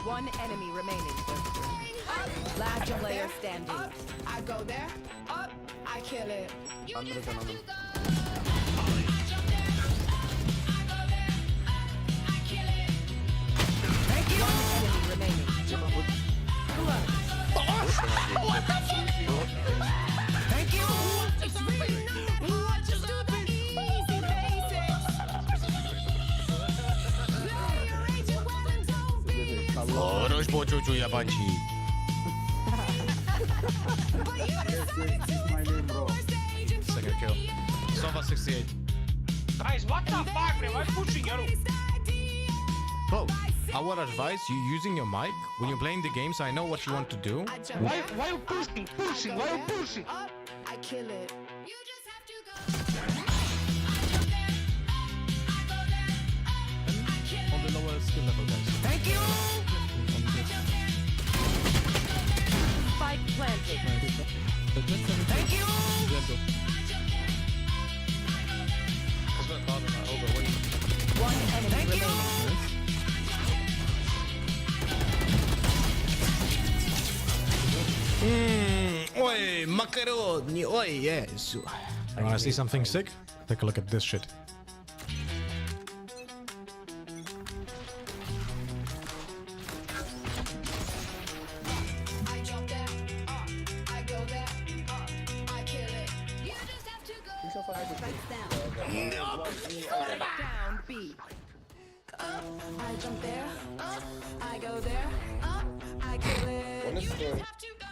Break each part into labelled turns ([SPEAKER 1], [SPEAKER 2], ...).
[SPEAKER 1] One enemy remaining. Last player standing.
[SPEAKER 2] Up, I go there. Up, I kill it.
[SPEAKER 1] One enemy remaining.
[SPEAKER 2] What the fuck? Thank you. What you stupid easy basics.
[SPEAKER 3] Хорош почучу ябанчи. Second kill. Sova 68.
[SPEAKER 4] Guys, what the fuck, man? Why pushing you?
[SPEAKER 3] Bro, our advice, you using your mic when you're playing the game, so I know what you want to do.
[SPEAKER 4] Why you pushing? Why you pushing?
[SPEAKER 2] Up, I kill it.
[SPEAKER 3] On the lower skill level, guys.
[SPEAKER 2] Thank you.
[SPEAKER 1] Spike planted.
[SPEAKER 2] Thank you.
[SPEAKER 1] One enemy remaining.
[SPEAKER 3] Oi, macaroni, oi, yes. You wanna see something sick? Take a look at this shit.
[SPEAKER 2] I jump there. I go there. I kill it. You just have to go.
[SPEAKER 1] Down B.
[SPEAKER 2] I jump there. I go there. I kill it. You just have to go.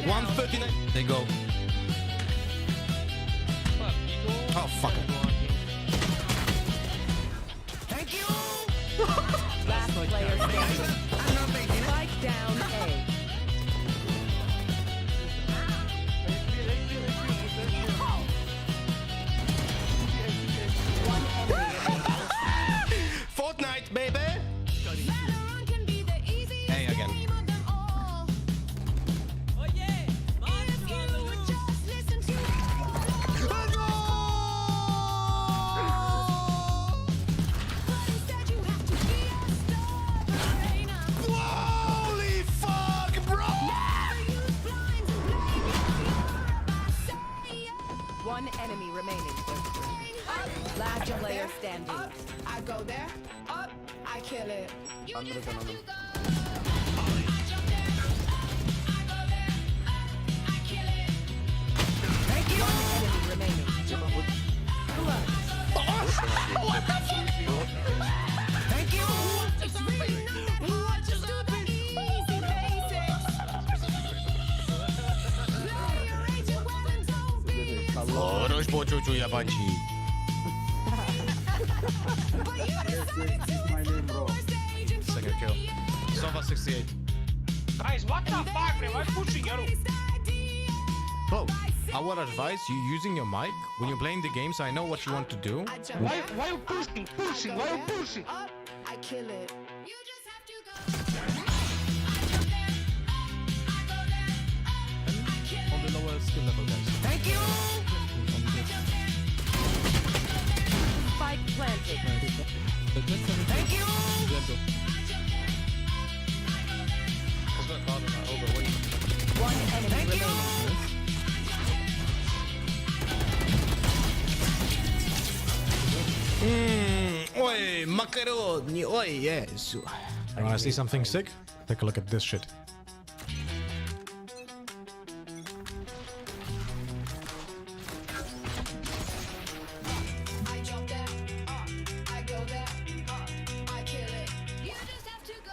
[SPEAKER 3] 139. They go. Oh, fuck it.
[SPEAKER 2] Thank you.
[SPEAKER 1] Last player standing. Spike down A. One enemy remaining.
[SPEAKER 3] Fortnite, baby.
[SPEAKER 2] Valorant can be the easiest
[SPEAKER 3] Hey, again.
[SPEAKER 2] game of them all. If you just listen to but instead you have to be a star brainer.
[SPEAKER 3] Holy fuck, bro.
[SPEAKER 2] Never use blinds and blame your say
[SPEAKER 1] One enemy remaining. Last player standing.
[SPEAKER 2] Up, I go there. Up, I kill it. You just have to go. I jump there. I go there. I kill it. Thank you.
[SPEAKER 1] One enemy remaining.
[SPEAKER 2] What the fuck? Thank you. What you stupid easy basics. Play your agent weapon, don't be
[SPEAKER 3] Хорош почучу ябанчи.
[SPEAKER 2] but you decided to explore stage and
[SPEAKER 3] Second kill. Sova 68.
[SPEAKER 4] Guys, what the fuck, man? Why pushing you?
[SPEAKER 3] Bro, our advice, you using your mic when you're playing the game, so I know what you want to do.
[SPEAKER 4] Why you pushing? Why you pushing?
[SPEAKER 2] Up, I kill it. You just have to go.
[SPEAKER 3] On the lower skill level, guys.
[SPEAKER 2] Thank you.
[SPEAKER 1] Spike planted.
[SPEAKER 2] Thank you.
[SPEAKER 1] One enemy remaining.
[SPEAKER 3] Oi, macaroni, oi, yes. You wanna see something sick? Take a look at this shit.
[SPEAKER 2] I jump there. I go there. I kill it. You just have to go.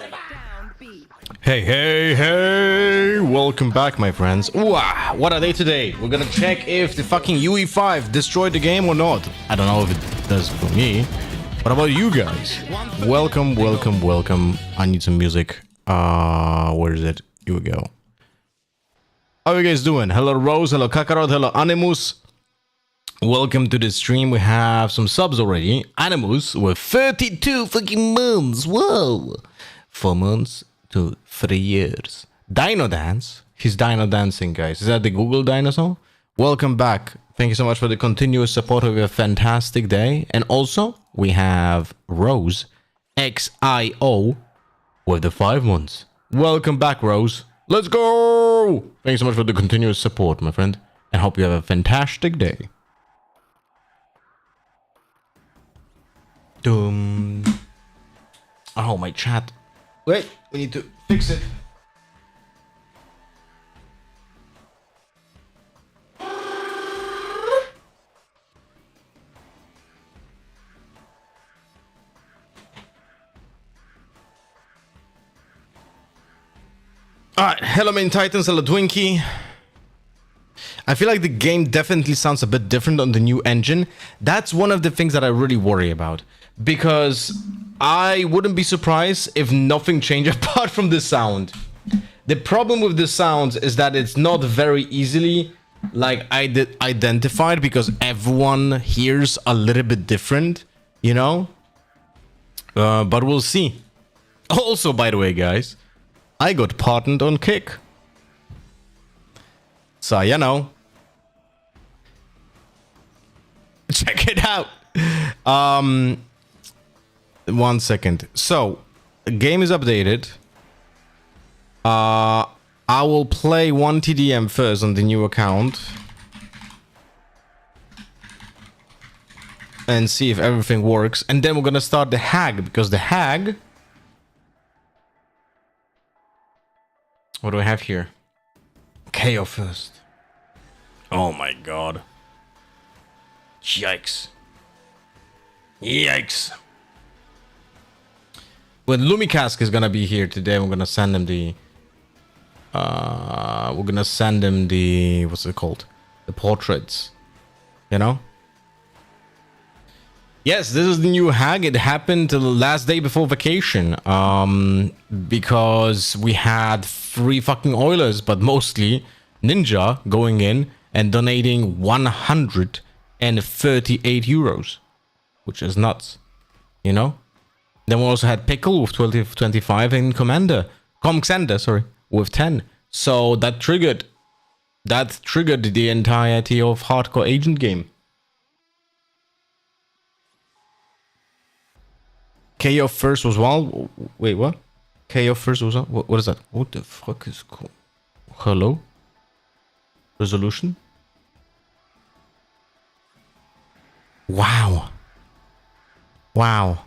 [SPEAKER 1] Down B.
[SPEAKER 3] Hey, welcome back, my friends. Ooh, what are they today? We're gonna check if the fucking UE5 destroyed the game or not. I don't know if it does for me. What about you guys? Welcome. I need some music. Where is it? Here we go. How you guys doing? Hello, Rose. Hello, Kakarot. Hello, Animus. Welcome to the stream. We have some subs already. Animus with 32 fucking months. Whoa. 4 months to 3 years. Dino Dance. He's Dino Dancing, guys. Is that the Google dinosaur? Welcome back. Thank you so much for the continuous support of a fantastic day. And also, we have Rose XIO with the 5 months. Welcome back, Rose. Let's go! Thank you so much for the continuous support, my friend. And hope you have a fantastic day. Doom. Oh, my chat. Wait, we need to fix it. Alright, hello main titans, hello Twinkie. I feel like the game definitely sounds a bit different on the new engine. That's one of the things that I really worry about. Because I wouldn't be surprised if nothing changed apart from the sound. The problem with the sounds is that it's not very easily like identified because everyone hears a little bit different, you know? But we'll see. Also, by the way, guys, I got partnered on Kick. So, you know. Check it out. 1 second. So, the game is updated. I will play 1 TDM first on the new account. And see if everything works. And then we're gonna start the hag. Because the hag... What do I have here? KO first. Oh my god. Yikes. Yikes. When Lumikask is gonna be here today, we're gonna send him the... What's it called? The portraits. You know? Yes, this is the new hag. It happened the last day before vacation. Because we had 3 fucking Oilers, but mostly Ninja going in and donating 138 euros, which is nuts, you know. Then we also had Pickle with 25 and Comxander, sorry, with 10. So that triggered the entirety of Hardcore Agent game. KO first was well. Wait, what? KO first was what is that? What the fuck is cool? Hello? Resolution? Wow. Wow.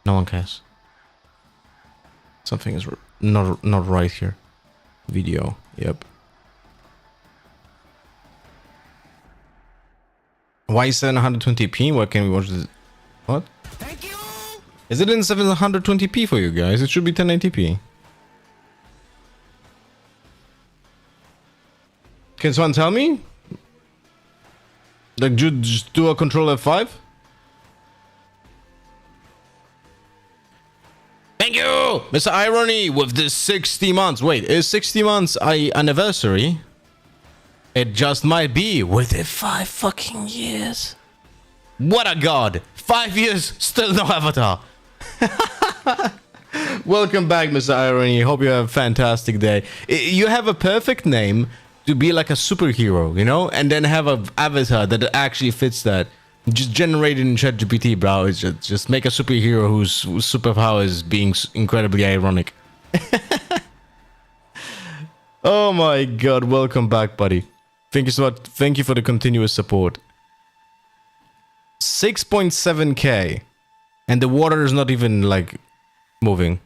[SPEAKER 3] No one cares. Something is not right here. Video. Yep. Why 720p? Why can't we watch this? What?
[SPEAKER 2] Thank you.
[SPEAKER 3] Is it in 720p for you guys? It should be 1080p. Can someone tell me? Like, just do a Control F5? Thank you, Mr. Irony, with this 60 months. Wait, is 60 months anniversary? It just might be with the 5 fucking years. What a god! 5 years, still no avatar. Welcome back, Mr. Irony. Hope you have a fantastic day. You have a perfect name to be like a superhero, you know, and then have an avatar that actually fits that. Just generate it in ChatGPT, bro. It's just make a superhero whose superpower is being incredibly ironic. Oh my god, welcome back, buddy. Thank you so much. Thank you for the continuous support. 6.7k, and the water is not even like moving.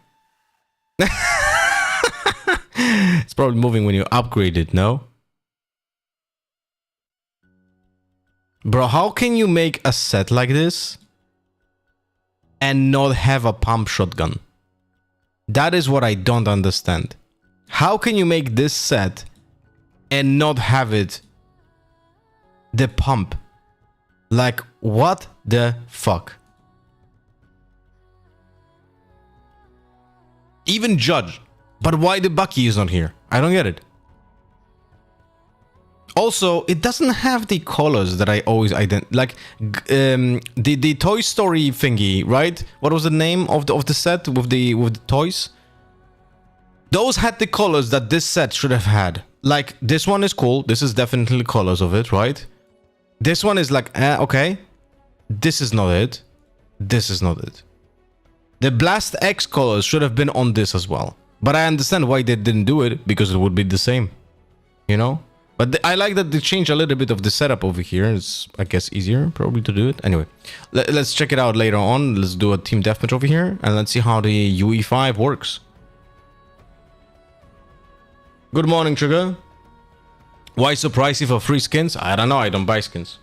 [SPEAKER 3] It's probably moving when you upgrade it, no? Bro, how can you make a set like this and not have a pump shotgun? That is what I don't understand. How can you make this set and not have it the pump? Like, what the fuck? Even Judge. But why the Bucky is not here? I don't get it. Also, it doesn't have the colors that I always like. The Toy Story thingy, right? What was the name of the set with the toys? Those had the colors that this set should have had. Like, this one is cool. This is definitely colors of it, right? This one is like, okay. This is not it. This is not it. The Blast X colors should have been on this as well. But I understand why they didn't do it, because it would be the same. You know? But I like that they changed a little bit of the setup over here. It's, I guess, easier probably to do it. Anyway, let's check it out later on. Let's do a team deathmatch over here. And let's see how the UE5 works. Good morning, Trigger. Why so pricey for free skins? I don't know. I don't buy skins.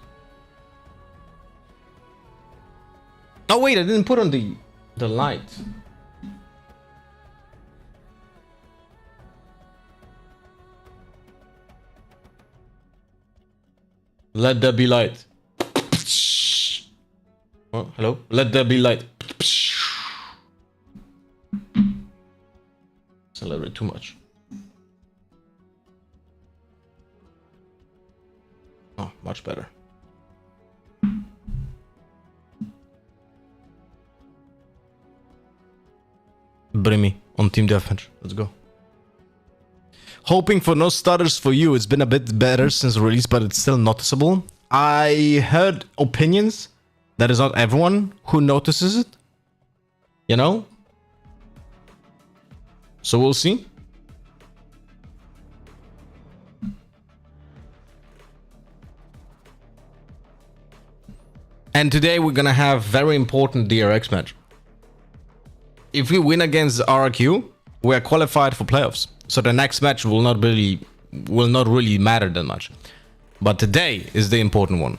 [SPEAKER 3] Oh, wait. I didn't put on the light. Let there be light. Oh, hello? Let there be light. It's a little bit too much. Oh, much better. Brimmy on Team Deathmatch. Let's go. Hoping for no stutters for you. It's been a bit better since release, but it's still noticeable. I heard opinions that is not everyone who notices it. You know? So we'll see. And today we're gonna have very important DRX match. If we win against RRQ, we are qualified for playoffs. So the next match will not really matter that much. But today is the important one.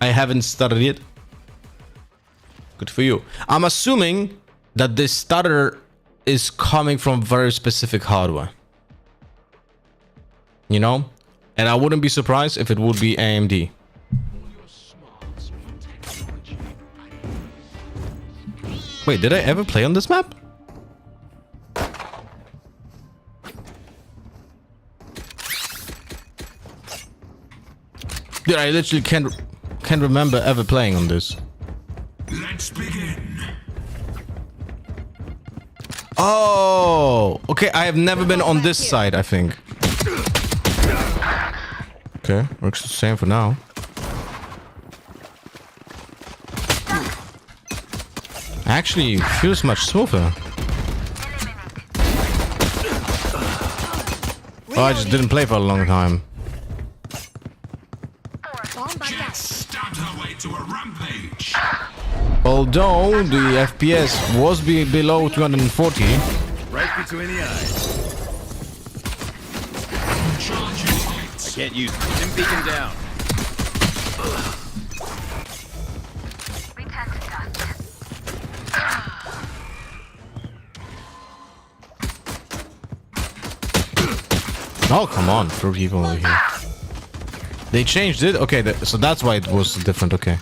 [SPEAKER 3] I haven't started yet. Good for you. I'm assuming that this stutter is coming from very specific hardware. You know? And I wouldn't be surprised if it would be AMD. Wait, did I ever play on this map? Dude, I literally can't remember ever playing on this.
[SPEAKER 5] Let's begin.
[SPEAKER 3] Oh, okay. I have never been on this side, I think. Okay, works the same for now. Actually, feels much smoother. Oh, I just didn't play for a long time.
[SPEAKER 5] Jets stabbed her way to a rampage.
[SPEAKER 3] Although the FPS was below 240.
[SPEAKER 6] Right between the eyes.
[SPEAKER 5] Charging hits.
[SPEAKER 6] I can't use it. Dim beacon down.
[SPEAKER 3] Oh, come on, throw people over here. They changed it? Okay, so that's why it was different, okay.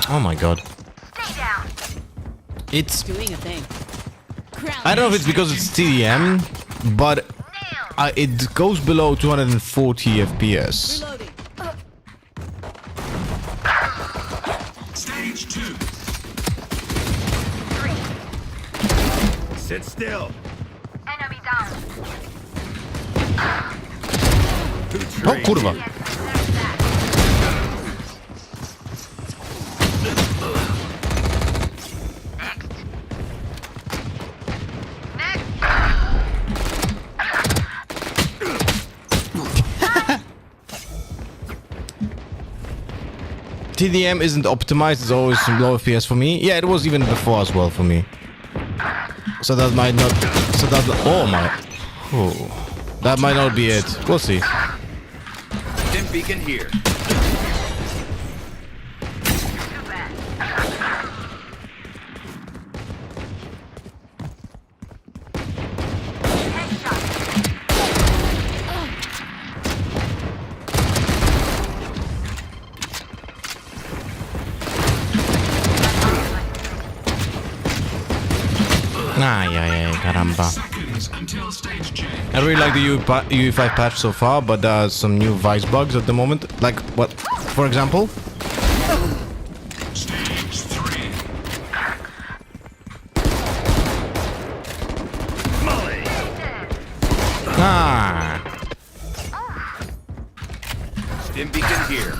[SPEAKER 3] Oh my god. It's...
[SPEAKER 1] Doing a thing.
[SPEAKER 3] I don't know if it's because it's TDM, but it goes below 240 FPS.
[SPEAKER 1] Reloading.
[SPEAKER 5] Stage 2.
[SPEAKER 6] Sit still.
[SPEAKER 7] Enemy down.
[SPEAKER 3] Oh, kurwa. TDM isn't optimized, it's always some low FPS for me. Yeah, it was even before as well for me. So that might not... So that... Oh my... Oh. That might not be it. We'll see.
[SPEAKER 6] Dim beacon here.
[SPEAKER 3] Ay, caramba.
[SPEAKER 5] Seconds until stage change.
[SPEAKER 3] I really like the UE5 patch so far, but there are some new vice bugs at the moment. Like, what? For example?
[SPEAKER 5] Stage 3.
[SPEAKER 3] Ah.
[SPEAKER 6] Dim beacon here.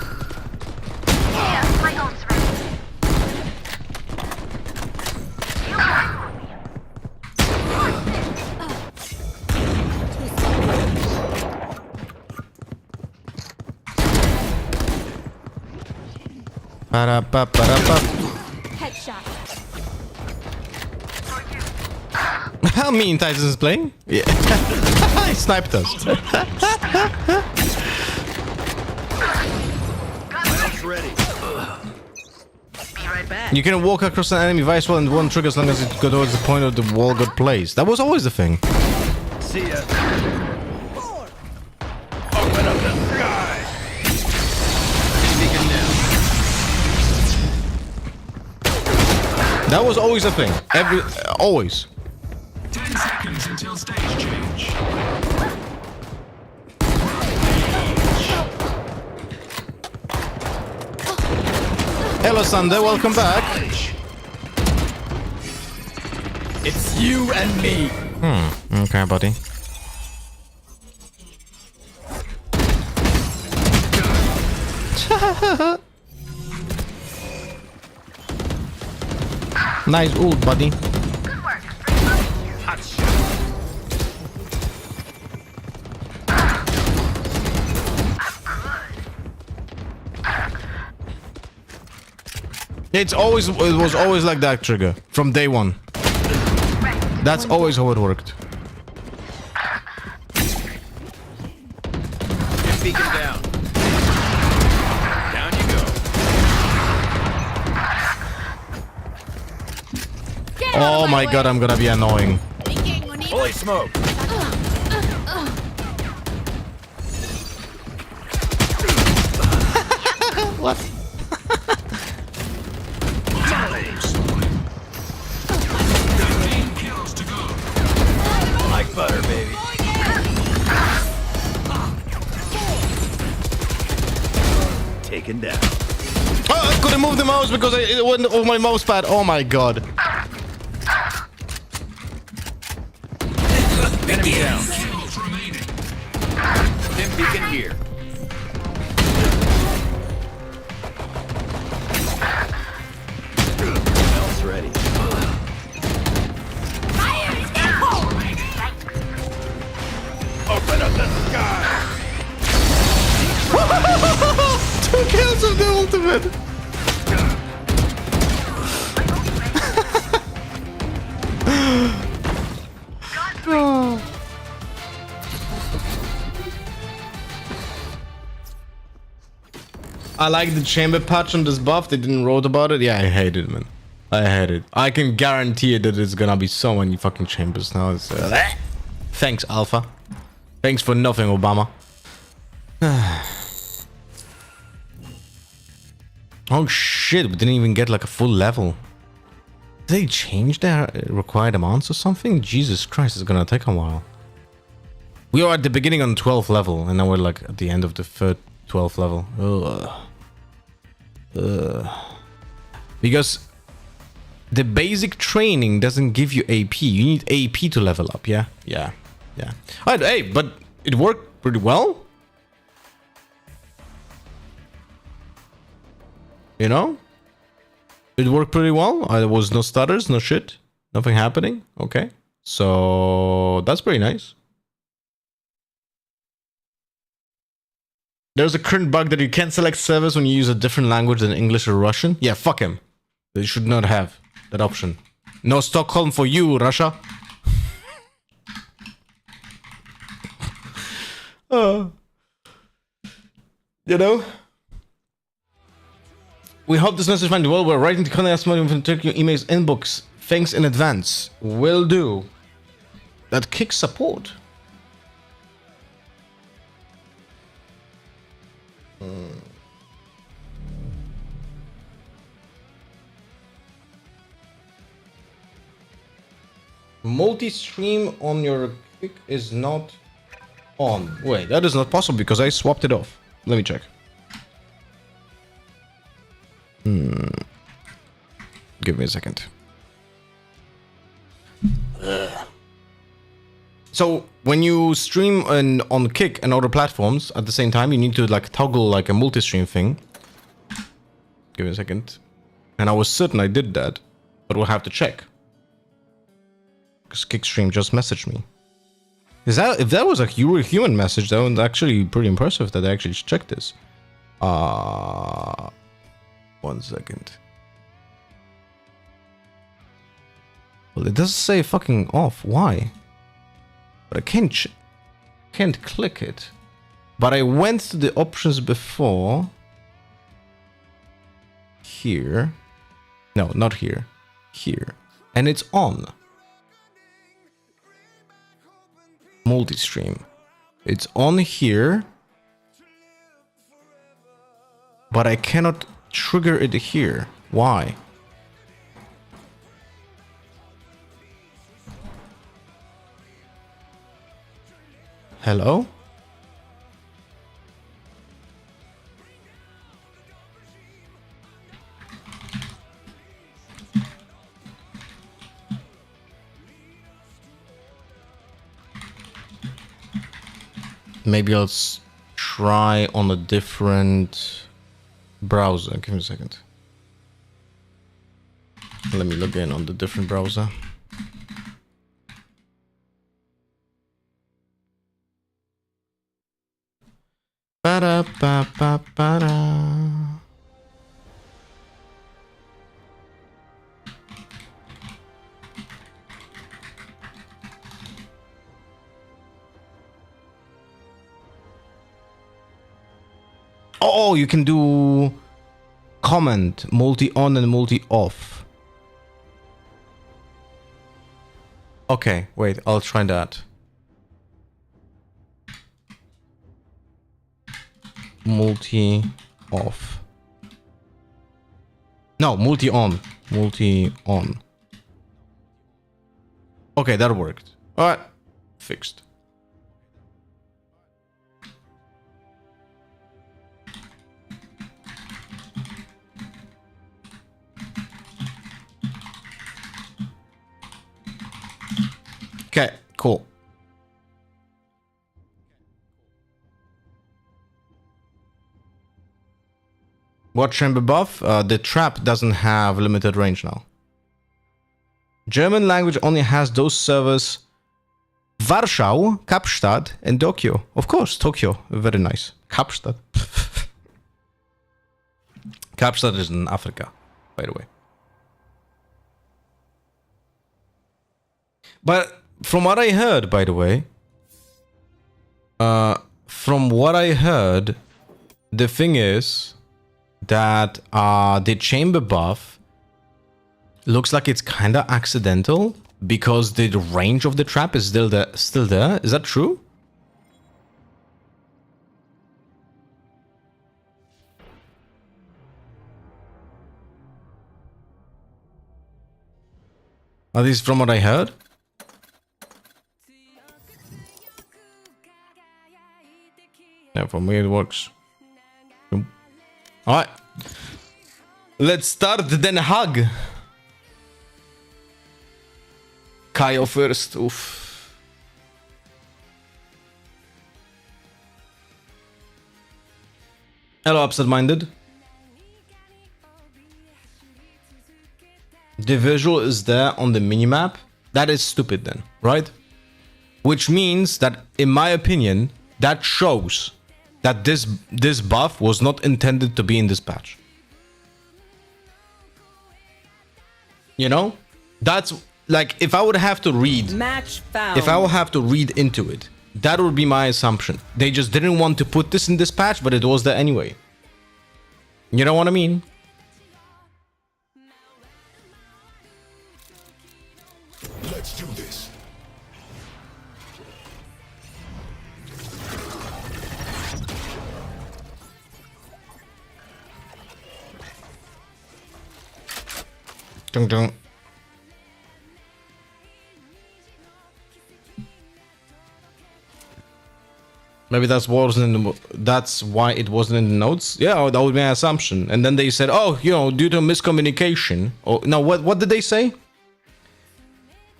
[SPEAKER 3] Ba-da-ba-ba-da-ba.
[SPEAKER 2] Headshot.
[SPEAKER 3] How mean Titans is playing? Yeah. He sniped us.
[SPEAKER 6] Miles ready.
[SPEAKER 3] You can walk across an enemy vice wall and one trigger as long as it goes towards the point of the wall got placed. That was always the thing.
[SPEAKER 6] See ya. Open up the sky. Dim beacon down.
[SPEAKER 3] That was always the thing. Always.
[SPEAKER 5] 10 seconds until stage change.
[SPEAKER 3] Hello, Sunday. Welcome back.
[SPEAKER 6] It's you and me.
[SPEAKER 3] Okay, buddy. Nice ult, buddy.
[SPEAKER 6] Hot shot.
[SPEAKER 3] It was always like that, Trigger, from day one. That's always how it worked.
[SPEAKER 6] Dim beacon down. Down you go.
[SPEAKER 3] Oh my god, I'm gonna be annoying.
[SPEAKER 6] Holy smoke.
[SPEAKER 3] What?
[SPEAKER 5] 15 kills to go.
[SPEAKER 6] Like butter, baby. Taken down.
[SPEAKER 3] Oh, I couldn't move the mouse because it went over my mouse pad. Oh my god.
[SPEAKER 6] Enemy down.
[SPEAKER 5] Kills remaining.
[SPEAKER 6] Dim beacon here. Miles ready. Open up the sky.
[SPEAKER 3] 2 kills of the ultimate. Oh. I like the chamber patch on this buff. They didn't wrote about it. Yeah, I hate it, man. I hate it. I can guarantee it that it's gonna be so many fucking chambers now. It's, thanks, Alpha. Thanks for nothing, Obama. Oh shit, we didn't even get like a full level. Did they change their required amounts or something? Jesus Christ, it's gonna take a while. We are at the beginning on 12th level, and now we're like at the end of the third 12th level. Because the basic training doesn't give you AP. You need AP to level up, yeah? Yeah. Alright, hey, but it worked pretty well. You know? It worked pretty well. There was no stutters, no shit. Nothing happening. Okay. So that's pretty nice. There's a current bug that you can't select servers when you use a different language than English or Russian. Yeah, fuck him. They should not have that option. No Stockholm for you, Russia. You know? We hope this message finds you well. We're writing to contact us from Turkey emails inbox. Thanks in advance. Will do. That kicks support. Multi-stream on your kick is not on. Wait, that is not possible because I swapped it off. Let me check. Give me a second. So when you stream on Kick and other platforms at the same time, you need to like toggle like a multi-stream thing. Give me a second. And I was certain I did that, but we'll have to check. Because Kickstream just messaged me. If that was a human message, that was actually pretty impressive that they actually checked this. 1 second. Well, it doesn't say fucking off. Why? But I can't click it. But I went to the options before. Here. No, not here. Here. And it's on. Multi-stream. It's on here. But I cannot trigger it here. Why? Hello? Maybe I'll try on a different browser. Give me a second. Let me log in on the different browser. Ba-da-ba-ba-ba-da. Oh, you can do comment multi on and multi off. Okay, wait, I'll try that. Multi off. No, multi on. Multi on. Okay, that worked. Alright, fixed. Okay, cool. What chamber buff? The trap doesn't have limited range now. German language only has those servers Warschau, Kapstadt, and Tokyo. Of course, Tokyo. Very nice. Kapstadt. Kapstadt is in Africa, by the way. But from what I heard, by the way, from what I heard, the thing is that the chamber buff looks like it's kind of accidental because the range of the trap is still there. Is that true? At least from what I heard. Yeah, for me it works. Alright. Let's start Den Haag. Kyle first. Oof. Hello, Upset-Minded. The visual is there on the minimap. That is stupid then, right? Which means that, in my opinion, that shows that this buff was not intended to be in this patch. You know? That's like, if I would have to read...
[SPEAKER 1] Match found.
[SPEAKER 3] If I would have to read into it, that would be my assumption. They just didn't want to put this in this patch, but it was there anyway. You know what I mean?
[SPEAKER 5] Let's do this.
[SPEAKER 3] Dun dun. Maybe that's why it wasn't in the notes. Yeah, that would be my assumption. And then they said, "Oh, you know, due to miscommunication." Oh no, what did they say?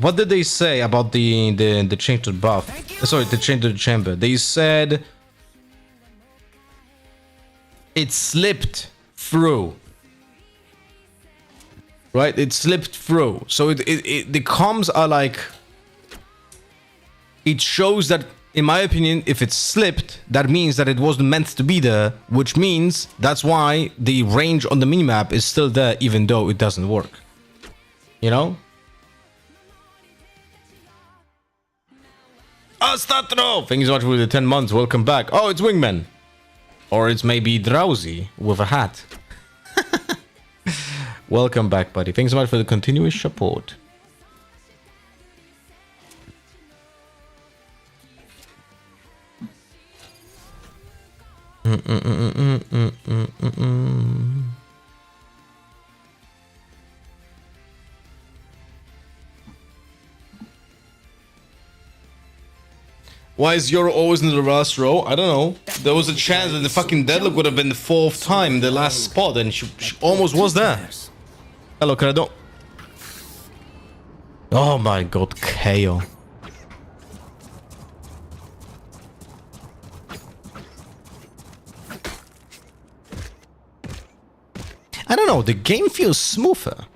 [SPEAKER 3] What did they say about the change to the buff? Sorry, the change to the chamber. They said it slipped through. Right? It slipped through. So the comms are like, it shows that, in my opinion, if it slipped, that means that it wasn't meant to be there, which means that's why the range on the minimap is still there, even though it doesn't work. You know? Astatro! Thank you so much for the 10 months. Welcome back. Oh, it's Wingman. Or it's maybe Drowsy with a hat. Welcome back, buddy. Thanks so much for the continuous support. Why is Euro always in the last row? I don't know. There was a chance that the fucking deadlock would have been the 4th time in the last spot, and she almost was there. Hello, Credo. Oh my god, KO. I don't know, the game feels smoother.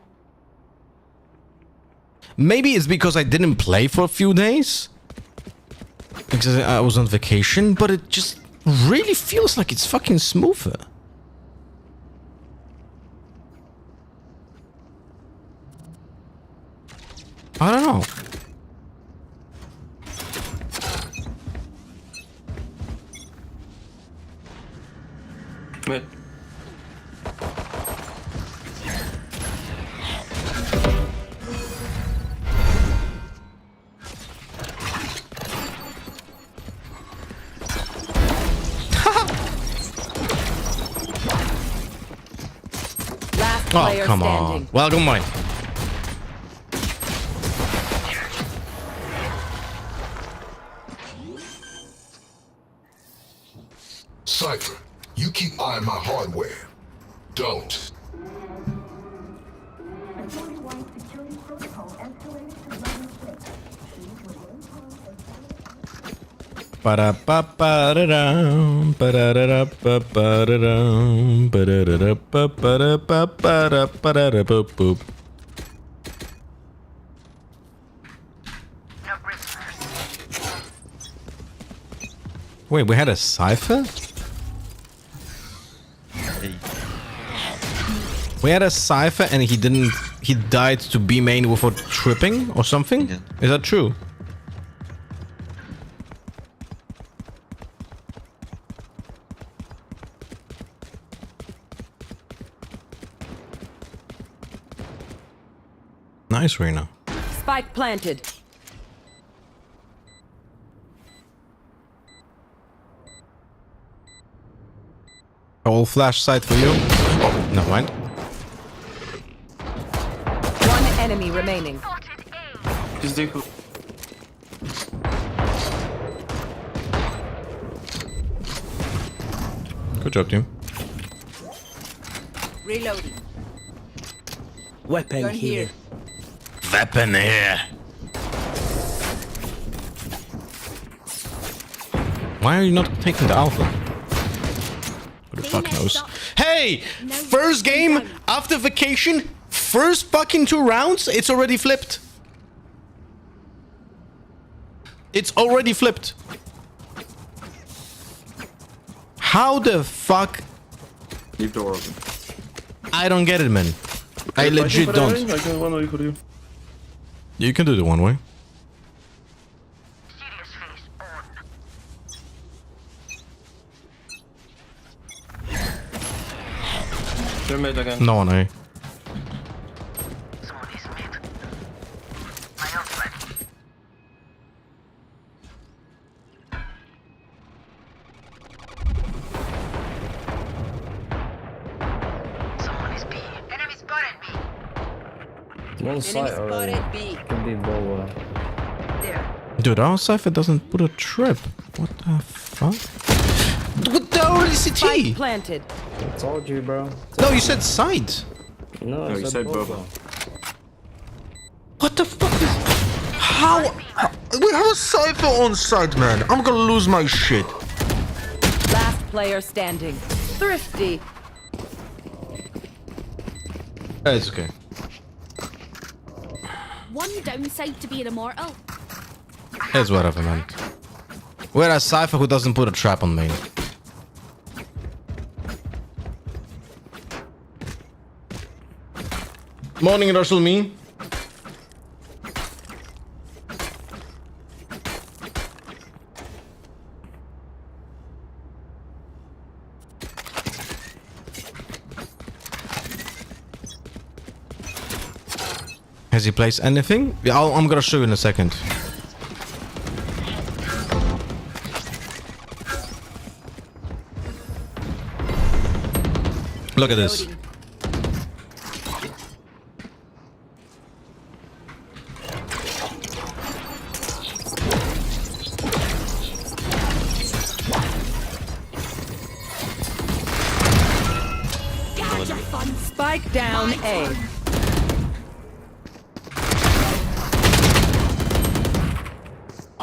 [SPEAKER 3] Maybe it's because I didn't play for a few days. Because I was on vacation, but it just really feels like it's fucking smoother. I don't know.
[SPEAKER 6] Mid.
[SPEAKER 3] Oh, come on. Welcome, mine.
[SPEAKER 5] Cypher, you keep eyeing my hardware. Don't.
[SPEAKER 3] Ba-da-ba-ba-da-dum, ba-da-da-da-ba-ba-da-dum, ba-da-da-ba-ba-da-ba-da-ba-da-boop. Wait, we had a Cypher? We had a Cypher and he died to B main without tripping or something? Is that true? Nice, Rena.
[SPEAKER 1] Spike planted.
[SPEAKER 3] I will flash side for you. Oh, never mind.
[SPEAKER 1] One enemy remaining.
[SPEAKER 6] Just do.
[SPEAKER 3] Good job, team.
[SPEAKER 1] Reloading.
[SPEAKER 7] Weapon here.
[SPEAKER 3] Weapon here. Why are you not taking the alpha? Who the fuck knows? Hey! First game after vacation, first fucking 2 rounds, it's already flipped. It's already flipped. How the fuck?
[SPEAKER 6] Leave door open.
[SPEAKER 3] I don't get it, man. I legit don't.
[SPEAKER 6] I can one way for you.
[SPEAKER 3] You can do the one way.
[SPEAKER 6] They're mid again.
[SPEAKER 3] No one, eh?
[SPEAKER 7] One side already. Can be lower.
[SPEAKER 3] Dude, our Cypher doesn't put a trip. What the fuck? What the hell is
[SPEAKER 1] Spike
[SPEAKER 3] CT?
[SPEAKER 1] planted.
[SPEAKER 7] I told you, bro.
[SPEAKER 3] No, you said side.
[SPEAKER 7] No,
[SPEAKER 6] No,
[SPEAKER 7] I
[SPEAKER 6] you said
[SPEAKER 7] both.
[SPEAKER 6] boba.
[SPEAKER 3] What the fuck is... How? We have a Cypher on site, man. I'm gonna lose my shit.
[SPEAKER 1] Last player standing. Thrifty.
[SPEAKER 3] It's okay.
[SPEAKER 2] One downside to being immortal.
[SPEAKER 3] It's whatever, man. We're a Cypher who doesn't put a trap on main. Morning, Russell me. Has he placed anything? Yeah, I'm gonna show you in a second. Look at this.
[SPEAKER 1] Spike down A.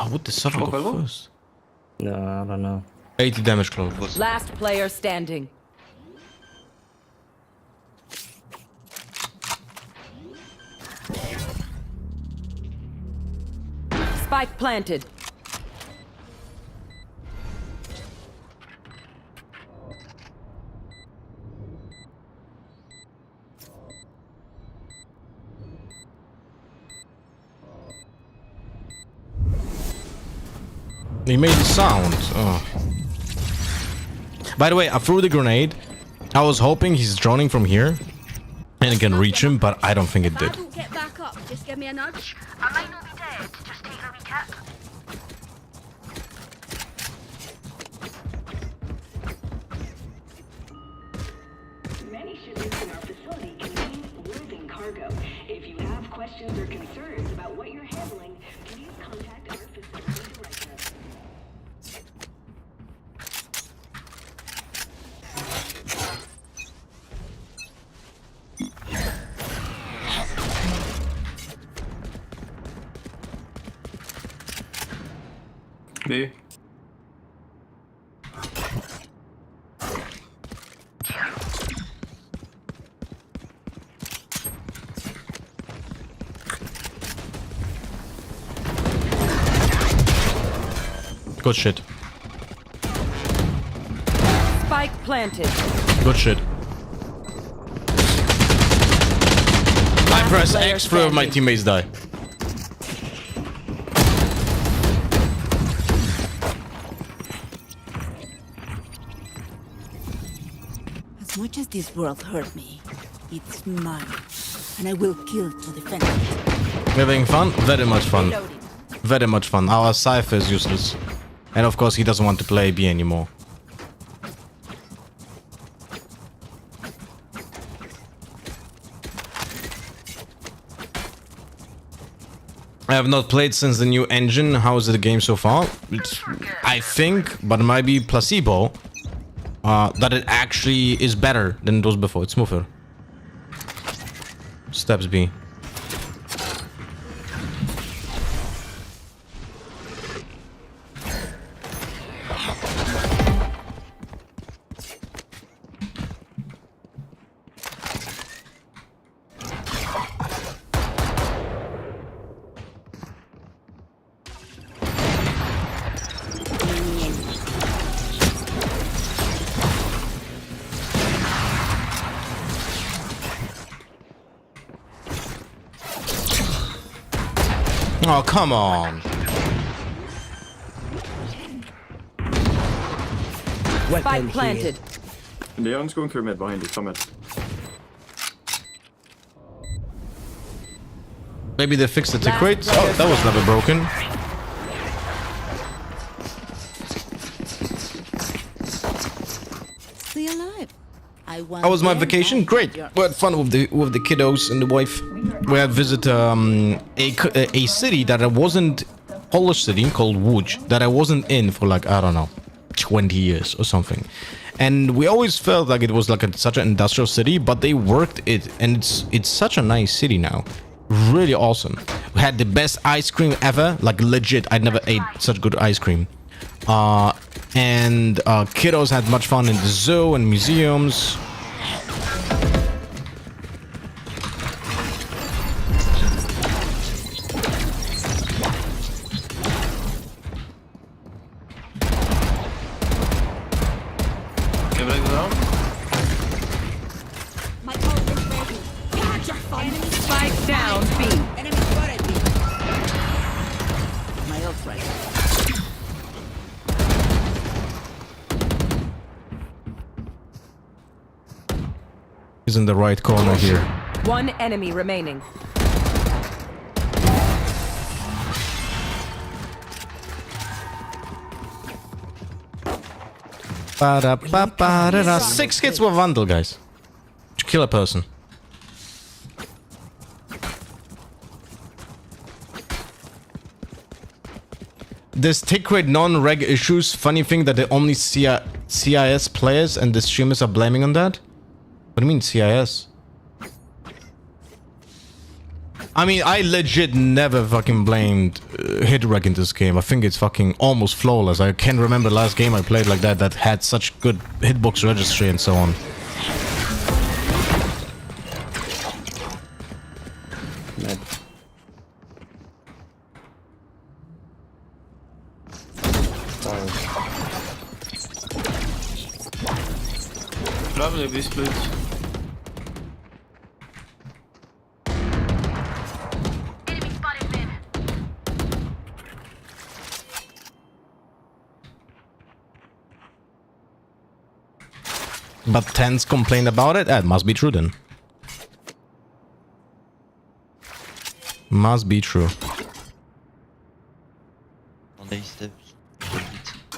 [SPEAKER 3] Oh, what the Cypher go first?
[SPEAKER 7] No, I don't know.
[SPEAKER 3] 80 damage close.
[SPEAKER 1] Last player standing. Spike planted.
[SPEAKER 3] He made the sound. Oh. By the way, I threw the grenade. I was hoping he's droning from here and it can reach him, but I don't think it did.
[SPEAKER 2] If I don't get back up, just give me a nudge. I might not be dead, just take a recap.
[SPEAKER 8] Many shipments in our facility contain worthing cargo. If you have questions or concerns about what you're handling, please contact our facility director.
[SPEAKER 6] B.
[SPEAKER 3] Good shit.
[SPEAKER 1] Spike planted.
[SPEAKER 3] Good shit. I press X for my teammates die.
[SPEAKER 9] As much as this world hurt me, it's mine, and I will kill to defend it.
[SPEAKER 3] Having fun? Very much fun. Very much fun. Our Cypher is useless. And of course he doesn't want to play B anymore. I have not played since the new engine. How is the game so far? It's, I think, but it might be placebo, that it actually is better than it was before. It's smoother. Steps B. Oh, come on.
[SPEAKER 1] Spike planted.
[SPEAKER 6] Leon's going through mid behind you. Come in.
[SPEAKER 3] Maybe they fixed the tick rate? Oh, that was never broken.
[SPEAKER 9] Stay alive.
[SPEAKER 3] How was my vacation? Great. We had fun with the kiddos and the wife. We had visit a city that I wasn't, Polish city called Łódź, that I wasn't in for like, I don't know, 20 years or something. And we always felt like it was like such an industrial city, but they worked it, and it's such a nice city now. Really awesome. We had the best ice cream ever. Like legit, I never ate such good ice cream. And kiddos had much fun in the zoo and museums.
[SPEAKER 9] My ult is ready. God, you're fun. Enemy
[SPEAKER 1] Spike down B.
[SPEAKER 9] Enemy spotted me. My ult's ready.
[SPEAKER 3] He's in the right corner here.
[SPEAKER 1] One enemy remaining.
[SPEAKER 3] Ba-da-ba-ba-da-da. 6 hits with Vandal, guys. To kill a person. This tick rate non-reg issues. Funny thing that the only CIS players and the streamers are blaming on that. What do you mean CIS? I mean, I legit never fucking blamed hit reg in this game. I think it's fucking almost flawless. I can't remember the last game I played like that that had such good hitbox registry and so on.
[SPEAKER 7] Mid.
[SPEAKER 6] Probably be split.
[SPEAKER 3] But Tens complained about it? That must be true then. Must be true.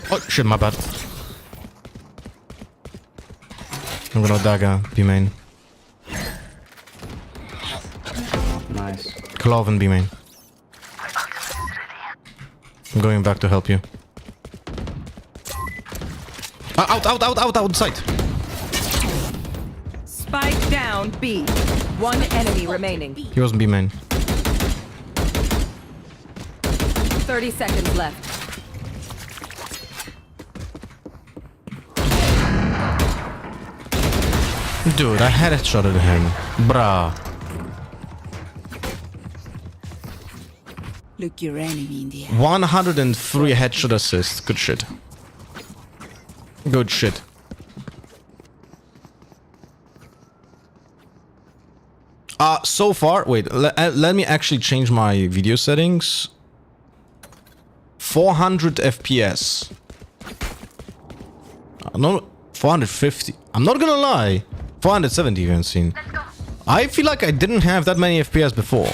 [SPEAKER 3] Oh shit, my bad. I'm gonna dagger B main.
[SPEAKER 7] Nice.
[SPEAKER 3] Clove and B main. I'm going back to help you. Outside!
[SPEAKER 1] Spike down B. One enemy remaining.
[SPEAKER 3] He wasn't B main.
[SPEAKER 1] 30 seconds left.
[SPEAKER 3] Dude, I had a shot at him. Bruh.
[SPEAKER 9] Look your enemy in the eye.
[SPEAKER 3] 103 headshot assists. Good shit. Good shit. So far, wait, let me actually change my video settings. 400 FPS. No, 450. I'm not gonna lie. 470 even seen. I feel like I didn't have that many FPS before.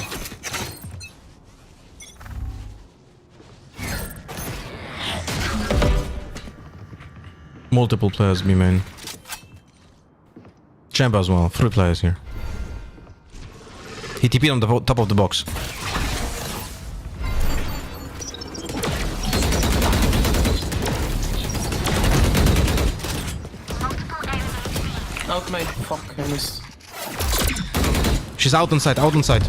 [SPEAKER 3] Multiple players, B main. Champ as well. 3 players here. He TP'd on the top of the box.
[SPEAKER 6] Out main. Fuck, I missed.
[SPEAKER 3] She's out on side, out on side.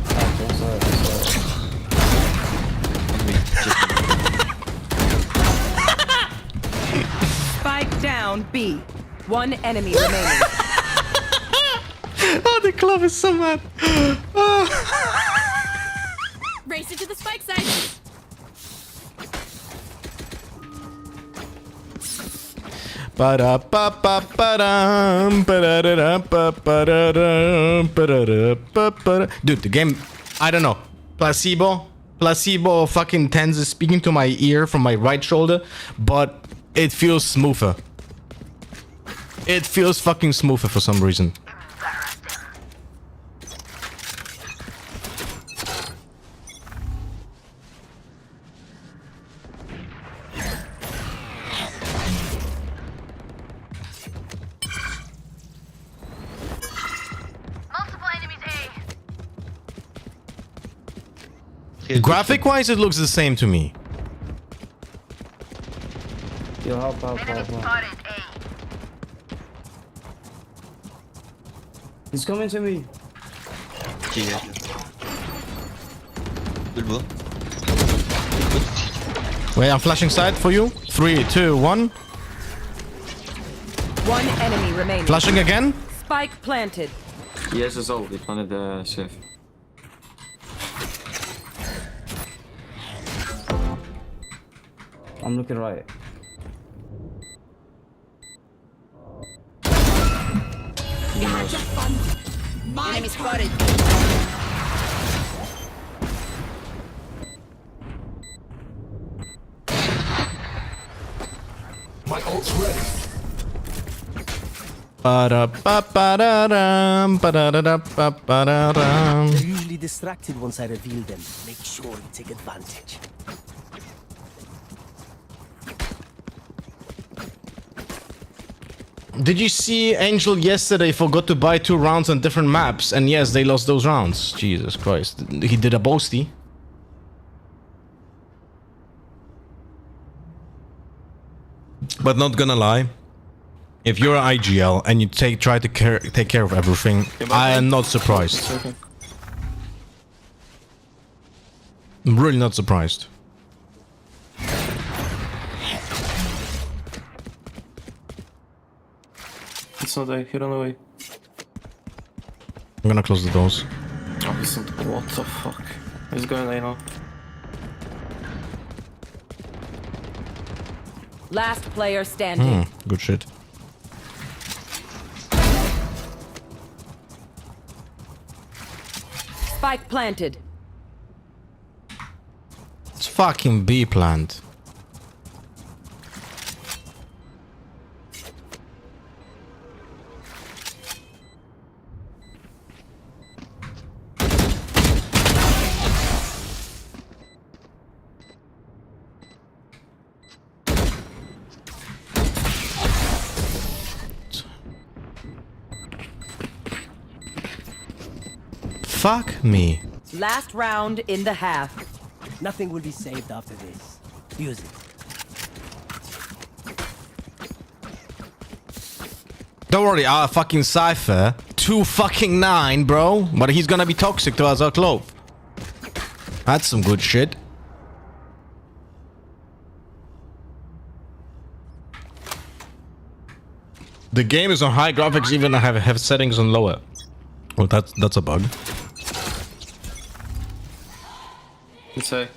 [SPEAKER 1] Spike down B. One enemy remaining.
[SPEAKER 3] Oh, the club is so mad.
[SPEAKER 9] Race it to the spike side.
[SPEAKER 3] Dude, the game, I don't know. Placebo fucking Tens is speaking to my ear from my right shoulder, but it feels smoother. It feels fucking smoother for some reason. Graphic-wise, it looks the same to me.
[SPEAKER 7] Yo, help. He's coming to me.
[SPEAKER 3] Wait, I'm flashing side for you. 3, 2, 1.
[SPEAKER 1] One enemy remaining.
[SPEAKER 3] Flashing again.
[SPEAKER 1] Spike planted.
[SPEAKER 7] He has his ult. He planted the safe.
[SPEAKER 6] I'm looking right.
[SPEAKER 9] Enemy spotted.
[SPEAKER 5] My ult's ready.
[SPEAKER 3] Ba-da-ba-ba-da-dum, ba-da-da-da-ba-ba-da-dum.
[SPEAKER 10] They're usually distracted once I reveal them. Make sure you take advantage.
[SPEAKER 3] Did you see Angel yesterday forgot to buy 2 rounds on different maps? And yes, they lost those rounds. Jesus Christ. He did a boasty. But not gonna lie. If you're an IGL and you try to take care of everything, I am not surprised. I'm really not surprised.
[SPEAKER 7] It's not there. Hit on the way.
[SPEAKER 3] I'm gonna close the doors.
[SPEAKER 7] Oh, listen. What the fuck? He's going A now.
[SPEAKER 1] Last player standing.
[SPEAKER 3] Good shit.
[SPEAKER 1] Spike planted.
[SPEAKER 3] It's fucking B plant. Fuck me.
[SPEAKER 1] Last round in the half.
[SPEAKER 10] Nothing will be saved after this. Use it.
[SPEAKER 3] Don't worry, our fucking Cypher. 2-9, bro. But he's gonna be toxic to us, our clove. That's some good shit. The game is on high graphics, even I have settings on lower. Well, that's a bug.
[SPEAKER 7] It's A.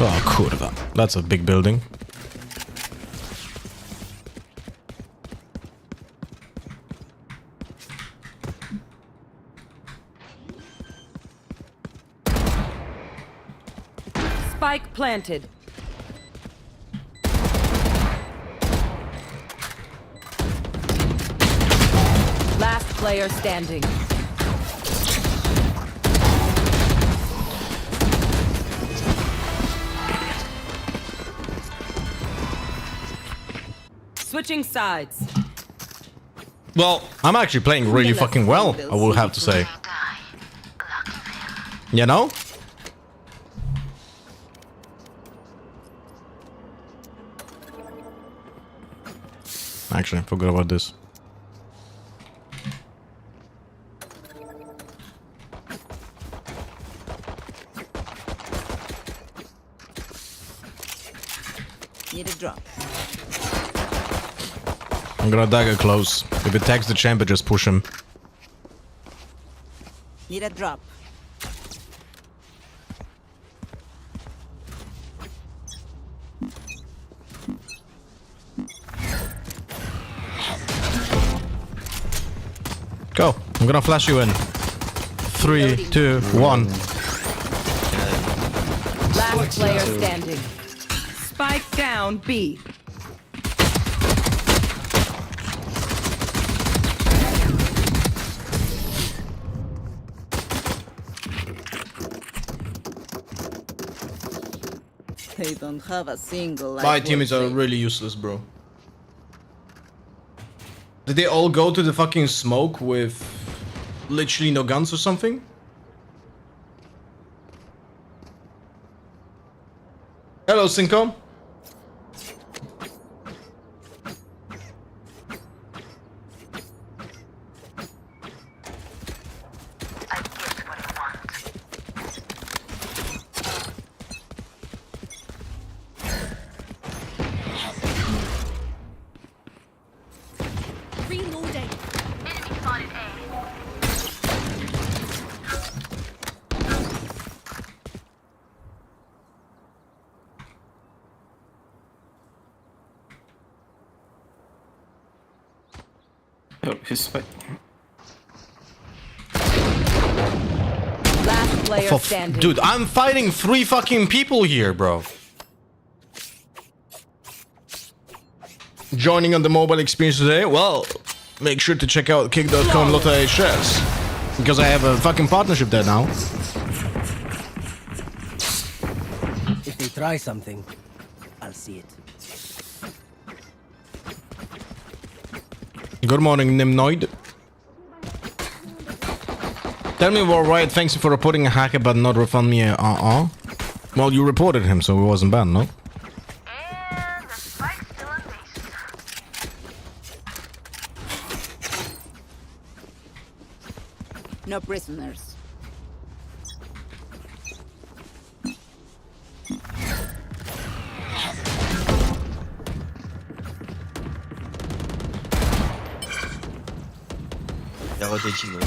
[SPEAKER 3] Oh, kurwa. That's a big building.
[SPEAKER 1] Spike planted. Last player standing. Switching sides.
[SPEAKER 3] Well, I'm actually playing really fucking well, I will have to say. You know? Actually, I forgot about this.
[SPEAKER 9] Need a drop.
[SPEAKER 3] I'm gonna dagger close. If it takes the chamber, just push him.
[SPEAKER 9] Need a drop.
[SPEAKER 3] Go. I'm gonna flash you in. 3, 2, 1.
[SPEAKER 1] Last player standing. Spike down B.
[SPEAKER 9] They don't have a single life.
[SPEAKER 3] My teammates are really useless, bro. Did they all go to the fucking smoke with literally no guns or something? Hello, Cinco.
[SPEAKER 6] Oh, he's spike.
[SPEAKER 1] Last player standing.
[SPEAKER 3] Dude, I'm fighting 3 fucking people here, bro. Joining on the mobile experience today? Well, make sure to check out kick.com/HS. Because I have a fucking partnership there now.
[SPEAKER 10] If they try something, I'll see it.
[SPEAKER 3] Good morning, Nimnoid. Tell me we're right, thanks for reporting a hacker but not refund me Well, you reported him, so he wasn't banned, no?
[SPEAKER 11] And the spike's still in base.
[SPEAKER 9] No prisoners.
[SPEAKER 6] Il a rotating.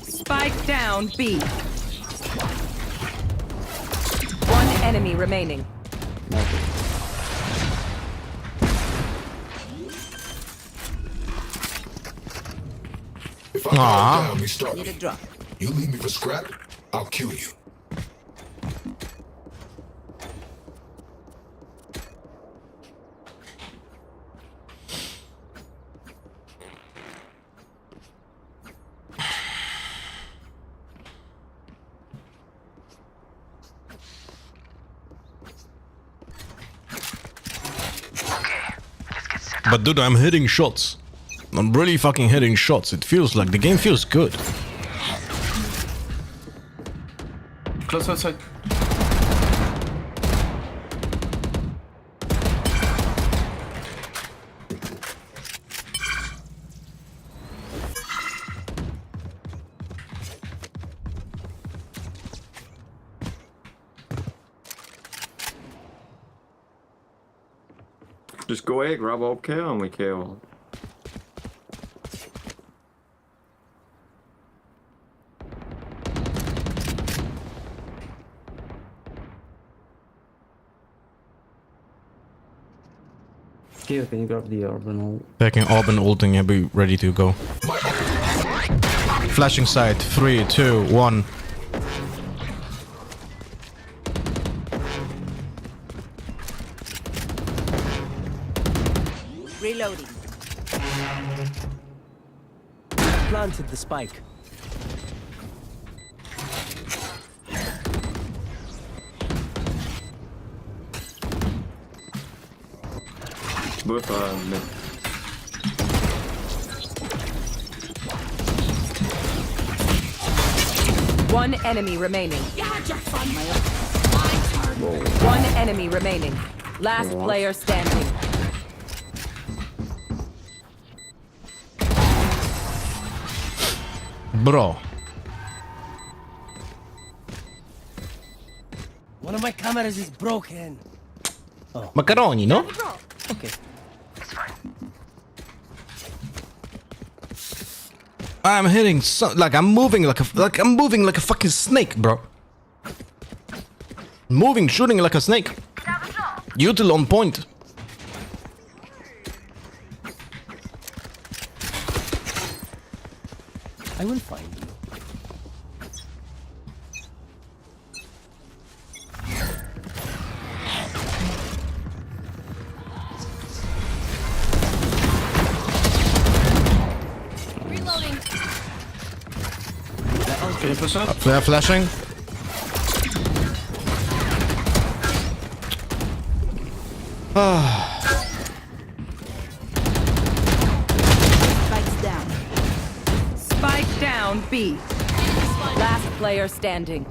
[SPEAKER 1] Spike down B. One enemy remaining.
[SPEAKER 5] If I
[SPEAKER 3] Aw.
[SPEAKER 5] down, we start.
[SPEAKER 9] Need a drop.
[SPEAKER 5] You leave me for scrap, I'll kill you.
[SPEAKER 3] But dude, I'm hitting shots. I'm really fucking hitting shots. It feels like the game feels good.
[SPEAKER 6] Close outside.
[SPEAKER 12] Just go ahead, grab all kill and we kill.
[SPEAKER 7] Keo, can you grab the urban ult?
[SPEAKER 3] Backing Auburn ulting, I'll be ready to go. Flashing side, 3, 2, 1.
[SPEAKER 9] Reloading.
[SPEAKER 10] Planted the spike.
[SPEAKER 12] Both mid.
[SPEAKER 1] One enemy remaining. One enemy remaining. Last player standing.
[SPEAKER 3] Bro.
[SPEAKER 10] One of my cameras is broken.
[SPEAKER 3] Macaroni, no?
[SPEAKER 10] Okay.
[SPEAKER 3] I'm hitting like I'm moving like a fucking snake, bro. Moving, shooting like a snake. Util on point.
[SPEAKER 10] I will find you.
[SPEAKER 11] Reloading.
[SPEAKER 6] Can you push up?
[SPEAKER 3] They're flashing.
[SPEAKER 9] Spikes down.
[SPEAKER 1] Spike down B. Last player standing.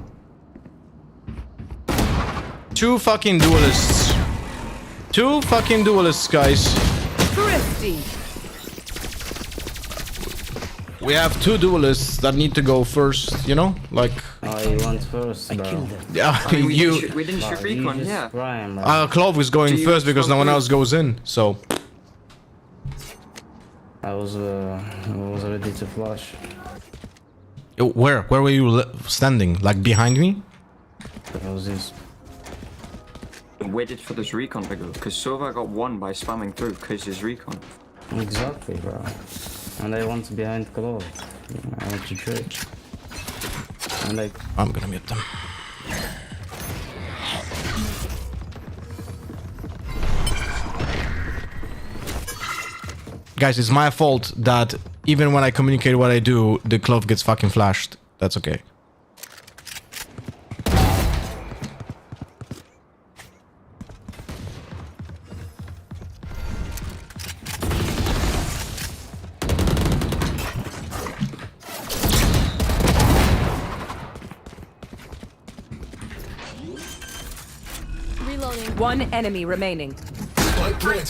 [SPEAKER 3] Two fucking duelists. Two fucking duelists, guys.
[SPEAKER 1] Thrifty.
[SPEAKER 3] We have two duelists that need to go first, you know? Like,
[SPEAKER 7] Yeah, you went first,
[SPEAKER 10] I
[SPEAKER 7] bro.
[SPEAKER 10] killed them.
[SPEAKER 3] Yeah,
[SPEAKER 12] I mean,
[SPEAKER 3] you.
[SPEAKER 12] we didn't shoot recon,
[SPEAKER 7] just
[SPEAKER 12] yeah.
[SPEAKER 7] prime, bro.
[SPEAKER 3] Clove was going
[SPEAKER 12] Do you
[SPEAKER 3] first because no one
[SPEAKER 12] smoke
[SPEAKER 3] else goes in. So
[SPEAKER 7] I was ready to flash.
[SPEAKER 3] where were you standing? Like behind me?
[SPEAKER 7] I was this.
[SPEAKER 12] Waited for this recon to go, because Sova got won by spamming through because his recon.
[SPEAKER 7] Exactly, bro. And I want behind Clove. I want to trade. And like,
[SPEAKER 3] I'm gonna mute them. Guys, it's my fault that even when I communicate what I do, the Clove gets fucking flashed. That's okay.
[SPEAKER 11] Reloading.
[SPEAKER 1] One enemy remaining.
[SPEAKER 11] Is ready.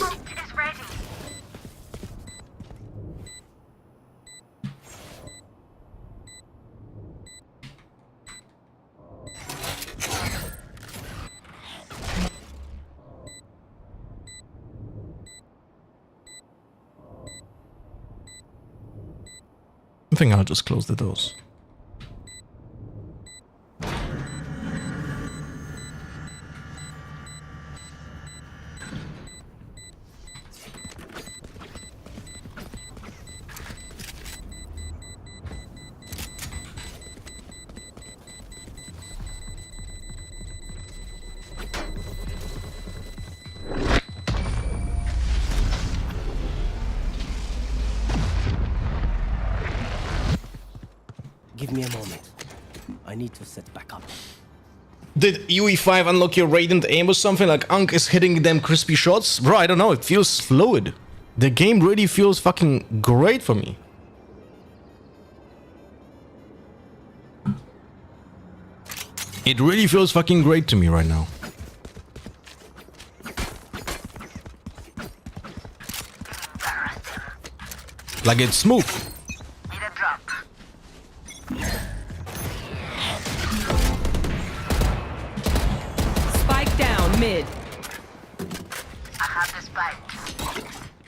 [SPEAKER 3] I think I'll just close the doors.
[SPEAKER 10] Give me a moment. I need to set back up.
[SPEAKER 3] Did UE5 unlock your radiant aim or something? Like Unk is hitting them crispy shots? Bro, I don't know. It feels fluid. The game really feels fucking great for me. It really feels fucking great to me right now. Like it's smooth.
[SPEAKER 11] Need a drop.
[SPEAKER 1] Spike down mid.
[SPEAKER 11] I have the spike.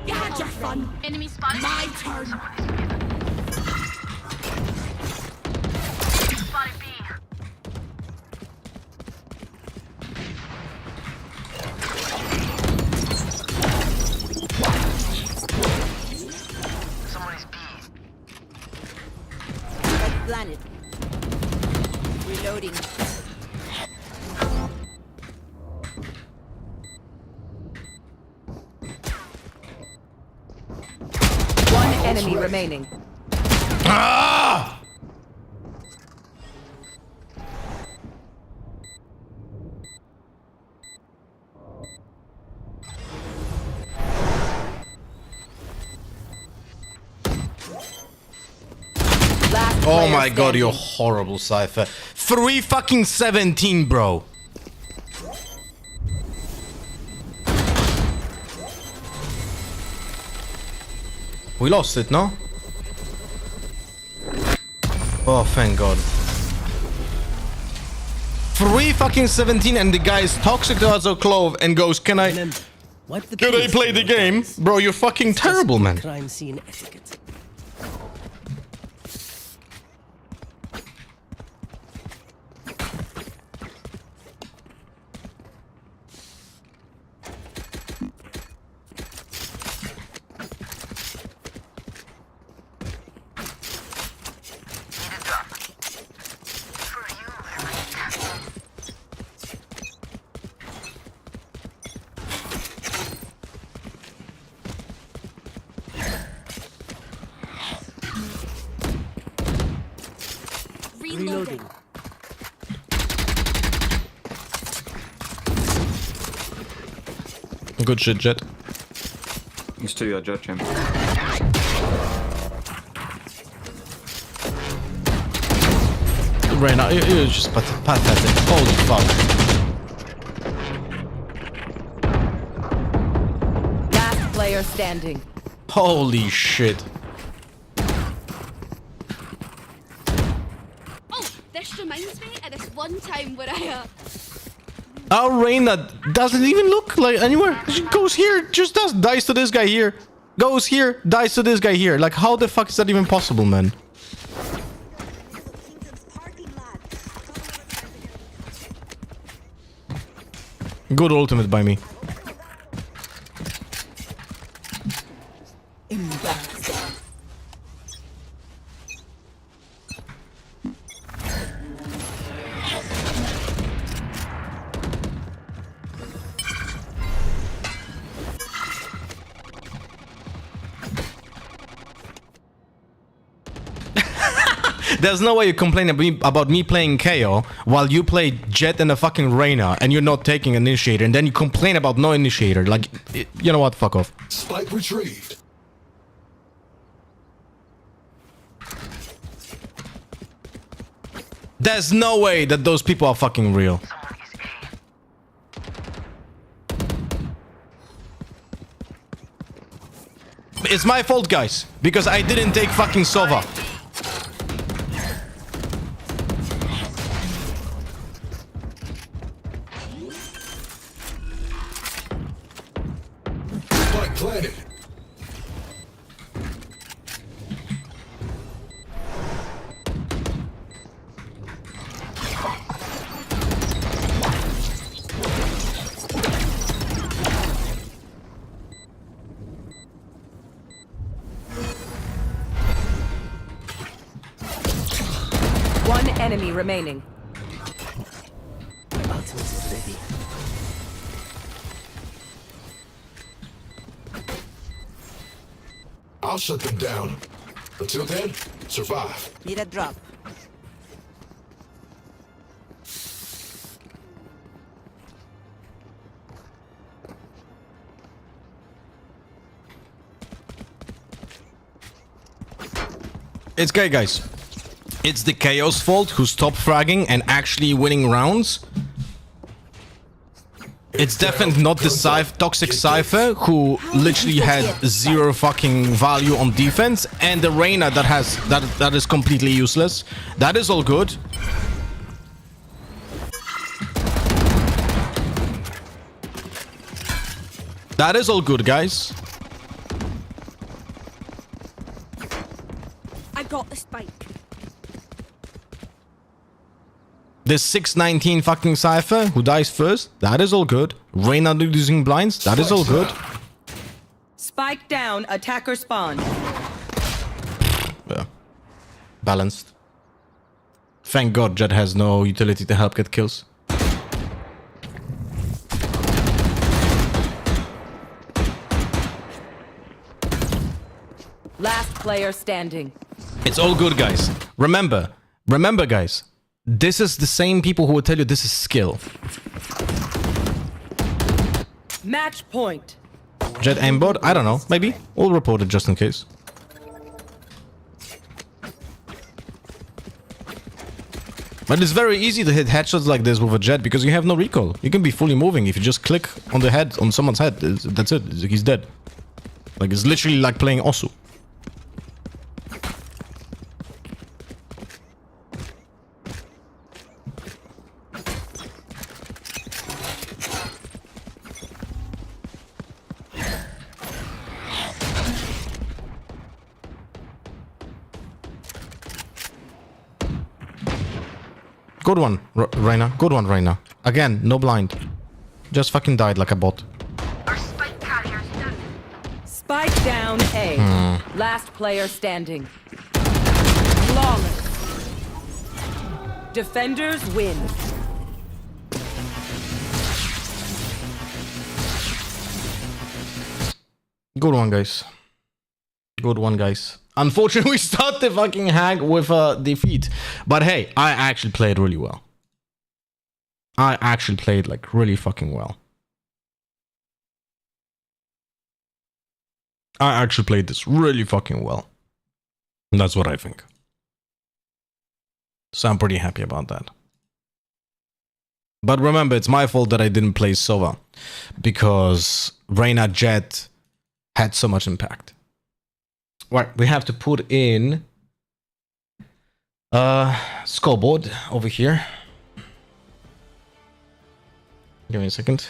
[SPEAKER 9] You had your fun.
[SPEAKER 11] Enemy spotted.
[SPEAKER 9] My turn.
[SPEAKER 11] Spotted B. Somebody's B.
[SPEAKER 9] Planet. Reloading.
[SPEAKER 1] One enemy remaining.
[SPEAKER 3] Ah!
[SPEAKER 1] Last
[SPEAKER 3] Oh
[SPEAKER 1] player
[SPEAKER 3] my god,
[SPEAKER 1] standing.
[SPEAKER 3] you're horrible, Cypher. 3-17, bro. We lost it, no? Oh, thank god. 3-17 and the guy is toxic to us or Clove and goes, can I play the game? Bro, you're fucking terrible, man.
[SPEAKER 10] Crime scene etiquette.
[SPEAKER 11] Need a drop. For you,
[SPEAKER 10] Reloading.
[SPEAKER 3] Good shit, Jet.
[SPEAKER 12] It's to your judge him.
[SPEAKER 3] Reyna, you're just pathetic. Holy fuck.
[SPEAKER 1] player standing.
[SPEAKER 3] Holy shit.
[SPEAKER 2] Oh, this reminds me of this one time where I
[SPEAKER 3] Our Reina doesn't even look like anywhere. She goes here, just dies to this guy here. Goes here, dies to this guy here. Like, how the fuck is that even possible, man? Good ultimate by me. There's no way you complain about me playing KO while you play Jet and a fucking Reyna and you're not taking initiator, and then you complain about no initiator. Like, you know what? Fuck off.
[SPEAKER 5] Spike retrieved.
[SPEAKER 3] There's no way that those people are fucking real. It's my fault, guys, because I didn't take fucking Sova.
[SPEAKER 5] Spike planted.
[SPEAKER 1] One enemy remaining.
[SPEAKER 10] Ultimate is ready.
[SPEAKER 5] I'll shut them down. Until then, survive.
[SPEAKER 9] Need a drop.
[SPEAKER 3] It's okay, guys. It's the Chaos fault who stopped fragging and actually winning rounds. It's definitely not the toxic Cypher who literally had zero fucking value on defense, and the Reyna that is completely useless. That is all good. That is all good, guys.
[SPEAKER 2] I got the spike.
[SPEAKER 3] This 619 fucking Cypher who dies first, that is all good. Reyna losing blinds, that is all good.
[SPEAKER 1] Spike down, attacker spawn.
[SPEAKER 3] Yeah. Balanced. Thank God Jet has no utility to help get kills.
[SPEAKER 1] Last player standing.
[SPEAKER 3] It's all good, guys. Remember, guys. This is the same people who will tell you this is skill.
[SPEAKER 1] Match point.
[SPEAKER 3] Jet aimbot? I don't know. Maybe. We'll report it just in case. But it's very easy to hit headshots like this with a Jet because you have no recoil. You can be fully moving. If you just click on the head, on someone's head, that's it. He's dead. Like, it's literally like playing Osu. Good one, Reyna. Good one, Reyna. Again, no blind. Just fucking died like a bot.
[SPEAKER 11] Our spike carrier's done.
[SPEAKER 1] Spike down A. Last player standing. Flawless. Defenders win.
[SPEAKER 3] Good one, guys. Good one, guys. Unfortunately, we start the fucking hack with a defeat. But hey, I actually played really well. I actually played, like, really fucking well. I actually played this really fucking well. And that's what I think. So I'm pretty happy about that. But remember, it's my fault that I didn't play Sova. Because Reyna Jet had so much impact. Right, we have to put in scoreboard over here. Give me a second.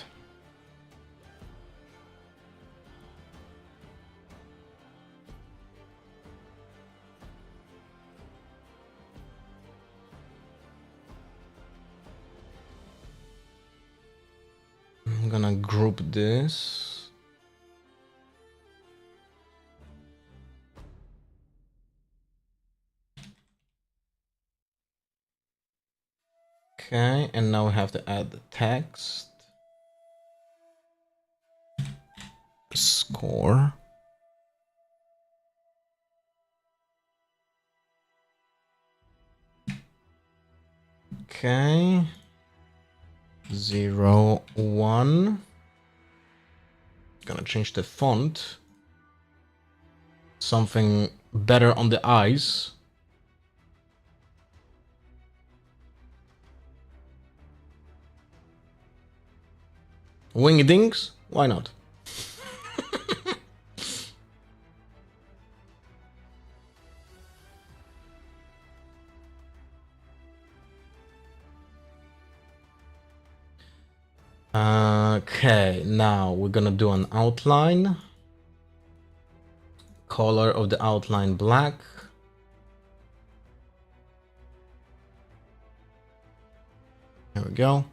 [SPEAKER 3] I'm gonna group this. Okay, and now we have to add the text. Score. Okay. 0, 1. Gonna change the font. Something better on the eyes. Wingdings? Why not? Okay, now we're gonna do an outline. Color of the outline black. There we go.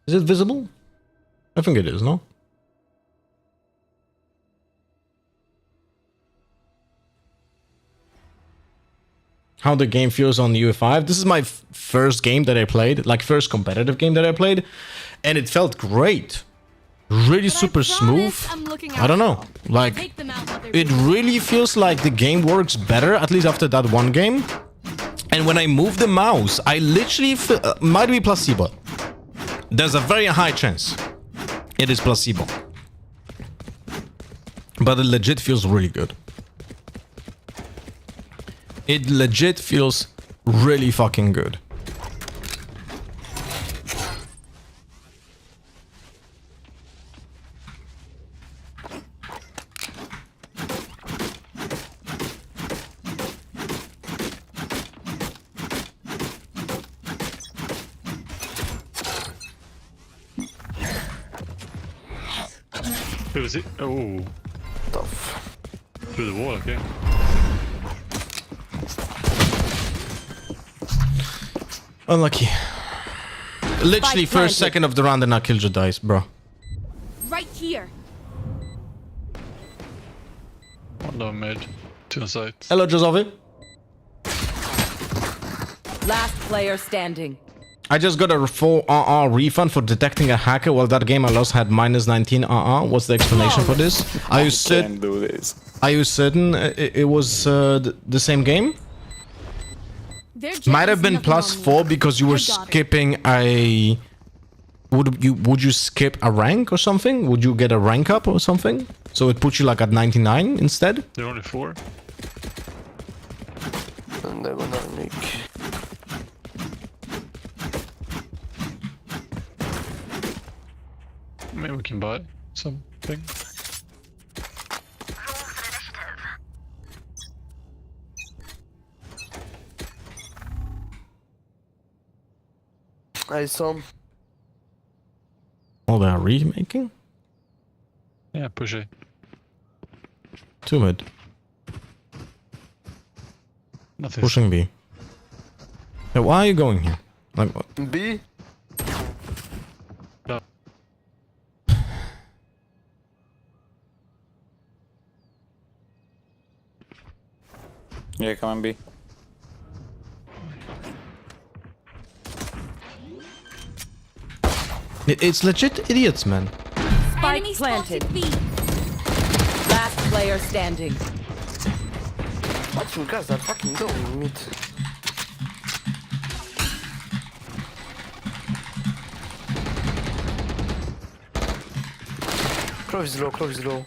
[SPEAKER 3] Is it visible? I think it is, no? How the game feels on the UE5. This is my first game that I played, like first competitive game that I played, and it felt great. Really super smooth. I don't know. Like, it really feels like the game works better, at least after that one game. And when I move the mouse, I literally feel, might be placebo. There's a very high chance it is placebo. But it legit feels really good. It legit feels really fucking good.
[SPEAKER 13] Who was it? Oh.
[SPEAKER 6] Tough.
[SPEAKER 13] Through the wall, okay.
[SPEAKER 3] Unlucky. Literally first second of the round and I killed your dice, bro.
[SPEAKER 2] Right here.
[SPEAKER 13] One down mid. 2 on sides.
[SPEAKER 3] Hello, Josovi.
[SPEAKER 1] Last player standing.
[SPEAKER 3] I just got a full RR refund for detecting a hacker while that game I lost had minus 19 RR. What's the explanation for this? Are you certain? Are you certain it was the same game? Might have been +4 because you were skipping a... Would you skip a rank or something? Would you get a rank up or something? So it puts you like at 99 instead?
[SPEAKER 13] They're only 4.
[SPEAKER 6] And they're gonna make...
[SPEAKER 13] Maybe we can buy something.
[SPEAKER 6] I saw.
[SPEAKER 3] Oh, they are remaking?
[SPEAKER 13] Yeah, push it.
[SPEAKER 3] 2 mid.
[SPEAKER 13] Nothing.
[SPEAKER 3] Pushing B. Hey, why are you going here? Like what?
[SPEAKER 6] B?
[SPEAKER 13] No.
[SPEAKER 12] Yeah, come on B.
[SPEAKER 3] It's legit idiots, man.
[SPEAKER 1] Spike planted. Last player standing.
[SPEAKER 6] What you guys are fucking doing, mid? Clove is low, clove is low.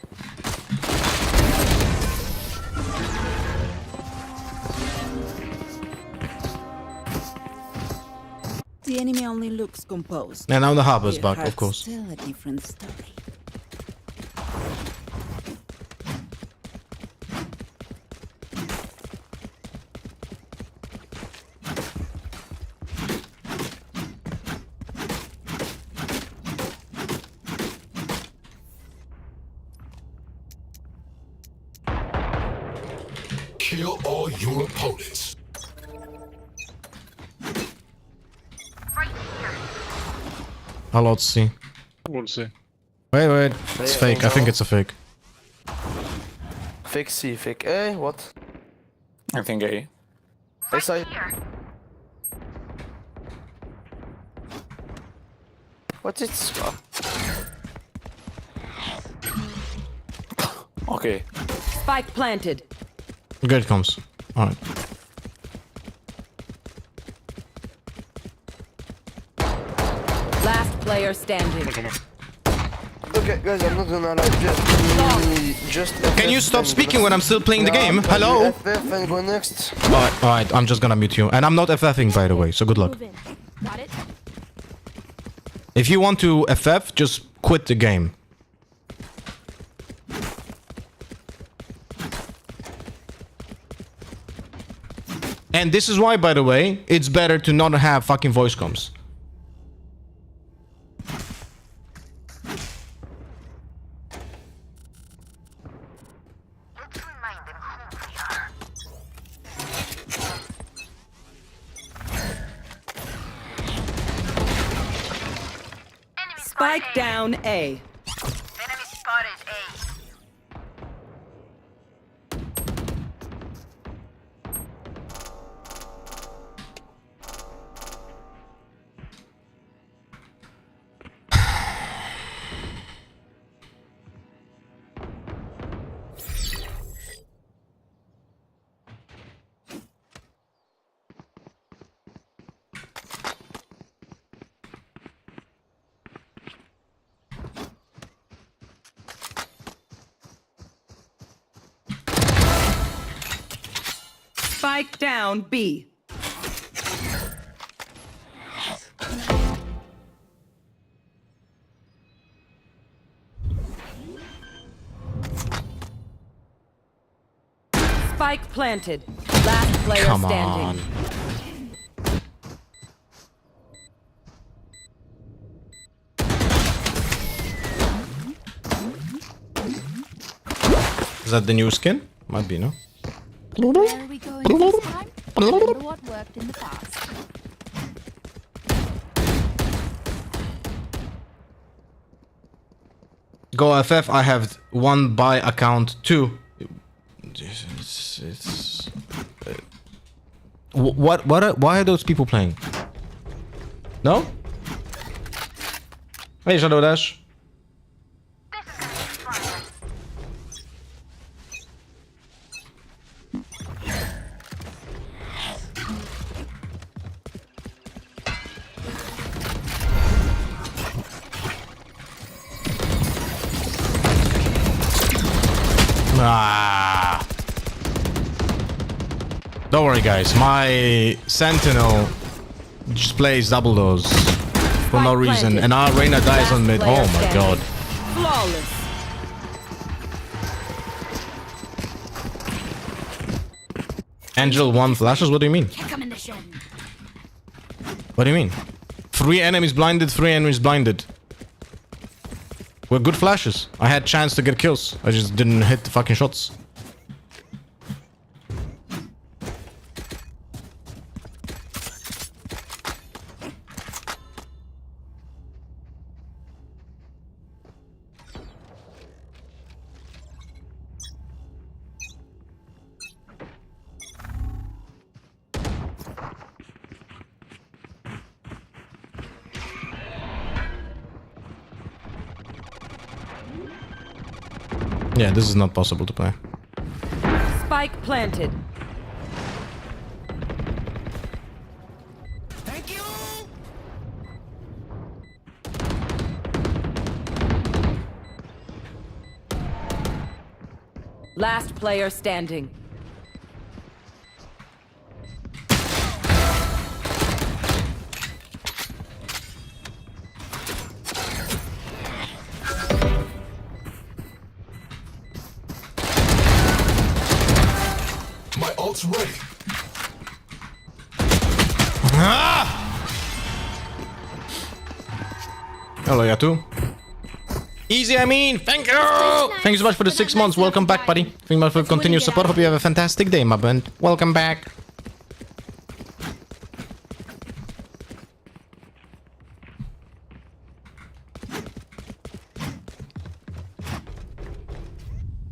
[SPEAKER 9] The enemy only looks composed.
[SPEAKER 3] And now the harbor's
[SPEAKER 9] Your
[SPEAKER 3] back, of
[SPEAKER 9] heart's
[SPEAKER 3] course.
[SPEAKER 9] Still a different story.
[SPEAKER 5] Kill all your opponents.
[SPEAKER 3] I'll see.
[SPEAKER 13] We'll see.
[SPEAKER 3] Wait. It's fake. I think it's a fake.
[SPEAKER 6] Fake C, fake A, what?
[SPEAKER 12] I think A.
[SPEAKER 6] A side. What is...
[SPEAKER 12] Okay.
[SPEAKER 1] Spike planted.
[SPEAKER 3] Good it comes. Alright.
[SPEAKER 1] Last player standing.
[SPEAKER 6] Okay, guys, I'm not gonna lie. Just
[SPEAKER 3] Can you stop speaking when I'm still playing the game? Hello?
[SPEAKER 6] FF and go next.
[SPEAKER 3] Alright, I'm just gonna mute you. And I'm not FFing, by the way, so good luck.
[SPEAKER 2] Got it?
[SPEAKER 3] If you want to FF, just quit the game. And this is why, by the way, it's better to not have fucking voice comms.
[SPEAKER 1] Spike down A.
[SPEAKER 11] Enemy spotted A.
[SPEAKER 1] Spike down B. Spike planted. Last player
[SPEAKER 3] Come
[SPEAKER 1] standing.
[SPEAKER 3] on. Is that the new skin? Might be, no?
[SPEAKER 2] Where are we going this time? Remember what worked in the past.
[SPEAKER 3] Go FF, I have one buy account too. Why are those people playing? No? Hey, Shadow Dash. Ah. Don't worry, guys. My Sentinel just plays double doors for no reason, and our Reyna dies on mid. Oh my god.
[SPEAKER 1] Flawless.
[SPEAKER 3] Angel 1 flashes? What do you mean?
[SPEAKER 2] Kick him in the shin.
[SPEAKER 3] What do you mean? 3 enemies blinded, 3 enemies blinded. Were good flashes. I had chance to get kills. I just didn't hit the fucking shots. Yeah, this is not possible to play.
[SPEAKER 1] Spike planted.
[SPEAKER 10] Thank you.
[SPEAKER 1] Last player standing.
[SPEAKER 5] My ult's ready.
[SPEAKER 3] Hello, Yatu. Easy, I mean, thank you! Thank you so much for the 6 months. Welcome back, buddy. Thank you much for continued support. Hope you have a fantastic day, my friend. Welcome back.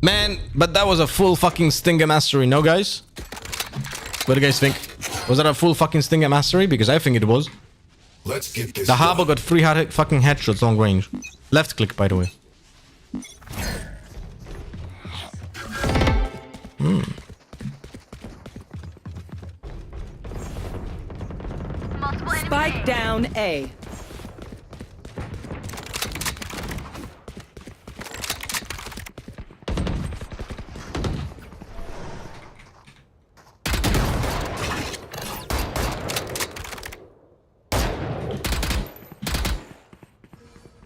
[SPEAKER 3] Man, but that was a full fucking Stinger mastery, no, guys? What do you guys think? Was that a full fucking Stinger mastery? Because I think it was.
[SPEAKER 5] Let's get this
[SPEAKER 3] The Harbor got 3 fucking headshots long range. Left click, by the way.
[SPEAKER 1] Spike down A.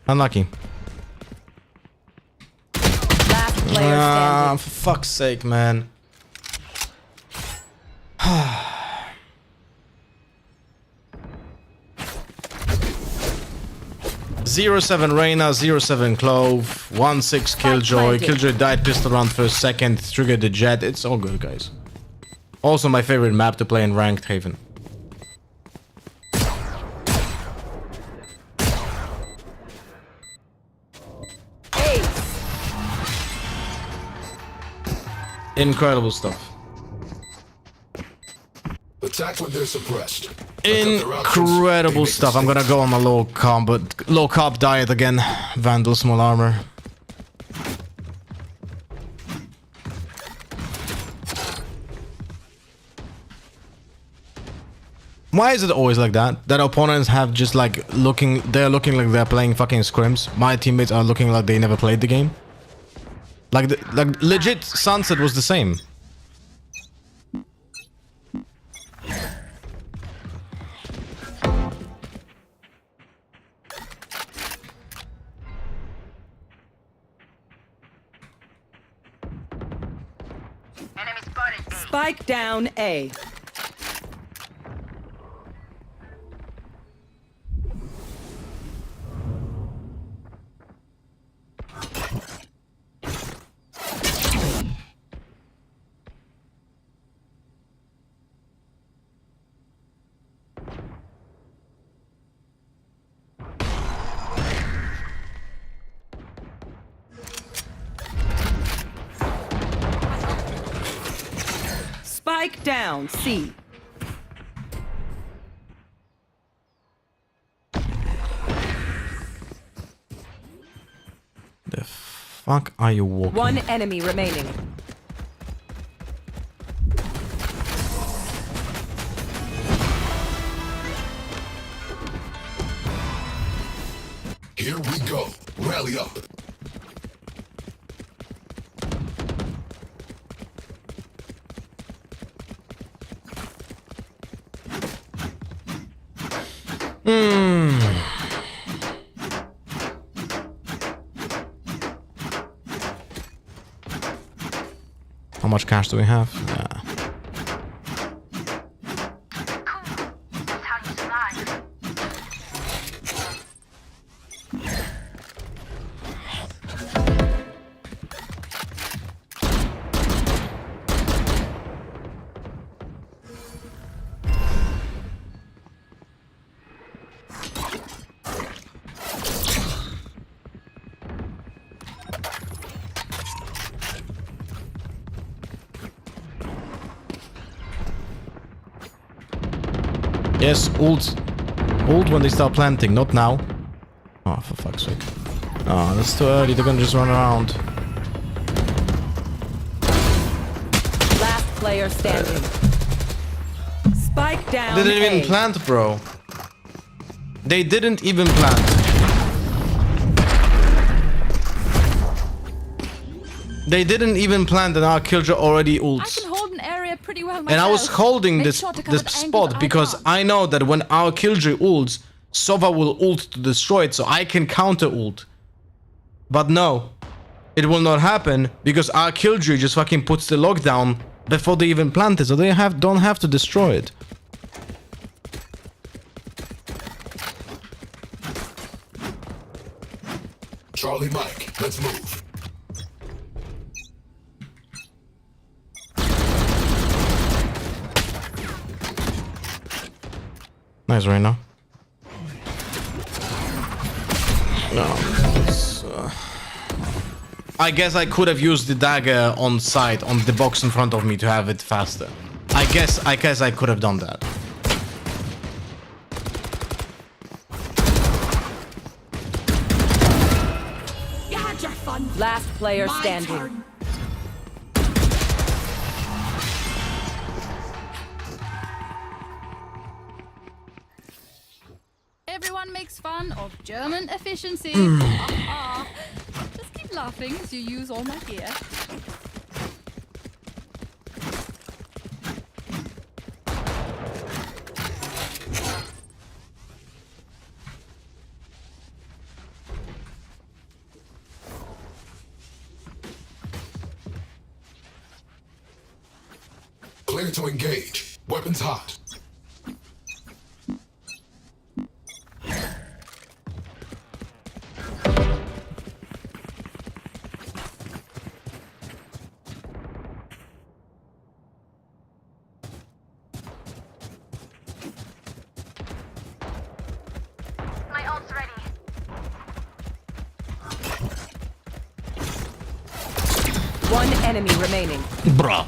[SPEAKER 3] Unlucky.
[SPEAKER 1] Last player standing.
[SPEAKER 3] For fuck's sake, man. 0-7 Reyna, 0-7 Clove, 1-6 Killjoy. Killjoy died pistol round first second, triggered the jet. It's all good, guys. Also my favorite map to play in ranked Haven. Incredible stuff.
[SPEAKER 5] Attack when they're suppressed.
[SPEAKER 3] Incredible stuff. I'm gonna go on my low carb diet again. Vandal small armor. Why is it always like that? That opponents have just like they're looking like they're playing fucking scrims. My teammates are looking like they never played the game. Like legit Sunset was the same.
[SPEAKER 11] Enemy spotted.
[SPEAKER 1] Spike down A. Spike down C.
[SPEAKER 3] The fuck are you walking?
[SPEAKER 1] One enemy remaining.
[SPEAKER 5] Here we go. Rally up.
[SPEAKER 3] How much cash do we have? Yeah.
[SPEAKER 11] That's how you survive.
[SPEAKER 3] Yes, ult when they start planting, not now. Oh, for fuck's sake. Oh, that's too early. They're gonna just run around.
[SPEAKER 1] Last player standing. Spike down
[SPEAKER 3] They didn't even
[SPEAKER 1] A.
[SPEAKER 3] plant, bro. They didn't even plant. They didn't even plant and our killjoy already ults.
[SPEAKER 1] I can hold an area pretty well myself.
[SPEAKER 3] And I was holding
[SPEAKER 1] Make
[SPEAKER 3] this
[SPEAKER 1] sure to cover
[SPEAKER 3] this
[SPEAKER 1] the angles
[SPEAKER 3] spot because I know that when our killjoy ults, Sova will ult to destroy it, so I can counter ult. But no, it will not happen because our killjoy just fucking puts the lockdown before they even plant it, so they don't have to destroy it.
[SPEAKER 5] Charlie Mike, let's move.
[SPEAKER 3] Nice right now. No. I guess I could have used the dagger on site, on the box in front of me to have it faster. I guess I could have done that.
[SPEAKER 1] You had your fun. Last player standing. Turn. Everyone makes fun of German efficiency. Just keep laughing as you use all my gear.
[SPEAKER 5] Clear to engage. Weapons hot.
[SPEAKER 11] My ult's ready.
[SPEAKER 1] One enemy remaining.
[SPEAKER 3] Bruh.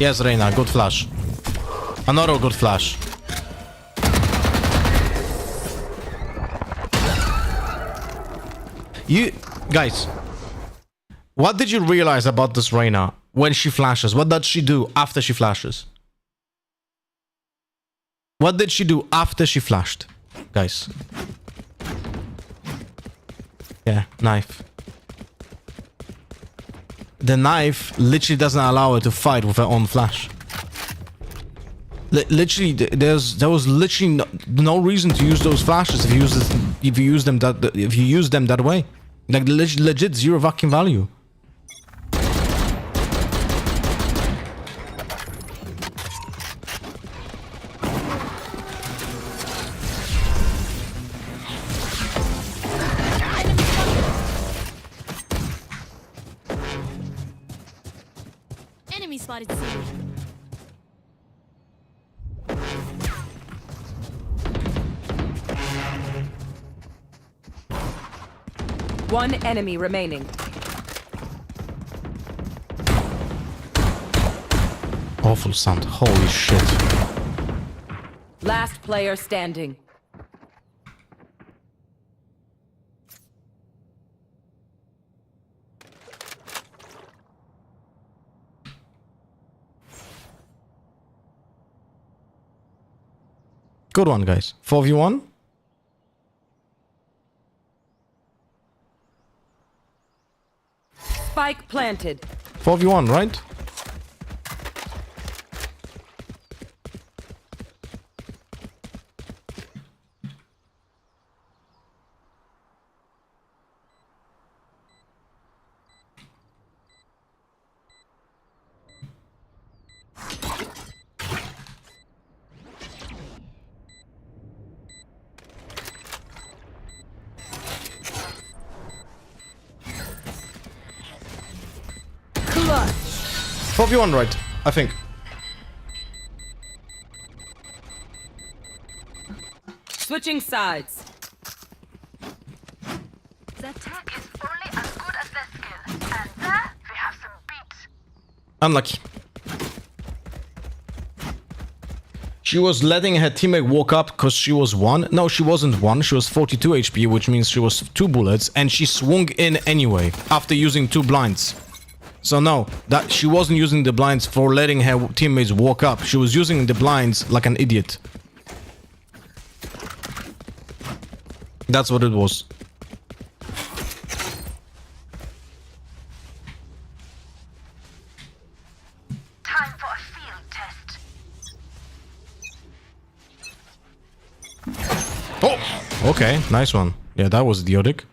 [SPEAKER 3] Yes, Reina, good flash. Another good flash. You guys, what did you realize about this Reina when she flashes? What does she do after she flashes? What did she do after she flashed, guys? Yeah, knife. The knife literally doesn't allow her to fight with her own flash. Literally, there was literally no reason to use those flashes if you use them that way. Like legit zero fucking value.
[SPEAKER 1] Enemy spotted C. One enemy remaining.
[SPEAKER 3] Awful sound. Holy shit.
[SPEAKER 1] Last player standing.
[SPEAKER 3] Good one, guys. 4v1.
[SPEAKER 1] Spike planted.
[SPEAKER 3] 4v1, right?
[SPEAKER 1] Clutch.
[SPEAKER 3] 4v1, right? I think.
[SPEAKER 1] Switching sides.
[SPEAKER 11] The tech is only as good as their skill. And there, we have some beats.
[SPEAKER 3] Unlucky. She was letting her teammate walk up because she was 1. No, she wasn't 1. She was 42 HP, which means she was 2 bullets. And she swung in anyway after using 2 blinds. So no, that she wasn't using the blinds for letting her teammates walk up. She was using the blinds like an idiot. That's what it was. Okay, nice one. Yeah, that was idiotic.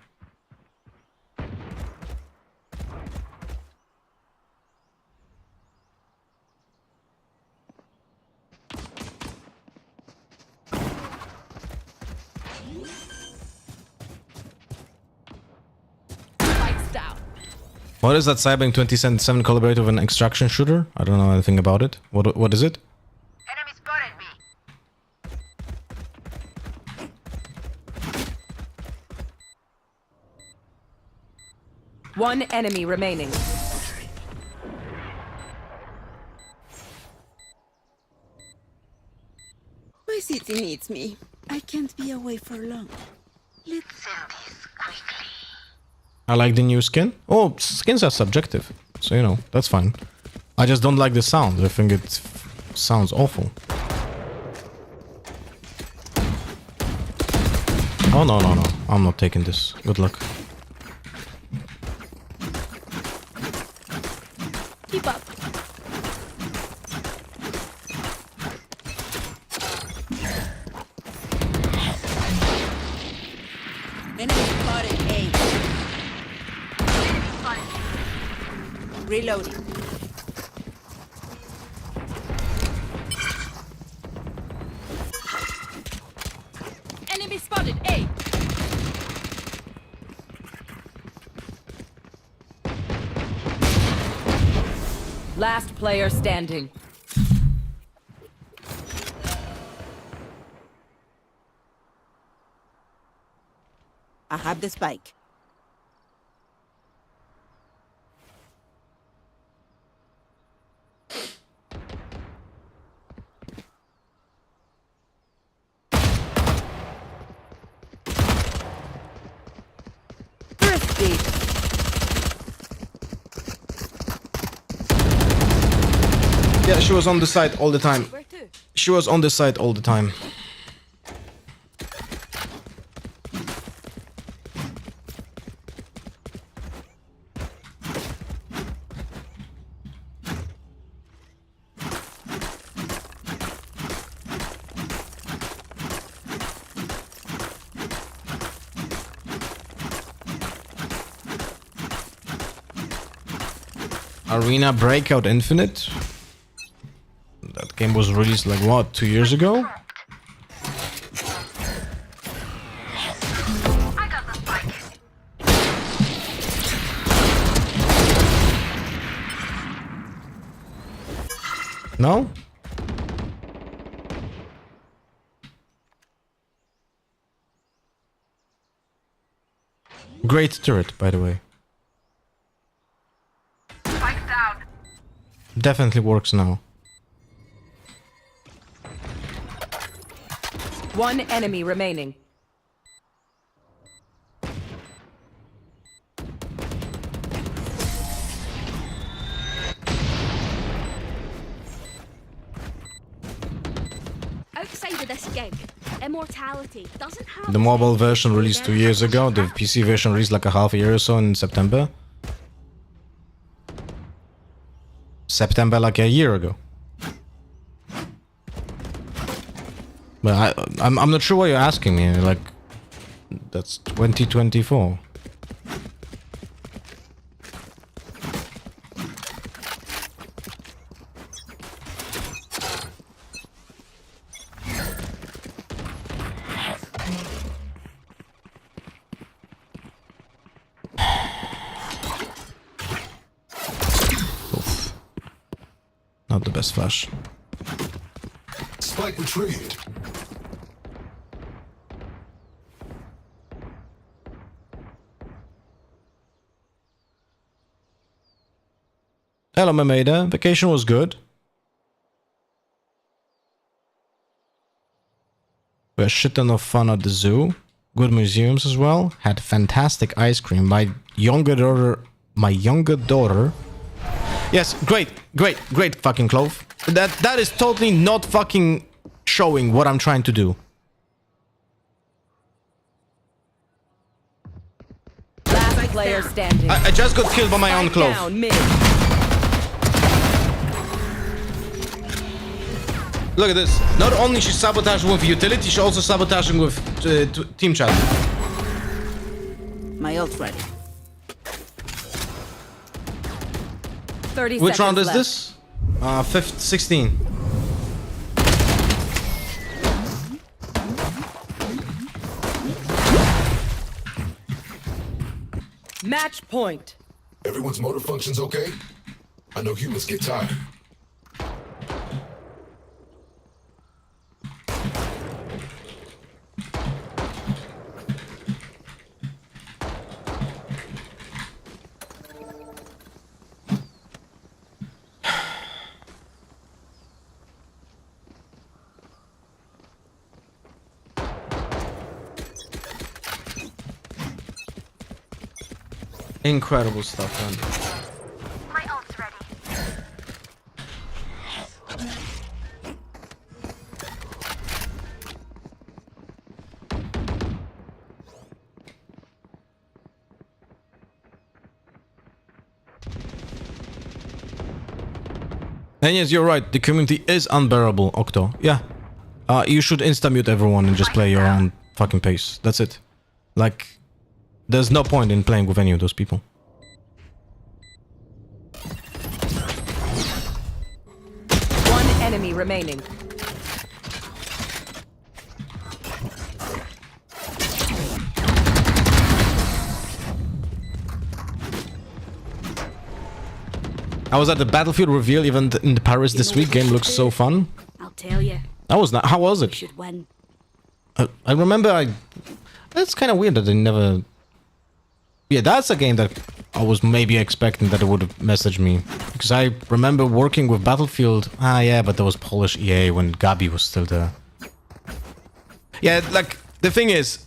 [SPEAKER 1] Spikes down.
[SPEAKER 3] What is that Cyberpunk 2077 collaborative of an extraction shooter? I don't know anything about it. What is it?
[SPEAKER 11] Enemy spotted me.
[SPEAKER 14] One enemy remaining.
[SPEAKER 9] My city needs me. I can't be away for long. Let's
[SPEAKER 3] I like the new skin. Oh, skins are subjective. So, you know, that's fine. I just don't like the sound. I think it sounds awful. Oh, no, no, no. I'm not taking this. Good luck.
[SPEAKER 1] Keep up.
[SPEAKER 9] enemy spotted A. Reloading.
[SPEAKER 1] Enemy spotted A.
[SPEAKER 14] Last player standing.
[SPEAKER 9] I have the spike.
[SPEAKER 14] Thrifty.
[SPEAKER 3] Yeah, she was on the side all the time. She was on the side all the time. Arena Breakout Infinite. That game was released like what, 2 years ago?
[SPEAKER 11] I got the spike.
[SPEAKER 3] No? Great turret, by the way.
[SPEAKER 11] Spike down.
[SPEAKER 3] Definitely works now.
[SPEAKER 14] One enemy remaining.
[SPEAKER 15] Outside of this gig, immortality doesn't have
[SPEAKER 3] The mobile version released 2 years ago, the PC version released like a half a year or so in September. September like a year ago. But I'm not sure why you're asking me, like, that's 2024. Oof. Not the best flash.
[SPEAKER 5] Spike retrieved.
[SPEAKER 3] Hello, Mameda. Vacation was good. We had a shit ton of fun at the zoo. Good museums as well. Had fantastic ice cream. My younger daughter. Yes, great fucking Clove. That is totally not fucking showing what I'm trying to do.
[SPEAKER 14] Last player standing.
[SPEAKER 3] I just got killed by my own Clove.
[SPEAKER 14] Down mid.
[SPEAKER 3] Look at this. Not only she's sabotaging with utility, she's also sabotaging with team chat.
[SPEAKER 9] My ult ready.
[SPEAKER 14] 30
[SPEAKER 3] Which
[SPEAKER 14] seconds
[SPEAKER 3] round is
[SPEAKER 14] left.
[SPEAKER 3] this? 5th, 16.
[SPEAKER 14] Match point.
[SPEAKER 5] Everyone's motor functions okay? I know humans get tired.
[SPEAKER 3] Incredible stuff, man.
[SPEAKER 11] My ult's ready.
[SPEAKER 3] And yes, you're right. The community is unbearable, Octo. Yeah. You should insta-mute everyone and just play your own fucking pace. That's it. Like, there's no point in playing with any of those people.
[SPEAKER 14] One enemy remaining.
[SPEAKER 3] I was at the Battlefield reveal event in Paris this week. Game looks so fun.
[SPEAKER 15] I'll tell you.
[SPEAKER 3] That was not. How was
[SPEAKER 15] You
[SPEAKER 3] it?
[SPEAKER 15] should win.
[SPEAKER 3] I remember. That's kind of weird that they never. Yeah, that's a game that I was maybe expecting that it would have messaged me, because I remember working with Battlefield. Yeah, but there was Polish EA when Gabi was still there. Yeah, like the thing is,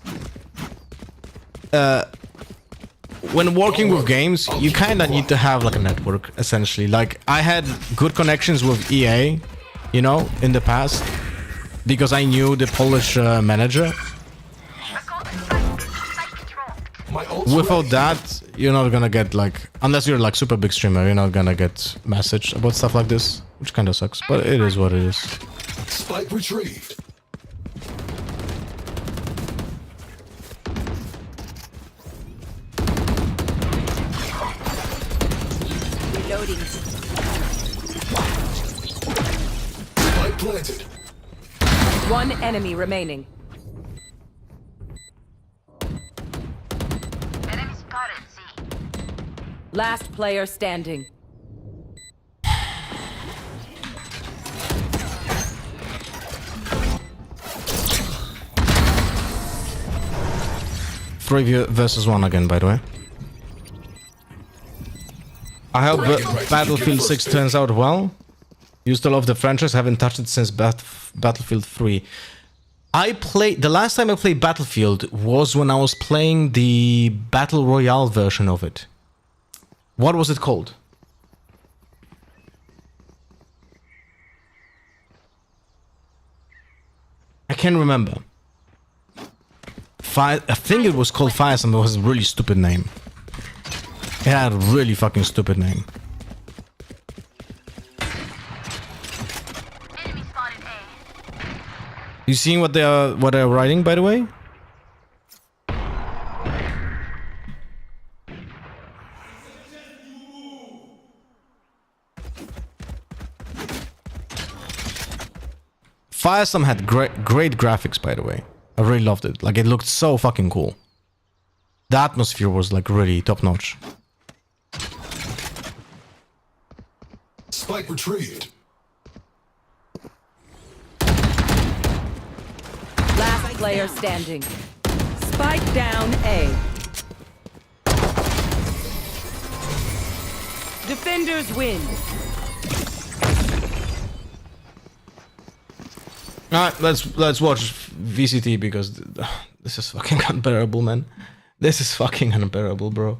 [SPEAKER 3] when working with games, you kind of need to have like a network, essentially. Like, I had good connections with EA, you know, in the past, because I knew the Polish manager. Without that, you're not gonna get, like, unless you're like super big streamer, you're not gonna get message about stuff like this, which kind of sucks, but it is what it is.
[SPEAKER 5] Spike retrieved.
[SPEAKER 9] Reloading.
[SPEAKER 5] Spike planted.
[SPEAKER 14] One enemy remaining.
[SPEAKER 11] Enemy spotted, C.
[SPEAKER 14] Last player standing.
[SPEAKER 3] Three versus one again, by the way. I hope Battlefield 6 turns out well. Used to love the franchise, haven't touched it since Battlefield 3. The last time I played Battlefield was when I was playing the Battle Royale version of it. What was it called? I can't remember. I think it was called Firestorm, but it was a really stupid name. It had a really fucking stupid name.
[SPEAKER 11] Enemy spotted A.
[SPEAKER 3] You seeing what they're writing, by the way? Firestorm had great graphics, by the way. I really loved it. Like, it looked so fucking cool. The atmosphere was like really top notch.
[SPEAKER 5] Spike retrieved.
[SPEAKER 14] Last player standing. Spike down A. Defenders win.
[SPEAKER 3] Alright, let's watch VCT, because this is fucking unbearable, man. This is fucking unbearable, bro.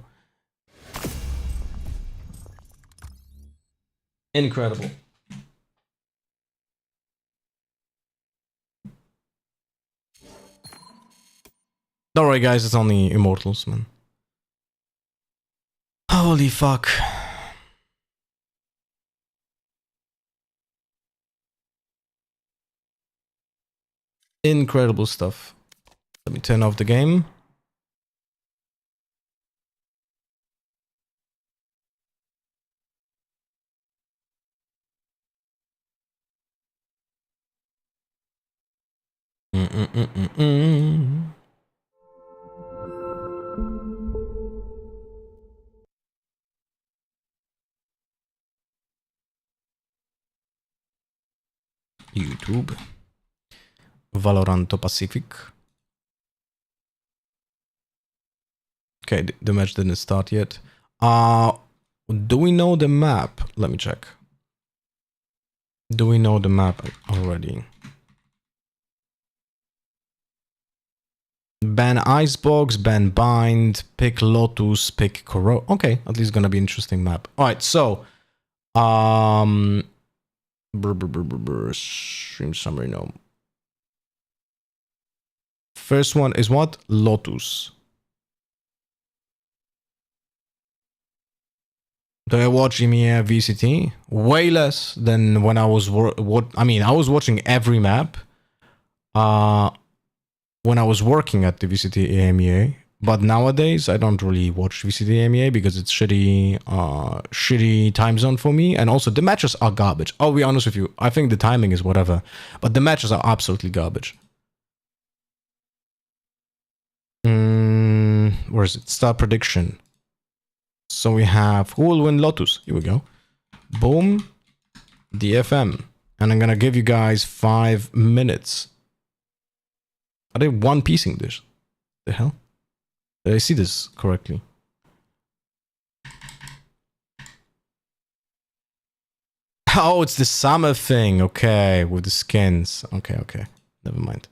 [SPEAKER 3] Incredible. Don't worry, guys, it's only Immortals, man. Holy fuck. Incredible stuff. Let me turn off the game. YouTube. Valorant Pacific. Okay, the match didn't start yet. Do we know the map? Let me check. Do we know the map already? Ban Icebox, ban Bind, pick Lotus, pick Corro. Okay, at least gonna be an interesting map. Alright, so stream summary, no. First one is what? Lotus. Do I watch EMEA VCT? Way less than when I was I was watching every map when I was working at the VCT EMEA, but nowadays I don't really watch VCT EMEA because it's shitty time zone for me, and also the matches are garbage. I'll be honest with you, I think the timing is whatever, but the matches are absolutely garbage. Where is it? Start prediction. So we have who will win Lotus. Here we go. Boom. DFM. And I'm gonna give you guys 5 minutes. Are they one-piecing this? The hell? Did I see this correctly? Oh, it's the summer thing. Okay, with the skins. Okay, okay. Never mind.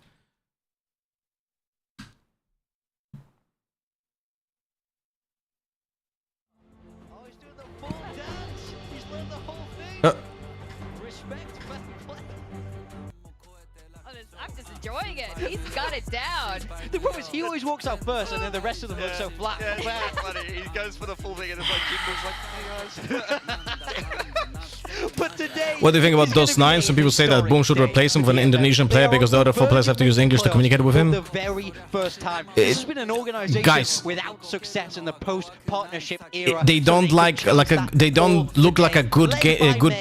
[SPEAKER 16] I'm just enjoying it. He's got it down.
[SPEAKER 17] The problem is he always walks out first, and then the rest of them look so flat.
[SPEAKER 6] Yeah, it's funny. He goes for the full thing, and it's like Jimbo's like, hey guys.
[SPEAKER 17] But today,
[SPEAKER 3] what do you think about those 9? Some people say that Boom should replace him with an Indonesian player because the other 4 players have to use English to communicate with him.
[SPEAKER 17] The very first time. This has been an organization
[SPEAKER 3] guys,
[SPEAKER 17] without success in the post-partnership era.
[SPEAKER 3] They don't they don't look like a good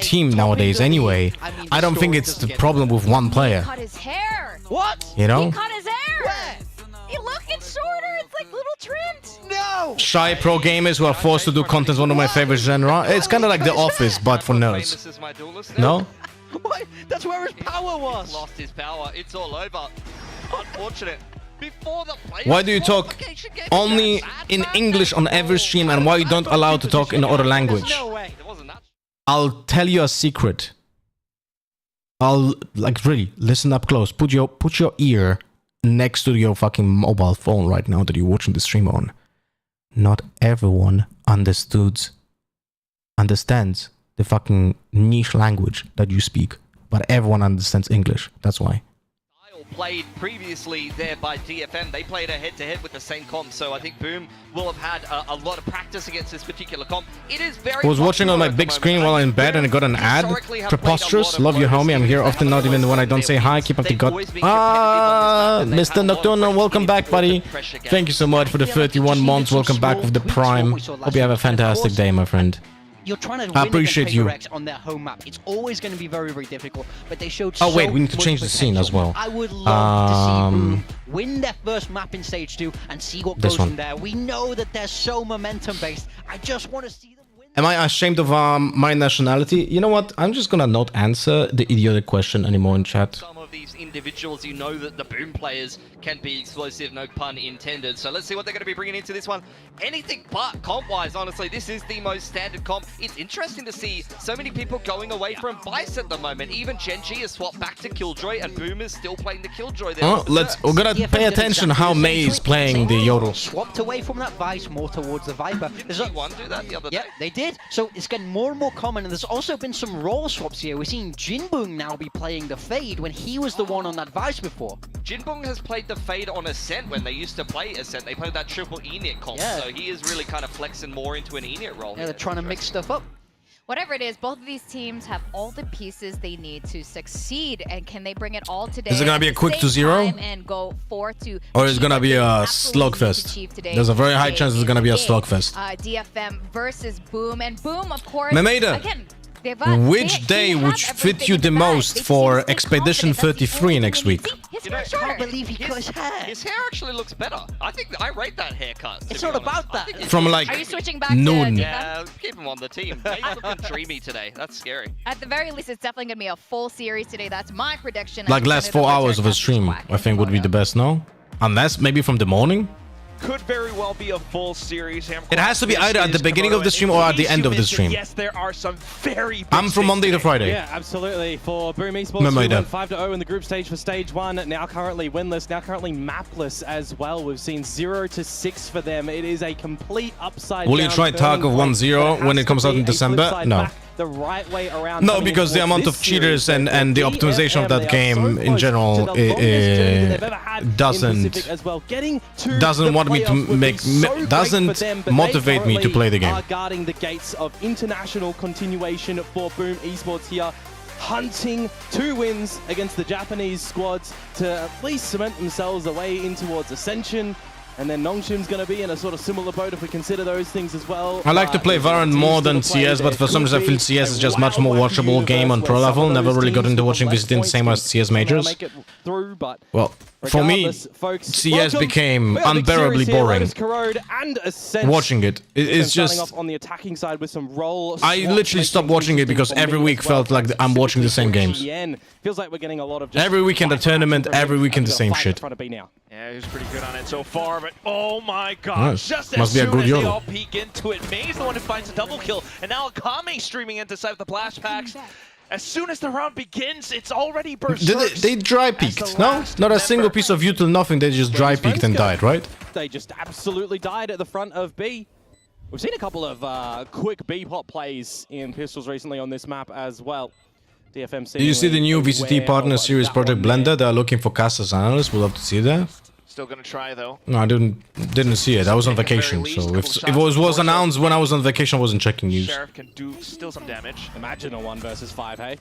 [SPEAKER 3] team nowadays anyway. I don't think it's the problem with one player.
[SPEAKER 16] He cut his hair.
[SPEAKER 17] What?
[SPEAKER 3] You know?
[SPEAKER 16] He cut his hair.
[SPEAKER 17] Where?
[SPEAKER 16] He look, it's shorter. It's like little trimmed.
[SPEAKER 17] No.
[SPEAKER 3] Shy pro gamers who are forced to do content is one of my favorite genre. It's kind of like The Office, but for nerds. No?
[SPEAKER 17] What? That's where his power was.
[SPEAKER 6] Lost his power. It's all over. Unfortunate. Before the
[SPEAKER 3] Why do you talk only in English on every stream, and why you don't allow to talk in other language?
[SPEAKER 17] No way.
[SPEAKER 3] I'll tell you a secret. I'll really listen up close. Put your ear next to your fucking mobile phone right now that you're watching the stream on. Not everyone understands the fucking niche language that you speak, but everyone understands English. That's why.
[SPEAKER 6] Played previously there by DFM. They played a head-to-head with the same comp, so I think Boom will have had a lot of practice against this particular comp. It is very.
[SPEAKER 3] I was watching on my big screen while I'm in bed and I got an ad. Preposterous. Love you, homie. I'm here often, not even when I don't say hi. Keep up the god. Mr. Nocturnal, welcome back, buddy. Thank you so much for the 31 months. Welcome back with the Prime. Hope you have a fantastic day, my friend.
[SPEAKER 17] You're trying to win against DRX on their home map. It's always going to be very, very difficult. But they showed
[SPEAKER 3] oh wait, we need to change the scene as well.
[SPEAKER 17] I would love to see Boom win their first map in stage 2 and see what goes from there. We know that they're so momentum based. I just want to see them win.
[SPEAKER 3] Am I ashamed of my nationality? You know what? I'm just gonna not answer the idiotic question anymore in chat.
[SPEAKER 6] Some of these individuals, you know that the Boom players can be explosive, no pun intended. So let's see what they're going to be bringing into this one. Anything but comp-wise, honestly, this is the most standard comp. It's interesting to see so many people going away from Vice at the moment. Even Genji has swapped back to Killjoy, and Boom is still playing the Killjoy there.
[SPEAKER 3] Oh, we're gonna pay attention how May is playing the Yodel.
[SPEAKER 17] Swapped away from that Vice more towards the Viper.
[SPEAKER 6] Did one do that the other day?
[SPEAKER 17] Yeah, they did. So it's getting more and more common, and there's also been some role swaps here. We're seeing Jinbung now be playing the Fade when he was the one on that Vice before.
[SPEAKER 6] Jinbung has played the Fade on Ascent when they used to play Ascent. They played that triple Enit comp, so he is really kind of flexing more into an Enit role.
[SPEAKER 17] Yeah, they're trying to mix stuff up.
[SPEAKER 16] Whatever it is, both of these teams have all the pieces they need to succeed, and can they bring it all today?
[SPEAKER 3] Is it gonna be a quick 2-0?
[SPEAKER 16] And go forth to
[SPEAKER 3] Or is it gonna be a slugfest? There's a very high chance it's gonna be a slugfest.
[SPEAKER 16] DFM versus Boom, and Boom, of course.
[SPEAKER 3] Memeda,
[SPEAKER 16] Again,
[SPEAKER 3] which day would fit you the most for Expedition 33 next week?
[SPEAKER 6] You know, I can't believe he cut his hair. His hair actually looks better. I think I rate that haircut.
[SPEAKER 17] It's not about that.
[SPEAKER 3] From like
[SPEAKER 16] Are you switching back
[SPEAKER 3] noon.
[SPEAKER 16] to
[SPEAKER 6] Yeah, keep him on the team. He's looking dreamy today. That's scary.
[SPEAKER 16] At the very least, it's definitely going to be a full series today. That's my prediction.
[SPEAKER 3] Like last 4 hours of a stream, I think would be the best, no? Unless maybe from the morning?
[SPEAKER 18] Could very well be a full series.
[SPEAKER 3] It has to be either at the beginning of the stream or at the end of the stream.
[SPEAKER 18] Yes, there are some very big
[SPEAKER 3] I'm from Monday to Friday.
[SPEAKER 19] Yeah, absolutely. For Boom Esports, who went 5-0 in the group stage for stage 1, now currently winless, now currently mapless as well. We've seen 0-6 for them. It is a complete upside down.
[SPEAKER 3] Will you try Tarkov 1-0 when it comes out in December? No.
[SPEAKER 19] The right way around.
[SPEAKER 3] No, because the amount of cheaters and the optimization of that game in general doesn't want me to make doesn't motivate me to play the game.
[SPEAKER 19] Are guarding the gates of international continuation for Boom Esports here, hunting 2 wins against the Japanese squads to at least cement themselves away in towards Ascension. And then Nongshim's going to be in a sort of similar boat if we consider those things as well.
[SPEAKER 3] I like to play Valorant more than CS, but for some reason I feel CS is just much more watchable game on pro level. Never really got into watching Visiting the same as CS majors. Well, for me, CS became unbearably boring. Watching it, it's just...
[SPEAKER 19] on the attacking side with some roll.
[SPEAKER 3] I literally stopped watching it because every week felt like I'm watching the same games.
[SPEAKER 19] Feels like we're getting a lot of
[SPEAKER 3] every weekend a tournament, every weekend the same shit.
[SPEAKER 18] Yeah, he's pretty good on it so far, but oh my god,
[SPEAKER 3] Nice.
[SPEAKER 18] just
[SPEAKER 3] Must
[SPEAKER 18] as
[SPEAKER 3] be a
[SPEAKER 18] soon
[SPEAKER 3] good
[SPEAKER 18] as they
[SPEAKER 3] YOLO.
[SPEAKER 18] all peek into it, May's the one who finds a double kill, and now Akame streaming into side of the blast packs. As soon as the round begins, it's already burst.
[SPEAKER 3] They dry peeked, no? Not a single piece of util, nothing, they just dry peeked and died, right?
[SPEAKER 19] They just absolutely died at the front of B. We've seen a couple of quick B-pop plays in Pistols recently on this map as well. DFM.
[SPEAKER 3] Did you see the new VCT partner series Project Blender? They are looking for casters analysts. We'll love to see that.
[SPEAKER 18] Still gonna try though.
[SPEAKER 3] No, I didn't see it. I was on vacation, so if it was announced when I was on vacation, I wasn't checking news.
[SPEAKER 18] Sheriff can do still some damage.
[SPEAKER 19] Imagine a 1 versus 5, hey?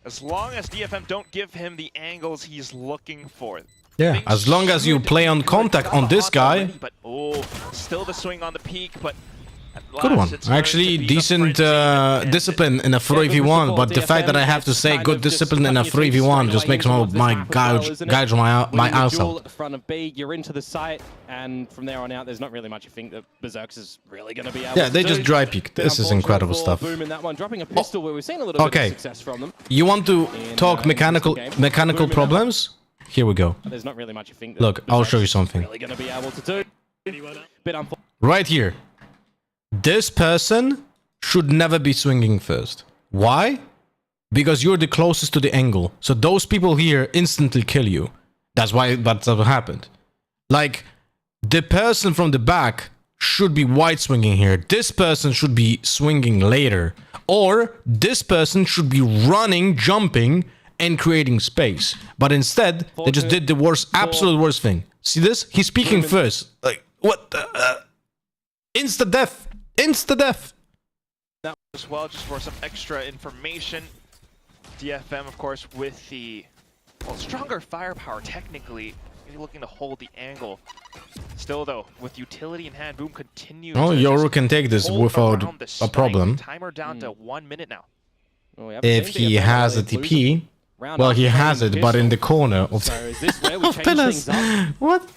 [SPEAKER 18] As long as DFM don't give him the angles he's looking for.
[SPEAKER 3] Yeah, as long as you play on contact on this guy.
[SPEAKER 18] But oh, still the swing on the peak, but
[SPEAKER 3] Good one. Actually, decent discipline in a 3v1, but the fact that I have to say good discipline in a 3v1 just makes my gouge my ass out.
[SPEAKER 19] At the front of B, you're into the site, and from there on out, there's not really much you think that Berserks is really going to be able to
[SPEAKER 3] they just dry peek. This is incredible stuff.
[SPEAKER 19] Boom in that one, dropping a pistol where we've seen a little bit of success from them.
[SPEAKER 3] You want to talk mechanical problems? Here we go.
[SPEAKER 19] There's not really much you think.
[SPEAKER 3] Look, I'll show you something.
[SPEAKER 19] Really going to be able to do.
[SPEAKER 3] Right here. This person should never be swinging first. Why? Because you're the closest to the angle. So those people here instantly kill you. That's why that's what happened. Like, the person from the back should be wide swinging here. This person should be swinging later. Or this person should be running, jumping, and creating space. But instead, they just did the worst, absolute worst thing. See this? He's peeking first. Like, what the... Insta-death. Insta-death.
[SPEAKER 18] That as well, just for some extra information. DFM, of course, with the stronger firepower technically, maybe looking to hold the angle. Still though, with utility in hand, Boom continues.
[SPEAKER 3] Oh, Yoru can take this without a problem.
[SPEAKER 18] Timer down to 1 minute now.
[SPEAKER 3] If he has a TP, well, he has it, but in the corner of the pillars. What?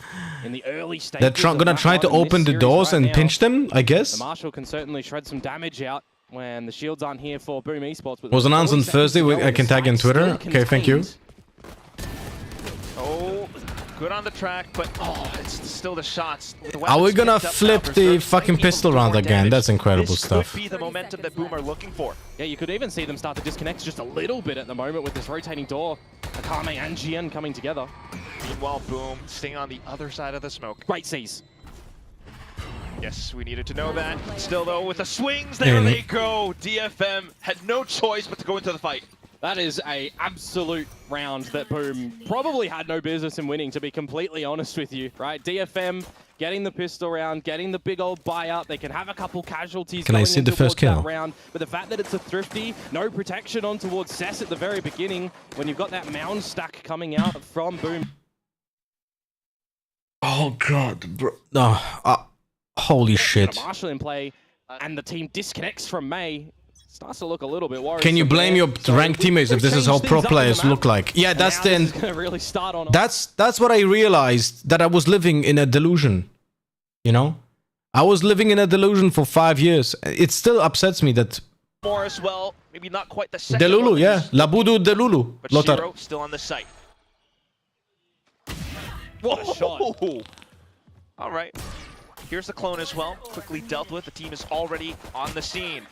[SPEAKER 19] In the early stages,
[SPEAKER 3] they're gonna try to open the doors and pinch them, I guess.
[SPEAKER 19] The Marshal can certainly shred some damage out when the shields aren't here for Boom Esports.
[SPEAKER 3] Was announced on Thursday. I can tag in Twitter. Okay, thank you.
[SPEAKER 18] Oh, good on the track, but it's still the shots.
[SPEAKER 3] Are we gonna flip the fucking pistol round again? That's incredible stuff.
[SPEAKER 18] Could be the momentum that Boom are looking for.
[SPEAKER 19] Yeah, you could even see them start to disconnect just a little bit at the moment with this rotating door. Akame and Jian coming together.
[SPEAKER 18] Meanwhile, Boom staying on the other side of the smoke.
[SPEAKER 19] Great C's.
[SPEAKER 18] Yes, we needed to know that. Still though, with the swings, there they go. DFM had no choice but to go into the fight.
[SPEAKER 19] That is a absolute round that Boom probably had no business in winning, to be completely honest with you, right? DFM getting the pistol round, getting the big old buy-up. They can have a couple casualties.
[SPEAKER 3] Can I see the first kill?
[SPEAKER 19] Round. But the fact that it's a thrifty, no protection on towards Cess at the very beginning, when you've got that mound stack coming out from Boom.
[SPEAKER 3] Oh god, bro. No. Holy shit.
[SPEAKER 19] Marshall in play, and the team disconnects from May. Starts to look a little bit worried.
[SPEAKER 3] Can you blame your ranked teammates if this is how pro players look like? Yeah, that's the
[SPEAKER 19] really start on.
[SPEAKER 3] That's what I realized, that I was living in a delusion. You know? I was living in a delusion for 5 years. It still upsets me that
[SPEAKER 18] More as well, maybe not quite the second.
[SPEAKER 3] Delulu, yeah. Labudu Delulu.
[SPEAKER 18] But
[SPEAKER 3] Lothar.
[SPEAKER 18] Shiro still on the site. What a shot. All right. Here's the clone as well. Quickly dealt with. The team is already on the scene.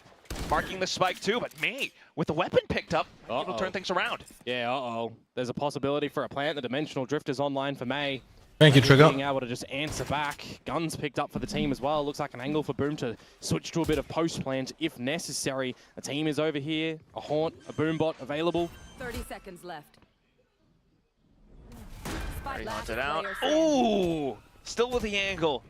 [SPEAKER 18] Marking the spike too, but May, with the weapon picked up, it'll turn things around.
[SPEAKER 19] Yeah, There's a possibility for a plant. The Dimensional Drift is online for May.
[SPEAKER 3] Thank you, Trigger.
[SPEAKER 19] Being able to just answer back. Guns picked up for the team as well. Looks like an angle for Boom to switch to a bit of post plant if necessary. A team is over here. A Haunt, a Boombot available.
[SPEAKER 14] 30 seconds left.
[SPEAKER 18] Already haunted out. Ooh! Still with the angle.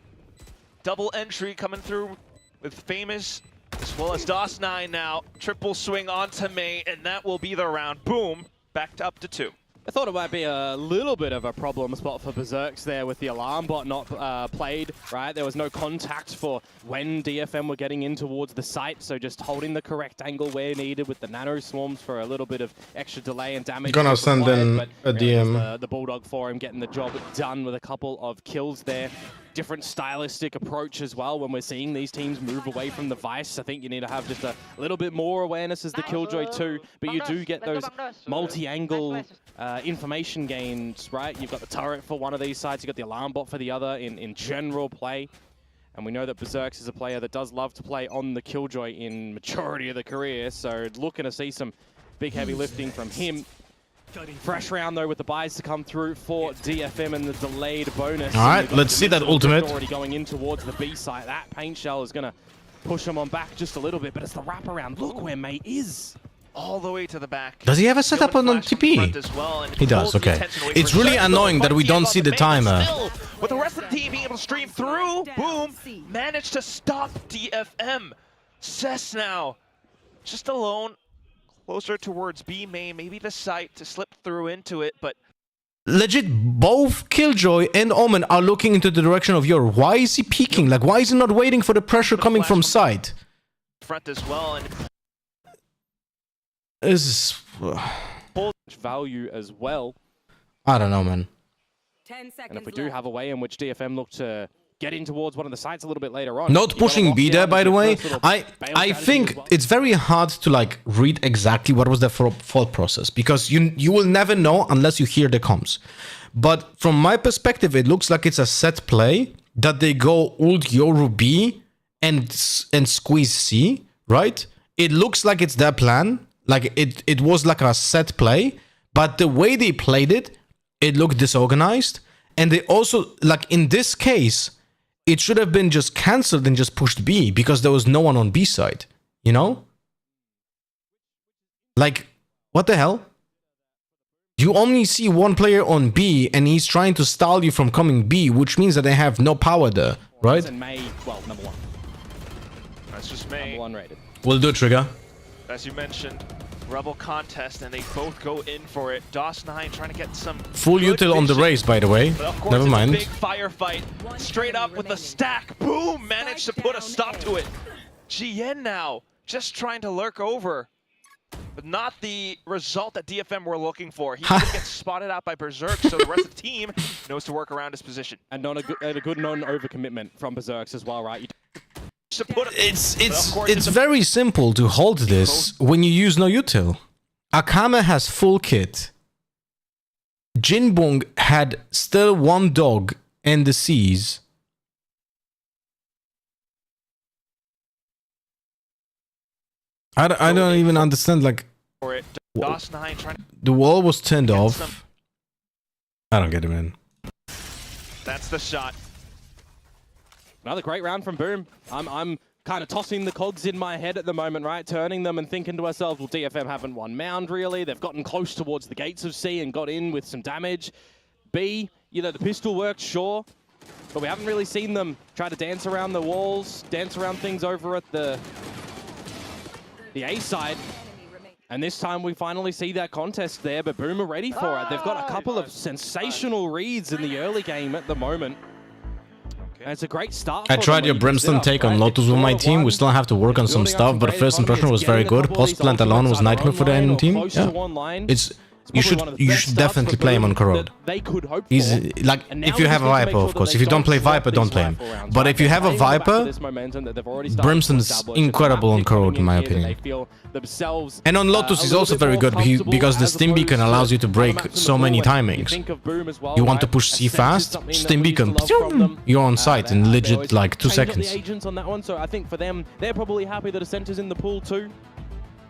[SPEAKER 18] Double entry coming through with Famous, as well as DOS9 now. Triple swing onto May, and that will be the round. Boom! Backed up to 2.
[SPEAKER 19] I thought it might be a little bit of a problem spot for Berserks there with the alarm bot not played, right? There was no contact for when DFM were getting in towards the site, so just holding the correct angle where needed with the nano swarms for a little bit of extra delay and damage.
[SPEAKER 3] Gonna send in a DM.
[SPEAKER 19] The Bulldog for him getting the job done with a couple of kills there. Different stylistic approach as well when we're seeing these teams move away from the Vice. I think you need to have just a little bit more awareness as the Killjoy too, but you do get those multi-angle information gains, right? You've got the turret for one of these sides, you've got the alarm bot for the other in general play. And we know that Berserks is a player that does love to play on the Killjoy in majority of the career, so looking to see some big heavy lifting from him. Fresh round though with the buys to come through for DFM and the delayed bonus.
[SPEAKER 3] All right, let's see that ultimate.
[SPEAKER 19] Already going in towards the B site. That paint shell is going to push him on back just a little bit, but it's the wraparound. Look where May is.
[SPEAKER 18] All the way to the back.
[SPEAKER 3] Does he have a setup on TP? He does, okay. It's really annoying that we don't see the timer.
[SPEAKER 18] With the rest of the team being able to stream through, Boom managed to stop DFM. Cess now, just alone, closer towards B main, maybe the site to slip through into it, but
[SPEAKER 3] legit, both Killjoy and Omen are looking into the direction of Yor. Why is he peeking? Like, why is he not waiting for the pressure coming from side?
[SPEAKER 18] Front as well, and
[SPEAKER 3] This is
[SPEAKER 19] value as well.
[SPEAKER 3] I don't know, man.
[SPEAKER 14] 10 seconds
[SPEAKER 19] and if we do have a way in which DFM look to get in towards one of the sites a little bit later on.
[SPEAKER 3] Not pushing B there, by the way. I think it's very hard to like read exactly what was the thought process, because you will never know unless you hear the comms. But from my perspective, it looks like it's a set play that they go ult Yoru B and squeeze C, right? It looks like it's their plan. Like it was like a set play, but the way they played it, it looked disorganized. And they also, like in this case, it should have been just cancelled and just pushed B because there was no one on B side, you know? Like, what the hell? You only see one player on B and he's trying to stall you from coming B, which means that they have no power there, right?
[SPEAKER 19] And May, well, number 1.
[SPEAKER 18] That's just May.
[SPEAKER 19] Number 1 rated.
[SPEAKER 3] We'll do Trigger.
[SPEAKER 18] As you mentioned, Rebel contest, and they both go in for it. DOS9 trying to get some
[SPEAKER 3] full util on the race, by the way. Never mind.
[SPEAKER 18] Big firefight, straight up with a stack. Boom! Managed to put a stop to it. GN now, just trying to lurk over. But not the result that DFM were looking for. He gets spotted out by Berserk, so the rest of the team knows to work around his position.
[SPEAKER 19] And a good non-overcommitment from Berserks as well, right?
[SPEAKER 3] It's very simple to hold this when you use no util. Akame has full kit. Jinbong had still one dog in the seas. I don't even understand, like, the wall was turned off. I don't get it, man.
[SPEAKER 18] That's the shot.
[SPEAKER 19] Another great round from Boom. I'm kind of tossing the cogs in my head at the moment, right? Turning them and thinking to ourselves, well, DFM haven't won mound, really. They've gotten close towards the gates of C and got in with some damage. B, you know, the pistol worked, sure. but we haven't really seen them try to dance around the walls, dance around things over at the A side. And this time we finally see that contest there, but Boom are ready for it. They've got a couple of sensational reads in the early game at the moment. And it's a great start.
[SPEAKER 3] I tried your Brimstone take on Lotus with my team. We still have to work on some stuff, but first impression was very good. Post plant alone was nightmare for the enemy team. Yeah. You should definitely play him on Corrode. He's like, if you have a Viper, of course. If you don't play Viper, don't play him. But if you have a Viper, Brimstone's incredible on Corode, in my opinion. And on Lotus he's also very good because the Stim Beacon allows you to break so many timings. You want to push C fast, Stim Beacon, you're on site in legit like 2 seconds.
[SPEAKER 19] So I think for them, they're probably happy that Ascenta's in the pool too.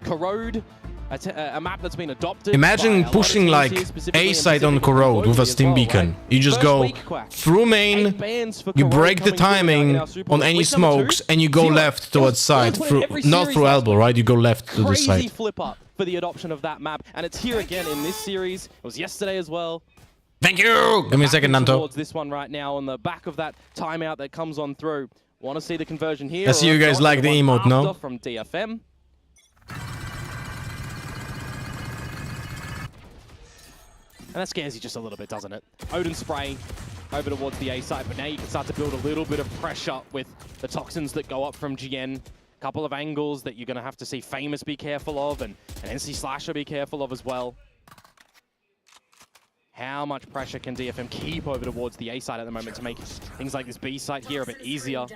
[SPEAKER 19] Corrode. A map that's been adopted.
[SPEAKER 3] Imagine pushing like A side on Corode with a Stim Beacon. You just go through main, you break the timing on any smokes, and you go left towards side. Not through elbow, right? You go left to the side.
[SPEAKER 19] Crazy flip up for the adoption of that map, and it's here again in this series. It was yesterday as well.
[SPEAKER 3] Thank you. Give me a second, Nanto.
[SPEAKER 19] Towards this one right now on the back of that timeout that comes on through. Want to see the conversion here?
[SPEAKER 3] I see you guys like the emote, no?
[SPEAKER 19] From DFM. And that scares you just a little bit, doesn't it? Odin spray over towards the A side, but now you can start to build a little bit of pressure with the toxins that go up from GN. A couple of angles that you're going to have to see Famous be careful of, and NC Slasher be careful of as well. How much pressure can DFM keep over towards the A side at the moment to make things like this B side here a bit easier?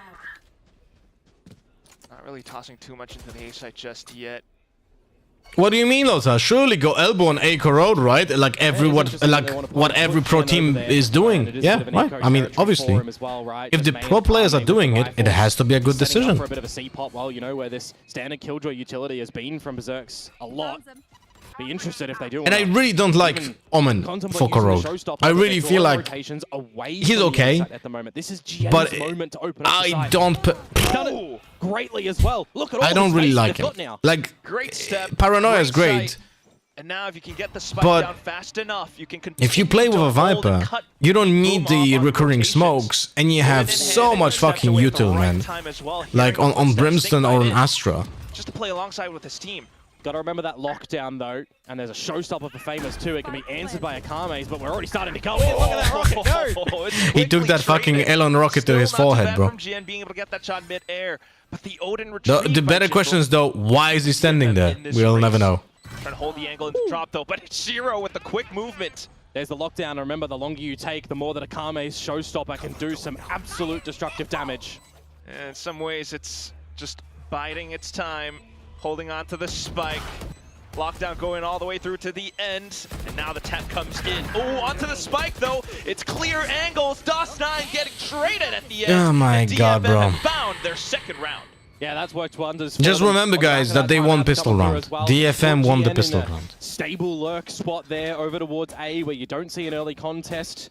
[SPEAKER 18] Not really tossing too much into the A side just yet.
[SPEAKER 3] What do you mean, Lothar? Surely go elbow on A Corode, right? Like what every pro team is doing. Yeah, right. I mean, obviously, if the pro players are doing it, it has to be a good decision.
[SPEAKER 19] For a bit of a C-pop, well, you know where this standard Killjoy utility has been from Berserks a lot. Be interested if they do.
[SPEAKER 3] And I really don't like Omen for Corode. I really feel like he's okay, but I don't.
[SPEAKER 19] Greatly as well. Look at all
[SPEAKER 3] I don't really like him. Like, Paranoia is great.
[SPEAKER 18] And now if you can get the spike down fast enough, you can
[SPEAKER 3] if you play with a Viper, you don't need the recurring smokes, and you have so much fucking util, man. Like on Brimstone or on Astra.
[SPEAKER 18] Just to play alongside with his team.
[SPEAKER 19] Got to remember that lockdown though, and there's a showstopper for Famous too. It can be answered by a Kamaze, but we're already starting to go in. Look at that rocket go!
[SPEAKER 3] He took that fucking Elon rocket to his forehead, bro.
[SPEAKER 18] GN being able to get that shot mid-air, but the Odin
[SPEAKER 3] the better question is though, why is he standing there? We'll never know.
[SPEAKER 18] Trying to hold the angle and drop though, but it's Shiro with the quick movement.
[SPEAKER 19] There's the lockdown, and remember, the longer you take, the more that a Kamaze showstopper can do some absolute destructive damage.
[SPEAKER 18] And in some ways, it's just biding its time. Holding on to the spike. Lockdown going all the way through to the end. And now the tap comes in. Oh, onto the spike though. It's clear angles. DOS9 getting traded at the end.
[SPEAKER 3] Oh my god, bro.
[SPEAKER 18] Found their second round.
[SPEAKER 19] Yeah, that's worked wonders.
[SPEAKER 3] Just remember, guys, that they won pistol round. DFM won the pistol round.
[SPEAKER 19] Stable lurk spot there over towards A where you don't see an early contest.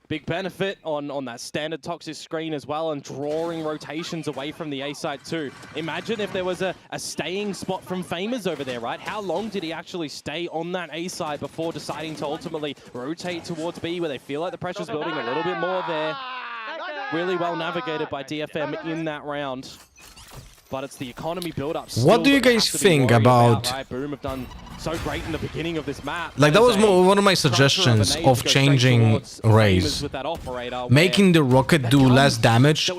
[SPEAKER 19] Big benefit on that standard toxic screen as well, and drawing rotations away from the A side too. Imagine if there was a staying spot from Famous over there, right? How long did he actually stay on that A side before deciding to ultimately rotate towards B, where they feel like the pressure's building a little bit more there? Really well navigated by DFM in that round. But it's the economy build-up.
[SPEAKER 3] What do you guys think about...
[SPEAKER 19] Right? Boom have done so great in the beginning of this map.
[SPEAKER 3] Like, that was one of my suggestions of changing Raze. Making the rocket do less damage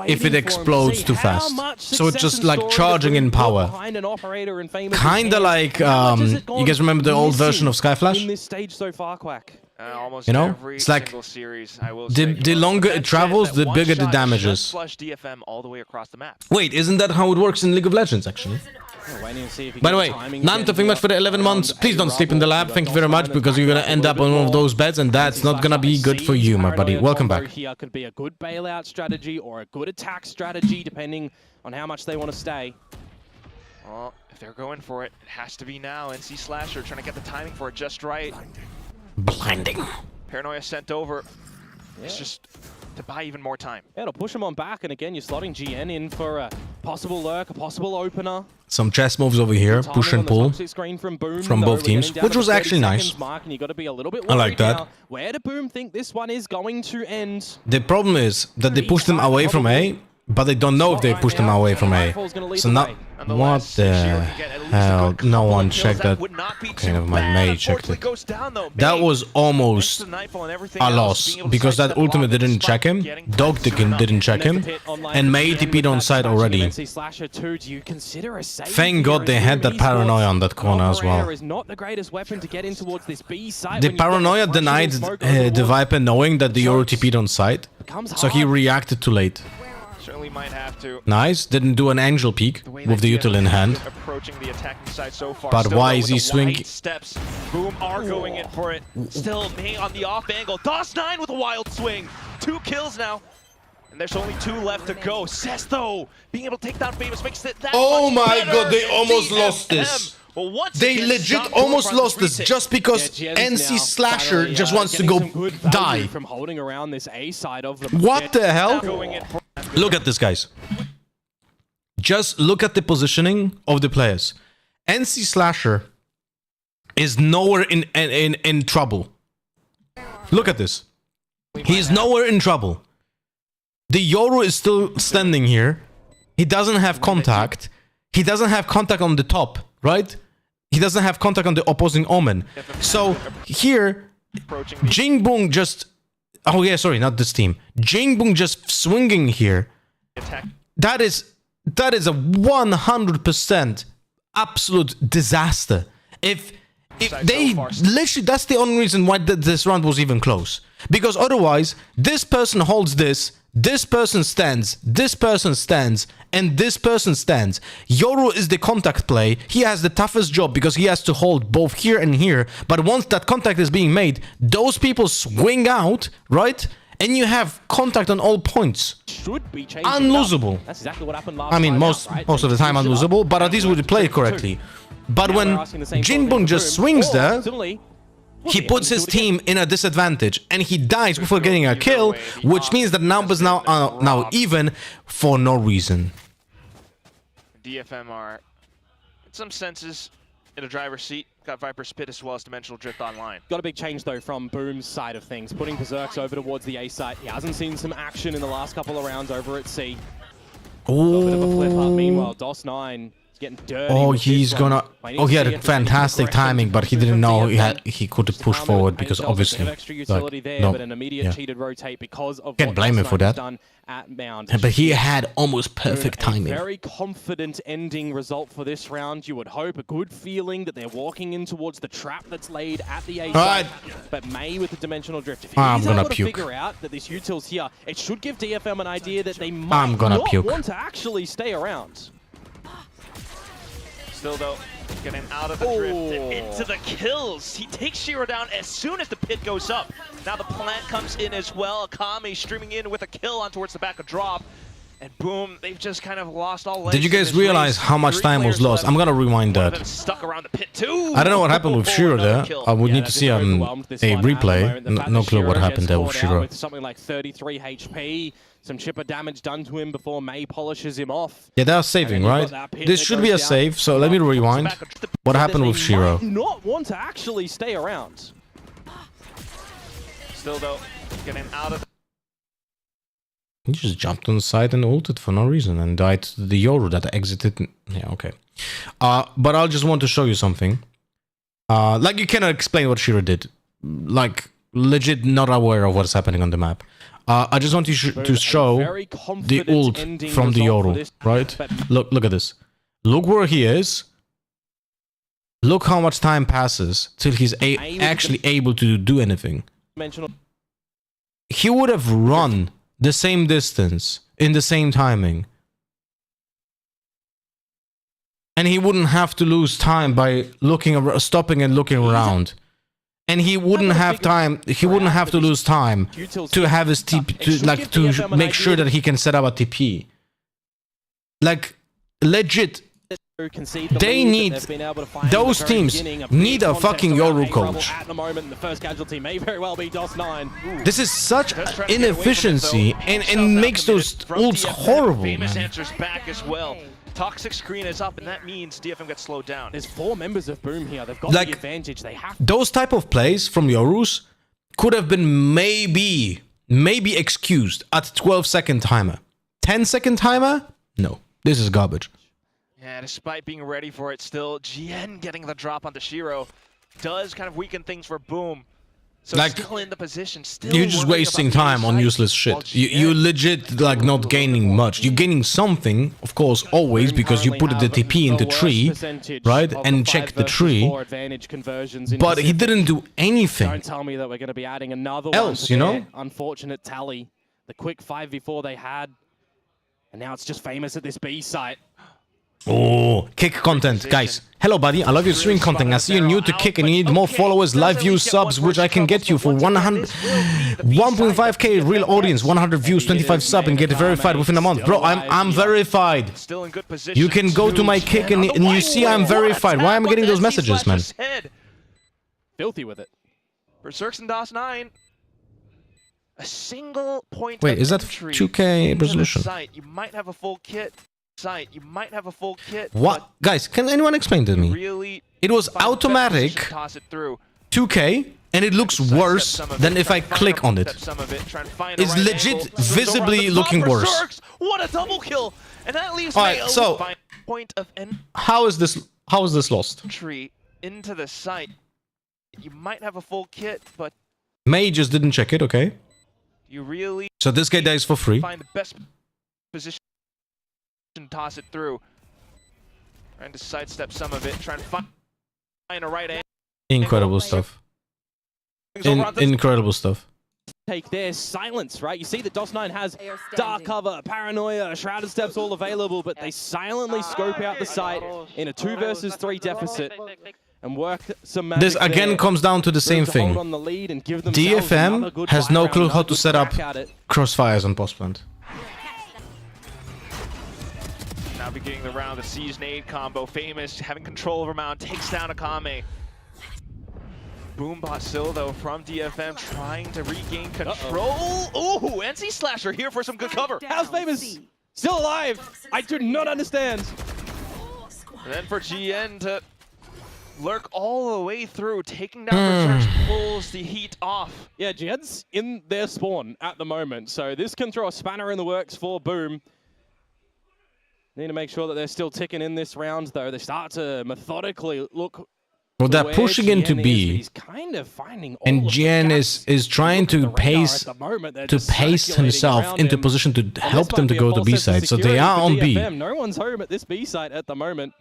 [SPEAKER 3] if it explodes too fast. So it's just like charging in power. Kinda like, you guys remember the old version of Skyflash?
[SPEAKER 19] In this stage so far, Quack.
[SPEAKER 18] Almost
[SPEAKER 3] you know,
[SPEAKER 18] every
[SPEAKER 3] it's like
[SPEAKER 18] series, I will
[SPEAKER 3] the longer it travels, the bigger the damage is.
[SPEAKER 18] Flush DFM all the way across the map.
[SPEAKER 3] Wait, isn't that how it works in League of Legends, actually? By the way, Nanto, thank you much for the 11 months. Please don't sleep in the lab. Thank you very much, because you're gonna end up on one of those beds, and that's not gonna be good for you, my buddy. Welcome back.
[SPEAKER 19] Here could be a good bailout strategy or a good attack strategy, depending on how much they want to stay.
[SPEAKER 18] Well, if they're going for it, it has to be now. NC Slasher trying to get the timing for it just right.
[SPEAKER 3] Blinding.
[SPEAKER 18] Paranoia sent over. It's just to buy even more time.
[SPEAKER 19] Yeah, it'll push him on back, and again, you're slotting GN in for Possible lurk, a possible opener.
[SPEAKER 3] Some chess moves over here, push and pull from both teams, which was actually nice. I like that.
[SPEAKER 19] Where do Boom think this one is going to end?
[SPEAKER 3] The problem is that they pushed them away from A, but they don't know if they pushed them away from A. So now, what the hell? No one checked that. Okay, never mind. May checked it. That was almost a loss because that ultimate didn't check him. Dog didn't check him, and May TP'd on side already. Thank God they had that paranoia on that corner as well. The paranoia denied the Viper knowing that the Yoru TP'd on side, so he reacted too late.
[SPEAKER 18] Certainly might have to.
[SPEAKER 3] Nice, didn't do an angel peek with the util in hand.
[SPEAKER 18] Approaching the attacking side so far.
[SPEAKER 3] But
[SPEAKER 18] still
[SPEAKER 3] why is he swinging?
[SPEAKER 18] Steps. Boom are going in for it. Still May on the off angle. DOS9 with a wild swing. 2 kills now. And there's only 2 left to go. Cess though, being able to take down Famous makes it that
[SPEAKER 3] oh
[SPEAKER 18] much
[SPEAKER 3] my
[SPEAKER 18] better.
[SPEAKER 3] God, they almost
[SPEAKER 18] DFM.
[SPEAKER 3] lost this.
[SPEAKER 18] Well,
[SPEAKER 3] they legit almost lost this just because NC Slasher just wants to go die.
[SPEAKER 19] From holding around this A side of the
[SPEAKER 3] what the hell? Look at this, guys. Just look at the positioning of the players. NC Slasher is nowhere in trouble. Look at this. He's nowhere in trouble. The Yoru is still standing here. He doesn't have contact. He doesn't have contact on the top, right? He doesn't have contact on the opposing Omen. So here, Jingbung just... Oh yeah, sorry, not this team. Jingbung just swinging here. That is a 100% absolute disaster. If they literally, that's the only reason why this round was even close. Because otherwise, this person holds this person stands, this person stands, and this person stands. Yoru is the contact play. He has the toughest job because he has to hold both here and here. But once that contact is being made, those people swing out, right? And you have contact on all points.
[SPEAKER 19] Should be
[SPEAKER 3] unlosable.
[SPEAKER 19] That's exactly what happened last
[SPEAKER 3] I mean,
[SPEAKER 19] time
[SPEAKER 3] most of the time unlosable, but at least we play correctly. But when Jinbun just swings there, he puts his team in a disadvantage, and he dies before getting a kill, which means that numbers now are now even for no reason.
[SPEAKER 18] DFM are, in some senses, in a driver's seat. Got Viper Spit as well as Dimensional Drift online.
[SPEAKER 19] Got a big change though from Boom's side of things, putting Berserks over towards the A site. He hasn't seen some action in the last couple of rounds over at C. A little bit of a flip up. Meanwhile, DOS9 getting dirty.
[SPEAKER 3] Oh, he's gonna. Oh, he had a fantastic timing, but he didn't know he could push forward because obviously.
[SPEAKER 19] Extra utility there, but an immediate cheated rotate because of
[SPEAKER 3] can't blame him for that.
[SPEAKER 19] At Mound.
[SPEAKER 3] But he had almost perfect timing.
[SPEAKER 19] Very confident ending result for this round. You would hope a good feeling that they're walking in towards the trap that's laid at the A side. But May with the Dimensional Drift. If he's able to figure out that this util's here, it should give DFM an idea that they might not want to actually stay around.
[SPEAKER 18] Still though, getting out of the drift and into the kills. He takes Shiro down as soon as the pit goes up. Now the plant comes in as well. Akame streaming in with a kill on towards the back of drop. And boom, they've just kind of lost all legs.
[SPEAKER 3] Did you guys realize how much time was lost? I'm gonna rewind that.
[SPEAKER 18] Stuck around the pit too.
[SPEAKER 3] I don't know what happened with Shiro there. I would need to see a replay. No clue what happened there with Shiro.
[SPEAKER 19] With something like 33 HP. Some chipper damage done to him before May polishes him off.
[SPEAKER 3] Yeah, they're saving, right? This should be a save, so let me rewind. What happened with Shiro?
[SPEAKER 19] Not want to actually stay around.
[SPEAKER 18] Still though, getting out of.
[SPEAKER 3] He just jumped on the side and ulted for no reason and died to the Yoru that exited. Yeah, okay. But I just want to show you something. Like, you cannot explain what Shiro did. Like, legit not aware of what's happening on the map. I just want you to show the ult from the Yoru, right? Look at this. Look where he is. Look how much time passes till he's actually able to do anything. He would have run the same distance in the same timing. And he wouldn't have to lose time by stopping and looking around. And he wouldn't have time. He wouldn't have to lose time to have his TP, to make sure that he can set up a TP. Like, legit,
[SPEAKER 19] concede the
[SPEAKER 3] They
[SPEAKER 19] lead that
[SPEAKER 3] need,
[SPEAKER 19] they've been able to find at
[SPEAKER 3] those
[SPEAKER 19] the very
[SPEAKER 3] teams
[SPEAKER 19] beginning.
[SPEAKER 3] need a
[SPEAKER 19] contest
[SPEAKER 3] fucking
[SPEAKER 19] around
[SPEAKER 3] Yoru
[SPEAKER 19] A trouble
[SPEAKER 3] coach.
[SPEAKER 19] At the moment, the first casualty may very well be DOS9.
[SPEAKER 3] This is such inefficiency and makes those ults horrible,
[SPEAKER 18] Famous
[SPEAKER 3] man.
[SPEAKER 18] answers back as well. Toxic screen is up, and that means DFM gets slowed down.
[SPEAKER 19] There's 4 members of Boom here. They've got
[SPEAKER 3] Like,
[SPEAKER 19] the advantage. They have
[SPEAKER 3] those type of plays from Yorus could have been maybe excused at 12-second timer. 10-second timer? No. This is garbage.
[SPEAKER 18] Yeah, despite being ready for it still, GN getting the drop onto Shiro does kind of weaken things for Boom. So
[SPEAKER 3] Like,
[SPEAKER 18] still in the position, still
[SPEAKER 3] you're just
[SPEAKER 18] worrying
[SPEAKER 3] wasting
[SPEAKER 18] about the
[SPEAKER 3] time on
[SPEAKER 18] side,
[SPEAKER 3] useless
[SPEAKER 18] while
[SPEAKER 3] shit. You're legit like not gaining much. You're gaining something, of course, always, because you put the TP into tree, right? And check the tree. But he didn't do anything
[SPEAKER 19] Don't tell me that we're going to be adding another
[SPEAKER 3] else,
[SPEAKER 19] one
[SPEAKER 3] you
[SPEAKER 19] to
[SPEAKER 3] know?
[SPEAKER 19] their unfortunate tally. The quick 5v4 they had, and now it's just famous at this B site.
[SPEAKER 3] Oh, Kick content, guys. Hello, buddy. I love your stream content. I see you're new to Kick and you need more followers, live views, subs, which I can get you for 1.5k real audience, 100 views, 25 sub, and get verified within a month. Bro, I'm verified.
[SPEAKER 18] Still in good position.
[SPEAKER 3] You can go to my Kick and you see I'm verified. Why am I getting those messages, man?
[SPEAKER 19] Filthy with it.
[SPEAKER 18] Berserks and DOS9. A single point.
[SPEAKER 3] Wait, is that
[SPEAKER 18] entry
[SPEAKER 3] 2K
[SPEAKER 18] into the
[SPEAKER 3] resolution?
[SPEAKER 18] site. You might have a full kit. You might have a full kit.
[SPEAKER 3] What? Guys, can anyone explain to me?
[SPEAKER 18] Really
[SPEAKER 3] It was automatic
[SPEAKER 18] toss it through.
[SPEAKER 3] 2K, and it looks worse than if I click on it. It's legit visibly looking worse.
[SPEAKER 18] Berserks, what a double kill! And that leaves
[SPEAKER 3] Alright, so
[SPEAKER 18] point of
[SPEAKER 3] how is this lost?
[SPEAKER 18] entry into the site. You might have a full kit, but
[SPEAKER 3] May just didn't check it, okay?
[SPEAKER 18] you really
[SPEAKER 3] So this guy dies for free.
[SPEAKER 18] find the best position, toss it through. Trying to sidestep some of it, trying to find a right angle.
[SPEAKER 3] Incredible stuff. Incredible stuff.
[SPEAKER 19] Take their silence, right? You see that DOS9 has dark cover, paranoia, shrouded steps all available, but they silently scope out the site in a 2 versus 3 deficit and work some magic.
[SPEAKER 3] This again
[SPEAKER 19] there.
[SPEAKER 3] comes down to the same
[SPEAKER 19] To hold
[SPEAKER 3] thing.
[SPEAKER 19] on the lead and give themselves another
[SPEAKER 3] DFM
[SPEAKER 19] good
[SPEAKER 3] has
[SPEAKER 19] fight
[SPEAKER 3] no
[SPEAKER 19] round,
[SPEAKER 3] clue how
[SPEAKER 19] another
[SPEAKER 3] to
[SPEAKER 19] good
[SPEAKER 3] set up
[SPEAKER 19] crack at it.
[SPEAKER 3] crossfires on post plant.
[SPEAKER 18] Now beginning the round, the Siege Nade combo, famous, having control over Mount, takes down Akame. Boombot still though from DFM trying to regain control. Ooh, NC Slasher here for some good cover.
[SPEAKER 19] How's Famous still alive? I do not understand.
[SPEAKER 18] And then for GN to lurk all the way through, taking down Berserks, pulls the heat off.
[SPEAKER 19] Yeah, GN's in their spawn at the moment, so this can throw a spanner in the works for Boom. Need to make sure that they're still ticking in this round, though. They start to methodically look.
[SPEAKER 3] Well, they're pushing into B,
[SPEAKER 19] He's kind of finding all
[SPEAKER 3] and
[SPEAKER 19] of the
[SPEAKER 3] Jian
[SPEAKER 19] gaps.
[SPEAKER 3] is trying to pace himself into position to help them to go to B side. So they are on B.
[SPEAKER 19] No one's home at this B side at the moment,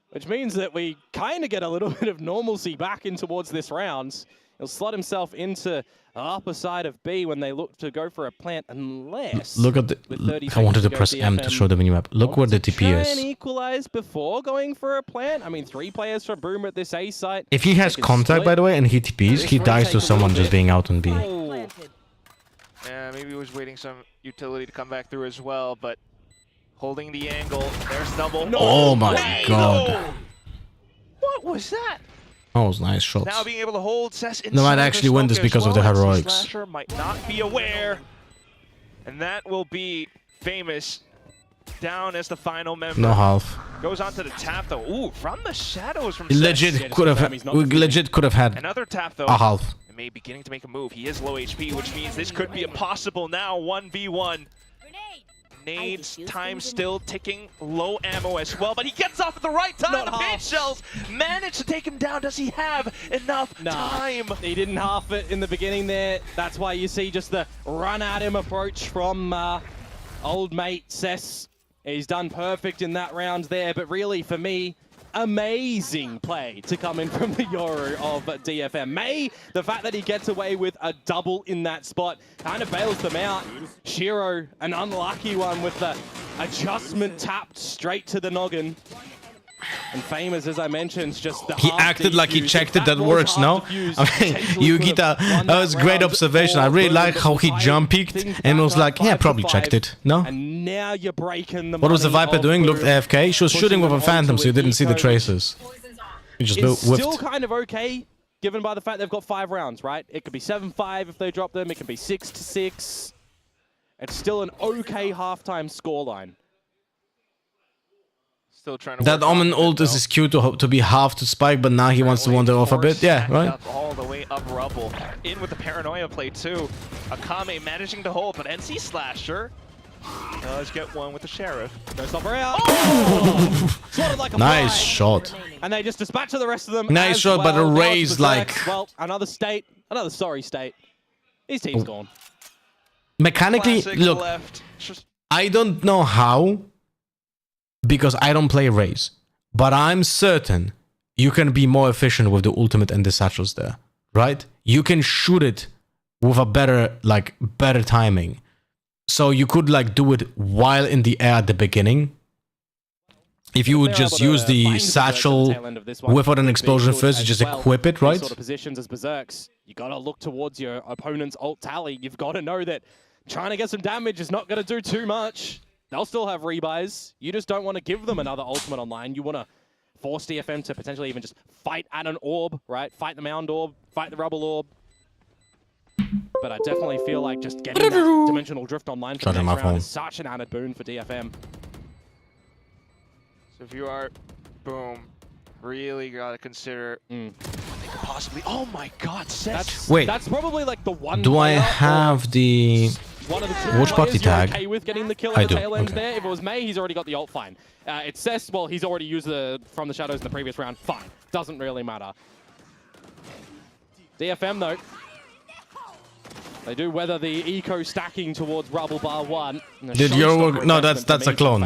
[SPEAKER 19] which means that we kind of get a little bit of normalcy back in towards this round. He'll slot himself into the upper side of B when they look to go for a plant, unless...
[SPEAKER 3] Look at the... I wanted to press M to show the minimap. Look where the TP
[SPEAKER 19] Try and
[SPEAKER 3] is.
[SPEAKER 19] equalize before going for a plant. I mean, 3 players for Boom at this A site.
[SPEAKER 3] If he has contact, by the way, and he TPs, he dies to someone just being out on B.
[SPEAKER 18] Yeah, maybe he was waiting some utility to come back through as well, but holding the angle. There's double.
[SPEAKER 3] No, oh my god.
[SPEAKER 18] No. What was that?
[SPEAKER 3] That was nice shots.
[SPEAKER 18] Now being able to hold Cess inside
[SPEAKER 3] They might actually win this because of the heroics.
[SPEAKER 18] Slasher might not be aware. And that will be Famous down as the final member.
[SPEAKER 3] No half.
[SPEAKER 18] Goes on to the tap though. Ooh, from the shadows from
[SPEAKER 3] Legit could have. We legit could have had
[SPEAKER 18] another tap though.
[SPEAKER 3] A half.
[SPEAKER 18] And May beginning to make a move. He is low HP, which means this could be a possible now 1v1. Nades, time still ticking, low ammo as well, but he gets off at the right time. The paint shells managed to take him down. Does he have enough time?
[SPEAKER 19] He didn't half it in the beginning there. That's why you see just the run at him approach from old mate Cess. He's done perfect in that round there, but really for me, amazing play to come in from the Yoru of DFM. May, the fact that he gets away with a double in that spot kind of bails them out. Shiro, an unlucky one with the adjustment tapped straight to the noggin. And Famous, as I mentioned, just the
[SPEAKER 3] He
[SPEAKER 19] half
[SPEAKER 3] acted like he
[SPEAKER 19] defuse.
[SPEAKER 3] checked it.
[SPEAKER 19] If
[SPEAKER 3] That
[SPEAKER 19] was
[SPEAKER 3] works,
[SPEAKER 19] half
[SPEAKER 3] no?
[SPEAKER 19] defused,
[SPEAKER 3] I mean,
[SPEAKER 19] potentially
[SPEAKER 3] Yugita,
[SPEAKER 19] could've won
[SPEAKER 3] that was
[SPEAKER 19] that
[SPEAKER 3] great
[SPEAKER 19] round
[SPEAKER 3] observation. I
[SPEAKER 19] for
[SPEAKER 3] really
[SPEAKER 19] Boom,
[SPEAKER 3] like
[SPEAKER 19] but
[SPEAKER 3] how he
[SPEAKER 19] Viper
[SPEAKER 3] jump peeked
[SPEAKER 19] things
[SPEAKER 3] and
[SPEAKER 19] back
[SPEAKER 3] was
[SPEAKER 19] up
[SPEAKER 3] like, yeah,
[SPEAKER 19] 5 to
[SPEAKER 3] probably
[SPEAKER 19] 5.
[SPEAKER 3] checked it. No?
[SPEAKER 19] And now you're breaking the
[SPEAKER 3] What was the
[SPEAKER 19] money
[SPEAKER 3] Viper
[SPEAKER 19] of
[SPEAKER 3] doing? Looked
[SPEAKER 19] Boom,
[SPEAKER 3] AFK. She was
[SPEAKER 19] pushing
[SPEAKER 3] shooting with
[SPEAKER 19] them
[SPEAKER 3] a phantom,
[SPEAKER 19] onto
[SPEAKER 3] so you didn't see the
[SPEAKER 19] Eco,
[SPEAKER 3] traces. You just
[SPEAKER 19] It's
[SPEAKER 3] whiffed.
[SPEAKER 19] still kind of okay, given by the fact they've got 5 rounds, right? It could be 7-5 if they drop them. It could be 6-6. It's still an okay halftime scoreline.
[SPEAKER 18] Still trying to
[SPEAKER 3] That
[SPEAKER 18] work
[SPEAKER 3] Omen
[SPEAKER 18] off of it,
[SPEAKER 3] ult is cute to be half to spike, but now he wants to wander off a bit. Yeah, right?
[SPEAKER 18] Up all the way up Rubble. In with the paranoia play too. Akame managing to hold, but NC Slasher does get one with the Sheriff.
[SPEAKER 19] Goes up around. Oh! Swatted like a
[SPEAKER 3] Nice
[SPEAKER 19] fly.
[SPEAKER 3] shot.
[SPEAKER 19] And they just dispatch the rest of them.
[SPEAKER 3] Nice
[SPEAKER 19] as
[SPEAKER 3] shot,
[SPEAKER 19] well.
[SPEAKER 3] but a
[SPEAKER 19] Now it's
[SPEAKER 3] raise
[SPEAKER 19] Berserk.
[SPEAKER 3] like...
[SPEAKER 19] Well, another sorry state. His team's gone.
[SPEAKER 3] Mechanically,
[SPEAKER 18] Classic
[SPEAKER 3] look,
[SPEAKER 18] left.
[SPEAKER 3] I don't know how, because I don't play Raze, but I'm certain you can be more efficient with the ultimate and the satchels there, right? You can shoot it with a better timing. So you could do it while in the air at the beginning. If you would just use the satchel without an explosion first, you just equip it, right?
[SPEAKER 19] Sort of positions as Berserks. You gotta look towards your opponent's ult tally. You've got to know that trying to get some damage is not gonna do too much. They'll still have rebuys. You just don't want to give them another ultimate online. You want to force DFM to potentially even just fight at an orb, right? Fight the mound orb, fight the rubble orb. But I definitely feel like just getting that dimensional drift online for the next round is such an added boon for DFM.
[SPEAKER 18] So if you are Boom, really gotta consider what they could possibly. Oh my God,
[SPEAKER 3] Wait.
[SPEAKER 19] That's probably like the one.
[SPEAKER 3] Do I have the
[SPEAKER 19] one of the
[SPEAKER 3] watch party tag?
[SPEAKER 19] Okay with getting the kill
[SPEAKER 3] I
[SPEAKER 19] at the
[SPEAKER 3] do.
[SPEAKER 19] tail end
[SPEAKER 3] Okay.
[SPEAKER 19] there. If it was May, he's already got the ult. Fine. It's Cess. Well, he's already used the from the shadows in the previous round. Fine. Doesn't really matter. DFM though. They do weather the eco stacking towards Rubble Bar 1.
[SPEAKER 3] Did your work? No, that's a clone.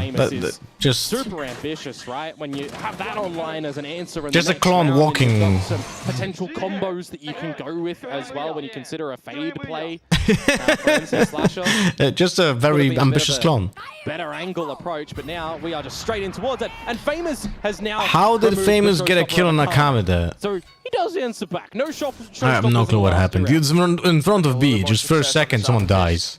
[SPEAKER 3] Just
[SPEAKER 19] super ambitious, right? When you have that online as an answer.
[SPEAKER 3] Just a clone walking.
[SPEAKER 19] You've got some potential combos that you can go with as well when you consider a fade play. For NC Slasher.
[SPEAKER 3] Just a very ambitious clone.
[SPEAKER 19] Better angle approach, but now we are just straight in towards it. And Famous has now.
[SPEAKER 3] How did Famous get a kill on Akame there?
[SPEAKER 19] So he does answer back. No shot.
[SPEAKER 3] I have no clue what happened. Dude's in front of B. Just first second, someone dies.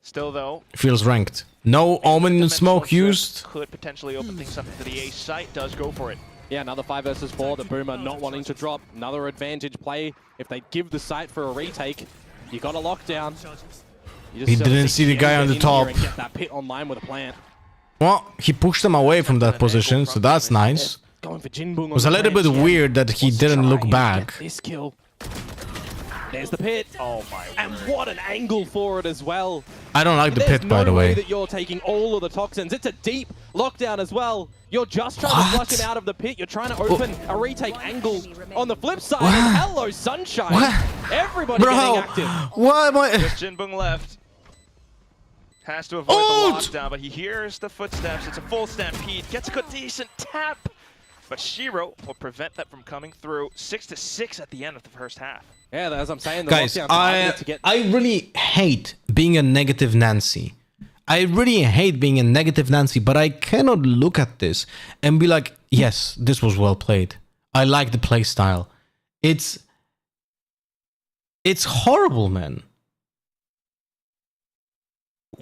[SPEAKER 18] Still though,
[SPEAKER 3] Feels ranked. No Omen smoke used.
[SPEAKER 18] Could potentially open things up into the A site. Does go for it.
[SPEAKER 19] Yeah, another 5 versus 4. The Boomer not wanting to drop. Another advantage play. If they give the site for a retake, you got a lockdown.
[SPEAKER 3] He didn't see the guy on the top.
[SPEAKER 19] And get that pit online with a plant.
[SPEAKER 3] Well, he pushed them away from that position, so that's nice.
[SPEAKER 19] Going for Jinbung.
[SPEAKER 3] It was a little bit weird that he didn't look back.
[SPEAKER 19] This kill. There's the pit. Oh my! And what an angle for it as well.
[SPEAKER 3] I don't like the pit, by the way.
[SPEAKER 19] That you're taking all of the toxins. It's a deep lockdown as well. You're just trying to flush him out of the pit. You're trying to open a retake angle on the flip side. And hello, Sunshine. Everybody getting active.
[SPEAKER 3] Why am I?
[SPEAKER 18] Just Jinbung left. Has to avoid the lockdown, but he hears the footsteps. It's a full stampede. Gets a good, decent tap. But Shiro will prevent that from coming through. 6-6 at the end of the first half.
[SPEAKER 19] Yeah, as I'm saying, the
[SPEAKER 3] guys,
[SPEAKER 19] lockdown
[SPEAKER 3] I really hate being a negative Nancy. I really hate being a negative Nancy, but I cannot look at this and be like, yes, this was well played. I like the play style. It's horrible, man.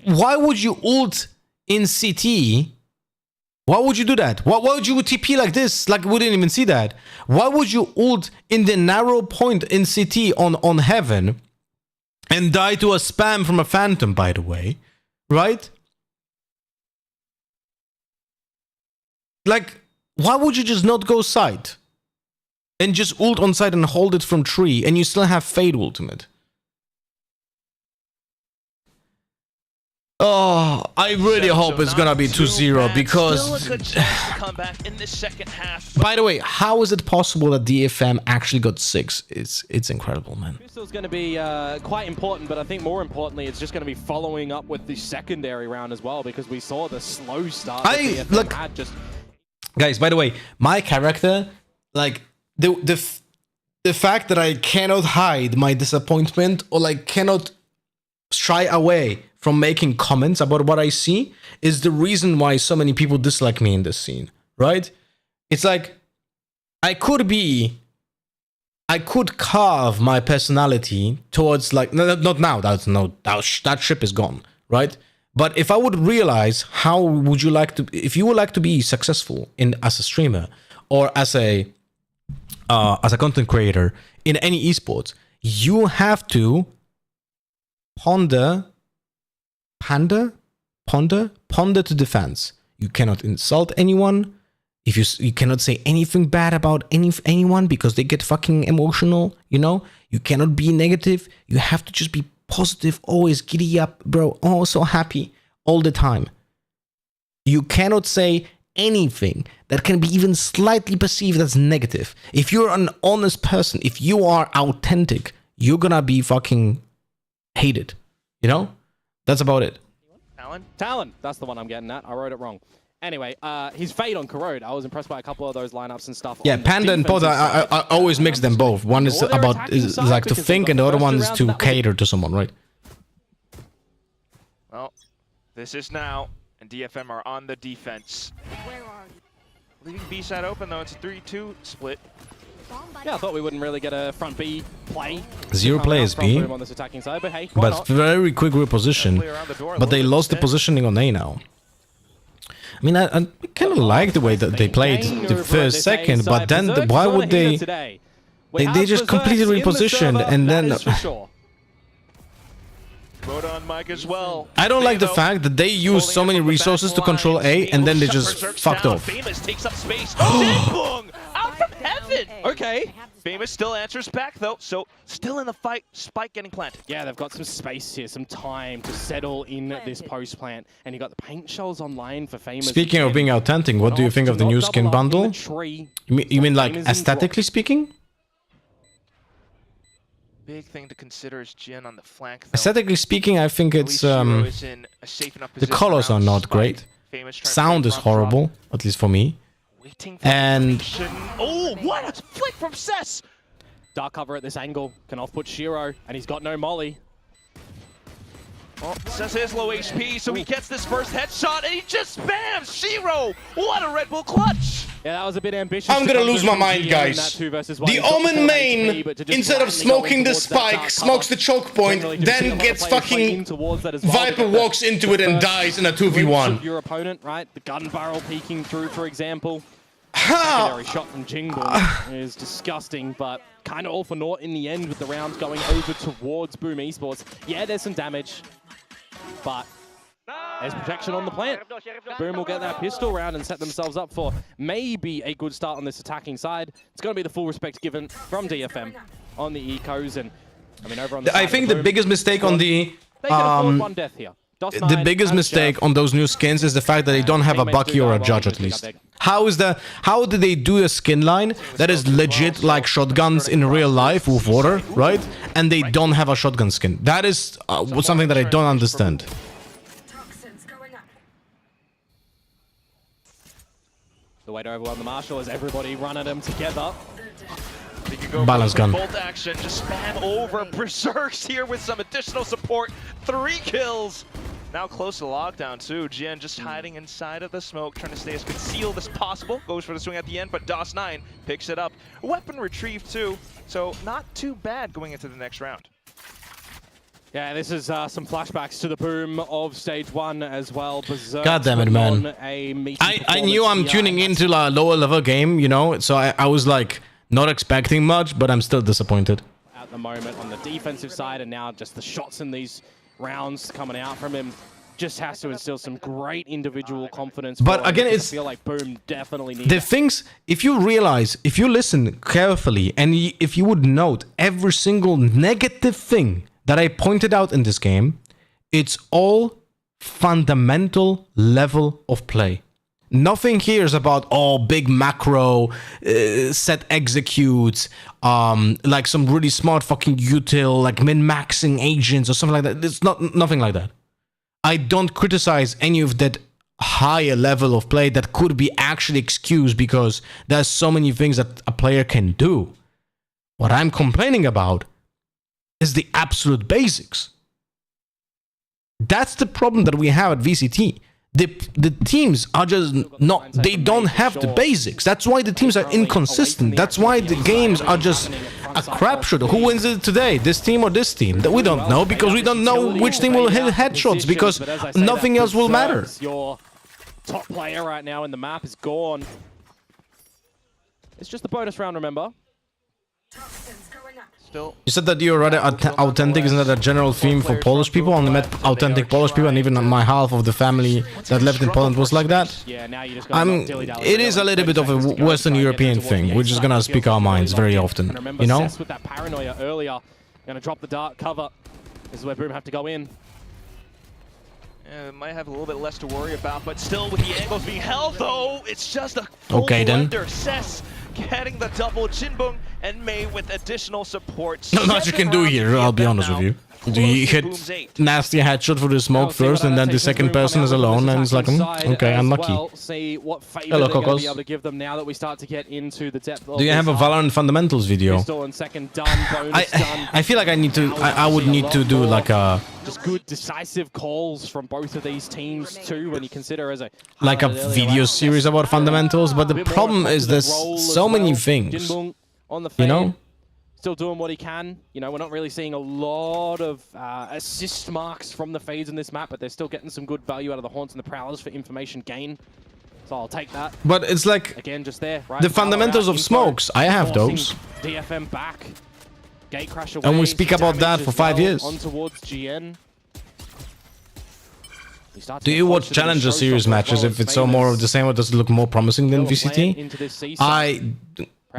[SPEAKER 3] Why would you ult in CT? Why would you do that? Why would you TP like this? Like we didn't even see that. Why would you ult in the narrow point in CT on Heaven and die to a spam from a Phantom, by the way? Right? Like, why would you just not go side? And just ult on side and hold it from tree and you still have Fade ultimate? Oh, I really hope it's gonna be 2-0 because...
[SPEAKER 18] Still a good chance to come back in this second half.
[SPEAKER 3] By the way, how is it possible that DFM actually got 6? It's incredible, man.
[SPEAKER 19] Pistol's going to be quite important, but I think more importantly, it's just going to be following up with the secondary round as well, because we saw the slow start that DFM had just...
[SPEAKER 3] Guys, by the way, my character, like, the fact that I cannot hide my disappointment or like cannot shy away from making comments about what I see is the reason why so many people dislike me in this scene, right? it's like I could carve my personality towards like not now. That ship is gone, right? But if I would realize how would you like to, if you would like to be successful in as a streamer or as a content creator in any esports, you have to ponder to defense. You cannot insult anyone. If you cannot say anything bad about anyone because they get fucking emotional, you know? You cannot be negative. You have to just be positive, always giddy up, bro. Oh, so happy all the time. You cannot say anything that can be even slightly perceived as negative. If you're an honest person, if you are authentic, you're gonna be fucking hated. You know? That's about it.
[SPEAKER 19] Talon, that's the one I'm getting at. I wrote it wrong. Anyway, his fade on Corrode, I was impressed by a couple of those lineups and stuff.
[SPEAKER 3] Yeah, Panda and Poda, I always mix them both. One is about is like to think, and the other one is to cater to someone, right?
[SPEAKER 18] Well, this is now, and DFM are on the defense.
[SPEAKER 15] Where are you?
[SPEAKER 18] Leaving B side open though, it's a 3-2 split.
[SPEAKER 19] Yeah, I thought we wouldn't really get a front B play. 0
[SPEAKER 3] players B,
[SPEAKER 19] on this attacking side, but hey,
[SPEAKER 3] but very quick reposition. But they lost the positioning on A now. I mean, I kind of like the way that they played the first second, but then why would they just completely repositioned and then...
[SPEAKER 18] On Mike as well.
[SPEAKER 3] I don't like the fact that they use so many resources to control A and then they just fucked off.
[SPEAKER 18] Famous takes up space. Boom! Out from heaven!
[SPEAKER 19] Okay.
[SPEAKER 18] Famous still answers back though, so still in the fight. Spike getting planted.
[SPEAKER 19] Yeah, they've got some space here, some time to settle in this post plant, and you got the paint shells online for Famous.
[SPEAKER 3] Speaking of being authentic, what do you think of the new skin bundle? You mean like aesthetically speaking?
[SPEAKER 18] Big thing to consider is Jin on the flank. Though.
[SPEAKER 3] Aesthetically speaking, I think it's the colors are not great. Sound is horrible, at least for me. And
[SPEAKER 19] oh, what a flick from Cess! Dark cover at this angle can off-put Shiro, and he's got no molly.
[SPEAKER 18] Well, Cess is low HP, so he gets this first headshot, and he just spams Shiro! What a Red Bull clutch!
[SPEAKER 19] Yeah, that was a bit ambitious.
[SPEAKER 3] I'm gonna lose my mind, guys. The Omen main, instead of smoking the spike, smokes the choke point, then gets fucking Viper walks into it and dies in a 2v1.
[SPEAKER 19] Your opponent, right? The gun barrel peeking through, for example. Secondary shot from Jingle is disgusting, but kind of all for naught in the end with the rounds going over towards Boom Esports. Yeah, there's some damage, but there's protection on the plant. Boom will get that pistol round and set themselves up for maybe a good start on this attacking side. It's going to be the full respect given from DFM on the ecos, and I mean over on the
[SPEAKER 3] I think the biggest mistake on the
[SPEAKER 19] they can afford one death here.
[SPEAKER 3] The biggest mistake on those new skins is the fact that they don't have a Bucky or a Judge at least. How did they do a skin line that is legit like shotguns in real life with water, right? And they don't have a shotgun skin. That is something that I don't understand.
[SPEAKER 19] The way to overwhelm the Marshal is everybody run at him together.
[SPEAKER 3] Balance gun.
[SPEAKER 18] Bolt action, just spam over Berserks here with some additional support. 3 kills. Now close to lockdown too. Jin just hiding inside of the smoke, trying to stay as concealed as possible. Goes for the swing at the end, but DOS9 picks it up. Weapon retrieved too, so not too bad going into the next round.
[SPEAKER 19] Yeah, this is some flashbacks to the boom of stage 1 as well. Berserk.
[SPEAKER 3] God damn it, man. I knew I'm tuning into a lower level game, you know, so I was like not expecting much, but I'm still disappointed.
[SPEAKER 19] At the moment on the defensive side, and now just the shots in these rounds coming out from him just has to instill some great individual confidence.
[SPEAKER 3] But again, I
[SPEAKER 19] feel like Boom definitely needs
[SPEAKER 3] the things. If you realize, if you listen carefully, and if you would note every single negative thing that I pointed out in this game, it's all fundamental level of play. Nothing here is about, oh, big macro, set executes, like some really smart fucking util, like min-maxing agents or something like that. It's nothing like that. I don't criticize any of that higher level of play that could be actually excused because there's so many things that a player can do. What I'm complaining about is the absolute basics. That's the problem that we have at VCT. The teams are just not, they don't have the basics. That's why the teams are inconsistent. That's why the games are just a crapshoot. Who wins it today? This team or this team? That we don't know, because we don't know which team will hit headshots, because nothing else will matter.
[SPEAKER 19] Your top player right now in the map is gone. It's just the bonus round, remember?
[SPEAKER 18] Still.
[SPEAKER 3] You said that you're rather authentic. Isn't that a general theme for Polish people? I only met authentic Polish people, and even my half of the family that left in Poland was like that. It is a little bit of a Western European thing. We're just gonna speak our minds very often, you know?
[SPEAKER 19] With that paranoia earlier, gonna drop the dark cover. This is where Boom have to go in.
[SPEAKER 18] Yeah, might have a little bit less to worry about, but still with the angles being held, though, it's just a full
[SPEAKER 3] okay, then.
[SPEAKER 18] blender. Cess getting the double Jinbung, and May with additional support.
[SPEAKER 3] Not much you can do here, I'll be honest with you. You hit nasty headshot for the smoke first, and then the second person is alone, and it's like, okay, unlucky. Hello, Cocos. Do you have a Valorant fundamentals video? I feel like I would need to do like a...
[SPEAKER 19] Just good decisive calls from both of these teams too, when you consider as a...
[SPEAKER 3] like a video series about fundamentals, but the problem is there's so many things, you know?
[SPEAKER 19] Still doing what he can. You know, we're not really seeing a lot of assist marks from the fades in this map, but they're still getting some good value out of the Haunts and the Prowlers for information gain. So I'll take that.
[SPEAKER 3] But it's like,
[SPEAKER 19] again, just there, right?
[SPEAKER 3] The fundamentals of smokes, I have those.
[SPEAKER 19] DFM back. Gate crash away.
[SPEAKER 3] And we speak about that for 5 years.
[SPEAKER 19] On towards GN.
[SPEAKER 3] Do you watch Challenger Series matches if it's so more of the same, or does it look more promising than VCT?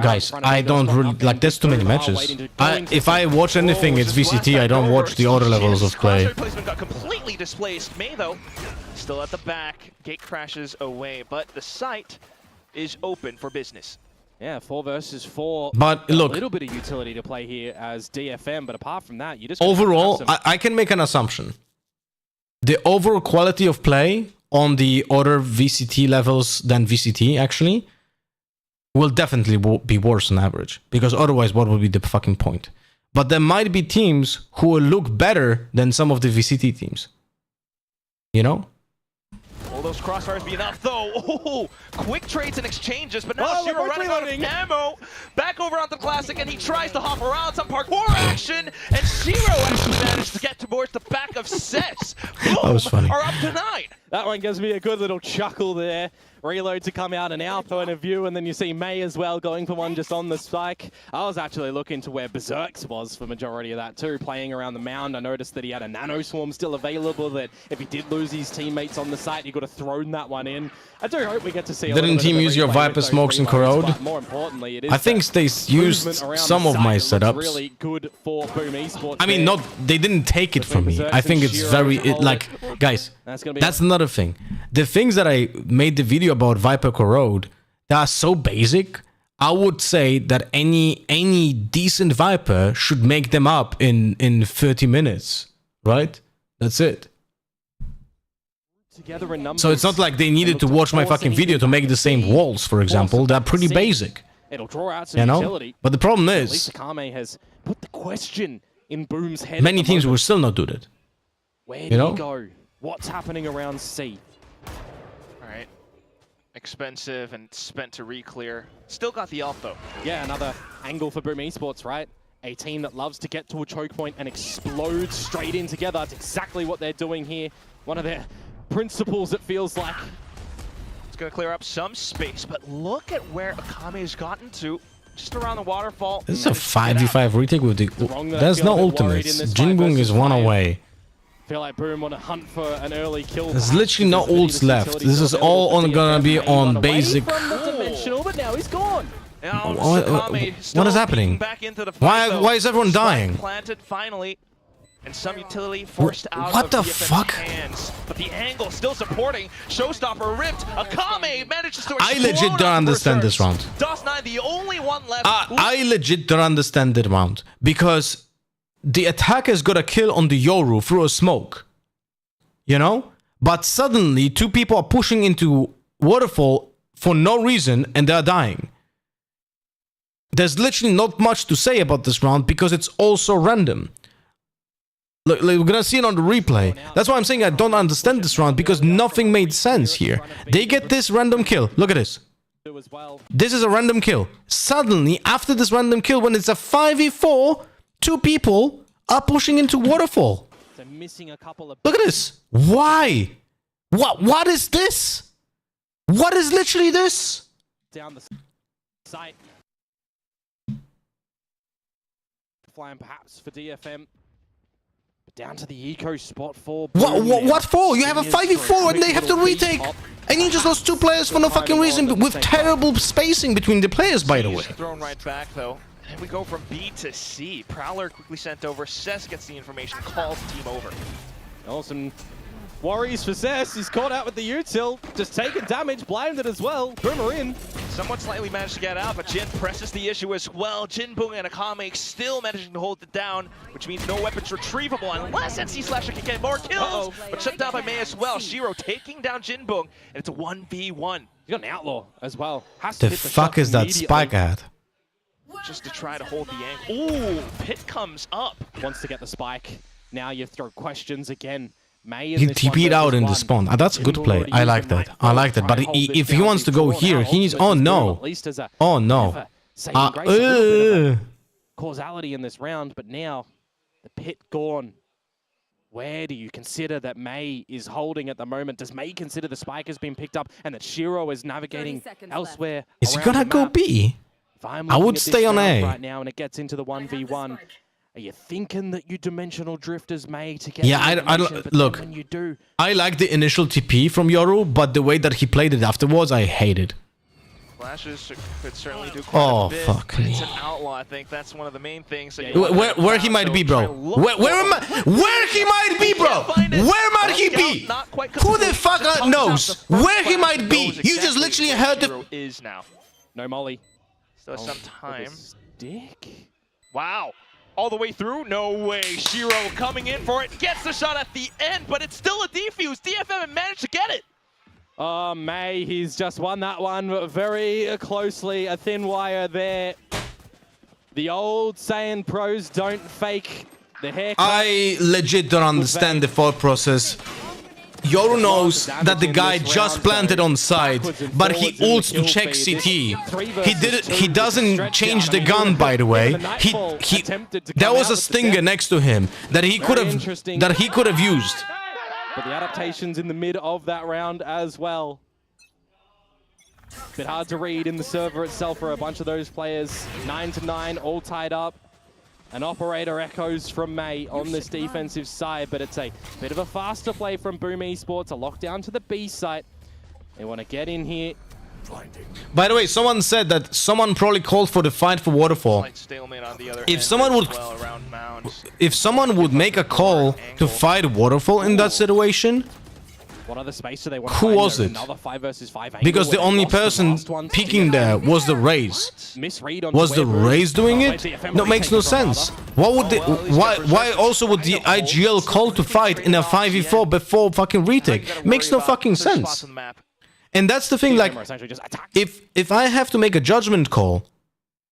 [SPEAKER 3] Guys, I don't really like. There's too many matches. If I watch anything, it's VCT. I don't watch the other levels of play.
[SPEAKER 18] Placement got completely displaced. May though, still at the back. Gate crashes away, but the site is open for business.
[SPEAKER 19] Yeah, 4 versus 4.
[SPEAKER 3] But look,
[SPEAKER 19] a little bit of utility to play here as DFM, but apart from that, you just
[SPEAKER 3] overall, I can make an assumption. The overall quality of play on the other VCT levels than VCT actually will definitely be worse on average, because otherwise what would be the fucking point? But there might be teams who will look better than some of the VCT teams, you know?
[SPEAKER 18] Will those crossfires be enough though? Oh, quick trades and exchanges, but now Zero running out of ammo. Back over onto the Classic, and he tries to hop around some parkour action, and Zero actually managed to get towards the back of Cess. Boom,
[SPEAKER 3] that was funny.
[SPEAKER 18] Are up to 9.
[SPEAKER 19] That one gives me a good little chuckle there. Reload to come out in our point of view, and then you see May as well going for one just on the spike. I was actually looking to where Berserks was for majority of that too, playing around the mound. I noticed that he had a nano swarm still available, that if he did lose his teammates on the site, he could have thrown that one in. I do hope we get to see a
[SPEAKER 3] Didn't team use your Viper smokes and corrode?
[SPEAKER 19] More importantly, it is
[SPEAKER 3] I think they used some of my setups.
[SPEAKER 19] Really good for Boom Esports.
[SPEAKER 3] I mean, they didn't take it from me. I think it's very, like, guys, that's another thing. The things that I made the video about Viper corrode, they are so basic. I would say that any decent Viper should make them up in 30 minutes, right? That's it. So it's not like they needed to watch my fucking video to make the same walls, for example. They're pretty basic.
[SPEAKER 19] It'll draw out some
[SPEAKER 3] utility. But the problem is,
[SPEAKER 19] Sakame has put the question in Boom's head.
[SPEAKER 3] Many teams will still not do that.
[SPEAKER 19] Where do you go? What's happening around C?
[SPEAKER 18] Alright. Expensive and spent to re-clear. Still got the ult though.
[SPEAKER 19] Yeah, another angle for Boom Esports, right? A team that loves to get to a choke point and explode straight in together. That's exactly what they're doing here. One of their principles, it feels like.
[SPEAKER 18] It's going to clear up some space, but look at where Akame has gotten to. Just around the waterfall.
[SPEAKER 3] This is a 5v5 retake with the... There's no ultimates. Jinbung is one away.
[SPEAKER 19] Feel like Boom want to hunt for an early kill.
[SPEAKER 3] There's literally no ults left. This is all gonna be on basic...
[SPEAKER 19] Dimensional, but now he's gone.
[SPEAKER 3] What is happening? Why is everyone dying?
[SPEAKER 18] Planted finally. And some utility forced out
[SPEAKER 3] what
[SPEAKER 18] of
[SPEAKER 3] the
[SPEAKER 18] DFM's
[SPEAKER 3] fuck?
[SPEAKER 18] hands. But the angle still supporting. Showstopper ripped. Akame manages to
[SPEAKER 3] I legit don't understand this round.
[SPEAKER 18] DOS9 the only one left.
[SPEAKER 3] I legit don't understand that round. Because the attackers got a kill on the Yoru through a smoke. You know? But suddenly 2 people are pushing into waterfall for no reason and they're dying. There's literally not much to say about this round because it's all so random. Look, we're gonna see it on the replay. That's why I'm saying I don't understand this round, because nothing made sense here. They get this random kill. Look at this. This is a random kill. Suddenly, after this random kill, when it's a 5v4, 2 people are pushing into waterfall. Look at this. Why? What is this? What is literally this?
[SPEAKER 19] Down the site. Flying perhaps for DFM. Down to the eco spot for
[SPEAKER 3] what for? You have a 5v4 and they have to retake. And you just lost 2 players for no fucking reason, with terrible spacing between the players, by the way.
[SPEAKER 18] Thrown right back though. And we go from B to C. Prowler quickly sent over. Cess gets the information, calls team over.
[SPEAKER 19] Awesome. Worries for Cess. He's caught out with the util. Just taking damage, blinded as well. Boomer in.
[SPEAKER 18] Somewhat slightly managed to get out, but Jin presses the issue as well. Jinbung and Akame still managing to hold it down, which means no weapons retrievable unless NC Slasher can get more kills. But shut down by Mei as well. Shiro taking down Jinbung, and it's a 1v1.
[SPEAKER 19] You got an outlaw as well.
[SPEAKER 3] The fuck is that spike at?
[SPEAKER 18] Just to try to hold the angle. Ooh, Pit comes up.
[SPEAKER 19] Wants to get the spike. Now you throw questions again.
[SPEAKER 3] He TP'd out in the spawn. That's a good play. I like that. I like that. But if he wants to go here, he needs... Oh, no. Oh, no.
[SPEAKER 19] Causality in this round, but now the Pit gone. Where do you consider that Mei is holding at the moment? Does Mei consider the spike has been picked up and that Shiro is navigating elsewhere?
[SPEAKER 3] Is he gonna go B? I would stay on A.
[SPEAKER 19] Right now, and it gets into the 1v1. Are you thinking that you dimensional drift as Mei to get?
[SPEAKER 3] Yeah, I look.
[SPEAKER 19] When you do,
[SPEAKER 3] I like the initial TP from Yoru, but the way that he played it afterwards, I hated.
[SPEAKER 18] Flashes could certainly do quite a bit.
[SPEAKER 3] Fuck me.
[SPEAKER 18] It's an outlaw, I think. That's one of the main things. That
[SPEAKER 3] where he might be, bro? Where he might be, bro? Where might he be? Who the fuck knows where he might be? You just literally heard the...
[SPEAKER 18] Is now.
[SPEAKER 19] No molly.
[SPEAKER 18] Still some time.
[SPEAKER 19] Stick.
[SPEAKER 18] Wow. All the way through? No way. Shiro coming in for it. Gets the shot at the end, but it's still a defuse. DFM managed to get it.
[SPEAKER 19] Oh, Mei, he's just won that one very closely. A thin wire there. The old saying, pros don't fake the haircut.
[SPEAKER 3] I legit don't understand the thought process. Yoru knows that the guy just planted on side, but he ults to check CT. He doesn't change the gun, by the way. There was a stinger next to him that he could have used.
[SPEAKER 19] But the adaptations in the mid of that round as well. Bit hard to read in the server itself for a bunch of those players. 9-9, all tied up. An operator echoes from Mei on this defensive side, but it's a bit of a faster play from Boom Esports, a lockdown to the B site. They want to get in here.
[SPEAKER 3] By the way, someone said that someone probably called for the fight for Waterfall. If someone would make a call to fight Waterfall in that situation,
[SPEAKER 19] what other space do they want?
[SPEAKER 3] Who was it?
[SPEAKER 19] Another 5 versus 5
[SPEAKER 3] because the only person peeking there was the Raze. Was the Raze doing it? No, makes no sense. What would why also would the IGL call to fight in a 5v4 before fucking retake? Makes no fucking sense. And that's the thing, like, if I have to make a judgment call,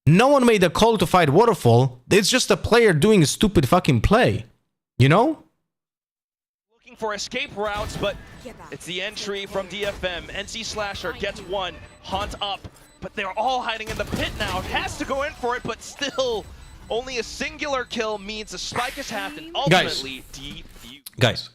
[SPEAKER 3] no one made a call to fight Waterfall. It's just a player doing a stupid fucking play. You know?
[SPEAKER 18] Looking for escape routes, but it's the entry from DFM. NC Slasher gets one. Haunt up, but they're all hiding in the pit now. Has to go in for it, but still, only a singular kill means a spike is happened. Ultimately,
[SPEAKER 3] Guys.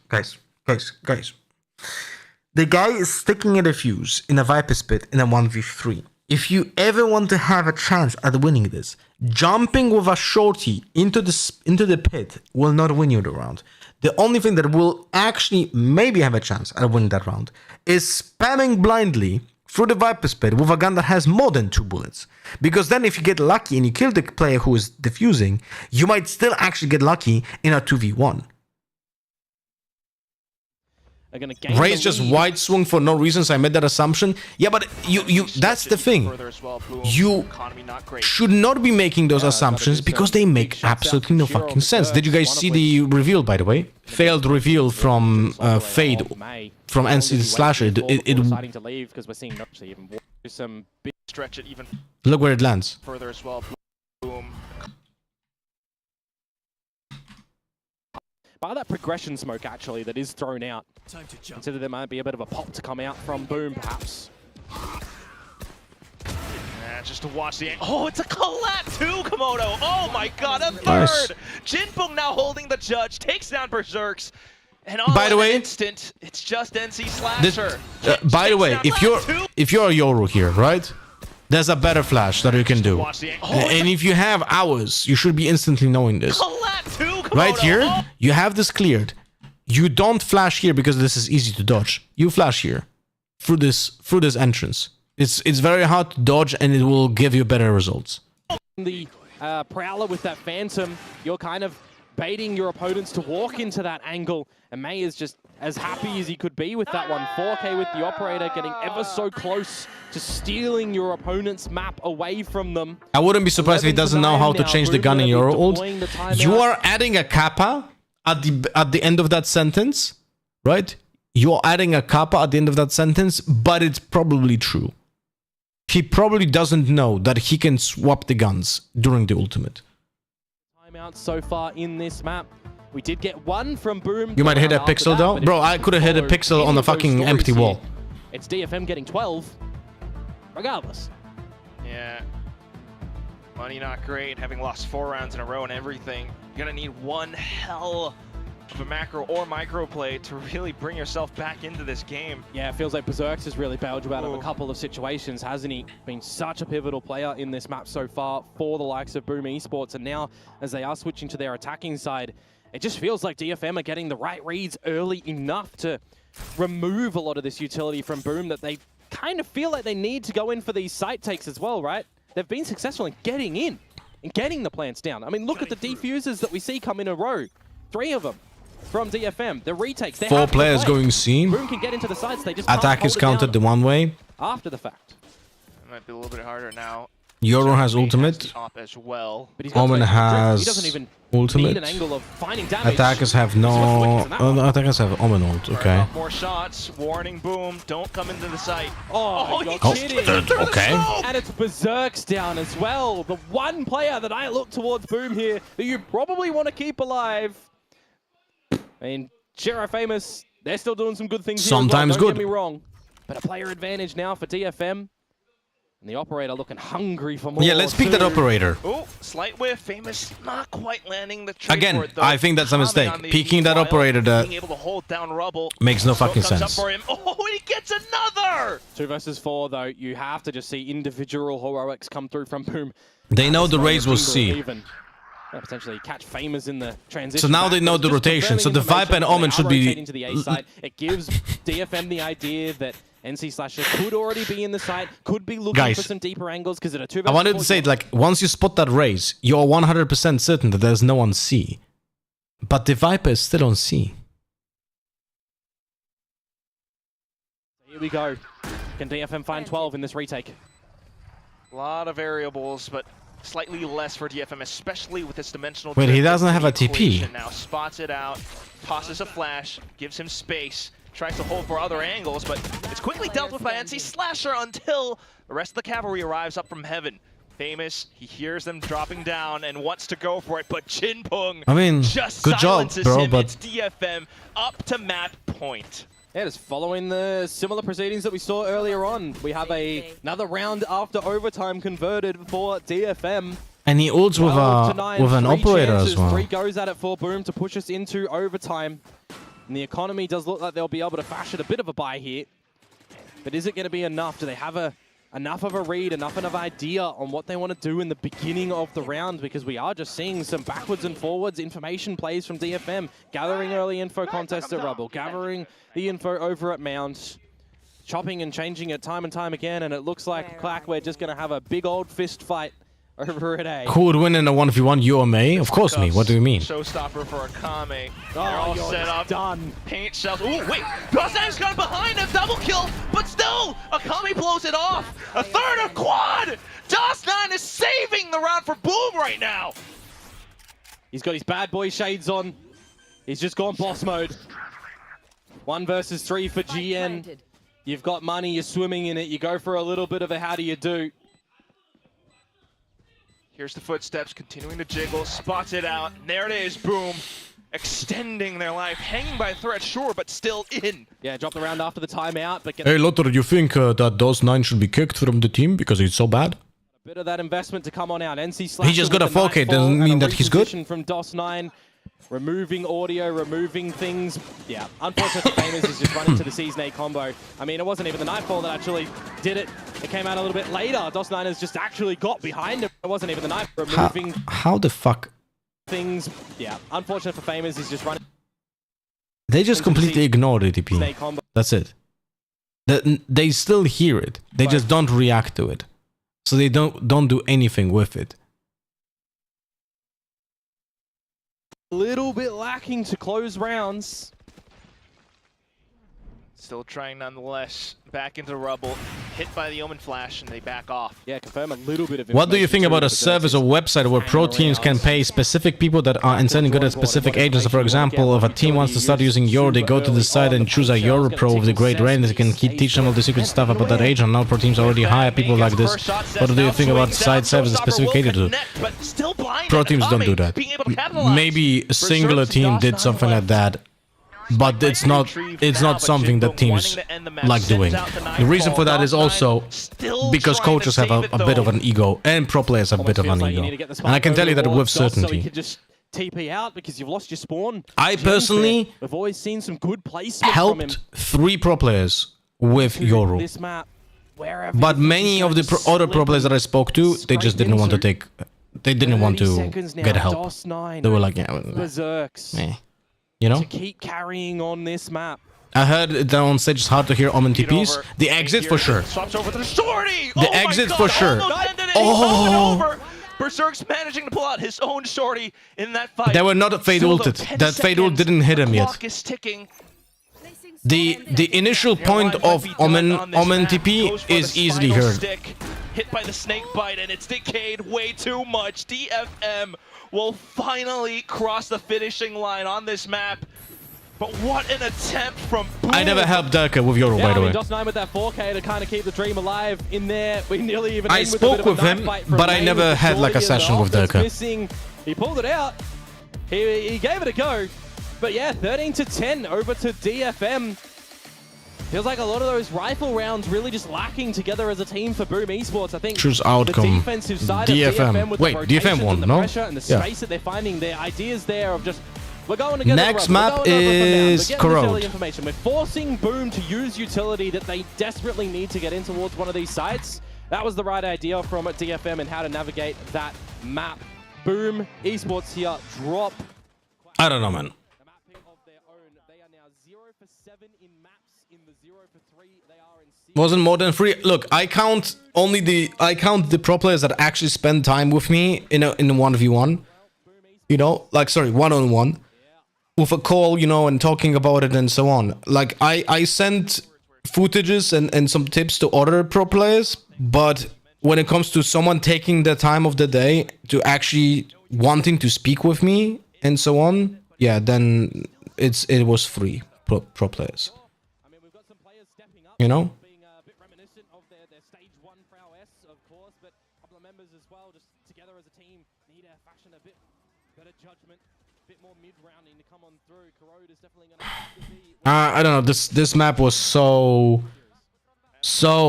[SPEAKER 3] The guy is sticking a defuse in a Viper's pit in a 1v3. If you ever want to have a chance at winning this, jumping with a shorty into the pit will not win you the round. The only thing that will actually maybe have a chance at winning that round is spamming blindly through the Viper's pit with a gun that has more than 2 bullets. Because then if you get lucky and you kill the player who is defusing, you might still actually get lucky in a 2v1. Raze just wide swung for no reason, so I made that assumption. Yeah, but you that's the thing. You should not be making those assumptions because they make absolutely no fucking sense. Did you guys see the reveal, by the way? Failed reveal from Fade from NC Slasher. Look where it lands.
[SPEAKER 18] Further as well. Boom.
[SPEAKER 19] by that progression smoke, actually, that is thrown out. Consider there might be a bit of a pop to come out from Boom, perhaps.
[SPEAKER 18] Just to watch the... Oh, it's a collab too, Komodo! Oh my god, a third!
[SPEAKER 3] Nice.
[SPEAKER 18] Jinpung now holding the judge, takes down Berserks. And all
[SPEAKER 3] by the
[SPEAKER 18] in
[SPEAKER 3] way,
[SPEAKER 18] an instant, it's just NC Slasher.
[SPEAKER 3] By the way, if you're a Yoru here, right? There's a better flash that you can do. And if you have hours, you should be instantly knowing this. Right here, you have this cleared. You don't flash here because this is easy to dodge. You flash here through this entrance. It's very hard to dodge and it will give you better results.
[SPEAKER 19] The Prowler with that Phantom, you're kind of baiting your opponents to walk into that angle, and May is just as happy as he could be with that one. 4K with the Operator, getting ever so close to stealing your opponent's map away from them.
[SPEAKER 3] I wouldn't be surprised if he doesn't know how to change the gun in your ult. You are adding a kappa at the end of that sentence, right? You're adding a kappa at the end of that sentence, but it's probably true. He probably doesn't know that he can swap the guns during the ultimate.
[SPEAKER 19] Timeouts so far in this map. We did get one from Boom.
[SPEAKER 3] You might hit a pixel though. Bro, I could have hit a pixel on the fucking empty wall.
[SPEAKER 19] It's DFM getting 12. Regardless.
[SPEAKER 18] Yeah. Money not great, having lost 4 rounds in a row and everything. You're gonna need one hell of a macro or micro play to really bring yourself back into this game.
[SPEAKER 19] Yeah, it feels like Berserks has really bailed you out of a couple of situations, hasn't he? Been such a pivotal player in this map so far for the likes of Boom Esports, and now as they are switching to their attacking side, it just feels like DFM are getting the right reads early enough to remove a lot of this utility from Boom that they kind of feel like they need to go in for these site takes as well, right? They've been successful in getting in and getting the plants down. I mean, look at the defusers that we see come in a row. 3 of them from DFM. The retakes.
[SPEAKER 3] 4 players going C.
[SPEAKER 19] Boom can get into the sites. They just
[SPEAKER 3] Attack is counted the one way.
[SPEAKER 19] After the fact.
[SPEAKER 18] It might be a little bit harder now.
[SPEAKER 3] Yoru has ultimate.
[SPEAKER 18] As well.
[SPEAKER 3] Omen has
[SPEAKER 19] he doesn't even
[SPEAKER 3] ultimate.
[SPEAKER 19] need an angle of finding damage.
[SPEAKER 3] Attackers have no... attackers have Omen ult, okay.
[SPEAKER 18] More shots. Warning, Boom. Don't come into the site.
[SPEAKER 19] Oh, you're kidding.
[SPEAKER 3] Okay.
[SPEAKER 19] And it's Berserks down as well. The one player that I look towards Boom here that you probably want to keep alive. I mean, Shiro Famous, they're still doing some good things here.
[SPEAKER 3] Sometimes
[SPEAKER 19] Don't
[SPEAKER 3] good.
[SPEAKER 19] get me wrong. But a player advantage now for DFM. And the Operator looking hungry for more.
[SPEAKER 3] Yeah, let's pick that Operator.
[SPEAKER 18] Oh, slight whiff. Famous not quite landing the trade
[SPEAKER 3] Again,
[SPEAKER 18] for it, though.
[SPEAKER 3] I think that's a mistake. Peeking that Operator that
[SPEAKER 18] being able to hold down Rubble.
[SPEAKER 3] makes no fucking
[SPEAKER 18] Comes up
[SPEAKER 3] sense.
[SPEAKER 18] for him. Oh, and he gets another!
[SPEAKER 19] 2 versus 4, though. You have to just see individual heroics come through from Boom.
[SPEAKER 3] They know the Raze will see.
[SPEAKER 19] Even. Potentially catch Famous in the transition.
[SPEAKER 3] So now they know the rotation. So the Viper and Omen should be...
[SPEAKER 19] To the A side. It gives DFM the idea that NC Slasher could already be in the site, could be looking for some deeper angles, because at a 2 versus 4...
[SPEAKER 3] I wanted to say, like, once you spot that Raze, you're 100% certain that there's no one C. But the Viper is still on C.
[SPEAKER 19] Here we go. Can DFM find 12 in this retake?
[SPEAKER 18] A lot of variables, but slightly less for DFM, especially with this dimensional...
[SPEAKER 3] Wait, he doesn't have a TP.
[SPEAKER 18] Now spots it out, tosses a flash, gives him space, tries to hold for other angles, but it's quickly dealt with by NC Slasher until the rest of the cavalry arrives up from heaven. Famous, he hears them dropping down and wants to go for it, but Jinpung just
[SPEAKER 3] good job,
[SPEAKER 18] silences
[SPEAKER 3] bro,
[SPEAKER 18] him.
[SPEAKER 3] but...
[SPEAKER 18] It's DFM up to map point.
[SPEAKER 19] Yeah, just following the similar proceedings that we saw earlier on. We have another round after overtime converted for DFM.
[SPEAKER 3] And he ults with an Operator as well.
[SPEAKER 19] 3 goes at it for Boom to push us into overtime. And the economy does look like they'll be able to fashion a bit of a buy here. But is it going to be enough? Do they have enough of a read, enough of an idea on what they want to do in the beginning of the round? Because we are just seeing some backwards and forwards information plays from DFM. Gathering early info contest at Rubble. Gathering the info over at Mount. Chopping and changing it time and time again. And it looks like, Clack, we're just going to have a big old fist fight over at A.
[SPEAKER 3] Who would win in a 1v1? You or me? Of course me. What do you mean?
[SPEAKER 18] Showstopper for Akame.
[SPEAKER 19] Oh,
[SPEAKER 18] They're all set up.
[SPEAKER 19] Done.
[SPEAKER 18] Paint shells. Ooh, wait. Gosang's got behind him. Double kill. But still, Akame blows it off. A third of quad. DOS9 is saving the round for Boom right now.
[SPEAKER 19] He's got his bad boy shades on. He's just gone boss mode. 1 versus 3 for GN. You've got money. You're swimming in it. You go for a little bit of a how do you do.
[SPEAKER 18] Here's the footsteps, continuing to jiggle, spots it out. There it is, Boom. extending their life, hanging by a thread, sure, but still in.
[SPEAKER 19] Yeah, dropped the round after the timeout, but
[SPEAKER 3] Hey, Lothar, you think that DOS9 should be kicked from the team because he's so bad?
[SPEAKER 19] a bit of that investment to come on out. NC
[SPEAKER 3] He just got a 4K, doesn't mean that he's good.
[SPEAKER 19] From DOS9, removing audio, removing things. Yeah, unfortunately for Famous is just running to the Season 8 combo. I mean, it wasn't even the Nightfall that actually did it. It came out a little bit later. DOS9 has just actually got behind him. It wasn't even the Nightfall removing
[SPEAKER 3] How the fuck?
[SPEAKER 19] things. Yeah, unfortunate for Famous is just running.
[SPEAKER 3] They just completely ignored ATP. That's it. They still hear it. They just don't react to it. So they don't do anything with it.
[SPEAKER 19] A little bit lacking to close rounds.
[SPEAKER 18] Still trying nonetheless. Back into rubble. Hit by the Omen Flash and they back off.
[SPEAKER 19] Yeah, confirm a little bit of
[SPEAKER 3] What do you think about a service or website where pro teams can pay specific people that are insanely good at specific agents? For example, if a team wants to start using Euro, they go to the site and choose a Euro pro with a great range. They can teach them all the secret stuff about that agent. Now pro teams already hire people like this. What do you think about site services specific catered to? Pro teams don't do that. Maybe a singular team did something like that. But it's not something that teams like doing. The reason for that is also because coaches have a bit of an ego and pro players have a bit of an ego. And I can tell you that with certainty.
[SPEAKER 19] TP out because you've lost your spawn.
[SPEAKER 3] I personally
[SPEAKER 19] we've always seen some good placement
[SPEAKER 3] helped 3 pro players with Yoru.
[SPEAKER 19] This map,
[SPEAKER 3] but many of the other pro players that I spoke to, they just didn't want to take. They didn't want to get help. They were like, yeah,
[SPEAKER 19] berserks.
[SPEAKER 3] You know?
[SPEAKER 19] To keep carrying on this map.
[SPEAKER 3] I heard that on stage it's hard to hear Omen TPs. The exit for sure.
[SPEAKER 18] Swaps over to the shorty.
[SPEAKER 3] The exit for sure.
[SPEAKER 18] Oh! Berserk's managing to pull out his own shorty in that fight.
[SPEAKER 3] They were not fade ulted. That fade ult didn't hit him yet.
[SPEAKER 18] Clock is ticking.
[SPEAKER 3] The initial point of Omen TP is easily heard.
[SPEAKER 18] Hit by the snake bite and it's decayed way too much. DFM will finally cross the finishing line on this map. But what an attempt from Boom.
[SPEAKER 3] I never helped Durka with Yoru, by the way.
[SPEAKER 19] DOS9 with that 4K to kind of keep the dream alive in there. We nearly even
[SPEAKER 3] I spoke with him, but I never had like a session with Durka.
[SPEAKER 19] He pulled it out. He gave it a go. But yeah, 13-10 over to DFM. Feels like a lot of those rifle rounds really just lacking together as a team for Boom Esports. I think
[SPEAKER 3] choose outcome.
[SPEAKER 19] The defensive side
[SPEAKER 3] DFM.
[SPEAKER 19] Of DFM with
[SPEAKER 3] Wait,
[SPEAKER 19] the
[SPEAKER 3] DFM won,
[SPEAKER 19] and the
[SPEAKER 3] no?
[SPEAKER 19] pressure and the space that they're finding, their ideas there of just we're going together.
[SPEAKER 3] Next map is Corrode.
[SPEAKER 19] We're forcing Boom to use utility that they desperately need to get in towards one of these sites. That was the right idea from DFM and how to navigate that map. Boom Esports here drop.
[SPEAKER 3] I don't know, man. Wasn't more than 3. Look, I count the pro players that actually spend time with me in a 1v1. You know, like sorry, 1-on-1 with a call, you know, and talking about it and so on. Like I sent footages and some tips to other pro players, but when it comes to someone taking the time of the day to actually wanting to speak with me and so on, yeah, then it was 3 pro players. You know? I don't know. This map was so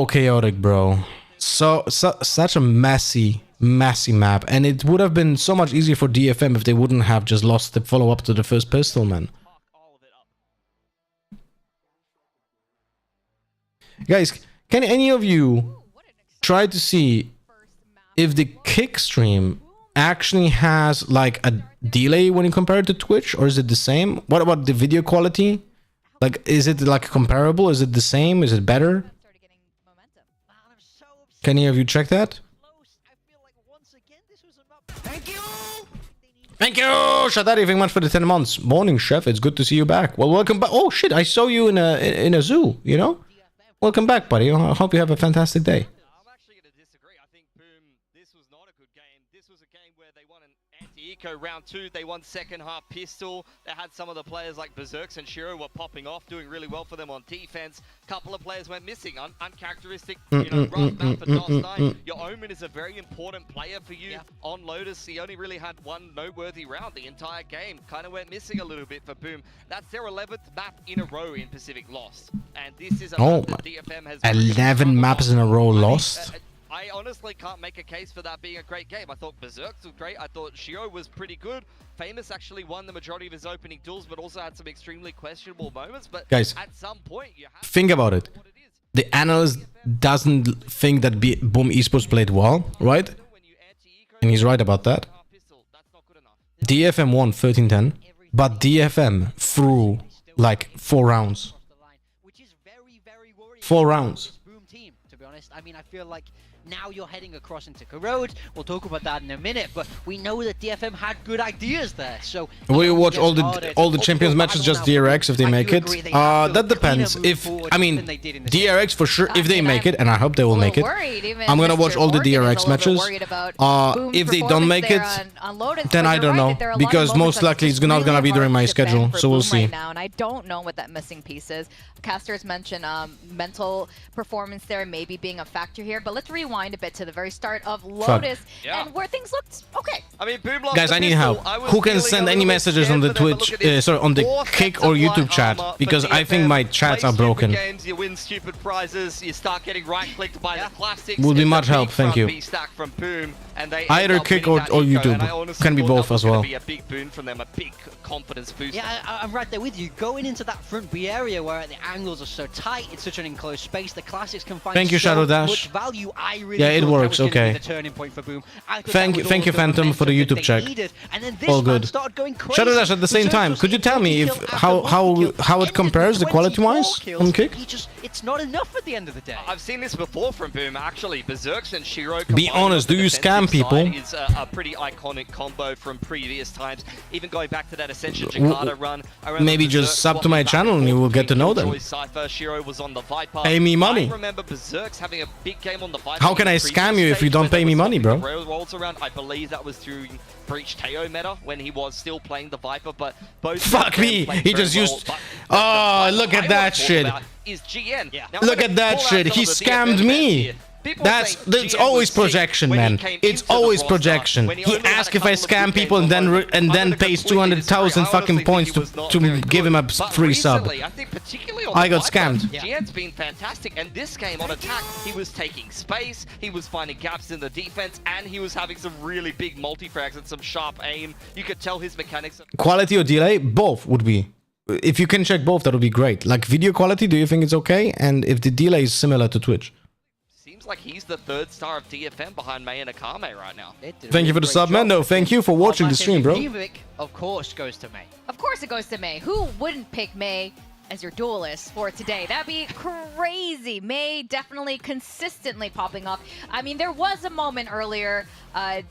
[SPEAKER 3] chaotic, bro. Such a messy map, and it would have been so much easier for DFM if they wouldn't have just lost the follow-up to the first pistol, man. Guys, can any of you try to see if the kick stream actually has like a delay when you compare it to Twitch, or is it the same? What about the video quality? Like, is it like comparable? Is it the same? Is it better? Can any of you check that? Thank you, Shadari, thank you very much for the 10 months. Morning, chef. It's good to see you back. Well, welcome back. Oh shit, I saw you in a zoo. You know, welcome back, buddy. I hope you have a fantastic day.
[SPEAKER 6] Eco round 2, they won second half pistol. They had some of the players like Berserks and Shiro were popping off, doing really well for them on defense. Couple of players went missing, uncharacteristic, you know, rough map for DOS9. Your Omen is a very important player for you on Lotus. He only really had one noteworthy round the entire game. Kind of went missing a little bit for Boom. That's their 11th map in a row in Pacific lost. And this is a map that DFM has
[SPEAKER 3] 11 maps in a row lost.
[SPEAKER 6] I honestly can't make a case for that being a great game. I thought Berserks was great. I thought Shiro was pretty good. Famous actually won the majority of his opening duels, but also had some extremely questionable moments. But
[SPEAKER 3] guys,
[SPEAKER 6] at some point, you have
[SPEAKER 3] think about it. The analyst doesn't think that Boom Esports played well, right? And he's right about that. DFM won 13-10, but DFM threw like 4 rounds. 4 rounds.
[SPEAKER 17] To be honest, I mean, I feel like now you're heading across into Corrode. We'll talk about that in a minute, but we know that DFM had good ideas there. So
[SPEAKER 3] will you watch all the champions matches just DRX if they make it? That depends. If I mean DRX for sure if they make it, and I hope they will make it. I'm gonna watch all the DRX matches. If they don't make it, then I don't know, because most likely it's not gonna be during my schedule. So we'll see.
[SPEAKER 16] Now, and I don't know what that missing piece is. Casters mentioned mental performance there maybe being a factor here, but let's rewind a bit to the very start of Lotus and where things looked okay.
[SPEAKER 6] I mean, Boom
[SPEAKER 3] guys, I need help. Who can send any messages on the Twitch, sorry, on the Kick or YouTube chat? Because I think my chats are broken.
[SPEAKER 6] Games, you win stupid prizes, you start getting right-clicked by the classics.
[SPEAKER 3] Would be much help, thank you.
[SPEAKER 6] From Boom, and they
[SPEAKER 3] either Kick or YouTube. Can be both as well.
[SPEAKER 6] Be a big boon from them, a big confidence boost.
[SPEAKER 17] Yeah, I'm right there with you. Going into that front B area where the angles are so tight, it's such an enclosed space. The classics can find
[SPEAKER 3] Shadow Dash.
[SPEAKER 17] much value.
[SPEAKER 3] Yeah, it works. Okay.
[SPEAKER 17] The turning point for Boom.
[SPEAKER 3] Thank you, Phantom, for the YouTube check. All good. Shadow Dash at the same time. Could you tell me if how it compares the quality-wise on Kick?
[SPEAKER 17] It's not enough at the end of the day.
[SPEAKER 6] I've seen this before from Boom actually. Berserks and Shiro.
[SPEAKER 3] Be honest, do you scam people?
[SPEAKER 6] Is a pretty iconic combo from previous times. Even going back to that Ascension Jakarta run.
[SPEAKER 3] Maybe just sub to my channel and you will get to know them.
[SPEAKER 6] Shiro was on the Viper.
[SPEAKER 3] Pay me money.
[SPEAKER 6] I remember Berserks having a big game on the Viper.
[SPEAKER 3] How can I scam you if you don't pay me money, bro?
[SPEAKER 6] Rolls around. I believe that was through Breach Teo meta when he was still playing the Viper, but both.
[SPEAKER 3] Fuck me! He just used. Oh, look at that shit!
[SPEAKER 6] Is GN.
[SPEAKER 3] Look at that shit! He scammed me. That's always projection, man. It's always projection. He asks if I scam people and then pays 200,000 fucking points to give him a free sub. I got scammed.
[SPEAKER 6] GN's been fantastic, and this game on attack, he was taking space, he was finding gaps in the defense, and he was having some really big multi-frags and some sharp aim. You could tell his mechanics.
[SPEAKER 3] Quality or delay? Both would be. If you can check both, that would be great. Like video quality, do you think it's okay? And if the delay is similar to Twitch?
[SPEAKER 6] Seems like he's the 3rd star of DFM behind May and Akame right now.
[SPEAKER 3] Thank you for the sub, Mendo. Thank you for watching the stream, bro.
[SPEAKER 17] Of course goes to May.
[SPEAKER 16] Of course it goes to May. Who wouldn't pick May as your duelist for today? That'd be crazy. May definitely consistently popping up. I mean, there was a moment earlier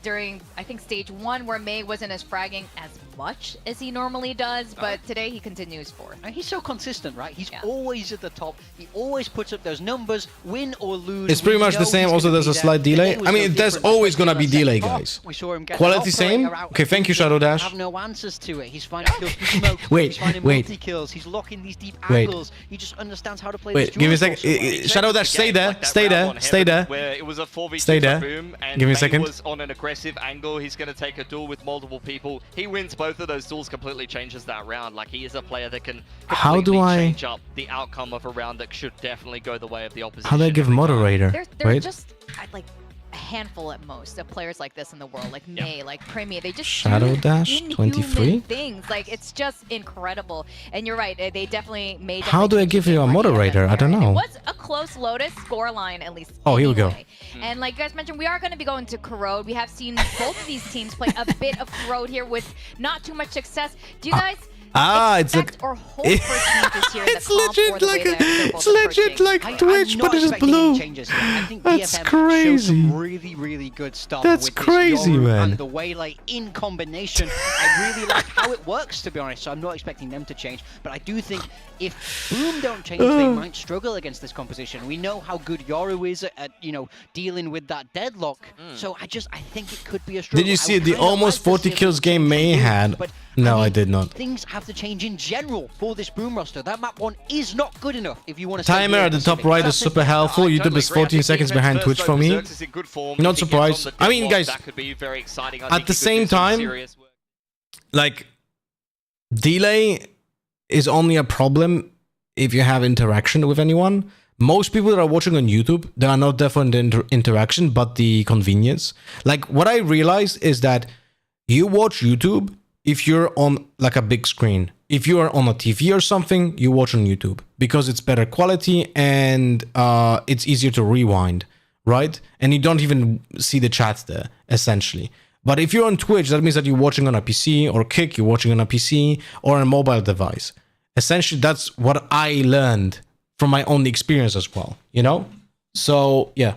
[SPEAKER 16] during, I think, stage 1 where May wasn't as fragging as much as he normally does, but today he continues forth.
[SPEAKER 17] He's so consistent, right? He's always at the top. He always puts up those numbers, win or lose.
[SPEAKER 3] It's pretty much the same. Also, there's a slight delay. I mean, there's always gonna be delay, guys.
[SPEAKER 17] We saw him get
[SPEAKER 3] quality same. Okay, thank you, Shadow Dash.
[SPEAKER 17] I have no answers to it. He's finding kills through smoke. He's finding multi-kills. He's locking these deep angles. He just understands how to play.
[SPEAKER 3] Wait, give me a second. Shadow Dash, stay there. Stay there. Stay there.
[SPEAKER 6] Where it was a 4v2
[SPEAKER 3] stay there.
[SPEAKER 6] Boom, and
[SPEAKER 3] give me a second.
[SPEAKER 6] Was on an aggressive angle. He's going to take a duel with multiple people. He wins both of those duels, completely changes that round. Like, he is a player that can change up the outcome of a round that should definitely go the way of the opposition.
[SPEAKER 3] How do I give moderator?
[SPEAKER 16] There's just like a handful at most of players like this in the world, like May, like Premier. They just
[SPEAKER 3] Shadow Dash 23
[SPEAKER 16] things. Like, it's just incredible. And you're right, they definitely made.
[SPEAKER 3] How do I give you a moderator? I don't know.
[SPEAKER 16] It was a close Lotus scoreline, at least.
[SPEAKER 3] Oh, here we go.
[SPEAKER 16] And like you guys mentioned, we are going to be going to Corrode. We have seen both of these teams play a bit of Corrode here with not too much success. Do you guys
[SPEAKER 3] Ah, it's like
[SPEAKER 16] or hope for changes here in the
[SPEAKER 3] it's
[SPEAKER 16] comp
[SPEAKER 3] legit
[SPEAKER 16] or the way
[SPEAKER 3] like
[SPEAKER 16] they're
[SPEAKER 3] it's legit like Twitch, but it is blue. That's crazy.
[SPEAKER 17] Some really good stuff.
[SPEAKER 3] That's
[SPEAKER 17] with this
[SPEAKER 3] crazy,
[SPEAKER 17] Yoru
[SPEAKER 3] man.
[SPEAKER 17] And the way, like, in combination, I really like how it works, to be honest. So I'm not expecting them to change, but I do think if Boom don't change, they might struggle against this composition. We know how good Yoru is at, you know, dealing with that deadlock. So I think it could be a struggle.
[SPEAKER 3] Did you see the almost 40 kills game May had? No, I did not.
[SPEAKER 17] Things have to change in general for this Boom roster. That map 1 is not good enough if you want to.
[SPEAKER 3] Timer at the top right is super helpful. YouTube is 14 seconds behind Twitch for me. Not surprised. I mean, guys, at the same time, like, delay is only a problem if you have interaction with anyone. Most people that are watching on YouTube, they are not there for the interaction, but the convenience. Like, what I realized is that you watch YouTube if you're on like a big screen. If you are on a TV or something, you watch on YouTube because it's better quality and it's easier to rewind, right? And you don't even see the chat there, essentially. But if you're on Twitch, that means that you're watching on a PC, or Kick, you're watching on a PC or a mobile device. Essentially, that's what I learned from my own experience as well, you know? So, yeah.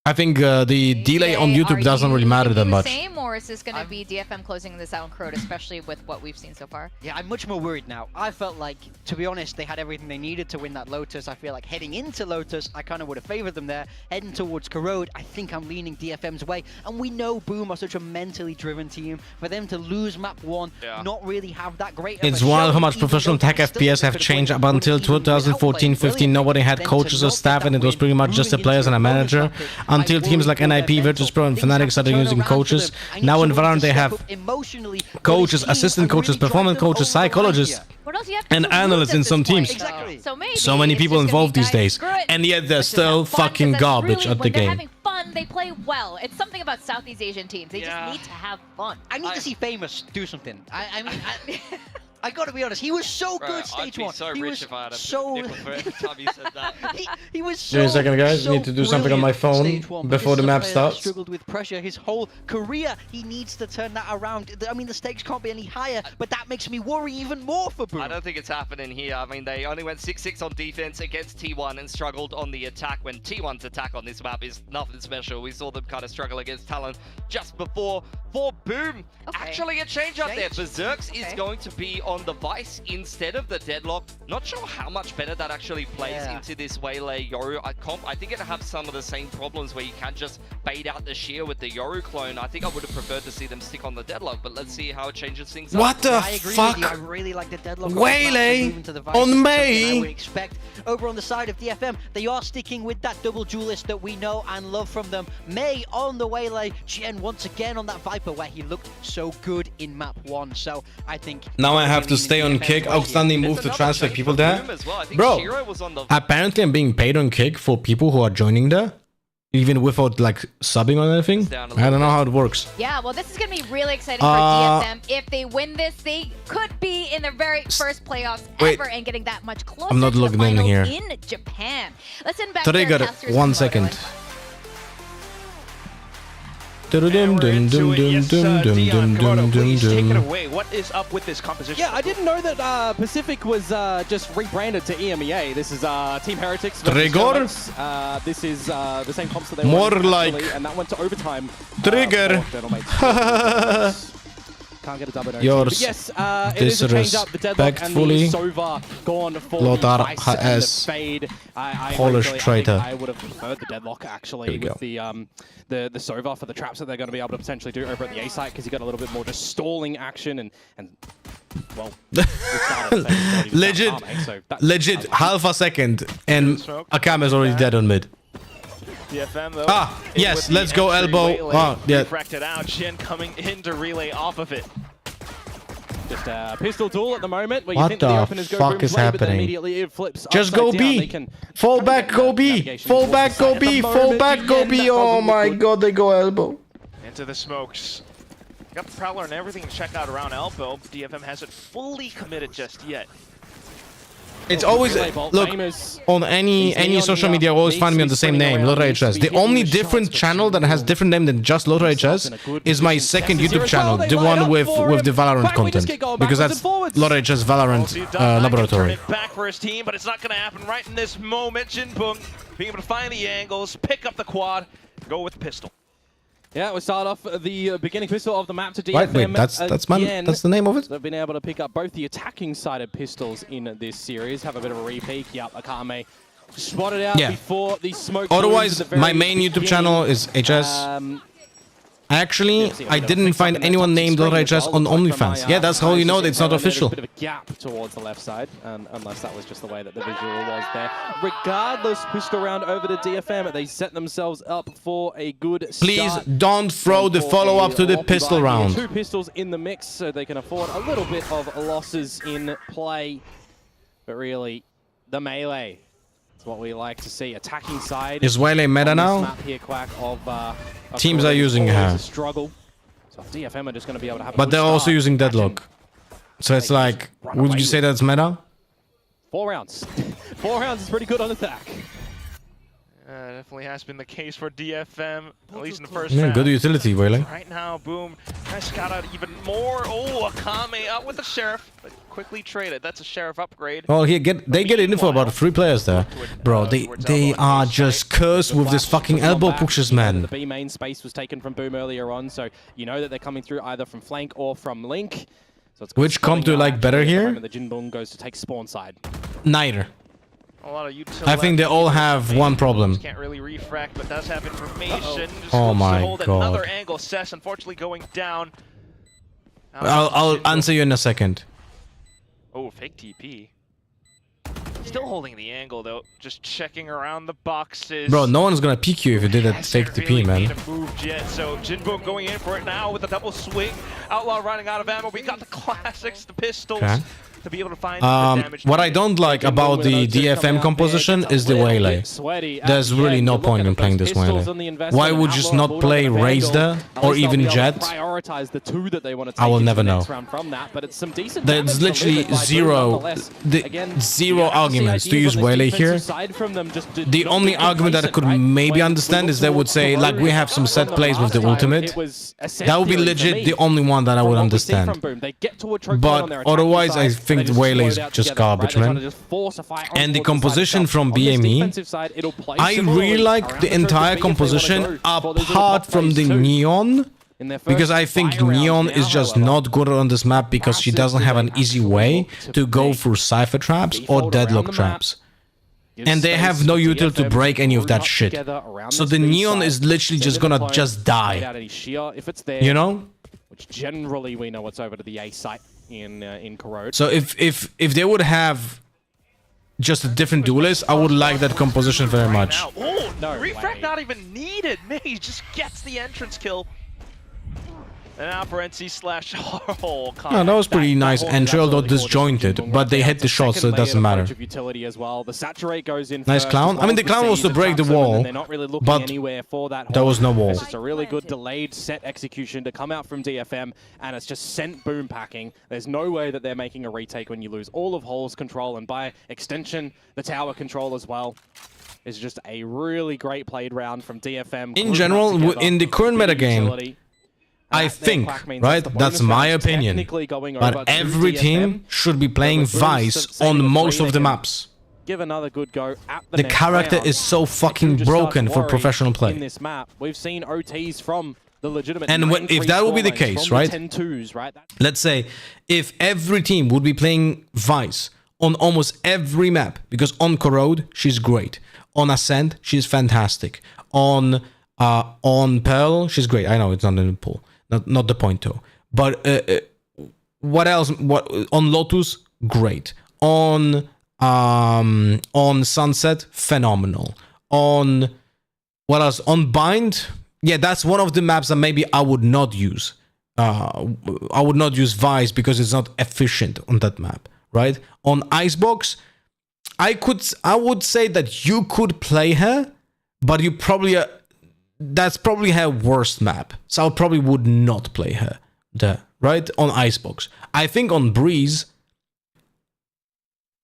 [SPEAKER 3] I think the delay on YouTube doesn't really matter that much.
[SPEAKER 16] Same, or is this going to be DFM closing this out on Crowd, especially with what we've seen so far?
[SPEAKER 17] Yeah, I'm much more worried now. I felt like, to be honest, they had everything they needed to win that Lotus. I feel like heading into Lotus, I kind of would have favored them there. Heading towards Corrode, I think I'm leaning DFM's way. And we know Boom are such a mentally driven team. For them to lose map 1, not really have that great of
[SPEAKER 3] It's
[SPEAKER 17] a
[SPEAKER 3] wild
[SPEAKER 17] show,
[SPEAKER 3] how much
[SPEAKER 17] even
[SPEAKER 3] professional
[SPEAKER 17] though
[SPEAKER 3] tech
[SPEAKER 17] they
[SPEAKER 3] FPS
[SPEAKER 17] still
[SPEAKER 3] have
[SPEAKER 17] could've
[SPEAKER 3] changed
[SPEAKER 17] won,
[SPEAKER 3] up until
[SPEAKER 17] would've even been
[SPEAKER 3] 2014-15. Nobody had
[SPEAKER 17] then to
[SPEAKER 3] coaches or
[SPEAKER 17] not
[SPEAKER 3] staff,
[SPEAKER 17] get
[SPEAKER 3] and
[SPEAKER 17] that
[SPEAKER 3] it was pretty much
[SPEAKER 17] win,
[SPEAKER 3] just the
[SPEAKER 17] moving
[SPEAKER 3] players
[SPEAKER 17] into
[SPEAKER 3] and a
[SPEAKER 17] the bonus
[SPEAKER 3] manager.
[SPEAKER 17] bracket,
[SPEAKER 3] Until
[SPEAKER 17] I
[SPEAKER 3] teams like
[SPEAKER 17] worry for
[SPEAKER 3] NIP,
[SPEAKER 17] their
[SPEAKER 3] Virtus Pro, and
[SPEAKER 17] mental.
[SPEAKER 3] Fnatic
[SPEAKER 17] Things
[SPEAKER 3] started
[SPEAKER 17] have to
[SPEAKER 3] using
[SPEAKER 17] turn around
[SPEAKER 3] coaches.
[SPEAKER 17] for them. I need
[SPEAKER 3] Now in
[SPEAKER 17] someone to
[SPEAKER 3] Valorant they
[SPEAKER 17] step
[SPEAKER 3] have
[SPEAKER 17] up emotionally for
[SPEAKER 3] coaches,
[SPEAKER 17] this team
[SPEAKER 3] assistant
[SPEAKER 17] and
[SPEAKER 3] coaches,
[SPEAKER 17] really drive
[SPEAKER 3] performance
[SPEAKER 17] them
[SPEAKER 3] coaches,
[SPEAKER 17] over the line
[SPEAKER 3] psychologists,
[SPEAKER 17] here.
[SPEAKER 16] What else do you have to
[SPEAKER 3] and
[SPEAKER 16] lose
[SPEAKER 3] analysts
[SPEAKER 16] at
[SPEAKER 3] in
[SPEAKER 16] this
[SPEAKER 3] some
[SPEAKER 16] point?
[SPEAKER 3] teams.
[SPEAKER 17] Exactly.
[SPEAKER 16] So maybe
[SPEAKER 3] So many
[SPEAKER 16] it's
[SPEAKER 3] people
[SPEAKER 16] just gonna be,
[SPEAKER 3] involved these
[SPEAKER 16] guys,
[SPEAKER 3] days,
[SPEAKER 16] screw it.
[SPEAKER 3] and yet they're
[SPEAKER 16] Let's just have
[SPEAKER 3] still
[SPEAKER 16] fun,
[SPEAKER 3] fucking
[SPEAKER 16] 'cause that's
[SPEAKER 3] garbage
[SPEAKER 16] really,
[SPEAKER 3] at the
[SPEAKER 16] when they're
[SPEAKER 3] game.
[SPEAKER 16] having fun, they play well. It's something about Southeast Asian teams. They just need to have fun.
[SPEAKER 17] I need to see Famous do something. I mean, I gotta be honest, he was so good stage 1.
[SPEAKER 6] I'd be so
[SPEAKER 17] he
[SPEAKER 6] rich
[SPEAKER 17] was
[SPEAKER 6] if I had a
[SPEAKER 17] so
[SPEAKER 6] nickel for every time you said that.
[SPEAKER 17] he was so.
[SPEAKER 3] Give me a second, guys.
[SPEAKER 17] So
[SPEAKER 3] Need to do something on my
[SPEAKER 17] brilliant
[SPEAKER 3] phone
[SPEAKER 17] stage 1, but
[SPEAKER 3] before
[SPEAKER 17] this
[SPEAKER 3] the
[SPEAKER 17] is a
[SPEAKER 3] map
[SPEAKER 17] player that
[SPEAKER 3] starts.
[SPEAKER 17] Struggled with pressure his whole career. He needs to turn that around. I mean, the stakes can't be any higher, but that makes me worry even more for Boom.
[SPEAKER 6] I don't think it's happening here. I mean, they only went 6-6 on defense against T1 and struggled on the attack when T1's attack on this map is nothing special. We saw them kind of struggle against Talon just before. For Boom, actually a change up there. Berserks is going to be on the Vice instead of the Deadlock. Not sure how much better that actually plays into this Waylay Yoru comp. I think it'll have some of the same problems where you can't just bait out the sheer with the Yoru clone. I think I would have preferred to see them stick on the Deadlock, but let's see how it changes things up.
[SPEAKER 3] What the
[SPEAKER 17] I agree
[SPEAKER 3] fuck?
[SPEAKER 17] with you. I really like the Deadlock.
[SPEAKER 3] Waylay
[SPEAKER 17] moving to the Vice
[SPEAKER 3] on
[SPEAKER 17] is
[SPEAKER 3] May.
[SPEAKER 17] something I would expect. Over on the side of DFM, they are sticking with that double duelist that we know and love from them. May on the Waylay, Jen once again on that Viper where he looked so good in map 1. So I think
[SPEAKER 3] Now I have to stay on Kick. Outstanding move to transfer people there. Bro, apparently I'm being paid on Kick for people who are joining there, even without like subbing or anything. I don't know how it works.
[SPEAKER 16] Yeah, well, this is going to be really exciting for DFM. If they win this, they could be in their very first playoffs ever and getting that much closer
[SPEAKER 3] I'm not
[SPEAKER 16] to the
[SPEAKER 3] logged in
[SPEAKER 16] finals
[SPEAKER 3] here.
[SPEAKER 16] in Japan. Let's send back
[SPEAKER 3] Trigger,
[SPEAKER 16] their casters
[SPEAKER 3] 1
[SPEAKER 16] and
[SPEAKER 3] second.
[SPEAKER 18] Take it away. What is up with this composition?
[SPEAKER 19] Yeah, I didn't know that Pacific was just rebranded to EMEA. This is Team Heretics.
[SPEAKER 3] Trigger.
[SPEAKER 19] This is the same comps that they
[SPEAKER 3] More
[SPEAKER 19] won,
[SPEAKER 3] like
[SPEAKER 19] actually, and that went to overtime.
[SPEAKER 3] Trigger.
[SPEAKER 19] Can't get a double.
[SPEAKER 3] Yours
[SPEAKER 19] but yes, it is a change up. The Deadlock and the Sova gone for
[SPEAKER 3] Lothar
[SPEAKER 19] the Vice and the
[SPEAKER 3] HS.
[SPEAKER 19] Fade.
[SPEAKER 3] Polish traitor.
[SPEAKER 19] I would have preferred the Deadlock actually with the Sova for the traps that they're going to be able to potentially do over at the A site because you got a little bit more just stalling action and well,
[SPEAKER 3] legit half a second and Akam is already dead on mid.
[SPEAKER 18] DFM, though,
[SPEAKER 3] yes, let's go elbow. Oh, yeah.
[SPEAKER 18] Refracted out. Shin coming in to relay off of it.
[SPEAKER 19] Just a pistol duel at the moment. Where
[SPEAKER 3] What
[SPEAKER 19] you think
[SPEAKER 3] the
[SPEAKER 19] the openers go
[SPEAKER 3] fuck
[SPEAKER 19] boom
[SPEAKER 3] is
[SPEAKER 19] play, but then
[SPEAKER 3] happening?
[SPEAKER 19] immediately it flips
[SPEAKER 3] Just go
[SPEAKER 19] upside down.
[SPEAKER 3] B.
[SPEAKER 19] They can
[SPEAKER 3] Fall back, go B. Fall back, go B. Fall back, go B. Oh my god, they go elbow.
[SPEAKER 18] Into the smokes. Got the Prowler and everything to check out around elbow. DFM hasn't fully committed just yet.
[SPEAKER 3] It's always look on any social media. Always find me on the same name, LotraHS. The only different channel that has different name than just LotraHS is my second YouTube channel, the one with the Valorant content, because that's LotraHS Valorant laboratory.
[SPEAKER 18] Back for his team, but it's not going to happen right in this moment. Jinbong being able to find the angles, pick up the quad, go with the pistol.
[SPEAKER 19] Yeah, we start off the beginning pistol of the map to DFM.
[SPEAKER 3] Wait, that's the name of it?
[SPEAKER 19] They've been able to pick up both the attacking-sided pistols in this series. Have a bit of a re-peek. Yep, Akame spotted out before the smoke.
[SPEAKER 3] Otherwise, my main YouTube channel is HS. Actually, I didn't find anyone named LotraHS on OnlyFans. Yeah, that's how you know that it's not official.
[SPEAKER 19] There's a bit of a gap towards the left side, unless that was just the way that the visual was there. Regardless, pistol round over to DFM. They set themselves up for a good start.
[SPEAKER 3] Please don't throw the follow-up to the pistol round.
[SPEAKER 19] 2 pistols in the mix, so they can afford a little bit of losses in play. But really, the melee. What we like to see, attacking side.
[SPEAKER 3] Is Wele meta now? Teams are using her.
[SPEAKER 19] Struggle. So DFM are just going to be able to have.
[SPEAKER 3] But they're also using Deadlock. So it's like, would you say that's meta?
[SPEAKER 19] 4 rounds. 4 rounds is pretty good on attack.
[SPEAKER 18] Definitely has been the case for DFM, at least in the first
[SPEAKER 3] round.
[SPEAKER 18] round.
[SPEAKER 3] Good utility, Wele.
[SPEAKER 18] Right now, Boom tries to scout out even more. Oh, Akame out with the Sheriff, but quickly traded. That's a Sheriff upgrade.
[SPEAKER 3] Well, they get info about 3 players there. Bro, they are just cursed with this fucking elbow pushes, man.
[SPEAKER 19] The B main space was taken from Boom earlier on, so you know that they're coming through either from flank or from link. So it's
[SPEAKER 3] which comp do you like better here?
[SPEAKER 19] The Jinbong goes to take spawn side.
[SPEAKER 3] Neither.
[SPEAKER 18] A lot of
[SPEAKER 3] I think they all have one problem.
[SPEAKER 18] Can't really refract, but does have information.
[SPEAKER 3] Oh my god.
[SPEAKER 18] Another angle. Cess unfortunately going down.
[SPEAKER 3] I'll answer you in a second.
[SPEAKER 18] Oh, fake TP. Still holding the angle though, just checking around the boxes.
[SPEAKER 3] Bro, no one's gonna peek you if you did that fake TP, man.
[SPEAKER 18] So Jinbong going in for it now with a double swing. Outlaw running out of ammo. We got the classics, the pistols.
[SPEAKER 3] Okay.
[SPEAKER 18] To be able to find the damage.
[SPEAKER 3] What I don't like about the DFM composition is the Wele. There's really no point in playing this Wele. Why would you just not play Raze there or even Jet? I will never know. There's literally zero arguments to use Wele here. The only argument that I could maybe understand is they would say, like, we have some set plays with the ultimate. That would be legit the only one that I would understand. But otherwise, I think the Wele is just garbage, man. And the composition from BME, I really like the entire composition apart from the Neon, because I think Neon is just not good on this map because she doesn't have an easy way to go through Cypher traps or Deadlock traps. And they have no utility to break any of that shit. So the Neon is literally just gonna die. You know?
[SPEAKER 19] Which generally we know what's over to the A site in Corrode.
[SPEAKER 3] So if they would have just a different duelist, I would like that composition very much.
[SPEAKER 18] Oh, no refract not even needed. Maze just gets the entrance kill. And now for NC/.
[SPEAKER 3] No, that was pretty nice entry, although disjointed, but they hit the shot, so it doesn't matter. Nice clown. I mean, the clown was to break the wall, but there was no wall.
[SPEAKER 19] It's just a really good delayed set execution to come out from DFM, and it's just sent Boom packing. There's no way that they're making a retake when you lose all of Hole's control, and by extension, the tower control as well. It's just a really great played round from DFM.
[SPEAKER 3] In general, in the current metagame, I think, right, that's my opinion, but every team should be playing Vice on most of the maps.
[SPEAKER 19] Give another good go at
[SPEAKER 3] the character is so fucking broken for professional play.
[SPEAKER 19] In this map, we've seen OTs from the legitimate.
[SPEAKER 3] And if that would be the case, right? Let's say if every team would be playing Vice on almost every map, because on Corrode she's great, on Ascent she's fantastic, on Pearl she's great. I know it's not in the pool. Not the point though. But what else? What on Lotus? Great. On Sunset, phenomenal. On what else? On Bind, yeah, that's one of the maps that maybe I would not use. I would not use Vice because it's not efficient on that map, right? On Icebox, I would say that you could play her, but you probably. That's probably her worst map, so I probably would not play her there, right? On Icebox. I think on Breeze,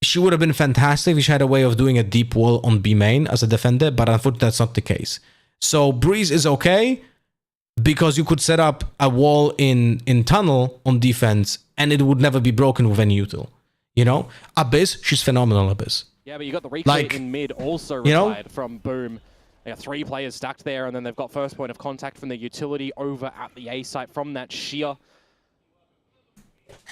[SPEAKER 3] she would have been fantastic if she had a way of doing a deep wall on B main as a defender, but unfortunately that's not the case. So Breeze is okay because you could set up a wall in tunnel on defense and it would never be broken with any util. You know? Abyss, she's phenomenal, Abyss.
[SPEAKER 19] Yeah, but you got the retreat in mid also retired from Boom. They got 3 players stacked there, and then they've got first point of contact from the utility over at the A site from that shear.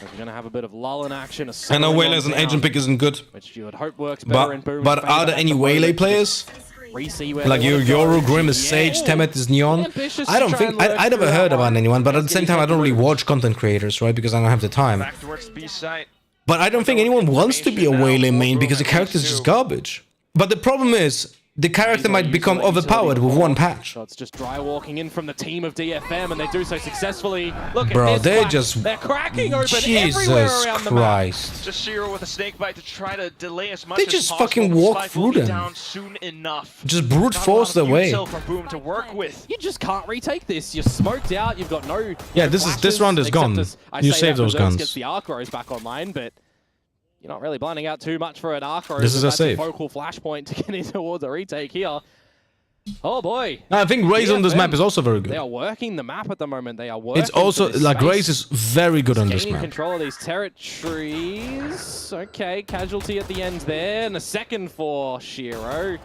[SPEAKER 19] We're going to have a bit of lull in action.
[SPEAKER 3] I know Waylay as an agent pick isn't good.
[SPEAKER 19] Which you would hope works better in Boom.
[SPEAKER 3] But are there any Waylay players? Like Yoru, Grimace, Sage, Temet is Neon? I don't think... I never heard about anyone, but at the same time, I don't really watch content creators, right? Because I don't have the time.
[SPEAKER 18] Back towards B site.
[SPEAKER 3] But I don't think anyone wants to be a Waylay main because the character is just garbage. But the problem is, the character might become overpowered with one patch.
[SPEAKER 19] So it's just dry walking in from the team of DFM, and they do so successfully. Look
[SPEAKER 3] Bro,
[SPEAKER 19] at this
[SPEAKER 3] they're
[SPEAKER 19] cracking open
[SPEAKER 3] Jesus
[SPEAKER 19] everywhere around the map.
[SPEAKER 3] Christ.
[SPEAKER 18] Just Shiro with a snake bite to try to delay as much
[SPEAKER 3] They
[SPEAKER 18] as
[SPEAKER 3] just
[SPEAKER 18] possible.
[SPEAKER 3] fucking walk
[SPEAKER 18] Spike
[SPEAKER 3] through
[SPEAKER 18] will be
[SPEAKER 3] them.
[SPEAKER 18] down soon enough.
[SPEAKER 3] Just brute
[SPEAKER 18] Not a
[SPEAKER 3] force
[SPEAKER 18] lot
[SPEAKER 3] their
[SPEAKER 18] of
[SPEAKER 3] way.
[SPEAKER 18] util for Boom to work with.
[SPEAKER 19] You just can't retake this. You're smoked out. You've got no.
[SPEAKER 3] Yeah, this round is gone. You save those guns.
[SPEAKER 19] Gets the Arcros back online, but you're not really blinding out too much for an Arcro.
[SPEAKER 3] This is a save.
[SPEAKER 19] Focal flashpoint to get in towards a retake here. Oh boy.
[SPEAKER 3] I think Raze on this map is also very good.
[SPEAKER 19] They are working the map at the moment. They are working.
[SPEAKER 3] It's also like
[SPEAKER 19] space.
[SPEAKER 3] Raze is very good on this
[SPEAKER 19] Gaining
[SPEAKER 3] map.
[SPEAKER 19] control of these territories. Okay, casualty at the end there, and a second for Shiro.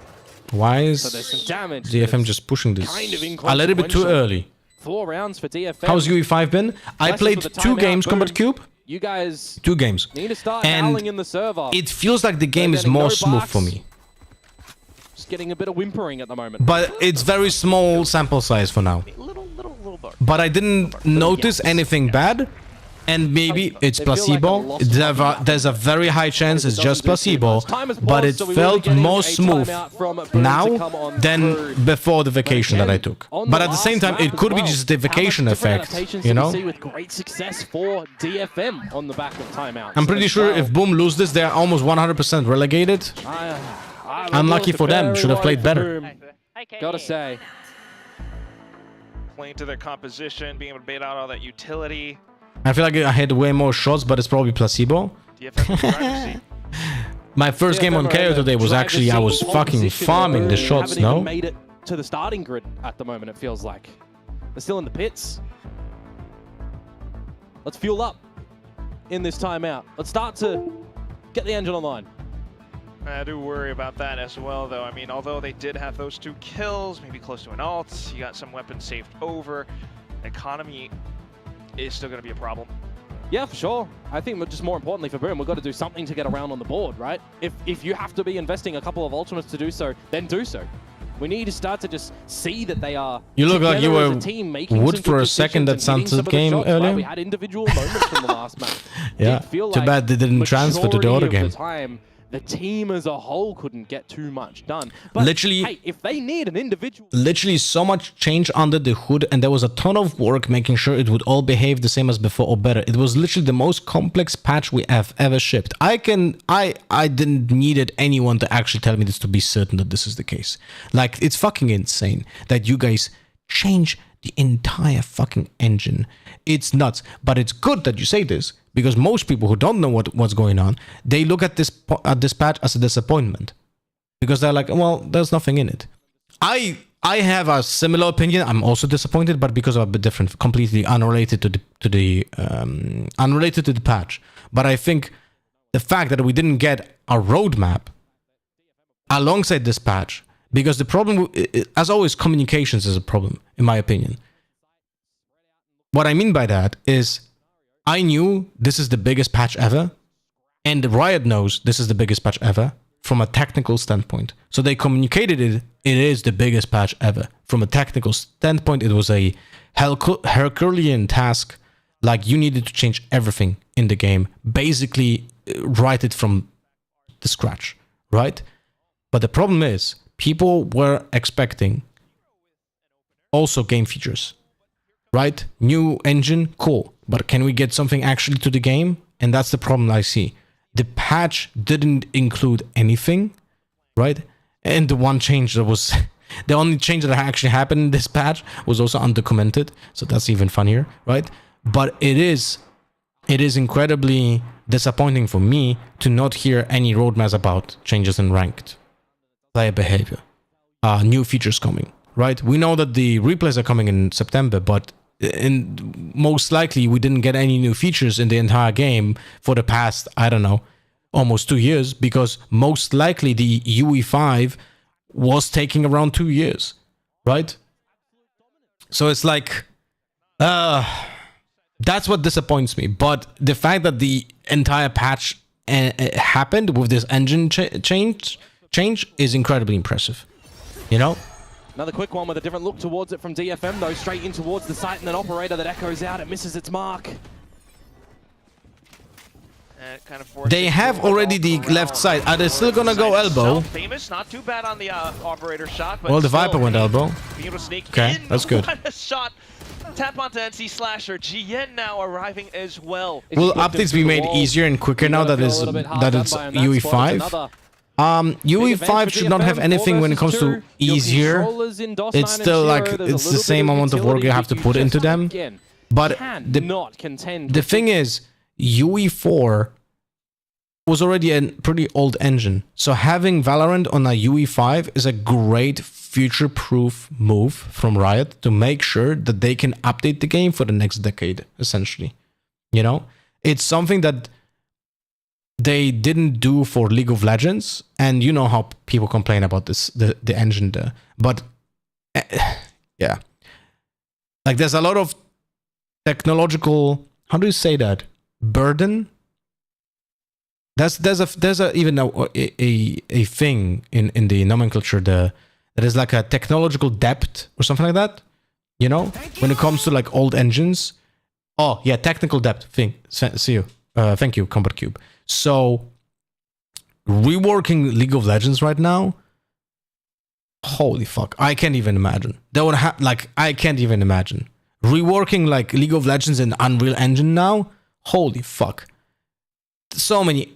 [SPEAKER 3] Why is
[SPEAKER 19] So there's some damage.
[SPEAKER 3] DFM just pushing this
[SPEAKER 19] Kind of
[SPEAKER 3] a little bit too early?
[SPEAKER 19] 4 rounds for DFM.
[SPEAKER 3] How's UE5 been? I
[SPEAKER 19] Lessons
[SPEAKER 3] played
[SPEAKER 19] with the
[SPEAKER 3] 2
[SPEAKER 19] timeout,
[SPEAKER 3] games,
[SPEAKER 19] boom.
[SPEAKER 3] Combat Cube.
[SPEAKER 19] You guys
[SPEAKER 3] 2 games.
[SPEAKER 19] need to start
[SPEAKER 3] And
[SPEAKER 19] howling in the server.
[SPEAKER 3] It feels like the game
[SPEAKER 19] They're
[SPEAKER 3] is
[SPEAKER 19] getting
[SPEAKER 3] more
[SPEAKER 19] no
[SPEAKER 3] smooth
[SPEAKER 19] barks.
[SPEAKER 3] for me.
[SPEAKER 19] Just getting a bit of whimpering at the moment.
[SPEAKER 3] But it's very small sample size for now.
[SPEAKER 18] Little bar.
[SPEAKER 3] But I didn't notice anything bad. And maybe it's placebo. There's a very high chance it's just placebo. But it felt more smooth now than before the vacation that I took. But at the same time, it could be just the vacation effect, you know?
[SPEAKER 19] With great success for DFM on the back of timeout.
[SPEAKER 3] I'm pretty sure if Boom lose this, they're almost 100% relegated. Unlucky for them. Should have played better.
[SPEAKER 19] Gotta say.
[SPEAKER 18] Playing to their composition, being able to bait out all that utility.
[SPEAKER 3] I feel like I had way more shots, but it's probably placebo. My first game on KO today was actually I was fucking farming the shots, no?
[SPEAKER 19] Haven't even made it to the starting grid at the moment, it feels like. They're still in the pits. Let's fuel up in this timeout. Let's start to get the engine online.
[SPEAKER 18] I do worry about that as well, though. I mean, although they did have those 2 kills, maybe close to an ult, you got some weapons saved over. Economy is still going to be a problem.
[SPEAKER 19] Yeah, for sure. I think just more importantly for Boom, we've got to do something to get around on the board, right? If you have to be investing a couple of ultimates to do so, then do so. We need to start to just see that they are.
[SPEAKER 3] You look like you were wood for a second that
[SPEAKER 19] decisions
[SPEAKER 3] Sunset game earlier.
[SPEAKER 19] Right? We had individual moments from the last match.
[SPEAKER 3] Yeah, too bad they didn't transfer to the other game.
[SPEAKER 19] The team as a whole couldn't get too much done. But
[SPEAKER 3] literally,
[SPEAKER 19] hey, if they need an individual...
[SPEAKER 3] Literally so much change under the hood, and there was a ton of work making sure it would all behave the same as before or better. It was literally the most complex patch we have ever shipped. I didn't needed anyone to actually tell me this to be certain that this is the case. Like, it's fucking insane that you guys change the entire fucking engine. It's nuts. But it's good that you say this, because most people who don't know what's going on, they look at this patch as a disappointment, because they're like, well, there's nothing in it. I have a similar opinion. I'm also disappointed, but because of a bit different, completely unrelated to the patch. But I think the fact that we didn't get a roadmap alongside this patch, because the problem, as always, communications is a problem, in my opinion. What I mean by that is, I knew this is the biggest patch ever, and Riot knows this is the biggest patch ever from a technical standpoint. So they communicated it is the biggest patch ever. From a technical standpoint, it was a Herculean task. Like, you needed to change everything in the game, basically write it from the scratch, right? But the problem is, people were expecting also game features, right? New engine, cool. But can we get something actually to the game? And that's the problem I see. The patch didn't include anything, right? And the one change that was... the only change that actually happened in this patch was also undocumented. So that's even funnier, right? But it is it is incredibly disappointing for me to not hear any roadmaps about changes in ranked player behavior, new features coming, right? We know that the replays are coming in September, but most likely we didn't get any new features in the entire game for the past, I don't know, almost 2 years, because most likely the UE5 was taking around 2 years, right? So it's like, that's what disappoints me. But the fact that the entire patch happened with this engine change is incredibly impressive, you know?
[SPEAKER 19] Another quick one with a different look towards it from DFM, though, straight in towards the site, and an operator that echoes out. It misses its mark.
[SPEAKER 18] Kind of
[SPEAKER 3] they have already the left side. Are they still gonna go elbow?
[SPEAKER 18] Famous, not too bad on the operator shot. But
[SPEAKER 3] well, the Viper went elbow.
[SPEAKER 18] Being able to sneak
[SPEAKER 3] okay,
[SPEAKER 18] in.
[SPEAKER 3] that's good.
[SPEAKER 18] What a shot. Tap onto NC Slasher. GN now arriving as well.
[SPEAKER 3] Will updates be made easier and quicker now that it's UE5? UE5 should not have anything when it comes to easier. It's still like, it's the same amount of work you have to put into them. But the thing is, UE4 was already a pretty old engine. So having Valorant on a UE5 is a great future-proof move from Riot to make sure that they can update the game for the next decade, essentially. You know? It's something that they didn't do for League of Legends, and you know how people complain about this, the engine there. But yeah, like there's a lot of technological, how do you say that, burden. There's even a thing in the nomenclature there that is like a technological depth or something like that. You know, when it comes to like old engines. Oh yeah, technical depth thing. See you. Thank you, Combat Cube. So, reworking League of Legends right now, holy fuck, I can't even imagine. That would I can't even imagine. Reworking like League of Legends in Unreal Engine now, holy fuck. So many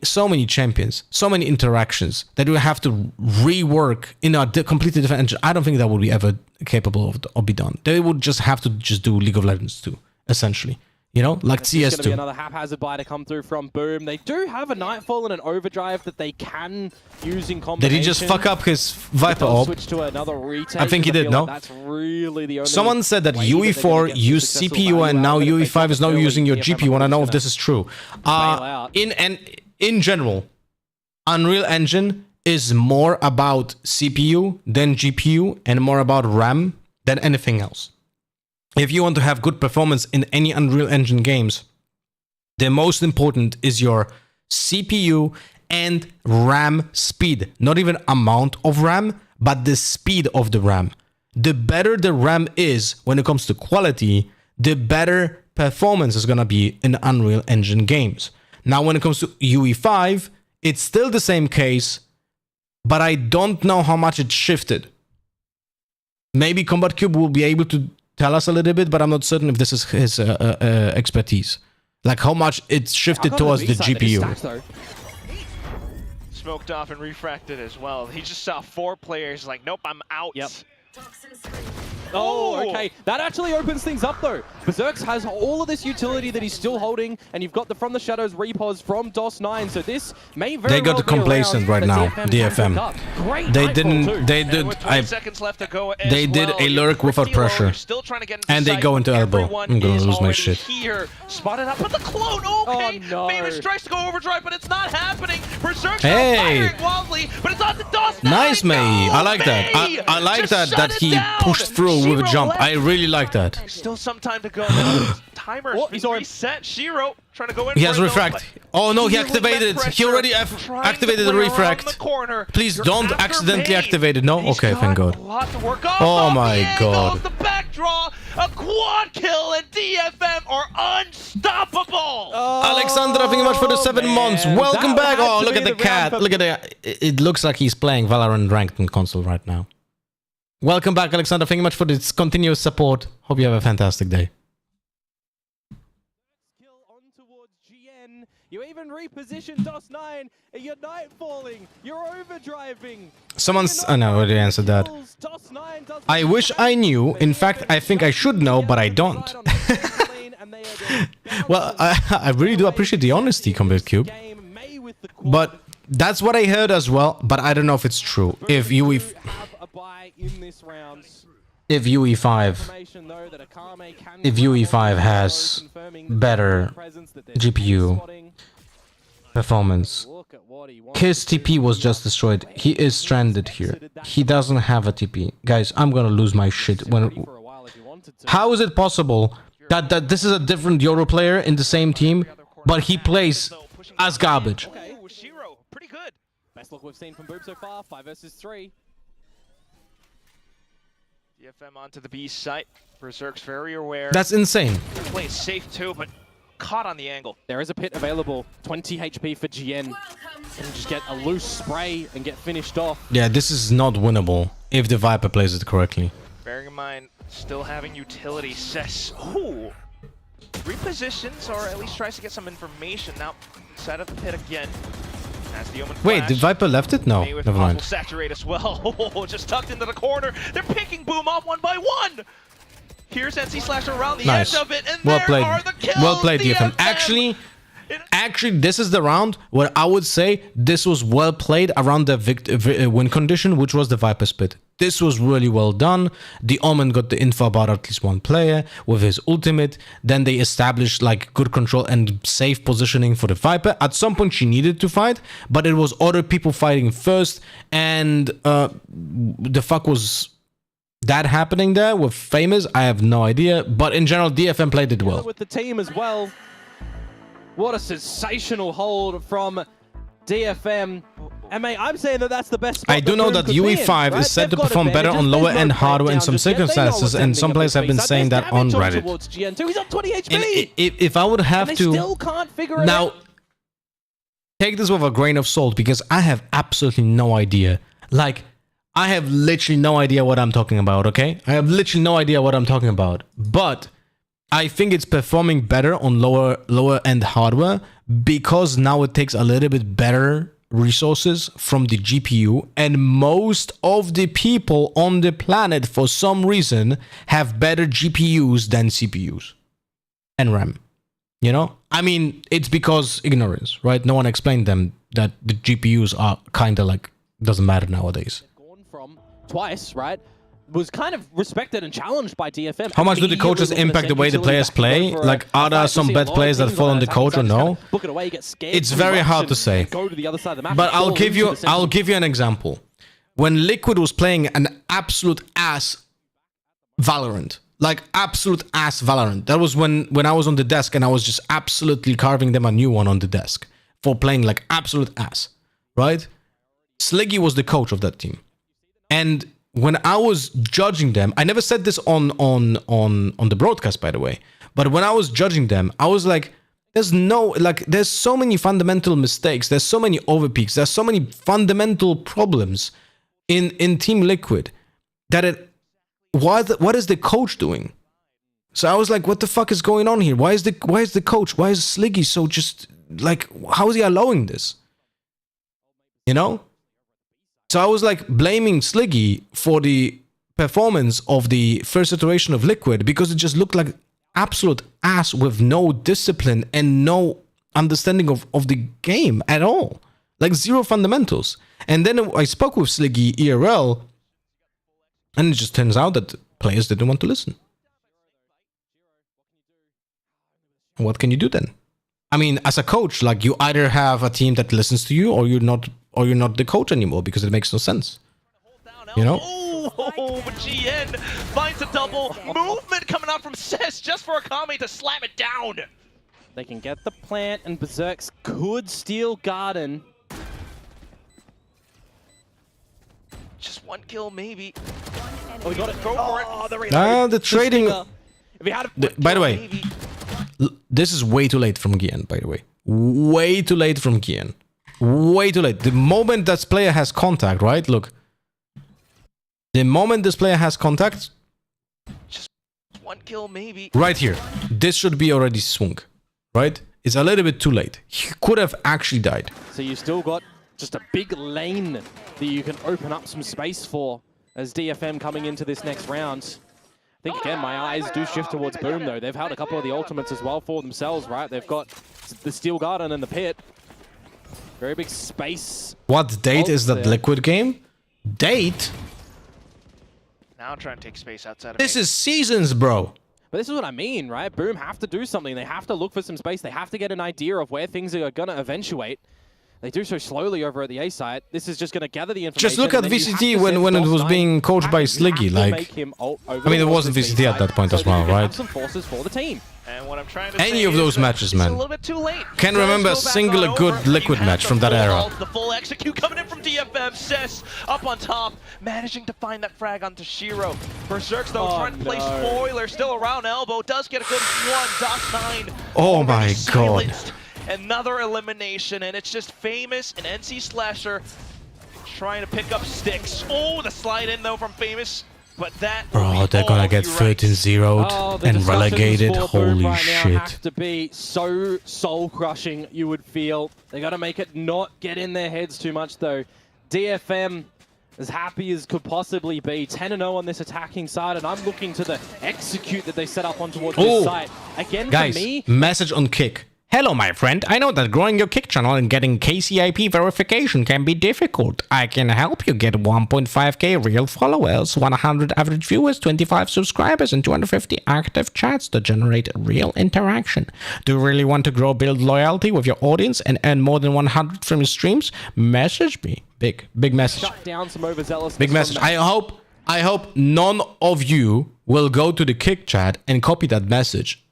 [SPEAKER 3] champions, so many interactions that we have to rework in a completely different engine. I don't think that would be ever capable of be done. They would just have to do League of Legends 2, essentially. You know, like CS2.
[SPEAKER 19] It's going to be another haphazard buy to come through from Boom. They do have a Nightfall and an Overdrive that they can use in combination.
[SPEAKER 3] Did he just fuck up his Viper op?
[SPEAKER 19] Switch to another retake.
[SPEAKER 3] I think he did, no?
[SPEAKER 19] Like that's really the only
[SPEAKER 3] Someone said that UE4 used CPU and now UE5 is now using your GPU. Want to know if this is true? In general, Unreal Engine is more about CPU than GPU and more about RAM than anything else. If you want to have good performance in any Unreal Engine games, the most important is your CPU and RAM speed. Not even amount of RAM, but the speed of the RAM. The better the RAM is when it comes to quality, the better performance is going to be in Unreal Engine games. Now, when it comes to UE5, it's still the same case, but I don't know how much it shifted. Maybe Combat Cube will be able to tell us a little bit, but I'm not certain if this is his expertise. Like how much it's shifted towards the GPU.
[SPEAKER 18] Smoked off and refracted as well. He just saw 4 players like, nope, I'm out.
[SPEAKER 19] Yep. Oh, okay. That actually opens things up, though. Berserx has all of this utility that he's still holding, and you've got the From the Shadows repos from DOS9, so this may very
[SPEAKER 3] They got
[SPEAKER 19] well
[SPEAKER 3] complacent right now, DFM. They didn't, they did, they did a lurk without pressure, and they go into elbow. I'm gonna lose my shit.
[SPEAKER 18] Here, spotted up, but the clone, okay.
[SPEAKER 19] Oh, no.
[SPEAKER 18] Famous tries to go overdrive, but it's not happening. Berserx
[SPEAKER 3] hey,
[SPEAKER 18] firing wildly, but it's on the DOS9.
[SPEAKER 3] Nice, May. I like that. I like that he pushed through with a jump. I really like that.
[SPEAKER 18] Still some time to go. Timer is reset. Shiro trying to go in.
[SPEAKER 3] He has refract. Oh no, he activated. He already activated the refract. Please don't accidentally activate it. No? Okay, thank God. Oh my God.
[SPEAKER 18] The back draw, a quad kill, and DFM are unstoppable.
[SPEAKER 3] Alexandra, thank you much for the 7 months. Welcome back. Oh, look at the cat. Look at that. It looks like he's playing Valorant ranked in console right now. Welcome back, Alexander. Thank you much for this continuous support. Hope you have a fantastic day.
[SPEAKER 19] You even repositioned DOS9. You're nightfalling. You're overdriving.
[SPEAKER 3] Someone's... Oh, no, I already answered that. I wish I knew. In fact, I think I should know, but I don't. Well, I really do appreciate the honesty, Combat Cube. But that's what I heard as well, but I don't know if it's true. If UE5 has better GPU performance, his TP was just destroyed. He is stranded here. He doesn't have a TP. Guys, I'm gonna lose my shit. How is it possible that this is a different Euro player in the same team, but he plays as garbage?
[SPEAKER 19] Pretty good. Best look we've seen from Boom so far. 5 versus 3.
[SPEAKER 18] DFM onto the B site. Berserk's very aware.
[SPEAKER 3] That's insane.
[SPEAKER 18] Plays safe too, but caught on the angle.
[SPEAKER 19] There is a pit available. 20 HP for GN. And just get a loose spray and get finished off.
[SPEAKER 3] Yeah, this is not winnable if the Viper plays it correctly.
[SPEAKER 18] Bearing in mind, still having utility. Cess, ooh, repositions or at least tries to get some information. Now, side of the pit again. As the Omen
[SPEAKER 3] Wait,
[SPEAKER 18] flash,
[SPEAKER 3] did Viper left it? No, never mind.
[SPEAKER 18] Saturate as well. Oh, just tucked into the corner. They're picking Boom off one by one. Here's NC Slash around the edge of it, and
[SPEAKER 3] well
[SPEAKER 18] there
[SPEAKER 3] played.
[SPEAKER 18] are the kills.
[SPEAKER 3] Well played, DFM. Actually, this is the round where I would say this was well played around the win condition, which was the Viper split. This was really well done. The Omen got the info about at least one player with his ultimate. Then they established like good control and safe positioning for the Viper. At some point she needed to fight, but it was other people fighting first. And the fuck was that happening there with Famous? I have no idea. But in general, DFM played it well.
[SPEAKER 19] With the team as well. What a sensational hold from DFM. And mate, I'm saying that that's the best spot.
[SPEAKER 3] I do know that UE5 is said to perform better on lower end hardware in some circumstances, and some players have been saying that on Reddit.
[SPEAKER 19] He's on 20 HP.
[SPEAKER 3] If I would have to
[SPEAKER 19] still can't figure it
[SPEAKER 3] now
[SPEAKER 19] out.
[SPEAKER 3] Take this with a grain of salt, because I have absolutely no idea. Like, I have literally no idea what I'm talking about, okay? I have literally no idea what I'm talking about. But I think it's performing better on lower end hardware, because now it takes a little bit better resources from the GPU, and most of the people on the planet for some reason have better GPUs than CPUs and RAM. You know, I mean, it's because ignorance, right? No one explained them that the GPUs are kind of like doesn't matter nowadays.
[SPEAKER 19] Gone from twice, right? Was kind of respected and challenged by DFM.
[SPEAKER 3] How much do the coaches impact the way the players play? Like, are there some bad players that fall on the coach or no? It's very hard to say. But I'll give you an example. When Liquid was playing an absolute ass Valorant, like absolute ass Valorant, that was when I was on the desk and I was just absolutely carving them a new one on the desk for playing like absolute ass, right? Sliggy was the coach of that team, and when I was judging them, I never said this on the broadcast, by the way, but when I was judging them, I was like, there's so many fundamental mistakes, there's so many overpeaks, there's so many fundamental problems in Team Liquid that what is the coach doing? So I was like, what the fuck is going on here? Why is the coach? Why is Sliggy so just like, how is he allowing this? You know? So I was like blaming Sliggy for the performance of the first iteration of Liquid, because it just looked like absolute ass with no discipline and no understanding of the game at all. Like zero fundamentals. And then I spoke with Sliggy IRL, and it just turns out that players didn't want to listen. What can you do then? I mean, as a coach, like, you either have a team that listens to you, or you're not the coach anymore, because it makes no sense. You know?
[SPEAKER 18] Oh, but GN finds a double movement coming out from Cess just for Akame to slam it down.
[SPEAKER 19] They can get the plant, and Berserks could steal Garden.
[SPEAKER 18] Just one kill, maybe.
[SPEAKER 19] Oh, we got it.
[SPEAKER 18] Go for it.
[SPEAKER 3] The trading.
[SPEAKER 19] If he had
[SPEAKER 3] By the way, this is way too late from Gian, by the way. Way too late from Gian. Way too late. The moment this player has contact, right? Look. The moment this player has contact.
[SPEAKER 18] Just one kill, maybe.
[SPEAKER 3] Right here. This should be already swung. Right? It's a little bit too late. He could have actually died.
[SPEAKER 19] So you still got just a big lane that you can open up some space for as DFM coming into this next round. I think, again, my eyes do shift towards Boom, though. They've held a couple of the ultimates as well for themselves, right? They've got the Steel Garden and the Pit. Very big space.
[SPEAKER 3] What date is that
[SPEAKER 19] there.
[SPEAKER 3] Liquid game? Date?
[SPEAKER 18] Now trying to take space outside of
[SPEAKER 3] This
[SPEAKER 18] me.
[SPEAKER 3] is seasons, bro.
[SPEAKER 19] But this is what I mean, right? Boom have to do something. They have to look for some space. They have to get an idea of where things are going to eventuate. They do so slowly over at the A site. This is just going to gather the information.
[SPEAKER 3] Just look at VCT when it was being coached by Sliggy. Like, I mean, it wasn't VCT at that point as well, right?
[SPEAKER 19] Some forces for the team.
[SPEAKER 18] And what I'm trying to
[SPEAKER 3] Any
[SPEAKER 18] say
[SPEAKER 3] of those
[SPEAKER 18] is
[SPEAKER 3] matches,
[SPEAKER 18] it's a
[SPEAKER 3] man.
[SPEAKER 18] little bit too late.
[SPEAKER 3] Can't
[SPEAKER 18] Does
[SPEAKER 3] remember
[SPEAKER 18] go
[SPEAKER 3] a
[SPEAKER 18] back
[SPEAKER 3] single
[SPEAKER 18] on
[SPEAKER 3] good
[SPEAKER 18] over.
[SPEAKER 3] Liquid
[SPEAKER 18] You
[SPEAKER 3] match
[SPEAKER 18] have
[SPEAKER 3] from
[SPEAKER 18] the
[SPEAKER 3] that
[SPEAKER 18] full
[SPEAKER 3] era.
[SPEAKER 18] ult, the full execute coming in from DFM. Sis up on top, managing to find that frag onto Shiro. Berserk's though trying to play spoiler, still around elbow, does get a good one. DOS9.
[SPEAKER 3] Oh my god.
[SPEAKER 18] Silenced. Another elimination, and it's just Famous and NC Slasher trying to pick up sticks. Oh, the slide in though from Famous. But that
[SPEAKER 3] Bro, they're gonna get 13-0'd and relegated. Holy
[SPEAKER 19] right
[SPEAKER 3] shit.
[SPEAKER 19] now have to be so soul-crushing, you would feel. They got to make it not get in their heads too much, though. DFM, as happy as could possibly be, 10-0 on this attacking side, and I'm looking to the execute that they set up on towards this site. Again,
[SPEAKER 3] Guys,
[SPEAKER 19] for me...
[SPEAKER 3] message on Kick. Hello, my friend. I know that growing your Kick channel and getting KCIP verification can be difficult. I can help you get 1.5k real followers, 100 average viewers, 25 subscribers, and 250 active chats to generate real interaction. Do you really want to grow, build loyalty with your audience, and earn more than 100 from your streams? Message me. Big message.
[SPEAKER 19] Shut down some overzealousness.
[SPEAKER 3] Big message. I hope none of you will go to the Kick chat and copy that message.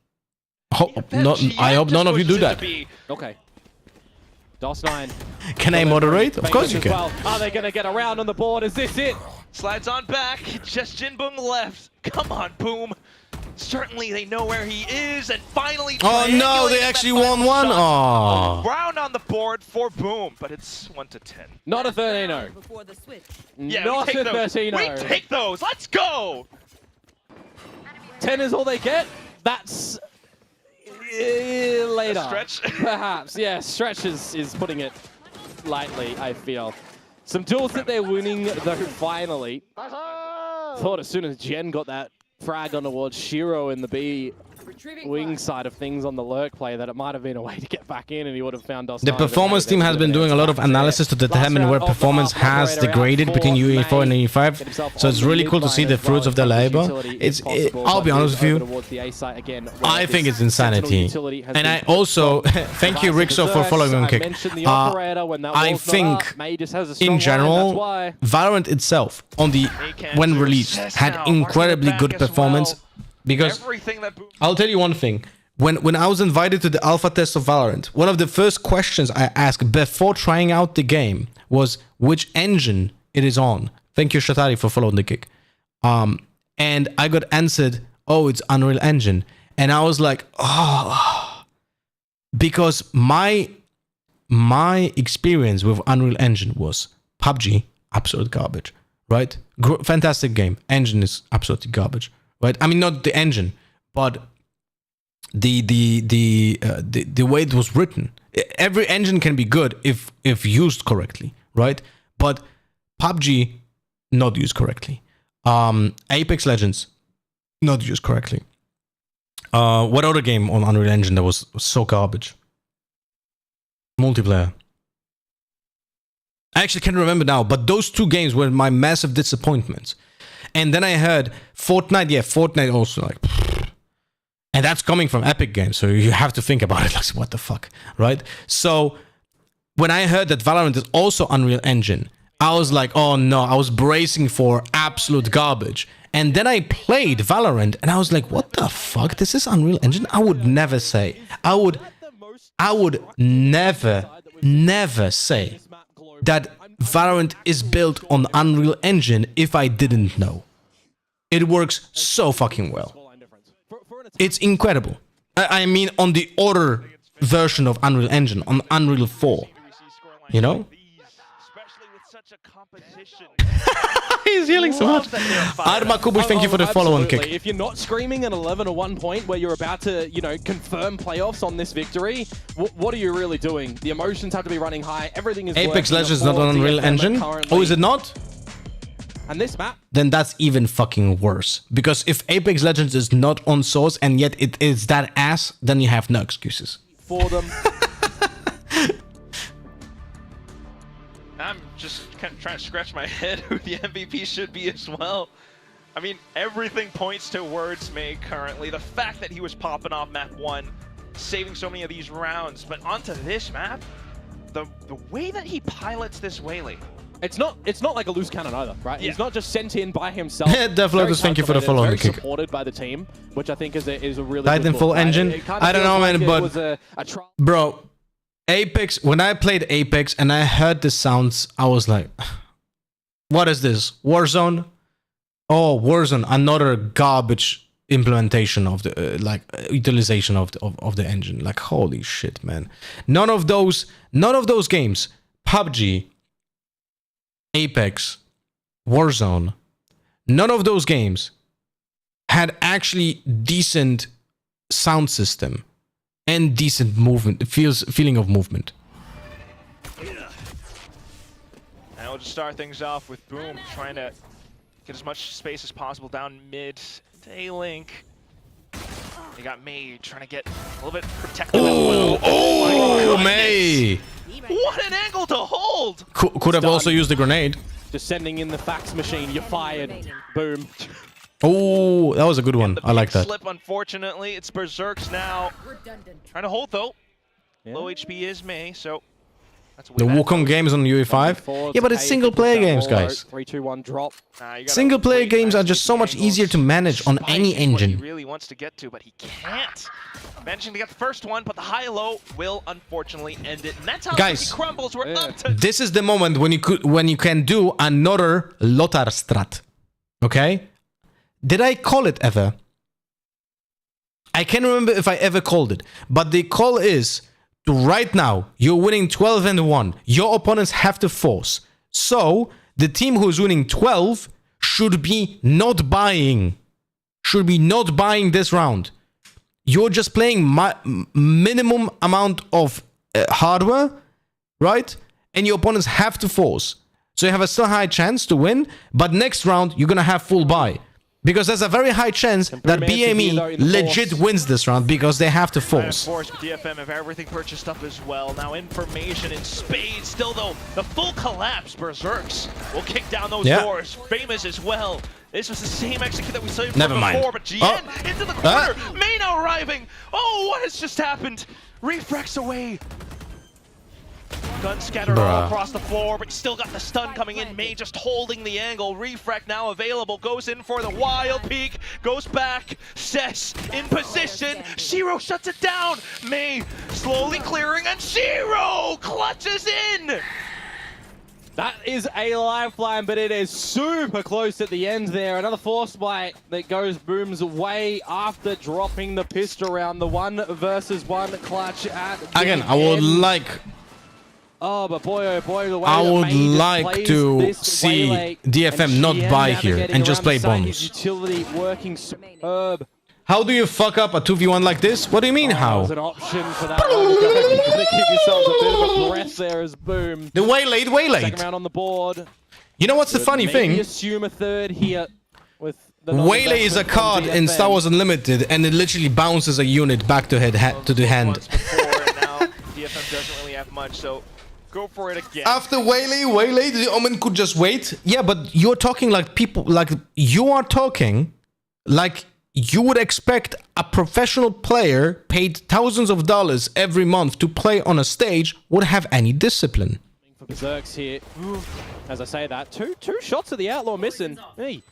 [SPEAKER 3] I hope none of you do that.
[SPEAKER 19] Okay. DOS9.
[SPEAKER 3] Can I moderate? Of course you can.
[SPEAKER 19] Well. Are they going to get around on the board? Is this it?
[SPEAKER 18] Slides on back, just Jinbung left. Come on, Boom. Certainly they know where he is, and finally...
[SPEAKER 3] Oh no, they actually won one? Oh.
[SPEAKER 18] Round on the board for Boom, but it's 1-10.
[SPEAKER 19] Not a 13-0.
[SPEAKER 18] Yeah,
[SPEAKER 19] not a 13-0.
[SPEAKER 18] We take those. Let's go.
[SPEAKER 19] 10 is all they get. That's... later.
[SPEAKER 18] Stretch?
[SPEAKER 19] Perhaps. Yeah, Stretch is putting it lightly, I feel. Some duels that they're winning, though, finally. Thought as soon as Jen got that frag on towards Shiro in the B wing side of things on the lurk play, that it might have been a way to get back in and he would have found us.
[SPEAKER 3] The performance team has been doing a lot of analysis to determine where performance has degraded between UE4 and UE5, so it's really cool to see the fruits of their labor. I'll be honest with you, I think it's insanity. And I also, thank you Rixo for following on Kick. I think, in general, Valorant itself, when released, had incredibly good performance. Because I'll tell you one thing. When I was invited to the alpha test of Valorant, one of the first questions I asked before trying out the game was which engine it is on. Thank you, Shatari, for following the Kick. And I got answered, oh, it's Unreal Engine. And I was like, oh. Because my experience with Unreal Engine was PUBG, absolute garbage, right? Fantastic game. Engine is absolutely garbage. Right, I mean not the engine, but the way it was written. Every engine can be good if used correctly, right? But PUBG not used correctly. Apex Legends not used correctly. What other game on Unreal Engine that was so garbage? Multiplayer. I actually can't remember now, but those two games were my massive disappointments. And then I heard Fortnite, yeah, Fortnite also, like, and that's coming from Epic Games, so you have to think about it, like, what the fuck, right? So, when I heard that Valorant is also Unreal Engine, I was like, oh no, I was bracing for absolute garbage. And then I played Valorant, and I was like, what the fuck, this is Unreal Engine? I would never say, I would never say that Valorant is built on Unreal Engine if I didn't know. It works so fucking well. It's incredible. I mean, on the older version of Unreal Engine, on Unreal 4. You know? He's healing so much. Arma Kubush, thank you for the follow on Kick.
[SPEAKER 19] If you're not screaming an 11-1 point where you're about to, you know, confirm playoffs on this victory, what are you really doing? The emotions have to be running high. Everything is
[SPEAKER 3] Apex Legends is not on Unreal Engine. Oh, is it not?
[SPEAKER 19] And this map,
[SPEAKER 3] then that's even fucking worse. Because if Apex Legends is not on Source and yet it is that ass, then you have no excuses.
[SPEAKER 19] For them.
[SPEAKER 18] I'm just kind of trying to scratch my head who the MVP should be as well. I mean, everything points towards May currently. The fact that he was popping off map 1, saving so many of these rounds, but onto this map, the way that he pilots this Waylay.
[SPEAKER 19] It's not like a loose cannon either, right? Yeah. He's not just sent in by himself.
[SPEAKER 3] Devlotus, thank you for the follow on the kick.
[SPEAKER 19] Supported by the team, which I think is a really
[SPEAKER 3] Titanfall
[SPEAKER 19] good
[SPEAKER 3] engine. I don't know, man, but bro, Apex. When I played Apex and I heard the sounds, I was like, "What is this? Warzone? Oh, Warzone! Another garbage implementation of the utilization of the engine. Like, holy shit, man! None of those games, PUBG, Apex, Warzone, none of those games had actually decent sound system and decent movement, feeling of movement.
[SPEAKER 18] And we'll just start things off with Boom trying to get as much space as possible down mid to A-Link. You got May trying to get a little bit protected.
[SPEAKER 3] Oh, May!
[SPEAKER 18] What an angle to hold!
[SPEAKER 3] Could have also used the grenade.
[SPEAKER 19] Just sending in the fax machine. You're fired. Boom.
[SPEAKER 3] Oh, that was a good one. I like that.
[SPEAKER 18] Slip, unfortunately. It's Berserks now. Trying to hold though. Yeah. Low HP is May, so that's
[SPEAKER 3] the Wukong games on UE5. Yeah, but it's single player games, guys.
[SPEAKER 19] 3, 2, 1, drop.
[SPEAKER 3] Single player games are just so much easier to manage on any engine.
[SPEAKER 18] He really wants to get to, but he can't. Managing to get the first one, but the high-low will unfortunately end it. And that's how
[SPEAKER 3] guys,
[SPEAKER 18] he crumbles. We're up to...
[SPEAKER 3] This is the moment when you can do another Lothar strat. Okay? Did I call it ever? I can't remember if I ever called it, but the call is to right now, you're winning 12-1. Your opponents have to force. So, the team who's winning 12 should be not buying. Should be not buying this round. You're just playing minimum amount of hardware, right? And your opponents have to force. So you have a still high chance to win, but next round, you're going to have full buy. Because there's a very high chance that BME legit wins this round because they have to force.
[SPEAKER 18] Of course, with DFM have everything purchased up as well. Now information in spades. Still though, the full collapse. Berserks will kick down those doors. Famous as well. This was the same execute that we saw before, but GN into the corner. May now arriving. Oh, what has just happened? Refracts away. Gun scattered all across the floor, but still got the stun coming in. May just holding the angle. Refract now available. Goes in for the wild peek. Goes back. Sess in position. Shiro shuts it down. May slowly clearing, and Shiro clutches in.
[SPEAKER 19] That is a lifeline, but it is super close at the end there. Another force bite that goes Boom's way after dropping the pistol round. The 1v1 clutch at the
[SPEAKER 3] Again, I would like...
[SPEAKER 19] Oh, but boy, oh boy, the way
[SPEAKER 3] I would like to see DFM not buy here and just play bonus.
[SPEAKER 19] Utility working superb.
[SPEAKER 3] How do you fuck up a 2v1 like this? What do you mean, how?
[SPEAKER 19] There's an option for that one. Give yourselves a bit of a breath there as Boom.
[SPEAKER 3] The waylaid.
[SPEAKER 19] Second round on the board.
[SPEAKER 3] You know what's the funny thing?
[SPEAKER 19] Maybe assume a third here with the
[SPEAKER 3] Waylay is a card in Star Wars Unlimited, and it literally bounces a unit back to the hand.
[SPEAKER 18] Now DFM doesn't really have much, so go for it again.
[SPEAKER 3] After Waylay, the Omen could just wait. Yeah, but you're talking like people, like you are talking like you would expect a professional player paid thousands of dollars every month to play on a stage would have any discipline.
[SPEAKER 19] For Berserks here. As I say that, two shots of the Outlaw missing. Hey.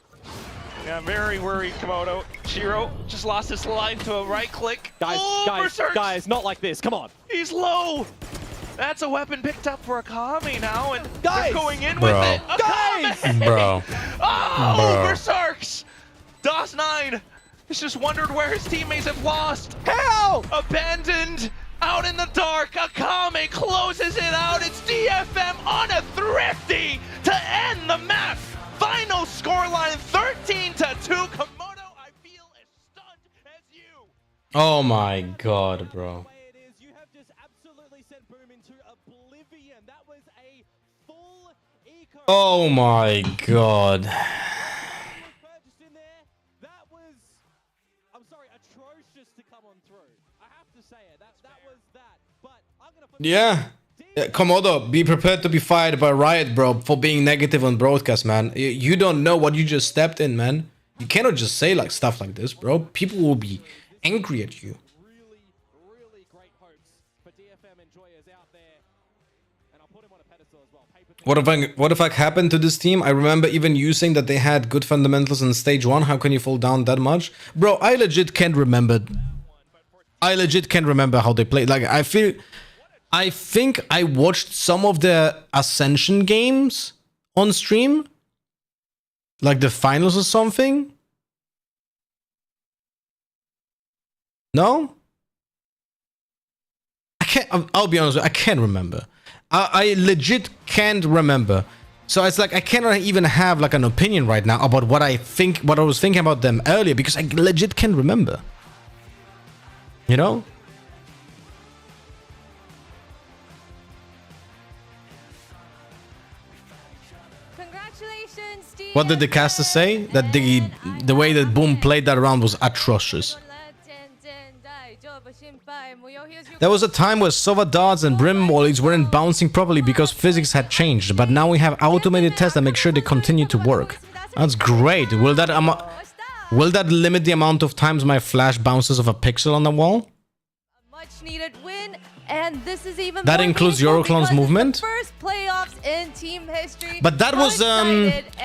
[SPEAKER 18] Yeah, I'm very worried, Komodo. Shiro just lost his life to a right click.
[SPEAKER 19] Guys, not like this. Come on.
[SPEAKER 18] He's low. That's a weapon picked up for Akame now, and they're going in with it.
[SPEAKER 19] Guys!
[SPEAKER 3] Bro.
[SPEAKER 18] Oh, Berserks! DOS9 has just wondered where his teammates have lost.
[SPEAKER 19] Hell!
[SPEAKER 18] Abandoned, out in the dark. Akame closes it out. It's DFM on a thrifty to end the map. Final scoreline 13-2. Komodo, I feel as stunned as you.
[SPEAKER 3] Oh my god, bro.
[SPEAKER 19] Boom into oblivion. That was a full eco
[SPEAKER 3] Oh my god. Yeah. Komodo, be prepared to be fired by Riot, bro, for being negative on broadcast, man. You don't know what you just stepped in, man. You cannot just say like stuff like this, bro. People will be angry at you. What if I happened to this team? I remember even you saying that they had good fundamentals in stage 1. How can you fall down that much? Bro, I legit can't remember. I legit can't remember how they played. Like, I think I watched some of the Ascension games on stream. Like the finals or something. No? I'll be honest with you, I can't remember. I legit can't remember. So it's like I cannot even have like an opinion right now about what I was thinking about them earlier, because I legit can't remember. You know?
[SPEAKER 20] Congratulations, Steve.
[SPEAKER 3] What did the caster say? That the way that Boom played that round was atrocious. There was a time where Sova darts and brim mollies weren't bouncing properly because physics had changed, but now we have automated tests that make sure they continue to work. That's great. Will that limit the amount of times my flash bounces off a pixel on the wall?
[SPEAKER 20] Much needed win, and this is even
[SPEAKER 3] that
[SPEAKER 20] more
[SPEAKER 3] includes
[SPEAKER 20] meaningful
[SPEAKER 3] Euroclone's
[SPEAKER 20] because
[SPEAKER 3] movement?
[SPEAKER 20] it's the first playoffs in team history.
[SPEAKER 3] But that was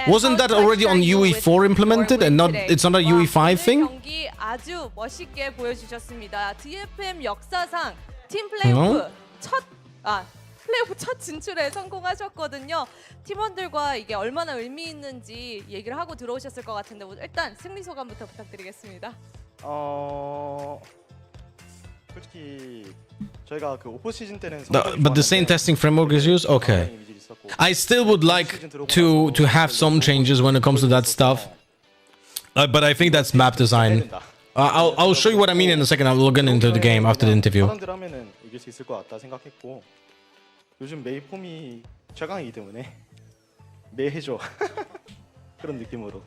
[SPEAKER 3] wasn't that already on UE4 implemented and not it's not a UE5 thing?
[SPEAKER 20] 경기 아주 멋있게 보여주셨습니다. DFM 역사상 팀 플레이오프 플레이오프 첫 진출에 성공하셨거든요. 팀원들과 이게 얼마나 의미 있는지 얘기를 하고 들어오셨을 것 같은데 일단 승리 소감부터 부탁드리겠습니다.
[SPEAKER 21] 솔직히 저희가 그 오퍼 시즌 때는
[SPEAKER 3] But the same testing framework is used? Okay. I still would like to have some changes when it comes to that stuff. But I think that's map design. I'll show you what I mean in a second. I'll log into the game after the interview.
[SPEAKER 21] 사람들 하면은 이길 수 있을 것 같다 생각했고 요즘 메이 폼이 최강이기 때문에 메이 해줘 그런 느낌으로.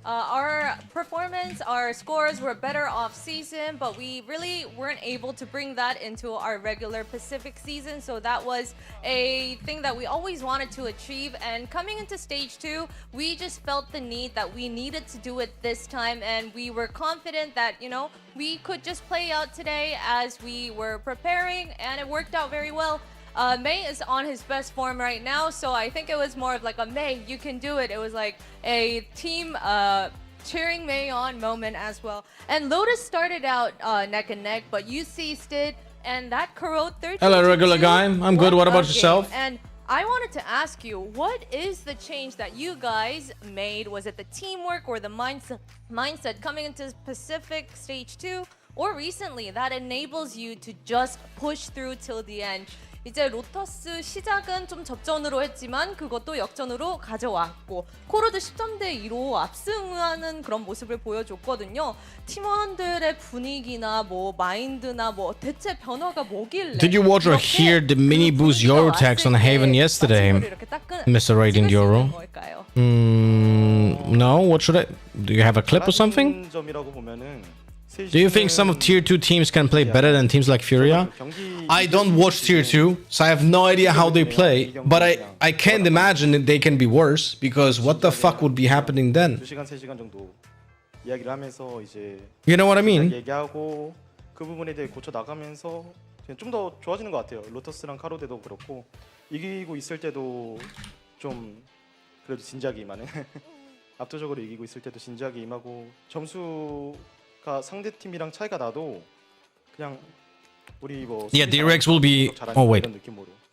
[SPEAKER 20] Our performance, our scores were better off season, but we really weren't able to bring that into our regular Pacific season. So that was a thing that we always wanted to achieve. And coming into stage 2, we just felt the need that we needed to do it this time. And we were confident that, you know, we could just play out today as we were preparing, and it worked out very well. May is on his best form right now, so I think it was more of like a May, you can do it. It was like a team cheering May on moment as well. And Lotus started out neck and neck, but you seized it, and that corrode 13.
[SPEAKER 3] Hello, regular guy. I'm good. What about yourself?
[SPEAKER 20] And I wanted to ask you, what is the change that you guys made? Was it the teamwork or the mindset coming into Pacific Stage 2? Or recently that enables you to just push through till the end? 이제 로터스 시작은 좀 접전으로 했지만 그것도 역전으로 가져왔고 코로드 10점 대 2로 압승하는 그런 모습을 보여줬거든요. 팀원들의 분위기나 뭐 마인드나 뭐 대체 변화가 뭐길래
[SPEAKER 3] Did you watch or hear the mini boost Euro tax on Haven yesterday, Mr. Radiant Euro? No, what should I... Do you have a clip or something? Do you think some of Tier 2 teams can play better than teams like Furia? I don't watch Tier 2, so I have no idea how they play, but I can't imagine that they can be worse, because what the fuck would be happening then? You know what I mean?
[SPEAKER 21] 얘기하고 그 부분에 대해 고쳐 나가면서 좀 더 좋아지는 것 같아요. 로터스랑 카로데도 그렇고 이기고 있을 때도 좀 그래도 진지하게 임하는 압도적으로 이기고 있을 때도 진지하게 임하고 점수가 상대 팀이랑 차이가 나도 그냥 우리 뭐
[SPEAKER 3] Yeah, DRX will be... Oh wait,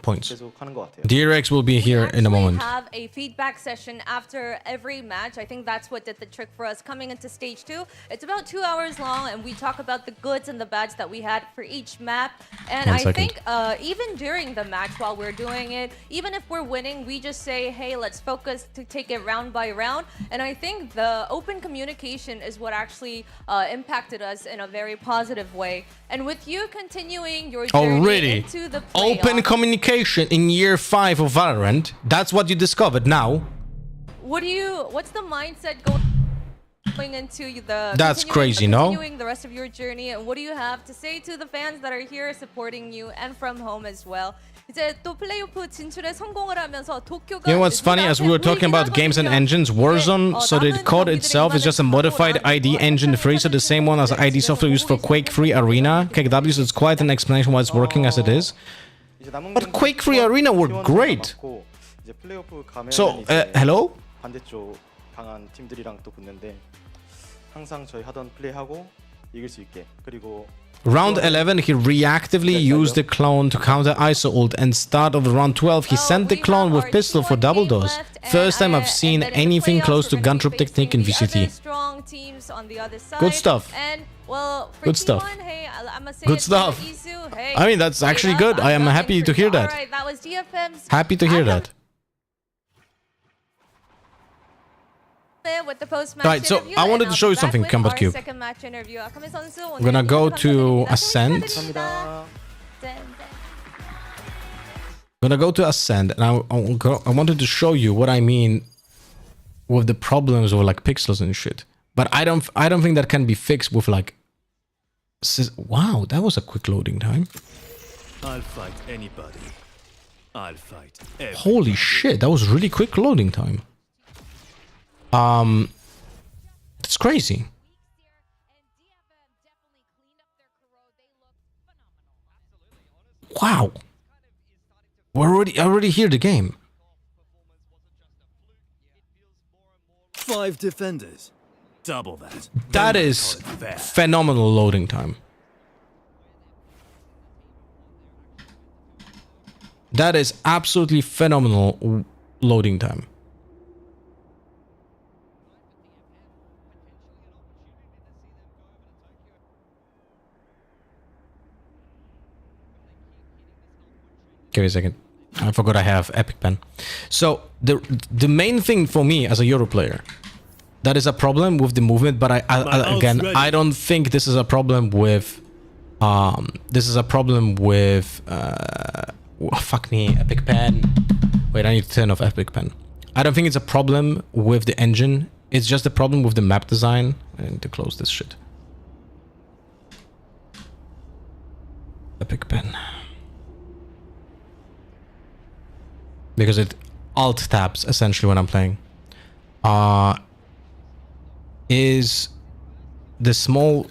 [SPEAKER 3] points. DRX will be here in a moment.
[SPEAKER 20] We have a feedback session after every match. I think that's what did the trick for us coming into stage 2. It's about 2 hours long, and we talk about the goods and the bads that we had for each map. And I think even during the match while we're doing it, even if we're winning, we just say, hey, let's focus to take it round by round. And I think the open communication is what actually impacted us in a very positive way. And with you continuing continuing your journey
[SPEAKER 3] Already.
[SPEAKER 20] into the
[SPEAKER 3] Open
[SPEAKER 20] playoffs.
[SPEAKER 3] communication in year 5 of Valorant. That's what you discovered now.
[SPEAKER 20] What's the mindset going into the
[SPEAKER 3] That's crazy, no?
[SPEAKER 20] continuing the rest of your journey, and what do you have to say to the fans that are here supporting you and from home as well? 이제 또 플레이오프 진출에 성공을 하면서 도쿄가
[SPEAKER 3] You know what's funny? As we were talking about games and engines, Warzone, so the code itself is just a modified ID engine free, so the same one as ID software used for Quake Free Arena. KW, so it's quite an explanation why it's working as it is. But Quake Free Arena worked great. So, hello?
[SPEAKER 21] 반대쪽 강한 팀들이랑 또 붙는데 항상 저희 하던 플레이하고 이길 수 있게. 그리고
[SPEAKER 3] Round 11, he reactively used the clone to counter ISO ult, and start of round 12, he sent the clone with pistol for double dose. First time I've seen anything close to gun troop technique in VCT. Good stuff. Good stuff. Good stuff. I mean, that's actually good. I am happy to hear that. Happy to hear that.
[SPEAKER 20] With the post-match
[SPEAKER 3] Right, so
[SPEAKER 20] interview,
[SPEAKER 3] I wanted
[SPEAKER 20] and
[SPEAKER 3] to show you
[SPEAKER 20] I'll be
[SPEAKER 3] something,
[SPEAKER 20] back with
[SPEAKER 3] Combat
[SPEAKER 20] our
[SPEAKER 3] Cube.
[SPEAKER 20] second match interview. 아카미 선수,
[SPEAKER 3] I'm gonna go to Ascent. Gonna go to Ascend, and I wanted to show you what I mean with the problems with like pixels and shit. But I don't think that can be fixed with like. Wow, that was a quick loading time.
[SPEAKER 10] I'll fight anybody. I'll fight everybody.
[SPEAKER 3] Holy shit, that was really quick loading time. It's crazy. Wow. I already hear the game.
[SPEAKER 10] 5 defenders. Double that.
[SPEAKER 3] That is phenomenal loading time. That is absolutely phenomenal loading time. Give me a second. I forgot I have Epic Pen. So the main thing for me as a Euro player, that is a problem with the movement. But I don't think this is a problem with. This is a problem with. Fuck me, Epic Pen. Wait, I need to turn off Epic Pen. I don't think it's a problem with the engine. It's just a problem with the map design. I need to close this shit. Epic Pen. Because it alt tabs essentially when I'm playing. Is the small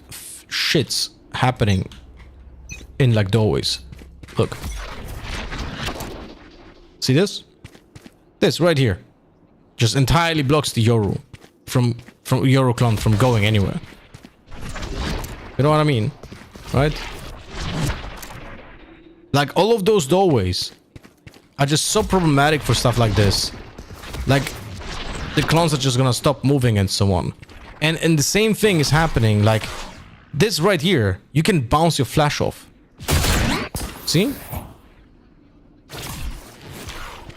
[SPEAKER 3] shits happening in like doorways. Look. See this? This right here. Just entirely blocks the Yoru from Yoru clone from going anywhere. You know what I mean? Right? Like all of those doorways are just so problematic for stuff like this. Like, the clones are just gonna stop moving and so on. And the same thing is happening, like, this right here, you can bounce your flash off. See?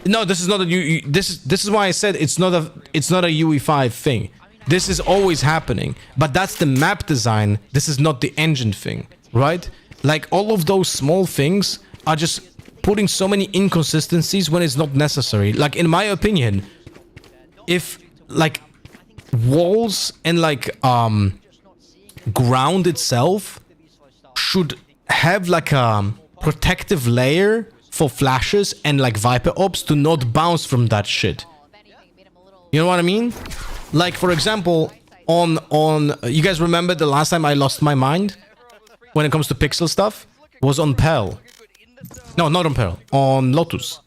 [SPEAKER 3] No, this is not a this is why I said it's not a UE5 thing. This is always happening. But that's the map design. This is not the engine thing, right? Like, all of those small things are just putting so many inconsistencies when it's not necessary. Like, in my opinion, if like walls and like ground itself should have like a protective layer for flashes and like Viper ops to not bounce from that shit. You know what I mean? Like, for example, on you guys remember the last time I lost my mind when it comes to pixel stuff was on Pearl. No, not on Pearl. On Lotus.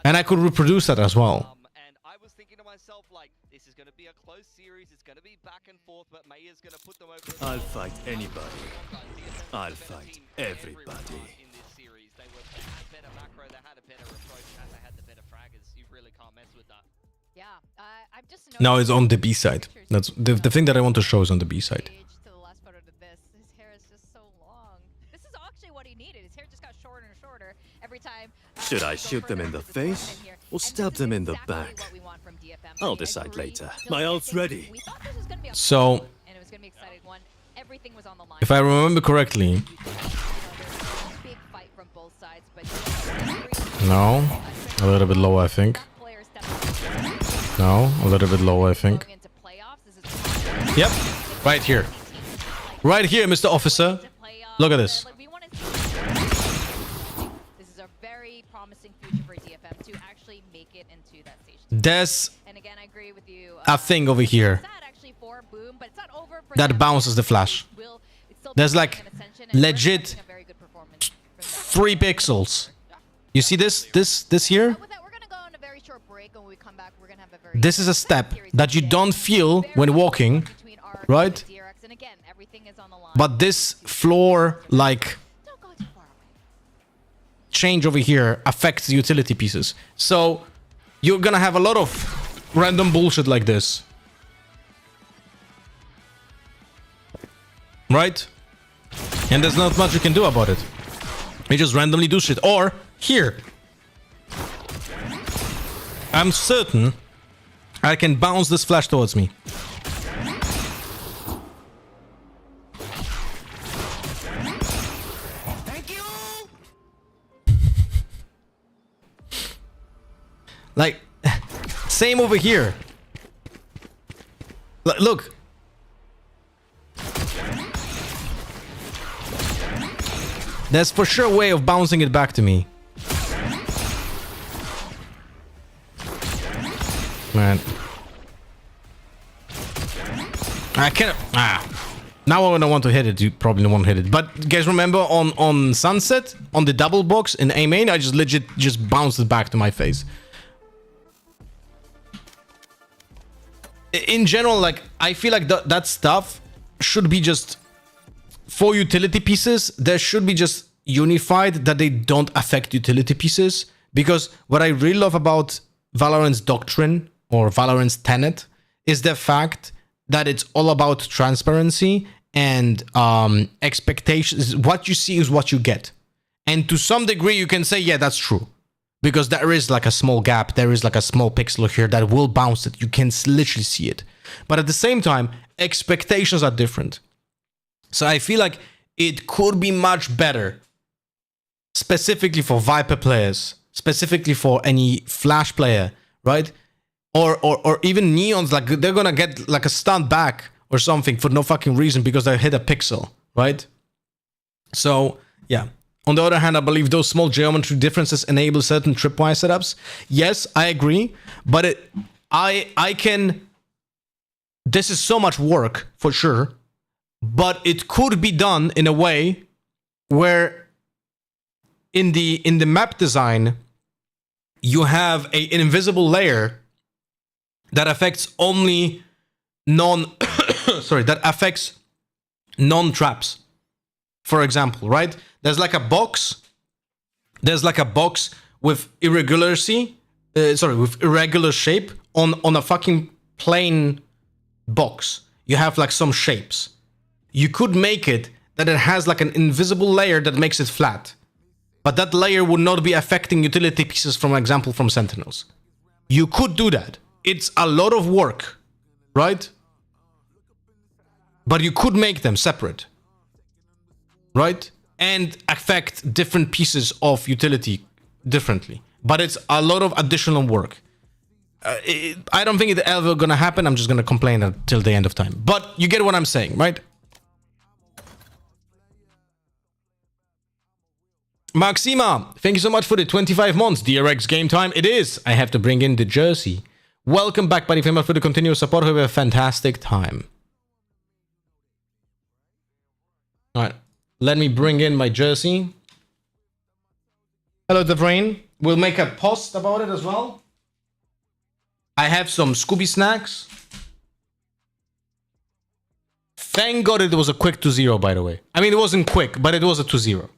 [SPEAKER 3] And I could reproduce that as well.
[SPEAKER 6] And I was thinking to myself, like, this is going to be a close series. It's going to be back and forth, but Maya's going to put them over.
[SPEAKER 10] I'll fight anybody. I'll fight everybody.
[SPEAKER 6] In this series, they had better macro, they had a better approach, and they had the better fraggers. You really can't mess with that.
[SPEAKER 16] Yeah, I'm just.
[SPEAKER 3] No, it's on the B side. That's the thing that I want to show is on the B side.
[SPEAKER 10] Should I shoot them in the face or stab them in the back? I'll decide later. My ult's ready.
[SPEAKER 3] So
[SPEAKER 16] everything was on the line.
[SPEAKER 3] If I remember correctly.
[SPEAKER 16] Big fight from both sides, but
[SPEAKER 3] No, a little bit low, I think. No, a little bit low, I think. Yep, right here. Right here, Mr. Officer. Look at this.
[SPEAKER 16] This is a very promising future for DFM to actually make it into that stage.
[SPEAKER 3] There's
[SPEAKER 16] And again, I agree with you.
[SPEAKER 3] a thing over here that bounces the flash. There's like legit 3 pixels. You see this here? This is a step that you don't feel when walking, right? But this floor like change over here affects the utility pieces. So you're gonna have a lot of random bullshit like this. Right? And there's not much you can do about it. You just randomly do shit. Or here. I'm certain I can bounce this flash towards me.
[SPEAKER 10] Thank you.
[SPEAKER 3] Like, same over here. Look. There's for sure a way of bouncing it back to me. Man. I can't... Now when I want to hit it, you probably don't want to hit it. But guys, remember on Sunset, on the double box in A main, I just legit just bounced it back to my face. In general, like, I feel like that stuff should be just... For utility pieces, there should be just unified that they don't affect utility pieces. Because what I really love about Valorant's doctrine or Valorant's tenet is the fact that it's all about transparency and expectations. What you see is what you get. And to some degree, you can say, yeah, that's true. Because there is like a small gap. There is like a small pixel here that will bounce it. You can literally see it. But at the same time, expectations are different. So I feel like it could be much better, specifically for Viper players, specifically for any Flash player, right? Or even Neons, like they're gonna get like a stunt back or something for no fucking reason because they hit a pixel, right? So yeah. On the other hand, I believe those small geometry differences enable certain tripwire setups. Yes, I agree, but I can. This is so much work for sure. But it could be done in a way where in the map design you have an invisible layer that affects only that affects non-traps. For example, right? There's like a box with irregular shape on a fucking plain box. You have like some shapes. You could make it that it has like an invisible layer that makes it flat. But that layer would not be affecting utility pieces, for example, from Sentinels. You could do that. It's a lot of work, right? But you could make them separate, right? And affect different pieces of utility differently. But it's a lot of additional work. I don't think it's ever gonna happen. I'm just gonna complain until the end of time. But you get what I'm saying, right? Maxima, thank you so much for the 25 months. DRX game time. It is. I have to bring in the jersey. Welcome back, buddy. Thank you much for the continuous support. Have a fantastic time. All right. Let me bring in my jersey. Hello, Devrain. We'll make a post about it as well. I have some Scooby snacks. Thank God it was a quick 2-0, by the way. I mean, it wasn't quick, but it was a 2-0.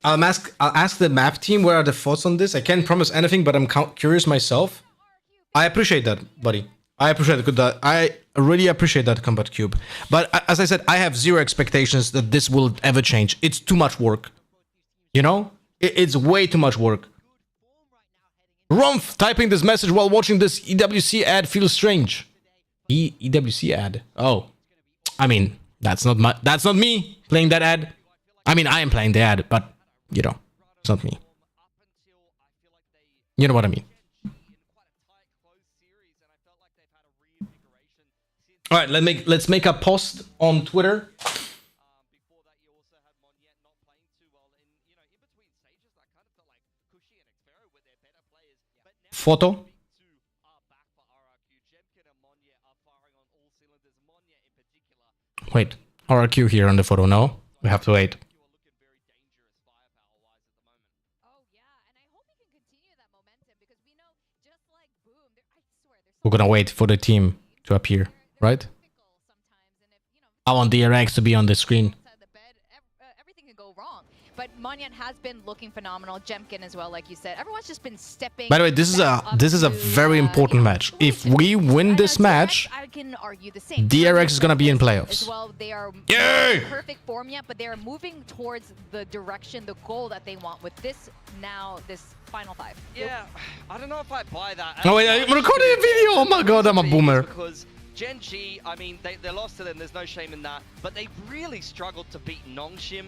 [SPEAKER 3] I'll ask the map team where are the thoughts on this. I can't promise anything, but I'm curious myself. I appreciate that, buddy. I appreciate that. I really appreciate that, Combat Cube. But as I said, I have zero expectations that this will ever change. It's too much work. You know? It's way too much work. Rumph typing this message while watching this EWC ad feels strange. EWC ad. Oh. I mean, that's not me playing that ad. I mean, I am playing the ad, but you know, it's not me. You know what I mean. All right, let's make a post on Twitter. Photo. Wait, RRQ here on the photo. No, we have to wait. We're gonna wait for the team to appear, right? I want DRX to be on the screen.
[SPEAKER 16] Everything can go wrong. But Monyan has been looking phenomenal. Jemkin as well, like you said. Everyone's just been stepping.
[SPEAKER 3] By the way, this is a very important match. If we win this match,
[SPEAKER 16] I can argue the same.
[SPEAKER 3] DRX is gonna be in playoffs.
[SPEAKER 16] As well, they are
[SPEAKER 3] Yay!
[SPEAKER 16] perfect form yet, but they are moving towards the direction, the goal that they want with this final 5.
[SPEAKER 6] Yeah, I don't know if I buy that.
[SPEAKER 3] Oh wait, I'm recording a video. Oh my god, I'm a boomer.
[SPEAKER 6] Because Gen G, I mean, they lost to them, there's no shame in that, but they really struggled to beat Nongshim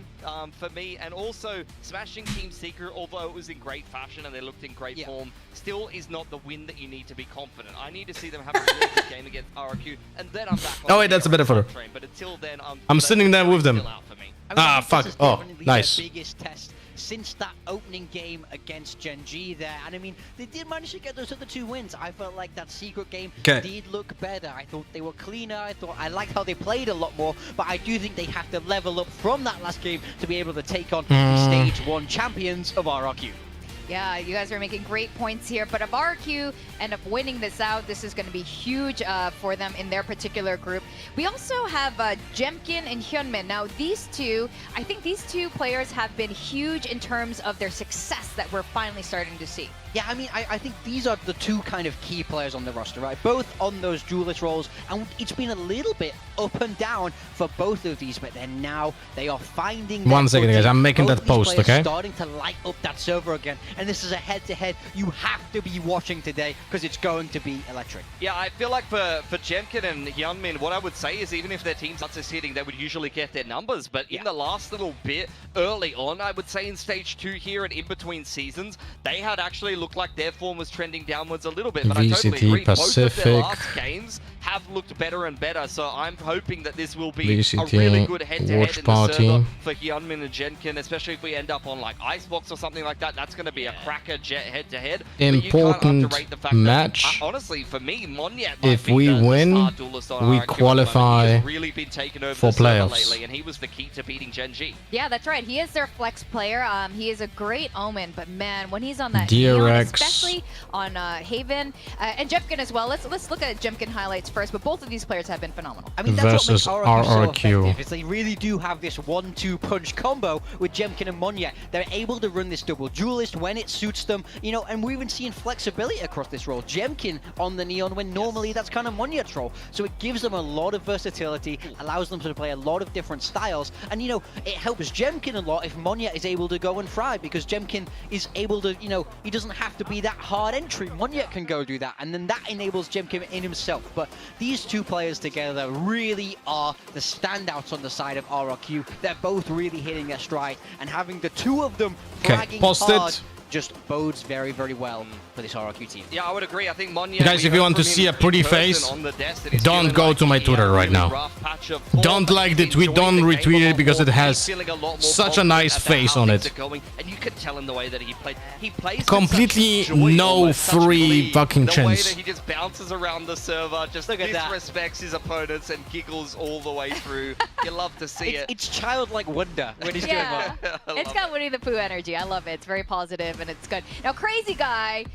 [SPEAKER 6] for me, and also smashing Team Secret, although it was in great fashion and they looked in great form, still is not the win that you need to be confident. I need to see them have a really good game against RRQ, and then I'm back on
[SPEAKER 3] Oh wait, that's a better photo.
[SPEAKER 6] train, but until then,
[SPEAKER 3] I'm sitting there with them. Ah, fuck. Oh, nice.
[SPEAKER 17] Biggest test since that opening game against Gen G there, and I mean, they did manage to get those other 2 wins. I felt like that secret game did look better. I thought they were cleaner. I liked how they played a lot more, but I do think they have to level up from that last game to be able to take on the Stage 1 champions of RRQ.
[SPEAKER 16] Yeah, you guys are making great points here, but if RRQ end up winning this out, this is going to be huge for them in their particular group. We also have Jemkin and Hyunmin. Now, these two, I think these two players have been huge in terms of their success that we're finally starting to see.
[SPEAKER 17] Yeah, I mean, I think these are the 2 kind of key players on the roster, right? Both on those duelist roles, and it's been a little bit up and down for both of these, but then now they are finding...
[SPEAKER 3] 1 second, guys, I'm making that post, okay?
[SPEAKER 17] Starting to light up that server again, and this is a head-to-head you have to be watching today, because it's going to be electric.
[SPEAKER 6] Yeah, I feel like for Jemkin and Hyunmin, what I would say is even if their teams aren't succeeding, they would usually get their numbers, but in the last little bit, early on, I would say in Stage 2 here and in between seasons, they had actually looked like their form was trending downwards a little bit, but I totally agree.
[SPEAKER 3] Pacific.
[SPEAKER 6] Both of their last games have looked better and better, so I'm hoping that this will be
[SPEAKER 3] VCT,
[SPEAKER 6] a really good head-to-head
[SPEAKER 3] watch
[SPEAKER 6] in
[SPEAKER 3] party.
[SPEAKER 6] the server for Hyunmin and Jemkin, especially if we end up on like Icebox or something like that. That's going to be a cracker head-to-head.
[SPEAKER 3] Important match.
[SPEAKER 6] Honestly, for me, Monyet
[SPEAKER 3] if we win, we qualify
[SPEAKER 6] really been taken over
[SPEAKER 3] for playoffs
[SPEAKER 6] lately, and he was the key to beating Gen G.
[SPEAKER 16] Yeah, that's right. He is their flex player. He is a great omen, but man, when he's on that
[SPEAKER 3] DRX,
[SPEAKER 16] especially on Haven and Jemkin as well. Let's look at Jemkin highlights first, but both of these players have been phenomenal.
[SPEAKER 17] I mean, that's
[SPEAKER 3] versus
[SPEAKER 17] what makes RRQ so
[SPEAKER 3] RRQ.
[SPEAKER 17] effective, is they really do have this 1-2 punch combo with Jemkin and Monyet. They're able to run this double duelist when it suits them, you know, and we're even seeing flexibility across this role. Jemkin on the Neon when normally that's kind of Monyet's role, so it gives them a lot of versatility, allows them to play a lot of different styles, and you know, it helps Jemkin a lot if Monyet is able to go and fry, because Jemkin is able to, you know, he doesn't have to be that hard entry. Monyet can go do that, and then that enables Jemkin in himself. But these 2 players together really are the standouts on the side of RRQ. They're both really hitting their stride, and having the 2 of them fragging hard just bodes very, very well for this RRQ team.
[SPEAKER 6] Yeah, I would agree. I think Monyet,
[SPEAKER 3] guys, if you want to see a pretty face, don't go to my Twitter right now. Don't like the tweet, don't retweet it, because it has such a nice face on it.
[SPEAKER 6] And you could tell in the way that he played. He plays
[SPEAKER 3] completely no free fucking chance.
[SPEAKER 6] The way that he just bounces around the server, just disrespects his opponents and giggles all the way through. You love to see it.
[SPEAKER 17] It's childlike wonder when he's doing well.
[SPEAKER 16] It's got Winnie the Pooh energy. I love it. It's very positive and it's good. Now, Crazy Guy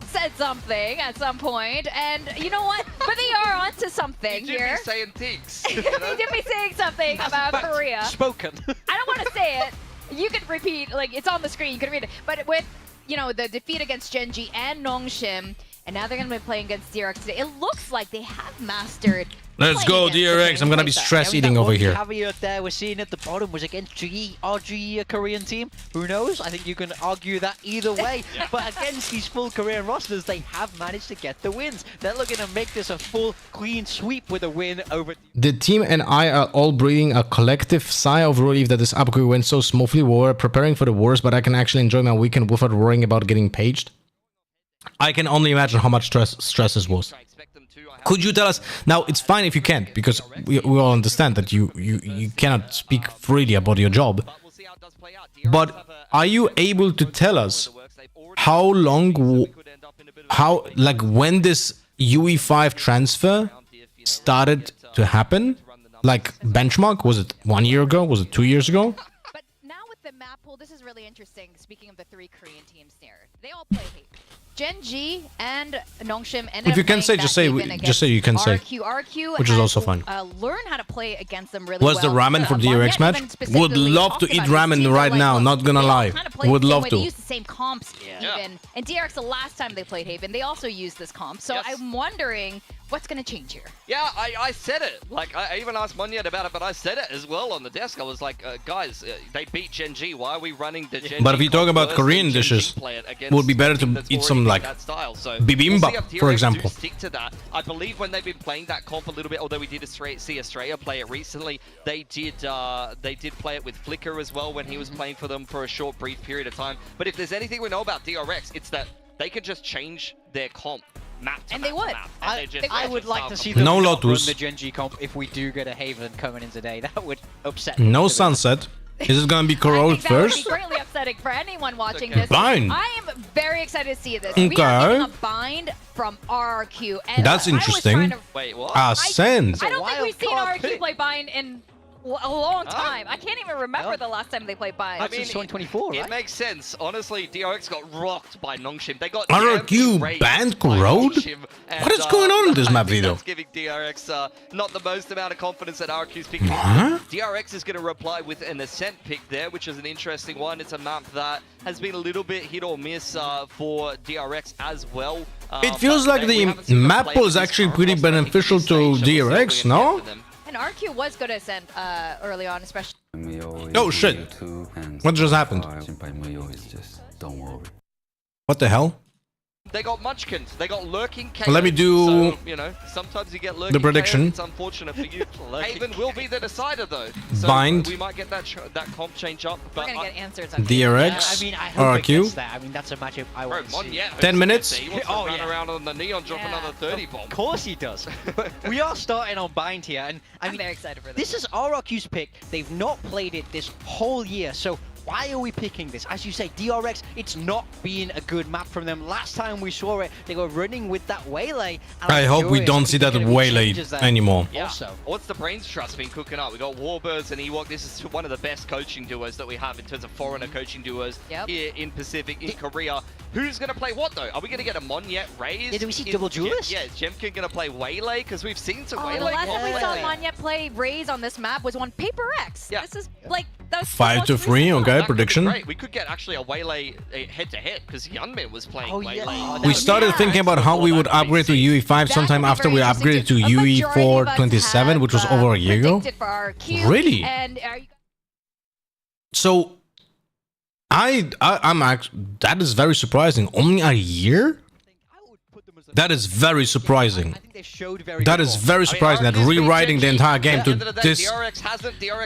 [SPEAKER 16] said something at some point, and you know what? But they are onto something here.
[SPEAKER 6] He did be saying things.
[SPEAKER 16] He did be saying something about Korea.
[SPEAKER 17] Spoken.
[SPEAKER 16] I don't want to say it, You can repeat, like, it's on the screen, you can read it. But with, you know, the defeat against Genji and Nongshim, and now they're going to be playing against DRX today, it looks like they have mastered.
[SPEAKER 3] Let's go, DRX. I'm gonna be stress eating over here.
[SPEAKER 17] The caveat there we're seeing at the bottom was against GE, our GE Korean team. Who knows? I think you can argue that either way. But against these full Korean rosters, they have managed to get the wins. They're looking to make this a full, clean sweep with a win over.
[SPEAKER 3] The team and I are all breathing a collective sigh of relief that this upgrade went so smoothly. We were preparing for the worst, but I can actually enjoy my weekend without worrying about getting paged. I can only imagine how much stress this was. Could you tell us now? It's fine if you can't, because we all understand that you cannot speak freely about your job. But are you able to tell us how long, when this UE5 transfer started to happen? Like benchmark, was it 1 year ago? Was it 2 years ago?
[SPEAKER 16] But now with the map pool, this is really interesting. Speaking of the 3 Korean teams there, they all play hate. Genji and Nongshim ended
[SPEAKER 3] If you can say, just say you can say.
[SPEAKER 16] RRQ
[SPEAKER 3] which is also fine.
[SPEAKER 16] Learn how to play against them really
[SPEAKER 3] Was
[SPEAKER 16] well.
[SPEAKER 3] the ramen for DRX match? Would love to eat ramen right now, not gonna lie. Would love to.
[SPEAKER 16] They use the same comps even. And DRX, the last time they played Haven, they also used this comp. So I'm wondering what's going to change here.
[SPEAKER 6] Yeah, I said it. Like, I even asked Monyet about it, but I said it as well on the desk. I was like, guys, they beat Genji. Why are we running the Genji?
[SPEAKER 3] But if you talk about Korean dishes, would be better to eat some like bibimbap, for example.
[SPEAKER 6] Stick to that. I believe when they've been playing that comp a little bit, although we did see Australia play it recently, they did play it with Flicker as well when he was playing for them for a short, brief period of time. But if there's anything we know about DRX, it's that they can just change their comp.
[SPEAKER 16] And they would.
[SPEAKER 17] I would like to see them
[SPEAKER 3] no
[SPEAKER 17] not
[SPEAKER 3] Lotus.
[SPEAKER 17] run the Genji comp if we do get a Haven coming in today. That would upset
[SPEAKER 3] me. No
[SPEAKER 17] me.
[SPEAKER 3] Sunset. Is it gonna be Corrode first?
[SPEAKER 16] That would be greatly upsetting for anyone watching this.
[SPEAKER 3] Bind.
[SPEAKER 16] I am very excited to see this.
[SPEAKER 3] Okay.
[SPEAKER 16] We are getting a bind from RRQ. And
[SPEAKER 3] that's interesting.
[SPEAKER 6] Wait, what?
[SPEAKER 3] Ascend.
[SPEAKER 16] I don't think we've seen RRQ play bind in a long time. I can't even remember the last time they played bind.
[SPEAKER 6] I mean,
[SPEAKER 17] 2024, right?
[SPEAKER 6] It makes sense. Honestly, DRX got rocked by Nongshim. They got
[SPEAKER 3] RRQ banned Corrode? What is going on in this map video?
[SPEAKER 6] That's giving DRX not the most amount of confidence that RRQ's picking. DRX is going to reply with an Ascent pick there, which is an interesting one. It's a map that has been a little bit hit or miss for DRX as well.
[SPEAKER 3] It feels like the map pool is actually pretty beneficial to DRX, no?
[SPEAKER 16] And RQ was good at Ascent early on, especially.
[SPEAKER 3] Oh shit! What just happened? What the hell?
[SPEAKER 6] They got Munchkins. They got lurking chaos.
[SPEAKER 3] Well, let me do
[SPEAKER 6] so, you know, sometimes you get lurking
[SPEAKER 3] the prediction.
[SPEAKER 6] Chaos. It's unfortunate for you. Haven will be the decider though. So
[SPEAKER 3] Bind.
[SPEAKER 6] We might get that comp change up. But
[SPEAKER 16] we're gonna get answers on
[SPEAKER 3] DRX.
[SPEAKER 17] I mean, I hope
[SPEAKER 3] RRQ.
[SPEAKER 17] it gets that. I mean, that's a matchup I want to see.
[SPEAKER 3] 10 minutes.
[SPEAKER 6] He wants to run around on the neon, drop another 30 bomb.
[SPEAKER 17] Of course he does. We are starting on Bind here, and
[SPEAKER 16] I'm very excited for
[SPEAKER 17] this. This is RRQ's pick. They've not played it this whole year, so why are we picking this? As you say, DRX, it's not been a good map from them. Last time we saw it, they were running with that Waylay.
[SPEAKER 3] I hope we don't see that Waylay anymore.
[SPEAKER 6] Yeah. Also, what's the Brains Trust been cooking up? We got Warbirds and Ewok. This is one of the best coaching duos that we have in terms of foreigner coaching duos here in Pacific, in Korea. Who's going to play what, though? Are we going to get a Monyet Raze?
[SPEAKER 17] Yeah, do we see double duelists?
[SPEAKER 6] Yeah, is Jemkin going to play Waylay? Because we've seen some Waylay.
[SPEAKER 16] The last time we saw Monyet play Raze on this map was on Paper X.
[SPEAKER 6] Yeah.
[SPEAKER 16] This is like...
[SPEAKER 3] 5 to 3, okay, prediction.
[SPEAKER 6] Great. We could get actually a Waylay head-to-head because Yunmin was playing Waylay.
[SPEAKER 3] We started thinking about how we would upgrade to UE5 sometime after we upgraded to UE4 27, which was over a year ago. Really? So, I'm actually, that is very surprising. Only a year? That is very surprising. That is very surprising that rewriting the entire game to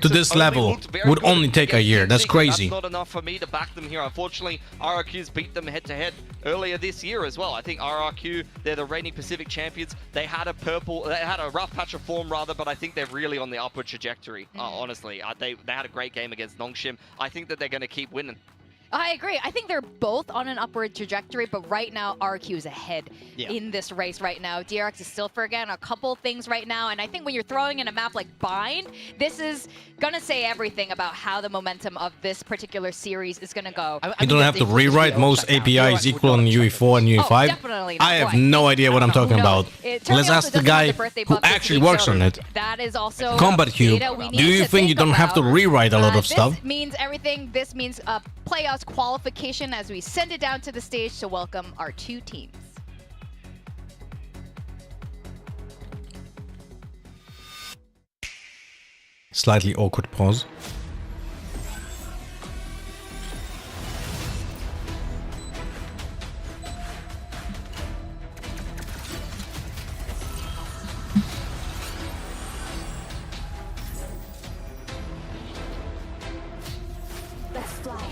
[SPEAKER 3] this level would only take a year. That's crazy.
[SPEAKER 6] That's not enough for me to back them here. Unfortunately, RRQ's beat them head-to-head earlier this year as well. I think RRQ, they're the reigning Pacific champions. They had a rough patch of form rather, but I think they're really on the upward trajectory. Honestly, they had a great game against Nongshim. I think that they're going to keep winning.
[SPEAKER 16] I agree. I think they're both on an upward trajectory, but right now, RRQ is ahead
[SPEAKER 17] Yeah.
[SPEAKER 16] in this race right now. DRX is still forgetting a couple things right now, and I think when you're throwing in a map like Bind, this is going to say everything about how the momentum of this particular series is going to go.
[SPEAKER 3] You don't have to rewrite most APIs equal in UE4 and UE5.
[SPEAKER 16] Definitely not.
[SPEAKER 3] I have no idea what I'm talking about. Let's ask the guy who actually works on it.
[SPEAKER 16] That is also
[SPEAKER 3] Combat Cube,
[SPEAKER 16] data we need
[SPEAKER 3] do you
[SPEAKER 16] to
[SPEAKER 3] think you don't have to
[SPEAKER 16] about.
[SPEAKER 3] rewrite a lot of stuff?
[SPEAKER 16] This means everything. This means playoffs qualification as we send it down to the stage to welcome our two teams.
[SPEAKER 3] Slightly awkward pause.
[SPEAKER 2] Let's fly.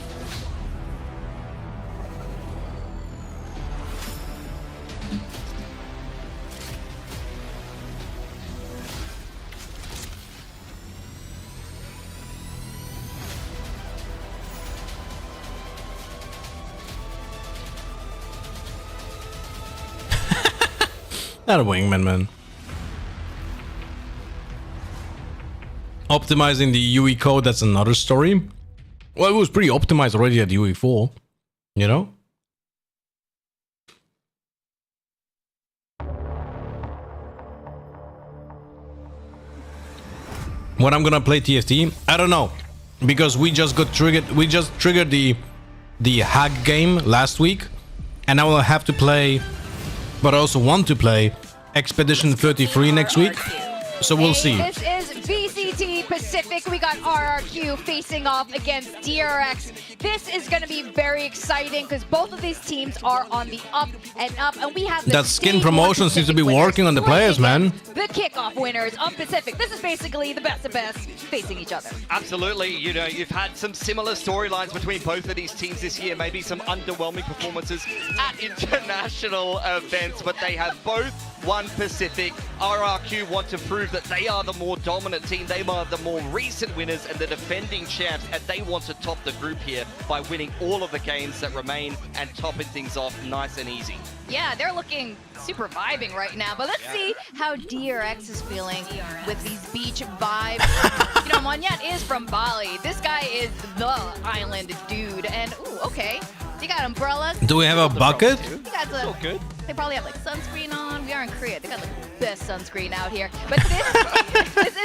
[SPEAKER 3] Not a wingman, man. Optimizing the UE code, that's another story. Well, it was pretty optimized already at UE4, you know? When I'm gonna play TFT, I don't know, because we just triggered the hack game last week, and I will have to play, but I also want to play Expedition 33 next week, so we'll see.
[SPEAKER 16] This is VCT Pacific. We got RRQ facing off against DRX. This is going to be very exciting because both of these teams are on the up and up, and we have the
[SPEAKER 3] That skin promotion seems to be working on the players, man.
[SPEAKER 16] The kickoff winners of Pacific. This is basically the best of best facing each other.
[SPEAKER 6] Absolutely. You know, you've had some similar storylines between both of these teams this year. Maybe some underwhelming performances at international events, but they have both won Pacific. RRQ want to prove that they are the more dominant team. They are the more recent winners and the defending champs, and they want to top the group here by winning all of the games that remain and topping things off nice and easy.
[SPEAKER 16] Yeah, they're looking super vibing right now, but let's see how DRX is feeling with these beach vibes. You know, Monyet is from Bali. This guy is the island dude, and ooh, okay. You got umbrellas.
[SPEAKER 3] Do we have a bucket?
[SPEAKER 16] You got the,
[SPEAKER 18] good.
[SPEAKER 16] They probably have like sunscreen on. We are in Korea. They got like the best sunscreen out here. But this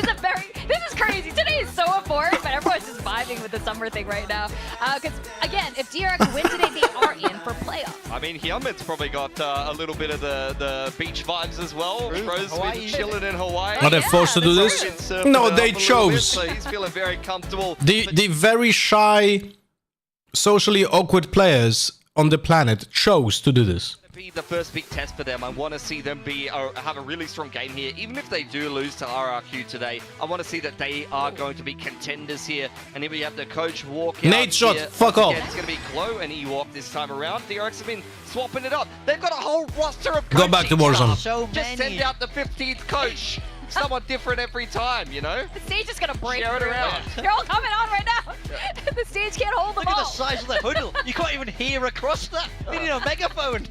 [SPEAKER 16] this is crazy. Today is so important, but everyone's just vibing with the summer thing right now. Because again, if DRX win today, they are in for playoffs.
[SPEAKER 6] I mean, Hyunmin's probably got a little bit of the beach vibes as well. Bro's been chilling in Hawaii.
[SPEAKER 3] Are they forced to do this? No, they chose.
[SPEAKER 6] So he's feeling very comfortable.
[SPEAKER 3] The very shy, socially awkward players on the planet chose to do this.
[SPEAKER 6] Be the first big test for them. I want to see them have a really strong game here. Even if they do lose to RRQ today, I want to see that they are going to be contenders here. And here we have the coach walk out.
[SPEAKER 3] Nate shot,
[SPEAKER 6] here.
[SPEAKER 3] fuck off.
[SPEAKER 6] It's going to be Glow and Ewok this time around. DRX have been swapping it up. They've got a whole roster of coaching
[SPEAKER 3] Go back to Warzone.
[SPEAKER 17] So
[SPEAKER 6] Just
[SPEAKER 17] many.
[SPEAKER 6] send out the 15th coach. Someone different every time, you know?
[SPEAKER 16] The stage is gonna break
[SPEAKER 6] Share it
[SPEAKER 16] through.
[SPEAKER 6] around.
[SPEAKER 16] They're all coming on right now. The stage can't hold them
[SPEAKER 17] Look at
[SPEAKER 16] all.
[SPEAKER 17] the size of the huddle. You can't even hear across that. They need a megaphone.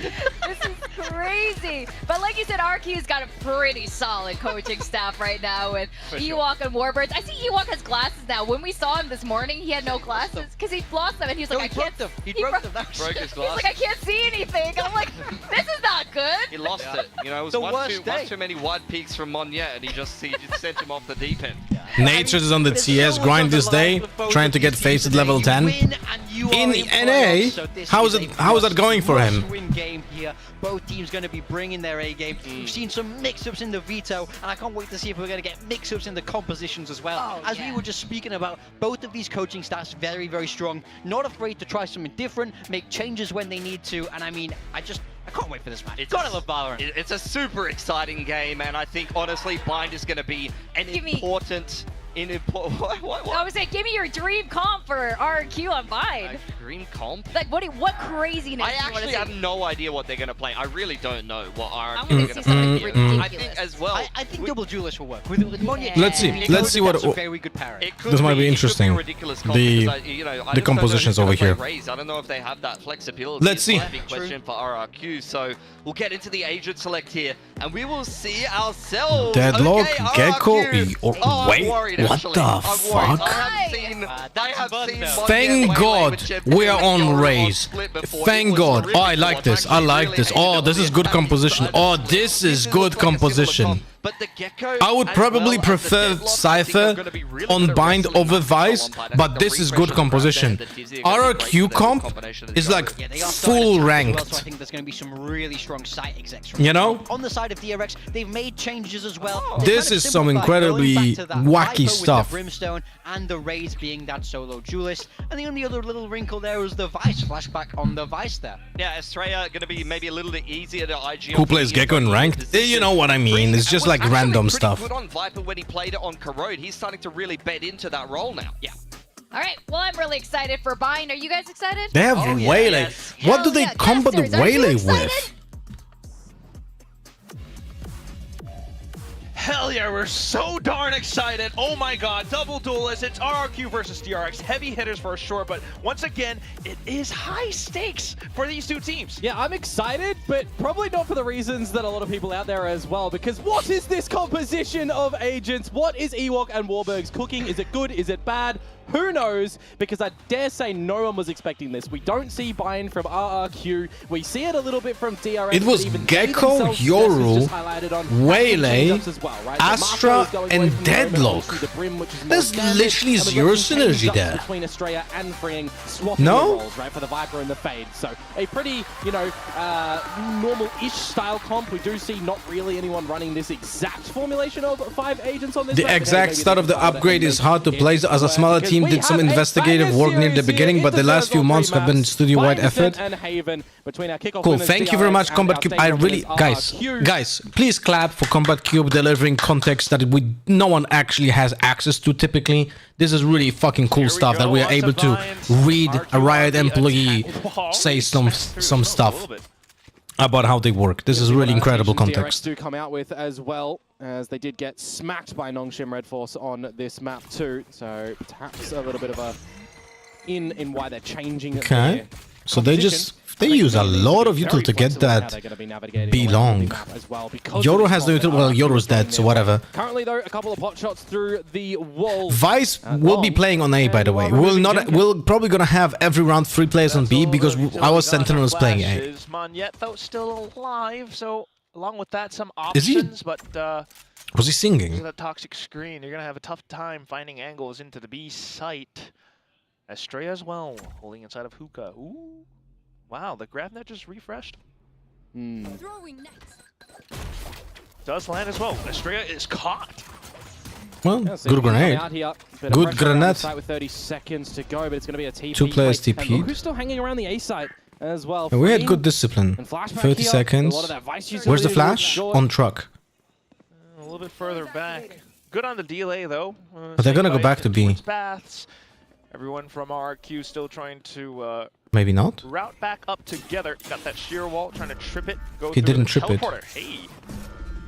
[SPEAKER 16] This is crazy. But like you said, RQ's got a pretty solid coaching staff right now with Ewok and Warbirds. I see Ewok has glasses now. When we saw him this morning, he had no glasses because he lost them, and he was like,
[SPEAKER 17] No,
[SPEAKER 16] I
[SPEAKER 17] he broke
[SPEAKER 16] can't.
[SPEAKER 17] them. He broke them.
[SPEAKER 6] Broke his
[SPEAKER 16] He's like, I
[SPEAKER 6] glasses.
[SPEAKER 16] can't see anything. And I'm like, this is not good.
[SPEAKER 6] He lost it. You know, it was
[SPEAKER 17] The
[SPEAKER 6] one
[SPEAKER 17] worst day.
[SPEAKER 6] too many wide peaks from Monyet, and he just sent him off the deep end.
[SPEAKER 3] Nature is on the TS grind this day, trying to get faced at level 10. In NA, how is that going for him?
[SPEAKER 17] Win game here. Both teams going to be bringing their A game. We've seen some mix-ups in the veto, and I can't wait to see if we're going to get mix-ups in the compositions as well. As we were just speaking about, both of these coaching staffs very, very strong. Not afraid to try something different, make changes when they need to, and I mean, I can't wait for this match. Gotta love Valorant.
[SPEAKER 6] It's a super exciting game, and I think honestly, Bind is going to be an important What?
[SPEAKER 16] I was saying, give me your dream comp for RRQ on Vine.
[SPEAKER 6] Dream comp?
[SPEAKER 16] Like, what craziness
[SPEAKER 6] I
[SPEAKER 16] do you want to
[SPEAKER 6] actually
[SPEAKER 16] see?
[SPEAKER 6] have no idea what they're going to play. I really don't know what RRQ
[SPEAKER 16] I
[SPEAKER 6] are
[SPEAKER 16] want
[SPEAKER 6] going
[SPEAKER 16] to
[SPEAKER 6] to
[SPEAKER 16] see something
[SPEAKER 6] play.
[SPEAKER 16] ridiculous.
[SPEAKER 6] I think as well.
[SPEAKER 17] I think double duelist will work. With Monya,
[SPEAKER 3] Let's see. Let's see what.
[SPEAKER 17] That's a very good pairing.
[SPEAKER 6] It could
[SPEAKER 3] This might be
[SPEAKER 6] it could
[SPEAKER 3] interesting.
[SPEAKER 6] a ridiculous comp
[SPEAKER 3] The
[SPEAKER 6] because I
[SPEAKER 3] the compositions over here.
[SPEAKER 6] I don't know if they have that flexibility.
[SPEAKER 3] Let's see.
[SPEAKER 6] It's a big question for RRQ. So we'll get into the agent select here, and we will see ourselves.
[SPEAKER 3] Deadlock,
[SPEAKER 6] okay,
[SPEAKER 3] Gecko,
[SPEAKER 6] RRQ.
[SPEAKER 3] wait,
[SPEAKER 6] I'm worried,
[SPEAKER 3] what
[SPEAKER 6] actually.
[SPEAKER 3] the
[SPEAKER 6] I'm worried.
[SPEAKER 3] fuck?
[SPEAKER 6] I have seen
[SPEAKER 3] Thank God we are on Raze. Thank God. Oh, I like this. I like this. Oh, this is good composition. Oh, this is good composition.
[SPEAKER 6] But the Gecko,
[SPEAKER 3] I would probably prefer Cypher on Bind over Vice, but this is good composition. RRQ comp is like full ranked.
[SPEAKER 17] I think there's going to be some really strong site execs.
[SPEAKER 3] You know?
[SPEAKER 17] On the side of DRX, they've made changes as well.
[SPEAKER 3] This is some incredibly wacky stuff.
[SPEAKER 17] Brimstone and the Raze being that solo duelist. And the only other little wrinkle there was the Vice flashback on the Vice there.
[SPEAKER 6] Yeah, Estrella going to be maybe a little bit easier to IG.
[SPEAKER 3] Who plays Gecko in ranked? You know what I mean. It's just like random stuff.
[SPEAKER 6] Good on Viper when he played it on Corrode. He's starting to really bed into that role now.
[SPEAKER 17] Yeah.
[SPEAKER 16] All right, well, I'm really excited for Bind. Are you guys excited?
[SPEAKER 3] They have Waylay.
[SPEAKER 6] Yes.
[SPEAKER 3] What do they
[SPEAKER 16] yeah,
[SPEAKER 3] combo the
[SPEAKER 16] Gasters, are you
[SPEAKER 3] Waylay
[SPEAKER 16] excited?
[SPEAKER 3] with?
[SPEAKER 18] Hell yeah, we're so darn excited. Oh my god, double duelist. It's RRQ versus DRX. Heavy hitters for sure, but once again, it is high stakes for these two teams.
[SPEAKER 19] Yeah, I'm excited, but probably not for the reasons that a lot of people out there are as well, because what is this composition of agents? What is Ewok and Warburg's cooking? Is it good? Is it bad? Who knows? Because I dare say no one was expecting this. We don't see buy-in from RRQ. We see it a little bit from DRX.
[SPEAKER 3] It was Gecko, Yoru, Waylay, Astra, and Deadlock. There's literally zero synergy there.
[SPEAKER 19] Between Estrella and Freeing, swapping
[SPEAKER 3] No?
[SPEAKER 19] the roles, right, for the Viper and the Fade. So a pretty, you know, normal-ish style comp. We do see not really anyone running this exact formulation of 5 agents on this.
[SPEAKER 3] The exact start of the upgrade is hard to place as a smaller team did some investigative work near the beginning, but the last few months have been studio-wide effort. Cool, thank you very much, Combat Cube. I really, guys, please clap for Combat Cube delivering context that no one actually has access to typically. This is really fucking cool stuff that we are able to read a Riot employee say some stuff about how they work. This is really incredible context.
[SPEAKER 19] DRX do come out with as well, as they did get smacked by Nongshim Red Force on this map too. So perhaps a little bit of a in why they're changing it.
[SPEAKER 3] Okay, so they use a lot of util to get that B-long. Yoru has the util, well, Yoru's dead, so whatever.
[SPEAKER 19] Currently though, a couple of pot shots through the wall.
[SPEAKER 3] Vice will be playing on A, by the way. We're probably gonna have every round 3 players on B because our Sentinel is playing A.
[SPEAKER 18] Monyet though still alive, so along with that some options, but
[SPEAKER 3] was he singing?
[SPEAKER 18] that toxic screen, you're gonna have a tough time finding angles into the B site. Estrella as well, holding inside of Hookah. Ooh. Wow, the grab net just refreshed. Does land as well. Estrella is caught.
[SPEAKER 3] Well, good grenade. Good grenade.
[SPEAKER 19] With 30 seconds to go, but it's going to be a TP.
[SPEAKER 3] 2 players TP'd.
[SPEAKER 19] Who's still hanging around the A site as well?
[SPEAKER 3] We had good discipline. 30 seconds. Where's the flash? On truck.
[SPEAKER 18] A little bit further back. Good on the delay though.
[SPEAKER 3] But they're gonna go back to B.
[SPEAKER 18] Baths. Everyone from RRQ still trying to
[SPEAKER 3] maybe not.
[SPEAKER 18] Route back up together. Got that sheer wall, trying to trip it.
[SPEAKER 3] He didn't trip it.
[SPEAKER 18] Hey,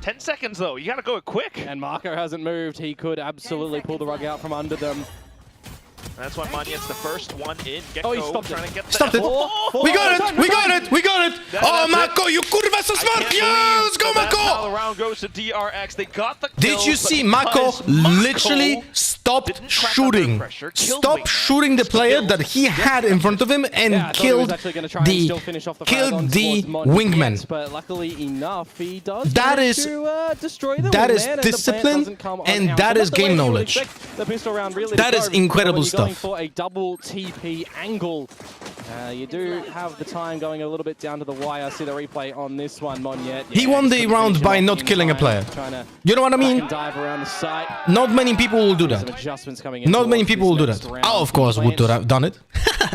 [SPEAKER 18] 10 seconds though. You gotta go quick.
[SPEAKER 19] And Marco hasn't moved. He could absolutely pull the rug out from under them.
[SPEAKER 18] That's why Monyet's the first one in. Gecko
[SPEAKER 19] Oh, he stopped
[SPEAKER 18] trying
[SPEAKER 19] it.
[SPEAKER 18] to get
[SPEAKER 3] Stopped it! We got it! We got it! We got it! Oh, Mako, you kurwa so smart! Yeah, let's go, Mako!
[SPEAKER 18] The round goes to DRX. They got the
[SPEAKER 3] Did
[SPEAKER 18] kills,
[SPEAKER 3] you
[SPEAKER 18] but
[SPEAKER 3] see Mako literally stopped shooting? Stopped shooting the player that he had in front of him and killed the wingman.
[SPEAKER 19] But luckily enough, he does
[SPEAKER 3] that is
[SPEAKER 19] destroy the
[SPEAKER 3] that is
[SPEAKER 19] wingman,
[SPEAKER 3] discipline and that is game knowledge. That is incredible stuff.
[SPEAKER 19] Going for a double TP angle. You do have the time going a little bit down to the wire. See the replay on this one, Monyet.
[SPEAKER 3] He won the round by not killing a player. You know what I mean?
[SPEAKER 19] Dive around the site.
[SPEAKER 3] Not many people will do that.
[SPEAKER 19] Adjustments coming in.
[SPEAKER 3] Not many people will do that. I, of course, would have done it.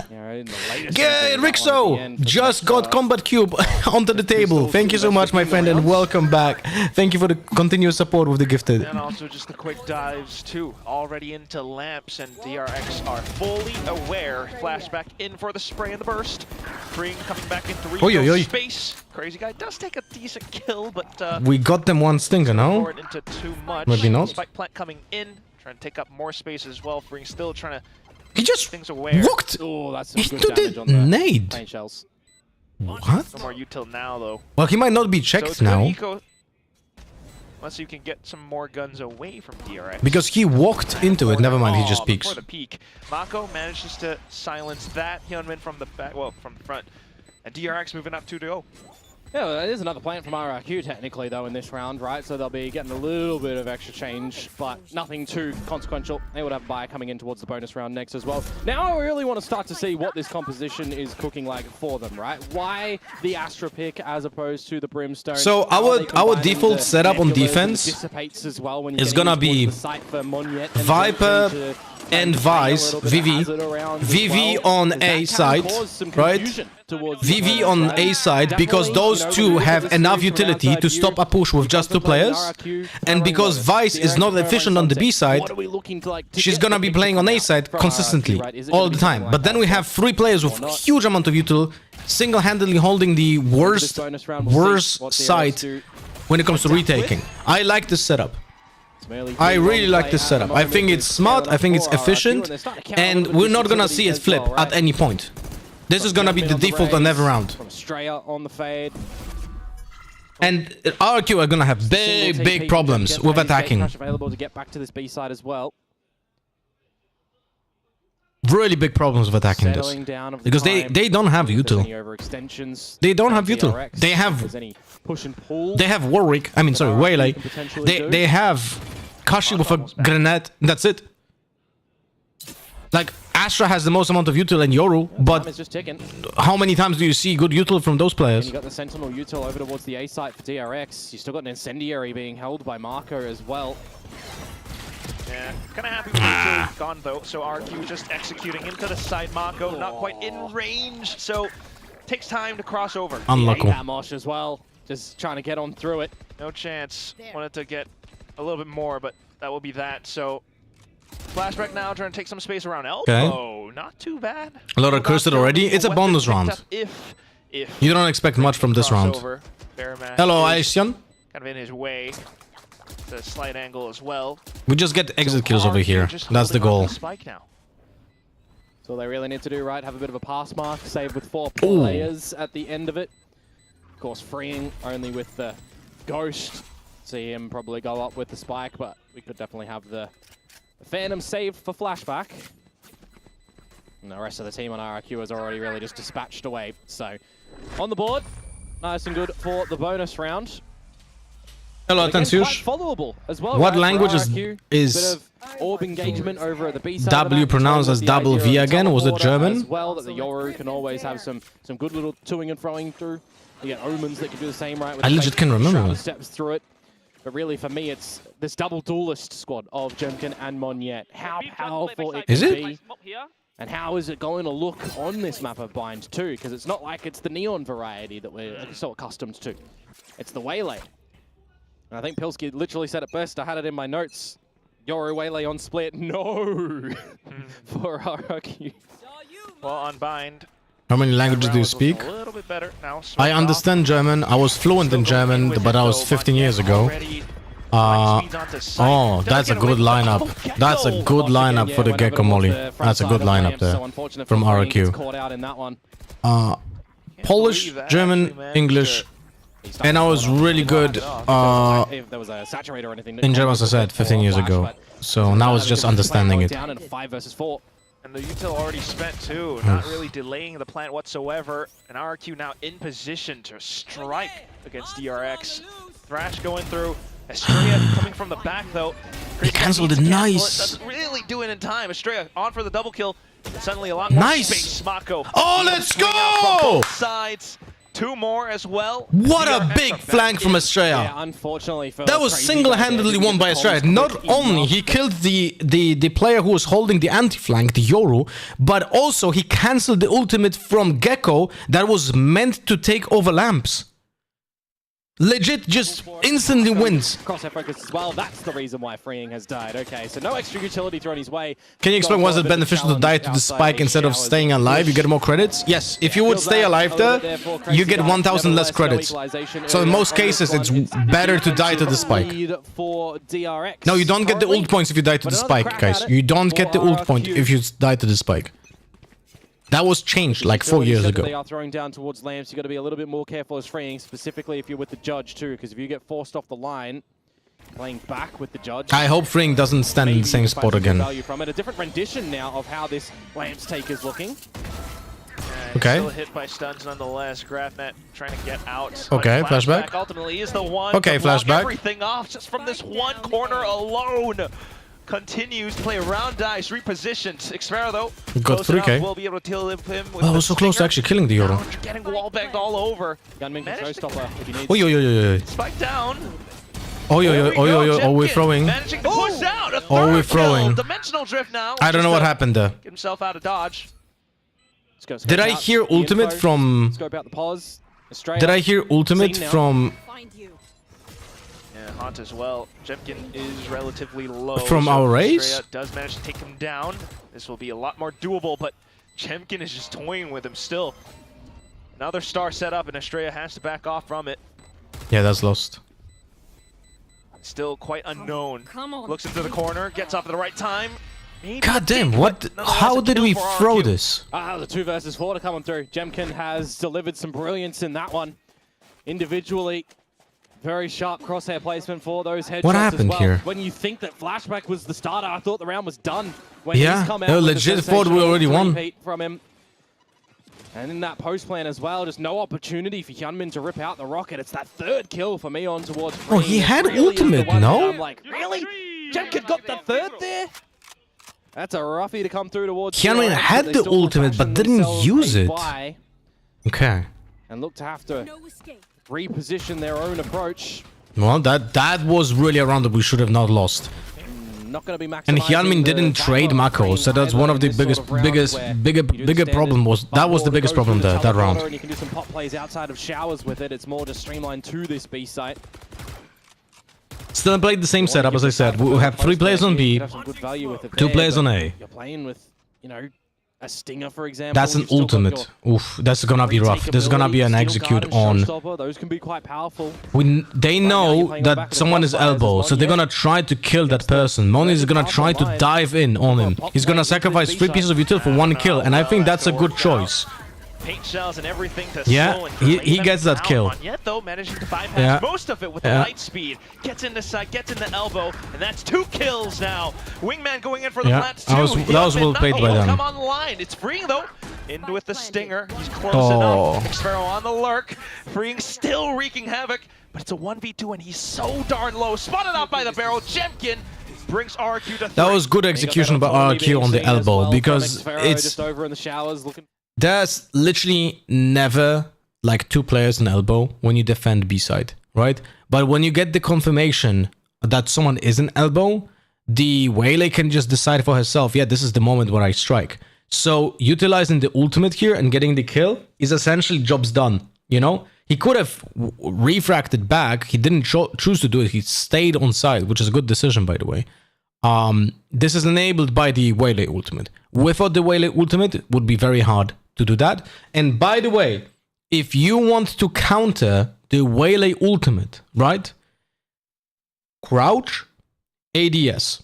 [SPEAKER 3] Gay Rixo just got combat cube onto the table. Thank you so much, my friend, and welcome back. Thank you for the continuous support with the gifted.
[SPEAKER 18] And also just the quick dives too, already into lamps, and DRX are fully aware. Flashback in for the spray and the burst. Freeing coming back into refill space. Crazy guy does take a decent kill, but
[SPEAKER 3] we got them one stinker, no?
[SPEAKER 18] Into too much.
[SPEAKER 3] Maybe not.
[SPEAKER 18] Spike plant coming in, trying to take up more space as well. Freeing still trying to.
[SPEAKER 3] He just
[SPEAKER 18] things aware.
[SPEAKER 3] walked into the nade. What?
[SPEAKER 18] No more util now, though.
[SPEAKER 3] Well, he might not be checked
[SPEAKER 18] so
[SPEAKER 3] now.
[SPEAKER 18] Unless you can get some more guns away from DRX.
[SPEAKER 3] Because he walked into it. Never mind, he just peeks.
[SPEAKER 18] Before the peek, Mako manages to silence that. Hyunmin from the back, well, from the front. And DRX moving up 2-0.
[SPEAKER 19] Yeah, it is another plant from RRQ technically though in this round, right? So they'll be getting a little bit of extra change, but nothing too consequential. They would have buy coming in towards the bonus round next as well. Now I really want to start to see what this composition is cooking like for them, right? Why the Astra pick as opposed to the Brimstone?
[SPEAKER 3] So our default setup on defense
[SPEAKER 19] as well
[SPEAKER 3] is gonna be Viper and Vice, VV. VV on A side, right? VV on A side, because those two have enough utility to stop a push with just two players. And because Vice is not efficient on the B side, she's gonna be playing on A side consistently, all the time. But then we have three players with huge amount of util, single-handedly holding the worst side when it comes to retaking. I like this setup. I really like this setup. I think it's smart, I think it's efficient, and we're not gonna see it flip at any point. This is gonna be the default on every round. And RRQ are gonna have big problems with attacking.
[SPEAKER 19] Available to get back to this B side as well.
[SPEAKER 3] Really big problems with attacking this. Because they don't have util. They don't have util. They have Warwick, I mean sorry, Waylay. They have Kashi with a grenade, that's it. Like, Astra has the most amount of util and Yoru, but how many times do you see good util from those players?
[SPEAKER 19] And you got the Sentinel util over towards the A site for DRX. You still got an Incendiary being held by Marco as well.
[SPEAKER 18] Yeah, kind of happy with util gone though, so RQ just executing into the side. Mako not quite in range, so takes time to cross over.
[SPEAKER 3] Unlucky.
[SPEAKER 19] Mosh as well, just trying to get on through it.
[SPEAKER 18] No chance. Wanted to get a little bit more, but that will be that. So flashback now, trying to take some space around elbow. Not too bad.
[SPEAKER 3] A lot of cursed already. It's a bonus round. You don't expect much from this round. Hello, Aishan.
[SPEAKER 18] Kind of in his way. The slight angle as well.
[SPEAKER 3] We just get exit kills over here. That's the goal.
[SPEAKER 19] So they really need to do, right? Have a bit of a pass mark, save with 4 players at the end of it. Of course, freeing only with the Ghost. See him probably go up with the spike, but we could definitely have the Phantom saved for flashback. And the rest of the team on RRQ is already really just dispatched away. So, on the board, nice and good for the bonus round.
[SPEAKER 3] Hello, Tansush.
[SPEAKER 19] Followable as well.
[SPEAKER 3] What
[SPEAKER 19] right?
[SPEAKER 3] language is
[SPEAKER 19] orb engagement over at the B side
[SPEAKER 3] W pronounced as double V again? Was it German?
[SPEAKER 19] As well, that the Yoru can always have some good little toing and froing through. You get Omens that can do the same, right? With
[SPEAKER 3] I legit can remember.
[SPEAKER 19] Steps through it. But really, for me, it's this double duelist squad of Jemkin and Monyet. How powerful it can be. And how is it going to look on this map of Bind too? Because it's not like it's the Neon variety that we're so accustomed to. It's the Waylay. And I think Pilsky literally said it best. I had it in my notes. Yoru Waylay on split. No! For RRQ.
[SPEAKER 18] Well, on Bind.
[SPEAKER 3] How many languages do you speak?
[SPEAKER 18] A little bit better now.
[SPEAKER 3] I understand German. I was fluent in German, but that was 15 years ago. Oh, that's a good lineup. That's a good lineup for the Gecko Molly. That's a good lineup there from RRQ. Polish, German, English, and I was really good in German, as I said, 15 years ago. So now it's just understanding it.
[SPEAKER 18] And the util already spent too, not really delaying the plant whatsoever. And RRQ now in position to strike against DRX. Thrash going through. Estrella coming from the back though.
[SPEAKER 3] He cancelled it, nice.
[SPEAKER 18] Doesn't really do it in time. Estrella on for the double kill. And suddenly a lot more space. Mako.
[SPEAKER 3] Oh, let's go!
[SPEAKER 18] Both sides. 2 more as well.
[SPEAKER 3] What a
[SPEAKER 18] DRX
[SPEAKER 3] big
[SPEAKER 18] are back
[SPEAKER 3] flank from
[SPEAKER 18] in.
[SPEAKER 3] Estrella.
[SPEAKER 19] Yeah, unfortunately for
[SPEAKER 3] That was
[SPEAKER 19] Crazy
[SPEAKER 3] single-handedly
[SPEAKER 19] Guy,
[SPEAKER 3] won by
[SPEAKER 19] the
[SPEAKER 3] Estrella.
[SPEAKER 19] comms
[SPEAKER 3] Not
[SPEAKER 19] quick
[SPEAKER 3] only
[SPEAKER 19] enough.
[SPEAKER 3] he killed the player who was holding the anti-flank, the Yoru, but also he cancelled the ultimate from Gecko that was meant to take over lamps. Legit, just instantly wins.
[SPEAKER 19] Crosshair focus as well. That's the reason why Freeing has died. Okay, so no extra utility thrown his way.
[SPEAKER 3] Can you explain why is it beneficial to die to the spike instead of staying alive? You get more credits? Yes, if you would stay alive there, you get 1,000 less credits. So in most cases, it's better to die to the spike. No, you don't get the ult points if you die to the spike, guys. You don't get the ult point if you die to the spike. That was changed like 4 years ago.
[SPEAKER 19] They are throwing down towards lamps. You got to be a little bit more careful as Freeing, specifically if you're with the judge too, because if you get forced off the line, playing back with the judge.
[SPEAKER 3] I hope Freeing doesn't stand in the same spot again.
[SPEAKER 19] Value from it. A different rendition now of how this lamps take is looking.
[SPEAKER 3] Okay.
[SPEAKER 18] Still hit by stuns nonetheless. Grafnet trying to get out.
[SPEAKER 3] Okay, flashback.
[SPEAKER 18] Ultimately is the one
[SPEAKER 3] okay,
[SPEAKER 18] to block
[SPEAKER 3] flashback.
[SPEAKER 18] everything off just from this one corner alone. Continues to play around dice, repositioned. Xpero though,
[SPEAKER 3] got 3K.
[SPEAKER 18] Will be able to kill him with
[SPEAKER 3] I was so close to actually killing the Yoru.
[SPEAKER 18] Getting wallbanged all over.
[SPEAKER 19] Gunman can showstopper if he needs.
[SPEAKER 3] Oh, yo.
[SPEAKER 18] Spike down.
[SPEAKER 3] Oh, we're throwing.
[SPEAKER 18] Managing to push out a
[SPEAKER 3] Oh, we're
[SPEAKER 18] third
[SPEAKER 3] throwing.
[SPEAKER 18] kill. Dimensional drift now.
[SPEAKER 3] I don't know what happened there.
[SPEAKER 18] Get himself out of dodge.
[SPEAKER 3] Did I hear ultimate from...
[SPEAKER 19] Scope out the pause. Estrella.
[SPEAKER 3] Did I hear ultimate from...
[SPEAKER 18] Yeah, Haunt as well. Jemkin is relatively low.
[SPEAKER 3] From
[SPEAKER 18] so
[SPEAKER 3] our race?
[SPEAKER 18] Estrella does manage to take him down. This will be a lot more doable, but Jemkin is just toying with him still. Another star set up, and Estrella has to back off from it.
[SPEAKER 3] Yeah, that's lost.
[SPEAKER 18] Still quite unknown. Looks into the corner, gets up at the right time.
[SPEAKER 3] God damn, what? How did we throw this?
[SPEAKER 19] The 2 versus 4 to come through. Jemkin has delivered some brilliance in that one. Individually, very sharp crosshair placement for those headshots.
[SPEAKER 3] What happened
[SPEAKER 19] as well.
[SPEAKER 3] here?
[SPEAKER 19] When you think that Flashback was the starter, I thought the round was done. When
[SPEAKER 3] Yeah,
[SPEAKER 19] he's come out
[SPEAKER 3] no,
[SPEAKER 19] with the
[SPEAKER 3] legit thought we already won.
[SPEAKER 19] three-peat from him. And in that post plan as well, just no opportunity for Hyunmin to rip out the rocket. It's that 3rd kill for Mion towards
[SPEAKER 3] Oh,
[SPEAKER 19] Freeing.
[SPEAKER 3] he
[SPEAKER 19] It
[SPEAKER 3] had
[SPEAKER 19] really is the
[SPEAKER 3] ultimate,
[SPEAKER 19] one
[SPEAKER 3] no?
[SPEAKER 19] that I'm like, really? Jemkin got the 3rd there? That's a roughie to come through towards
[SPEAKER 3] Hyunmin
[SPEAKER 19] DRX,
[SPEAKER 3] had
[SPEAKER 19] they
[SPEAKER 3] the
[SPEAKER 19] still
[SPEAKER 3] ultimate, but
[SPEAKER 19] fashion
[SPEAKER 3] didn't
[SPEAKER 19] themselves
[SPEAKER 3] use
[SPEAKER 19] a
[SPEAKER 3] it.
[SPEAKER 19] buy
[SPEAKER 3] Okay.
[SPEAKER 19] And look to have to reposition their own approach.
[SPEAKER 3] Well, that was really a round that we should have not lost.
[SPEAKER 19] Not going to be maximizing.
[SPEAKER 3] And Hyunmin didn't trade Mako, so that's one of the bigger problem was that was the biggest problem there that round.
[SPEAKER 19] And you can do some pop plays outside of showers with it. It's more just streamlined to this B site.
[SPEAKER 3] Still played the same setup as I said. We have 3 players on B, 2 players on A.
[SPEAKER 19] You're playing with, you know, a Stinger, for example.
[SPEAKER 3] That's an ultimate. Oof, that's gonna be rough. This is gonna be an execute on.
[SPEAKER 19] Those can be quite powerful.
[SPEAKER 3] They know that someone is elbow, so they're gonna try to kill that person. Moni is gonna try to dive in on him. He's gonna sacrifice 3 pieces of util for 1 kill, and I think that's a good choice.
[SPEAKER 18] Paint shells and everything to
[SPEAKER 3] Yeah,
[SPEAKER 18] slow and
[SPEAKER 3] he
[SPEAKER 18] delay
[SPEAKER 3] gets
[SPEAKER 18] them
[SPEAKER 3] that
[SPEAKER 18] down.
[SPEAKER 3] kill.
[SPEAKER 18] Yet though, managing to bypass
[SPEAKER 3] Yeah.
[SPEAKER 18] most of it with the
[SPEAKER 3] Yeah.
[SPEAKER 18] light speed. Gets in the side, gets in the elbow, and that's 2 kills now. Wingman going in for the
[SPEAKER 3] Yeah,
[SPEAKER 18] flats
[SPEAKER 3] that
[SPEAKER 18] too.
[SPEAKER 3] was well played by them.
[SPEAKER 18] Come on the line. It's Freeing though. In with the stinger. He's close
[SPEAKER 3] Oh.
[SPEAKER 18] enough. Xpero on the lurk. Freeing still wreaking havoc, but it's a 1v2 and he's so darn low. Spotted out by the barrel. Jemkin brings RRQ to 3.
[SPEAKER 3] That was good execution by RRQ on the elbow because it's
[SPEAKER 19] just over in the showers looking.
[SPEAKER 3] there's literally never like 2 players in elbow when you defend B side, right? But when you get the confirmation that someone is in elbow, the Waylay can just decide for herself, yeah, this is the moment where I strike. So utilizing the ultimate here and getting the kill is essentially job's done, you know? He could have refracted back. He didn't choose to do it. He stayed on side, which is a good decision, by the way. This is enabled by the Waylay ultimate. Without the Waylay ultimate, it would be very hard to do that. And by the way, if you want to counter the Waylay ultimate, right? Crouch, ADS.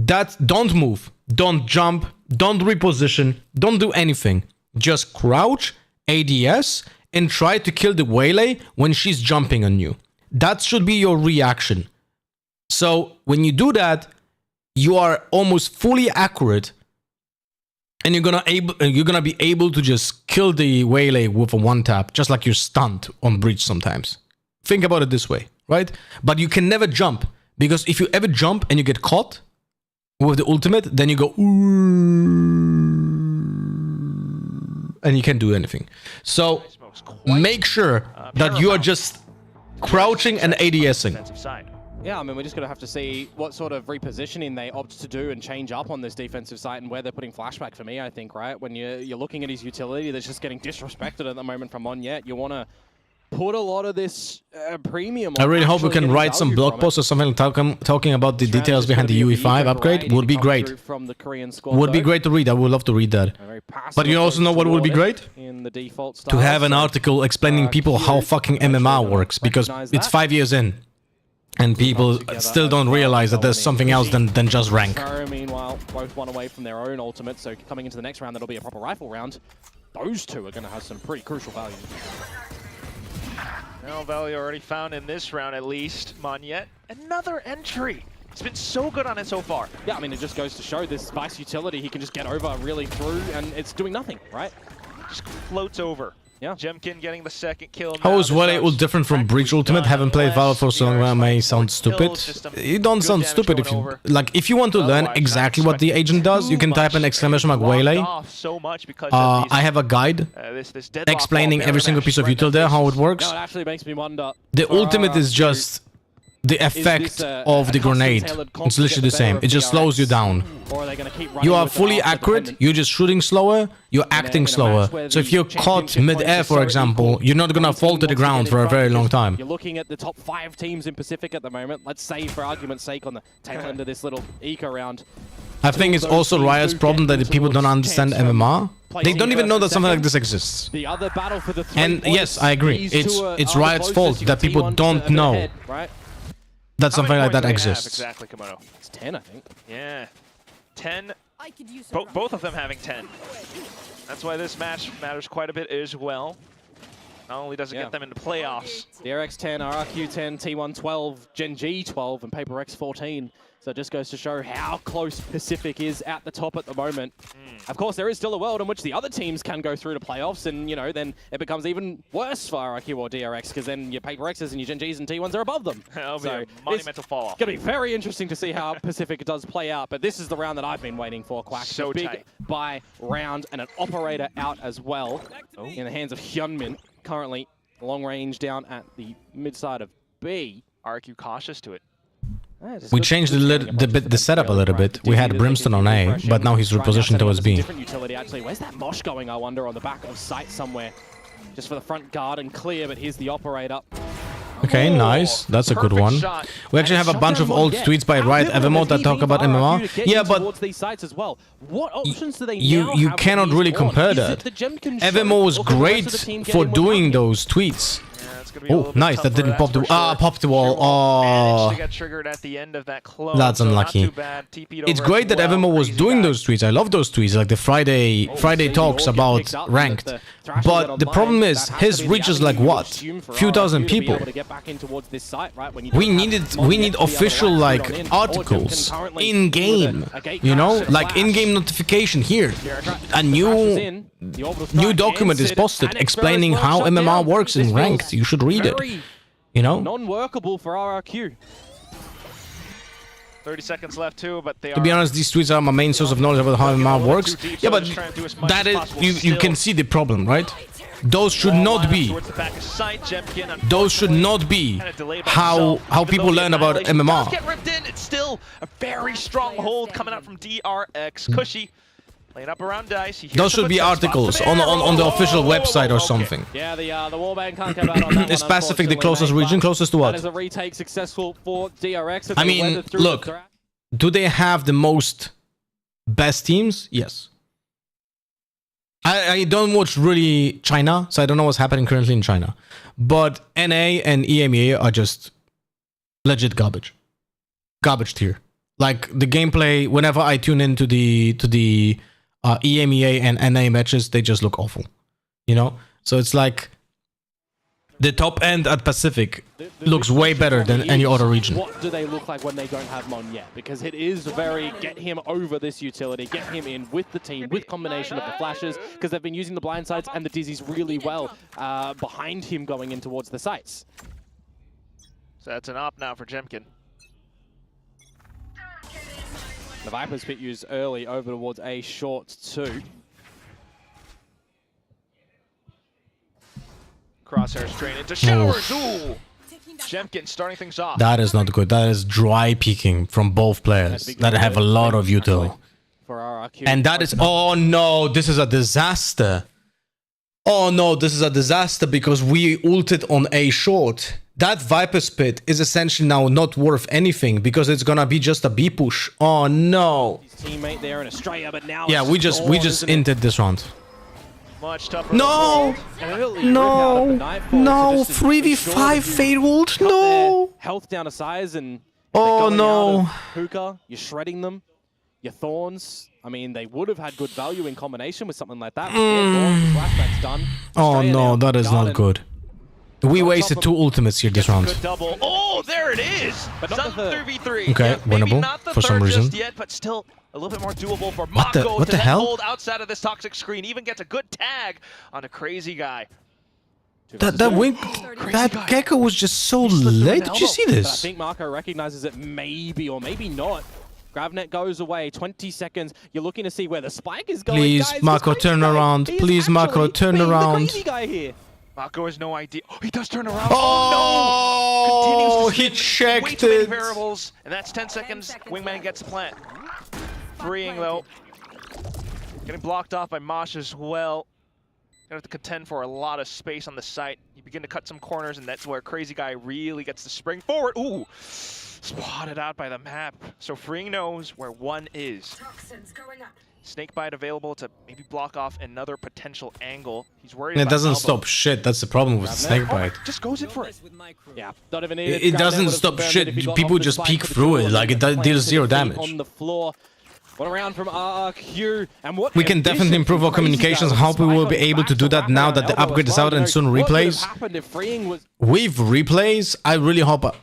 [SPEAKER 3] Don't move, don't jump, don't reposition, don't do anything. Just crouch, ADS, and try to kill the Waylay when she's jumping on you. That should be your reaction. So when you do that, you are almost fully accurate, and you're gonna be able to just kill the Waylay with a 1 tap, just like you're stunned on breach sometimes. Think about it this way, right? But you can never jump, because if you ever jump and you get caught with the ultimate, then you go and you can't do anything. So make sure that you are just crouching and ADSing.
[SPEAKER 18] Defensive side.
[SPEAKER 19] Yeah, I mean, we're just going to have to see what sort of repositioning they opt to do and change up on this defensive side and where they're putting flashback for me, I think, right? When you're looking at his utility that's just getting disrespected at the moment from Monyet, you want to put a lot of this premium on.
[SPEAKER 3] I really hope we can write some blog posts or something talking about the details behind the UE5 upgrade. Would be great. Would be great to read. I would love to read that. But you also know what would be great? To have an article explaining people how fucking MMR works, because it's 5 years in. And people still don't realize that there's something else than just rank.
[SPEAKER 19] Meanwhile, both one away from their own ultimate, so coming into the next round, that'll be a proper rifle round. Those two are going to have some pretty crucial value.
[SPEAKER 18] Well, value already found in this round, at least. Monyet, another entry. He's been so good on it so far.
[SPEAKER 19] Yeah, I mean, it just goes to show this Spice utility, he can just get over really through, and it's doing nothing, right?
[SPEAKER 18] Just floats over.
[SPEAKER 19] Yeah.
[SPEAKER 18] Jemkin getting the second kill.
[SPEAKER 3] How is what it was different from Breach Ultimate? Haven't played Valorant for so long, I may sound stupid. You don't sound stupid if you if you want to learn exactly what the agent does, you can type an exclamation mark Waylay. I have a guide explaining every single piece of util there, how it works.
[SPEAKER 19] No, it actually makes me wonder.
[SPEAKER 3] The ultimate is just the effect of the grenade. It's literally the same. It just slows you down. You are fully accurate, you're just shooting slower, you're acting slower. So if you're caught mid-air, for example, you're not gonna fall to the ground for a very long time.
[SPEAKER 19] You're looking at the top 5 teams in Pacific at the moment. Let's say, for argument's sake, on the tail end of this little eco round.
[SPEAKER 3] I think it's also Riot's problem that the people don't understand MMR. They don't even know that something like this exists.
[SPEAKER 19] The other battle for the
[SPEAKER 3] and yes, I agree. It's Riot's fault that people don't know that something like that exists.
[SPEAKER 18] Exactly, Komodo.
[SPEAKER 19] It's 10, I think.
[SPEAKER 18] Yeah. 10. Both of them having 10. That's why this match matters quite a bit as well. Not only does it get them into playoffs.
[SPEAKER 19] DRX 10, RRQ 10, T1 12, Gen G 12, and Paper X 14. So it just goes to show how close Pacific is at the top at the moment. Of course, there is still a world in which the other teams can go through to playoffs, and, you know, then it becomes even worse for RRQ or DRX, because then your Paper X's and your Gen Gs and T1s are above them.
[SPEAKER 18] That'll be a monumental fall-off.
[SPEAKER 19] It's going to be very interesting to see how Pacific does play out, but this is the round that I've been waiting for, Quack.
[SPEAKER 18] So
[SPEAKER 19] big
[SPEAKER 18] tight.
[SPEAKER 19] buy round and an operator out as well in the hands of Hyunmin, currently long range down at the mid side of B.
[SPEAKER 18] RRQ cautious to it.
[SPEAKER 3] We changed the setup a little bit. We had Brimstone on A, but now he's repositioned towards B.
[SPEAKER 19] Different utility, actually. Where's that Mosh going, I wonder, on the back of site somewhere? Just for the front guard and clear, but here's the operator.
[SPEAKER 3] Okay, nice. That's a good one. We actually have a bunch of old tweets by Riot Evermode that talk about MMR. Yeah, but
[SPEAKER 19] these sites as well. What options do they
[SPEAKER 3] you cannot really compare that. Evermode was great for doing those tweets. Oh, nice. That didn't pop the pop the wall. Oh, that's unlucky. It's great that Evermore was doing those tweets. I love those tweets, like the Friday talks about ranked. But the problem is his reach is like what? Few thousand people. We need official like articles in game. You know, like in-game notification here. A new document is posted explaining how MMR works in ranked. You should read it. You know?
[SPEAKER 19] Non-workable for RRQ.
[SPEAKER 18] 30 seconds left too, but they
[SPEAKER 3] to be honest, these tweets are my main source of knowledge about how MMR works. Yeah, but that is you can see the problem, right? Those should not be. Those should not be how people learn about MMR.
[SPEAKER 18] Get ripped in. It's still a very strong hold coming out from DRX. Cushy. Playing up around Dice.
[SPEAKER 3] Those should be articles on the official website or something.
[SPEAKER 19] Yeah, the warband can't come out on that.
[SPEAKER 3] Is Pacific the closest region? Closest to what?
[SPEAKER 19] That is a retake successful for DRX.
[SPEAKER 3] I mean, look, do they have the most best teams? Yes. I don't watch really China, so I don't know what's happening currently in China. But NA and EMEA are just legit garbage. Garbage tier. Like the gameplay, whenever I tune into the EMEA and NA matches, they just look awful, you know? So it's like the top end at Pacific looks way better than any other region.
[SPEAKER 19] What do they look like when they don't have Mon yet? Because it is very get him over this utility, get him in with the team, with combination of the flashes, because they've been using the blind sides and the dizzies really well behind him going in towards the sites.
[SPEAKER 18] So that's an op now for Jemkin.
[SPEAKER 19] The Vipers pit used early over towards A short 2.
[SPEAKER 18] Crosshair straight into showers. Ooh. Jemkin starting things off.
[SPEAKER 3] That is not good. That is dry peeking from both players that have a lot of util.
[SPEAKER 19] For RRQ.
[SPEAKER 3] And that is... Oh no, this is a disaster. Oh no, this is a disaster because we ulted on A short. That Viper Spit is essentially now not worth anything because it's gonna be just a B push. Oh no.
[SPEAKER 19] His teammate there in Australia, but now
[SPEAKER 3] Yeah, we just inted this round.
[SPEAKER 18] Much tougher.
[SPEAKER 3] No! No! No! 3v5 Fade Ult? No!
[SPEAKER 19] Health down to size and
[SPEAKER 3] oh no!
[SPEAKER 19] Hookah, you're shredding them. Your Thorns, I mean, they would have had good value in combination with something like that. Flashback's done.
[SPEAKER 3] Oh no, that is not good. We wasted 2 ultimates here this round.
[SPEAKER 18] Good double. Oh, there it is! But not the 3v3.
[SPEAKER 3] Okay,
[SPEAKER 18] yeah, maybe
[SPEAKER 3] winnable
[SPEAKER 18] not the
[SPEAKER 3] for some
[SPEAKER 18] third
[SPEAKER 3] reason.
[SPEAKER 18] just yet, but still a little bit more doable for
[SPEAKER 3] What the-
[SPEAKER 18] Mako
[SPEAKER 3] what
[SPEAKER 18] to
[SPEAKER 3] the
[SPEAKER 18] then
[SPEAKER 3] hell?
[SPEAKER 18] hold outside of this toxic screen. Even gets a good tag on a crazy guy.
[SPEAKER 3] That wink, that Gecko was just so late. Did you see
[SPEAKER 19] But I
[SPEAKER 3] this?
[SPEAKER 19] think Marco recognizes it maybe or maybe not. Gravnet goes away, 20 seconds. You're looking to see where the spike is going.
[SPEAKER 3] Please,
[SPEAKER 19] Guys,
[SPEAKER 3] Marco,
[SPEAKER 19] this crazy
[SPEAKER 3] turn
[SPEAKER 19] guy,
[SPEAKER 3] around.
[SPEAKER 19] he is
[SPEAKER 3] Please, Marco,
[SPEAKER 19] actually
[SPEAKER 3] turn
[SPEAKER 19] being
[SPEAKER 3] around.
[SPEAKER 19] The crazy guy here.
[SPEAKER 18] Mako has no idea. Oh, he does turn around.
[SPEAKER 3] Oh,
[SPEAKER 18] no!
[SPEAKER 3] he
[SPEAKER 18] Way
[SPEAKER 3] checked
[SPEAKER 18] too many
[SPEAKER 3] it.
[SPEAKER 18] variables, and that's 10 seconds. Wingman gets the plant. Freeing though. Getting blocked off by Mosh as well. Gonna have to contend for a lot of space on the site. You begin to cut some corners, and that's where Crazy Guy really gets to spring forward. Ooh! Spotted out by the map. So Freeing knows where one is. Snakebite available to maybe block off another potential angle. He's worried
[SPEAKER 3] It
[SPEAKER 18] about
[SPEAKER 3] doesn't
[SPEAKER 18] elbow.
[SPEAKER 3] stop shit. That's the problem with Snakebite.
[SPEAKER 18] Just goes in for it.
[SPEAKER 19] Yeah, don't even need
[SPEAKER 3] It doesn't stop shit. People just peek through it. Like, it deals 0 damage.
[SPEAKER 19] On the floor. One around from RRQ. And what
[SPEAKER 3] We can definitely improve our communications. I hope we will be able to do that now that the upgrade is out and soon replays. With replays, I really hope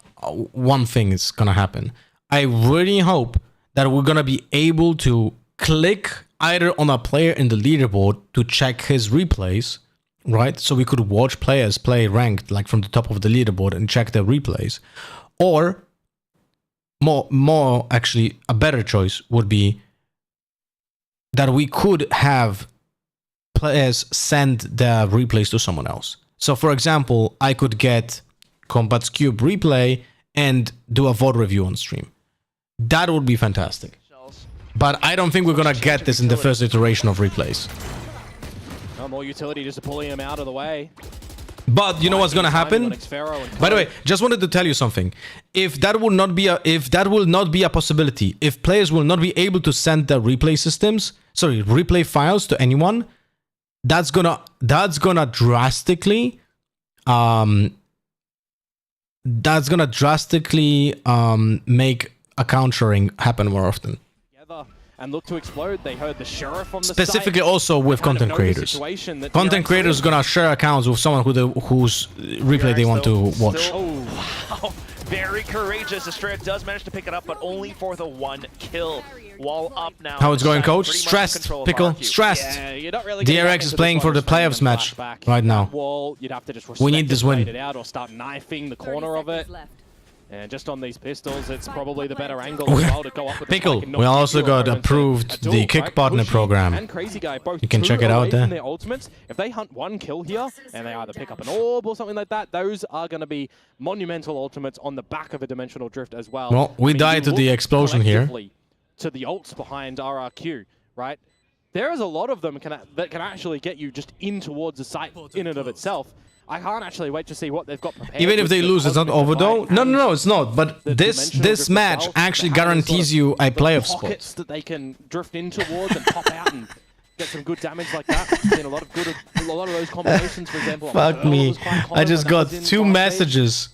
[SPEAKER 3] one thing is gonna happen. I really hope that we're gonna be able to click either on a player in the leaderboard to check his replays, right? So we could watch players play ranked, like from the top of the leaderboard, and check their replays. Or more actually, a better choice would be that we could have players send their replays to someone else. So for example, I could get Combat's Cube replay and do a VOD review on stream. That would be fantastic. But I don't think we're gonna get this in the first iteration of replays.
[SPEAKER 19] No more utility just pulling him out of the way.
[SPEAKER 3] But you know what's gonna happen? By the way, just wanted to tell you something. If that will not be a possibility, if players will not be able to send their replay replay files to anyone, that's gonna drastically make account sharing happen more often.
[SPEAKER 19] And look to explode. They heard the sheriff on the
[SPEAKER 3] Specifically
[SPEAKER 19] site.
[SPEAKER 3] also with content creators. Content creators gonna share accounts with someone whose replay they want to watch.
[SPEAKER 18] Wow. Very courageous. Estrella does manage to pick it up, but only for the 1 kill. Wall up now.
[SPEAKER 3] How it's going, coach? Stressed, Pickle. Stressed.
[SPEAKER 19] Yeah, you're not really
[SPEAKER 3] DRX is playing for the playoffs match right now.
[SPEAKER 19] Wall, you'd have to just
[SPEAKER 3] We need this win.
[SPEAKER 19] it out or start knifing the corner of it. And just on these pistols, it's probably the better angle as well to go up with the
[SPEAKER 3] Pickle,
[SPEAKER 19] spike and not
[SPEAKER 3] we
[SPEAKER 19] give
[SPEAKER 3] also
[SPEAKER 19] your
[SPEAKER 3] got
[SPEAKER 19] opponents
[SPEAKER 3] approved
[SPEAKER 19] a
[SPEAKER 3] the
[SPEAKER 19] duel,
[SPEAKER 3] Kick
[SPEAKER 19] right?
[SPEAKER 3] Partner
[SPEAKER 19] Bushy
[SPEAKER 3] program.
[SPEAKER 19] and Crazy Guy both
[SPEAKER 3] You can check it out
[SPEAKER 19] away from
[SPEAKER 3] there.
[SPEAKER 19] Their ultimates. If they hunt 1 kill here and they either pick up an orb or something like that, those are going to be monumental ultimates on the back of a dimensional drift as well.
[SPEAKER 3] Well, we died to the explosion here.
[SPEAKER 19] To the ults behind RRQ, right? There is a lot of them that can actually get you just in towards the site in and of itself. I can't actually wait to see what they've got prepared.
[SPEAKER 3] Even if they lose, it's not over though. No, it's not. But this match actually guarantees you a playoff spot.
[SPEAKER 19] Pockets that they can drift in towards and pop out and get some good damage like that. Seen a lot of those combinations, for example.
[SPEAKER 3] Fuck me. I just got 2 messages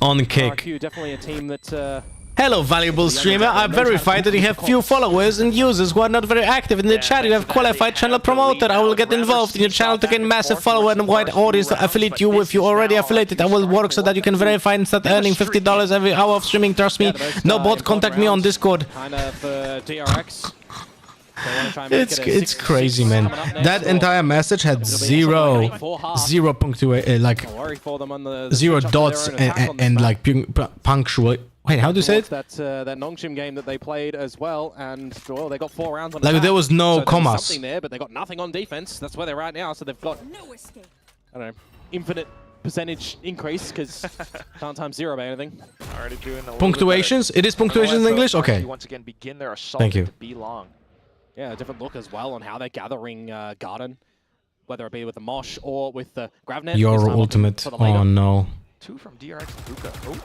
[SPEAKER 3] on Kick.
[SPEAKER 19] RRQ, definitely a team that
[SPEAKER 3] Hello, valuable streamer. I've verified that you have few followers and users who are not very active in the chat. You have qualified channel promoter. I will get involved in your channel to gain massive follower and wide audience to affiliate you. If you already affiliated, I will work so that you can verify and start earning $50 every hour of streaming. Trust me. No bot, contact me on Discord.
[SPEAKER 19] kind of DRX.
[SPEAKER 3] It's crazy, man. That entire message had zero punctuation, like 0 dots and like punctual. Wait, how do you say it?
[SPEAKER 19] That Nongshim game that they played as well, and well, they got 4 rounds on
[SPEAKER 3] like
[SPEAKER 19] attack.
[SPEAKER 3] there was no
[SPEAKER 19] so
[SPEAKER 3] commas.
[SPEAKER 19] Something there, but they got nothing on defense. That's where they're at now. So they've got I don't know infinite percentage increase because can't times 0 by anything.
[SPEAKER 18] Already doing a little
[SPEAKER 3] Punctuations? It is punctuations in English? Okay.
[SPEAKER 18] Once again, begin their assault
[SPEAKER 3] Thank you.
[SPEAKER 18] to be long.
[SPEAKER 19] Yeah, a different look as well on how they're gathering Garden, whether it be with the Mosh or with the Gravnet.
[SPEAKER 3] Your ultimate. Oh no.
[SPEAKER 18] 2 from DRX and Puka. Oh.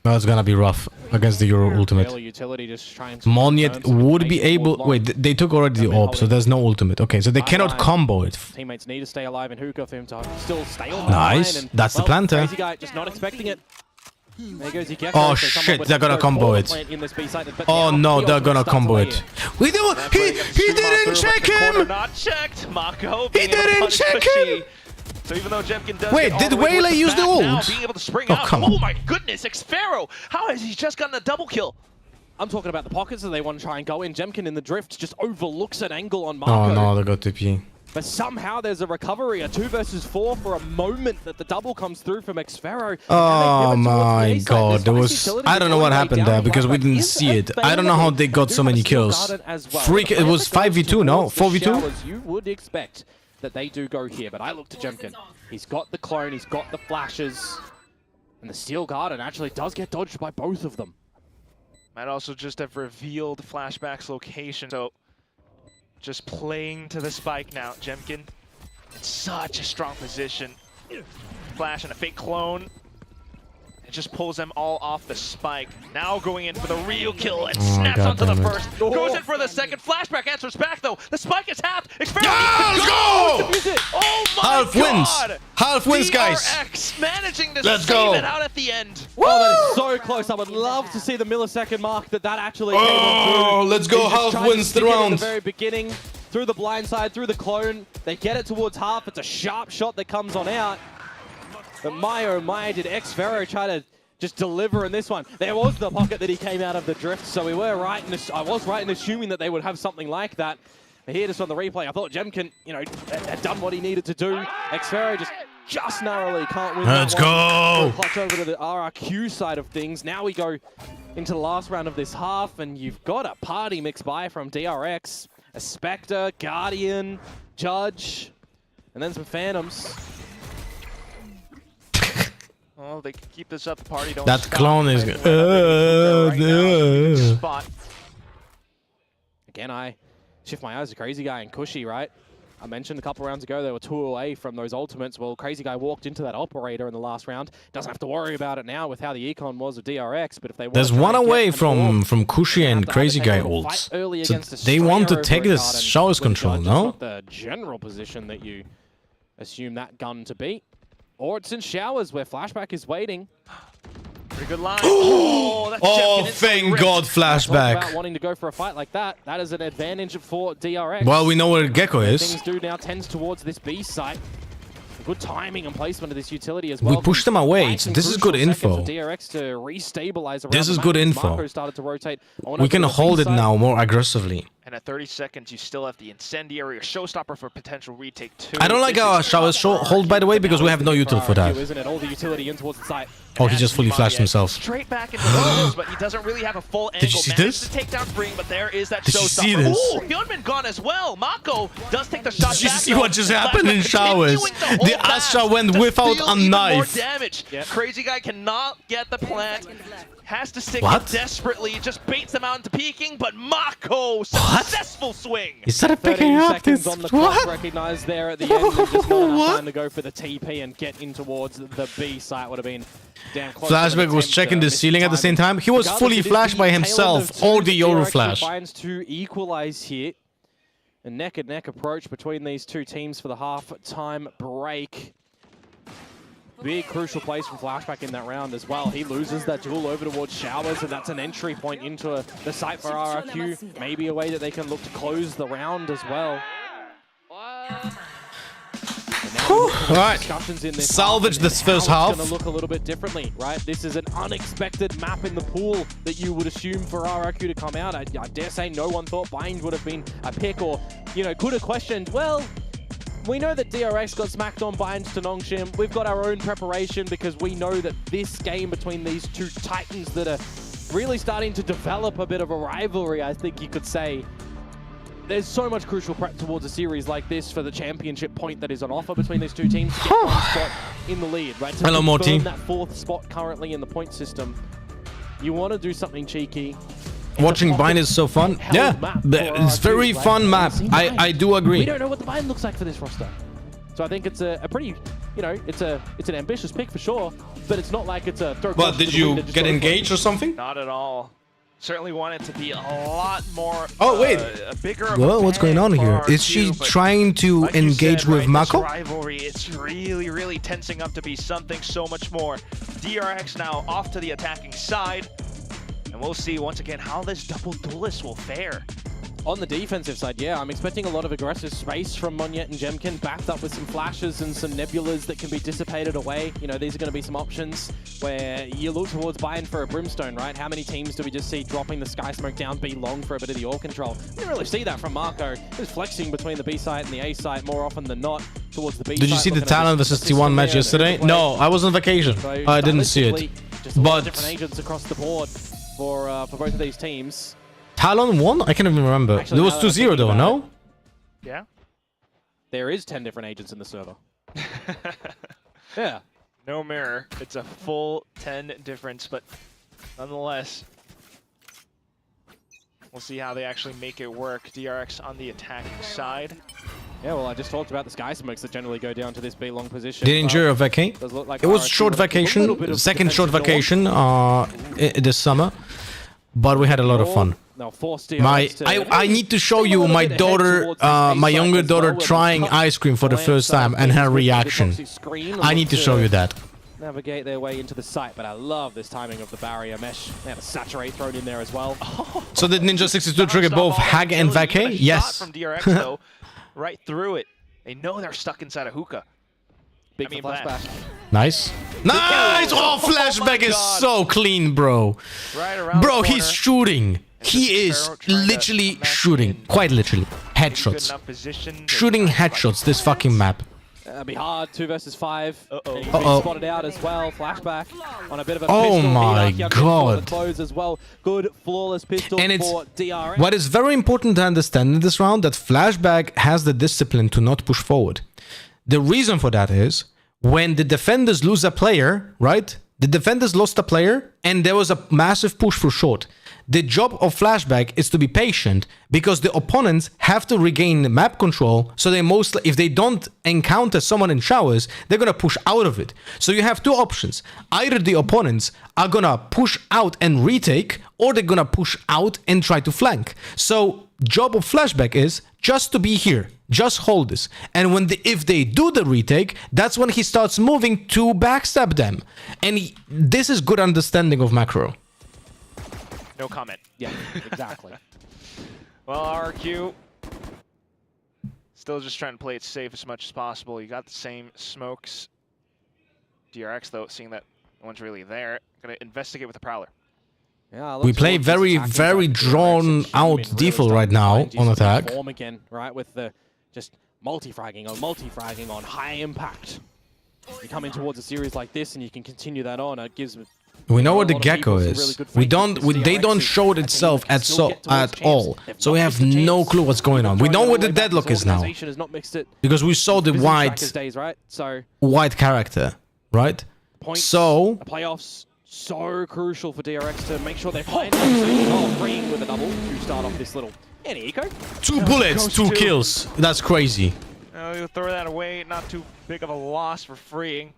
[SPEAKER 3] That's gonna be rough against the Euro ultimate.
[SPEAKER 19] Utility just trying to
[SPEAKER 3] Monyet would be able... Wait, they took already the AWP, so there's no ultimate. Okay, so they cannot combo it.
[SPEAKER 19] Teammates need to stay alive in Hookah for him to still stay on.
[SPEAKER 3] Nice. That's the planter.
[SPEAKER 19] Crazy guy just not expecting it. There goes
[SPEAKER 3] Oh shit, they're gonna combo it. Oh no, they're gonna combo it. We don't... He didn't check him!
[SPEAKER 18] Not checked. Mako.
[SPEAKER 3] He didn't check him!
[SPEAKER 18] So even though Jemkin does
[SPEAKER 3] Wait, did Waylay use the ult?
[SPEAKER 18] now, being able to spring out.
[SPEAKER 3] Come on.
[SPEAKER 18] Oh my goodness, Xpharaoh! How has he just gotten a double kill?
[SPEAKER 19] I'm talking about the pockets that they want to try and go in. Jemkin in the drift just overlooks an angle on Marco.
[SPEAKER 3] Oh no, they got TP.
[SPEAKER 19] But somehow there's a recovery, a 2 versus 4 for a moment that the double comes through from Xpharaoh.
[SPEAKER 3] Oh my god, there was... I don't know what happened there because we didn't see it. I don't know how they got so many kills. Freak, it was 5v2, no? 4v2?
[SPEAKER 19] You would expect that they do go here, but I look to Jemkin. He's got the clone, he's got the flashes, and the Steel Garden actually does get dodged by both of them.
[SPEAKER 18] Might also just have revealed Flashback's location, so just playing to the spike now. Jemkin in such a strong position. Flash and a fake clone. It just pulls them all off the spike. Now going in for the real kill and snaps onto the first. Goes in for the second. Flashback answers back though. The spike is halved.
[SPEAKER 3] Yeah, let's go!
[SPEAKER 18] Oh my
[SPEAKER 3] Half
[SPEAKER 18] god!
[SPEAKER 3] wins. Half wins, guys.
[SPEAKER 18] DRX managing to
[SPEAKER 3] Let's
[SPEAKER 18] save
[SPEAKER 3] go.
[SPEAKER 18] it out at the end.
[SPEAKER 19] Oh, that is so close. I would love to see the millisecond mark that actually came on through.
[SPEAKER 3] Let's go.
[SPEAKER 19] He's just
[SPEAKER 3] Half
[SPEAKER 19] trying to
[SPEAKER 3] wins
[SPEAKER 19] stick
[SPEAKER 3] the
[SPEAKER 19] it
[SPEAKER 3] round.
[SPEAKER 19] At the very beginning, through the blind side, through the clone. They get it towards half. It's a sharp shot that comes on out. But my oh my, did Xpharaoh try to just deliver in this one. There was the pocket that he came out of the drift, so we were right in I was right in assuming that they would have something like that. But here, just on the replay, I thought Jemkin, you know, had done what he needed to do. Xpharaoh just narrowly can't win.
[SPEAKER 3] Let's go!
[SPEAKER 19] Clutch over to the RRQ side of things. Now we go into the last round of this half, and you've got a party mix by from DRX, a Spectre, Guardian, Judge, and then some Phantoms.
[SPEAKER 18] Well, they can keep this up. The party don't
[SPEAKER 3] That
[SPEAKER 18] stop.
[SPEAKER 3] clone is...
[SPEAKER 18] Spot.
[SPEAKER 19] Again, I shift my eyes to Crazy Guy and Cushy, right? I mentioned a couple rounds ago they were 2 away from those ultimates. Well, Crazy Guy walked into that operator in the last round. Doesn't have to worry about it now with how the econ was of DRX, but if they
[SPEAKER 3] There's one away from Cushy and Crazy Guy ults. So they want to take this showers control, no?
[SPEAKER 19] Not the general position that you assume that gun to be. Or it's in showers where Flashback is waiting.
[SPEAKER 18] Pretty good line. Oh, that's
[SPEAKER 3] Oh,
[SPEAKER 18] Jemkin
[SPEAKER 3] thank God,
[SPEAKER 19] Talk
[SPEAKER 3] Flashback.
[SPEAKER 19] about wanting to go for a fight like that. That is an advantage for DRX.
[SPEAKER 3] Well, we know where Gecko is.
[SPEAKER 19] Things do now tends towards this B site. Good timing and placement of this utility as well.
[SPEAKER 3] We pushed them away. This is good info.
[SPEAKER 19] DRX to restabilize around
[SPEAKER 3] This is good info.
[SPEAKER 19] Marco started to rotate
[SPEAKER 3] We can hold it now more aggressively.
[SPEAKER 18] And at 30 seconds, you still have the incendiary or showstopper for potential retake 2.
[SPEAKER 3] I don't like our showers hold, by the way, because we have no util for that.
[SPEAKER 19] Isn't it? All the utility in towards the site.
[SPEAKER 3] Oh, he just fully flashed himself.
[SPEAKER 18] Straight back into the but he doesn't really have a full angle.
[SPEAKER 3] Did you see
[SPEAKER 18] Managed
[SPEAKER 3] this?
[SPEAKER 18] to take down Bring, but there is that
[SPEAKER 3] Did you see
[SPEAKER 18] showstopper.
[SPEAKER 3] this?
[SPEAKER 18] Ooh, Hyunmin gone as well. Mako does take the shot
[SPEAKER 3] Did you
[SPEAKER 18] back,
[SPEAKER 3] see
[SPEAKER 18] though.
[SPEAKER 3] what just happened in showers? The Astra went without a
[SPEAKER 18] Even more
[SPEAKER 3] knife.
[SPEAKER 18] damage. Crazy Guy cannot get the plant. Has to stick
[SPEAKER 3] What?
[SPEAKER 18] it desperately. Just baits them out into peeking, but Mako successful swing.
[SPEAKER 3] He started picking up this.
[SPEAKER 19] On the clock
[SPEAKER 3] What?
[SPEAKER 19] recognized there at the end. There's just not enough time to go for the TP and get in towards the B site. Would have been damn close.
[SPEAKER 3] Flashback was checking the ceiling at the same time. He was fully flashed by himself, or the Euro flash.
[SPEAKER 19] Finds to equalize here. A neck-and-neck approach between these two teams for the half-time break. Big crucial place from Flashback in that round as well. He loses that duel over towards Showers, and that's an entry point into the site for RRQ. Maybe a way that they can look to close the round as well.
[SPEAKER 3] Alright, salvage this first half.
[SPEAKER 19] It's going to look a little bit differently, right? This is an unexpected map in the pool that you would assume for RRQ to come out. I dare say no one thought Bind would have been a pick, or, you know, could have questioned, well, we know that DRX got smacked on Bind to Nongshim. We've got our own preparation because we know that this game between these two titans that are really starting to develop a bit of a rivalry, I think you could say. there's so much crucial prep towards a series like this for the championship point that is on offer between these two teams to get one spot in the lead, right? To
[SPEAKER 3] Hello, Morty.
[SPEAKER 19] that 4th spot currently in the point system. You want to do something cheeky.
[SPEAKER 3] Watching Bind is so fun. Yeah, it's very fun map. I do agree.
[SPEAKER 19] We don't know what the Bind looks like for this roster. So I think it's a pretty, you know, it's an ambitious pick for sure, but it's not like it's a throw.
[SPEAKER 3] But did you get engaged or something?
[SPEAKER 18] Not at all. Certainly want it to be a lot more.
[SPEAKER 3] Oh wait,
[SPEAKER 18] a bigger.
[SPEAKER 3] Well, what's going on here? Is she trying to engage with Mako?
[SPEAKER 18] Rivalry, it's really tensing up to be something so much more. DRX now off to the attacking side, and we'll see once again how this double duelist will fare.
[SPEAKER 19] On the defensive side, yeah, I'm expecting a lot of aggressive space from Monyet and Jemkin, backed up with some flashes and some nebulas that can be dissipated away. You know, these are going to be some options where you look towards buying for a Brimstone, right? How many teams do we just see dropping the Sky Smoke down B long for a bit of the AWP control? We didn't really see that from Marco. He's flexing between the B site and the A site more often than not towards the B site.
[SPEAKER 3] Did you see the Talon versus T1 match yesterday? No, I was on vacation.
[SPEAKER 19] So
[SPEAKER 3] I didn't see it.
[SPEAKER 19] Just a lot of
[SPEAKER 3] But
[SPEAKER 19] different agents across the board for both of these teams.
[SPEAKER 3] Talon won? I can't even remember.
[SPEAKER 19] Actually,
[SPEAKER 3] It was
[SPEAKER 19] now that I'm
[SPEAKER 3] 2-0
[SPEAKER 19] thinking
[SPEAKER 3] though,
[SPEAKER 19] about
[SPEAKER 3] no?
[SPEAKER 18] Yeah.
[SPEAKER 19] There is 10 different agents in the server. Yeah.
[SPEAKER 18] No mirror. It's a full 10 difference, but nonetheless, we'll see how they actually make it work. DRX on the attacking side.
[SPEAKER 19] Yeah, well, I just talked about the Sky Smokes that generally go down to this B long position.
[SPEAKER 3] Did enjoy a vacay?
[SPEAKER 19] Does look like
[SPEAKER 3] It was
[SPEAKER 19] RRQ
[SPEAKER 3] short
[SPEAKER 19] with a little bit
[SPEAKER 3] vacation,
[SPEAKER 19] of
[SPEAKER 3] second short
[SPEAKER 19] defensive
[SPEAKER 3] vacation this summer, but we had a lot of fun.
[SPEAKER 19] Now forced DRX
[SPEAKER 3] I need to show you my daughter, my younger daughter trying ice cream for the first time and her reaction. I need to show you that.
[SPEAKER 19] Navigate their way into the site, but I love this timing of the barrier mesh. They have a saturate thrown in there as well.
[SPEAKER 3] So did Ninja 62 trigger both Hag and vacay? Yes.
[SPEAKER 18] From DRX though, right through it. They know they're stuck inside a hookah.
[SPEAKER 19] Big flashback.
[SPEAKER 3] Nice. Nice! Oh, flashback is so clean, bro. Bro, he's shooting. He is literally shooting. Quite literally. Headshots. Shooting headshots, this fucking map.
[SPEAKER 19] That'd be hard. 2 versus 5. And he's
[SPEAKER 3] Uh-oh.
[SPEAKER 19] spotted out as well. Flashback on a bit of a
[SPEAKER 3] Oh
[SPEAKER 19] pistol.
[SPEAKER 3] my
[SPEAKER 19] DRX
[SPEAKER 3] God.
[SPEAKER 19] close as well. Good flawless pistol
[SPEAKER 3] And it's
[SPEAKER 19] for DRX.
[SPEAKER 3] what is very important to understand in this round, that Flashback has the discipline to not push forward. The reason for that is when the defenders lose a player, right? The defenders lost a player and there was a massive push for short. The job of Flashback is to be patient because the opponents have to regain map control. So they mostly, if they don't encounter someone in showers, they're going to push out of it. So you have two options. Either the opponents are going to push out and retake, or they're going to push out and try to flank. So job of Flashback is just to be here. Just hold this. And when if they do the retake, that's when he starts moving to backstab them. And this is good understanding of macro.
[SPEAKER 18] No comment.
[SPEAKER 19] Yeah, exactly.
[SPEAKER 18] Well, RRQ still just trying to play it safe as much as possible. You got the same smokes. DRX, though, seeing that no one's really there, going to investigate with the Prowler.
[SPEAKER 19] Yeah,
[SPEAKER 3] We play very drawn out default right now on attack.
[SPEAKER 19] Form again, right, with the just multi-fragging on high impact. You come in towards a series like this and you can continue that on. It gives.
[SPEAKER 3] We know where the gecko is. They don't show it itself at all. So we have no clue what's going on. We know where the deadlock is now. Because we saw the white character, right? So
[SPEAKER 19] playoffs so crucial for DRX to make sure they're playing freeing with a double to start off this little eco.
[SPEAKER 3] 2 bullets, 2 kills. That's crazy.
[SPEAKER 18] He'll throw that away. Not too big of a loss for freeing.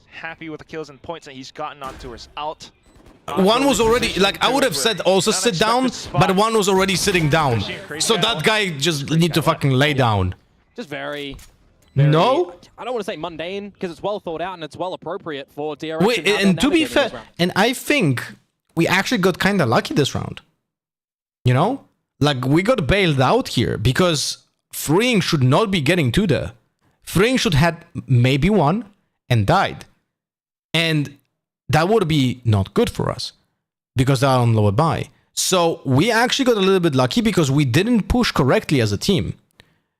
[SPEAKER 18] Happy with the kills and points that he's gotten onto his out.
[SPEAKER 3] One was already, like, I would have said also sit down, but one was already sitting down. So that guy just need to fucking lay down.
[SPEAKER 19] Just very
[SPEAKER 3] no?
[SPEAKER 19] I don't want to say mundane, because it's well thought out and it's well appropriate for DRX.
[SPEAKER 3] Wait, and to be fair, and I think we actually got kind of lucky this round. You know? Like, we got bailed out here, because freeing should not be getting to there. Freeing should had maybe one and died. And that would be not good for us, because they're on lower buy. So we actually got a little bit lucky because we didn't push correctly as a team.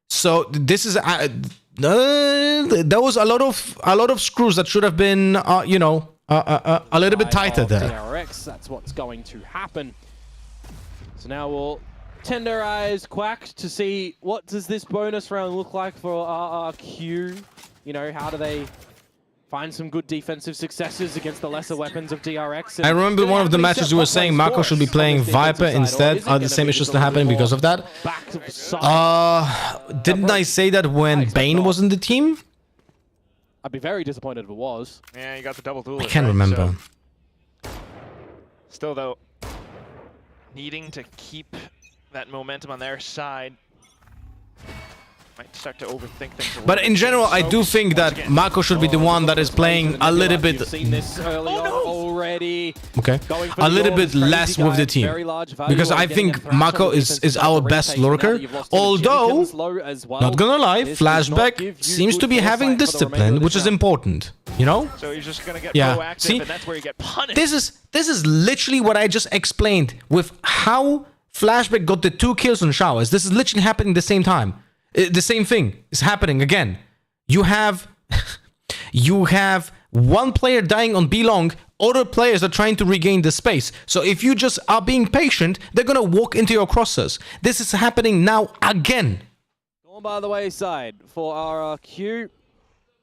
[SPEAKER 3] So this is there was a lot of screws that should have been you know, a little bit tighter there.
[SPEAKER 19] DRX, that's what's going to happen. So now we'll tender eyes quacked to see what does this bonus round look like for RRQ. You know, how do they find some good defensive successes against the lesser weapons of DRX?
[SPEAKER 3] I remember one of the matches you were saying Marco should be playing Viper instead. Are the same issues still happening because of that? Didn't I say that when Bane was in the team?
[SPEAKER 19] I'd be very disappointed if it was.
[SPEAKER 18] Yeah, you got the double duelist.
[SPEAKER 3] I can't remember.
[SPEAKER 18] So still, though, needing to keep that momentum on their side. Might start to overthink things.
[SPEAKER 3] But in general, I do think that Marco should be the one that is playing a little bit.
[SPEAKER 19] You've seen this early on already.
[SPEAKER 3] Okay, a little bit less with the team, because I think Marco is our best lurker. Although, not gonna lie, Flashback seems to be having discipline, which is important. You know?
[SPEAKER 18] So he's just gonna get
[SPEAKER 3] yeah.
[SPEAKER 18] proactive,
[SPEAKER 3] See,
[SPEAKER 18] and that's where you get punished.
[SPEAKER 3] This is literally what I just explained with how Flashback got the 2 kills on Showers. This is literally happening at the same time. The same thing is happening again. You have one player dying on B long, other players are trying to regain the space. So if you just are being patient, they're gonna walk into your crosses. This is happening now again.
[SPEAKER 19] Gone by the wayside for RRQ.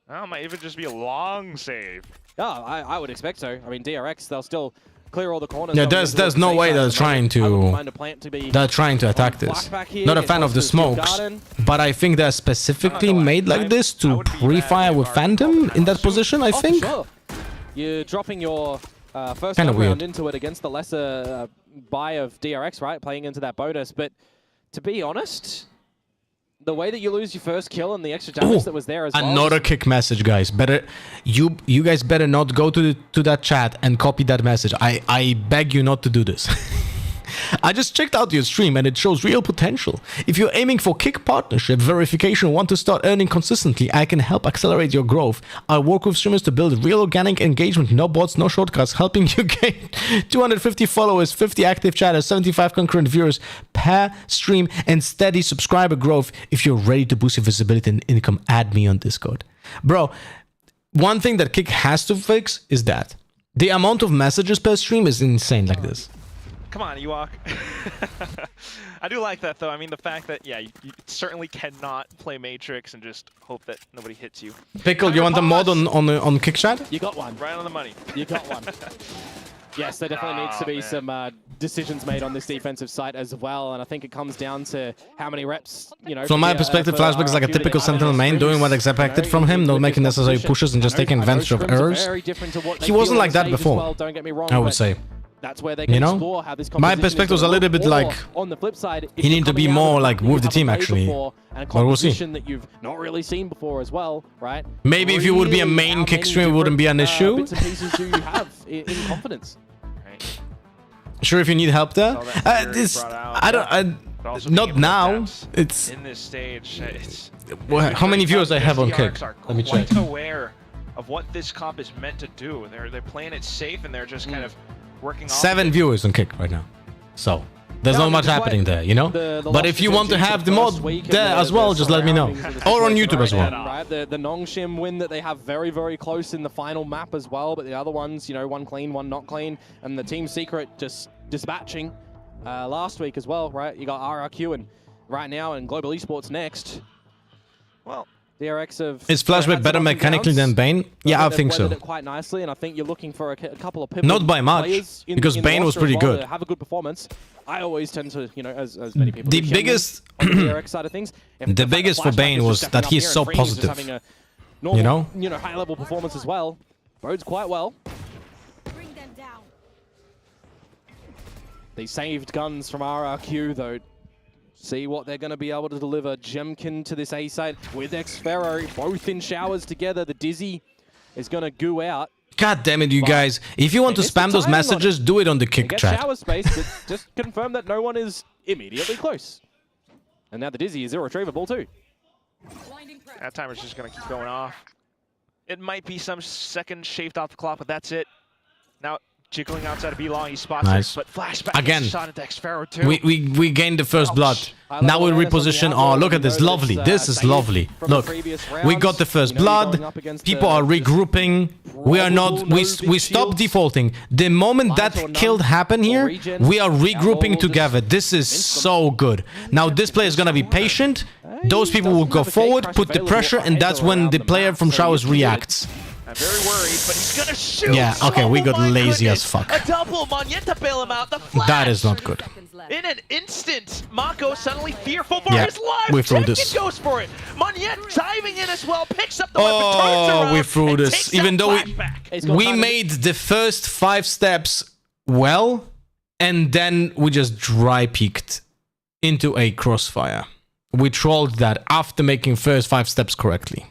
[SPEAKER 18] Well, might even just be a long save.
[SPEAKER 19] Yeah, I would expect so. I mean, DRX, they'll still clear all the corners.
[SPEAKER 3] Yeah, there's no way they're trying to attack this. Not a fan of the smokes, but I think they're specifically made like this to pre-fire with Phantom in that position, I think.
[SPEAKER 19] Sure. You're dropping your first
[SPEAKER 3] Kinda
[SPEAKER 19] round
[SPEAKER 3] weird.
[SPEAKER 19] into it against the lesser buy of DRX, right? Playing into that bonus. But to be honest, the way that you lose your first kill and the extra damage that was there as well.
[SPEAKER 3] Another kick message, guys. Better you guys better not go to that chat and copy that message. I beg you not to do this. I just checked out your stream and it shows real potential. If you're aiming for kick partnership verification and want to start earning consistently, I can help accelerate your growth. I work with streamers to build real organic engagement, no bots, no shortcuts, helping you gain 250 followers, 50 active chatters, 75 concurrent viewers per stream, and steady subscriber growth. If you're ready to boost your visibility and income, add me on Discord. Bro, one thing that Kick has to fix is that the amount of messages per stream is insane like this.
[SPEAKER 18] Come on, Ewok. I do like that, though. I mean, the fact that, yeah, you certainly cannot play Matrix and just hope that nobody hits you.
[SPEAKER 3] Pickle, you want a mod on Kick chat?
[SPEAKER 19] You got one.
[SPEAKER 18] Right on the money.
[SPEAKER 19] You got one. Yes, there definitely needs to be some decisions made on this defensive side as well, and I think it comes down to how many reps, you know.
[SPEAKER 3] From my perspective, Flashback is like a typical Sentinel main, doing what expected from him, not making necessary pushes and just taking advantage of errors. He wasn't like that before, I would say.
[SPEAKER 19] That's where they can explore how this
[SPEAKER 3] my perspective was a little bit like,
[SPEAKER 19] on the flip side,
[SPEAKER 3] he needed to be more like with the team actually.
[SPEAKER 19] And a composition that you've not really seen before as well, right?
[SPEAKER 3] Maybe if you would be a main kick stream, it wouldn't be an issue.
[SPEAKER 19] Bits and pieces do you have in confidence?
[SPEAKER 3] Sure, if you need help there. Not now. It's
[SPEAKER 18] in this stage.
[SPEAKER 3] How many viewers I have on Kick? Let me check.
[SPEAKER 18] Quite aware of what this comp is meant to do. They're playing it safe and they're just kind of working off
[SPEAKER 3] 7 viewers on Kick right now. So there's not much happening there, you know? But if you want to have the mod there as well, just let me know. Or on YouTube as well.
[SPEAKER 19] Right, the Nongshim win that they have very, very close in the final map as well, but the other ones, you know, one clean, one not clean, and the Team Secret just dispatching last week as well, right? You got RRQ and right now and Global Esports next.
[SPEAKER 18] Well,
[SPEAKER 19] DRX of
[SPEAKER 3] is Flashback better mechanically than Bane? Yeah, I think so.
[SPEAKER 19] Quite nicely, and I think you're looking for a couple of pivotal
[SPEAKER 3] not by much, because Bane was pretty good.
[SPEAKER 19] Have a good performance. I always tend to, you know, as many people.
[SPEAKER 3] The biggest,
[SPEAKER 19] on the DRX side of things.
[SPEAKER 3] The biggest for Bane was that he's so positive.
[SPEAKER 19] Normal, you know, high-level performance as well. Bodes quite well.
[SPEAKER 15] Bring them down.
[SPEAKER 19] They saved guns from RRQ though. See what they're going to be able to deliver. Jemkin to this A side with Xfero, both in showers together. The Dizzy is going to goo out.
[SPEAKER 3] God damn it, you guys. If you want to spam those messages, do it on the Kick chat.
[SPEAKER 19] Shower space, but just confirm that no one is immediately close. And now the Dizzy is irretrievable too.
[SPEAKER 18] That timer's just going to keep going off. It might be some second shaved off the clock, but that's it. Now, Jiggling outside of B long, he spots
[SPEAKER 3] Nice.
[SPEAKER 18] it, but flashback
[SPEAKER 3] Again,
[SPEAKER 18] shot into Xfero too.
[SPEAKER 3] we gained the first blood. Now we reposition. Oh, look at this. Lovely. This is lovely. Look, we got the first blood. People are regrouping. We are not. We stop defaulting. The moment that kill happened here, we are regrouping together. This is so good. Now this player is gonna be patient. Those people will go forward, put the pressure, and that's when the player from Showers reacts.
[SPEAKER 18] I'm very worried, but he's gonna shoot.
[SPEAKER 3] Yeah, okay, we got lazy as fuck.
[SPEAKER 18] A double, Monyet to bail him out. The flash.
[SPEAKER 3] That is not good.
[SPEAKER 18] In an instant, Mako suddenly fearful for
[SPEAKER 3] Yeah,
[SPEAKER 18] his life.
[SPEAKER 3] we threw
[SPEAKER 18] Jenkins
[SPEAKER 3] this.
[SPEAKER 18] goes for it. Monyet diving in as well, picks up the weapon, turns
[SPEAKER 3] Oh,
[SPEAKER 18] around,
[SPEAKER 3] we threw
[SPEAKER 18] and
[SPEAKER 3] this.
[SPEAKER 18] takes
[SPEAKER 3] Even
[SPEAKER 18] out
[SPEAKER 3] though
[SPEAKER 18] flashback.
[SPEAKER 3] we made the first 5 steps well, and then we just dry peeked into a crossfire. We trolled that after making first 5 steps correctly.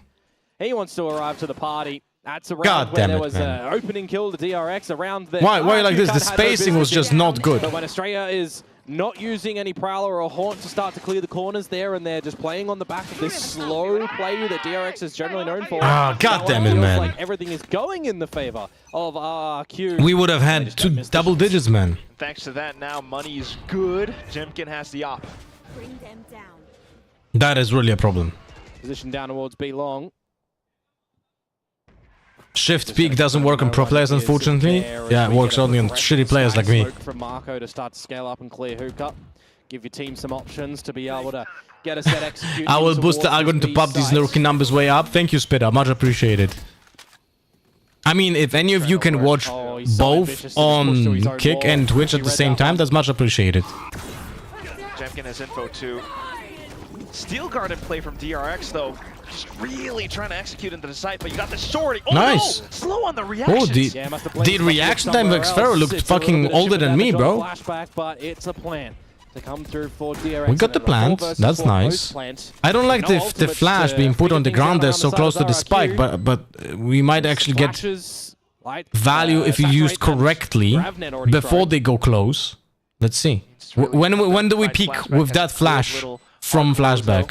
[SPEAKER 19] He wants to arrive to the party. That's around
[SPEAKER 3] God
[SPEAKER 19] where
[SPEAKER 3] damn
[SPEAKER 19] there
[SPEAKER 3] it,
[SPEAKER 19] was
[SPEAKER 3] man.
[SPEAKER 19] an opening kill to DRX around there.
[SPEAKER 3] Why like this? The spacing was just not good.
[SPEAKER 19] But when Australia is not using any Prowler or Haunt to start to clear the corners there, and they're just playing on the back of this slow play that DRX is generally known for.
[SPEAKER 3] Ah, God damn it,
[SPEAKER 19] feels
[SPEAKER 3] man.
[SPEAKER 19] like everything is going in the favor of RRQ.
[SPEAKER 3] We would have had 2 double digits, man.
[SPEAKER 18] Thanks to that, now money's good. Jemkin has the op.
[SPEAKER 15] Bring them down.
[SPEAKER 3] That is really a problem.
[SPEAKER 19] Position down towards B long.
[SPEAKER 3] Shift peek doesn't work on pro players, unfortunately. Yeah, it works only on shitty players like me.
[SPEAKER 19] From Marco to start to scale up and clear hookah. Give your team some options to be able to get a set executed.
[SPEAKER 3] I will boost the algorithm to pop these rookie numbers way up. Thank you, Spitter. Much appreciated. I mean, if any of you can watch both on Kick and Twitch at the same time, that's much appreciated.
[SPEAKER 18] Jemkin has info too. Steel guard in play from DRX though. Just really trying to execute into the site, but you got the shorty. Oh,
[SPEAKER 3] Nice.
[SPEAKER 18] No! Slow on the reactions.
[SPEAKER 3] Oh, the reaction time of Xfero looked fucking older than me, bro.
[SPEAKER 19] Flashback, but it's a plan to come through for DRX.
[SPEAKER 3] We got the plant. That's nice. I don't like the flash being put on the ground there so close to the spike, but we might actually get value if you use correctly before they go close. Let's see. When do we peak with that flash from flashback?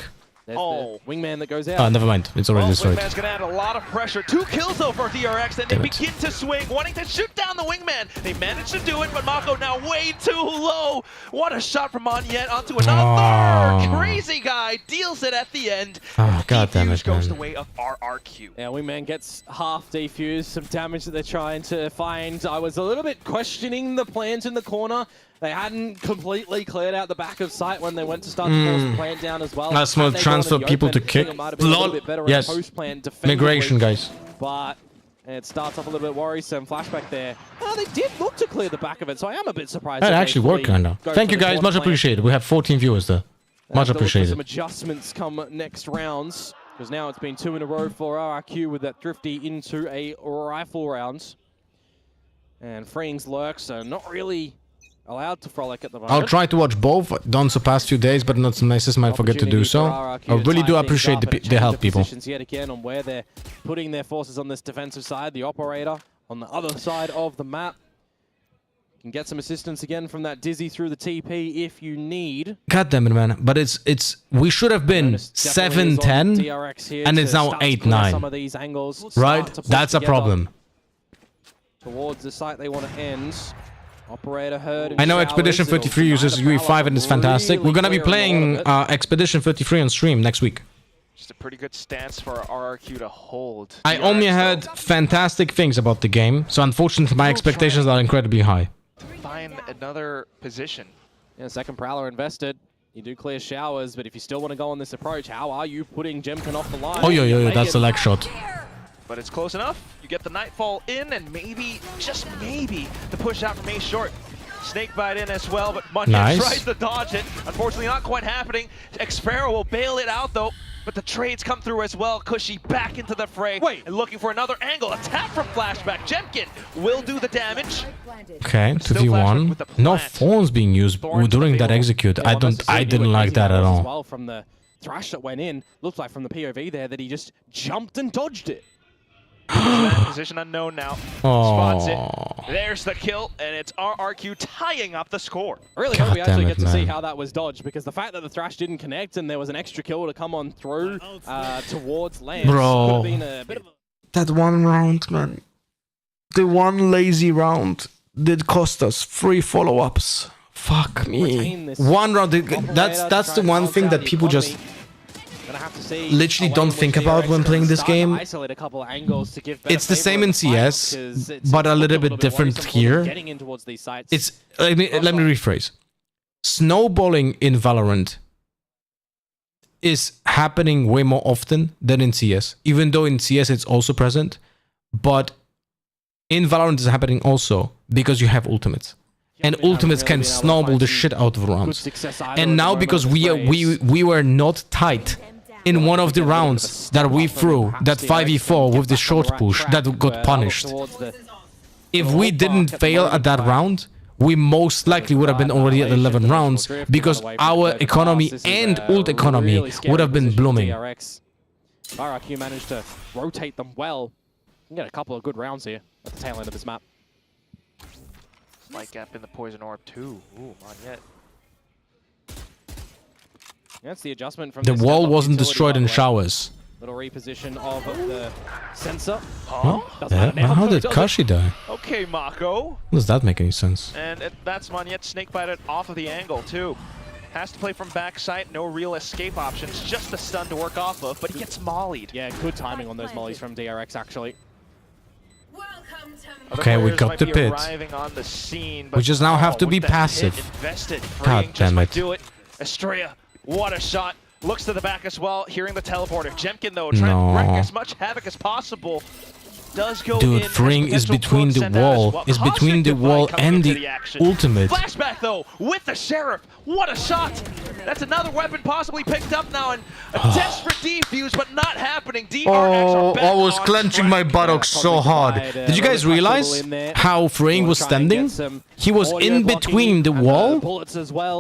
[SPEAKER 19] Oh, wingman that goes out.
[SPEAKER 3] Oh, never mind. It's already destroyed.
[SPEAKER 18] Wingman's gonna add a lot of pressure. 2 kills though for DRX, and they begin to swing, wanting to shoot down the wingman. They managed to do it, but Mako now way too low. What a shot from Monyet onto another crazy guy. Deals it at the end.
[SPEAKER 3] Oh, God damn it,
[SPEAKER 18] goes the
[SPEAKER 3] man.
[SPEAKER 18] way of RRQ.
[SPEAKER 19] Yeah, wingman gets half defused. Some damage that they're trying to find. I was a little bit questioning the plans in the corner. They hadn't completely cleared out the back of sight when they went to start to force the plant down as well.
[SPEAKER 3] That's more transfer people to kick. Lol. Yes. Migration, guys.
[SPEAKER 19] But it starts off a little bit worrisome. Flashback there. Oh, they did look to clear the back of it, so I am a bit surprised.
[SPEAKER 3] That actually worked, kind of. Thank you, guys. Much appreciated. We have 14 viewers there. Much appreciated.
[SPEAKER 19] Some adjustments come next rounds, because now it's been 2 in a row for RRQ with that Thrifty into a rifle round. And Freeing's lurks are not really allowed to frolic at the moment.
[SPEAKER 3] I'll try to watch both. Done the past few days, but not misses might forget to do so. I really do appreciate the help, people.
[SPEAKER 19] Yet again on where they're putting their forces on this defensive side. The operator on the other side of the map can get some assistance again from that Dizzy through the TP if you need.
[SPEAKER 3] God damn it, man! But it's we should have been 7-10, and it's now 8-9. Right? That's a problem.
[SPEAKER 19] Towards the site they want to end. Operator heard.
[SPEAKER 3] I know Expedition 33 uses UE5 and it's fantastic. We're gonna be playing Expedition 33 on stream next week.
[SPEAKER 18] Just a pretty good stance for RRQ to hold.
[SPEAKER 3] I only heard fantastic things about the game, so unfortunately my expectations are incredibly high.
[SPEAKER 18] Find another position.
[SPEAKER 19] Yeah, second Prowler invested. You do clear showers, but if you still want to go on this approach, how are you putting Jemkin off the line?
[SPEAKER 3] Oh, yeah, that's a leg shot.
[SPEAKER 18] But it's close enough. You get the Nightfall in, and maybe, just maybe, the push out from Ace Short. Snakebite in as well, but Monyet tries to dodge it. Unfortunately, not quite happening. Xfero will bail it out, though. But the trades come through as well. Cushy back into the fray. And looking for another angle. A tap from Flashback. Jemkin will do the damage.
[SPEAKER 3] Okay, 2v1. No thorns being used during that execute. I didn't like that at all.
[SPEAKER 19] Well, from the thrash that went in, looked like from the POV there that he just jumped and dodged it.
[SPEAKER 18] Position unknown now. Spots it. There's the kill, and it's RRQ tying up the score.
[SPEAKER 19] I really hope we actually get to see how that was dodged, because the fact that the thrash didn't connect and there was an extra kill to come on through towards Lance could have been a bit of a...
[SPEAKER 3] That one round, man. The one lazy round. did cost us 3 follow-ups. Fuck me. 1 round. That's the one thing that people just literally don't think about when playing this game. It's the same in CS, but a little bit different here. It's let me rephrase. Snowballing in Valorant is happening way more often than in CS, even though in CS it's also present, but in Valorant it's happening also because you have ultimates. And ultimates can snowball the shit out of rounds. And now because we were not tight in one of the rounds that we threw, that 5v4 with the short push that got punished. If we didn't fail at that round, we most likely would have been already at 11 rounds because our economy and ult economy would have been blooming.
[SPEAKER 19] DRX. RRQ managed to rotate them well. You can get a couple of good rounds here at the tail end of this map.
[SPEAKER 18] Light gap in the poison orb too. Ooh, not yet.
[SPEAKER 19] That's the adjustment from
[SPEAKER 3] the wall wasn't destroyed in showers.
[SPEAKER 19] Little reposition of the sensor.
[SPEAKER 3] Huh? How did Kashi die?
[SPEAKER 18] Okay, Mako.
[SPEAKER 3] Does that make any sense?
[SPEAKER 18] And that's Monyet snake-bited off of the angle too. Has to play from backside, no real escape options, just the stun to work off of, but he gets mollied.
[SPEAKER 19] Yeah, good timing on those mollies from DRX actually.
[SPEAKER 3] Okay, we got the pit.
[SPEAKER 18] On the scene,
[SPEAKER 3] We just now have to be passive. God damn it.
[SPEAKER 18] Do it. Estrella, what a shot. Looks to the back as well, hearing the teleporter. Jemkin, though, trying to wreak as much havoc as possible. Does go
[SPEAKER 3] Dude,
[SPEAKER 18] in,
[SPEAKER 3] Fring is between the wall. Is between the wall and the ultimate.
[SPEAKER 18] Flashback, though, with the Sheriff. What a shot! That's another weapon possibly picked up now, and a desperate defuse, but not happening. DRX are back
[SPEAKER 3] I was
[SPEAKER 18] on
[SPEAKER 3] clenching
[SPEAKER 18] track.
[SPEAKER 3] my buttocks so hard. Did you guys realize how Fring was standing? He was in between the wall,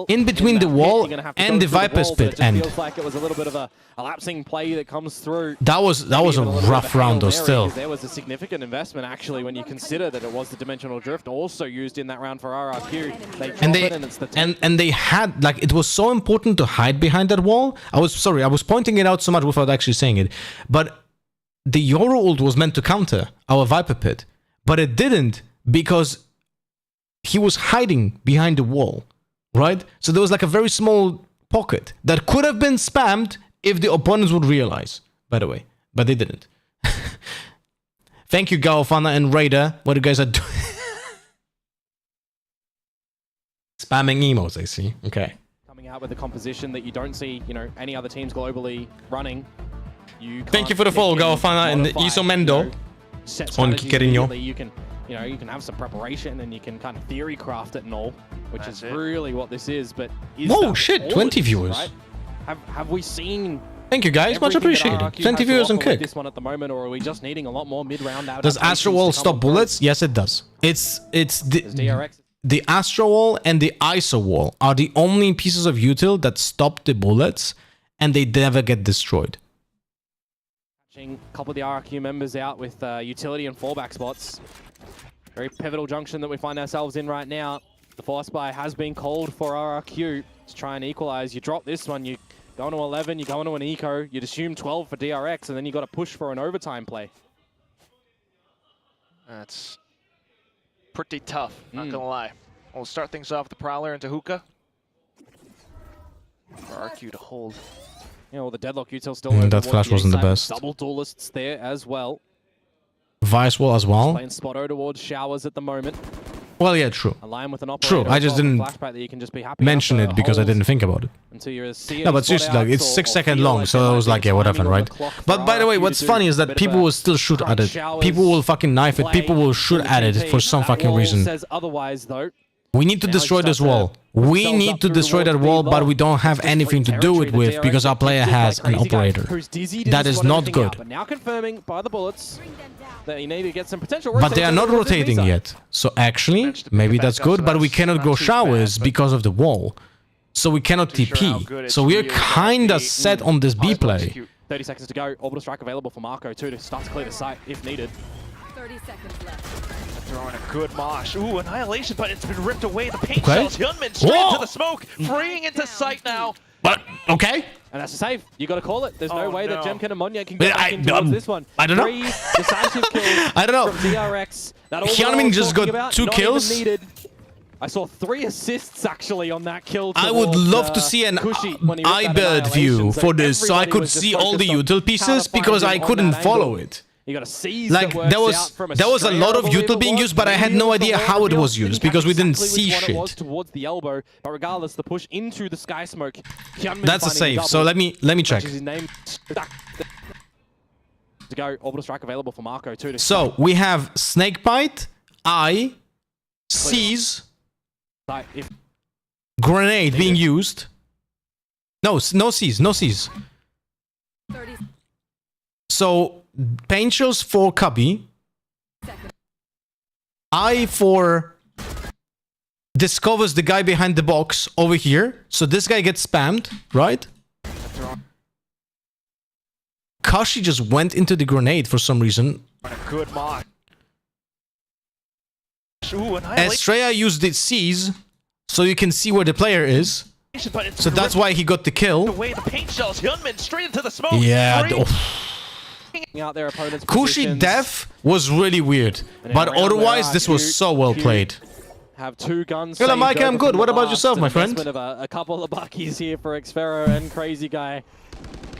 [SPEAKER 3] in between the wall and the Viper's pit end.
[SPEAKER 19] Feels like it was a little bit of a lapsing play that comes through.
[SPEAKER 3] That was a rough round though still.
[SPEAKER 19] There was a significant investment actually when you consider that it was the dimensional drift also used in that round for RRQ.
[SPEAKER 3] And they had, like, it was so important to hide behind that wall. I was pointing it out so much without actually saying it. But the Yoru ult was meant to counter our Viper pit, but it didn't because he was hiding behind the wall, right? So there was like a very small pocket that could have been spammed if the opponents would realize, by the way, but they didn't. Thank you, Gaofana and Raider. What you guys are doing? Spamming emotes, I see. Okay.
[SPEAKER 19] Coming out with a composition that you don't see, any other teams globally running.
[SPEAKER 3] Thank you for the follow, Gaofana and Isomendo. On Kikerinho.
[SPEAKER 19] You can have some preparation and you can kind of theory craft it and all, which is really what this is. But
[SPEAKER 3] whoa, shit! 20 viewers.
[SPEAKER 19] Right? Have we seen?
[SPEAKER 3] Thank you guys, much appreciated. 20 viewers on Kick.
[SPEAKER 19] This one at the moment, or are we just needing a lot more mid-round out?
[SPEAKER 3] Does Astro Wall stop bullets? Yes, it does. It's the Astro Wall and the ISO Wall are the only pieces of util that stop the bullets, and they never get destroyed.
[SPEAKER 19] A couple of the RRQ members out with utility and fallback spots. Very pivotal junction that we find ourselves in right now. The force buy has been called for RRQ to try and equalize. You drop this one, you go into 11, you go into an eco, you'd assume 12 for DRX, and then you got to push for an overtime play.
[SPEAKER 18] That's pretty tough, not gonna lie. We'll start things off with the Prowler into Hookah. For RRQ to hold.
[SPEAKER 19] Well, the Deadlock util still
[SPEAKER 3] that flash wasn't the best.
[SPEAKER 19] Double duelists there as well.
[SPEAKER 3] Vice Wall as well.
[SPEAKER 19] Playing Spotto towards showers at the moment.
[SPEAKER 3] Well, yeah, true.
[SPEAKER 19] Align with an
[SPEAKER 3] True, I just didn't mention it because I didn't think about it. No, but seriously, like, it's 6 seconds long, so I was like, yeah, whatever, right? But by the way, what's funny is that people will still shoot at it. People will fucking knife it. People will shoot at it for some fucking reason. We need to destroy this wall. We need to destroy that wall, but we don't have anything to do it with because our player has an operator. That is not good.
[SPEAKER 19] But now confirming by the bullets that you need to get some potential.
[SPEAKER 3] But they are not rotating yet. So actually, maybe that's good, but we cannot go showers because of the wall. So we cannot TP. So we're kinda set on this B play.
[SPEAKER 19] 30 seconds to go. Orbital strike available for Marco too to start to clear the site if needed.
[SPEAKER 15] 30 seconds left.
[SPEAKER 18] Throwing a good mosh. Ooh, Annihilation, but it's been ripped away. The paint shells. Hyunmin straight to the smoke. Freeing into sight now.
[SPEAKER 3] But, okay.
[SPEAKER 19] And that's a save. You got to call it. There's no
[SPEAKER 18] Oh,
[SPEAKER 19] way that
[SPEAKER 18] no.
[SPEAKER 19] Jemkin and Monya can get back in towards this one.
[SPEAKER 3] I don't know.
[SPEAKER 19] 3 decisive kills
[SPEAKER 3] I don't know.
[SPEAKER 19] from DRX. That all
[SPEAKER 3] Hyunmin
[SPEAKER 19] I was
[SPEAKER 3] just
[SPEAKER 19] talking
[SPEAKER 3] got
[SPEAKER 19] about,
[SPEAKER 3] 2
[SPEAKER 19] not
[SPEAKER 3] kills.
[SPEAKER 19] even needed. I saw 3 assists actually on that kill.
[SPEAKER 3] I would
[SPEAKER 19] towards,
[SPEAKER 3] love to see an
[SPEAKER 19] Kushi when he ripped that
[SPEAKER 3] iBird view
[SPEAKER 19] annihilation.
[SPEAKER 3] for this, so I
[SPEAKER 19] everybody
[SPEAKER 3] could
[SPEAKER 19] was just
[SPEAKER 3] see all the
[SPEAKER 19] focused on
[SPEAKER 3] util pieces
[SPEAKER 19] how to find
[SPEAKER 3] because
[SPEAKER 19] him
[SPEAKER 3] I
[SPEAKER 19] on
[SPEAKER 3] couldn't
[SPEAKER 19] that
[SPEAKER 3] follow
[SPEAKER 19] angle.
[SPEAKER 3] it.
[SPEAKER 19] You got a seize
[SPEAKER 3] Like
[SPEAKER 19] that works
[SPEAKER 3] there was
[SPEAKER 19] out from
[SPEAKER 3] a
[SPEAKER 19] Australia,
[SPEAKER 3] lot of
[SPEAKER 19] I believe
[SPEAKER 3] util
[SPEAKER 19] it
[SPEAKER 3] being
[SPEAKER 19] was.
[SPEAKER 3] used, but I had no
[SPEAKER 19] Neil
[SPEAKER 3] idea
[SPEAKER 19] from
[SPEAKER 3] how it
[SPEAKER 19] Orville
[SPEAKER 3] was used
[SPEAKER 19] didn't
[SPEAKER 3] because we
[SPEAKER 19] catch
[SPEAKER 3] didn't
[SPEAKER 19] exactly
[SPEAKER 3] see
[SPEAKER 19] which one it was
[SPEAKER 3] shit.
[SPEAKER 19] towards the elbow, but regardless, the push into the sky smoke. Hyunmin
[SPEAKER 3] That's a
[SPEAKER 19] finding the
[SPEAKER 3] save. So
[SPEAKER 19] double,
[SPEAKER 3] let me check.
[SPEAKER 19] which is his name. To go, orbital strike available for Marco too.
[SPEAKER 3] So we have Snakebite, Eye, Seize,
[SPEAKER 19] If
[SPEAKER 3] Grenade being used. No Seize, no Seize. So Pain Chills for Cubby. Eye for discovers the guy behind the box over here. So this guy gets spammed, right? Kashi just went into the grenade for some reason.
[SPEAKER 18] Good mod. Ooh, annihilation.
[SPEAKER 3] Estrella used the Seize so you can see where the player is.
[SPEAKER 18] But it's
[SPEAKER 3] So that's why he got the kill.
[SPEAKER 18] away the paint shells. Hyunmin straight into the smoke.
[SPEAKER 3] Yeah.
[SPEAKER 19] out their opponent's
[SPEAKER 3] Kushi
[SPEAKER 19] positions.
[SPEAKER 3] Death was really weird,
[SPEAKER 19] And
[SPEAKER 3] but
[SPEAKER 19] around
[SPEAKER 3] otherwise
[SPEAKER 19] there,
[SPEAKER 3] this was
[SPEAKER 19] Hugh-
[SPEAKER 3] so well
[SPEAKER 19] Hugh
[SPEAKER 3] played.
[SPEAKER 19] Have 2 guns.
[SPEAKER 3] Hello,
[SPEAKER 19] saved
[SPEAKER 3] Mike, I'm
[SPEAKER 19] over
[SPEAKER 3] good.
[SPEAKER 19] from
[SPEAKER 3] What
[SPEAKER 19] the
[SPEAKER 3] about
[SPEAKER 19] last,
[SPEAKER 3] yourself,
[SPEAKER 19] an
[SPEAKER 3] my friend?
[SPEAKER 19] investment Of a couple of buckies here for Xfero and Crazy Guy.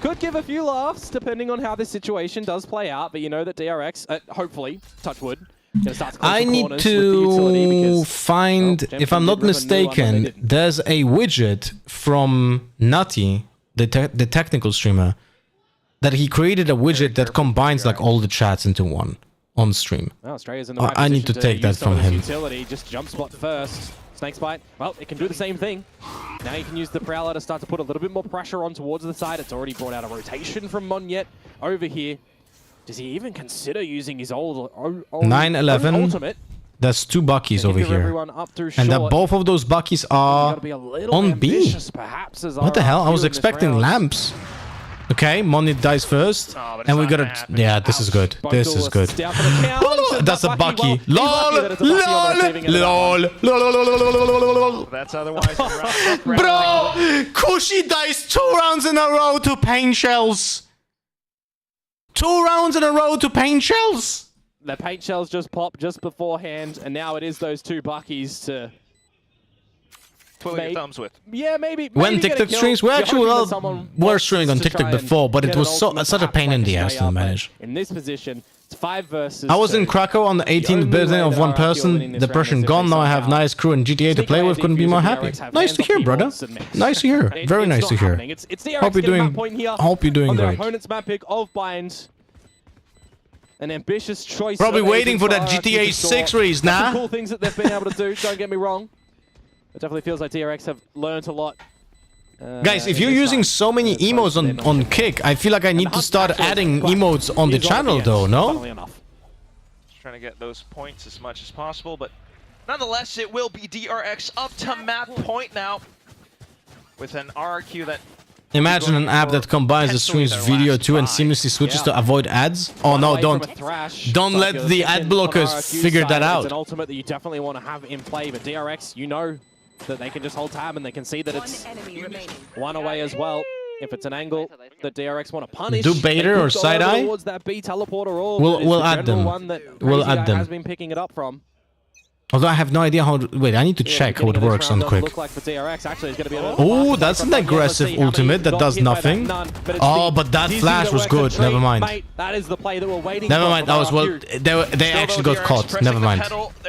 [SPEAKER 19] Could give a few laughs depending on how this situation does play out, but you know that DRX, hopefully, touch wood, gonna start to close
[SPEAKER 3] I
[SPEAKER 19] the
[SPEAKER 3] need
[SPEAKER 19] corners with the utility
[SPEAKER 3] to
[SPEAKER 19] because,
[SPEAKER 3] find,
[SPEAKER 19] well,
[SPEAKER 3] if I'm not
[SPEAKER 19] Gemfin did rip a new one, but they
[SPEAKER 3] mistaken,
[SPEAKER 19] didn't.
[SPEAKER 3] there's a widget from Nutty, the technical streamer, that he created a widget that combines like all the chats into one on stream.
[SPEAKER 19] Well, Australia's in the right
[SPEAKER 3] I need to
[SPEAKER 19] position
[SPEAKER 3] take that
[SPEAKER 19] use some
[SPEAKER 3] from
[SPEAKER 19] of this
[SPEAKER 3] him.
[SPEAKER 19] Utility, just jump spot first. Snake Bite, well, it can do the same thing. Now you can use the Prowler to start to put a little bit more pressure on towards the side. It's already brought out a rotation from Monyet over here. Does he even consider using his old
[SPEAKER 3] 9-11.
[SPEAKER 19] ultimate?
[SPEAKER 3] There's 2 Buckies over
[SPEAKER 19] give
[SPEAKER 3] here.
[SPEAKER 19] everyone up through
[SPEAKER 3] And that
[SPEAKER 19] short.
[SPEAKER 3] both of those Buckies are
[SPEAKER 19] Gotta be a little
[SPEAKER 3] on B.
[SPEAKER 19] ambitious, perhaps, as
[SPEAKER 3] What the hell? I
[SPEAKER 19] RRQ
[SPEAKER 3] was
[SPEAKER 19] in this
[SPEAKER 3] expecting
[SPEAKER 19] round.
[SPEAKER 3] lamps. Okay, Monit dies first. And we gotta... Yeah, this is good. This is good. That's a Bucky. LOL! LOL! LOL!
[SPEAKER 18] That's otherwise.
[SPEAKER 3] Bro! Kushi dies 2 rounds in a row to pain shells! 2 rounds in a row to pain shells!
[SPEAKER 19] The paint shells just popped just beforehand, and now it is those 2 Buckies to...
[SPEAKER 18] Twiddle your thumbs with.
[SPEAKER 19] Yeah, maybe
[SPEAKER 3] When
[SPEAKER 19] get a
[SPEAKER 3] TikTok
[SPEAKER 19] kill.
[SPEAKER 3] streams, we
[SPEAKER 19] You're
[SPEAKER 3] actually
[SPEAKER 19] hoping that someone
[SPEAKER 3] were
[SPEAKER 19] wants
[SPEAKER 3] streaming on
[SPEAKER 19] to
[SPEAKER 3] TikTok
[SPEAKER 19] try and
[SPEAKER 3] before, but it
[SPEAKER 19] get
[SPEAKER 3] was
[SPEAKER 19] an ultimate,
[SPEAKER 3] such a pain in
[SPEAKER 19] perhaps,
[SPEAKER 3] the
[SPEAKER 19] like
[SPEAKER 3] ass to
[SPEAKER 19] Australia, but
[SPEAKER 3] manage.
[SPEAKER 19] In this position, it's 5 versus
[SPEAKER 3] I was
[SPEAKER 19] 2.
[SPEAKER 3] in Krakow on the 18th birthday of one person, depression gone, now I have nice crew and GTA to play with, couldn't be more happy. Nice to hear, brother. Nice to hear. Very nice to hear.
[SPEAKER 19] It's DRX
[SPEAKER 3] Hope you're
[SPEAKER 19] getting
[SPEAKER 3] doing,
[SPEAKER 19] that point here
[SPEAKER 3] hope you're doing
[SPEAKER 19] on their
[SPEAKER 3] great.
[SPEAKER 19] opponent's map pick of Bind. An ambitious choice.
[SPEAKER 3] Probably
[SPEAKER 19] of
[SPEAKER 3] waiting
[SPEAKER 19] agents
[SPEAKER 3] for that
[SPEAKER 19] RRQ
[SPEAKER 3] GTA
[SPEAKER 19] for sure.
[SPEAKER 3] 6 release,
[SPEAKER 19] There's some
[SPEAKER 3] nah?
[SPEAKER 19] cool things that they've been able to do, don't get me wrong. It definitely feels like DRX have learned a lot.
[SPEAKER 3] Guys, if you're using so many emotes on Kick, I feel like I need to start adding emotes on the channel though, no?
[SPEAKER 18] Just trying to get those points as much as possible, but nonetheless, it will be DRX up to map point now with an RRQ that...
[SPEAKER 3] Imagine an app that combines the stream's video too and seamlessly switches to avoid ads. Oh no, don't let the ad blockers figure that
[SPEAKER 19] It's an
[SPEAKER 3] out.
[SPEAKER 19] ultimate that you definitely want to have in play, but DRX, you know that they can just hold tab and they can see that it's one away as well. If it's an angle that DRX want to punish,
[SPEAKER 3] Do baiter or side eye?
[SPEAKER 19] towards that B teleporter orb.
[SPEAKER 3] We'll add them. We'll add them.
[SPEAKER 19] Has been picking it up from.
[SPEAKER 3] Although I have no idea how. Wait, I need to check how it works on Quick.
[SPEAKER 19] Look like for DRX, actually, it's going to be a
[SPEAKER 3] Oh, that's an aggressive ultimate that does nothing. Oh, but that flash was good. Never mind.
[SPEAKER 19] That is the play that we're waiting
[SPEAKER 3] Never
[SPEAKER 19] for
[SPEAKER 3] mind. That was well. They actually got caught. Never mind.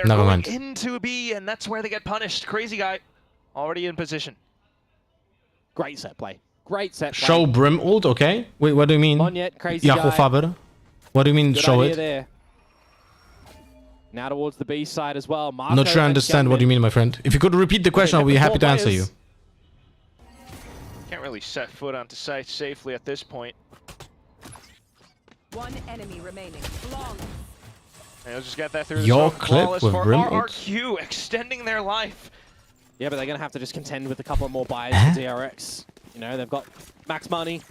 [SPEAKER 3] Never mind.
[SPEAKER 18] Into B, and that's where they get punished. Crazy Guy already in position.
[SPEAKER 19] Great set play. Great set play.
[SPEAKER 3] Show Brim ult, okay? Wait, what do you mean?
[SPEAKER 19] Monyet, Crazy Guy.
[SPEAKER 3] Jaco Faber. What do you mean
[SPEAKER 19] Good
[SPEAKER 3] show
[SPEAKER 19] idea
[SPEAKER 3] it?
[SPEAKER 19] there. Now towards the B side as well. Marco
[SPEAKER 3] Not sure I
[SPEAKER 19] and
[SPEAKER 3] understand what
[SPEAKER 19] Gemmin.
[SPEAKER 3] you mean, my friend. If you could repeat the question, I'll be happy to answer you.
[SPEAKER 18] Can't really set foot onto site safely at this point.
[SPEAKER 14] One enemy remaining. Flawless.
[SPEAKER 18] And they'll just get that through
[SPEAKER 3] Your
[SPEAKER 18] the zone.
[SPEAKER 3] clip
[SPEAKER 18] Flawless
[SPEAKER 3] with
[SPEAKER 18] for
[SPEAKER 3] Brim ult.
[SPEAKER 18] RRQ, extending their life.
[SPEAKER 19] Yeah, but they're going to have to just contend with a couple of more buys for DRX. You know, they've got max money,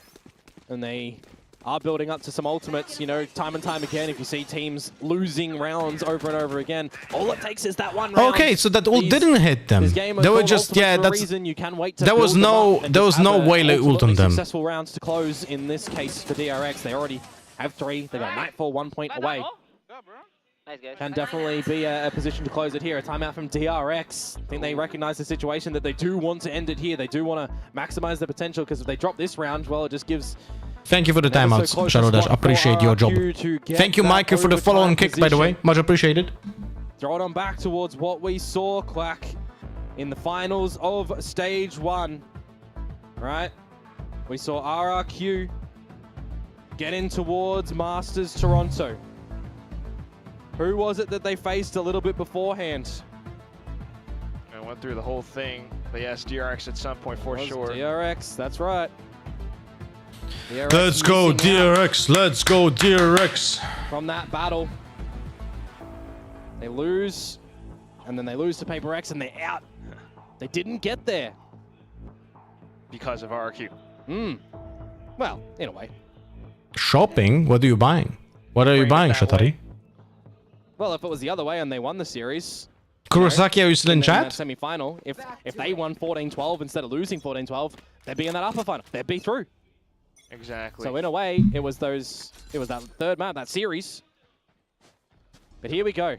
[SPEAKER 19] and they are building up to some ultimates. You know, time and time again, if you see teams losing rounds over and over again, all it takes is that one round.
[SPEAKER 3] Okay, so that ult didn't hit them. They were just, yeah, that's... There was no way they ult on them.
[SPEAKER 19] Successful rounds to close in this case for DRX. They already have 3. They got Nightfall 1 point away. Can definitely be a position to close it here. A timeout from DRX. I think they recognize the situation that they do want to end it here. They do want to maximize the potential, because if they drop this round, well, it just gives...
[SPEAKER 3] Thank you for the timeouts, Shadow Dash. Appreciate your job. Thank you, Michael, for the follow-on kick, by the way. Much appreciated.
[SPEAKER 19] Throw it on back towards what we saw, Quack, in the finals of Stage 1. Right? We saw RRQ get in towards Masters Toronto. Who was it that they faced a little bit beforehand?
[SPEAKER 18] I went through the whole thing, but yes, DRX at some point for sure.
[SPEAKER 19] DRX, that's right. DRX
[SPEAKER 3] Let's go DRX, let's go DRX.
[SPEAKER 19] From that battle, they lose, and then they lose to Paper X, and they're out. They didn't get there.
[SPEAKER 18] Because of RRQ.
[SPEAKER 19] Well, in a way.
[SPEAKER 3] Shopping? What are you buying? What are you buying, Shatari?
[SPEAKER 19] Well, if it was the other way and they won the series...
[SPEAKER 3] Kurosaki, are you still in chat?
[SPEAKER 19] Semi-final, if they won 14-12 instead of losing 14-12, they'd be in that upper final. They'd be through.
[SPEAKER 18] Exactly.
[SPEAKER 19] So in a way, it was that third map, that series. But here we go.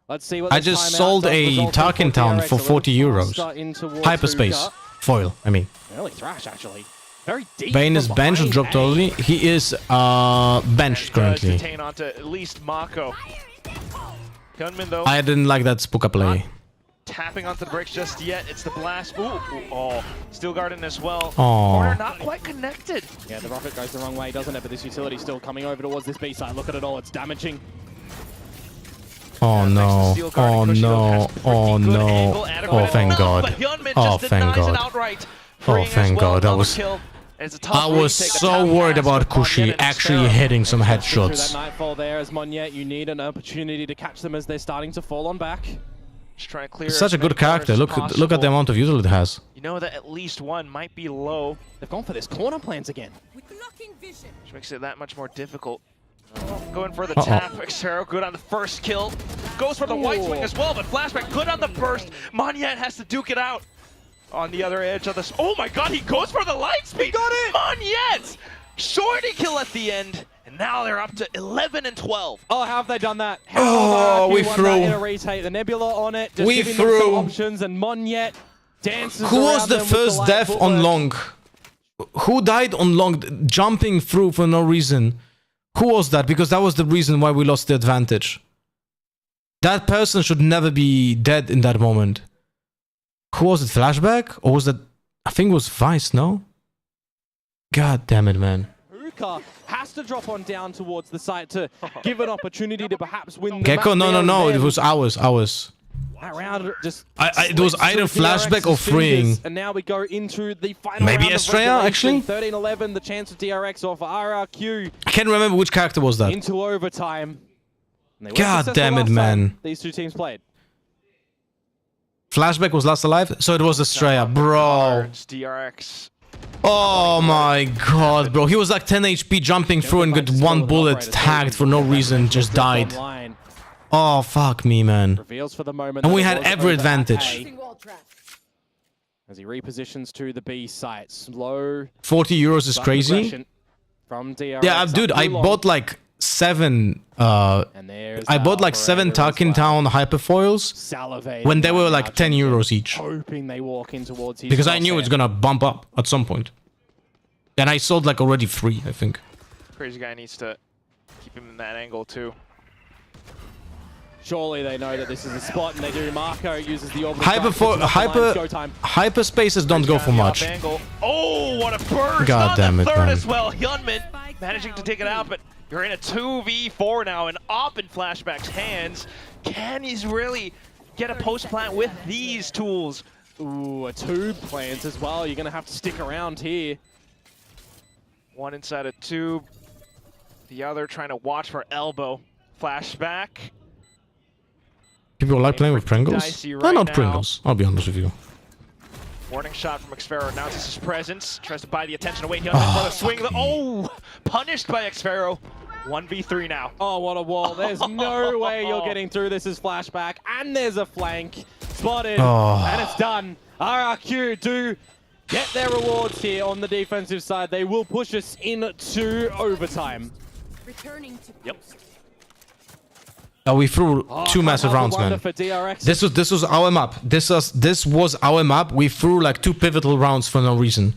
[SPEAKER 19] Let's see what
[SPEAKER 3] I just sold a Tarkin Town for 40 euros. Hyperspace. Foil, I mean.
[SPEAKER 19] Early thrash, actually. Very deep.
[SPEAKER 3] Bane is benched, dropped early. He is benched currently.
[SPEAKER 18] Detain onto at least Mako. Gunman, though.
[SPEAKER 3] I didn't like that Spooka play.
[SPEAKER 18] Tapping onto the bricks just yet. It's the blast. Ooh, oh, Steel Garden as well.
[SPEAKER 3] Oh.
[SPEAKER 18] Corner not quite connected.
[SPEAKER 19] Yeah, the rocket goes the wrong way, doesn't it? But this utility still coming over towards this B side. Look at it all. It's damaging.
[SPEAKER 3] Oh no. Oh no. Oh no. Oh thank God. Oh thank God. Oh thank God. That was... I was so worried about Kushi actually hitting some headshots.
[SPEAKER 19] That Nightfall there as Monyet, you need an opportunity to catch them as they're starting to fall on back.
[SPEAKER 18] Just trying to clear
[SPEAKER 3] Such a good character. Look at the amount of utility it has.
[SPEAKER 18] You know that at least one might be low.
[SPEAKER 19] They've gone for this corner plans again.
[SPEAKER 18] Which makes it that much more difficult. Going for the tap. Xero good on the first kill. Goes for the white swing as well, but Flashback good on the burst. Monyet has to duke it out. On the other edge of this. Oh my God, he goes for the light speed. He got it. Monyet! Shorty kill at the end. And now they're up to 11 and 12.
[SPEAKER 19] Oh, how have they done that? How
[SPEAKER 3] we threw.
[SPEAKER 19] In a retake. The Nebula on it. Just
[SPEAKER 3] we
[SPEAKER 19] giving
[SPEAKER 3] threw.
[SPEAKER 19] Them some options, and Monyet dances.
[SPEAKER 3] Who was the first death on long? Who died on long, jumping through for no reason? Who was that? Because that was the reason why we lost the advantage. That person should never be dead in that moment. Who was it? Flashback? Or was that... I think it was Vice, no? God damn it, man.
[SPEAKER 19] Uka has to drop on down towards the site to give an opportunity to perhaps win the
[SPEAKER 3] Gecko?
[SPEAKER 19] map.
[SPEAKER 3] No. It was ours.
[SPEAKER 19] That round just...
[SPEAKER 3] it was either flashback or freeing.
[SPEAKER 19] And now we go into the final
[SPEAKER 3] Maybe
[SPEAKER 19] round
[SPEAKER 3] Estrella, actually?
[SPEAKER 19] 13-11, the chance of DRX or for RRQ.
[SPEAKER 3] I can't remember which character was that.
[SPEAKER 19] Into overtime.
[SPEAKER 3] God damn it, man.
[SPEAKER 19] These two teams played.
[SPEAKER 3] Flashback was last alive, so it was Estrella, bro.
[SPEAKER 18] It's DRX.
[SPEAKER 3] Oh my God, bro. He was like 10 HP jumping through and got one bullet tagged for no reason, just died. Oh, fuck me, man. And we had every advantage.
[SPEAKER 19] As he repositions to the B site, slow.
[SPEAKER 3] 40 euros is crazy.
[SPEAKER 19] From DRX.
[SPEAKER 3] Yeah, dude, I bought like 7 Tarkin Town hyperfoils when they were like 10 euros each.
[SPEAKER 19] Hoping they walk in towards his
[SPEAKER 3] because I knew it's gonna bump up at some point. And I sold like already 3, I think.
[SPEAKER 18] Crazy guy needs to keep him in that angle too.
[SPEAKER 19] Surely they know that this is the spot, and they do. Marco uses the orbital.
[SPEAKER 3] Hyperspaces don't go for much.
[SPEAKER 18] Oh, what a burst!
[SPEAKER 3] God damn it,
[SPEAKER 18] third
[SPEAKER 3] man.
[SPEAKER 18] as well. Hyunmin managing to take it out, but you're in a 2v4 now, and up in Flashback's hands. Can he really get a post plant with these tools?
[SPEAKER 19] Ooh, a tube plant as well. You're gonna have to stick around here.
[SPEAKER 18] One inside a tube, the other trying to watch for elbow. Flashback.
[SPEAKER 3] People like playing with Pringles?
[SPEAKER 18] Right
[SPEAKER 3] not
[SPEAKER 18] now.
[SPEAKER 3] Pringles, I'll be honest with you.
[SPEAKER 18] Warning shot from Xfero announces his presence. Tries to buy the attention away. He for the swing. Oh, punished by Xfero. 1v3 now.
[SPEAKER 19] Oh, what a wall. There's no way you're getting through this as flashback. And there's a flank. Spotted. And it's done. RRQ do get their rewards here on the defensive side. They will push us into overtime.
[SPEAKER 1] Returning to
[SPEAKER 18] yep.
[SPEAKER 3] Oh, we threw two massive rounds, man. This was our map. This was our map. We threw like two pivotal rounds for no reason.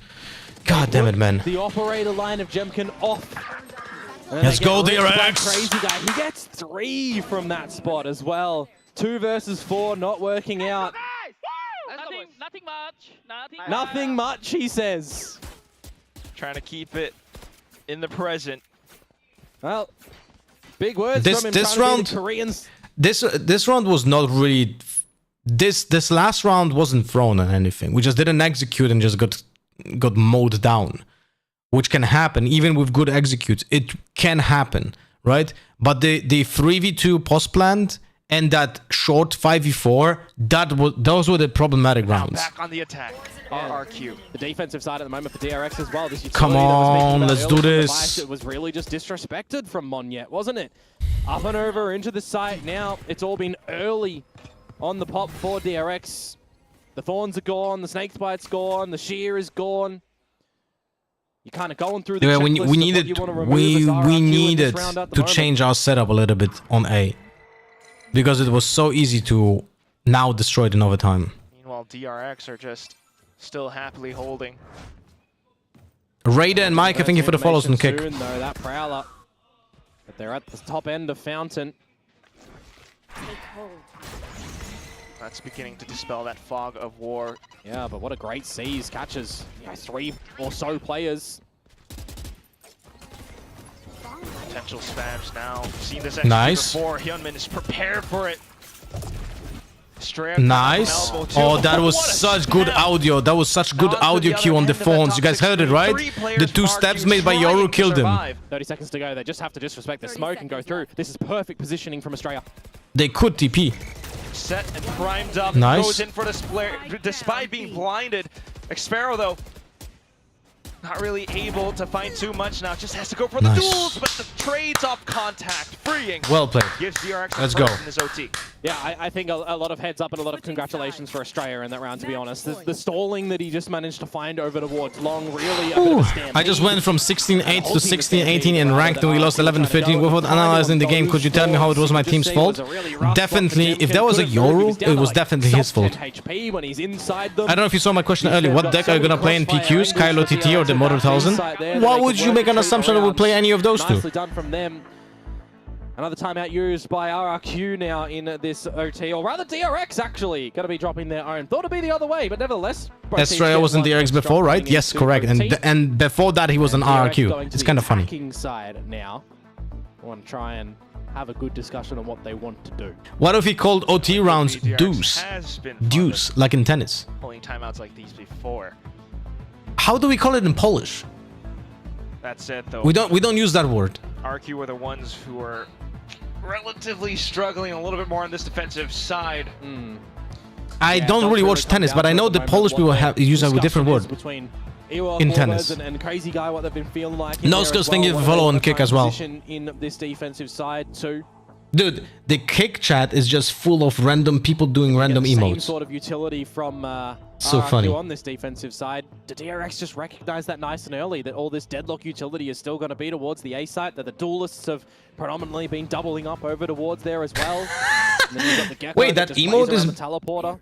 [SPEAKER 3] God damn it, man.
[SPEAKER 19] The operator line of Jemkin off.
[SPEAKER 3] Let's go, DRX.
[SPEAKER 19] Crazy guy. He gets 3 from that spot as well. 2 versus 4, not working out.
[SPEAKER 18] Nothing much.
[SPEAKER 19] Nothing much, he says.
[SPEAKER 18] Trying to keep it in the present.
[SPEAKER 19] Well, big words from him.
[SPEAKER 3] This round,
[SPEAKER 19] Koreans.
[SPEAKER 3] This round was not really. This last round wasn't thrown on anything. We just didn't execute and just got mowed down, which can happen even with good executes. It can happen, right? But the 3v2 post plant and that short 5v4, those were the problematic rounds.
[SPEAKER 18] Back on the attack. RRQ.
[SPEAKER 19] The defensive side at the moment for DRX as well. This
[SPEAKER 3] Come on, let's do this.
[SPEAKER 19] It was really just disrespected from Monyet, wasn't it? Up and over into the site now. It's all been early on the pop for DRX. The Thorns are gone, the Snakebite's gone, the Shear is gone. You're kind of going through the checklist
[SPEAKER 3] we needed to change our setup a little bit on A. Because it was so easy to now destroy it in overtime.
[SPEAKER 18] Meanwhile, DRX are just still happily holding.
[SPEAKER 3] Raider and Mike, thank you for the follows and kick.
[SPEAKER 19] Soon, though, that Prowler. But they're at the top end of Fountain.
[SPEAKER 18] That's beginning to dispel that fog of war.
[SPEAKER 19] Yeah, but what a great seize. Catches 3 or so players.
[SPEAKER 18] Potential spams now. Seen this
[SPEAKER 3] nice.
[SPEAKER 18] Before. Hyunmin is prepared for it.
[SPEAKER 3] Nice. Oh, that was such good audio. That was such good audio cue on the phones. You guys heard it, right? The 2 steps made by Yoru killed him.
[SPEAKER 19] 30 seconds to go. They just have to disrespect the smoke and go through. This is perfect positioning from Australia.
[SPEAKER 3] They could TP.
[SPEAKER 18] Set and primed up.
[SPEAKER 3] Nice.
[SPEAKER 18] Goes in for the split despite being blinded. Xfero, though, not really able to find too much now. Just has to go for the duels, but the trades off contact. Freeing.
[SPEAKER 3] Well played.
[SPEAKER 18] Gives DRX
[SPEAKER 3] Let's go.
[SPEAKER 18] In this OT.
[SPEAKER 19] Yeah, I think a lot of heads up and a lot of congratulations for Australia in that round, to be honest. The stalling that he just managed to find over towards long, really a bit of a stampede.
[SPEAKER 3] I just went from 16-8 to 16-18 in ranked and we lost 11-15. Without analyzing the game, could you tell me how it was my team's fault? Definitely, if that was a Yoru, it was definitely his fault. I don't know if you saw my question earlier. What deck are you gonna play in PQs? Kylo TT or the Model 1000? Why would you make an assumption that we'll play any of those two?
[SPEAKER 19] Nicely done from them. Another timeout used by RRQ now in this OT, or rather DRX actually, going to be dropping their own. Thought it'd be the other way, but nevertheless.
[SPEAKER 3] Estrella was in DRX before, right? Yes, correct. And before that, he was an RRQ. It's kind of funny.
[SPEAKER 19] Side now. I want to try and have a good discussion on what they want to do.
[SPEAKER 3] What if he called OT rounds deuce? Deuce, like in tennis.
[SPEAKER 18] Pulling timeouts like these before.
[SPEAKER 3] How do we call it in Polish?
[SPEAKER 18] That's it, though.
[SPEAKER 3] We don't use that word.
[SPEAKER 18] RQ were the ones who are relatively struggling a little bit more on this defensive side.
[SPEAKER 3] I don't really watch tennis, but I know the Polish people use a different word in tennis.
[SPEAKER 19] And Crazy Guy, what they've been feeling like.
[SPEAKER 3] No skills, thank you for follow and kick as well.
[SPEAKER 19] In this defensive side too.
[SPEAKER 3] Dude, the kick chat is just full of random people doing random emotes.
[SPEAKER 19] Same sort of utility from
[SPEAKER 3] so
[SPEAKER 19] RRQ
[SPEAKER 3] funny
[SPEAKER 19] on this defensive side. The DRX just recognized that nice and early, that all this deadlock utility is still going to be towards the A site, that the duelists have predominantly been doubling up over towards there as well. And then you've got the Gecko
[SPEAKER 3] wait, that emote is
[SPEAKER 19] the teleporter.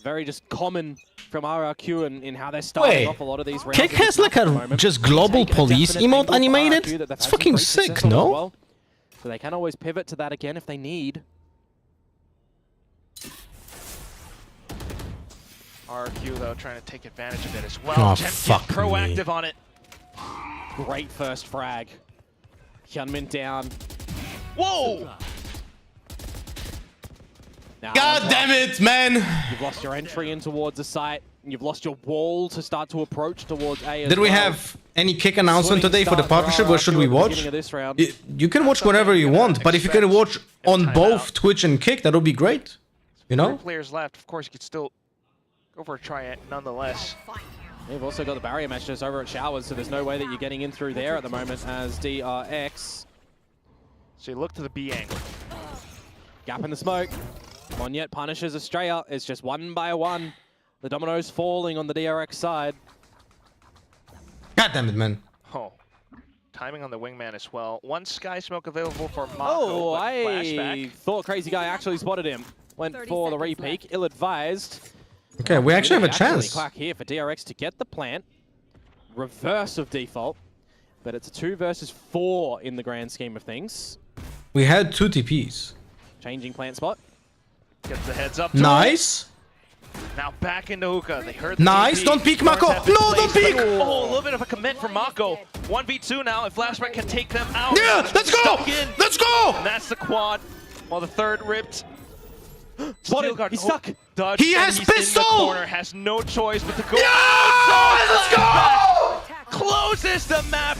[SPEAKER 19] Very just common from RRQ in how they're starting off a lot of these rounds.
[SPEAKER 3] Kick has like a just global police emote animated? That's fucking sick, no?
[SPEAKER 19] Well. So they can always pivot to that again if they need.
[SPEAKER 18] RRQ, though, trying to take advantage of it as well.
[SPEAKER 3] Oh, fuck
[SPEAKER 18] proactive on it.
[SPEAKER 19] Great first frag. Hyunmin down.
[SPEAKER 18] Whoa!
[SPEAKER 19] Now,
[SPEAKER 3] God damn it, man!
[SPEAKER 19] You've lost your entry in towards the site. And you've lost your wall to start to approach towards A as
[SPEAKER 3] Did we have any kick announcement today for the partnership? What should we watch? You can watch whatever you want, but if you can watch on both Twitch and Kick, that would be great. You know?
[SPEAKER 18] 3 players left. Of course, you could still go for a try nonetheless.
[SPEAKER 19] They've also got the barrier mesh just over at Showers, so there's no way that you're getting in through there at the moment as DRX.
[SPEAKER 18] So you look to the B angle.
[SPEAKER 19] Gap in the smoke. Monyet punishes Estrella. It's just one by one. The dominoes falling on the DRX side.
[SPEAKER 3] God damn it, man.
[SPEAKER 18] Oh. Timing on the wingman as well. One Sky Smoke available for Mako.
[SPEAKER 19] Oh,
[SPEAKER 18] but
[SPEAKER 19] I
[SPEAKER 18] flashback.
[SPEAKER 19] thought Crazy Guy actually spotted him. Went for the re-peek. Ill-advised.
[SPEAKER 3] Okay, we actually have a chance.
[SPEAKER 19] Clack here for DRX to get the plant. Reverse of default. But it's a 2 versus 4 in the grand scheme of things.
[SPEAKER 3] We had 2 TPs.
[SPEAKER 19] Changing plant spot.
[SPEAKER 18] Gets the heads up.
[SPEAKER 3] Nice.
[SPEAKER 18] Now back into hookah. They heard the
[SPEAKER 3] Nice.
[SPEAKER 18] TP.
[SPEAKER 3] Don't peek, Mako. No, don't peek.
[SPEAKER 18] Oh, a little bit of a commit from Mako. 1v2 now. If Flashback can take them out.
[SPEAKER 3] Yeah, let's go. Let's go.
[SPEAKER 18] And that's the quad. While the third ripped.
[SPEAKER 19] Spotted. He's stuck.
[SPEAKER 18] Dodge,
[SPEAKER 3] He has
[SPEAKER 18] he's
[SPEAKER 3] pistol.
[SPEAKER 18] In the corner, has no choice but to go.
[SPEAKER 3] Yeah, let's go.
[SPEAKER 18] Closes the map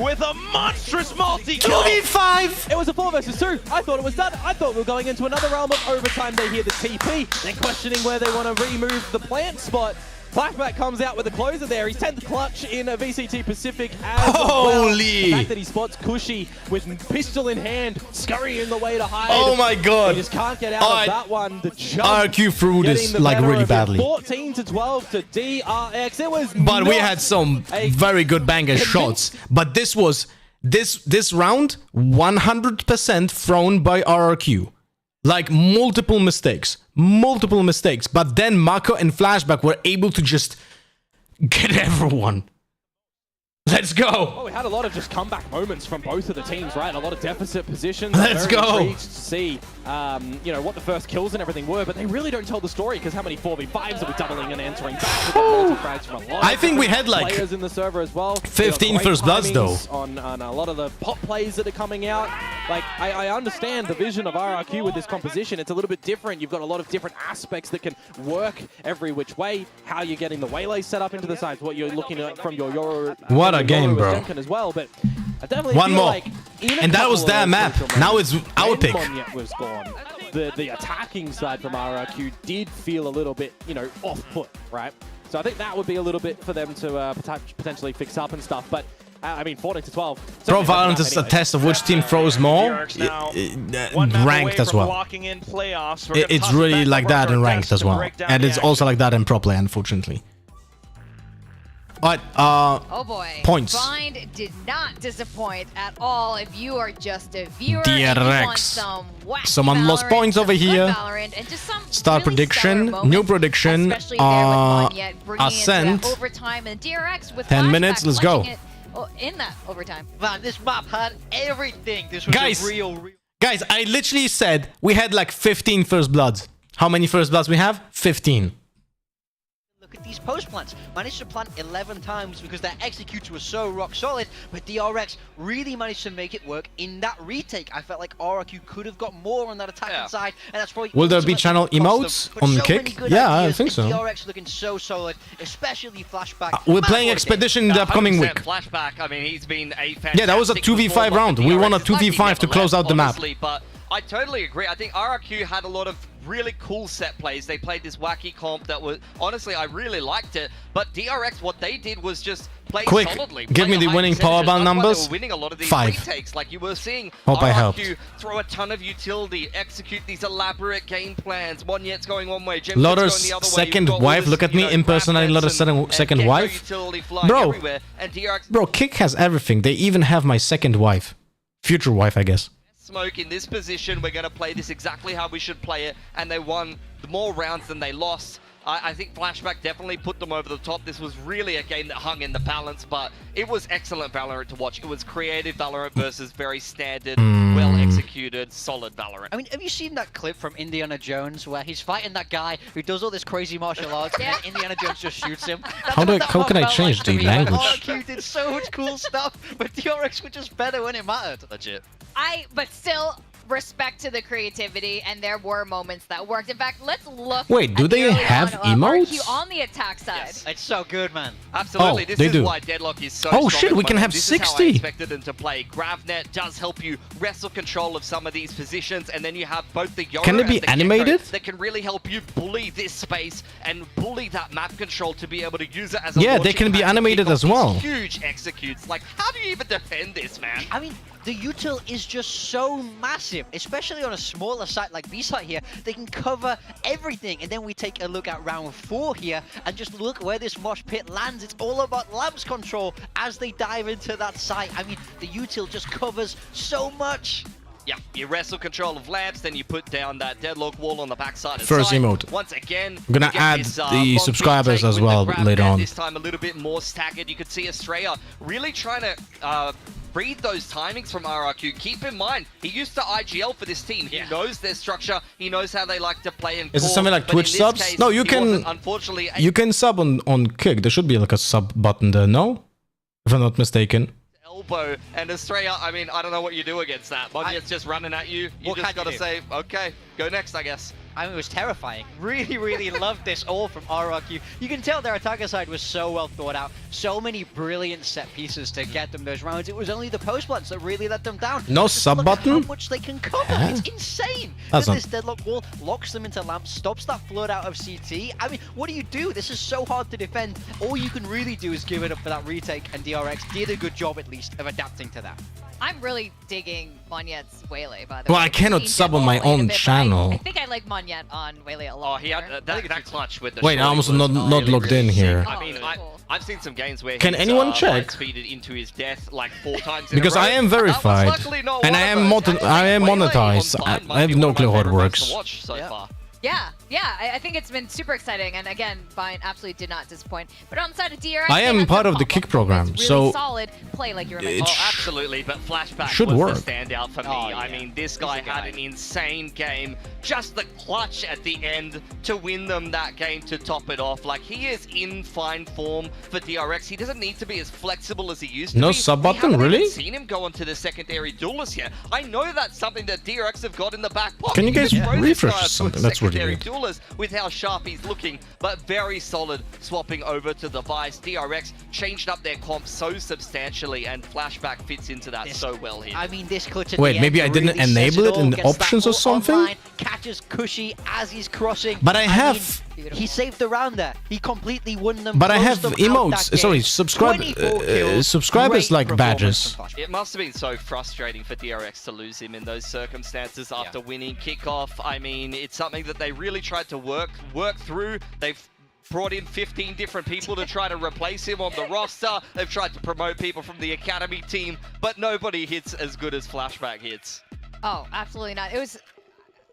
[SPEAKER 18] with a monstrous multi-kill.
[SPEAKER 3] 2v5.
[SPEAKER 19] It was a 4 versus 2. I thought it was done. I thought we were going into another realm of overtime. They hear the TP. They're questioning where they want to remove the plant spot. Flashback comes out with the closer there. He's 10th clutch in a VCT Pacific as well.
[SPEAKER 3] Holy.
[SPEAKER 19] The fact that he spots Cushy with pistol in hand, scurrying the way to hide.
[SPEAKER 3] Oh my god.
[SPEAKER 19] He just can't get out of that one. The jump.
[SPEAKER 3] RRQ threw this like really badly.
[SPEAKER 19] 14 to 12 to DRX. It was
[SPEAKER 3] But we had some very good banger shots. But this was this round 100% thrown by RRQ. Like multiple mistakes. But then Mako and Flashback were able to just get everyone. Let's go.
[SPEAKER 19] Oh, we had a lot of just comeback moments from both of the teams, right? A lot of deficit positions.
[SPEAKER 3] Let's
[SPEAKER 19] Very
[SPEAKER 3] go.
[SPEAKER 19] intrigued to see, you know, what the first kills and everything were, but they really don't tell the story because how many 4v5s are we doubling and answering back? We've got multi-frags from a lot
[SPEAKER 3] I
[SPEAKER 19] of
[SPEAKER 3] think we had like
[SPEAKER 19] players in the server as well.
[SPEAKER 3] 15 first bloods though.
[SPEAKER 19] On a lot of the pop plays that are coming out. Like, I understand the vision of RRQ with this composition. It's a little bit different. You've got a lot of different aspects that can work every which way. How you're getting the waylay set up into the sides, what you're looking at from your
[SPEAKER 3] What a game, bro.
[SPEAKER 19] as well, but I definitely
[SPEAKER 3] One
[SPEAKER 19] feel
[SPEAKER 3] more.
[SPEAKER 19] like
[SPEAKER 3] And that was their map. Now it's our pick.
[SPEAKER 19] Monyet was gone. The attacking side from RRQ did feel a little bit, you know, off put, right? So I think that would be a little bit for them to potentially fix up and stuff. But I mean, 14 to 12.
[SPEAKER 3] Pro Valorant is a test of which team throws more. Ranked as well. It's really like that in ranked as well. And it's also like that in pro play, unfortunately. Alright,
[SPEAKER 16] oh boy.
[SPEAKER 3] Points.
[SPEAKER 16] Bind did not disappoint at all. If you are just a viewer
[SPEAKER 3] DRX.
[SPEAKER 16] and you want some wacky
[SPEAKER 3] Someone lost
[SPEAKER 16] Valorant,
[SPEAKER 3] points over
[SPEAKER 16] some good
[SPEAKER 3] here.
[SPEAKER 16] Valorant, and just some
[SPEAKER 3] Start
[SPEAKER 16] really
[SPEAKER 3] prediction,
[SPEAKER 16] stellar moments,
[SPEAKER 3] new prediction,
[SPEAKER 16] especially there with Monyet bringing
[SPEAKER 3] Ascent.
[SPEAKER 16] into that overtime and DRX with
[SPEAKER 3] 10
[SPEAKER 16] Flashback
[SPEAKER 3] minutes, let's go.
[SPEAKER 16] clutching it, in that overtime.
[SPEAKER 17] Man, this map had everything. This was
[SPEAKER 3] Guys,
[SPEAKER 17] a real.
[SPEAKER 3] Guys, I literally said we had like 15 first bloods. How many first bloods we have? 15.
[SPEAKER 17] Look at these post plants. Managed to plant 11 times because their executor was so rock solid, but DRX really managed to make it work in that retake. I felt like RRQ could have got more on that attacking side, and that's probably.
[SPEAKER 3] Will there be channel emotes on the kick? Yeah, I think so.
[SPEAKER 17] DRX looking so solid, especially Flashback.
[SPEAKER 3] We're playing Expedition in the upcoming week.
[SPEAKER 6] Flashback, I mean, he's been a fantastic.
[SPEAKER 3] Yeah, that was a 2v5 round. We won a 2v5 to close out the map.
[SPEAKER 6] But I totally agree. I think RRQ had a lot of really cool set plays. They played this wacky comp that was, honestly, I really liked it. But DRX, what they did was just play
[SPEAKER 3] Quick,
[SPEAKER 6] solidly.
[SPEAKER 3] give me the winning powerbomb numbers.
[SPEAKER 6] They were winning a lot of these
[SPEAKER 3] 5.
[SPEAKER 6] retakes. Like you were seeing
[SPEAKER 3] Hope I helped.
[SPEAKER 6] RRQ throw a ton of utility, execute these elaborate game plans. Monyet's going one way, Jim's
[SPEAKER 3] Lotter's
[SPEAKER 6] going the other way.
[SPEAKER 3] second
[SPEAKER 6] You've got
[SPEAKER 3] wife,
[SPEAKER 6] all this,
[SPEAKER 3] look at me, impersonating Lotter's second wife. Bro, bro, Kick has everything. They even have my second wife. Future wife, I guess.
[SPEAKER 6] Smoke in this position, we're going to play this exactly how we should play it, and they won more rounds than they lost. I think Flashback definitely put them over the top. This was really a game that hung in the balance, but it was excellent Valorant to watch. It was creative Valorant versus very standard, well-executed, solid Valorant.
[SPEAKER 17] I mean, have you seen that clip from Indiana Jones where he's fighting that guy who does all this crazy martial arts and then Indiana Jones just shoots him?
[SPEAKER 3] How can I change the language?
[SPEAKER 17] RRQ did so much cool stuff, but DRX were just better when it mattered. Legit.
[SPEAKER 16] But still, respect to the creativity, and there were moments that worked. In fact, let's look.
[SPEAKER 3] Wait, do
[SPEAKER 16] at
[SPEAKER 3] they
[SPEAKER 16] the early
[SPEAKER 3] have
[SPEAKER 16] on,
[SPEAKER 3] emotes?
[SPEAKER 16] RRQ on the attack side.
[SPEAKER 6] Yes.
[SPEAKER 17] It's so good, man.
[SPEAKER 6] Absolutely.
[SPEAKER 3] Oh,
[SPEAKER 6] this
[SPEAKER 3] they
[SPEAKER 6] is
[SPEAKER 3] do.
[SPEAKER 6] why Deadlock is so
[SPEAKER 3] Oh
[SPEAKER 6] strong
[SPEAKER 3] shit,
[SPEAKER 6] at
[SPEAKER 3] we
[SPEAKER 6] the
[SPEAKER 3] can
[SPEAKER 6] moment.
[SPEAKER 3] have
[SPEAKER 6] This is how I
[SPEAKER 3] 60.
[SPEAKER 6] expected them to play. GravNet does help you wrestle control of some of these positions, and then you have both the Yoru
[SPEAKER 3] Can they
[SPEAKER 6] and
[SPEAKER 3] be
[SPEAKER 6] the
[SPEAKER 3] animated?
[SPEAKER 6] Gecko that can really help you bully this space and bully that map control to be able to use it as a
[SPEAKER 3] Yeah, they
[SPEAKER 6] launching
[SPEAKER 3] can be
[SPEAKER 6] pad to
[SPEAKER 3] animated
[SPEAKER 6] kick off
[SPEAKER 3] as well.
[SPEAKER 6] these huge executes. Like, how do you even defend this, man?
[SPEAKER 17] I mean, the util is just so massive, especially on a smaller site like B-site here. They can cover everything, and then we take a look at round 4 here, and just look where this mosh pit lands. It's all about lamps control as they dive into that site. I mean, the util just covers so much.
[SPEAKER 6] Yeah, you wrestle control of lamps, then you put down that deadlock wall on the backside.
[SPEAKER 3] First emote.
[SPEAKER 6] Once again,
[SPEAKER 3] I'm gonna
[SPEAKER 6] you get
[SPEAKER 3] add
[SPEAKER 6] this,
[SPEAKER 3] the
[SPEAKER 6] bomb
[SPEAKER 3] subscribers
[SPEAKER 6] take
[SPEAKER 3] as
[SPEAKER 6] with
[SPEAKER 3] well
[SPEAKER 6] the grab
[SPEAKER 3] later
[SPEAKER 6] net,
[SPEAKER 3] on.
[SPEAKER 6] This time a little bit more staggered. You could see Estrella really trying to read those timings from RRQ. Keep in mind, he used to IGL for this team. He knows their structure. He knows how they like to play and
[SPEAKER 3] Is it
[SPEAKER 6] core,
[SPEAKER 3] something like
[SPEAKER 6] but
[SPEAKER 3] Twitch
[SPEAKER 6] in this
[SPEAKER 3] subs?
[SPEAKER 6] case,
[SPEAKER 3] No, you
[SPEAKER 6] he
[SPEAKER 3] can.
[SPEAKER 6] wasn't, unfortunately,
[SPEAKER 3] You can sub on Kick. There should be like a sub button there. No, if I'm not mistaken.
[SPEAKER 6] elbow, and Estrella, I mean, I don't know what you do against that. Monya's just running at you. You just gotta say, okay, go next, I guess.
[SPEAKER 17] I mean, it was terrifying. Really, really loved this all from RRQ. You can tell their attacker side was so well thought out. So many brilliant set pieces to get them those rounds. It was only the post blunts that really let them down.
[SPEAKER 3] No
[SPEAKER 17] Just
[SPEAKER 3] sub
[SPEAKER 17] look at
[SPEAKER 3] button?
[SPEAKER 17] how much they can cover.
[SPEAKER 3] Yeah.
[SPEAKER 17] It's insane.
[SPEAKER 3] That's
[SPEAKER 17] Then
[SPEAKER 3] not-
[SPEAKER 17] this deadlock wall locks them into lamps, stops that flood out of CT. I mean, what do you do? This is so hard to defend. All you can really do is give it up for that retake, and DRX did a good job, at least, of adapting to that.
[SPEAKER 16] I'm really digging Monyet's Waylay, by the
[SPEAKER 3] Well,
[SPEAKER 16] way.
[SPEAKER 3] I cannot
[SPEAKER 16] We've
[SPEAKER 3] sub
[SPEAKER 16] seen
[SPEAKER 3] on my
[SPEAKER 16] Deadlock a
[SPEAKER 3] own
[SPEAKER 16] bit, but
[SPEAKER 3] channel.
[SPEAKER 16] I think I like Monyet on Waylay a lot.
[SPEAKER 6] Oh, he had that clutch with the
[SPEAKER 3] Wait, I
[SPEAKER 6] shorty
[SPEAKER 3] almost
[SPEAKER 6] was
[SPEAKER 3] not
[SPEAKER 6] really,
[SPEAKER 3] logged
[SPEAKER 6] really
[SPEAKER 3] in
[SPEAKER 6] sick.
[SPEAKER 3] here.
[SPEAKER 6] I mean, I've seen some games where
[SPEAKER 3] Can
[SPEAKER 6] he's,
[SPEAKER 3] anyone check?
[SPEAKER 6] speeded into his death like 4 times in
[SPEAKER 3] Because
[SPEAKER 6] a row.
[SPEAKER 3] I am
[SPEAKER 6] That was
[SPEAKER 3] verified,
[SPEAKER 6] luckily not
[SPEAKER 3] and
[SPEAKER 6] one
[SPEAKER 3] I
[SPEAKER 6] of
[SPEAKER 3] am
[SPEAKER 6] those.
[SPEAKER 3] I am
[SPEAKER 6] Waylay on
[SPEAKER 3] monetized.
[SPEAKER 6] Vine might
[SPEAKER 3] I have
[SPEAKER 6] be
[SPEAKER 3] no
[SPEAKER 6] one of
[SPEAKER 3] clue
[SPEAKER 6] my
[SPEAKER 3] how it
[SPEAKER 6] favorite
[SPEAKER 3] works.
[SPEAKER 6] to watch so far.
[SPEAKER 16] Yeah, I think it's been super exciting, and again, Vine absolutely did not disappoint. But on the side of DRX,
[SPEAKER 3] I
[SPEAKER 16] they
[SPEAKER 3] am
[SPEAKER 16] had
[SPEAKER 3] part
[SPEAKER 16] some
[SPEAKER 3] of the
[SPEAKER 16] pop-up
[SPEAKER 3] Kick program,
[SPEAKER 16] moments,
[SPEAKER 3] so
[SPEAKER 16] really solid play, like you were mentioning.
[SPEAKER 6] Oh, absolutely, but Flashback
[SPEAKER 3] should
[SPEAKER 6] was
[SPEAKER 3] work.
[SPEAKER 6] the standout for me. I mean, this guy had an insane game. Just the clutch at the end to win them that game to top it off. Like, he is in fine form for DRX. He doesn't need to be as flexible as he used to
[SPEAKER 3] No
[SPEAKER 6] be.
[SPEAKER 3] sub
[SPEAKER 6] We
[SPEAKER 3] button,
[SPEAKER 6] haven't
[SPEAKER 3] really?
[SPEAKER 6] even seen him go onto the secondary duelist yet. I know that's something that DRX have got in the back pocket.
[SPEAKER 3] Can you guys
[SPEAKER 6] just throw this
[SPEAKER 3] refresh
[SPEAKER 6] guy up to a
[SPEAKER 3] something? That's what you
[SPEAKER 6] secondary
[SPEAKER 3] need.
[SPEAKER 6] duelist with how sharp he's looking, but very solid swapping over to the Vice. DRX changed up their comp so substantially, and Flashback fits into that so well here.
[SPEAKER 17] I mean, this clutch at
[SPEAKER 3] Wait,
[SPEAKER 17] the
[SPEAKER 3] maybe
[SPEAKER 17] end
[SPEAKER 3] I didn't
[SPEAKER 17] really
[SPEAKER 3] enable
[SPEAKER 17] sets
[SPEAKER 3] it in
[SPEAKER 17] all,
[SPEAKER 3] the
[SPEAKER 17] gets that
[SPEAKER 3] options or
[SPEAKER 17] ball
[SPEAKER 3] something?
[SPEAKER 17] online, catches Cushy as he's crossing.
[SPEAKER 3] But I have-
[SPEAKER 17] mean, he saved the round there. He completely won them.
[SPEAKER 3] But I have
[SPEAKER 17] closed them out
[SPEAKER 3] emotes.
[SPEAKER 17] that
[SPEAKER 3] Sorry,
[SPEAKER 17] game.
[SPEAKER 3] subscribe.
[SPEAKER 17] 24 kills,
[SPEAKER 3] Subscribers
[SPEAKER 17] great
[SPEAKER 3] like
[SPEAKER 17] performance
[SPEAKER 3] badges.
[SPEAKER 17] from Flashback.
[SPEAKER 6] It must have been so frustrating for DRX to lose him in those circumstances after winning kickoff. I mean, it's something that they really tried to work through. They've brought in 15 different people to try to replace him on the roster. They've tried to promote people from the academy team, but nobody hits as good as Flashback hits.
[SPEAKER 16] Oh, absolutely not. It was.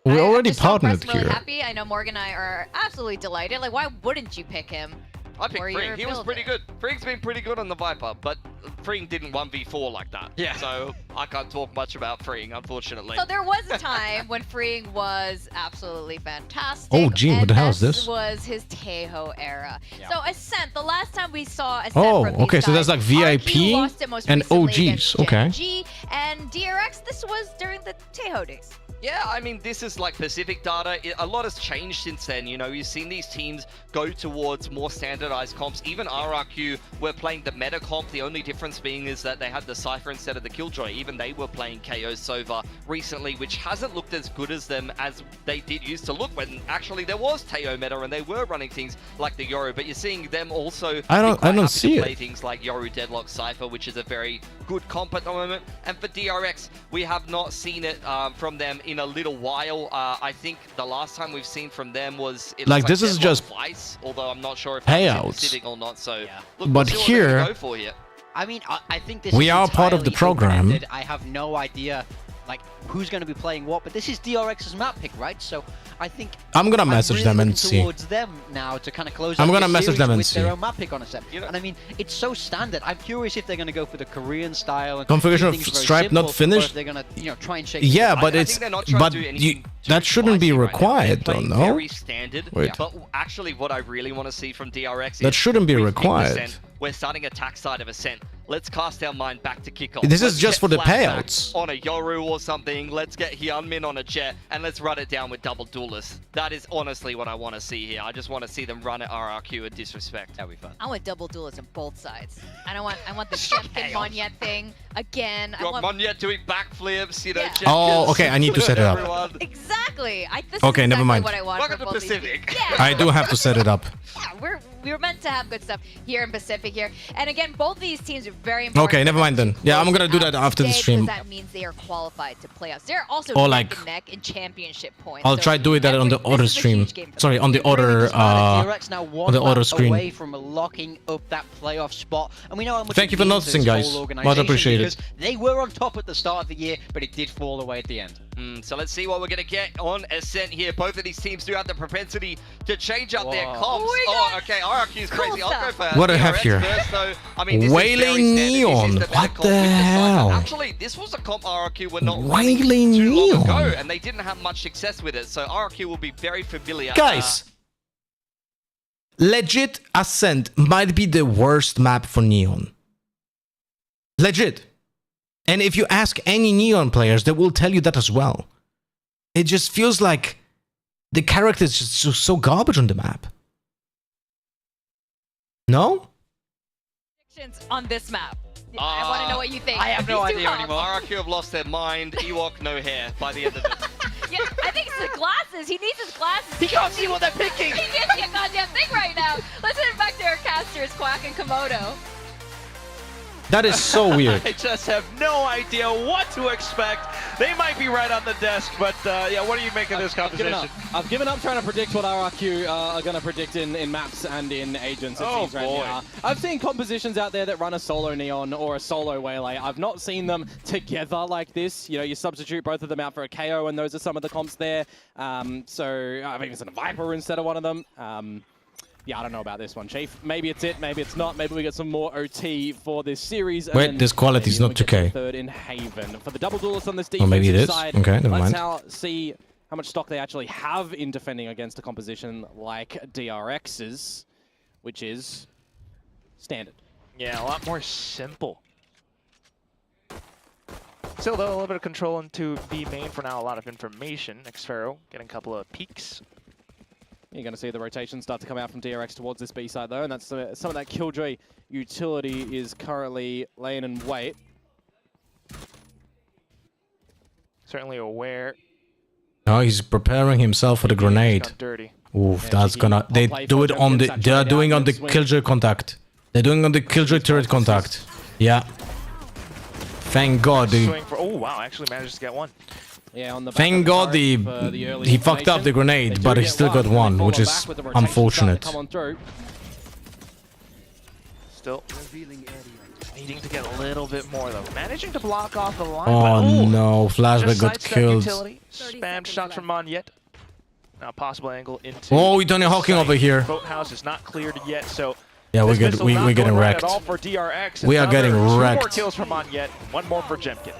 [SPEAKER 3] We're
[SPEAKER 16] I'm
[SPEAKER 3] already
[SPEAKER 16] just so
[SPEAKER 3] partnered
[SPEAKER 16] impressed, really
[SPEAKER 3] here.
[SPEAKER 16] happy. I know Morgan and I are absolutely delighted. Like, why wouldn't you pick him?
[SPEAKER 6] I picked
[SPEAKER 16] for your
[SPEAKER 6] Fring. He was
[SPEAKER 16] build?
[SPEAKER 6] pretty good. Fring's been pretty good on the Viper, but Fring didn't 1v4 like that.
[SPEAKER 17] Yeah.
[SPEAKER 6] So I can't talk much about Fring, unfortunately.
[SPEAKER 16] So there was a time when Freeing was absolutely fantastic.
[SPEAKER 3] Oh, gee, what
[SPEAKER 16] and
[SPEAKER 3] the hell is this?
[SPEAKER 16] was his Tejo era. So Ascent, the last time we saw Ascent
[SPEAKER 3] Oh,
[SPEAKER 16] from these
[SPEAKER 3] okay, so
[SPEAKER 16] guys,
[SPEAKER 3] that's like
[SPEAKER 16] RRQ
[SPEAKER 3] VIP
[SPEAKER 16] lost it most
[SPEAKER 3] and
[SPEAKER 16] recently
[SPEAKER 3] OGs,
[SPEAKER 16] against
[SPEAKER 3] okay.
[SPEAKER 16] Gen G, and DRX, this was during the Tejo days.
[SPEAKER 6] Yeah, I mean, this is like Pacific data. A lot has changed since then. You know, you've seen these teams go towards more standardized comps. Even RRQ were playing the meta comp. The only difference being is that they had the Cypher instead of the Killjoy. Even they were playing KO Sova recently, which hasn't looked as good as them as they did used to look when actually there was Teo meta and they were running things like the Yoru. But you're seeing them also
[SPEAKER 3] I don't
[SPEAKER 6] be quite happy
[SPEAKER 3] see
[SPEAKER 6] to
[SPEAKER 3] it.
[SPEAKER 6] play things like Yoru Deadlock Cypher, which is a very good comp at the moment. And for DRX, we have not seen it from them in a little while. I think the last time we've seen from them was
[SPEAKER 3] Like, this is
[SPEAKER 6] Deadlock
[SPEAKER 3] just
[SPEAKER 6] Vice, although I'm not sure if
[SPEAKER 3] payouts.
[SPEAKER 6] that's specific or not. So look,
[SPEAKER 3] But
[SPEAKER 6] we'll see what
[SPEAKER 3] here-
[SPEAKER 6] they can go for here.
[SPEAKER 17] I mean, I think this
[SPEAKER 3] We
[SPEAKER 17] is
[SPEAKER 3] are part of the
[SPEAKER 17] entirely
[SPEAKER 3] program.
[SPEAKER 17] open-ended. I have no idea, like, who's going to be playing what, but this is DRX's map pick, right? So I think
[SPEAKER 3] I'm gonna message
[SPEAKER 17] really
[SPEAKER 3] them and
[SPEAKER 17] looking
[SPEAKER 3] see.
[SPEAKER 17] towards them now to kind of close
[SPEAKER 3] I'm
[SPEAKER 17] out
[SPEAKER 3] gonna
[SPEAKER 17] this
[SPEAKER 3] message
[SPEAKER 17] series
[SPEAKER 3] them and
[SPEAKER 17] with
[SPEAKER 3] see.
[SPEAKER 17] their own map pick on a set. And I mean, it's so standard. I'm curious if they're going to go for the Korean style and
[SPEAKER 3] Configuration
[SPEAKER 17] keep
[SPEAKER 3] of
[SPEAKER 17] things very
[SPEAKER 3] Stripe
[SPEAKER 17] simple,
[SPEAKER 3] not
[SPEAKER 17] or
[SPEAKER 3] finished?
[SPEAKER 17] if they're going to, you know, try and shake
[SPEAKER 3] Yeah,
[SPEAKER 17] it up.
[SPEAKER 3] but
[SPEAKER 6] I
[SPEAKER 3] it's
[SPEAKER 6] think they're not trying to do anything
[SPEAKER 3] that shouldn't be
[SPEAKER 6] spicy right now.
[SPEAKER 3] required,
[SPEAKER 6] They're
[SPEAKER 3] though,
[SPEAKER 6] playing
[SPEAKER 3] no?
[SPEAKER 6] Very standard.
[SPEAKER 3] Wait.
[SPEAKER 6] But actually, what I really want to see from DRX
[SPEAKER 3] That
[SPEAKER 6] is
[SPEAKER 3] shouldn't be
[SPEAKER 6] with
[SPEAKER 3] required.
[SPEAKER 6] Ascent, we're starting attack side of Ascent. let's cast our mind back to kickoff.
[SPEAKER 3] This is
[SPEAKER 6] Let's
[SPEAKER 3] just
[SPEAKER 6] get
[SPEAKER 3] for the
[SPEAKER 6] flashback
[SPEAKER 3] payouts.
[SPEAKER 6] on a Yoru or something. Let's get Hyunmin on a Jet, and let's run it down with double duelists. That is honestly what I want to see here. I just want to see them run at RRQ and disrespect. That'll be fun.
[SPEAKER 16] I want double duelists on both sides. I want the Jemkin Monyet thing again.
[SPEAKER 6] You want Monyet doing backflips, you know,
[SPEAKER 16] Yeah.
[SPEAKER 6] Jemkins
[SPEAKER 3] Oh, okay, I need to set it up.
[SPEAKER 6] everyone.
[SPEAKER 16] Exactly. This
[SPEAKER 3] Okay,
[SPEAKER 16] is
[SPEAKER 3] never
[SPEAKER 16] exactly
[SPEAKER 3] mind.
[SPEAKER 16] what I want
[SPEAKER 6] Welcome
[SPEAKER 16] for
[SPEAKER 6] to
[SPEAKER 16] both these
[SPEAKER 6] Pacific.
[SPEAKER 16] teams. Yeah.
[SPEAKER 3] I do have to set it up.
[SPEAKER 16] Yeah, we're meant to have good stuff here in Pacific here. And again, both these teams are very important.
[SPEAKER 3] Okay, never mind then. Yeah, I'm gonna do that after the stream.
[SPEAKER 16] That means they are qualified to playoffs. They're also
[SPEAKER 3] Or
[SPEAKER 16] neck
[SPEAKER 3] like-
[SPEAKER 16] and neck in championship points.
[SPEAKER 3] I'll try doing that on the other stream. Sorry, on the other
[SPEAKER 17] DRX now
[SPEAKER 3] on the other screen.
[SPEAKER 17] away from locking up that playoff spot, and we know how much
[SPEAKER 3] Thank
[SPEAKER 17] it
[SPEAKER 3] you for
[SPEAKER 17] means to
[SPEAKER 3] noticing,
[SPEAKER 17] this
[SPEAKER 3] guys.
[SPEAKER 17] whole
[SPEAKER 3] Much
[SPEAKER 17] organization
[SPEAKER 3] appreciated.
[SPEAKER 17] because they were on top at the start of the year, but it did fall away at the end.
[SPEAKER 6] So let's see what we're going to get on Ascent here. Both of these teams do have the propensity to change up their comps. Oh, okay, RRQ is crazy. I'll go for
[SPEAKER 3] What do I have
[SPEAKER 6] DRX
[SPEAKER 3] here?
[SPEAKER 6] first, though. I mean, this is very
[SPEAKER 3] Wailing
[SPEAKER 6] standard. This is
[SPEAKER 3] Neon.
[SPEAKER 6] the better
[SPEAKER 3] What
[SPEAKER 6] comp
[SPEAKER 3] the
[SPEAKER 6] with side.
[SPEAKER 3] hell?
[SPEAKER 6] Actually, this was a comp RRQ were not running
[SPEAKER 3] Wailing
[SPEAKER 6] too long ago,
[SPEAKER 3] Neon.
[SPEAKER 6] and they didn't have much success with it. So RRQ will be very familiar.
[SPEAKER 3] Guys, legit Ascent might be the worst map for Neon. Legit. And if you ask any Neon players, they will tell you that as well. It just feels like the character is just so garbage on the map. No?
[SPEAKER 16] Predictions on this map. I want to know what you think.
[SPEAKER 17] I have
[SPEAKER 16] of
[SPEAKER 17] no
[SPEAKER 16] these two
[SPEAKER 17] idea
[SPEAKER 16] comps.
[SPEAKER 17] anymore.
[SPEAKER 6] RRQ have lost their mind. Ewok, no hair by the end of it.
[SPEAKER 16] Yeah, I think it's the glasses. He needs his glasses.
[SPEAKER 17] He can't see what they're picking.
[SPEAKER 16] He can't see a goddamn thing right now. Let's head back to our casters, Quack and Komodo.
[SPEAKER 3] That is so weird.
[SPEAKER 18] I just have no idea what to expect. They might be right on the desk, but yeah, what do you make of this composition?
[SPEAKER 19] I've given up trying to predict what RRQ are going to predict in maps and in agents, it seems right now. I've seen compositions out there that run a solo Neon or a solo Waylay. I've not seen them together like this. You know, you substitute both of them out for a KO, and those are some of the comps there. So I've even seen a Viper instead of one of them. Yeah, I don't know about this one, Chief. Maybe it's it, maybe it's not. Maybe we get some more OT for this series.
[SPEAKER 3] Wait, this quality is not 2K.
[SPEAKER 19] Third in Haven. For the double duelist on this
[SPEAKER 3] Or maybe it
[SPEAKER 19] defensive
[SPEAKER 3] is.
[SPEAKER 19] side,
[SPEAKER 3] Okay, never mind.
[SPEAKER 19] let's see how much stock they actually have in defending against a composition like DRX's, which is standard.
[SPEAKER 18] Yeah, a lot more simple. Still, though, a little bit of control into B main for now. A lot of information. Xfero getting a couple of peeks.
[SPEAKER 19] You're going to see the rotation start to come out from DRX towards this B side, though, and that's some of that Killjoy utility is currently laying in wait.
[SPEAKER 18] Certainly aware.
[SPEAKER 3] No, he's preparing himself for the grenade.
[SPEAKER 18] Dirty.
[SPEAKER 3] Oof,
[SPEAKER 19] Yeah,
[SPEAKER 3] that's
[SPEAKER 19] cheeky
[SPEAKER 3] gonna.
[SPEAKER 19] pop
[SPEAKER 3] They
[SPEAKER 19] play
[SPEAKER 3] do
[SPEAKER 19] for
[SPEAKER 3] it on the.
[SPEAKER 19] Jemkins,
[SPEAKER 3] They are
[SPEAKER 19] actually,
[SPEAKER 3] doing
[SPEAKER 19] down
[SPEAKER 3] on the
[SPEAKER 19] swing.
[SPEAKER 3] Killjoy contact. They're doing on the Killjoy turret contact. Yeah. Thank God.
[SPEAKER 18] Swing for, oh, wow, actually managed to get one.
[SPEAKER 19] Yeah, on the back
[SPEAKER 3] Thank
[SPEAKER 19] of the
[SPEAKER 3] God
[SPEAKER 19] turret for the early
[SPEAKER 3] he fucked up the
[SPEAKER 19] information.
[SPEAKER 3] grenade,
[SPEAKER 19] They do
[SPEAKER 3] but he
[SPEAKER 19] get
[SPEAKER 3] still got
[SPEAKER 19] and they
[SPEAKER 3] one,
[SPEAKER 19] fall
[SPEAKER 3] which
[SPEAKER 19] on
[SPEAKER 3] is
[SPEAKER 19] back with the rotation
[SPEAKER 3] unfortunate.
[SPEAKER 19] starting to come on through.
[SPEAKER 18] Still needing to get a little bit more, though. Managing to block off the line.
[SPEAKER 3] Oh
[SPEAKER 18] but, ooh,
[SPEAKER 3] no, Flashback
[SPEAKER 18] just
[SPEAKER 3] got
[SPEAKER 18] sidestep
[SPEAKER 3] killed.
[SPEAKER 18] utility. Spam shot from Monyet. Now possible angle into.
[SPEAKER 3] Oh, we Tony Hawking over here.
[SPEAKER 18] Boathouse is not cleared yet, so.
[SPEAKER 3] Yeah,
[SPEAKER 18] this
[SPEAKER 3] we're
[SPEAKER 18] missile not
[SPEAKER 3] getting
[SPEAKER 18] going right
[SPEAKER 3] wrecked.
[SPEAKER 18] At all for DRX.
[SPEAKER 3] We are
[SPEAKER 18] Another
[SPEAKER 3] getting
[SPEAKER 18] 2 more
[SPEAKER 3] wrecked.
[SPEAKER 18] kills from Monyet, 1 more for Jemkin.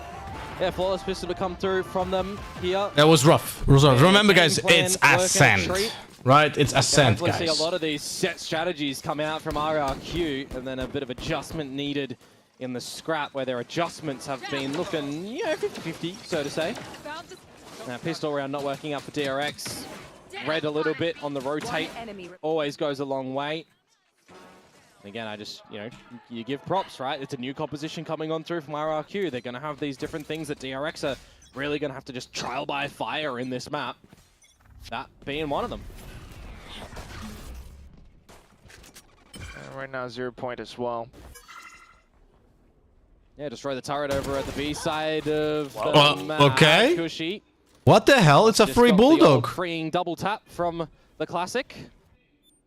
[SPEAKER 19] Yeah, flawless pistol to come through from them here.
[SPEAKER 3] That was rough. It was rough. Remember, guys,
[SPEAKER 19] Game plan,
[SPEAKER 3] it's
[SPEAKER 19] work and
[SPEAKER 3] Ascent,
[SPEAKER 19] treat.
[SPEAKER 3] right? It's Ascent,
[SPEAKER 19] Definitely
[SPEAKER 3] guys.
[SPEAKER 19] see a lot of these set strategies come out from RRQ, and then a bit of adjustment needed in the scrap, where their adjustments have been looking, you know, 50-50, so to say. Now, pistol round not working out for DRX. Red a little bit on the rotate. Always goes a long way. Again, I just, you know, you give props, right? It's a new composition coming on through from RRQ. They're going to have these different things that DRX are really going to have to just trial by fire in this map. That being one of them.
[SPEAKER 18] Right now, 0 point as well.
[SPEAKER 19] Yeah, destroy the turret over at the B side of
[SPEAKER 3] Well,
[SPEAKER 19] the map.
[SPEAKER 3] okay.
[SPEAKER 19] Cushy.
[SPEAKER 3] What the hell? It's a
[SPEAKER 19] Just
[SPEAKER 3] free
[SPEAKER 19] got the old
[SPEAKER 3] bulldog.
[SPEAKER 19] freeing double tap from the classic.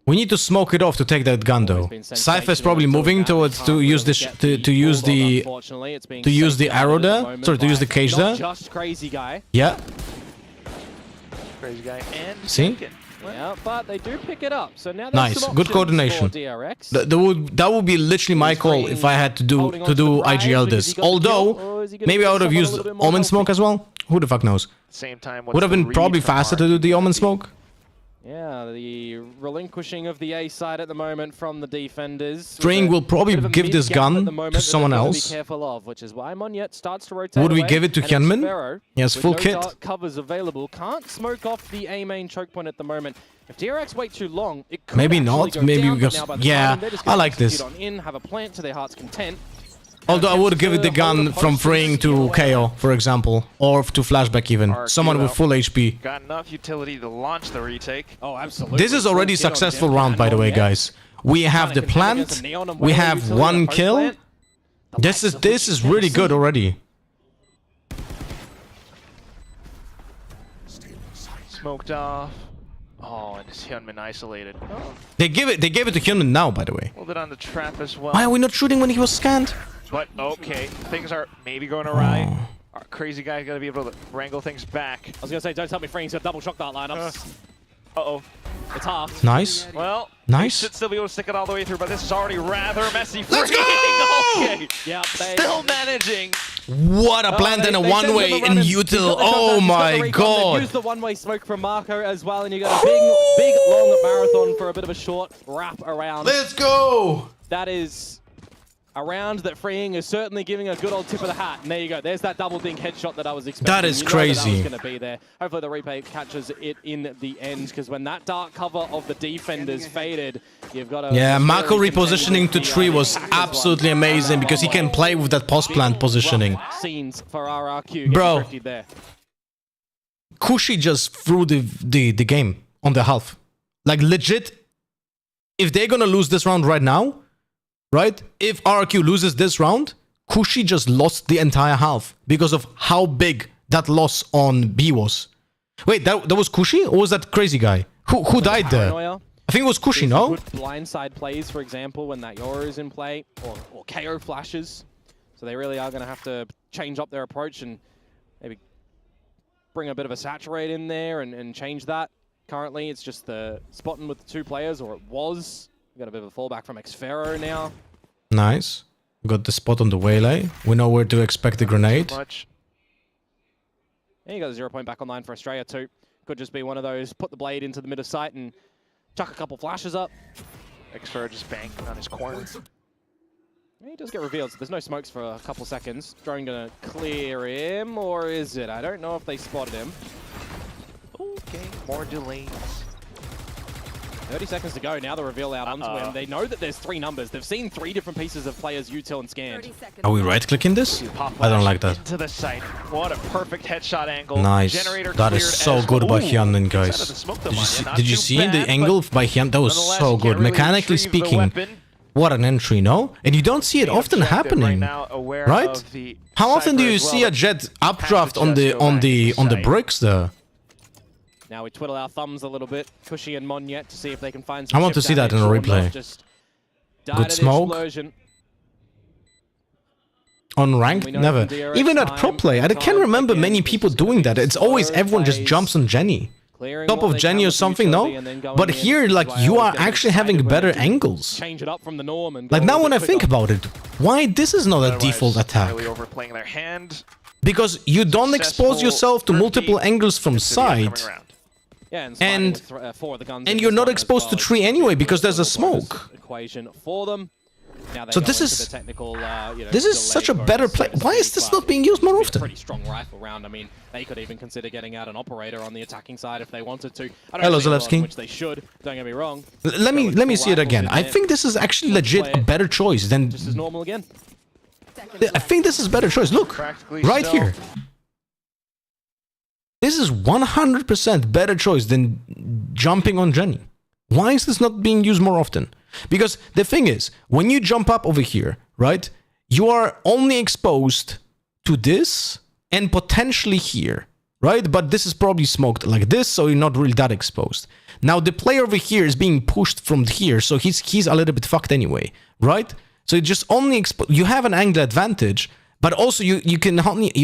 [SPEAKER 3] We need to smoke it off to take that gun, though. Cypher's probably moving towards to use the to use the arrow there. Sorry, to use the cage
[SPEAKER 19] Not
[SPEAKER 3] there.
[SPEAKER 19] just crazy guy.
[SPEAKER 3] Yeah.
[SPEAKER 18] Crazy guy and
[SPEAKER 3] See?
[SPEAKER 18] Jemkin.
[SPEAKER 19] Yeah, but they do pick it up. So now there's
[SPEAKER 3] Nice,
[SPEAKER 19] some
[SPEAKER 3] good
[SPEAKER 19] options
[SPEAKER 3] coordination.
[SPEAKER 19] for DRX.
[SPEAKER 3] That would be literally my call if I had to do IGL this. Although maybe I would have used Omen Smoke as well. Who the fuck knows?
[SPEAKER 18] Same time,
[SPEAKER 3] Would have been probably faster to do the Omen Smoke.
[SPEAKER 19] Yeah, the relinquishing of the A side at the moment from the defenders.
[SPEAKER 3] Freeing will probably give this gun to someone else.
[SPEAKER 19] Be careful of, which is why Monyet starts to rotate.
[SPEAKER 3] Would we
[SPEAKER 19] away,
[SPEAKER 3] give it to
[SPEAKER 19] and
[SPEAKER 3] Hyunmin?
[SPEAKER 19] Xfero,
[SPEAKER 3] He has
[SPEAKER 19] with
[SPEAKER 3] full
[SPEAKER 19] no
[SPEAKER 3] kit.
[SPEAKER 19] dark covers available. Can't smoke off the A main choke point at the moment. If DRX wait too long, it could
[SPEAKER 3] Maybe
[SPEAKER 19] actually
[SPEAKER 3] not.
[SPEAKER 19] go
[SPEAKER 3] Maybe
[SPEAKER 19] down, but
[SPEAKER 3] because
[SPEAKER 19] now by the
[SPEAKER 3] yeah,
[SPEAKER 19] time, they're just
[SPEAKER 3] I
[SPEAKER 19] gonna
[SPEAKER 3] like this.
[SPEAKER 19] execute on in, have a plant to their heart's content.
[SPEAKER 3] Although I would give it the gun from Freeing to KO, for example, or to flashback even.
[SPEAKER 18] RRQ
[SPEAKER 3] Someone with full HP.
[SPEAKER 18] Got enough utility to launch the retake.
[SPEAKER 19] Oh, absolutely.
[SPEAKER 3] This is already successful round, by the way, guys. We have the plant. We have 1 kill. This is really good already.
[SPEAKER 18] Smoked off. Oh, and it's Hyunmin isolated. Oh,
[SPEAKER 3] They gave it to Hyunmin now, by the way.
[SPEAKER 18] a little bit on the trap as well.
[SPEAKER 3] Why are we not shooting when he was scanned?
[SPEAKER 18] But okay, things are maybe going awry. Our crazy guy's gonna be able to wrangle things back.
[SPEAKER 19] I was gonna say, don't tell me Freeing's got double shock dart lineups.
[SPEAKER 18] Uh-oh.
[SPEAKER 19] It's half.
[SPEAKER 3] Nice.
[SPEAKER 18] Well,
[SPEAKER 3] Nice.
[SPEAKER 18] we should still be able to stick it all the way through, but this is already rather messy.
[SPEAKER 3] Let's go!
[SPEAKER 18] Okay.
[SPEAKER 19] Yeah,
[SPEAKER 18] Still managing.
[SPEAKER 3] What a plant and a one-way in util. Oh my god.
[SPEAKER 19] Use the one-way smoke from Marco as well, and you got a big long marathon for a bit of a short wrap around.
[SPEAKER 3] Let's go.
[SPEAKER 19] That is a round that Freeing is certainly giving a good old tip of the hat. And there you go. There's that double dink headshot that I was expecting.
[SPEAKER 3] That is
[SPEAKER 19] you know
[SPEAKER 3] crazy.
[SPEAKER 19] That was going to be there. Hopefully the replay catches it in the end, because when that dark cover of the defenders faded, you've got a...
[SPEAKER 3] Yeah, Mako repositioning to 3 was absolutely amazing because he can play with that post plant positioning.
[SPEAKER 19] Scenes for RRQ.
[SPEAKER 3] Bro,
[SPEAKER 19] there.
[SPEAKER 3] Kushi just threw the game on the half. Like legit, if they're gonna lose this round right now, right? If RRQ loses this round, Kushi just lost the entire half because of how big that loss on B was. Wait, that was Kushi or was that crazy guy? Who died there? I think it was Kushi, no?
[SPEAKER 19] Good blindside plays, for example, when that Yoru is in play, or KO flashes. So they really are going to have to change up their approach and maybe bring a bit of a saturate in there and change that. Currently, it's just the spotting with the 2 players, or it was. We've got a bit of a fallback from Xfero now.
[SPEAKER 3] Nice. We got the spot on the waylay. We know where to expect the grenade.
[SPEAKER 19] Yeah, you got a 0 point back online for Australia too. Could just be one of those, put the blade into the mid of sight and chuck a couple flashes up.
[SPEAKER 18] Xfero just banking on his corner.
[SPEAKER 19] Yeah, he does get revealed, so there's no smokes for a couple seconds. Drone gonna clear him, or is it? I don't know if they spotted him.
[SPEAKER 18] Okay, more delays.
[SPEAKER 19] 30 seconds to go, now the reveal out onto him. They know that there's 3 numbers. They've seen 3 different pieces of players util and scanned.
[SPEAKER 3] Are we right-clicking this? I don't like that.
[SPEAKER 18] Into the site. What a perfect headshot angle.
[SPEAKER 3] Nice.
[SPEAKER 18] Generator
[SPEAKER 3] That is so good by Hyunmin, guys. Did you see the angle by Hyunmin? That was so good. Mechanically speaking, what an entry, no? And you don't see it often happening, right? How often do you see a jet updraft on the bricks there?
[SPEAKER 19] Now we twiddle our thumbs a little bit, Kushi and Monyet, to see if they can find some
[SPEAKER 3] I want to see that in a replay. Good smoke. On ranked? Never. Even at pro play, I can't remember many people doing that. It's always everyone just jumps on Jenny. Top of Jenny or something, no? But here, like, you are actually having better angles.
[SPEAKER 19] Change it up from the norm and
[SPEAKER 3] like, now when I think about it, why this is not a default attack?
[SPEAKER 18] Really overplaying their hand.
[SPEAKER 3] Because you don't expose yourself to multiple angles from side.
[SPEAKER 19] Yeah,
[SPEAKER 3] and you're not exposed to 3 anyway because there's a smoke.
[SPEAKER 19] Equation for them. Now
[SPEAKER 3] so this is this is such a better play. Why is this not being used more often?
[SPEAKER 19] Pretty strong rifle round. I mean, they could even consider getting out an operator on the attacking side if they wanted to.
[SPEAKER 3] Hello, Zalewski.
[SPEAKER 19] Which they should. Don't get me wrong.
[SPEAKER 3] Let me see it again. I think this is actually legit a better choice than.
[SPEAKER 19] Just as normal again.
[SPEAKER 3] I think this is a better choice. Look, right here. This is 100% better choice than jumping on Jenny. Why is this not being used more often? Because the thing is, when you jump up over here, right, you are only exposed to this and potentially here, right? But this is probably smoked like this, so you're not really that exposed. Now, the player over here is being pushed from here, so he's a little bit fucked anyway, right? So you just only you have an angle advantage, but also you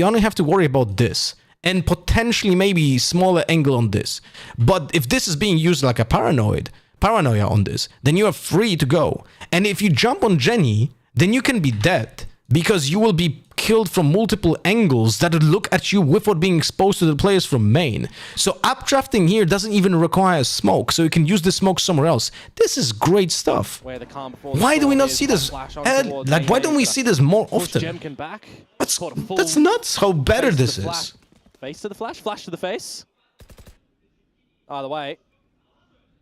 [SPEAKER 3] only have to worry about this. And potentially maybe smaller angle on this. But if this is being used like a paranoia on this, then you are free to go. And if you jump on Jenny, then you can be dead because you will be killed from multiple angles that would look at you without being exposed to the players from main. So updrafting here doesn't even require smoke, so you can use the smoke somewhere else. This is great stuff. Why do we not see this? Like, why don't we see this more often? That's nuts how better this is.
[SPEAKER 19] Face to the flash to the face. Either way.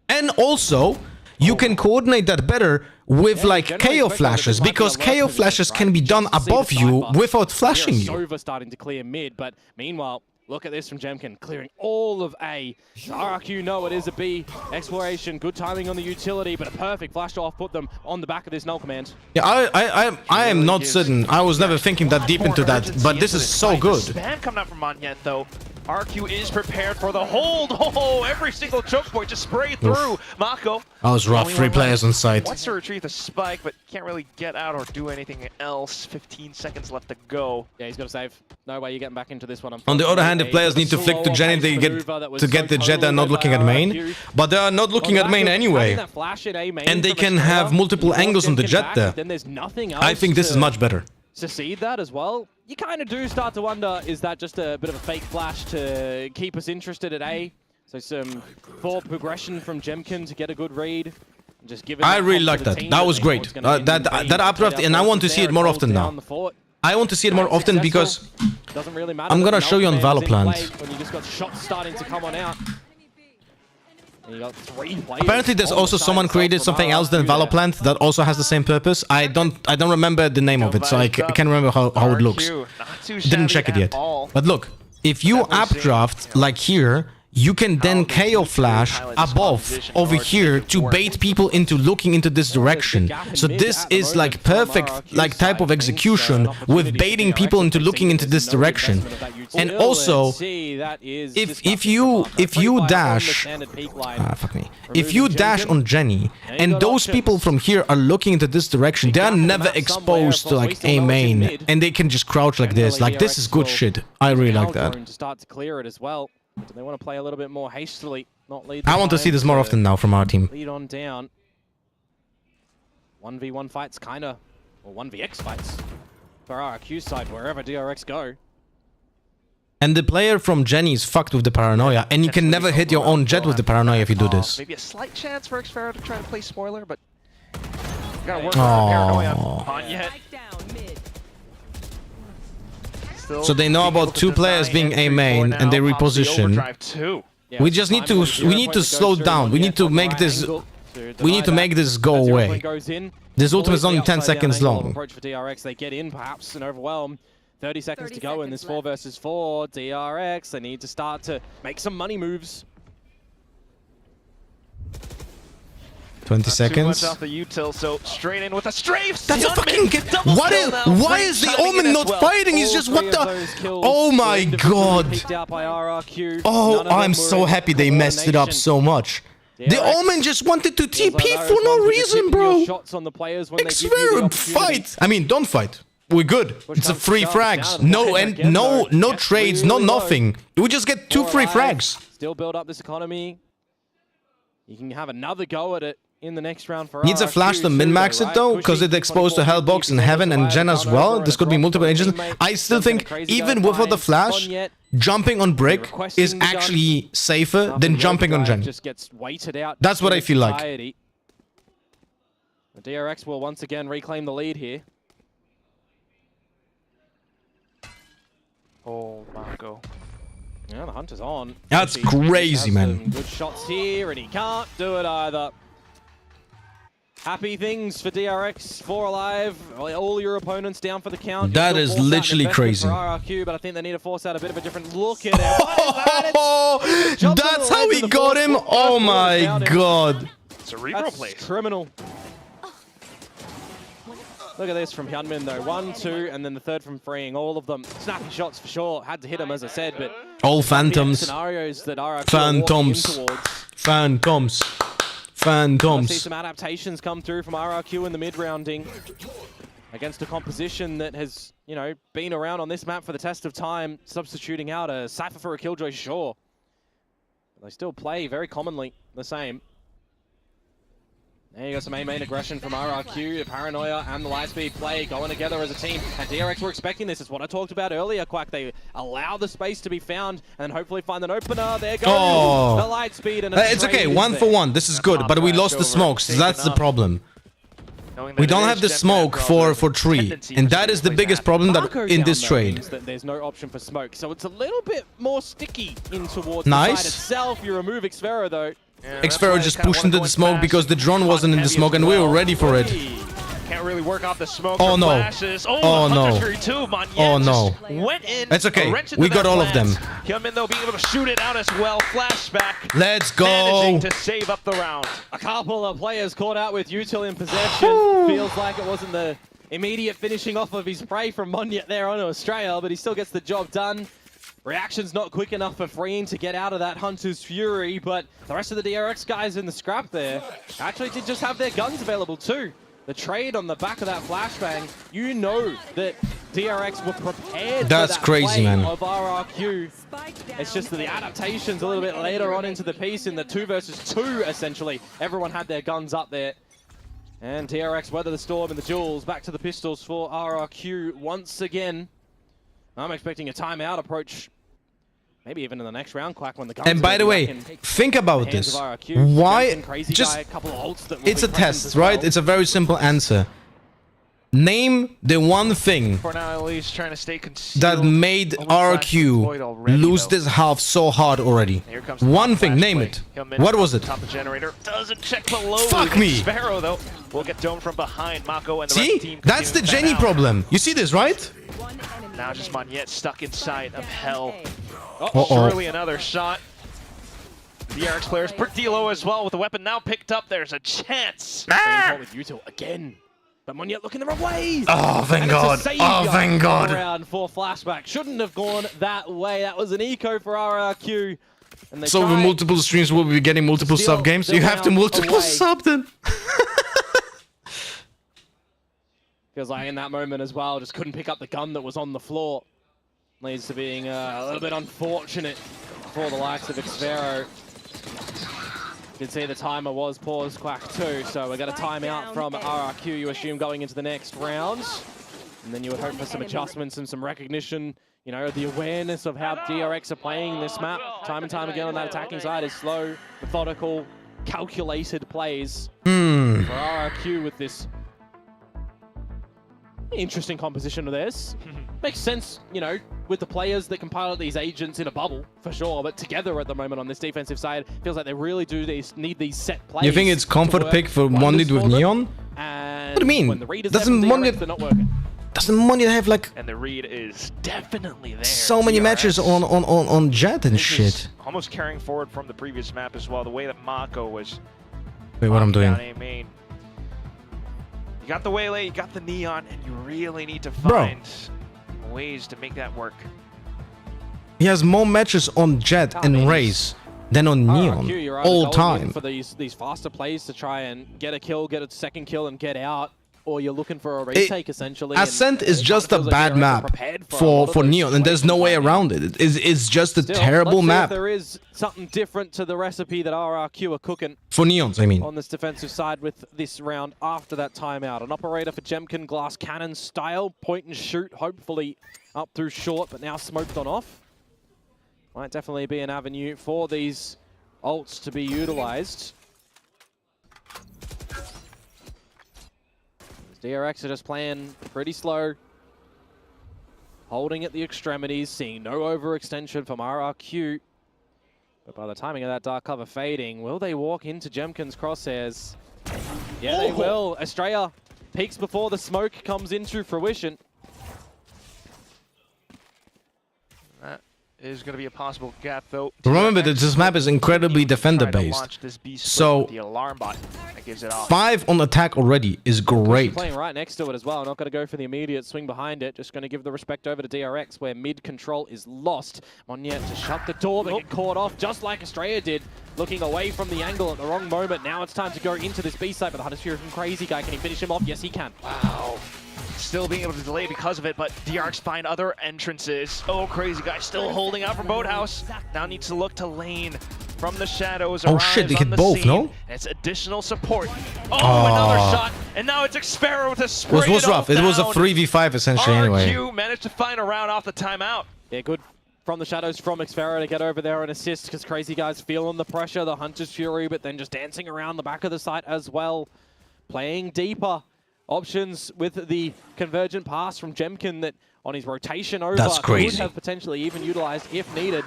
[SPEAKER 3] And also, you can coordinate that better with like KO flashes, because KO flashes can be done above you without flashing you.
[SPEAKER 19] Sova starting to clear mid, but meanwhile, look at this from Jemkin, clearing all of A. RRQ know it is a B. Exploration, good timing on the utility, but a perfect flash to off-put them on the back of this null command.
[SPEAKER 3] Yeah, I am not certain. I was never thinking that deep into that, but this is so good.
[SPEAKER 18] Spam coming out from Monyet though. RQ is prepared for the hold. Oh, every single choke point just sprayed through. Mako.
[SPEAKER 3] That was rough. 3 players on site.
[SPEAKER 18] Wants to retrieve the spike, but can't really get out or do anything else. 15 seconds left to go.
[SPEAKER 19] Yeah, he's got to save. No way you're getting back into this one.
[SPEAKER 3] On the other hand, if players need to flick to Jenny, they get to get the Jet and not looking at main. But they are not looking at main anyway. And they can have multiple angles on the Jet there. I think this is much better.
[SPEAKER 19] Succeed that as well. You kind of do start to wonder, is that just a bit of a fake flash to keep us interested at A? So some forward progression from Jemkin to get a good read. Just give it.
[SPEAKER 3] I really like that. That was great. That updraft, and I want to see it more often now. I want to see it more often because I'm gonna show you on Valorant.
[SPEAKER 19] When you just got shots starting to come on out. You got 3 players.
[SPEAKER 3] Apparently, there's also someone created something else than Valorant that also has the same purpose. I don't remember the name of it, so I can't remember how it looks. Didn't check it yet. But look, if you updraft like here, you can then KO flash above over here to bait people into looking into this direction. So this is like perfect like type of execution with baiting people into looking into this direction. And also, if you dash, fuck me, if you dash on Jenny and those people from here are looking into this direction, they are never exposed to like a main, and they can just crouch like this. Like this is good shit. I really like that.
[SPEAKER 19] To start to clear it as well. Do they want to play a little bit more hastily? Not lead.
[SPEAKER 3] I want to see this more often now from our team.
[SPEAKER 19] Lead on down. 1v1 fights, kinda, or 1vx fights for RRQ side wherever DRX go.
[SPEAKER 3] And the player from Jenny is fucked with the paranoia, and you can never hit your own Jet with the paranoia if you do this.
[SPEAKER 18] Maybe a slight chance for Xferro to try to play spoiler, but gotta work on paranoia. Monyet.
[SPEAKER 3] So they know about 2 players being A main, and they reposition. We just need to slow down. We need to make this go away. This ultimate is only 10 seconds long.
[SPEAKER 19] Approach for DRX. They get in perhaps and overwhelm. 30 seconds to go in this 4 versus 4. DRX, they need to start to make some money moves.
[SPEAKER 3] 20 seconds.
[SPEAKER 18] Off the util, so straight in with a strafe.
[SPEAKER 3] That's a fucking why is the Omen not fighting? He's just what the? Oh my god! Oh, I'm so happy they messed it up so much. The Omen just wanted to TP for no reason, bro. Xferro, fight! I mean, don't fight. We're good. It's a free frags. No trades, no nothing. We just get 2 free frags.
[SPEAKER 19] Still build up this economy. You can have another go at it in the next round for
[SPEAKER 3] Needs a flash to min-max it though, because it's exposed to Hellbox and Heaven and Jen as well. This could be multiple agents. I still think, even without the flash, jumping on Brick is actually safer than jumping on Jen. That's what I feel like.
[SPEAKER 19] The DRX will once again reclaim the lead here.
[SPEAKER 18] Oh, Mako.
[SPEAKER 19] Yeah, the hunt is on.
[SPEAKER 3] That's crazy, man.
[SPEAKER 19] Good shots here, and he can't do it either. Happy things for DRX, 4 alive. All your opponents down for the count.
[SPEAKER 3] That is literally crazy.
[SPEAKER 19] For RRQ, but I think they need to force out a bit of a different look at it.
[SPEAKER 3] That's how he got him. Oh my god.
[SPEAKER 18] Cerebral play.
[SPEAKER 19] Criminal. Look at this from Hyunmin though. 1, 2, and then the third from freeing. All of them snappy shots for sure. Had to hit him as I said, but
[SPEAKER 3] all phantoms.
[SPEAKER 19] Scenarios that RRQ
[SPEAKER 3] Phantoms.
[SPEAKER 19] I see some adaptations come through from RRQ in the mid-rounding against a composition that has, you know, been around on this map for the test of time, substituting out a Cypher for a Killjoy, sure. But they still play very commonly the same. There you go, some main aggression from RRQ, the Paranoia and the Lightspeed play going together as a team. And DRX were expecting this. It's what I talked about earlier, Quack. They allow the space to be found and hopefully find an opener. There goes the Lightspeed. And
[SPEAKER 3] it's okay, 1-for-1. This is good, but we lost the smokes. That's the problem. We don't have the smoke for tree, and that is the biggest problem that in this trade.
[SPEAKER 19] That there's no option for smoke, so it's a little bit more sticky in towards
[SPEAKER 3] Nice.
[SPEAKER 19] the side itself. You remove Xfero though.
[SPEAKER 3] Xfero just pushed into the smoke because the drone wasn't in the smoke, and we were ready for it.
[SPEAKER 18] Can't really work off the smoke.
[SPEAKER 3] Oh no! Oh no! Oh no!
[SPEAKER 18] Went in.
[SPEAKER 3] It's okay. We got all of them.
[SPEAKER 18] Hyunmin though being able to shoot it out as well. Flashback.
[SPEAKER 3] Let's go.
[SPEAKER 18] Managing to save up the round.
[SPEAKER 19] A couple of players caught out with Util in possession. Feels like it wasn't the immediate finishing off of his spray from Monyet there onto Australia, but he still gets the job done. Reaction's not quick enough for Freeing to get out of that Hunter's Fury, but the rest of the DRX guys in the scrap there actually did just have their guns available too. The trade on the back of that flashbang, you know that DRX were prepared
[SPEAKER 3] That's
[SPEAKER 19] for that
[SPEAKER 3] crazy,
[SPEAKER 19] play
[SPEAKER 3] man.
[SPEAKER 19] of RRQ. It's just that the adaptations a little bit later on into the piece in the 2 versus 2, essentially. Everyone had their guns up there. And DRX weather the storm in the duels. Back to the pistols for RRQ once again. I'm expecting a timeout approach. Maybe even in the next round, Quack, when the guns.
[SPEAKER 3] And by the way, think about this. Why? Just it's a test, right? It's a very simple answer. Name the one thing
[SPEAKER 18] For now, at least trying to stay concealed.
[SPEAKER 3] that made RRQ lose this half so hard already.
[SPEAKER 18] Here comes the
[SPEAKER 3] One thing,
[SPEAKER 18] flash
[SPEAKER 3] name
[SPEAKER 18] play.
[SPEAKER 3] it.
[SPEAKER 18] Hyunmin
[SPEAKER 3] What was it?
[SPEAKER 18] Top the generator. Doesn't check below.
[SPEAKER 3] Fuck me.
[SPEAKER 18] Sparrow though will get domed from behind. Mako and the rest of the
[SPEAKER 3] See?
[SPEAKER 18] team.
[SPEAKER 3] That's the
[SPEAKER 18] continue to
[SPEAKER 3] Jenny
[SPEAKER 18] fan out.
[SPEAKER 3] problem. You see this, right?
[SPEAKER 18] Now just Monyet stuck inside of hell.
[SPEAKER 3] Uh-oh.
[SPEAKER 18] Surely another shot. The DRX players pretty low as well with the weapon now picked up. There's a chance.
[SPEAKER 19] With Util again. But Monyet looking the wrong way.
[SPEAKER 3] Oh, thank
[SPEAKER 19] And it's a
[SPEAKER 3] God.
[SPEAKER 19] savior
[SPEAKER 3] Oh, thank God.
[SPEAKER 19] Round for flashback. Shouldn't have gone that way. That was an eco for RRQ. And they
[SPEAKER 3] So with
[SPEAKER 19] try
[SPEAKER 3] multiple streams, we'll be getting multiple
[SPEAKER 19] steal
[SPEAKER 3] sub games.
[SPEAKER 19] the
[SPEAKER 3] You have to
[SPEAKER 19] round
[SPEAKER 3] multiple
[SPEAKER 19] away.
[SPEAKER 3] sub them.
[SPEAKER 19] Feels like in that moment as well, just couldn't pick up the gun that was on the floor. Leads to being a little bit unfortunate for the likes of Xfero. You can see the timer was paused, Quack, too, so we got a timeout from RRQ, you assume, going into the next round. And then you would hope for some adjustments and some recognition, you know, the awareness of how DRX are playing this map time and time again on that attacking side is slow, methodical, calculated plays for RRQ with this interesting composition of theirs. Makes sense, you know, with the players that can pilot these agents in a bubble, for sure, but together at the moment on this defensive side, feels like they really do need these set plays.
[SPEAKER 3] You think it's comfort pick for Monyet with Neon?
[SPEAKER 19] And
[SPEAKER 3] What do you mean?
[SPEAKER 19] when the readers
[SPEAKER 3] Doesn't
[SPEAKER 19] have DRX,
[SPEAKER 3] Monyet
[SPEAKER 19] they're not working.
[SPEAKER 3] have like
[SPEAKER 18] And the read is definitely there.
[SPEAKER 3] so many
[SPEAKER 18] DRX
[SPEAKER 3] matches on Jet and
[SPEAKER 18] is
[SPEAKER 3] shit?
[SPEAKER 18] almost carrying forward from the previous map as well. The way that Mako was.
[SPEAKER 3] Wait, what I'm doing?
[SPEAKER 18] down A main. You got the Waylay, you got the Neon, and you really need to
[SPEAKER 3] Bro.
[SPEAKER 18] find ways to make that work.
[SPEAKER 3] He has more matches on Jet and Raze than on Neon
[SPEAKER 19] RRQ, you're either
[SPEAKER 3] all
[SPEAKER 19] going
[SPEAKER 3] time.
[SPEAKER 19] in for these faster plays to try and get a kill, get a second kill, and get out, or you're looking for a retake essentially.
[SPEAKER 3] Ascent
[SPEAKER 19] and
[SPEAKER 3] is
[SPEAKER 19] it
[SPEAKER 3] just a
[SPEAKER 19] kinda feels like
[SPEAKER 3] bad
[SPEAKER 19] DRX are
[SPEAKER 3] map
[SPEAKER 19] prepared for a lot of
[SPEAKER 3] for
[SPEAKER 19] those
[SPEAKER 3] Neon, and there's no way
[SPEAKER 19] situations
[SPEAKER 3] around it. It's just a
[SPEAKER 19] Still,
[SPEAKER 3] terrible
[SPEAKER 19] let's see
[SPEAKER 3] map
[SPEAKER 19] if there is something different to the recipe that RRQ are cooking
[SPEAKER 3] for Neons. I mean,
[SPEAKER 19] on this defensive side with this round after that timeout. An operator for Jemkin, glass cannon style, point and shoot, hopefully up through short, but now smoked on off. Might definitely be an avenue for these ults to be utilized. DRX are just playing pretty slow, holding at the extremities, seeing no overextension from RRQ. But by the timing of that dark cover fading, will they walk into Jemkin's crosshairs? Yeah, they will. Australia peaks before the smoke comes into fruition.
[SPEAKER 18] That is going to be a possible gap, though.
[SPEAKER 3] remember that this map is incredibly defender based. So
[SPEAKER 18] the alarm bot that gives it off.
[SPEAKER 3] 5 on attack already is great.
[SPEAKER 19] Playing right next to it as well. Not going to go for the immediate swing behind it. Just going to give the respect over to DRX, where mid control is lost. Monyet to shut the door, but get caught off, just like Australia did. Looking away from the angle at the wrong moment. Now it's time to go into this B side, but the Hunter's Fury from Crazy Guy. Can he finish him off? Yes, he can.
[SPEAKER 18] Wow. still being able to delay because of it, but DRX find other entrances. Oh, crazy guy still holding out from Boathouse. Now needs to look to lane from the shadows.
[SPEAKER 3] Oh shit, they hit both, no?
[SPEAKER 18] It's additional support. Oh, another shot, and now it's Xpero to spray
[SPEAKER 3] It was rough. It was a 3v5 essentially anyway.
[SPEAKER 18] RRQ managed to find a round off the timeout.
[SPEAKER 19] Yeah, good from the shadows from Xpero to get over there and assist, because Crazy Guy's feeling the pressure, the Hunter's Fury, but then just dancing around the back of the site as well. Playing deeper. Options with the convergent pass from Jemkin that on his rotation over
[SPEAKER 3] That's crazy.
[SPEAKER 19] could have potentially even utilized if needed.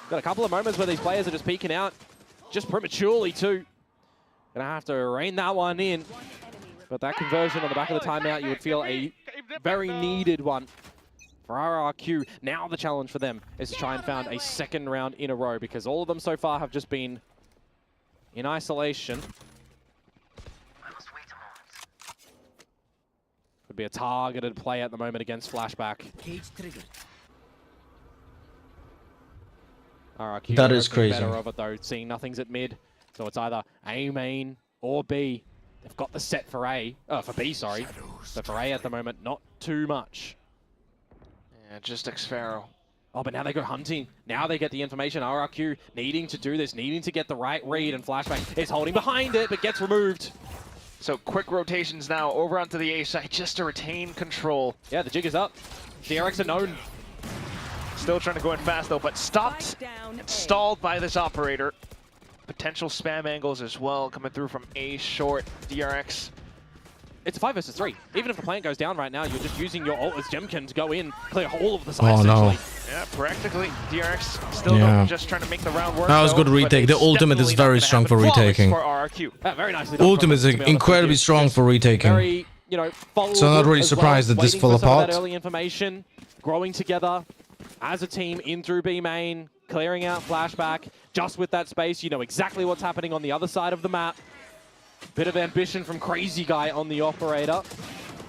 [SPEAKER 19] Got a couple of moments where these players are just peeking out, just prematurely too. Gonna have to rein that one in. But that conversion on the back of the timeout, you would feel a very needed one for RRQ. Now the challenge for them is to try and find a second round in a row, because all of them so far have just been in isolation. Could be a targeted play at the moment against Flashback.
[SPEAKER 10] Cage triggered.
[SPEAKER 19] RRQ
[SPEAKER 3] That is crazy.
[SPEAKER 19] Better of it though, seeing nothing's at mid, so it's either A main or B. They've got the set for A, for B, sorry. But for A at the moment, not too much.
[SPEAKER 18] Yeah, just Xpero.
[SPEAKER 19] Oh, but now they go hunting. Now they get the information. RRQ needing to do this, needing to get the right read, and Flashback is holding behind it, but gets removed.
[SPEAKER 18] So quick rotations now over onto the A side just to retain control.
[SPEAKER 19] Yeah, the jig is up. DRX are known.
[SPEAKER 18] Still trying to go in fast though, but stopped and stalled by this operator. Potential spam angles as well coming through from A short. DRX.
[SPEAKER 19] It's a 5 versus 3. Even if the plant goes down right now, you're just using your ult as Jemkin to go in, clear all of the sides.
[SPEAKER 3] Oh no.
[SPEAKER 18] Yeah, practically. DRX still just trying to make the round work.
[SPEAKER 3] That was good retake. The ultimate is very strong for retaking.
[SPEAKER 18] For RRQ.
[SPEAKER 19] Very nicely.
[SPEAKER 3] Ultimate is incredibly strong for retaking.
[SPEAKER 19] Very, you know,
[SPEAKER 3] So I'm not really surprised that this fell apart.
[SPEAKER 19] That early information, growing together as a team in through B main, clearing out Flashback. Just with that space, you know exactly what's happening on the other side of the map. Bit of ambition from Crazy Guy on the operator.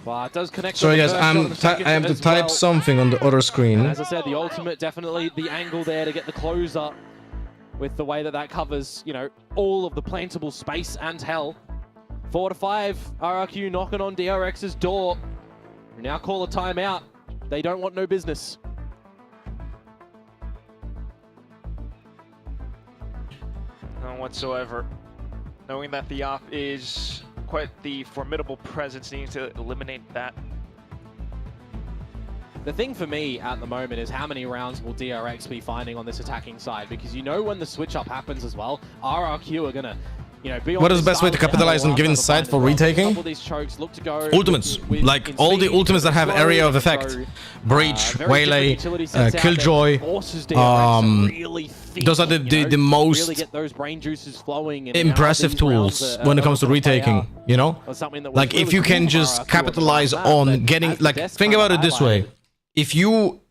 [SPEAKER 19] But it does connect.
[SPEAKER 3] Sorry guys, I have to type something on the other screen.
[SPEAKER 19] And as I said, the ultimate, definitely the angle there to get the closer with the way that that covers, you know, all of the plantable space and hell. 4 to 5, RRQ knocking on DRX's door. We now call a timeout. They don't want no business.
[SPEAKER 18] None whatsoever. Knowing that the op is quite the formidable presence, needing to eliminate that.
[SPEAKER 19] The thing for me at the moment is how many rounds will DRX be finding on this attacking side? Because you know when the switch up happens as well, RRQ are gonna, you know, be on.
[SPEAKER 3] What is the best way to capitalize on giving side for retaking? Ultimates, like all the ultimates that have area of effect. Breach, Waylay, Killjoy. Those are the most impressive tools when it comes to retaking, you know? Like if you can just capitalize on getting, like, think about it this way. If you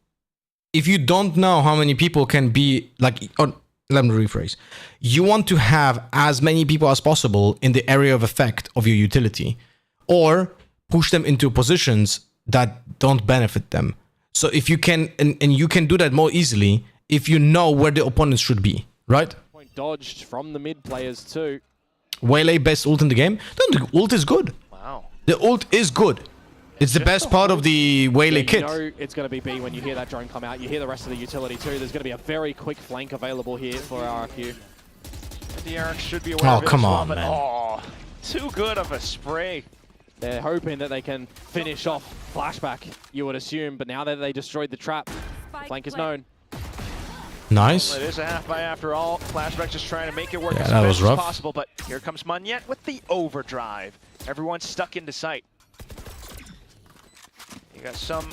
[SPEAKER 3] don't know how many people can be, like, let me rephrase. You want to have as many people as possible in the area of effect of your utility, or push them into positions that don't benefit them. So if you can, and you can do that more easily if you know where the opponents should be, right?
[SPEAKER 19] Point dodged from the mid players too.
[SPEAKER 3] Waylay best ult in the game? No, the ult is good.
[SPEAKER 18] Wow.
[SPEAKER 3] The ult is good. It's the best part of the Waylay kit.
[SPEAKER 19] You know it's going to be B when you hear that drone come out. You hear the rest of the utility too. There's going to be a very quick flank available here for RRQ.
[SPEAKER 18] DRX should be aware of it
[SPEAKER 3] come
[SPEAKER 18] as well,
[SPEAKER 3] on,
[SPEAKER 18] but,
[SPEAKER 3] man.
[SPEAKER 18] Oh, too good of a spray.
[SPEAKER 19] They're hoping that they can finish off Flashback, you would assume, but now that they destroyed the trap, flank is known.
[SPEAKER 3] Nice.
[SPEAKER 18] Well, it is a half by after all. Flashback just trying to make it work as
[SPEAKER 3] that was
[SPEAKER 18] best as
[SPEAKER 3] rough.
[SPEAKER 18] possible, but here comes Munyet with the overdrive. Everyone's stuck into sight. You got some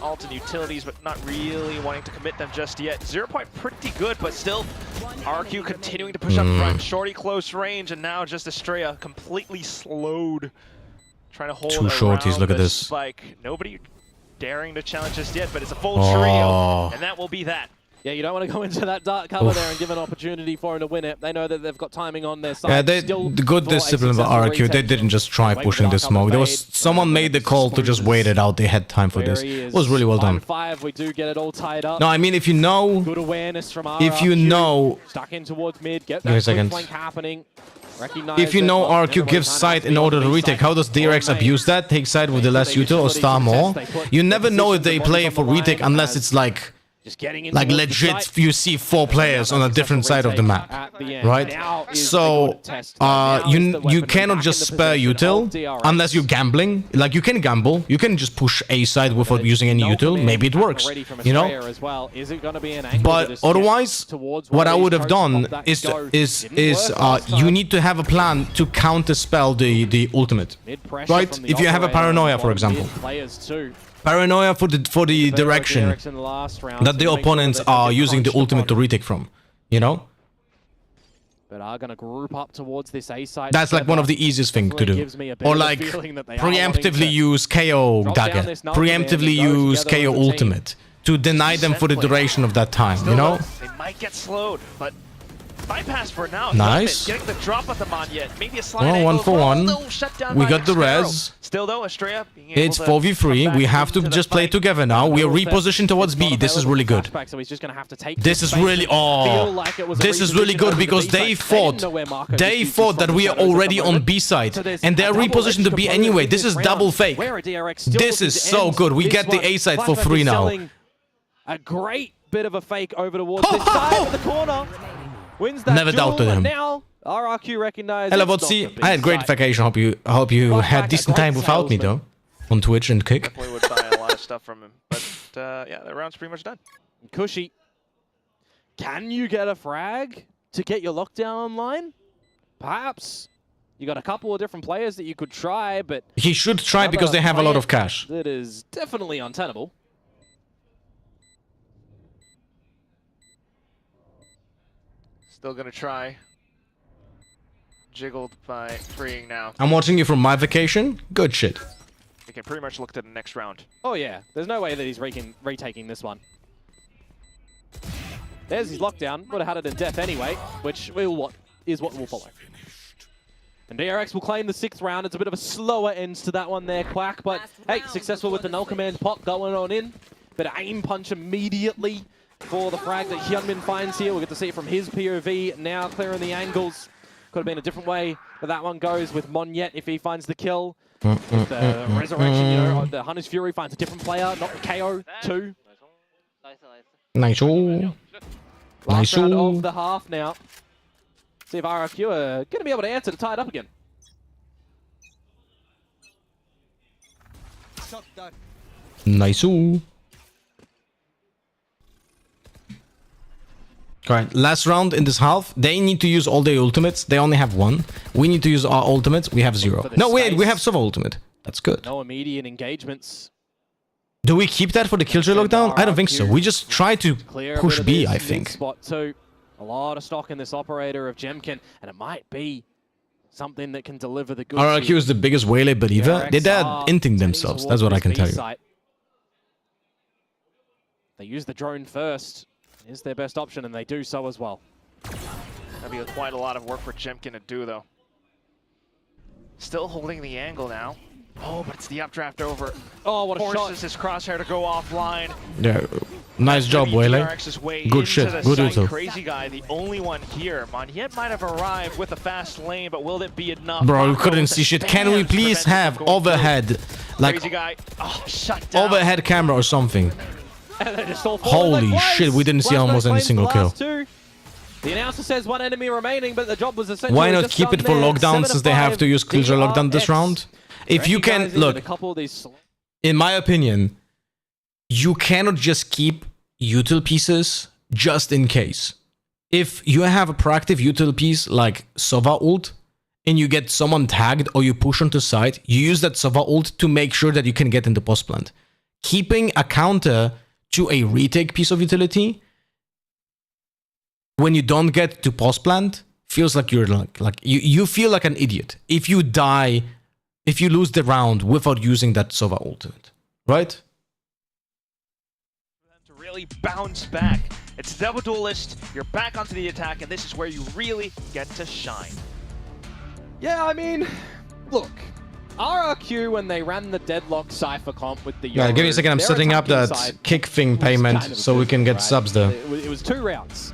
[SPEAKER 18] ult and utilities, but not really wanting to commit them just yet. 0 point pretty good, but still RQ continuing to push up front. Shorty close range, and now just Estrella completely slowed. Trying to hold
[SPEAKER 3] Two shorties, look at this.
[SPEAKER 18] Spike. Nobody daring to challenge just yet, but it's a full trio, and that will be that.
[SPEAKER 19] Yeah, you don't want to go into that dark cover there and give an opportunity for him to win it. They know that they've got timing on their side.
[SPEAKER 3] Yeah, the good discipline by RRQ. They didn't just try pushing the smoke. There was someone made the call to just wait it out. They had time for this. It was really well done.
[SPEAKER 19] 5-5, we do get it all tied up.
[SPEAKER 3] No, I mean if you know,
[SPEAKER 19] good awareness from RRQ.
[SPEAKER 3] if you know,
[SPEAKER 19] stuck in towards mid, get
[SPEAKER 3] give me a
[SPEAKER 19] that
[SPEAKER 3] second.
[SPEAKER 19] flank happening.
[SPEAKER 3] If you know RRQ gives side in order to retake, how does DRX abuse that? Take side with the less util or star more? You never know if they play for retake unless it's like legit you see 4 players on a different side of the map, right? So you cannot just spare util unless you're gambling. Like you can gamble, you can just push A side without using any util. Maybe it works, you know. But otherwise, what I would have done is you need to have a plan to counterspell the ultimate, right? If you have a paranoia, for example. Paranoia for the direction that the opponents are using the ultimate to retake from, you know?
[SPEAKER 19] But are going to group up towards this A side.
[SPEAKER 3] That's like one of the easiest things to do. Or like preemptively use KO dagger, preemptively use KO ultimate to deny them for the duration of that time, you know?
[SPEAKER 18] They might get slowed, but bypass for now.
[SPEAKER 3] Nice.
[SPEAKER 18] Getting the drop at the Mon yet. Maybe a slide
[SPEAKER 3] Well, 1 for 1. We got the
[SPEAKER 18] Sparrow.
[SPEAKER 3] res.
[SPEAKER 18] Still though, Estrella being able
[SPEAKER 3] It's
[SPEAKER 18] to
[SPEAKER 3] 4v3. We have to just play together now. We are repositioned towards B. This is really good. This is really this is really good because they thought that we are already on B side and they're repositioned to B anyway. This is double fake. This is so good. We get the A side for free now.
[SPEAKER 19] A great bit of a fake over towards this side of the corner. Wins that
[SPEAKER 3] Never doubted him.
[SPEAKER 19] Now, RRQ recognized.
[SPEAKER 3] Hello, Votsi. I had great vacation. Hope you had decent time without me though, on Twitch and Kick.
[SPEAKER 18] Definitely would buy a lot of stuff from him, but yeah, the round's pretty much done.
[SPEAKER 19] Cushy, can you get a frag to get your lockdown online? Perhaps. You got a couple of different players that you could try, but
[SPEAKER 3] He should try because they have a lot of cash.
[SPEAKER 19] That is definitely untenable.
[SPEAKER 18] Still gonna try. Jiggled by freeing now.
[SPEAKER 3] I'm watching you from my vacation. Good shit.
[SPEAKER 18] We can pretty much look to the next round.
[SPEAKER 19] Oh yeah, there's no way that he's retaking this one. There's his lockdown. Would have had it in death anyway, which is what will follow. And DRX will claim the 6th round. It's a bit of a slower end to that one there, Quack. But hey, successful with the null command pop going on in. Bit of aim punch immediately for the frag that Hyunmin finds here. We'll get to see it from his POV, now clearing the angles. Could have been a different way, but that one goes with Monyet if he finds the kill. With the resurrection, you know, the Hunter's Fury finds a different player, not KO, 2.
[SPEAKER 3] Nice.
[SPEAKER 19] Last round of the half now. See if RRQ are going to be able to answer to tie it up again.
[SPEAKER 3] Nice. Alright, last round in this half. They need to use all their ultimates. They only have 1. We need to use our ultimates. We have 0. No, wait, we have Sova ultimate. That's good.
[SPEAKER 19] No immediate engagements.
[SPEAKER 3] Do we keep that for the killjoy lockdown? I don't think so. We just try to push B, I think.
[SPEAKER 19] Spot 2. A lot of stock in this operator of Jemkin, and it might be something that can deliver the goods.
[SPEAKER 3] RRQ is the biggest Waylay believer. They're inting themselves. That's what I can tell you.
[SPEAKER 19] They use the drone first. Is their best option, and they do so as well.
[SPEAKER 18] That'd be quite a lot of work for Jemkin to do, though. Still holding the angle now. Oh, but it's the updraft over.
[SPEAKER 19] Oh, what a shot.
[SPEAKER 18] Forces his crosshair to go offline.
[SPEAKER 3] Yeah, nice job, Waylay. Good shit, good util.
[SPEAKER 18] Crazy guy, the only one here. Monyet might have arrived with a fast lane, but will it be enough?
[SPEAKER 3] Bro, we couldn't see shit. Can we please have overhead, like
[SPEAKER 18] crazy guy. Oh, shut down.
[SPEAKER 3] overhead camera or something? Holy shit, we didn't see almost any single kill.
[SPEAKER 19] The announcer says 1 enemy remaining, but the job was essentially
[SPEAKER 3] Why not keep it for lockdown since they have to use Killjoy lockdown this round? If you can, look, in my opinion, you cannot just keep util pieces just in case. If you have a proactive util piece like Sova ult, and you get someone tagged or you push onto site, you use that Sova ult to make sure that you can get into post plant. Keeping a counter to a retake piece of utility when you don't get to post plant feels like you're you feel like an idiot if you die, if you lose the round without using that Sova ultimate, right?
[SPEAKER 18] To really bounce back. It's double duelist, you're back onto the attack, and this is where you really get to shine.
[SPEAKER 19] Yeah, I mean, look, RRQ, when they ran the deadlock Cypher comp with the Yoru,
[SPEAKER 3] yeah, give me a second, I'm setting up that kick thing payment so we can get subs there.
[SPEAKER 19] It was 2 rounds.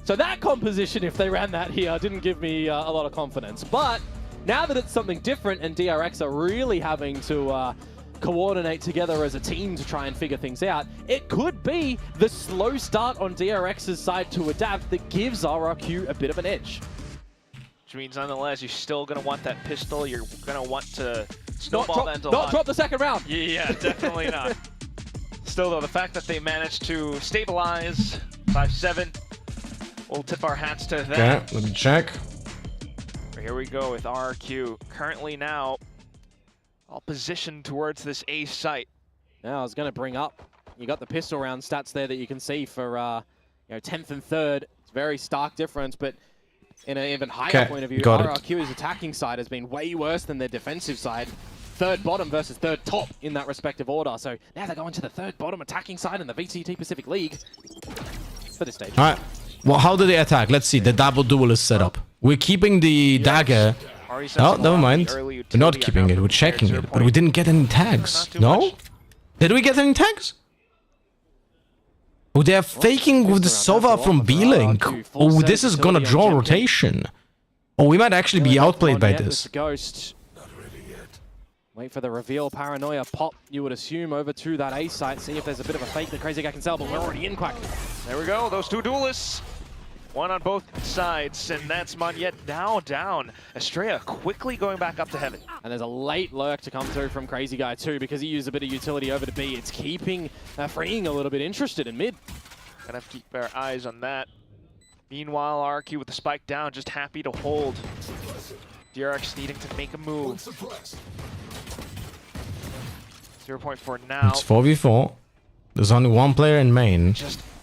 [SPEAKER 19] So that composition, if they ran that here, didn't give me a lot of confidence. But now that it's something different and DRX are really having to coordinate together as a team to try and figure things out, it could be the slow start on DRX's side to adapt that gives RRQ a bit of an edge.
[SPEAKER 18] Which means, nonetheless, you're still going to want that pistol. You're going to want to snowball that into
[SPEAKER 19] Not drop the second round.
[SPEAKER 18] Yeah, definitely not. Still, though, the fact that they managed to stabilize 5-7, we'll tip our hats to that.
[SPEAKER 3] Okay, let me check.
[SPEAKER 18] Here we go with RRQ. Currently now, all positioned towards this A site.
[SPEAKER 19] Now I was going to bring up, you got the pistol round stats there that you can see for 10th and 3rd. It's a very stark difference, but in an even higher point of view, RRQ's attacking side has been way worse than their defensive side. 3rd bottom versus 3rd top in that respective order. So now they're going to the 3rd bottom attacking side in the VCT Pacific League for this stage.
[SPEAKER 3] All right. Well, how do they attack? Let's see. The double duel is set up. We're keeping the dagger. Oh, never mind. We're not keeping it. We're checking it. But we didn't get any tags. No? Did we get any tags? Oh, they're faking with the Sova from B-Link. Oh, this is gonna draw rotation. Oh, we might actually be outplayed by this.
[SPEAKER 19] Ghost. Wait for the reveal. Paranoia pop, you would assume, over to that A site. See if there's a bit of a fake that Crazy Guy can sell, but we're already in, Quack.
[SPEAKER 18] There we go. Those two duelists. One on both sides, and that's Monyet now down. Estrella quickly going back up to heaven.
[SPEAKER 19] And there's a late lurk to come through from Crazy Guy too, because he used a bit of utility over to B. It's keeping Freeing a little bit interested in mid.
[SPEAKER 18] Gonna have to keep our eyes on that. Meanwhile, RRQ with the spike down, just happy to hold. DRX needing to make a move. 0.4 now.
[SPEAKER 3] It's 4v4. There's only one player in main.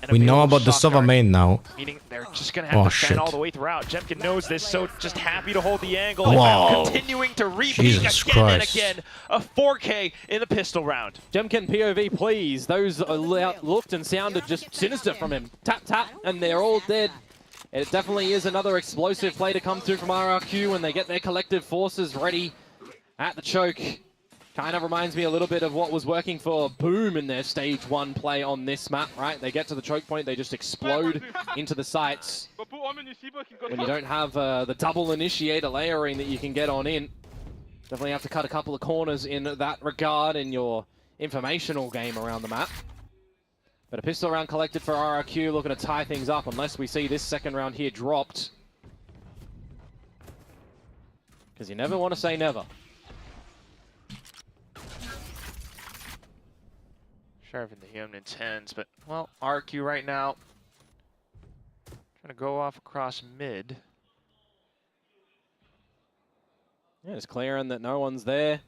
[SPEAKER 3] We know about the Sova main now.
[SPEAKER 18] Meaning they're just going to have to fan all the way throughout. Jemkin knows this, so just happy to hold the angle. And continuing to repeat again and again. A 4K in the pistol round.
[SPEAKER 19] Jemkin POV, please. Those looked and sounded just sinister from him. Tap, tap, and they're all dead. It definitely is another explosive play to come through from RRQ when they get their collective forces ready at the choke. Kind of reminds me a little bit of what was working for Boom in their stage 1 play on this map, right? They get to the choke point, they just explode into the sites. When you don't have the double initiator layering that you can get on in, definitely have to cut a couple of corners in that regard in your informational game around the map. But a pistol round collected for RRQ, looking to tie things up unless we see this second round here dropped. Because you never want to say never.
[SPEAKER 18] Sheriff in the human intends, but, well, RRQ right now trying to go off across mid.
[SPEAKER 19] Yeah, it's clearing that no one's there.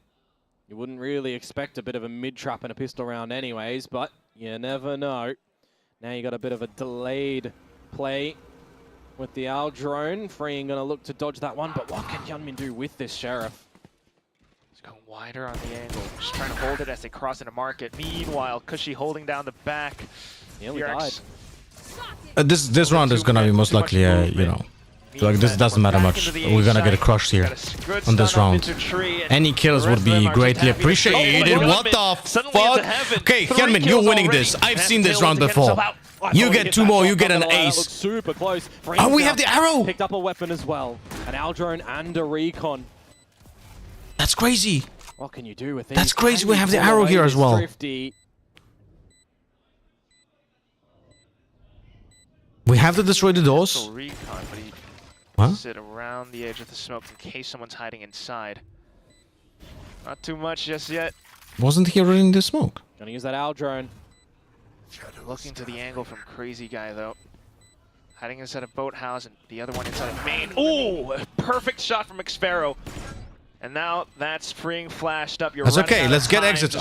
[SPEAKER 19] You wouldn't really expect a bit of a mid-trap in a pistol round anyways, but you never know. Now you got a bit of a delayed play with the Owl drone. Freeing gonna look to dodge that one, but what can Hyunmin do with this Sheriff?
[SPEAKER 18] Going wider on the angle, just trying to hold it as they cross into market. Meanwhile, Cushy holding down the back.
[SPEAKER 19] Nearly died.
[SPEAKER 3] This round is gonna be most likely, you know, like this doesn't matter much. We're gonna get a crush here on this round. Any kills would be greatly appreciated. What the fuck? Okay, Hyunmin, you're winning this. I've seen this round before. You get 2 more, you get an ace.
[SPEAKER 19] Super close.
[SPEAKER 3] Oh, we have the arrow.
[SPEAKER 19] Picked up a weapon as well. An Owl drone and a recon.
[SPEAKER 3] That's crazy.
[SPEAKER 19] What can you do with these?
[SPEAKER 3] That's crazy. We have the arrow here as well. We have to destroy the doors.
[SPEAKER 18] What? Sit around the edge of the smoke in case someone's hiding inside. Not too much just yet.
[SPEAKER 3] Wasn't he already in the smoke?
[SPEAKER 19] Gonna use that Owl drone.
[SPEAKER 18] Looking to the angle from Crazy Guy though. Hiding inside a boathouse and the other one inside a main. Oh, perfect shot from Xfero. And now that's Freeing flashed up.
[SPEAKER 3] That's okay. Let's get exit.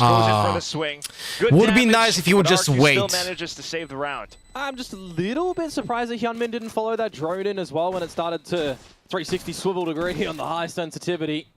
[SPEAKER 3] Would be nice if you would just wait.
[SPEAKER 18] Still manages to save the round.
[SPEAKER 19] I'm just a little bit surprised that Hyunmin didn't follow that drone in as well when it started to 360 swivel degree on the high sensitivity.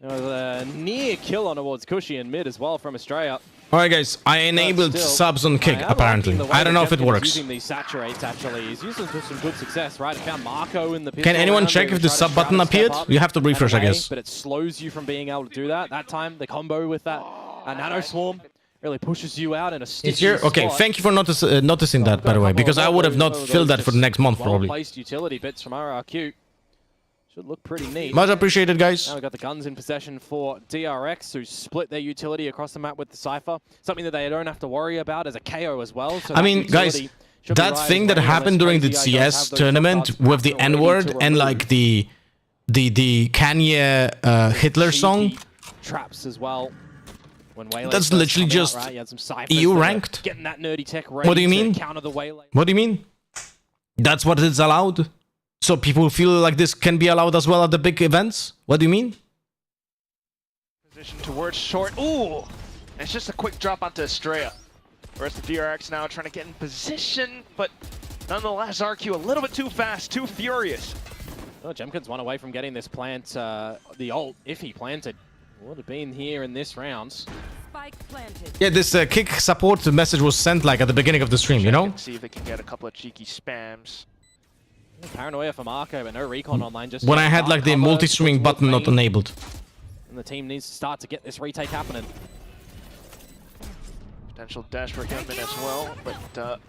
[SPEAKER 19] There was a near kill on towards Cushy in mid as well from Australia.
[SPEAKER 3] Alright guys, I enabled subs on kick apparently. I don't know if it works.
[SPEAKER 19] Using these saturates actually. He's using some good success, right? I found Marco in the
[SPEAKER 3] Can anyone check if the sub button appeared? You have to refresh, I guess.
[SPEAKER 19] But it slows you from being able to do that. That time, the combo with that Nano Swarm really pushes you out in a sticky
[SPEAKER 3] It's here. Okay,
[SPEAKER 19] spot.
[SPEAKER 3] thank you for noticing that, by the way, because I would have not filled that for the next month, probably.
[SPEAKER 19] Well-placed utility bits from RRQ. Should look pretty neat.
[SPEAKER 3] Much appreciated, guys.
[SPEAKER 19] Now we've got the guns in possession for DRX, who split their utility across the map with the Cypher. Something that they don't have to worry about as a KO as well. So
[SPEAKER 3] I mean, guys, that thing that happened during the CS tournament with the N-word and like the Kanye Hitler song,
[SPEAKER 19] traps as well. When
[SPEAKER 3] that's literally just EU ranked.
[SPEAKER 19] Getting that nerdy tech
[SPEAKER 3] What do you mean? What do you mean? That's what is allowed. So people feel like this can be allowed as well at the big events? What do you mean?
[SPEAKER 18] Position towards short. Ooh! It's just a quick drop onto Estrella. Whereas the DRX now trying to get in position, but nonetheless, RQ a little bit too fast, too furious.
[SPEAKER 19] Well, Jemkin's one away from getting this plant, the ult, if he planted. Would have been here in this round.
[SPEAKER 14] Spike planted.
[SPEAKER 3] Yeah, this kick support message was sent like at the beginning of the stream, you know?
[SPEAKER 18] See if they can get a couple of cheeky spams.
[SPEAKER 19] Paranoia for Marco, but no recon online. Just
[SPEAKER 3] when I had like the multi-streaming button not enabled.
[SPEAKER 19] And the team needs to start to get this retake happening.
[SPEAKER 18] Potential dash for Gunman as well, but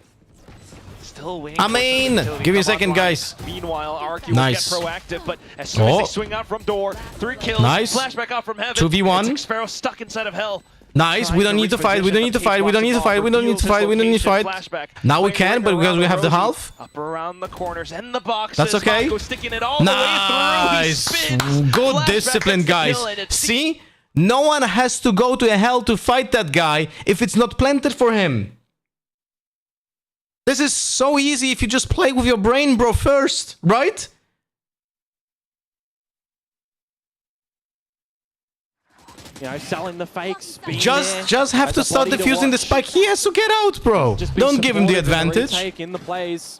[SPEAKER 18] still waiting.
[SPEAKER 3] I mean, give me a second, guys.
[SPEAKER 18] Meanwhile, RQ
[SPEAKER 3] Nice.
[SPEAKER 18] will get proactive, but as soon as they swing out from door, 3 kills,
[SPEAKER 3] Nice.
[SPEAKER 18] flashback out from heaven.
[SPEAKER 3] 2v1.
[SPEAKER 18] Sparrow stuck inside of hell.
[SPEAKER 3] Nice, we don't need to fight, we don't need to fight, we don't need to fight, we don't need to fight, we don't need to fight. Now we can, but because we have the half.
[SPEAKER 18] Up around the corners and the boxes.
[SPEAKER 3] That's okay.
[SPEAKER 18] Marco sticking it all the way
[SPEAKER 3] Nice.
[SPEAKER 18] through.
[SPEAKER 3] Good discipline, guys. See? No one has to go to hell to fight that guy if it's not planted for him. This is so easy if you just play with your brain, bro, first, right?
[SPEAKER 19] You know, selling the fakes.
[SPEAKER 3] Just have to start defusing the spike. He has to get out, bro. Don't give him the advantage.
[SPEAKER 19] In the plays.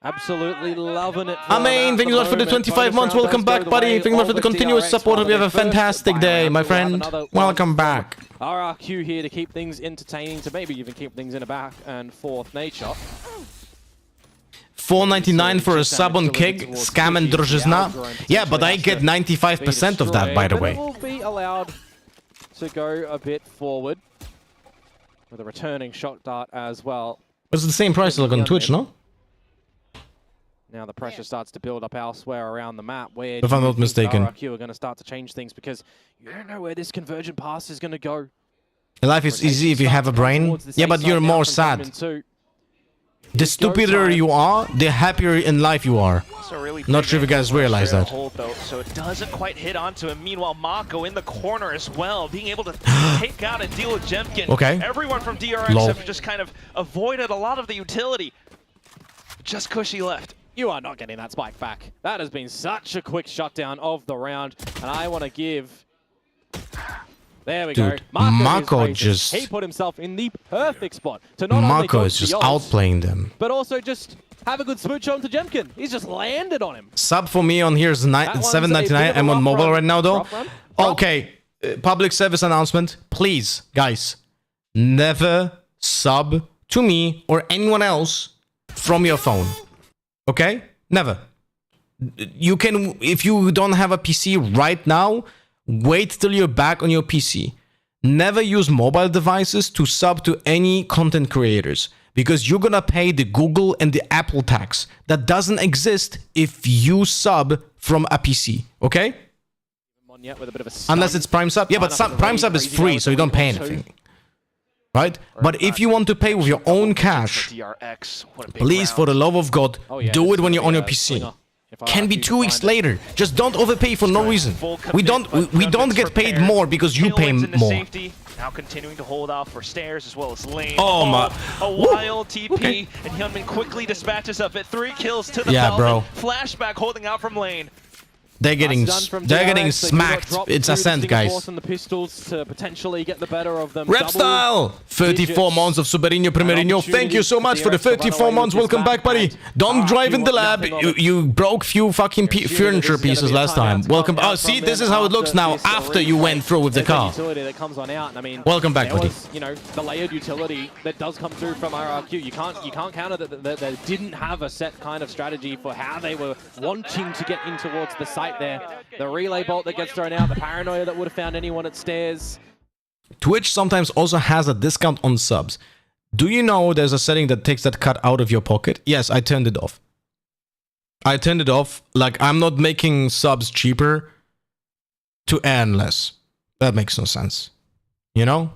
[SPEAKER 19] Absolutely loving it.
[SPEAKER 3] I mean, thank you so much for the 25 months. Welcome back, buddy. Thank you much for the continuous support. Hope you have a fantastic day, my friend. Welcome back.
[SPEAKER 19] RRQ here to keep things entertaining, to maybe even keep things in a back and forth nature.
[SPEAKER 3] $4.99 for a sub on Kig, Scam and Drożyzna. Yeah, but I get 95% of that, by the way.
[SPEAKER 19] It will be allowed to go a bit forward with a returning shot dart as well.
[SPEAKER 3] It's the same price like on Twitch, no?
[SPEAKER 19] Now the pressure starts to build up elsewhere around the map. Where
[SPEAKER 3] if I'm not mistaken,
[SPEAKER 19] RRQ are going to start to change things because you don't know where this conversion pass is going to go.
[SPEAKER 3] Life is easy if you have a brain. Yeah, but you're more sad. The stupider you are, the happier in life you are. Not sure if you guys realize that.
[SPEAKER 18] So it doesn't quite hit onto him. Meanwhile, Mako in the corner as well, being able to take out and deal with Jemkin.
[SPEAKER 3] Okay.
[SPEAKER 18] Everyone from DRX have just kind of avoided a lot of the utility. Just Cushy left.
[SPEAKER 19] You are not getting that spike back. That has been such a quick shutdown of the round, and I want to give... There we go.
[SPEAKER 3] Mako just...
[SPEAKER 19] He put himself in the perfect spot to not
[SPEAKER 3] Mako
[SPEAKER 19] only
[SPEAKER 3] is just outplaying them.
[SPEAKER 19] but also just have a good smooch on to Jemkin. He's just landed on him.
[SPEAKER 3] Sub for me on here is $7.99. I'm on mobile right now, though. Okay, public service announcement. Please, guys, never sub to me or anyone else from your phone. Okay? Never. You can, if you don't have a PC right now, wait till you're back on your PC. Never use mobile devices to sub to any content creators because you're gonna pay the Google and the Apple tax that doesn't exist if you sub from a PC. Okay? Unless it's Prime Sub. Yeah, but Prime Sub is free, so you don't pay anything. Right? But if you want to pay with your own cash, please, for the love of God, do it when you're on your PC. Can be 2 weeks later. Just don't overpay for no reason. We don't get paid more because you pay more.
[SPEAKER 18] Now continuing to hold off for stairs as well as lane.
[SPEAKER 3] Oh my!
[SPEAKER 18] A wild TP, and Hyunmin quickly dispatches up at 3 kills to the
[SPEAKER 3] yeah, bro.
[SPEAKER 18] Flashback holding out from lane.
[SPEAKER 3] They're getting smacked. It's Ascent, guys.
[SPEAKER 19] And the pistols to potentially get the better of them.
[SPEAKER 3] Repstyle! 34 months of Superinho Primerinho. Thank you so much for the 34 months. Welcome back, buddy. Don't drive in the lab. You broke few fucking furniture pieces last time. Welcome. Oh, see, this is how it looks now after you went through with the car. Welcome back, buddy.
[SPEAKER 19] You know, the layered utility that does come through from RRQ. You can't counter that they didn't have a set kind of strategy for how they were wanting to get in towards the site there. The relay bolt that gets thrown out, the paranoia that would have found anyone at stairs.
[SPEAKER 3] Twitch sometimes also has a discount on subs. Do you know there's a setting that takes that cut out of your pocket? Yes, I turned it off. I turned it off. Like, I'm not making subs cheaper to earn less. That makes no sense. You know?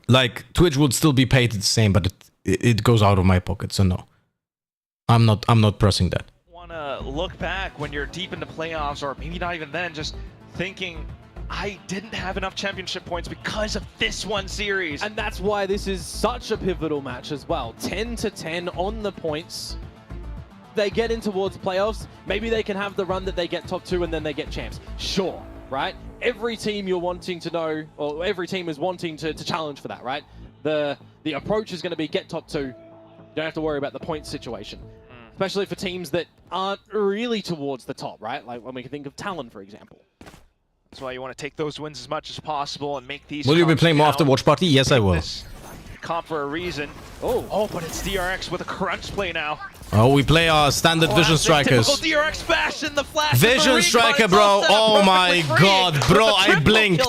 [SPEAKER 3] Like, Twitch would still be paid the same, but it goes out of my pocket, so no. I'm not pressing that.
[SPEAKER 18] Wanna look back when you're deep into playoffs, or maybe not even then, just thinking, I didn't have enough championship points because of this one series.
[SPEAKER 19] And that's why this is such a pivotal match as well. 10-10 on the points. They get in towards playoffs. Maybe they can have the run that they get top 2 and then they get champs. Sure, right? Every team you're wanting to know, or every team is wanting to challenge for that, right? The approach is going to be get top 2. You don't have to worry about the point situation. Especially for teams that aren't really towards the top, right? Like when we can think of Talon, for example.
[SPEAKER 18] That's why you want to take those wins as much as possible and make these.
[SPEAKER 3] Will you be playing more after Watch Party? Yes, I will.
[SPEAKER 18] Comp for a reason. Oh, but it's DRX with a crunch play now.
[SPEAKER 3] Oh, we play our standard Vision Strikers.
[SPEAKER 18] DRX bash in the flash.
[SPEAKER 3] Vision Striker, bro. Oh my god, bro, I blinked.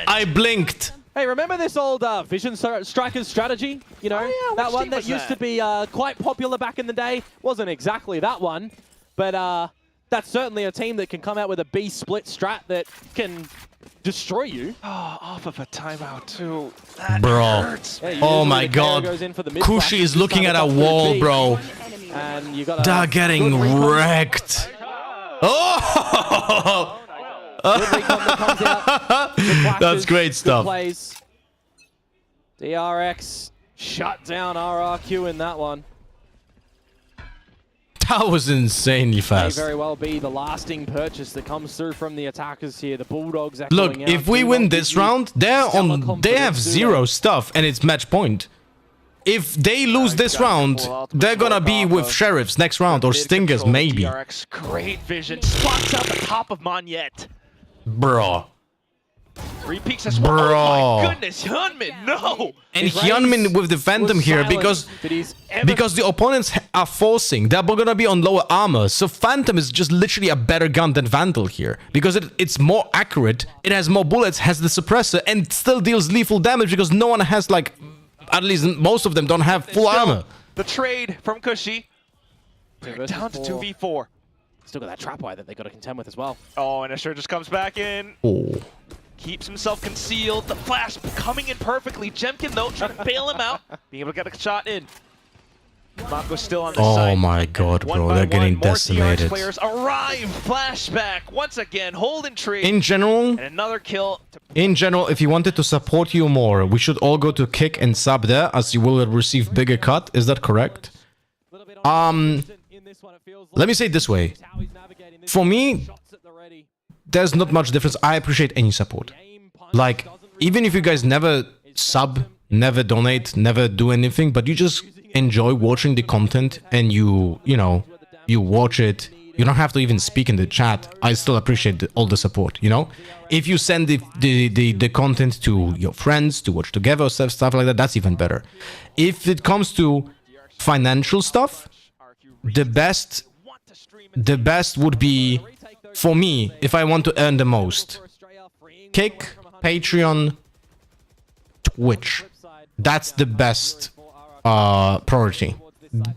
[SPEAKER 3] I blinked.
[SPEAKER 19] Hey, remember this old Vision Strikers strategy? You know, that one that used to be quite popular back in the day. Wasn't exactly that one, but that's certainly a team that can come out with a B split strat that can destroy you.
[SPEAKER 18] Oh, off of a timeout too. That
[SPEAKER 3] bro.
[SPEAKER 18] Hurts.
[SPEAKER 19] Yeah,
[SPEAKER 3] oh my god. Kushi is looking at a wall, bro.
[SPEAKER 19] And you got
[SPEAKER 3] they're getting wrecked. Oh! That's great stuff.
[SPEAKER 19] DRX shut down RRQ in that one.
[SPEAKER 3] That was insanely fast.
[SPEAKER 19] May very well be the lasting purchase that comes through from the attackers here. The Bulldogs.
[SPEAKER 3] Look, if we win this round, they have 0 stuff and it's match point. If they lose this round, they're gonna be with Sheriffs next round or Stingers maybe.
[SPEAKER 18] DRX, great vision. Spots out the top of Monyet.
[SPEAKER 3] Bro.
[SPEAKER 18] Repeaks as well. Oh my goodness, Hyunmin, no!
[SPEAKER 3] And Hyunmin with the Phantom here because the opponents are forcing. They're gonna be on lower armor. So Phantom is just literally a better gun than Vandal here. Because it's more accurate, it has more bullets, has the suppressor, and still deals lethal damage because no one has like... At least most of them don't have full armor.
[SPEAKER 18] The trade from Kushi. They're down to 2v4.
[SPEAKER 19] Still got that trapwire that they got to contend with as well.
[SPEAKER 18] Oh, and Asher just comes back in.
[SPEAKER 3] Oh.
[SPEAKER 18] Keeps himself concealed. The flash coming in perfectly. Jemkin, though, trying to bail him out. Being able to get a shot in. Mako's still on the side.
[SPEAKER 3] Oh my god, bro. They're getting decimated.
[SPEAKER 18] Players arrive. Flashback. Once again, hold intrigue.
[SPEAKER 3] In general,
[SPEAKER 18] and another kill.
[SPEAKER 3] If you wanted to support you more, we should all go to kick and sub there as you will receive bigger cut. Is that correct? Let me say it this way. For me, there's not much difference. I appreciate any support. Like, even if you guys never sub, never donate, never do anything, but you just enjoy watching the content and you watch it. You don't have to even speak in the chat. I still appreciate all the support, you know? If you send the content to your friends to watch together, stuff like that, that's even better. If it comes to financial stuff, the best would be, for me, if I want to earn the most, Kick, Patreon, Twitch. That's the best priority.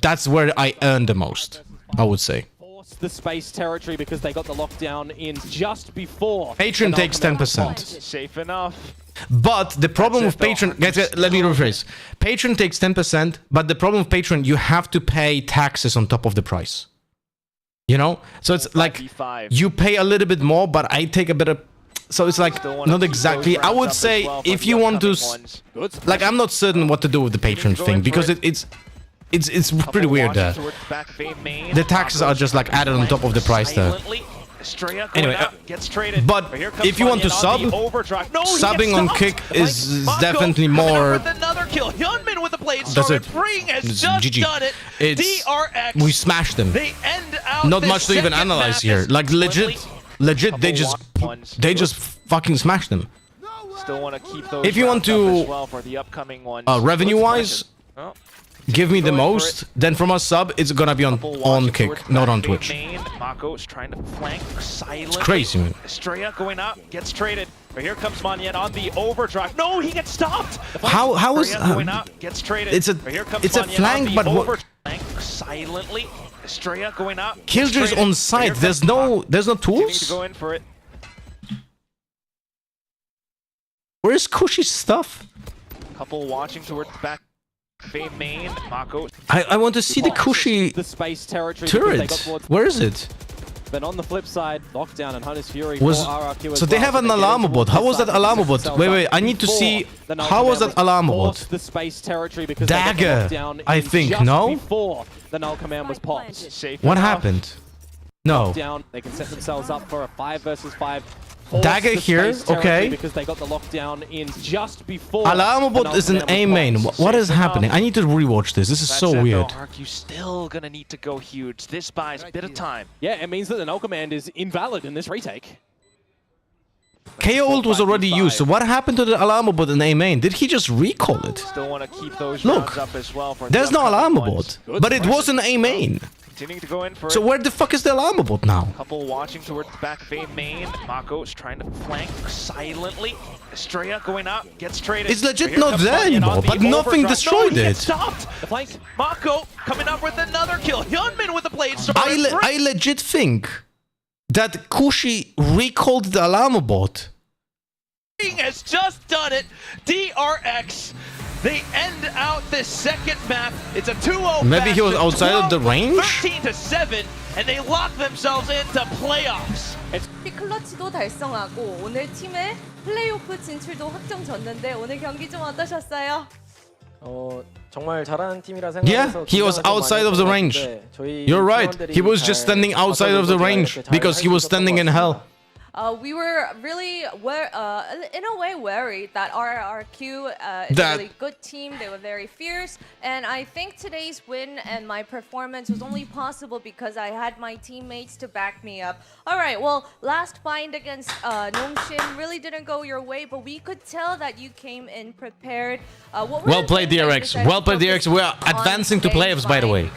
[SPEAKER 3] That's where I earn the most, I would say.
[SPEAKER 19] The space territory because they got the lockdown in just before.
[SPEAKER 3] Patreon takes 10%.
[SPEAKER 18] Safe enough.
[SPEAKER 3] But the problem with Patreon, guys, let me rephrase. Patreon takes 10%, but the problem with Patreon, you have to pay taxes on top of the price. You know? So it's like, you pay a little bit more, but I take a better... So it's like, not exactly. I would say, if you want to... Like, I'm not certain what to do with the Patreon thing, because it's pretty weird there. The taxes are just like added on top of the price there. Anyway, but if you want to sub, subbing on Kick is definitely more... That's it. It's GG. We smashed them. Not much to even analyze here. Like legit, they just fucking smashed them. If you want to, revenue-wise, give me the most, then from a sub, it's gonna be on Kick, not on Twitch.
[SPEAKER 18] Mako's trying to flank silently.
[SPEAKER 3] It's crazy, man.
[SPEAKER 18] Estrella going up, gets traded. But here comes Manyan on the overdrive. No, he gets stopped.
[SPEAKER 3] How is
[SPEAKER 18] going out, gets traded.
[SPEAKER 3] it's a
[SPEAKER 18] But here comes
[SPEAKER 3] it's a
[SPEAKER 18] Manyan
[SPEAKER 3] flank,
[SPEAKER 18] on
[SPEAKER 3] but
[SPEAKER 18] the
[SPEAKER 3] what?
[SPEAKER 18] flank silently. Estrella going out.
[SPEAKER 3] Killjoy's on site. There's no
[SPEAKER 18] to
[SPEAKER 3] tools.
[SPEAKER 18] go in for it.
[SPEAKER 3] Where's Kushi's stuff?
[SPEAKER 18] Couple watching towards the back. Fame main, Mako.
[SPEAKER 3] I want to see the Kushi
[SPEAKER 19] the space territory
[SPEAKER 3] turret. Where is it?
[SPEAKER 19] But on the flip side, Lockdown and Hunter's Fury
[SPEAKER 3] Was
[SPEAKER 19] for RRQ as
[SPEAKER 3] so they
[SPEAKER 19] well,
[SPEAKER 3] have an
[SPEAKER 19] they're getting
[SPEAKER 3] alarm bot.
[SPEAKER 19] towards
[SPEAKER 3] How
[SPEAKER 19] the
[SPEAKER 3] was that
[SPEAKER 19] side,
[SPEAKER 3] alarm
[SPEAKER 19] set
[SPEAKER 3] bot?
[SPEAKER 19] themselves
[SPEAKER 3] Wait,
[SPEAKER 19] up
[SPEAKER 3] I need to
[SPEAKER 19] before
[SPEAKER 3] see
[SPEAKER 19] the
[SPEAKER 3] how was that alarm
[SPEAKER 19] forced
[SPEAKER 3] bot?
[SPEAKER 19] the space territory because they got
[SPEAKER 3] Dagger,
[SPEAKER 19] the lockdown
[SPEAKER 3] I
[SPEAKER 19] in
[SPEAKER 3] think,
[SPEAKER 19] just
[SPEAKER 3] no?
[SPEAKER 19] before the null command was popped.
[SPEAKER 3] What happened? No.
[SPEAKER 19] Down, they can set themselves up for a 5 versus 5.
[SPEAKER 3] Dagger here, okay.
[SPEAKER 19] Because they got the lockdown in just before.
[SPEAKER 3] Alarm bot is an A main. What is happening? I need to rewatch this. This is so weird.
[SPEAKER 18] RRQ still gonna need to go huge. This buys a bit of time.
[SPEAKER 19] Yeah, it means that the null command is invalid in this retake.
[SPEAKER 3] KO ult was already used, so what happened to the alarm bot in A main? Did he just recall it?
[SPEAKER 18] Still want to keep those
[SPEAKER 3] Look,
[SPEAKER 18] rounds up as well. For
[SPEAKER 3] there's
[SPEAKER 18] the
[SPEAKER 3] no alarm
[SPEAKER 18] upcoming
[SPEAKER 3] bot,
[SPEAKER 18] ones.
[SPEAKER 3] but it was an A main.
[SPEAKER 18] Continuing to go in for
[SPEAKER 3] So
[SPEAKER 18] it.
[SPEAKER 3] where the fuck is the alarm bot now?
[SPEAKER 18] Couple watching towards the back Fame main. Mako's trying to flank silently. Estrella going out, gets traded.
[SPEAKER 3] It's legit
[SPEAKER 18] Here
[SPEAKER 3] not
[SPEAKER 18] comes
[SPEAKER 3] there
[SPEAKER 18] Manyan on
[SPEAKER 3] anymore,
[SPEAKER 18] the
[SPEAKER 3] but nothing
[SPEAKER 18] overdrive.
[SPEAKER 3] destroyed
[SPEAKER 18] No, he
[SPEAKER 3] it.
[SPEAKER 18] gets stopped. The flank. Mako coming up with another kill. Hyunmin with the blade.
[SPEAKER 3] I legit think that Kushi recalled the alarm bot.
[SPEAKER 18] Has just done it. DRX. They end out this second map. It's a 2-0.
[SPEAKER 3] Maybe he was outside of the range?
[SPEAKER 18] 13-7, and they lock themselves into playoffs.
[SPEAKER 20] 클러치도 달성하고 오늘 팀의 플레이오프 진출도 확정졌는데 오늘 경기 좀 어떠셨어요?
[SPEAKER 4] 정말 잘하는 팀이라
[SPEAKER 3] Yeah,
[SPEAKER 4] 생각해서
[SPEAKER 3] he was outside of the range. You're right. He was just standing outside of the range because he was standing in hell.
[SPEAKER 20] We were really, in a way, worried that RRQ is a really good team. They were very fierce. And I think today's win and my performance was only possible because I had my teammates to back me up. All right, well, last bind against Nomshin really didn't go your way, but we could tell that you came in prepared.
[SPEAKER 3] Well played, DRX. Well played, DRX. We are advancing to playoffs, by the way.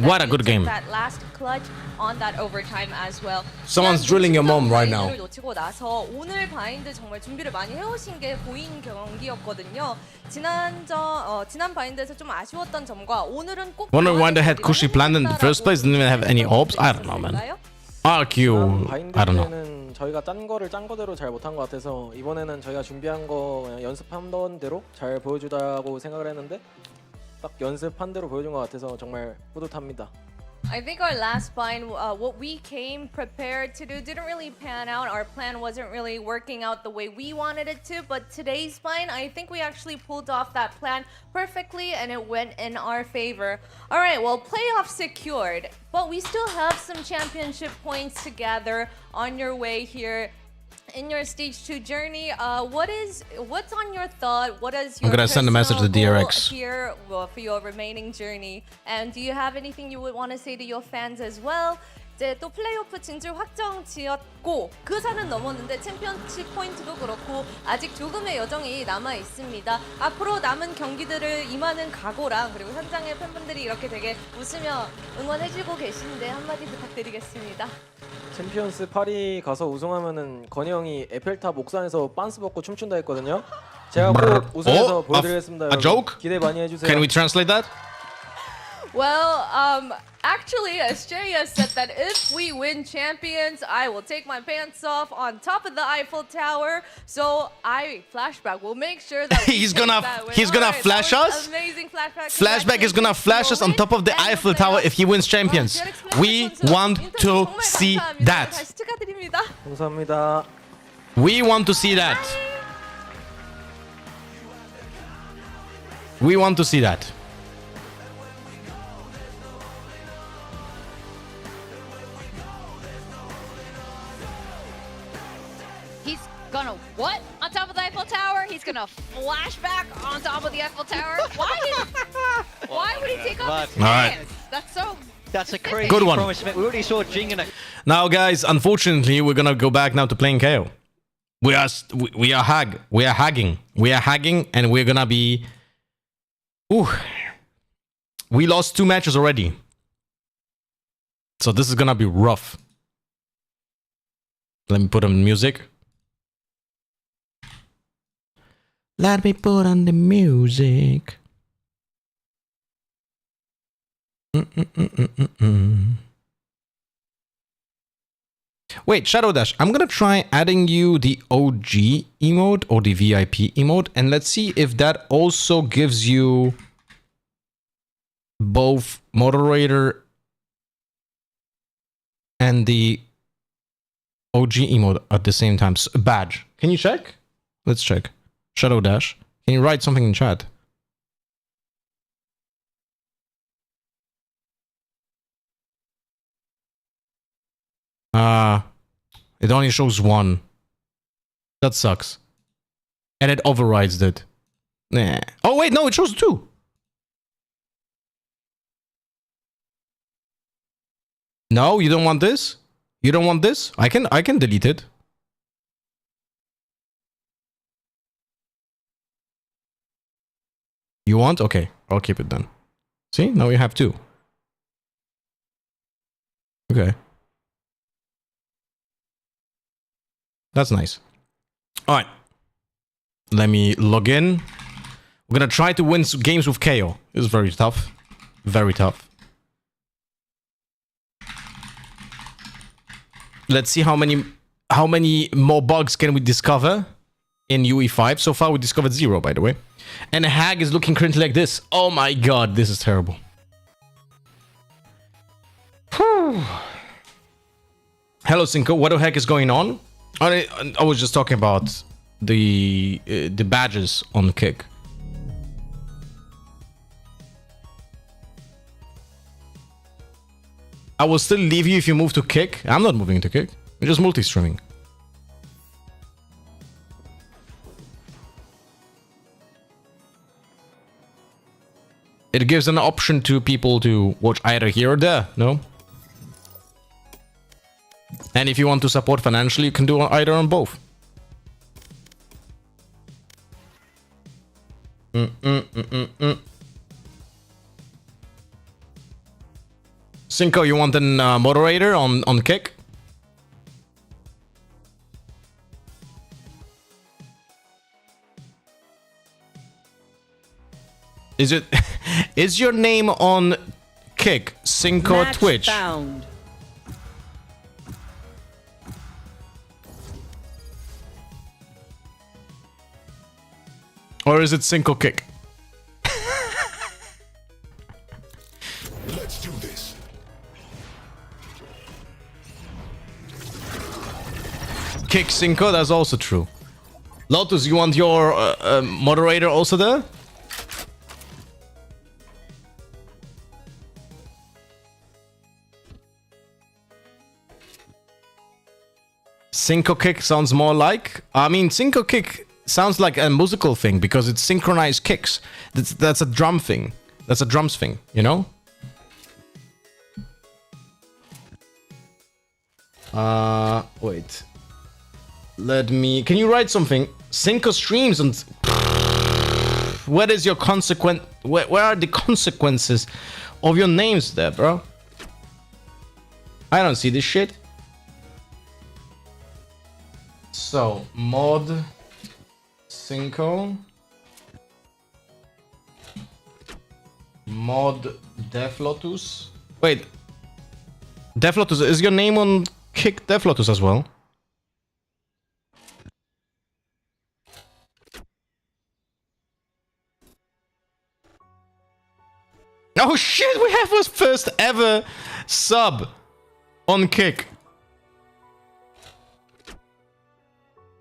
[SPEAKER 3] What a good game.
[SPEAKER 20] That last clutch on that overtime as well.
[SPEAKER 3] Someone's drilling your mom right now.
[SPEAKER 20] 놓치고 나서 오늘 바인드 정말 준비를 많이 해오신 게 보인 경기였거든요. 지난 바인드에서 좀 아쉬웠던 점과 오늘은 꼭
[SPEAKER 3] Wonder why they had Kushi planned in the first place. Didn't even have any ops. I don't know, man. RQ, I don't know.
[SPEAKER 4] 바인드는 저희가 짠 거대로 잘 못한 것 같아서 이번에는 저희가 준비한 거 그냥 연습한 대로 잘 보여주다고 생각을 했는데 딱 연습한 대로 보여준 것 같아서 정말 뿌듯합니다.
[SPEAKER 20] I think our last bind, what we came prepared to do didn't really pan out. Our plan wasn't really working out the way we wanted it to, but today's bind, I think we actually pulled off that plan perfectly and it went in our favor. All right, well, playoff secured, but we still have some championship points to gather on your way here in your stage 2 journey. What's on your thought? What is your
[SPEAKER 3] I'm gonna send a message to DRX
[SPEAKER 20] here for your remaining journey? And do you have anything you would want to say to your fans as well? 이제 또 플레이오프 진출 확정 지었고 그 산은 넘었는데 챔피언십 포인트도 그렇고 아직 조금의 여정이 남아 있습니다. 앞으로 남은 경기들을 임하는 각오랑 그리고 현장의 팬분들이 이렇게 되게 웃으며 응원해주고 계신데 한마디 부탁드리겠습니다.
[SPEAKER 4] 챔피언스 파리 가서 우승하면은 건희 형이 에펠탑 옥상에서 빤스 벗고 춤춘다 했거든요. 제가 꼭 우승해서 보여드리겠습니다.
[SPEAKER 3] A joke?
[SPEAKER 4] 기대 많이 해주세요.
[SPEAKER 3] Can we translate that?
[SPEAKER 20] Well, actually, Estrella said that if we win champions, I will take my pants off on top of the Eiffel Tower. So flashback. We'll make sure that
[SPEAKER 3] he's gonna flash us.
[SPEAKER 20] Amazing flashback.
[SPEAKER 3] Flashback is gonna flash us on top of the Eiffel Tower if he wins champions. We want to see that.
[SPEAKER 4] 감사합니다.
[SPEAKER 3] We want to see that. We want to see that.
[SPEAKER 16] He's gonna what? On top of the Eiffel Tower? He's gonna flash back on top of the Eiffel Tower? Why would he take off his pants?
[SPEAKER 17] That's a crazy
[SPEAKER 3] Good one.
[SPEAKER 17] promise. We already saw Jing in a...
[SPEAKER 3] Now, guys, unfortunately, we're gonna go back now to playing KO. We are hagging, and we're gonna be. Ooh, we lost 2 matches already, so this is gonna be rough. Let me put on music. Let me put on the music. Wait, Shadow Dash, I'm gonna try adding you the OG emote or the VIP emote, and let's see if that also gives you both moderator and the OG emote at the same time. Badge. Can you check? Let's check. Shadow Dash. Can you write something in chat? It only shows one. That sucks. And it overrides it. Nah. Oh wait, no, it shows two. No, you don't want this? You don't want this? I can delete it. You want? Okay, I'll keep it then. See? Now you have two. Okay. That's nice. Alright. Let me log in. We're gonna try to win games with KO. It's very tough. Very tough. Let's see how many more bugs can we discover in UE5. So far we discovered 0, by the way. And the hag is looking currently like this. Oh my god, this is terrible. Whew. Hello Cinco, what the heck is going on? I was just talking about the badges on Kick. I will still leave you if you move to Kick. I'm not moving to Kick. I'm just multi-streaming. It gives an option to people to watch either here or there, no? And if you want to support financially, you can do either on both. Cinco, you want an moderator on Kick? Is it? Is your name on Kick Cinco
[SPEAKER 14] Match
[SPEAKER 3] Twitch?
[SPEAKER 14] Found.
[SPEAKER 3] Or is it Cinco Kick?
[SPEAKER 5] Let's do this.
[SPEAKER 3] Kick Cinco, that's also true. Lotus, you want your moderator also there? Cinco Kick sounds more like... I mean, Cinco Kick sounds like a musical thing because it's synchronized kicks. That's a drum thing. That's a drums thing, you know? Wait. Let me... Can you write something? Cinco streams and... What is your consequence... Where are the consequences of your names there, bro? I don't see this shit. So, mod... Cinco... Mod Def Lotus. Wait. Def Lotus, is your name on Kick Def Lotus as well? Oh shit, we have our first ever sub on Kick.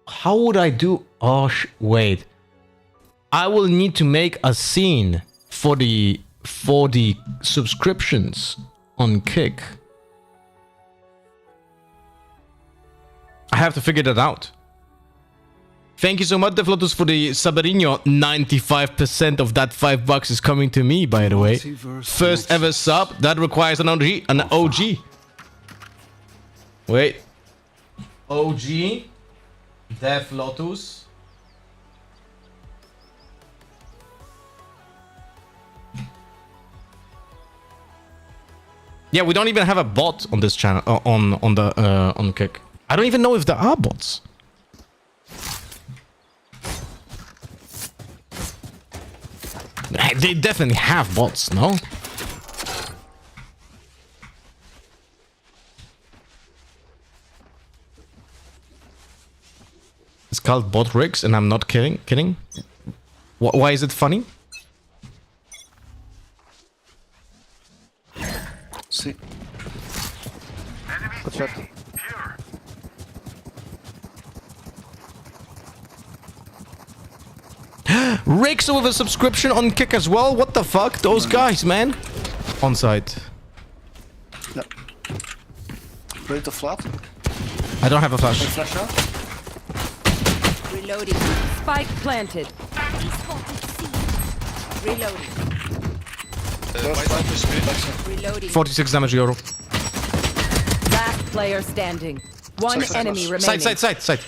[SPEAKER 3] How would I do? Oh, wait. I will need to make a scene for the subscriptions on Kick. I have to figure that out. Thank you so much, Deflotus, for the Sabarino. 95% of that $5 is coming to me, by the way. First ever sub. That requires an OG. An OG. Wait. OG. Deflotus. Yeah, we don't even have a bot on this channel on Kick. I don't even know if there are bots. Like, they definitely have bots, no? It's called bot rigs, and I'm not kidding. Why is it funny?
[SPEAKER 8] See.
[SPEAKER 4] Good shot.
[SPEAKER 3] Rigs with a subscription on Kick as well? What the fuck? Those guys, man. On site.
[SPEAKER 8] Yeah. Ready to flat?
[SPEAKER 3] I don't have a flash.
[SPEAKER 8] Flash out.
[SPEAKER 14] Reloading. Spike planted. Reloading. Reloading.
[SPEAKER 3] 46 damage, Euro.
[SPEAKER 14] Last player standing. One enemy remaining.
[SPEAKER 3] Side.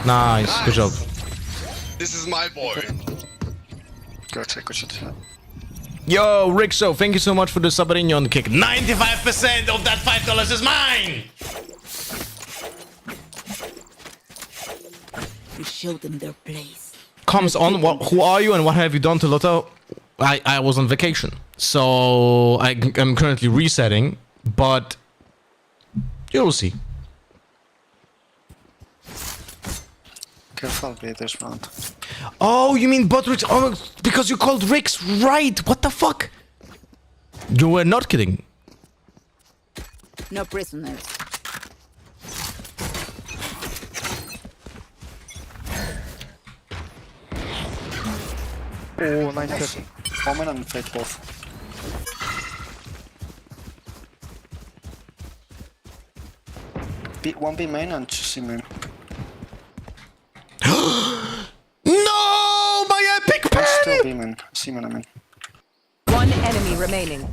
[SPEAKER 3] Nice, good job.
[SPEAKER 22] This is my boy.
[SPEAKER 8] Good shot.
[SPEAKER 3] Yo, Rixo, thank you so much for the Sabarignon kick. 95% of that $5 is mine!
[SPEAKER 9] You show them their place.
[SPEAKER 3] Comes on, who are you and what have you done to Lotto? I was on vacation, so I'm currently resetting, but you'll see.
[SPEAKER 8] Careful with this round.
[SPEAKER 3] Oh, you mean bot Rix? Oh, because you called Rix, right? What the fuck? You were not kidding.
[SPEAKER 9] No prisoners.
[SPEAKER 4] Oh, nice shot.
[SPEAKER 8] Omen and Fate both. One B main and 2 C main.
[SPEAKER 3] No, my epic pen!
[SPEAKER 8] Still B main. C main, I mean.
[SPEAKER 14] One enemy remaining.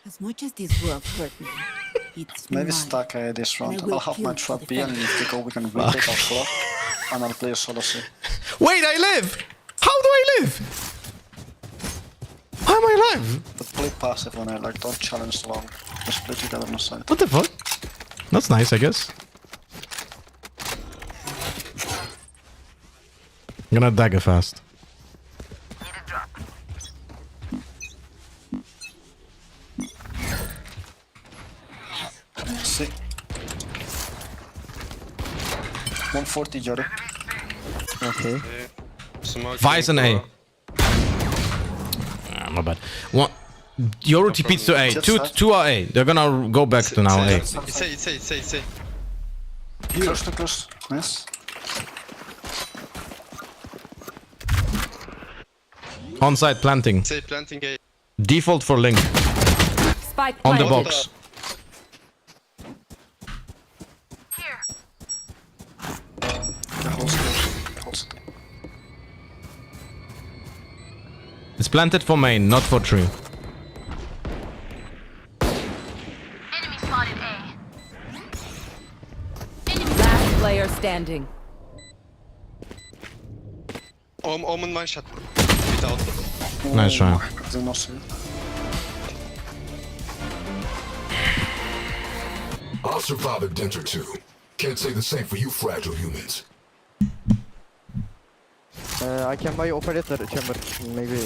[SPEAKER 9] As much as this world hurt me, it's
[SPEAKER 8] Maybe
[SPEAKER 9] mine.
[SPEAKER 8] stack this round.
[SPEAKER 9] And I will
[SPEAKER 8] I'll have my
[SPEAKER 9] kill
[SPEAKER 8] trap
[SPEAKER 9] to
[SPEAKER 8] B and if they go we can retake our floor. And I'll play a solo C.
[SPEAKER 3] Wait, I live! How do I live? How am I alive?
[SPEAKER 8] But play passive when I like don't challenge long. Just play together on the side.
[SPEAKER 3] What the fuck? That's nice, I guess. I'm gonna dagger fast.
[SPEAKER 8] C. 140 Jori.
[SPEAKER 4] Okay.
[SPEAKER 3] Vice and A. My bad. One. Yoru TPs to A. Two are A. They're gonna go back to now A.
[SPEAKER 22] It's A.
[SPEAKER 8] Close. Nice.
[SPEAKER 3] On-site planting.
[SPEAKER 22] Say planting A.
[SPEAKER 3] Default for Link.
[SPEAKER 14] Spike
[SPEAKER 3] On the
[SPEAKER 14] planted.
[SPEAKER 3] box. It's planted for main, not for tree.
[SPEAKER 11] Enemy spotted A.
[SPEAKER 14] Last player standing.
[SPEAKER 22] Omen my shot. Without.
[SPEAKER 3] Nice try.
[SPEAKER 5] I'll survive a dent or two. Can't say the same for you fragile humans.
[SPEAKER 4] I can buy operator chamber, maybe.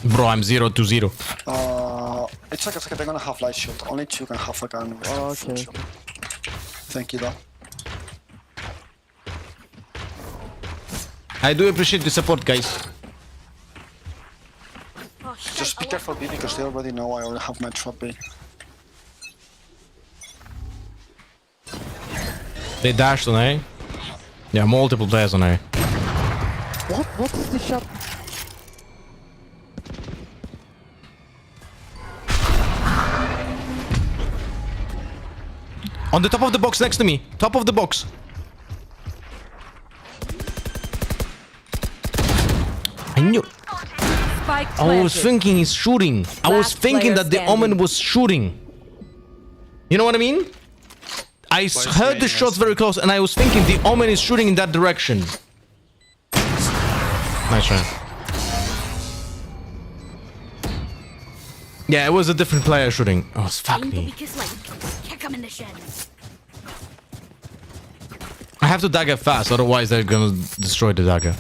[SPEAKER 3] Bro, I'm 0-0.
[SPEAKER 8] It's okay, they're gonna have light shield. Only 2 can have a gun with full shield. Thank you though.
[SPEAKER 3] I do appreciate the support, guys.
[SPEAKER 8] Just be careful B because they already know I already have my trap B.
[SPEAKER 3] They dashed on A. Yeah, multiple players on A.
[SPEAKER 4] What is this shot?
[SPEAKER 3] On the top of the box next to me. Top of the box. I knew.
[SPEAKER 14] Spike
[SPEAKER 3] I was
[SPEAKER 14] planted.
[SPEAKER 3] thinking he's shooting. I was
[SPEAKER 14] Last
[SPEAKER 3] thinking
[SPEAKER 14] player
[SPEAKER 3] that the Omen was shooting. You know what I mean? I heard the shots very close and I was thinking the Omen is shooting in that direction. Nice try. Yeah, it was a different player shooting. Oh, fuck me.
[SPEAKER 15] Kick him in the shin.
[SPEAKER 3] I have to dagger fast, otherwise they're gonna destroy the dagger.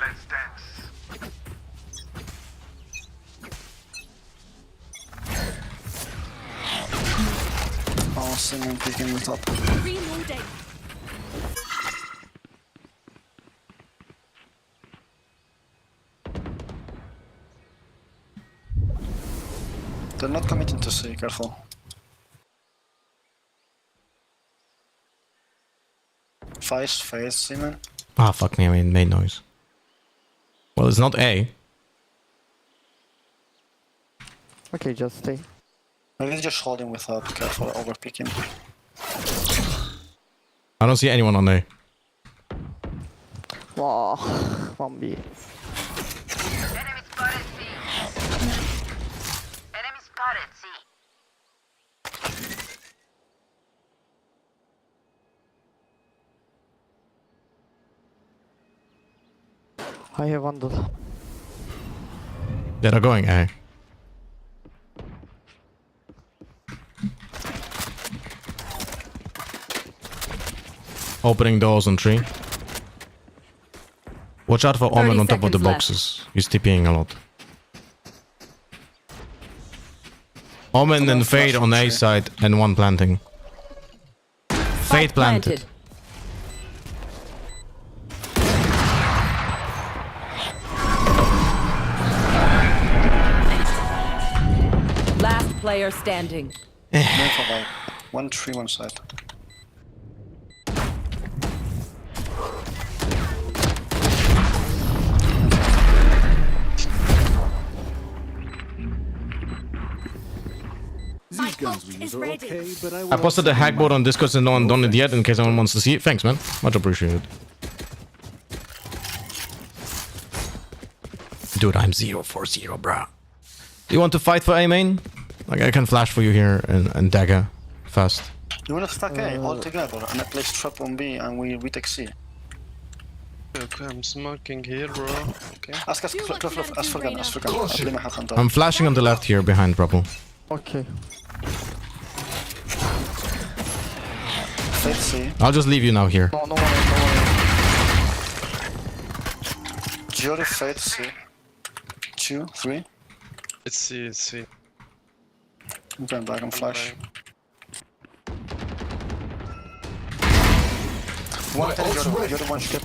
[SPEAKER 11] Let's dance.
[SPEAKER 8] Oh, someone picking it up.
[SPEAKER 15] Reloading.
[SPEAKER 8] They're not committing to C, careful. Face, Simon.
[SPEAKER 3] Ah, fuck me, I made noise. Well, it's not A.
[SPEAKER 7] Okay, just stay.
[SPEAKER 8] Maybe just hold him without careful over picking.
[SPEAKER 3] I don't see anyone on A.
[SPEAKER 7] Wow, 1B.
[SPEAKER 11] Enemy spotted C. Enemy spotted C.
[SPEAKER 7] I have vandal.
[SPEAKER 3] They're going A. Opening doors on 3. Watch out for Omen on top of the boxes. He's TPing a lot. Omen and Fade on A side and one planting. Fade planted.
[SPEAKER 14] Last player standing.
[SPEAKER 8] One tree, one side.
[SPEAKER 11] These guns we use are okay, but
[SPEAKER 3] I posted the hackboard on Discord and no one done it yet in case anyone wants to see it. Thanks, man. Much appreciated. Dude, I'm 0-4-0, bruh. Do you want to fight for A main? Like, I can flash for you here and dagger fast.
[SPEAKER 8] You wanna stack A all together and I place trap on B and we take C.
[SPEAKER 22] Okay, I'm smoking here, bro. Okay.
[SPEAKER 8] Ask for gun. I blame my hand
[SPEAKER 3] I'm flashing on the left here behind Purple.
[SPEAKER 7] Okay.
[SPEAKER 8] Fade C.
[SPEAKER 3] I'll just leave you now here.
[SPEAKER 7] No worry.
[SPEAKER 8] Jury fade C. 2, 3.
[SPEAKER 22] It's C, it's C.
[SPEAKER 8] I'm going back and flash. One tell you're the one shot.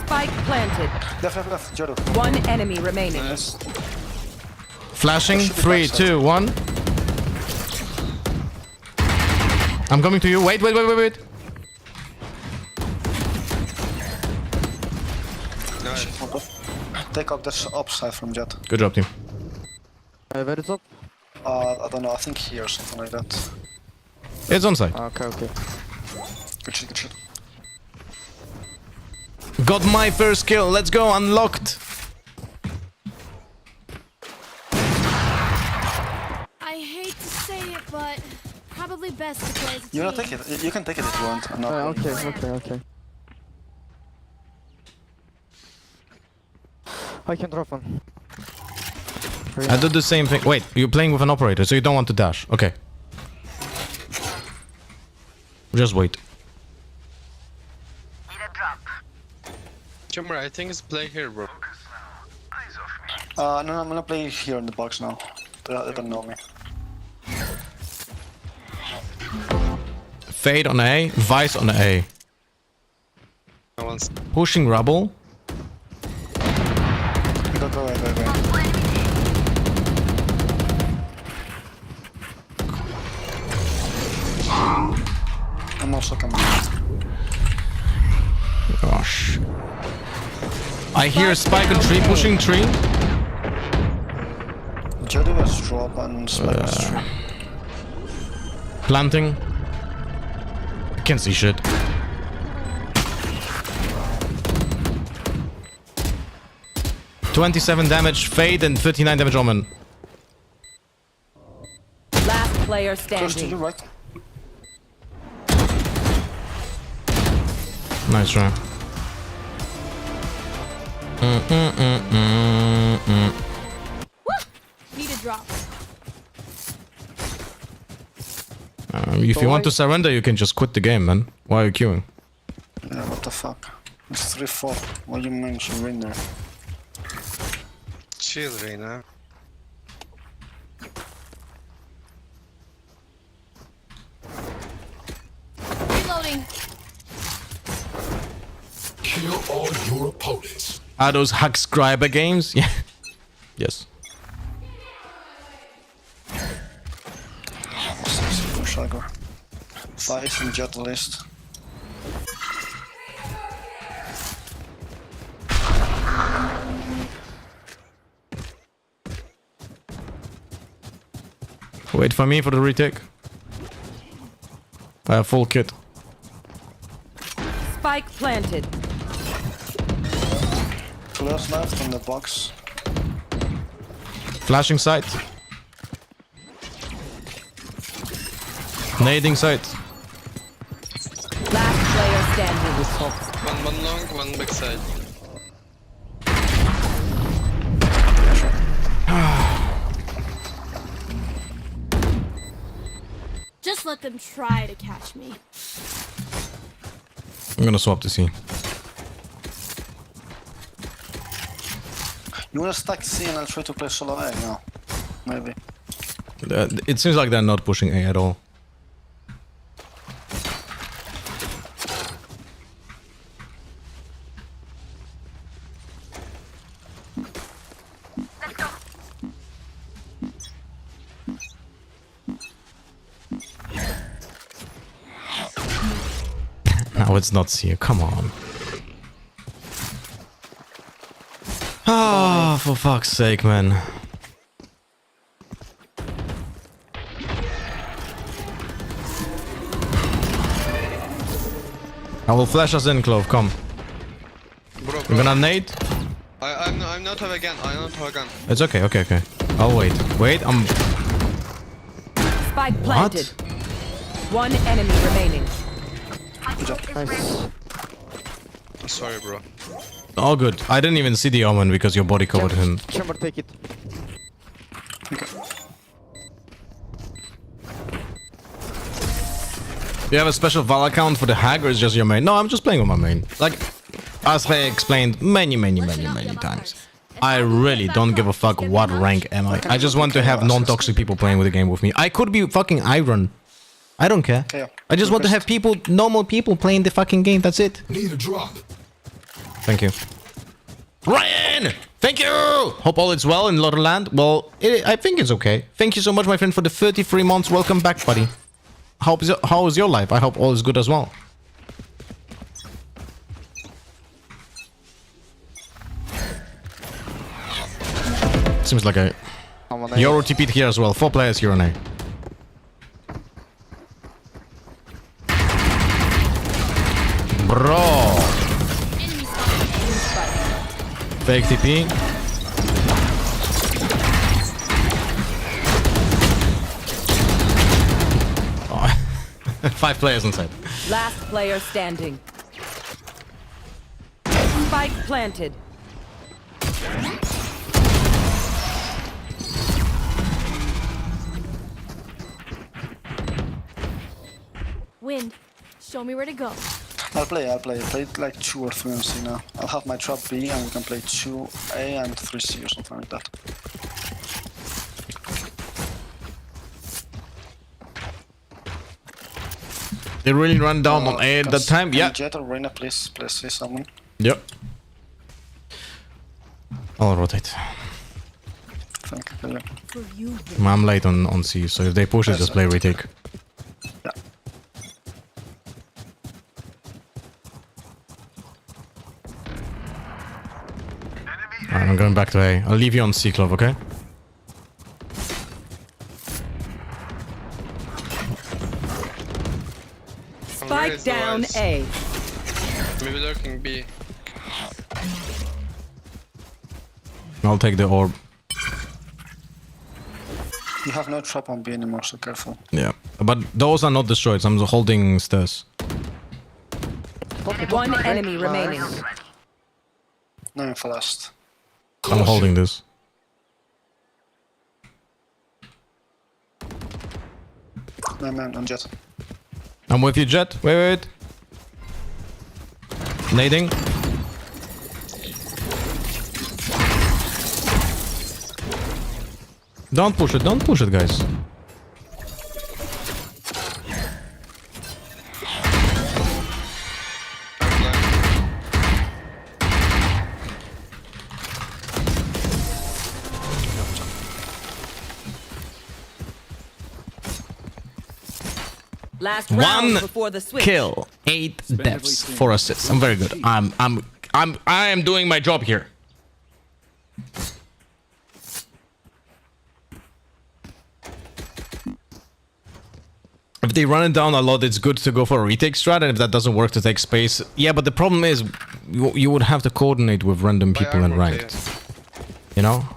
[SPEAKER 14] Spike planted.
[SPEAKER 8] Left, Joro.
[SPEAKER 14] One enemy remaining.
[SPEAKER 8] Yes.
[SPEAKER 3] Flashing. 3, 2, 1. I'm coming to you. Wait.
[SPEAKER 8] Take up this upside from Jet.
[SPEAKER 3] Good job, team.
[SPEAKER 7] Where is up?
[SPEAKER 8] I don't know, I think here or something like that.
[SPEAKER 3] It's on site.
[SPEAKER 7] Okay.
[SPEAKER 8] Good shit.
[SPEAKER 3] Got my first kill. Let's go. Unlocked.
[SPEAKER 15] I hate to say it, but probably best to play as a
[SPEAKER 8] You wanna
[SPEAKER 15] team.
[SPEAKER 8] take it? You can take it if you want. I'm not
[SPEAKER 7] Okay. I can drop one.
[SPEAKER 3] I did the same thing. Wait, you're playing with an operator, so you don't want to dash. Okay. Just wait.
[SPEAKER 22] Jumper, I think it's play here, bro.
[SPEAKER 8] No, I'm gonna play here in the box now. They don't know me.
[SPEAKER 3] Fade on A, Vice on A. Pushing rubble.
[SPEAKER 8] Go away. I'm also coming.
[SPEAKER 3] Gosh. I hear Spike on tree, pushing tree.
[SPEAKER 8] Jody was drop and Spike was tree.
[SPEAKER 3] Planting. I can't see shit. 27 damage Fade and 39 damage Omen.
[SPEAKER 14] Last player
[SPEAKER 8] Close to
[SPEAKER 14] standing.
[SPEAKER 8] you, right?
[SPEAKER 3] Nice try.
[SPEAKER 15] Need a drop.
[SPEAKER 3] If you want to surrender, you can just quit the game, man. Why are you queuing?
[SPEAKER 8] Yeah, what the fuck? It's 3-4. What do you mean you win there?
[SPEAKER 22] Chill, Reina.
[SPEAKER 15] Reloading.
[SPEAKER 5] Kill all your opponents.
[SPEAKER 3] Are those Hackscriber games? Yeah. Yes.
[SPEAKER 8] Where should I go? 5 in jet list.
[SPEAKER 3] Wait for me for the retake. I have full kit.
[SPEAKER 14] Spike planted.
[SPEAKER 8] Players left in the box.
[SPEAKER 3] Flashing sight. Nading sight.
[SPEAKER 14] Last player standing.
[SPEAKER 22] One long, one backside.
[SPEAKER 15] Just let them try to catch me.
[SPEAKER 3] I'm gonna swap to C.
[SPEAKER 8] You wanna stack C and I'll try to play solo A now? Maybe.
[SPEAKER 3] It seems like they're not pushing A at all. No, it's not C. Come on. Ah, for fuck's sake, man. I will flash us in, Clove. Come.
[SPEAKER 22] Bro,
[SPEAKER 3] You're gonna nade?
[SPEAKER 22] I'm not have a gun. I don't have a gun.
[SPEAKER 3] It's okay, okay, okay. I'll wait. Wait, I'm...
[SPEAKER 14] Spike planted. One enemy remaining.
[SPEAKER 7] Nice.
[SPEAKER 22] Sorry, bro.
[SPEAKER 3] All good. I didn't even see the Omen because your body covered him.
[SPEAKER 7] Chamber, take it.
[SPEAKER 3] Do you have a special Val account for the hack or is just your main? No, I'm just playing with my main. Like, as I explained many times. I really don't give a fuck what rank am I. I just want to have non-toxic people playing with the game with me. I could be fucking Iron. I don't care. I just want to have people, normal people playing the fucking game. That's it.
[SPEAKER 5] Need a drop.
[SPEAKER 3] Thank you. Ryan! Thank you! Hope all is well in Lotterland. Well, I think it's okay. Thank you so much, my friend, for the 33 months. Welcome back, buddy. How is your life? I hope all is good as well. Seems like a... Euro TP'd here as well. 4 players here on A. Bro! Fake TP. Oh. 5 players inside.
[SPEAKER 14] Last player standing. Spike planted.
[SPEAKER 15] Wind, show me where to go.
[SPEAKER 8] I'll play. Play like 2 or 3 on C now. I'll have my trap B and we can play 2A and 3C or something like that.
[SPEAKER 3] They really run down on A at that time. Yeah.
[SPEAKER 8] Jet or Reina, please say someone.
[SPEAKER 3] Yep. I'll rotate.
[SPEAKER 8] Thank you.
[SPEAKER 3] I'm late on C, so if they push it, just play retake.
[SPEAKER 8] Yeah.
[SPEAKER 3] Alright, I'm going back to A. I'll leave you on C, Clove, okay?
[SPEAKER 14] Spike down A.
[SPEAKER 22] Maybe lurking B.
[SPEAKER 3] I'll take the orb.
[SPEAKER 8] You have no trap on B anymore, so careful.
[SPEAKER 3] Yeah, but those are not destroyed. So I'm holding stairs.
[SPEAKER 14] One enemy remaining.
[SPEAKER 8] No info last.
[SPEAKER 3] I'm holding this.
[SPEAKER 8] No man on jet.
[SPEAKER 3] I'm with you, Jet. Wait. Nading. Don't push it, guys.
[SPEAKER 14] Last round
[SPEAKER 3] One
[SPEAKER 14] before the switch.
[SPEAKER 3] kill, 8 deaths, 4 assists. I'm very good. I am doing my job here. If they run it down a lot, it's good to go for a retake strat, and if that doesn't work, to take space. Yeah, but the problem is, you would have to coordinate with random people in ranked. You know?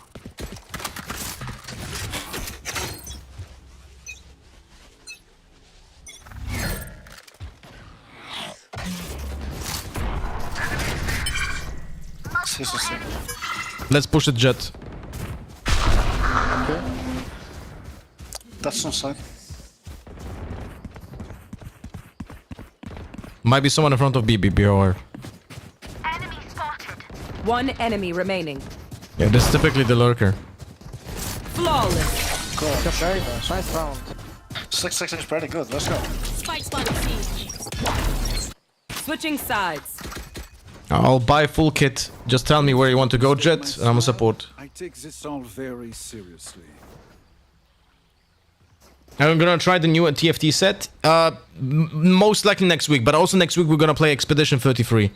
[SPEAKER 3] Let's push the jet.
[SPEAKER 8] Okay. That's on side.
[SPEAKER 3] Might be someone in front of BBBR.
[SPEAKER 14] One enemy remaining.
[SPEAKER 3] Yeah, this is typically the lurker.
[SPEAKER 14] Flawless.
[SPEAKER 8] Go.
[SPEAKER 7] Very nice round.
[SPEAKER 8] 6-6 is pretty good. Let's go.
[SPEAKER 15] Spike spotted C.
[SPEAKER 14] Switching sides.
[SPEAKER 3] I'll buy full kit. Just tell me where you want to go, Jet, and I'm a support.
[SPEAKER 12] I take this all very seriously.
[SPEAKER 3] I'm gonna try the new TFT set. Most likely next week, but also next week we're gonna play Expedition 33.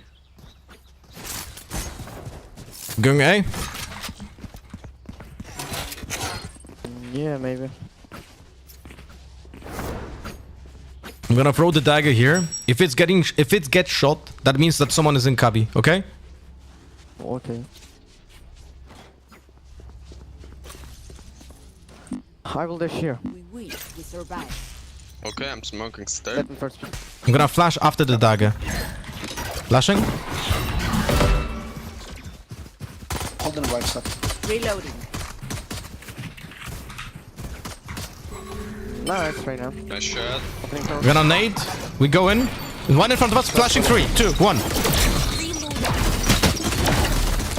[SPEAKER 3] Going A?
[SPEAKER 7] Yeah, maybe.
[SPEAKER 3] I'm gonna throw the dagger here. If it gets shot, that means that someone is in cubby, okay?
[SPEAKER 7] Okay. I will dash here.
[SPEAKER 9] We survive.
[SPEAKER 22] Okay, I'm smoking stairs.
[SPEAKER 7] Let me first.
[SPEAKER 3] I'm gonna flash after the dagger. Flashing?
[SPEAKER 8] Hold on the right side.
[SPEAKER 9] Reloading.
[SPEAKER 7] Nice right now.
[SPEAKER 22] Nice shot.
[SPEAKER 3] I'm gonna nade. We go in. One in front of us. Flashing 3, 2, 1.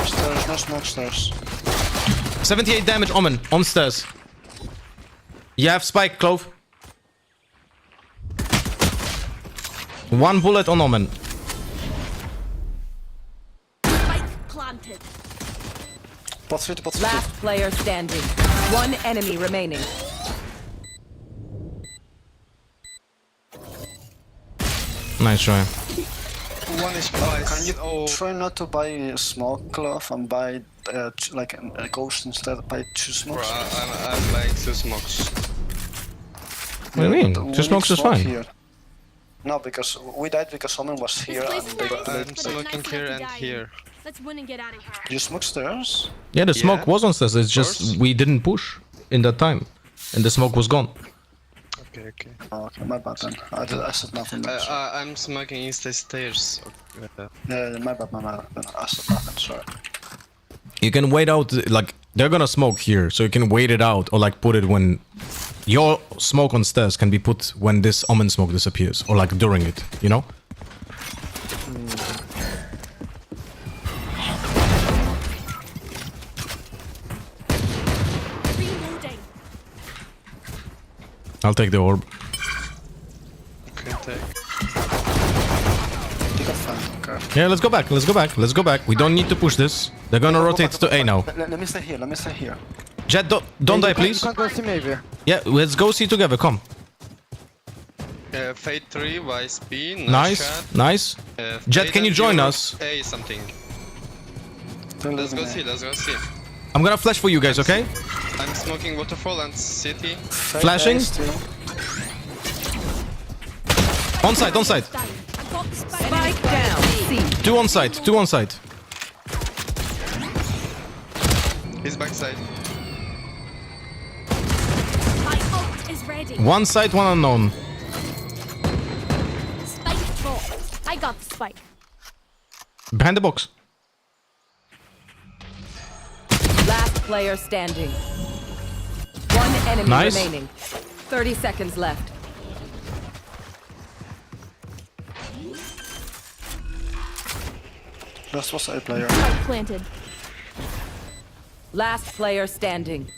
[SPEAKER 8] Stairs, no smoke stairs.
[SPEAKER 3] 78 damage, Omen. On stairs. You have spike, Clove. 1 bullet on Omen.
[SPEAKER 15] Spike planted.
[SPEAKER 8] Pot 50, pot 50.
[SPEAKER 14] Last player standing. One enemy remaining.
[SPEAKER 3] Nice try.
[SPEAKER 22] One is
[SPEAKER 8] Can you try not to buy a smoke glove and buy like a ghost instead? Buy 2 smokes.
[SPEAKER 22] Bro, I'm buying 2 smokes.
[SPEAKER 3] What do you mean? 2 smokes is fine.
[SPEAKER 8] Here. No, because we died because someone was here and they
[SPEAKER 22] I'm smoking here and here.
[SPEAKER 15] Let's win and get out of here.
[SPEAKER 8] You smoke stairs?
[SPEAKER 3] Yeah, the smoke was on stairs. It's just we didn't push in that time. And the smoke was gone.
[SPEAKER 22] Okay.
[SPEAKER 8] Oh, okay, my bad then. I said nothing.
[SPEAKER 22] I'm smoking inside stairs.
[SPEAKER 8] Yeah, my bad. I said nothing, sorry.
[SPEAKER 3] You can wait out, like, they're gonna smoke here, so you can wait it out, or like put it when... Your smoke on stairs can be put when this Omen smoke disappears, or like during it, you know?
[SPEAKER 15] Reloading.
[SPEAKER 3] I'll take the orb.
[SPEAKER 22] Okay, take.
[SPEAKER 3] Yeah, let's go back, let's go back, let's go back. We don't need to push this. They're gonna rotate to A now.
[SPEAKER 8] Let me stay here,
[SPEAKER 3] Jet, don't die, please.
[SPEAKER 7] You can't go see maybe.
[SPEAKER 3] Yeah, let's go see together, come.
[SPEAKER 22] Fade 3, Vice B,
[SPEAKER 3] Nice,
[SPEAKER 22] shot.
[SPEAKER 3] nice. Jet, can you join us?
[SPEAKER 22] A something. Let's go see, let's go see.
[SPEAKER 3] I'm gonna flash for you guys, okay?
[SPEAKER 22] I'm smoking waterfall and city.
[SPEAKER 3] Flashing. On site, on site.
[SPEAKER 14] Spike down. C.
[SPEAKER 3] 2 on site, 2 on site.
[SPEAKER 22] He's backside.
[SPEAKER 15] My ult is ready.
[SPEAKER 3] One side, one unknown.
[SPEAKER 15] Spike dropped. I got the spike.
[SPEAKER 3] Behind the box.
[SPEAKER 14] Last player standing. One enemy
[SPEAKER 3] Nice.
[SPEAKER 14] remaining. 30 seconds left.
[SPEAKER 8] Last was a player.
[SPEAKER 15] Spike planted.
[SPEAKER 14] Last player standing.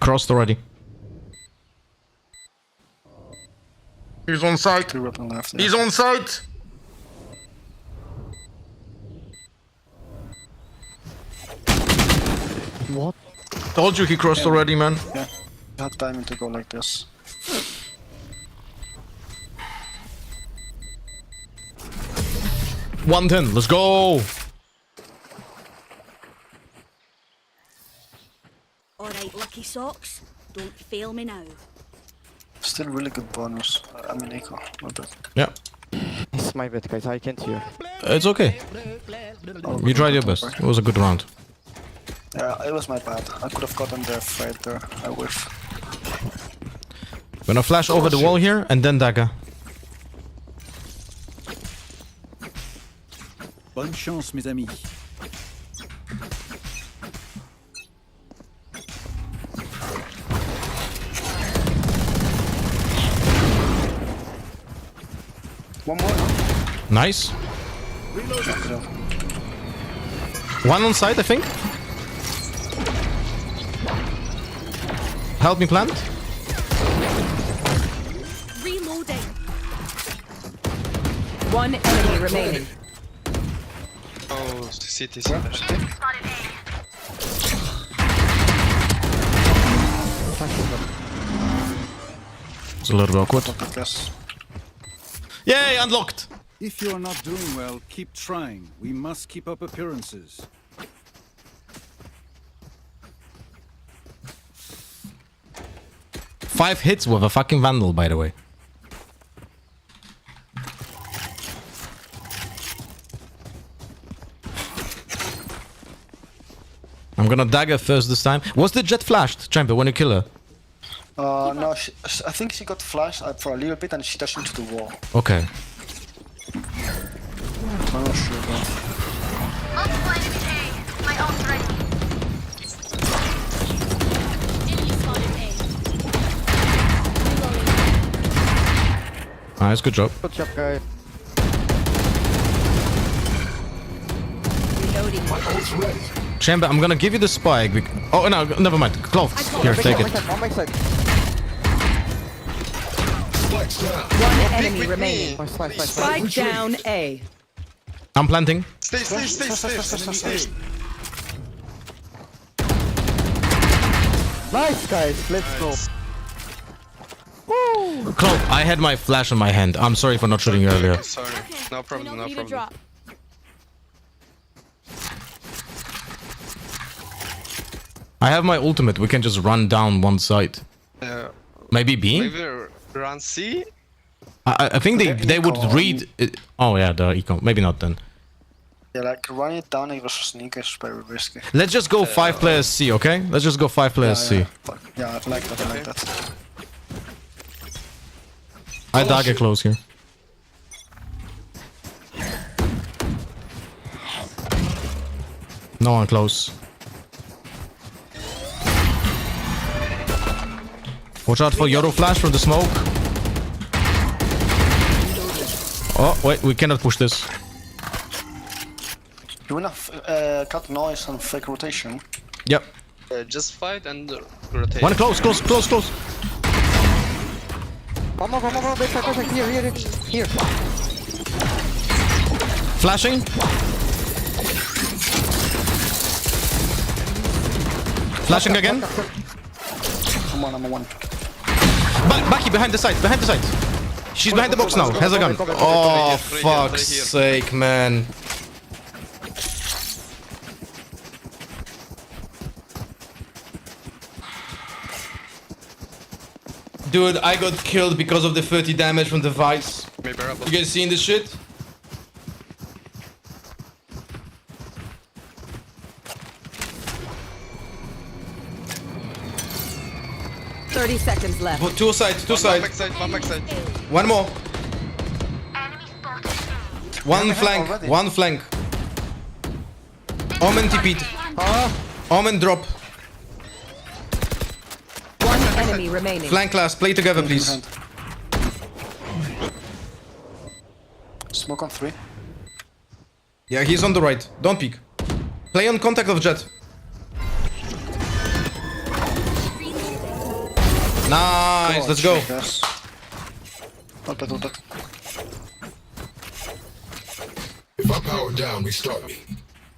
[SPEAKER 3] Crossed already. He's on site.
[SPEAKER 8] Two weapon left.
[SPEAKER 3] He's on site.
[SPEAKER 7] What?
[SPEAKER 3] Told you he crossed already, man.
[SPEAKER 8] Yeah. You had timing to go like this.
[SPEAKER 3] One 10. Let's go.
[SPEAKER 9] Alright, lucky socks. Don't fail me now.
[SPEAKER 8] Still really good bonus. I mean, eco. Not bad.
[SPEAKER 3] Yeah.
[SPEAKER 7] It's my bad, guys. I can't hear.
[SPEAKER 3] It's okay. You tried your best. It was a good round.
[SPEAKER 8] Yeah, it was my bad. I could have gotten there right there. I wish.
[SPEAKER 3] Gonna flash over the wall here and then dagger.
[SPEAKER 12] Bonne chance, mes amis.
[SPEAKER 8] One more.
[SPEAKER 3] Nice. One on side, I think. Help me plant.
[SPEAKER 15] Reloading.
[SPEAKER 14] One enemy remaining.
[SPEAKER 22] Oh, city.
[SPEAKER 3] It's a little bit awkward. Yay, unlocked!
[SPEAKER 12] If you're not doing well, keep trying. We must keep up appearances.
[SPEAKER 3] Five hits with a fucking Vandal, by the way. I'm gonna dagger first this time. Was the jet flashed, Champion, when you kill her?
[SPEAKER 8] No, I think she got flashed for a little bit and she touched into the wall.
[SPEAKER 3] Okay.
[SPEAKER 8] I'm not sure though.
[SPEAKER 11] Multiple enemy A. My ult's ready.
[SPEAKER 15] Enemy spotted A. Reloading.
[SPEAKER 3] Nice, good job.
[SPEAKER 7] Good job, guys.
[SPEAKER 3] Chamber, I'm gonna give you the spike. Oh, no, never mind. Clove. Here, take it.
[SPEAKER 7] On my side.
[SPEAKER 14] One enemy remaining. Spike down A.
[SPEAKER 3] I'm planting.
[SPEAKER 22] Stay.
[SPEAKER 7] Nice, guys. Let's go.
[SPEAKER 3] Clove, I had my flash in my hand. I'm sorry for not shooting you earlier.
[SPEAKER 22] Sorry. No problem, no
[SPEAKER 15] Need a
[SPEAKER 22] problem.
[SPEAKER 15] drop.
[SPEAKER 3] I have my ultimate. We can just run down one side. Maybe B?
[SPEAKER 22] Maybe run C?
[SPEAKER 3] I think they would read it. Oh yeah, the eco. Maybe not then.
[SPEAKER 8] Yeah, like running it down, it was sneaky, is very risky.
[SPEAKER 3] Let's just go 5 players C, okay? Let's just go 5 players C.
[SPEAKER 8] Yeah, I like that, I like that.
[SPEAKER 3] I dagger close here. No one close. Watch out for Yoru flash from the smoke. Oh, wait, we cannot push this.
[SPEAKER 8] You wanna cut noise and fake rotation?
[SPEAKER 3] Yep.
[SPEAKER 22] Just fight and rotate.
[SPEAKER 3] One close.
[SPEAKER 7] One more. Backside. Here.
[SPEAKER 3] Flashing. Flashing again.
[SPEAKER 8] Come on, I'm a one.
[SPEAKER 3] Baki behind the side. She's behind the box now. Has a gun. Oh, fuck's sake, man. Dude, I got killed because of the 30 damage from the Vice.
[SPEAKER 22] Maybe
[SPEAKER 3] You guys seeing this shit?
[SPEAKER 14] Thirty seconds left.
[SPEAKER 3] Oh, two sides, two sides.
[SPEAKER 22] One backside.
[SPEAKER 3] One more. One flank, one flank. Omen TP'd. Omen drop.
[SPEAKER 14] One enemy remaining.
[SPEAKER 3] Flank last, play together please.
[SPEAKER 8] Smoke on 3.
[SPEAKER 3] Yeah, he's on the right. Don't peek. Play on contact of Jet. Nice, let's go.
[SPEAKER 8] Not bad, not bad.
[SPEAKER 5] If I power down, restart me.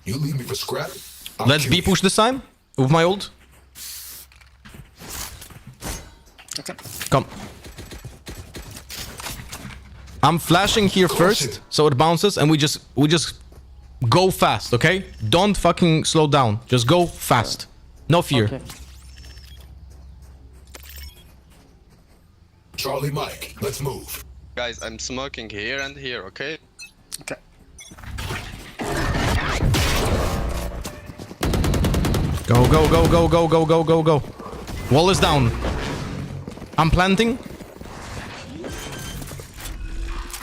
[SPEAKER 5] You leave me for scrap? I'll
[SPEAKER 3] Let's
[SPEAKER 5] kill
[SPEAKER 3] B
[SPEAKER 5] you.
[SPEAKER 3] push this time. With my ult.
[SPEAKER 8] Okay.
[SPEAKER 3] Come. I'm flashing here first, so it bounces, and we just go fast, okay? Don't fucking slow down. Just go fast. No fear.
[SPEAKER 7] Okay.
[SPEAKER 5] Charlie Mike, let's move.
[SPEAKER 22] Guys, I'm smoking here and here, okay?
[SPEAKER 8] Okay.
[SPEAKER 3] Go, go, go, go, go, go, go, go, go. Wall is down. I'm planting.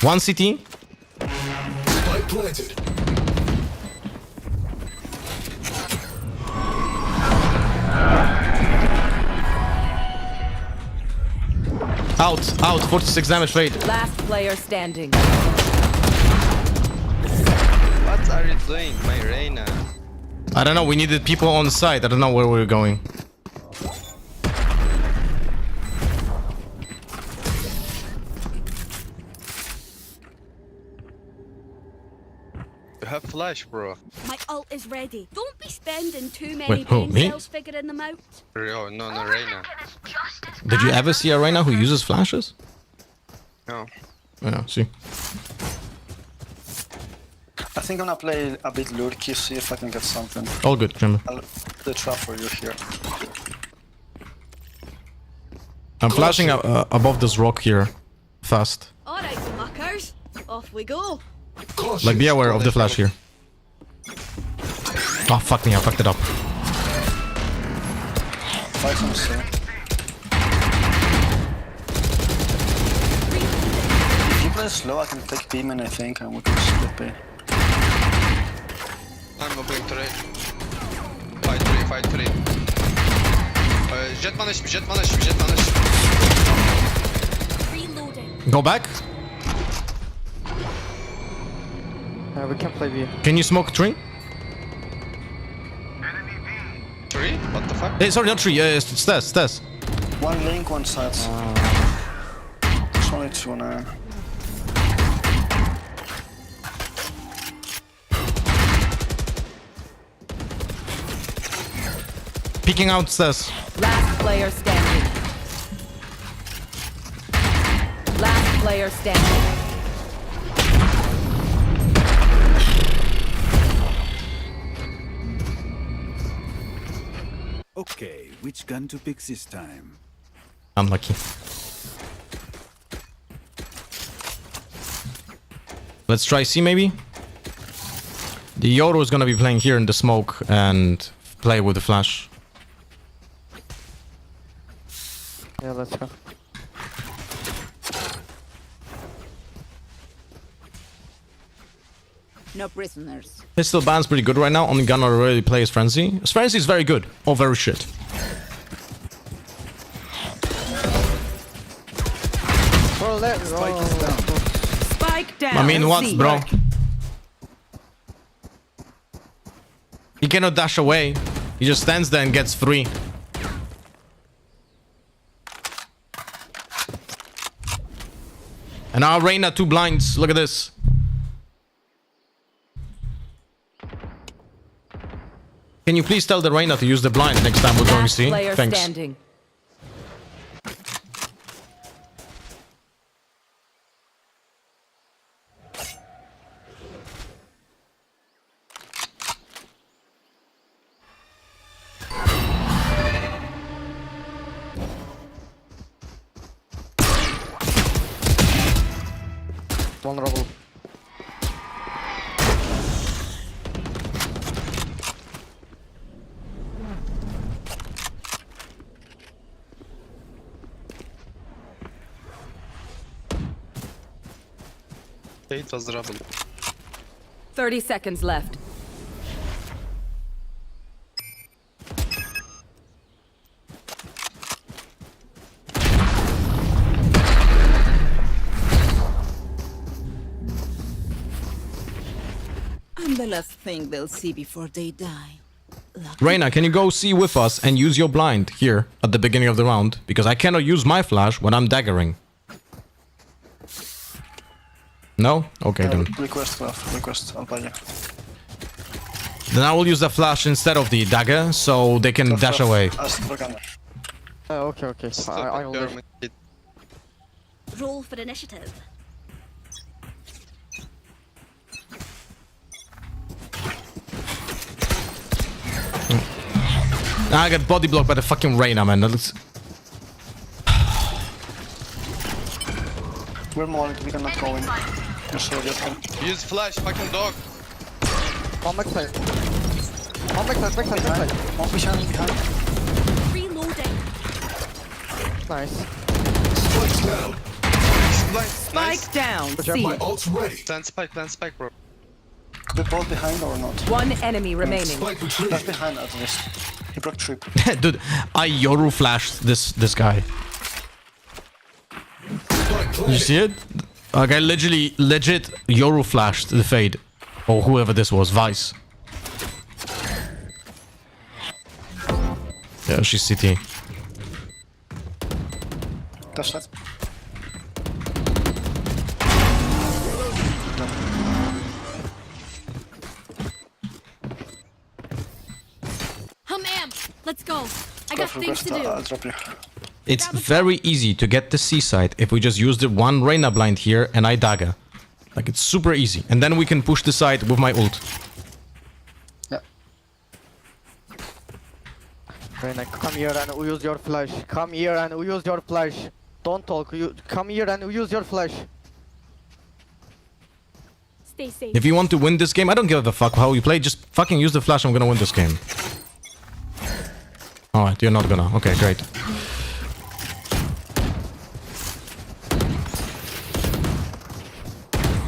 [SPEAKER 3] One CT.
[SPEAKER 5] Spike planted.
[SPEAKER 3] Out, 46 damage fade.
[SPEAKER 14] Last player standing.
[SPEAKER 22] What are you doing, my Reina?
[SPEAKER 3] I don't know, we needed people on the side. I don't know where we're going.
[SPEAKER 22] You have flash, bro.
[SPEAKER 15] My ult is ready. Don't be spending too many
[SPEAKER 3] Wait, who,
[SPEAKER 15] brain
[SPEAKER 3] me?
[SPEAKER 15] cells figuring them out.
[SPEAKER 22] Oh, no, Reina.
[SPEAKER 3] Did you ever see a Reyna who uses flashes?
[SPEAKER 22] No.
[SPEAKER 3] Yeah, see.
[SPEAKER 8] I think I'm gonna play a bit lurky, see if I can get something.
[SPEAKER 3] All good, Jim.
[SPEAKER 8] I'll the trap for you here.
[SPEAKER 3] I'm flashing above this rock here. Fast.
[SPEAKER 15] Alright, muckers. Off we go.
[SPEAKER 3] Like, be aware of the flash here. Oh, fuck me, I fucked it up.
[SPEAKER 8] Fight on C. If you play slow, I can take B main, I think, and we can split B.
[SPEAKER 22] I'm moving to right. Fight 3. Jet punish me.
[SPEAKER 3] Go back.
[SPEAKER 7] We can play B.
[SPEAKER 3] Can you smoke tree?
[SPEAKER 22] 3? What the fuck?
[SPEAKER 3] Hey, sorry, not tree. Stairs.
[SPEAKER 8] One link, one side. There's only 2 now.
[SPEAKER 3] Peeking out stairs.
[SPEAKER 14] Last player standing. Last player standing.
[SPEAKER 12] Okay, which gun to pick this time?
[SPEAKER 3] Unlucky. Let's try C maybe. The Yoru is gonna be playing here in the smoke and play with the flash.
[SPEAKER 7] Yeah, let's go.
[SPEAKER 9] No prisoners.
[SPEAKER 3] Pistol band's pretty good right now. Only gun I really play is Frenzy. Frenzy is very good or very shit.
[SPEAKER 7] Bro,
[SPEAKER 14] Spike down.
[SPEAKER 3] I mean, what,
[SPEAKER 14] C.
[SPEAKER 3] bro? He cannot dash away. He just stands there and gets 3. And our Reyna 2 blinds. Look at this. Can you please tell the Reyna to use the blind next time we're going to see?
[SPEAKER 14] Player
[SPEAKER 3] Thanks.
[SPEAKER 14] standing.
[SPEAKER 7] Vulnerable.
[SPEAKER 22] It was rubble.
[SPEAKER 14] 30 seconds left.
[SPEAKER 9] I'm the last thing they'll see before they die.
[SPEAKER 3] Reyna, can you go see with us and use your blind here at the beginning of the round? Because I cannot use my flash when I'm daggering. No? Okay, then.
[SPEAKER 8] Request, I'll buy you.
[SPEAKER 3] Then I will use the flash instead of the dagger, so they can dash away.
[SPEAKER 7] Okay, okay. I will leave.
[SPEAKER 11] Roll for initiative.
[SPEAKER 3] I got body blocked by the fucking Reyna, man. That looks...
[SPEAKER 8] We're more, we cannot go in.
[SPEAKER 22] Use flash, fucking dog.
[SPEAKER 7] One backside. One backside.
[SPEAKER 8] One behind.
[SPEAKER 11] Reloading.
[SPEAKER 7] Nice.
[SPEAKER 5] Spike's down.
[SPEAKER 14] Spike down. C.
[SPEAKER 5] My ult's ready.
[SPEAKER 22] Plant spike, bro.
[SPEAKER 8] Could be both behind or not?
[SPEAKER 14] One enemy remaining.
[SPEAKER 5] Spike retreat.
[SPEAKER 8] That's behind at least. He broke trip.
[SPEAKER 3] Dude, I Yoru flashed this guy. You see it? Like I legit Yoru flashed the fade. Or whoever this was, Vice. Yeah, she's CT.
[SPEAKER 8] That's that.
[SPEAKER 15] Let's go. I got things to do.
[SPEAKER 8] I'll drop you.
[SPEAKER 3] It's very easy to get the C side if we just use the one Reyna blind here and I dagger. Like it's super easy. And then we can push the side with my ult.
[SPEAKER 8] Yeah.
[SPEAKER 7] Reyna, come here and use your flash. Come here and use your flash. Don't talk. You come here and use your flash.
[SPEAKER 15] Stay safe.
[SPEAKER 3] If you want to win this game, I don't give a fuck how you play. Just fucking use the flash. I'm gonna win this game. Alright, you're not gonna. Okay, great.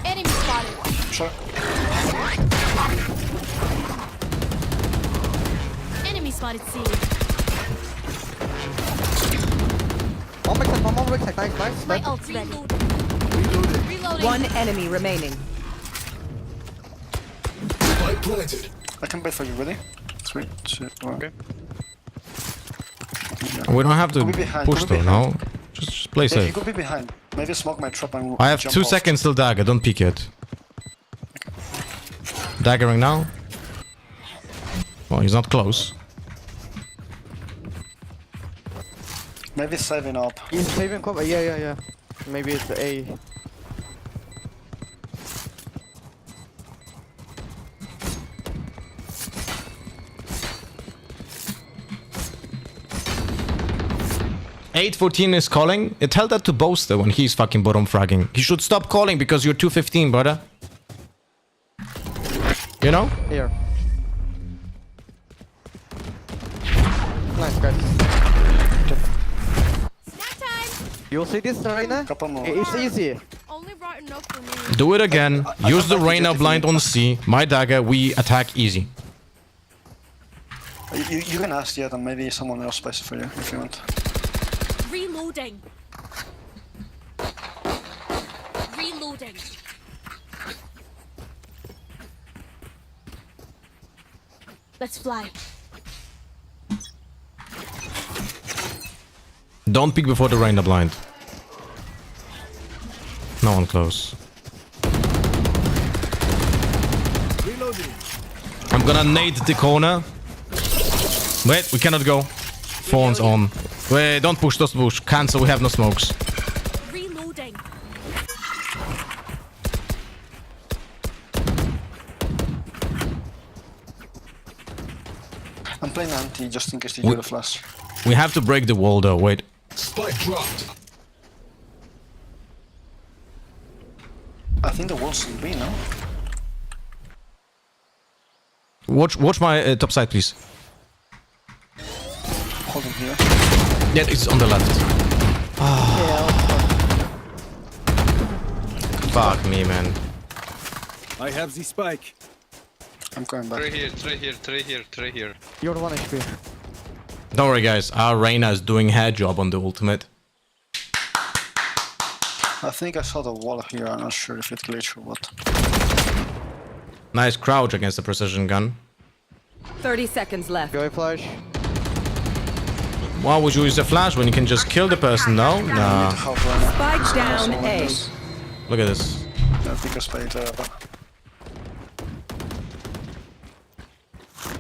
[SPEAKER 15] Enemy spotted.
[SPEAKER 8] Sure.
[SPEAKER 15] Enemy spotted C.
[SPEAKER 7] One backside. Nice.
[SPEAKER 15] My ult's ready. Reloading.
[SPEAKER 14] One enemy remaining.
[SPEAKER 5] Spike planted.
[SPEAKER 8] I can wait for you, ready? 3, 2, 1. Okay.
[SPEAKER 3] We don't have to push though, no? Just play
[SPEAKER 8] You
[SPEAKER 3] safe.
[SPEAKER 8] could be behind. Maybe smoke my trap and
[SPEAKER 3] I have
[SPEAKER 8] jump
[SPEAKER 3] 2
[SPEAKER 8] off.
[SPEAKER 3] seconds till dagger, don't peek it. Daggering now. Well, he's not close.
[SPEAKER 8] Maybe saving up.
[SPEAKER 7] He's saving cover. Yeah. Maybe it's A.
[SPEAKER 3] $814 is calling. Tell that to Boaster when he's fucking bottom fragging. He should stop calling because you're 215, brother. You know?
[SPEAKER 7] Here. Nice, guys.
[SPEAKER 15] Snack time.
[SPEAKER 7] You'll see this, Reyna?
[SPEAKER 8] Couple more.
[SPEAKER 7] It's easy.
[SPEAKER 15] Only right enough for me.
[SPEAKER 3] Do it again. Use the Reyna blind on C. My dagger, we attack easy.
[SPEAKER 8] You can ask yet, and maybe someone else plays it for you if you want.
[SPEAKER 15] Reloading. Reloading. Let's fly.
[SPEAKER 3] Don't peek before the Reyna blind. No one close. I'm gonna nade the corner. Wait, we cannot go. Phone's on. Wait, don't push, don't push. Cancel, we have no smokes.
[SPEAKER 15] Reloading.
[SPEAKER 8] I'm playing anti just in case they do the flash.
[SPEAKER 3] We have to break the wall though, wait.
[SPEAKER 5] Spike dropped.
[SPEAKER 8] I think the wall's in B, no?
[SPEAKER 3] Watch my top side, please.
[SPEAKER 8] Hold him here.
[SPEAKER 3] Yeah, it's on the left. Fuck me, man.
[SPEAKER 12] I have the spike.
[SPEAKER 8] I'm going back.
[SPEAKER 22] Three here.
[SPEAKER 7] You're 1 HP.
[SPEAKER 3] Don't worry, guys. Our Reyna is doing her job on the ultimate.
[SPEAKER 8] I think I saw the wall here. I'm not sure if it glitched or what.
[SPEAKER 3] Nice crouch against the precision gun.
[SPEAKER 14] 30 seconds left.
[SPEAKER 7] Go flash.
[SPEAKER 3] Why would you use the flash when you can just kill the person? No? Nah.
[SPEAKER 14] Spike down A.
[SPEAKER 3] Look at this.
[SPEAKER 8] I think I splayed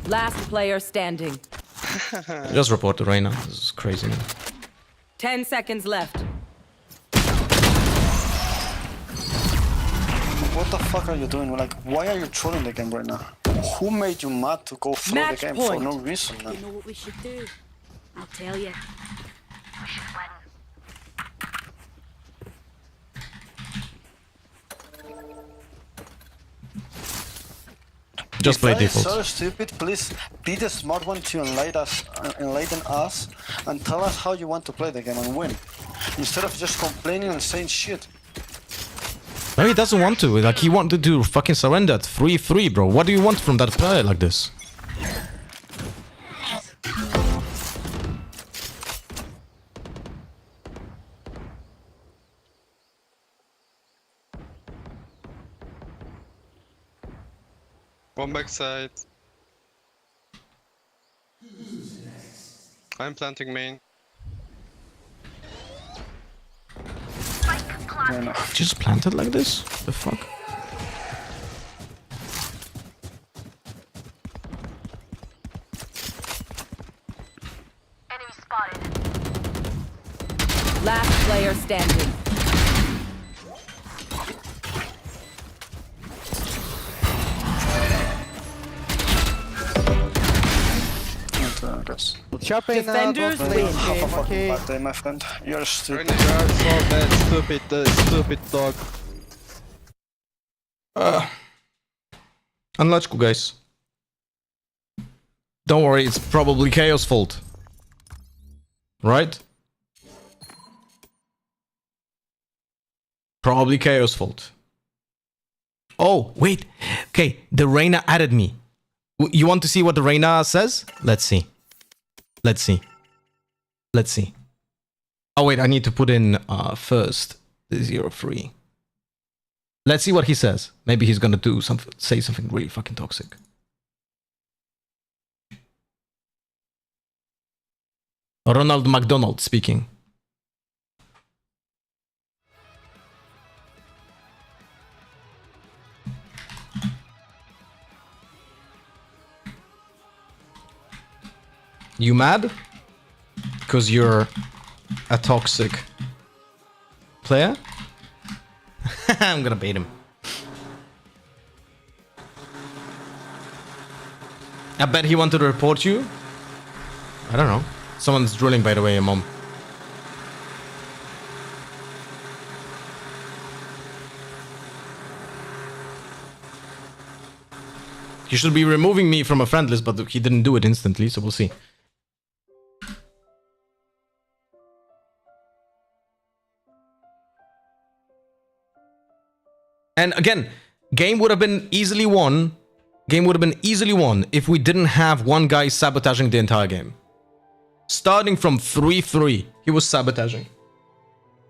[SPEAKER 14] Last player standing.
[SPEAKER 3] Just report the Reyna. This is crazy, man.
[SPEAKER 14] 10 seconds left.
[SPEAKER 8] What the fuck are you doing? Like, why are you trolling the game right now? Who made you mad to go through
[SPEAKER 14] Match
[SPEAKER 8] the game
[SPEAKER 14] point.
[SPEAKER 8] for no reason, man?
[SPEAKER 11] You know what we should do? I'll tell you. We should win.
[SPEAKER 3] Just play
[SPEAKER 8] If that is
[SPEAKER 3] default.
[SPEAKER 8] so stupid, please be the smart one to enlighten us and tell us how you want to play the game and win. Instead of just complaining and saying shit.
[SPEAKER 3] No, he doesn't want to. Like, he wanted to fucking surrender at 3-3, bro. What do you want from that player like this?
[SPEAKER 22] One backside. I'm planting main.
[SPEAKER 3] Just planted like this? The fuck?
[SPEAKER 11] Enemy spotted.
[SPEAKER 14] Last player standing.
[SPEAKER 7] Defenders win.
[SPEAKER 8] Have a fucking bad day, my friend. You're stupid.
[SPEAKER 22] You are so bad, stupid dog.
[SPEAKER 3] Unlogical, guys. Don't worry, it's probably Chaos' fault. Right? Probably Chaos' fault. Oh, wait. Okay, the Reyna added me. You want to see what the Reyna says? Let's see. Let's see. Let's see. Oh, wait, I need to put in first the 0-3. Let's see what he says. Maybe he's gonna do something, say something really fucking toxic. Ronald McDonald speaking. You mad? Because you're a toxic player? I'm gonna bait him. I bet he wanted to report you. I don't know. Someone's drilling, by the way, Mom. He should be removing me from a friend list, but he didn't do it instantly, so we'll see. And again, game would have been easily won. Game would have been easily won if we didn't have one guy sabotaging the entire game. Starting from 3-3, he was sabotaging.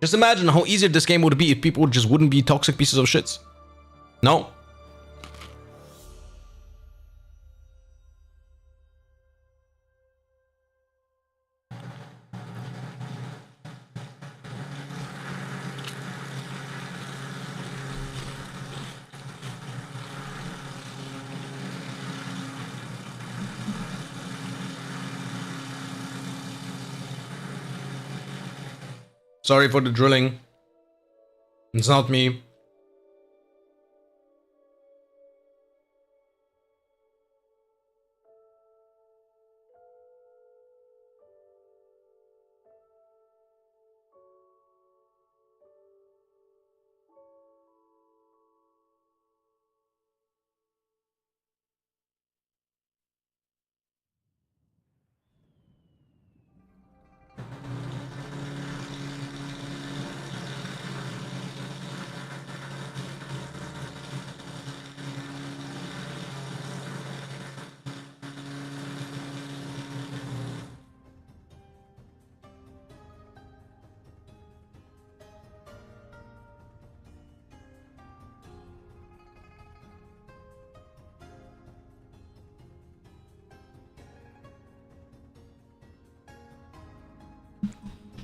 [SPEAKER 3] Just imagine how easier this game would be if people just wouldn't be toxic pieces of shits. No. Sorry for the drilling. It's not me.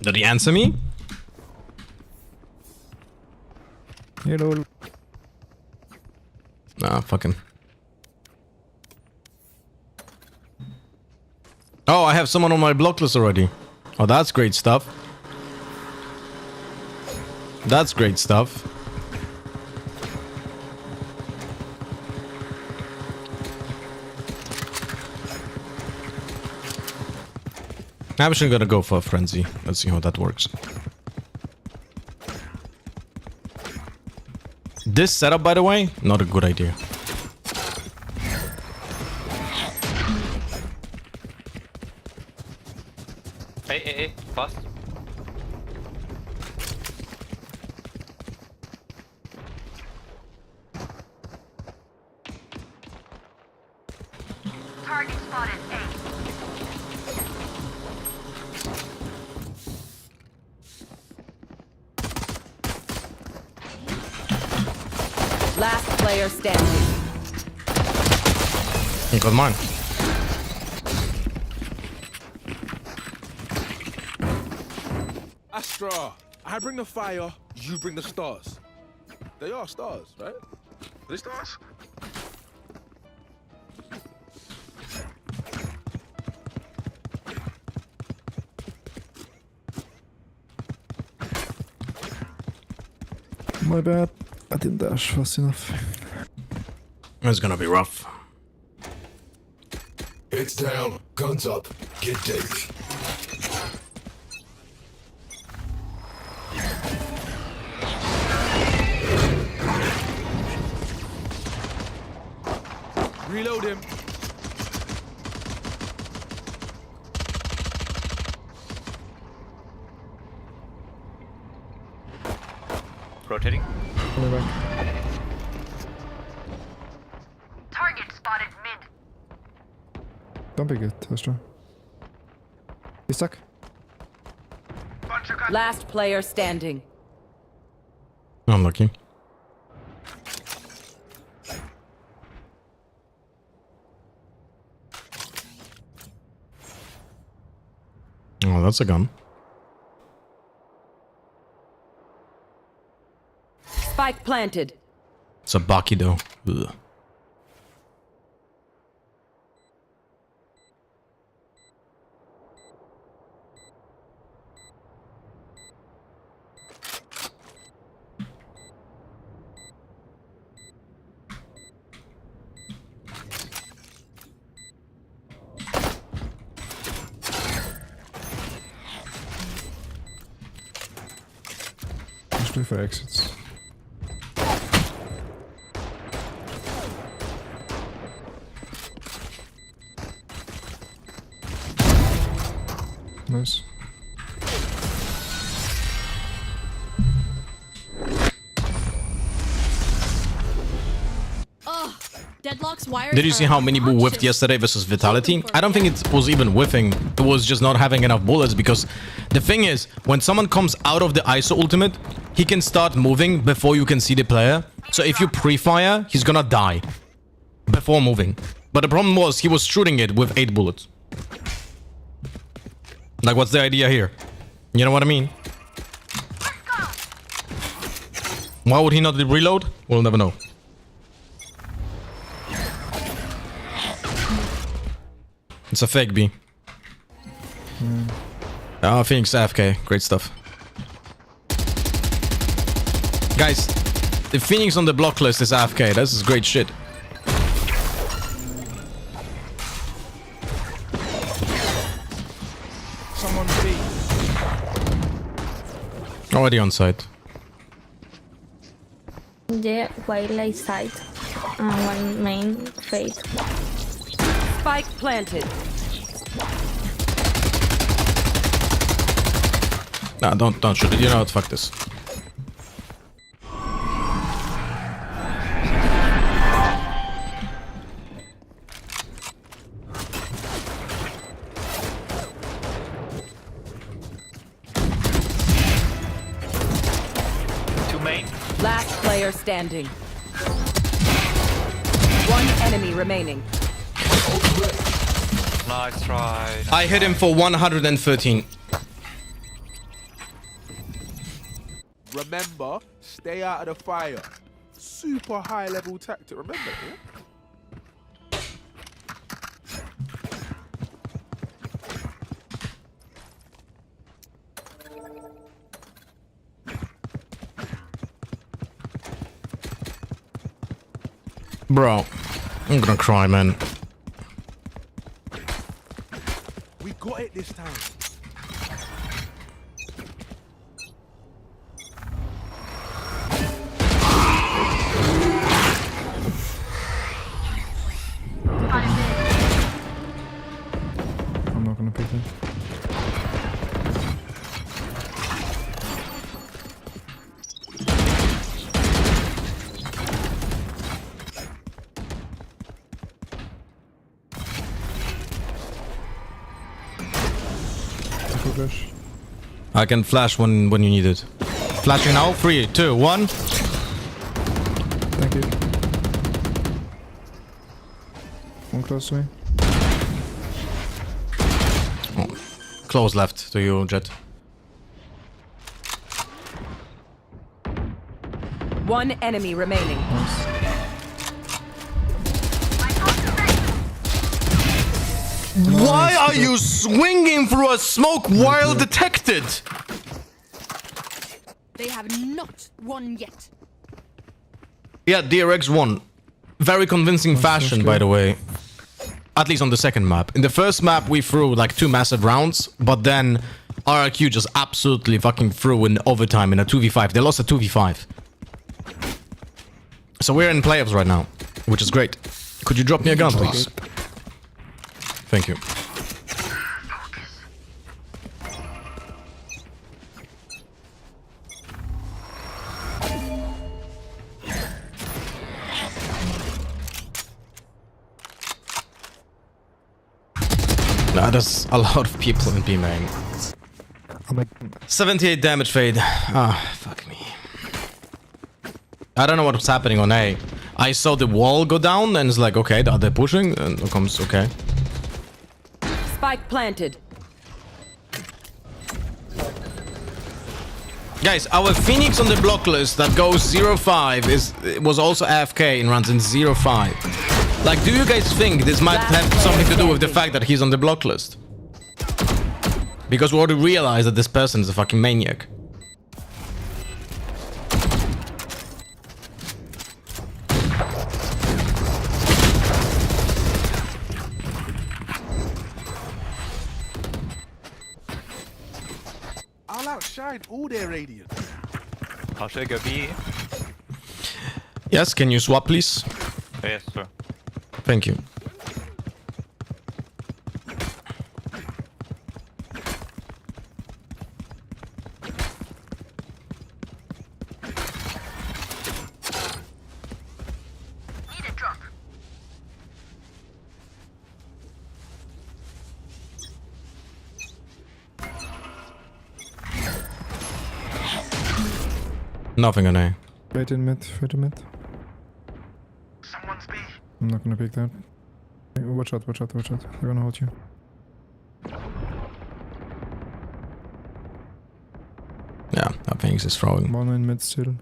[SPEAKER 3] Did he answer me?
[SPEAKER 13] Hello.
[SPEAKER 3] Nah, fucking. Oh, I have someone on my block list already. Oh, that's great stuff. That's great stuff. I'm actually gonna go for a frenzy. Let's see how that works. This setup, by the way, not a good idea.
[SPEAKER 6] Hey, fast.
[SPEAKER 11] Target spotted. A.
[SPEAKER 14] Last player standing.
[SPEAKER 3] He got mine.
[SPEAKER 21] Astra, I bring the fire, you bring the stars. They are stars, right? Are they stars?
[SPEAKER 13] My bad. I didn't dash fast enough.
[SPEAKER 3] It's gonna be rough.
[SPEAKER 5] Heads down, guns up, get deadly.
[SPEAKER 21] Reload him.
[SPEAKER 6] Rotating.
[SPEAKER 11] Target spotted mid.
[SPEAKER 13] Don't be good, Astra. He's stuck.
[SPEAKER 14] Last player standing.
[SPEAKER 3] Unlucky. Oh, that's a gun.
[SPEAKER 14] Spike planted.
[SPEAKER 3] It's a Baki though. Ugh.
[SPEAKER 13] Especially for exits. Nice.
[SPEAKER 15] Ugh, Deadlock's wires.
[SPEAKER 3] Did you see how Minibu whiffed yesterday versus Vitality? I don't think it was even whiffing. It was just not having enough bullets, because the thing is, when someone comes out of the ISO ultimate, he can start moving before you can see the player. So if you pre-fire, he's gonna die before moving. But the problem was, he was shooting it with 8 bullets. Like, what's the idea here? You know what I mean? Why would he not reload? We'll never know. It's a fake B. Oh, Phoenix AFK. Great stuff. Guys, the Phoenix on the block list is AFK. This is great shit.
[SPEAKER 21] Someone B.
[SPEAKER 3] Already on site.
[SPEAKER 23] The wildlife side. One main phase.
[SPEAKER 14] Spike planted.
[SPEAKER 3] Nah, don't shoot it. You know what? Fuck this.
[SPEAKER 14] Last player standing. One enemy remaining.
[SPEAKER 6] Nice try.
[SPEAKER 3] I hit him for 113.
[SPEAKER 21] Remember, stay out of the fire. Super high level tactic. Remember, yeah?
[SPEAKER 3] Bro, I'm gonna cry, man.
[SPEAKER 21] We got it this time.
[SPEAKER 13] I'm not gonna pick it. Flash.
[SPEAKER 3] I can flash when you need it. Flashing now. 3, 2, 1.
[SPEAKER 13] Thank you. One close to me.
[SPEAKER 3] Oh. Close left to you, Jet.
[SPEAKER 14] One enemy remaining.
[SPEAKER 13] Nice.
[SPEAKER 3] Why are you swinging through a smoke while detected?
[SPEAKER 15] They have not won yet.
[SPEAKER 3] Yeah, DRX won. Very convincing fashion, by the way. At least on the second map. In the first map, we threw like 2 massive rounds, but then RRQ just absolutely fucking threw in overtime in a 2v5. They lost a 2v5. So we're in playoffs right now, which is great. Could you drop me a gun, please? Thank you. Nah, there's a lot of people in B main. 78 damage fade. Ah, fuck me. I don't know what's happening on A. I saw the wall go down and it's like, okay, are they pushing? And it comes, okay.
[SPEAKER 14] Spike planted.
[SPEAKER 3] Guys, our Phoenix on the block list that goes 0-5 was also AFK and runs in 0-5. Like, do you guys think this might have something to do with the fact that he's on the block list? Because we already realized that this person is a fucking maniac.
[SPEAKER 21] I'll outshine all their radiant.
[SPEAKER 1] How should I go B?
[SPEAKER 3] Yes, can you swap, please?
[SPEAKER 1] Yes, sir.
[SPEAKER 3] Thank you.
[SPEAKER 11] Need a drop.
[SPEAKER 3] Nothing on A.
[SPEAKER 13] Wait in mid, wait in mid.
[SPEAKER 11] Someone's B.
[SPEAKER 13] I'm not gonna pick that. Watch out, watch out, watch out. They're gonna hold you.
[SPEAKER 3] Yeah, I think he's throwing.
[SPEAKER 13] One in mid still.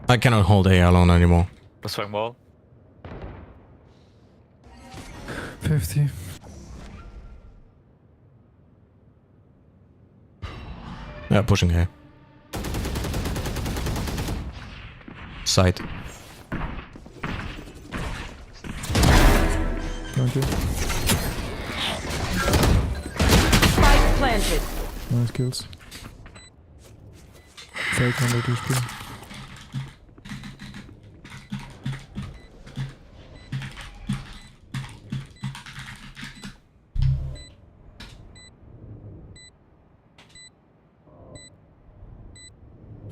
[SPEAKER 3] I cannot hold A alone anymore.
[SPEAKER 1] Let's swing wall.
[SPEAKER 13] 50.
[SPEAKER 3] Yeah, pushing A. Side.
[SPEAKER 13] Thank you.
[SPEAKER 14] Spike planted.
[SPEAKER 13] Nice kills. Fake 100 HP.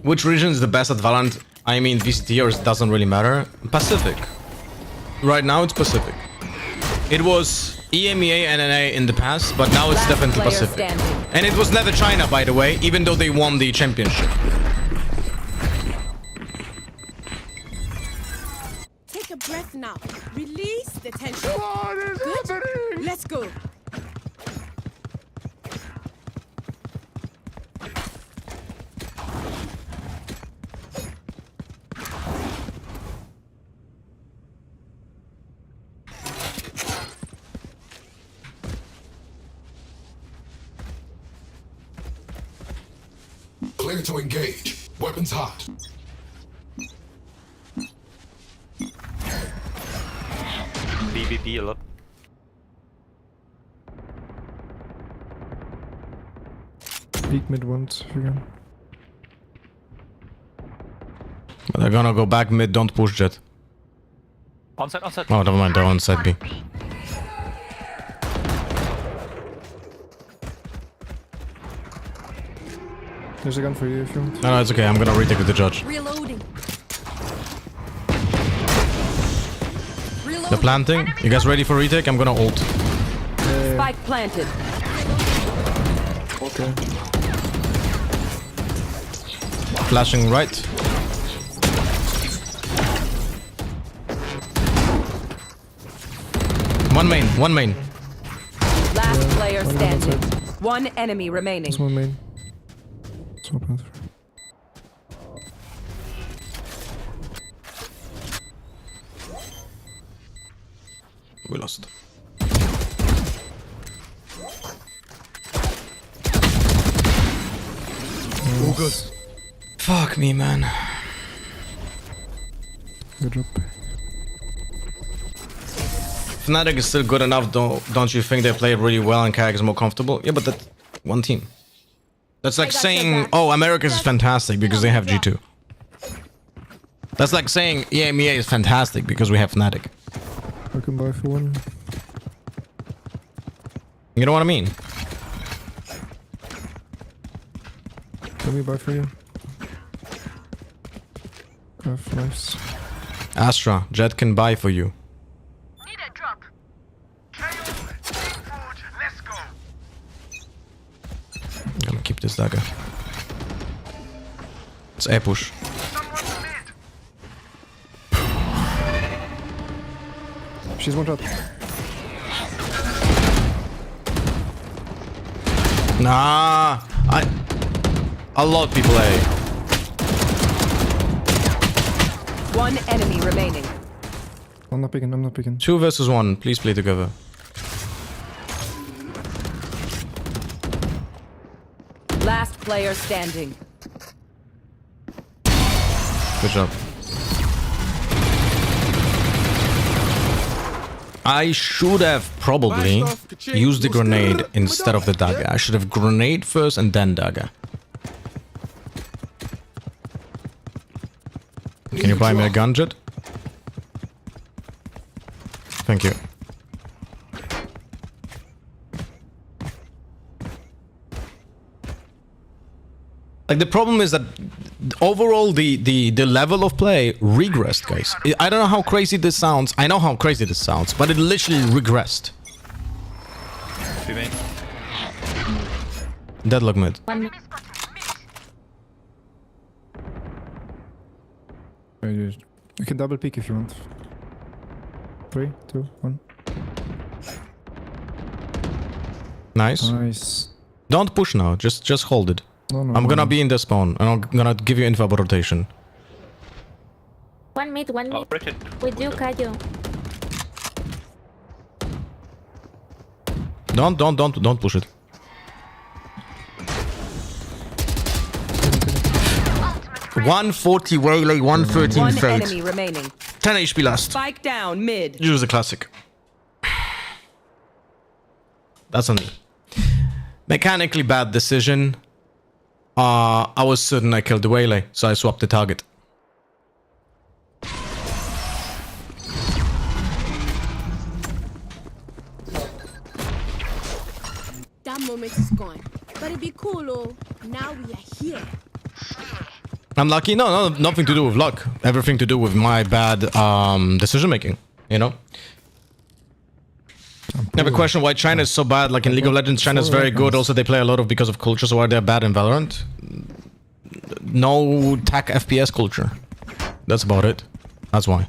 [SPEAKER 3] Which region is the best at Valorant? I mean, VCT or it doesn't really matter. Pacific. Right now it's Pacific. It was EMEA and NA in the past, but now it's definitely Pacific.
[SPEAKER 14] Standing.
[SPEAKER 3] And it was never China, by the way, even though they won the championship.
[SPEAKER 15] Take a breath now. Release the tension. What is happening? Let's go.
[SPEAKER 5] Clear to engage. Weapons hot.
[SPEAKER 1] BBB a lot.
[SPEAKER 13] Peek mid once if you can.
[SPEAKER 3] They're gonna go back mid, don't push jet.
[SPEAKER 1] Onside, onside.
[SPEAKER 3] Oh, never mind, they're on side B.
[SPEAKER 13] There's a gun for you if you want.
[SPEAKER 3] No, it's okay, I'm gonna retake with the judge.
[SPEAKER 14] Reloading.
[SPEAKER 3] They're planting. You guys ready for retake? I'm gonna ult.
[SPEAKER 14] Spike planted.
[SPEAKER 13] Okay.
[SPEAKER 3] Flashing right. One main, one main.
[SPEAKER 14] Last player standing. One enemy remaining.
[SPEAKER 13] That's one main. So bad.
[SPEAKER 3] We lost.
[SPEAKER 13] Oh, good.
[SPEAKER 3] Fuck me, man.
[SPEAKER 13] Good job.
[SPEAKER 3] Fnatic is still good enough, don't you think? They play really well and Kag is more comfortable? Yeah, but that's one team. That's like saying, oh, Americas is fantastic because they have G2. That's like saying EMEA is fantastic because we have Fnatic.
[SPEAKER 13] I can buy for one.
[SPEAKER 3] You know what I mean?
[SPEAKER 13] Let me buy for you. Have nice.
[SPEAKER 3] Astra, Jet can buy for you.
[SPEAKER 11] Need a drop. Let's go.
[SPEAKER 3] I'm gonna keep this dagger. It's A push.
[SPEAKER 13] She's one shot.
[SPEAKER 3] Nah, a lot of people A.
[SPEAKER 14] One enemy remaining.
[SPEAKER 13] I'm not picking, I'm not picking.
[SPEAKER 3] 2 versus 1, please play together.
[SPEAKER 14] Last player standing.
[SPEAKER 3] Good job. I should have probably used the grenade instead of the dagger. I should have grenade first and then dagger. Can you buy me a gun, Jet? Thank you. Like, the problem is that overall the level of play regressed, guys. I don't know how crazy this sounds. I know how crazy this sounds, but it literally regressed. Deadlock mid.
[SPEAKER 13] You can double peek if you want. 3, 2, 1.
[SPEAKER 3] Nice.
[SPEAKER 13] Nice.
[SPEAKER 3] Don't push now. Just hold it.
[SPEAKER 13] No,
[SPEAKER 3] I'm gonna be in the spawn, and I'm gonna give you info about rotation.
[SPEAKER 23] One mid, one mid.
[SPEAKER 1] Bridget.
[SPEAKER 23] With you, Kayo.
[SPEAKER 3] Don't push it. $140 Waylay, 113
[SPEAKER 14] One
[SPEAKER 3] felt.
[SPEAKER 14] enemy remaining.
[SPEAKER 3] 10 HP last.
[SPEAKER 14] Spike down mid.
[SPEAKER 3] Use the classic. That's on me. Mechanically bad decision. I was certain I killed the Waylay, so I swapped the target.
[SPEAKER 15] That moment is gone. But it'd be cool, oh. Now we are here.
[SPEAKER 3] I'm lucky? No, nothing to do with luck. Everything to do with my bad decision making, you know? I have a question why China is so bad. Like in League of Legends, China is very good. Also, they play a lot of because of culture. So why they're bad in Valorant? No tech FPS culture. That's about it. That's why.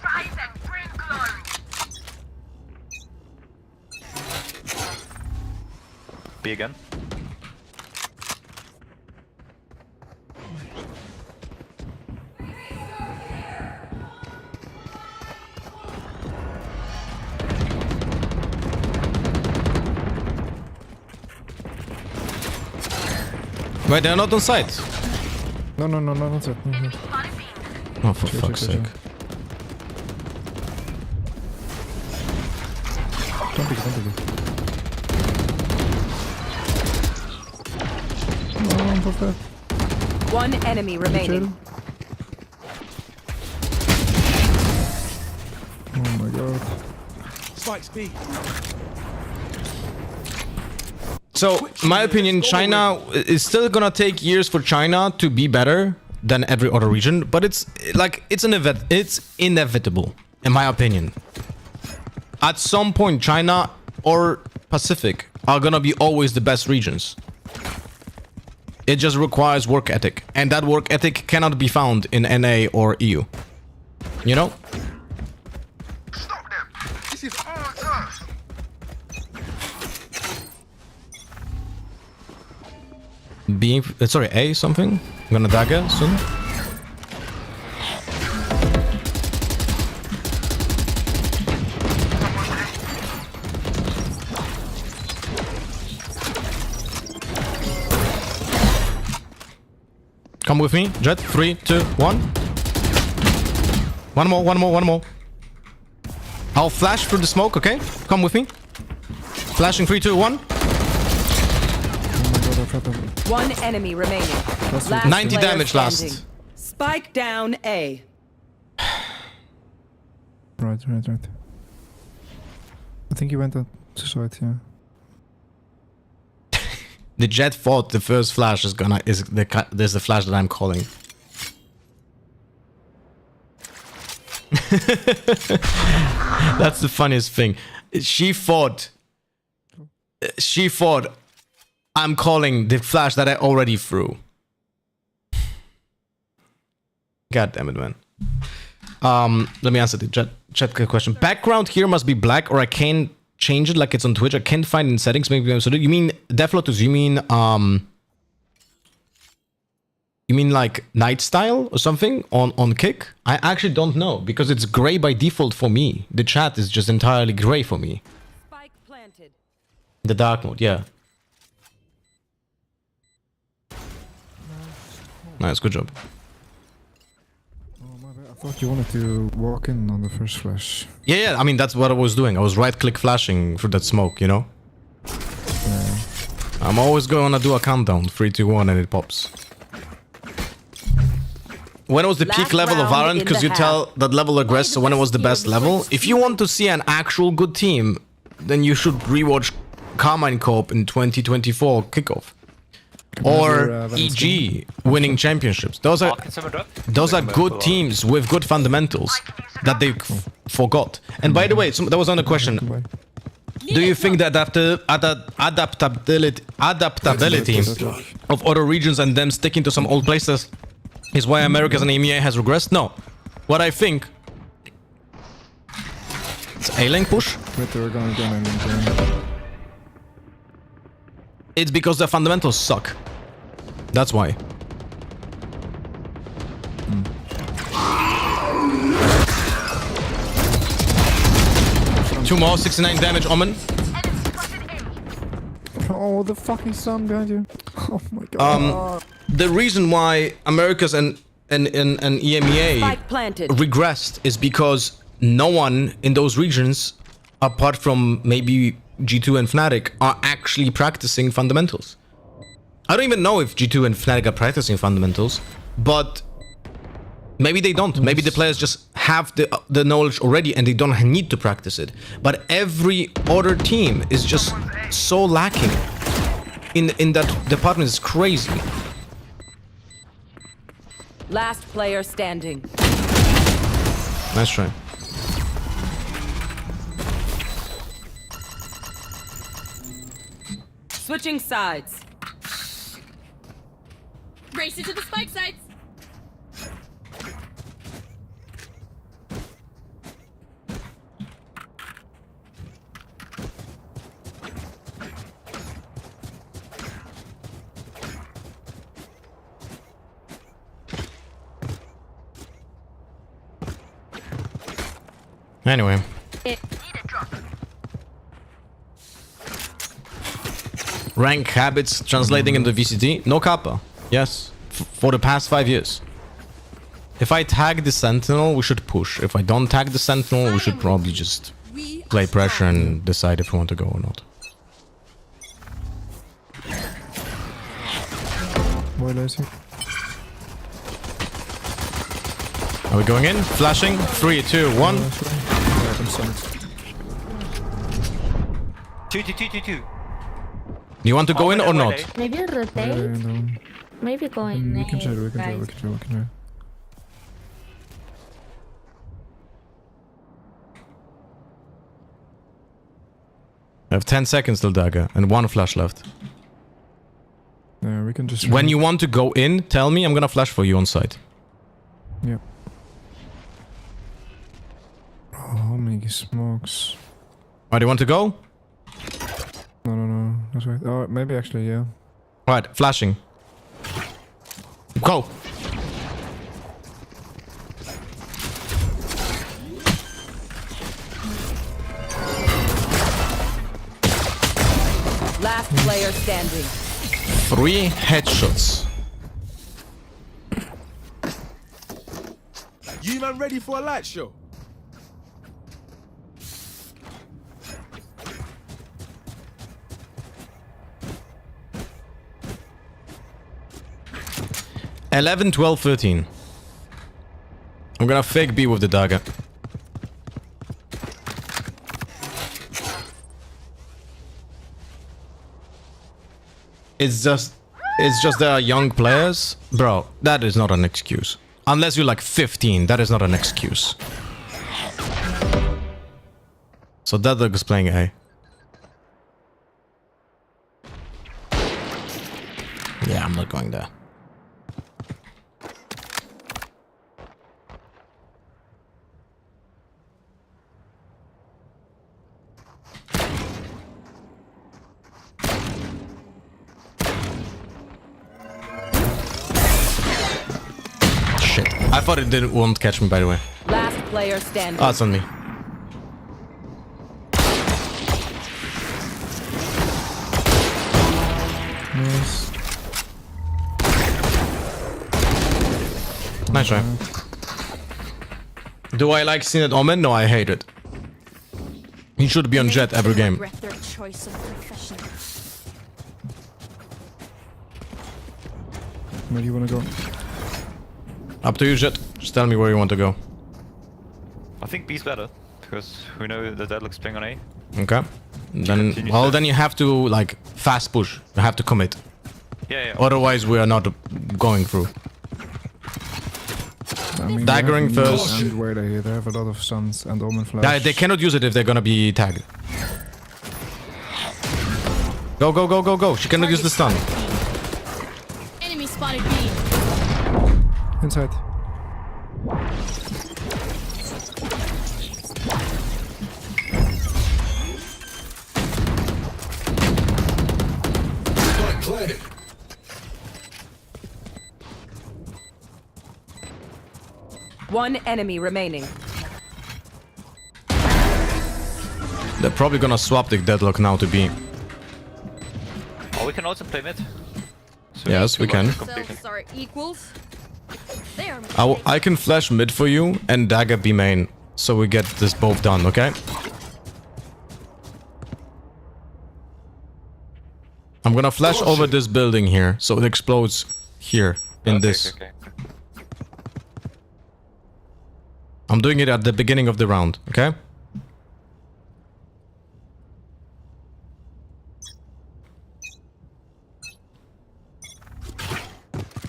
[SPEAKER 11] Rise and bring glory.
[SPEAKER 1] B again.
[SPEAKER 3] Wait, they're not on site.
[SPEAKER 13] No, not that.
[SPEAKER 3] Oh, for fuck's sake.
[SPEAKER 13] Don't pick it. No, perfect.
[SPEAKER 14] One enemy remaining.
[SPEAKER 13] Oh my god.
[SPEAKER 21] Spike speed.
[SPEAKER 3] So, in my opinion, China is still gonna take years for China to be better than every other region, but it's inevitable, in my opinion. At some point, China or Pacific are gonna be always the best regions. It just requires work ethic, and that work ethic cannot be found in NA or EU. You know?
[SPEAKER 21] This is all tough.
[SPEAKER 3] B, sorry, A something? I'm gonna dagger soon. Come with me, Jet. 3, 2, 1. One more. I'll flash through the smoke, okay? Come with me. Flashing 3, 2, 1.
[SPEAKER 14] One enemy remaining. Last
[SPEAKER 3] 90
[SPEAKER 14] player
[SPEAKER 3] damage
[SPEAKER 14] standing.
[SPEAKER 3] last.
[SPEAKER 14] Spike down A.
[SPEAKER 13] Right. I think he went on to side, yeah.
[SPEAKER 3] The Jet thought the first flash is there's the flash that I'm calling. That's the funniest thing. She thought I'm calling the flash that I already threw. God damn it, man. Let me answer the chat question. Background here must be black, or I can't change it like it's on Twitch. I can't find it in settings. Maybe so. You mean Deflotus? You mean like night style or something on Kick? I actually don't know because it's gray by default for me. The chat is just entirely gray for me.
[SPEAKER 14] Spike planted.
[SPEAKER 3] The dark mode, yeah. Nice, good job.
[SPEAKER 13] I thought you wanted to walk in on the first flash.
[SPEAKER 3] Yeah, I mean, that's what I was doing. I was right-click flashing through that smoke, you know?
[SPEAKER 13] Yeah.
[SPEAKER 3] I'm always going to do a countdown. 3, 2, 1, and it pops. When it was the peak level of Valorant, because you tell that level regressed, so when it was the best level. If you want to see an actual good team, then you should rewatch Carmine Corp in 2024 kickoff. Or EG winning championships. Those are good teams with good fundamentals that they forgot. And by the way, there was another question. Do you think that after adaptability of other regions and them sticking to some old places is why Americas and EMEA has regressed? No. What I think... It's A-lane push. It's because the fundamentals suck. That's why. Two more, 69 damage, Omen.
[SPEAKER 13] Oh, the fucking sun behind you. Oh my god.
[SPEAKER 3] The reason why Americas and EMEA regressed is because no one in those regions, apart from maybe G2 and Fnatic, are actually practicing fundamentals. I don't even know if G2 and Fnatic are practicing fundamentals, but maybe they don't. Maybe the players just have the knowledge already and they don't need to practice it. But every other team is just so lacking in that department. It's crazy.
[SPEAKER 14] Last player standing.
[SPEAKER 3] Nice try.
[SPEAKER 14] Switching sides.
[SPEAKER 15] Race into the spike sites.
[SPEAKER 3] Anyway. rank habits translating into VCT? No kappa. Yes. For the past 5 years. If I tag the sentinel, we should push. If I don't tag the sentinel, we should probably just play pressure and decide if we want to go or not. Are we going in? Flashing? 3, 2, 1.
[SPEAKER 1] 2.
[SPEAKER 3] You want to go in or not?
[SPEAKER 23] Maybe rotate. Maybe go in.
[SPEAKER 13] We can try.
[SPEAKER 3] I have 10 seconds till dagger and 1 flash left.
[SPEAKER 13] Yeah, we can just...
[SPEAKER 3] When you want to go in, tell me, I'm gonna flash for you on site.
[SPEAKER 13] Yeah. Oh, how many smokes?
[SPEAKER 3] Why do you want to go?
[SPEAKER 13] No. That's right. Oh, maybe actually, yeah.
[SPEAKER 3] Alright, flashing. Go!
[SPEAKER 14] Last player standing.
[SPEAKER 3] 3 headshots.
[SPEAKER 21] You man ready for a light show?
[SPEAKER 3] $11, $12, $13. I'm gonna fake B with the dagger. It's just there are young players. Bro, that is not an excuse. Unless you're like 15, that is not an excuse. So Deadlock is playing A. Yeah, I'm not going there. Shit. I thought it won't catch me, by the way.
[SPEAKER 14] Last player standing.
[SPEAKER 3] Oh, it's on me.
[SPEAKER 13] Nice.
[SPEAKER 3] Nice try. Do I like seeing it Omen? No, I hate it. He should be on Jet every game.
[SPEAKER 15] Their choice of profession.
[SPEAKER 13] Where do you want to go?
[SPEAKER 3] Up to you, Jet. Just tell me where you want to go.
[SPEAKER 1] I think B's better, because we know that Deadlock's playing on A.
[SPEAKER 3] Okay. Then, well, then you have to, like, fast push. You have to commit.
[SPEAKER 1] Yeah.
[SPEAKER 3] Otherwise, we are not going through.
[SPEAKER 13] I mean,
[SPEAKER 3] Daggering first.
[SPEAKER 13] And where they have a lot of suns and Omen flash.
[SPEAKER 3] Yeah, they cannot use it if they're gonna be tagged. Go, go, go, go, go. She cannot use the stun.
[SPEAKER 15] Enemy spotted B.
[SPEAKER 13] Inside.
[SPEAKER 5] Planted.
[SPEAKER 14] One enemy remaining.
[SPEAKER 3] They're probably gonna swap the Deadlock now to B.
[SPEAKER 1] Oh, we can also play mid. So
[SPEAKER 3] Yes, we can.
[SPEAKER 15] Selves are equals. They are.
[SPEAKER 3] I can flash mid for you and dagger B main. So we get this both done, okay? I'm gonna flash over this building here, so it explodes here in this.
[SPEAKER 1] Okay.
[SPEAKER 3] I'm doing it at the beginning of the round, okay?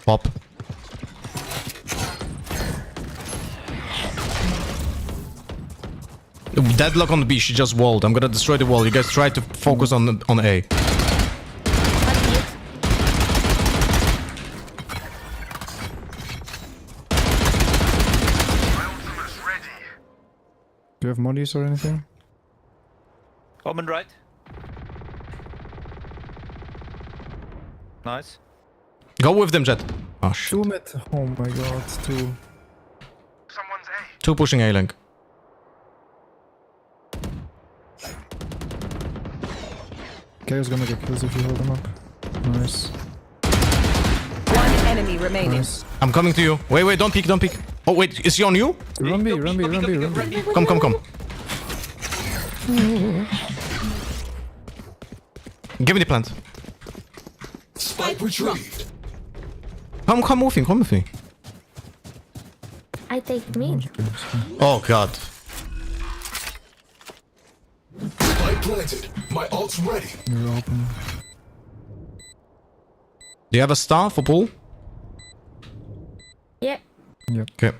[SPEAKER 3] Pop. Deadlock on the B, she just walled. I'm gonna destroy the wall. You guys try to focus on A.
[SPEAKER 13] Do you have moddies or anything?
[SPEAKER 1] Omen right. Nice.
[SPEAKER 3] Go with them, Jet. Oh shit.
[SPEAKER 13] 2 mid. Oh my god, 2.
[SPEAKER 3] 2 pushing A-Link.
[SPEAKER 13] Chaos gonna get kills if you hold them up. Nice.
[SPEAKER 14] One enemy remaining.
[SPEAKER 13] Nice.
[SPEAKER 3] I'm coming to you. Wait, don't peek, don't peek. Oh, wait, is he on you?
[SPEAKER 13] Run B, run B, run B, run B.
[SPEAKER 3] Come. Give me the plant.
[SPEAKER 5] Spike retrieved.
[SPEAKER 3] Come with me.
[SPEAKER 23] I take mid.
[SPEAKER 3] Oh god.
[SPEAKER 5] Spike planted. My ult's ready.
[SPEAKER 13] You're open.
[SPEAKER 3] Do you have a star for pull?
[SPEAKER 23] Yeah.
[SPEAKER 13] Yep.
[SPEAKER 3] Okay.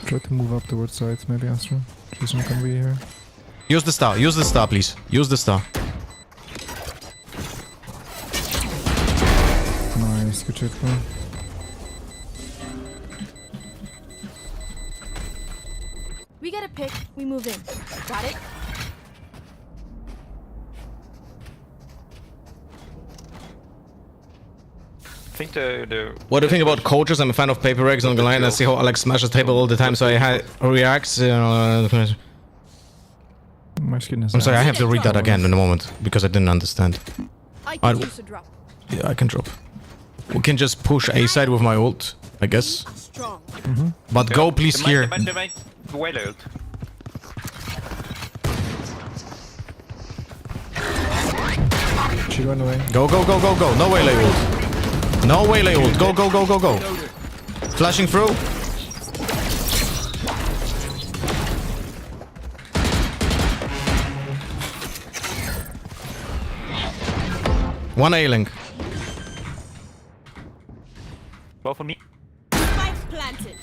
[SPEAKER 13] Try to move up towards sides, maybe Astra. She's not gonna be here.
[SPEAKER 3] Use the star, please. Use the star.
[SPEAKER 13] Nice, good check, bro.
[SPEAKER 15] We get a pick, we move in. Got it?
[SPEAKER 1] I think the
[SPEAKER 3] What do you think about coaches? I'm a fan of paper eggs on the line. I see how Alex smashes table all the time, so I reacts.
[SPEAKER 13] My skin is
[SPEAKER 3] I'm sorry, I have to read that again in a moment because I didn't understand.
[SPEAKER 15] I can use a drop.
[SPEAKER 3] Yeah, I can drop. We can just push A side with my ult, I guess.
[SPEAKER 15] Strong.
[SPEAKER 3] But go please here.
[SPEAKER 1] The main way ult.
[SPEAKER 13] She ran away.
[SPEAKER 3] Go. No way lay ult. No way lay ult. Go. Flashing through. One A-link.
[SPEAKER 1] Both on me.
[SPEAKER 15] Spike planted.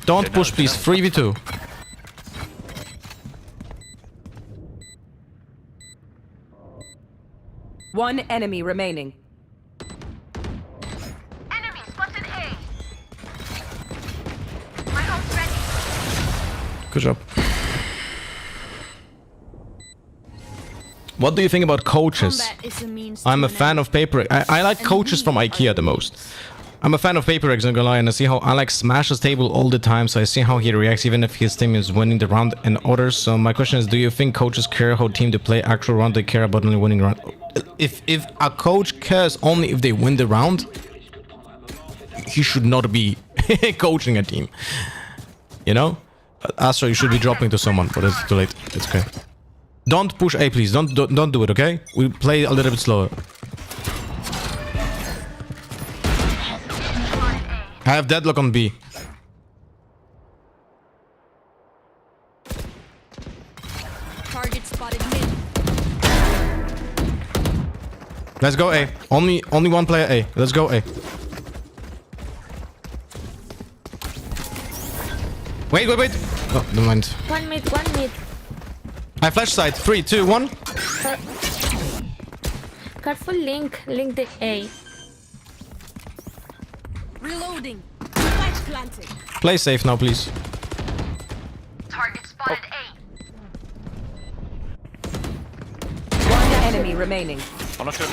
[SPEAKER 3] Don't push please. 3v2.
[SPEAKER 14] One enemy remaining.
[SPEAKER 11] Enemy spotted A. My ult's ready.
[SPEAKER 3] Good job. What do you think about coaches?
[SPEAKER 15] Combat is a means
[SPEAKER 3] I'm
[SPEAKER 15] to
[SPEAKER 3] a
[SPEAKER 15] an
[SPEAKER 3] fan
[SPEAKER 15] end.
[SPEAKER 3] of paper. I like coaches from IKEA the most. I'm a fan of paper eggs and Goliath, and I see how Alex smashes table all the time, so I see how he reacts even if his team is winning the round and others. So my question is, do you think coaches care how team they play actual round? They care about only winning round? If a coach cares only if they win the round, he should not be coaching a team. You know? Astra, you should be dropping to someone, but it's too late. It's okay. Don't push A, please. Don't do it, okay? We play a little bit slower. I have deadlock on B.
[SPEAKER 15] Target spotted mid.
[SPEAKER 3] Let's go A. Only one player A. Let's go A. Wait. Oh, never mind.
[SPEAKER 23] One mid.
[SPEAKER 3] I flash side. 3, 2, 1.
[SPEAKER 23] Careful, link the A.
[SPEAKER 15] Reloading. Spike planted.
[SPEAKER 3] Play safe now, please.
[SPEAKER 11] Target spotted A.
[SPEAKER 14] One enemy remaining.
[SPEAKER 1] Oh, not sure.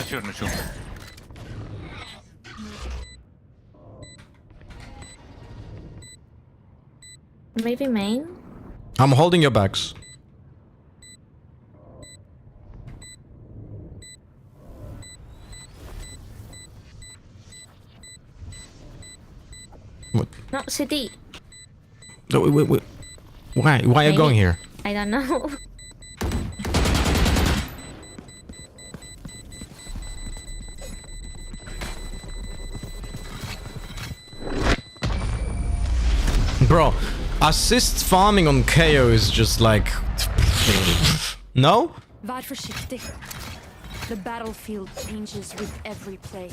[SPEAKER 23] Maybe main.
[SPEAKER 3] I'm holding your backs. What?
[SPEAKER 23] No, city.
[SPEAKER 3] No, wait. Why are you going here?
[SPEAKER 23] I don't know.
[SPEAKER 3] Bro, assist farming on KO is just like... No?
[SPEAKER 15] Var försiktig. The battlefield changes with every play.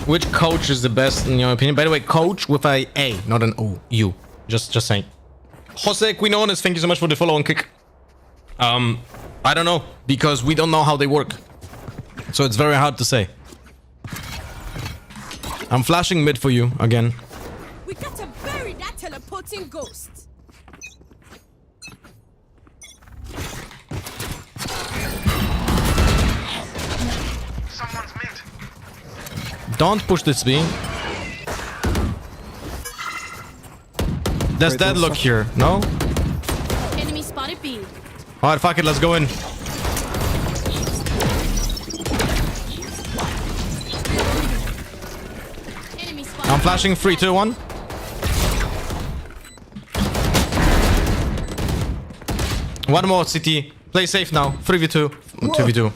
[SPEAKER 3] Which coach is the best in your opinion? By the way, coach with a A, not an O. U. Just saying. Jose Quinones, thank you so much for the follow and kick. I don't know, because we don't know how they work. So it's very hard to say. I'm flashing mid for you again.
[SPEAKER 15] We got to bury that teleporting ghost.
[SPEAKER 3] Don't push this B. There's deadlock here, no?
[SPEAKER 15] Enemy spotted B.
[SPEAKER 3] Alright, fuck it, let's go in.
[SPEAKER 15] Enemy spotted.
[SPEAKER 3] I'm flashing 3, 2, 1. One more CT. Play safe now. 3v2. 2v2.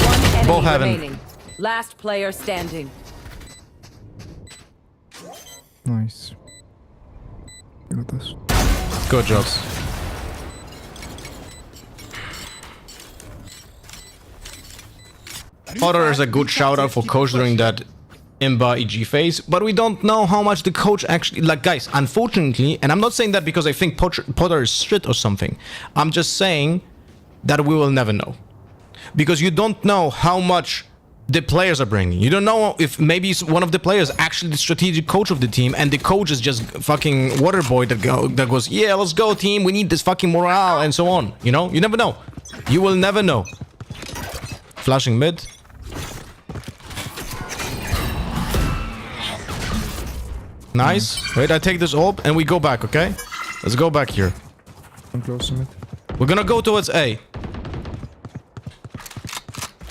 [SPEAKER 14] One enemy
[SPEAKER 3] Both heaven.
[SPEAKER 14] remaining. Last player standing.
[SPEAKER 13] Nice. You got this.
[SPEAKER 3] Good job. Otter is a good shout out for coach during that Imba EG phase, but we don't know how much the coach actually, like, guys, unfortunately, and I'm not saying that because I think Potter is shit or something. I'm just saying that we will never know. Because you don't know how much the players are bringing. You don't know if maybe one of the players actually the strategic coach of the team, and the coach is just fucking water boy that goes, yeah, let's go team, we need this fucking morale, and so on. You know? You never know. You will never know. Flashing mid. Nice. Wait, I take this orb and we go back, okay? Let's go back here.
[SPEAKER 13] I'm close to it.
[SPEAKER 3] We're gonna go towards A.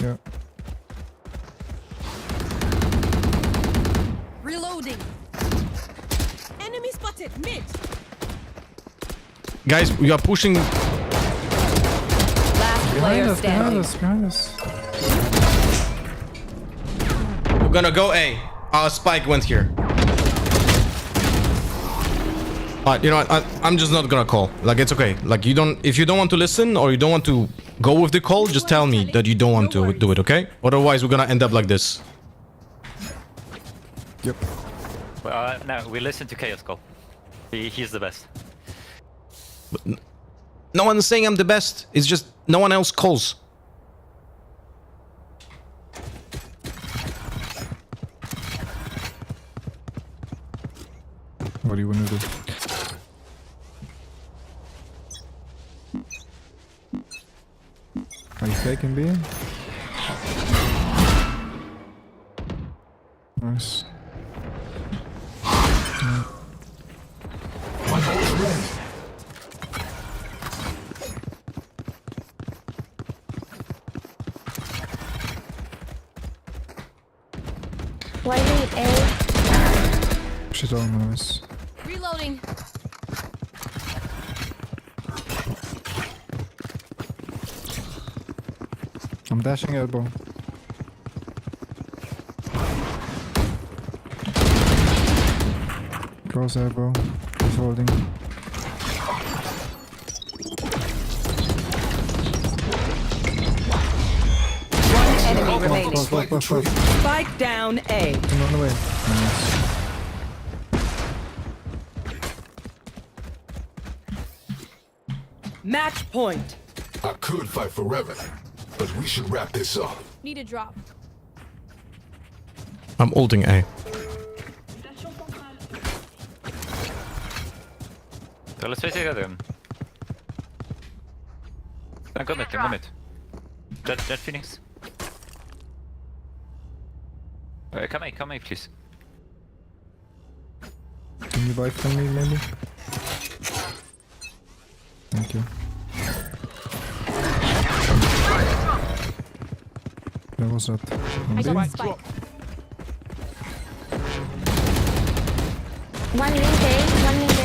[SPEAKER 13] Yeah.
[SPEAKER 15] Reloading. Enemy spotted mid.
[SPEAKER 3] Guys, we are pushing.
[SPEAKER 14] Last player standing.
[SPEAKER 13] Behind us.
[SPEAKER 3] We're gonna go A. Our spike went here. But you know what? I'm just not gonna call. Like, it's okay. Like, you don't. If you don't want to listen or you don't want to go with the call, just tell me that you don't want to do it, okay? Otherwise, we're gonna end up like this.
[SPEAKER 13] Yep.
[SPEAKER 1] No, we listen to Chaos call. He's the best.
[SPEAKER 3] But no one's saying I'm the best. It's just no one else calls.
[SPEAKER 13] What do you wanna do? Are you faking B? Nice.
[SPEAKER 23] Why need A?
[SPEAKER 13] Shit, all nice.
[SPEAKER 15] Reloading.
[SPEAKER 13] I'm dashing elbow. Cross elbow. He's holding.
[SPEAKER 14] One enemy remaining.
[SPEAKER 13] Close.
[SPEAKER 14] Spike down A.
[SPEAKER 13] Can run away. Nice.
[SPEAKER 14] Match point.
[SPEAKER 5] I could fight forever, but we should wrap this up.
[SPEAKER 15] Need a drop.
[SPEAKER 3] I'm ulting A.
[SPEAKER 1] So let's face it then. Go mid. Jet Phoenix. Come A, please.
[SPEAKER 13] Can you buy from me, maybe? Thank you. That was that.
[SPEAKER 15] I got spike.
[SPEAKER 23] One link A, one link A.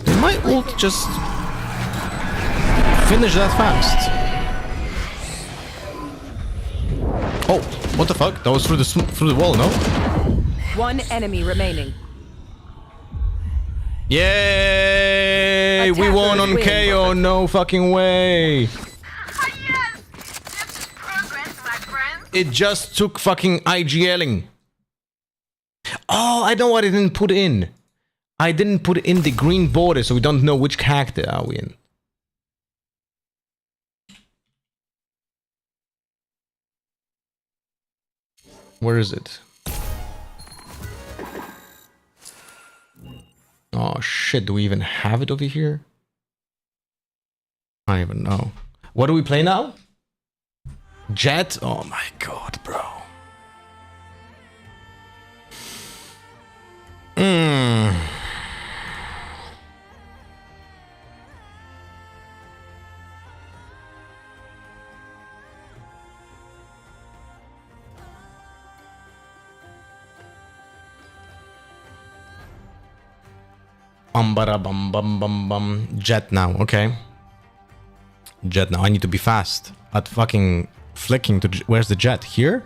[SPEAKER 3] Did my ult just finish that fast? Oh, what the fuck? That was through the wall, no?
[SPEAKER 14] One enemy remaining.
[SPEAKER 3] Yay! We won on KO. No fucking way. It just took fucking IGLing. Oh, I know what I didn't put in. I didn't put in the green border, so we don't know which character are we in. Where is it? Oh shit, do we even have it over here? I don't even know. What do we play now? Jet? Oh my god, bro. Bara bum bum bum bum. Jet now, okay. Jet now. I need to be fast at fucking flicking to. Where's the jet? Here?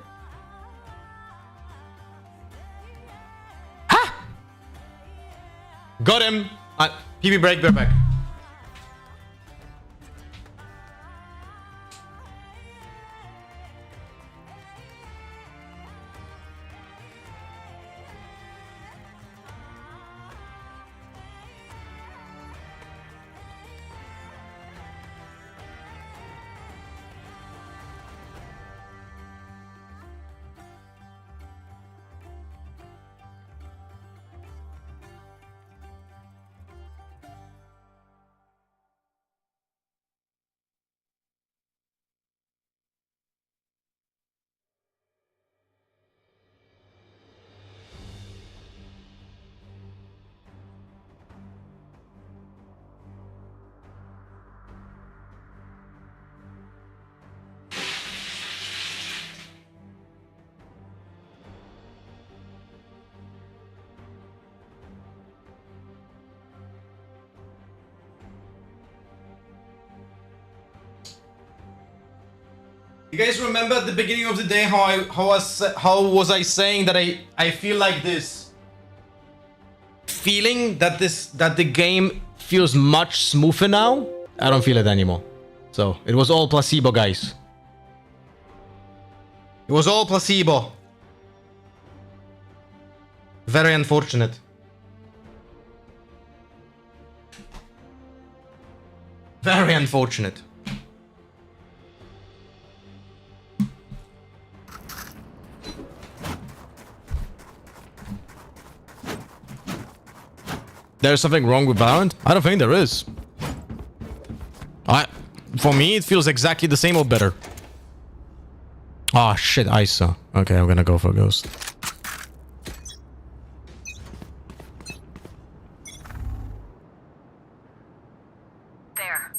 [SPEAKER 3] Ha! Got him. PB break. They're back. You guys remember at the beginning of the day how was I saying that I feel like this feeling that the game feels much smoother now? I don't feel it anymore. So it was all placebo, guys. It was all placebo. Very unfortunate. Very unfortunate. There's something wrong with Valorant? I don't think there is. For me, it feels exactly the same or better. Oh shit, ISO. Okay, I'm gonna go for Ghost.
[SPEAKER 11] There.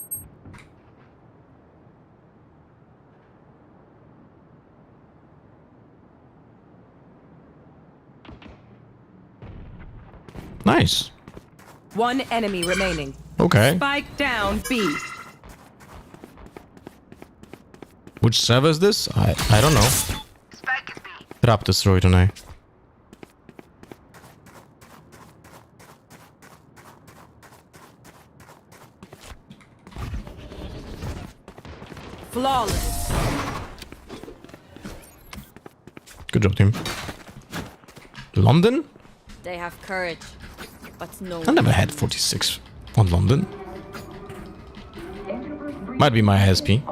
[SPEAKER 3] Nice.
[SPEAKER 14] One enemy remaining.
[SPEAKER 3] Okay.
[SPEAKER 14] Spike down B.
[SPEAKER 3] Which server is this? I don't know. Trap destroyed on A.
[SPEAKER 14] Flawless.
[SPEAKER 3] Good job, team. London?
[SPEAKER 20] They have courage, but no.
[SPEAKER 3] I never had 46 on London. Might be my ISP.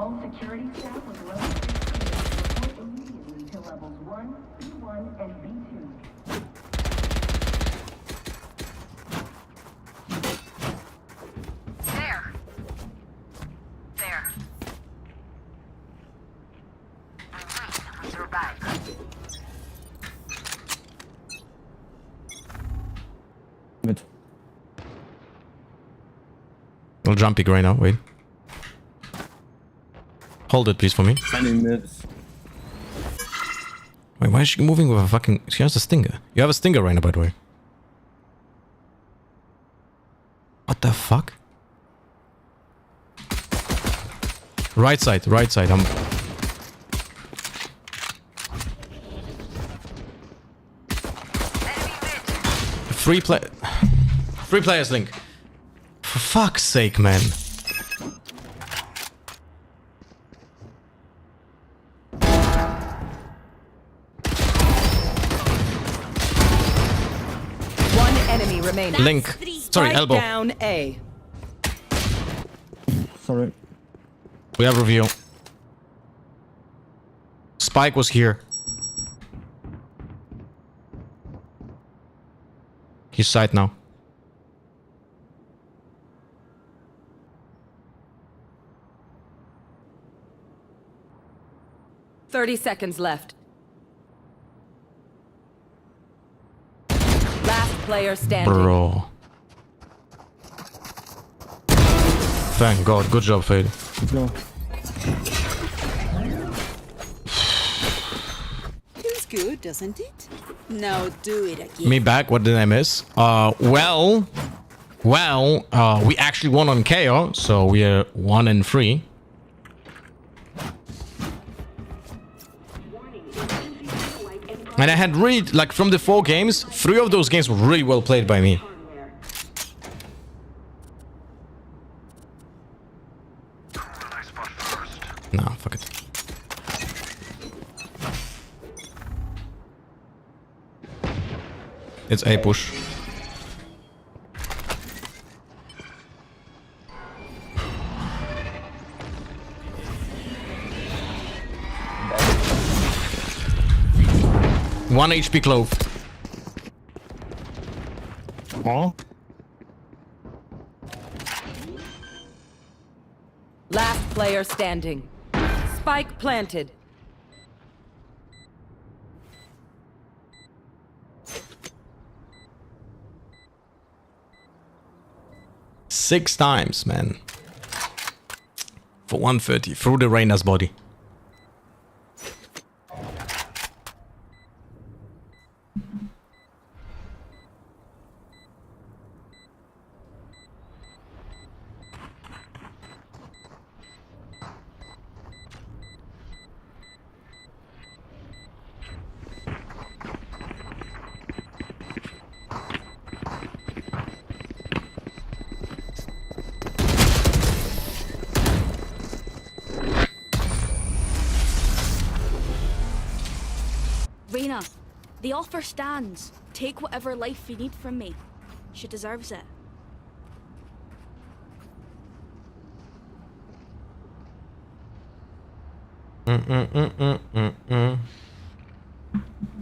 [SPEAKER 11] There. There. We survive.
[SPEAKER 3] I'll jump pick right now, wait. Hold it please for me. Wait, why is she moving with a fucking... She has a stinger. You have a stinger right now, by the way. What the fuck? Right side, I'm... Three players link. For fuck's sake, man.
[SPEAKER 14] One enemy remaining.
[SPEAKER 3] Link. Sorry,
[SPEAKER 14] Spike
[SPEAKER 3] elbow.
[SPEAKER 14] down A.
[SPEAKER 13] Sorry.
[SPEAKER 3] We have reveal. Spike was here. He's side now.
[SPEAKER 14] 30 seconds left. Last player standing.
[SPEAKER 3] Bro. Thank God. Good job, Fade.
[SPEAKER 13] No.
[SPEAKER 9] Feels good, doesn't it? Now do it again.
[SPEAKER 3] Me back. What did I miss? Well, we actually won on KO, so we are 1-3. And I had really, like, from the 4 games, 3 of those games were really well played by me. Nah, fuck it. It's A push. One HP clove. Oh.
[SPEAKER 14] Last player standing. Spike planted.
[SPEAKER 3] Six times, man. For 130 through the Reyna's body.
[SPEAKER 15] Reyna, the offer stands. Take whatever life you need from me. She deserves it.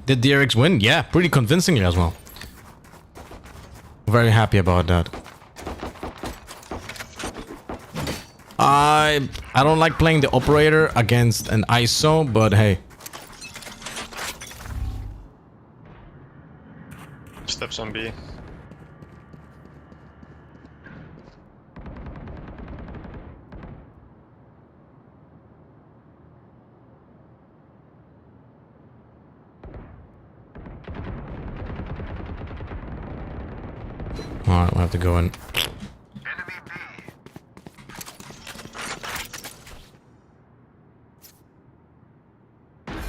[SPEAKER 3] Did DRX win? Yeah, pretty convincingly as well. Very happy about that. I don't like playing the operator against an ISO, but hey.
[SPEAKER 22] Steps on B.
[SPEAKER 3] Alright, we'll have to go in.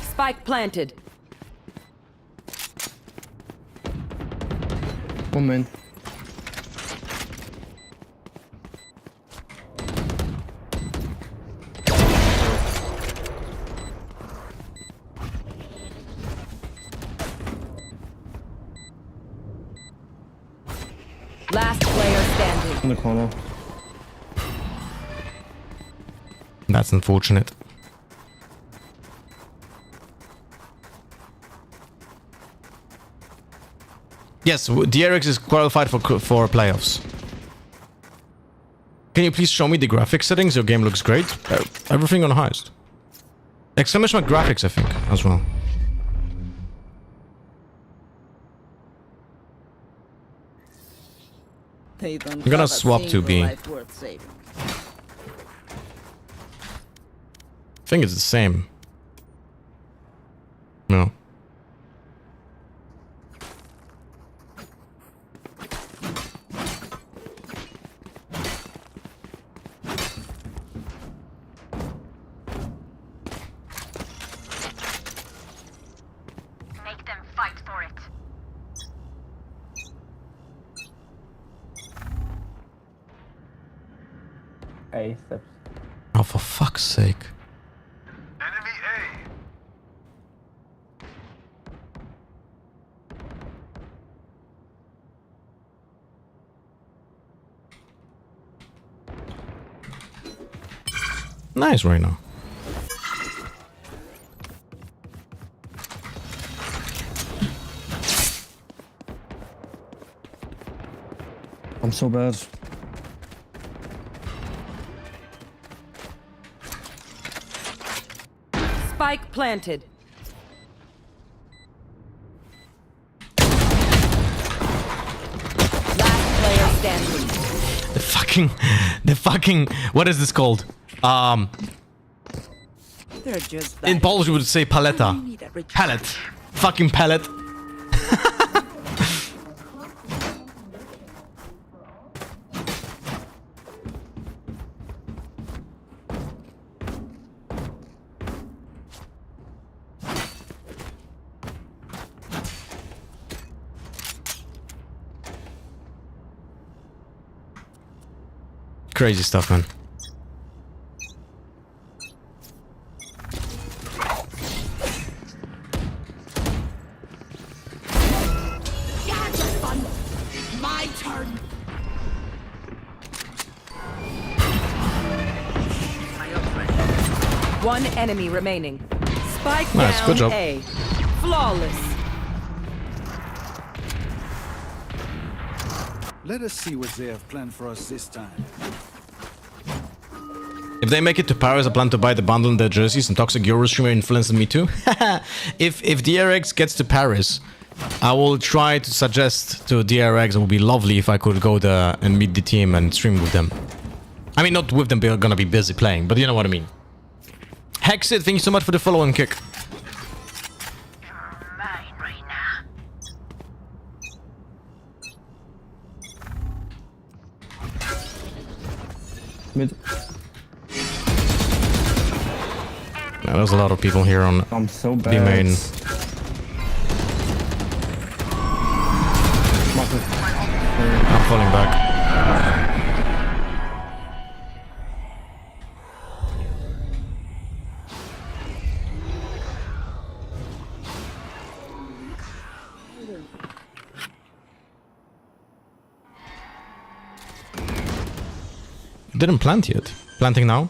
[SPEAKER 14] Spike planted.
[SPEAKER 13] One main.
[SPEAKER 14] Last player standing.
[SPEAKER 13] In the corner.
[SPEAKER 3] That's unfortunate. Yes, DRX is qualified for playoffs. Can you please show me the graphics settings? Your game looks great. Everything on highest. Exclamation mark graphics, I think, as well.
[SPEAKER 9] They don't
[SPEAKER 3] I'm gonna
[SPEAKER 9] have a
[SPEAKER 3] swap to
[SPEAKER 9] single
[SPEAKER 3] B.
[SPEAKER 9] life worth saving.
[SPEAKER 3] I think it's the same. No.
[SPEAKER 11] Make them fight for it.
[SPEAKER 2] A steps.
[SPEAKER 3] Oh, for fuck's sake. Nice right now.
[SPEAKER 13] I'm so bad.
[SPEAKER 14] Spike planted. Last player standing.
[SPEAKER 3] The fucking, what is this called?
[SPEAKER 14] They're just
[SPEAKER 3] In Polish we would say paleta. Pallet. Fucking pallet. Crazy stuff, man.
[SPEAKER 9] My turn.
[SPEAKER 14] One enemy remaining. Spike
[SPEAKER 3] Nice,
[SPEAKER 14] down
[SPEAKER 3] good job.
[SPEAKER 14] A. Flawless.
[SPEAKER 12] Let us see what they have planned for us this time.
[SPEAKER 3] If they make it to Paris, I plan to buy the bundle and their jerseys, and Toxic Euro streamer influencing me too. If DRX gets to Paris, I will try to suggest to DRX it would be lovely if I could go there and meet the team and stream with them. I mean, not with them, they're gonna be busy playing, but you know what I mean. Hexit, thank you so much for the follow and kick.
[SPEAKER 2] Mid.
[SPEAKER 3] Yeah, there's a lot of people here on
[SPEAKER 2] I'm so
[SPEAKER 3] the
[SPEAKER 2] bad.
[SPEAKER 3] main. I'm falling back. Didn't plant yet. Planting now.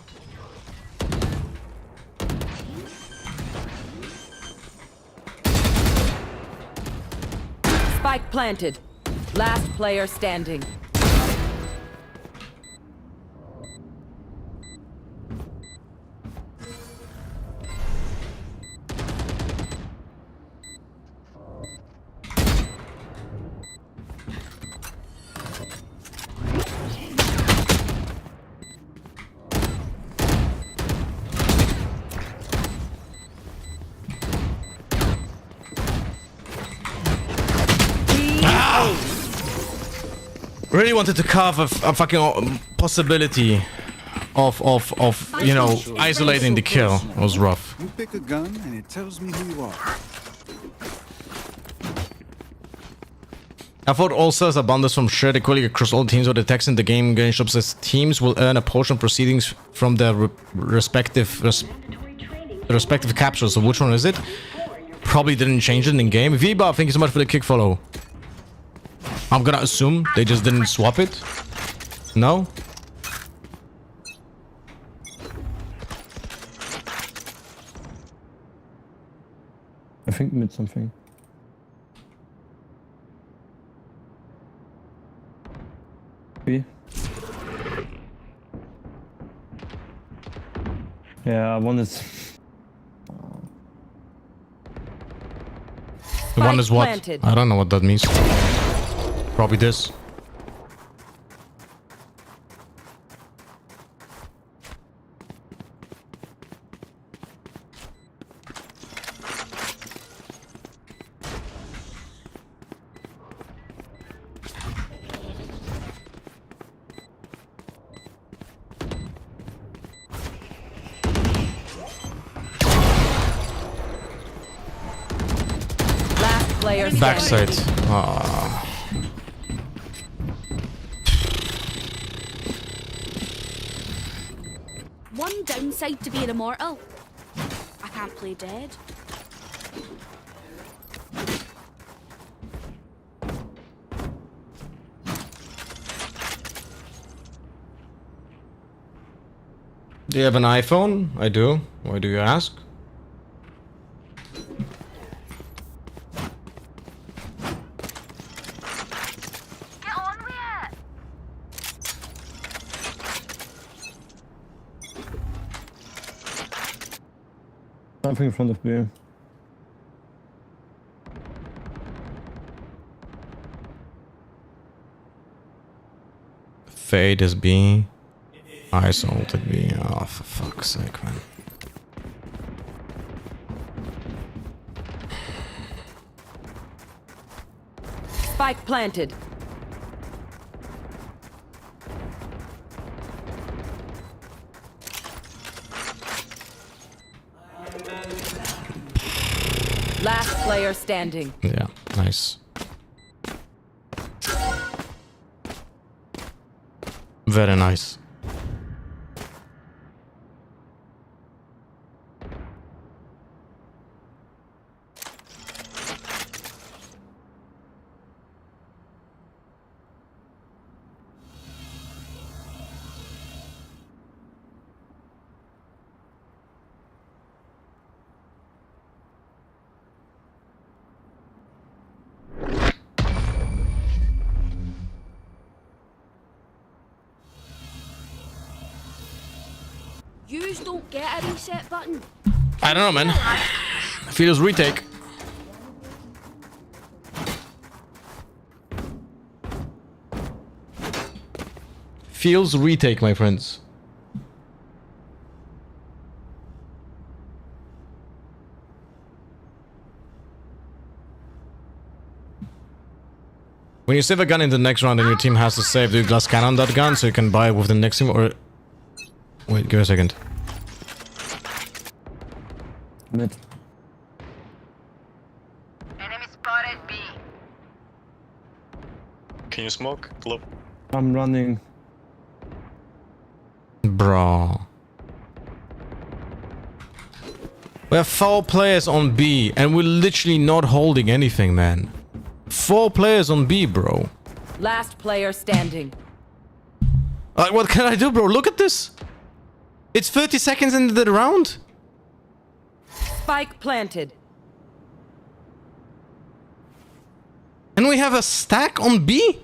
[SPEAKER 14] Spike planted. Last player standing.
[SPEAKER 3] Really wanted to carve a fucking possibility of you know, isolating the kill. It was rough.
[SPEAKER 12] You pick a gun and it tells me who you are.
[SPEAKER 3] I thought all sales are bundles from shared equally across all teams, or the text in the game shop says teams will earn a portion of proceedings from their respective captures. So which one is it? Probably didn't change it in game. Viba, thank you so much for the kick follow. I'm gonna assume they just didn't swap it. No?
[SPEAKER 2] I think mid something. B. Yeah, one is.
[SPEAKER 3] The one is what?
[SPEAKER 14] planted.
[SPEAKER 3] I don't know what that means. Probably this.
[SPEAKER 14] Last player standing.
[SPEAKER 3] Backside.
[SPEAKER 15] One downside to being immortal. I can't play dead.
[SPEAKER 3] Do you have an iPhone? I do. Why do you ask?
[SPEAKER 11] Get on with it.
[SPEAKER 2] Something in front of me.
[SPEAKER 3] Fade is B. Ice ulted B. Oh, for fuck's sake, man.
[SPEAKER 14] Spike planted. Last player standing.
[SPEAKER 3] Yeah, nice. Very nice.
[SPEAKER 15] Yous don't get a reset button.
[SPEAKER 3] I don't know, man. Feels retake. Feels retake, my friends. When you save a gun in the next round and your team has to save, do you glass cannon that gun so you can buy it with the next team, or... Wait, give me a second.
[SPEAKER 2] Mid.
[SPEAKER 11] Enemy spotted B.
[SPEAKER 22] Can you smoke? Club.
[SPEAKER 2] I'm running.
[SPEAKER 3] Bro. We have 4 players on B and we're literally not holding anything, man. 4 players on B, bro.
[SPEAKER 14] Last player standing.
[SPEAKER 3] What can I do, bro? Look at this. It's 30 seconds into the round.
[SPEAKER 14] Spike planted.
[SPEAKER 3] And we have a stack on B?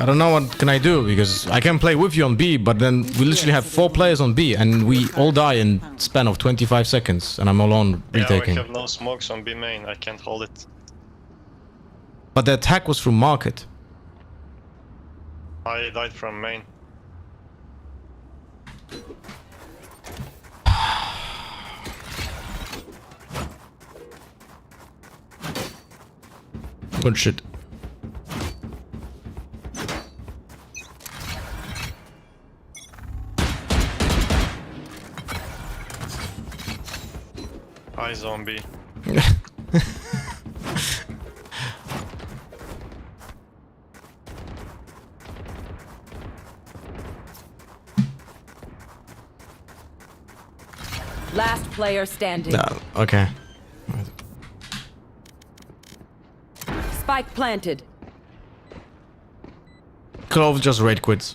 [SPEAKER 3] I don't know what can I do, because I can play with you on B, but then we literally have 4 players on B and we all die in span of 25 seconds and I'm alone retaking.
[SPEAKER 22] Yeah, we have no smokes on B main, I can't hold it.
[SPEAKER 3] But the attack was from market.
[SPEAKER 22] I died from main.
[SPEAKER 3] Good shit.
[SPEAKER 22] Hi zombie.
[SPEAKER 14] Last player standing.
[SPEAKER 3] No, okay.
[SPEAKER 14] Spike planted.
[SPEAKER 3] Clove just raid quits.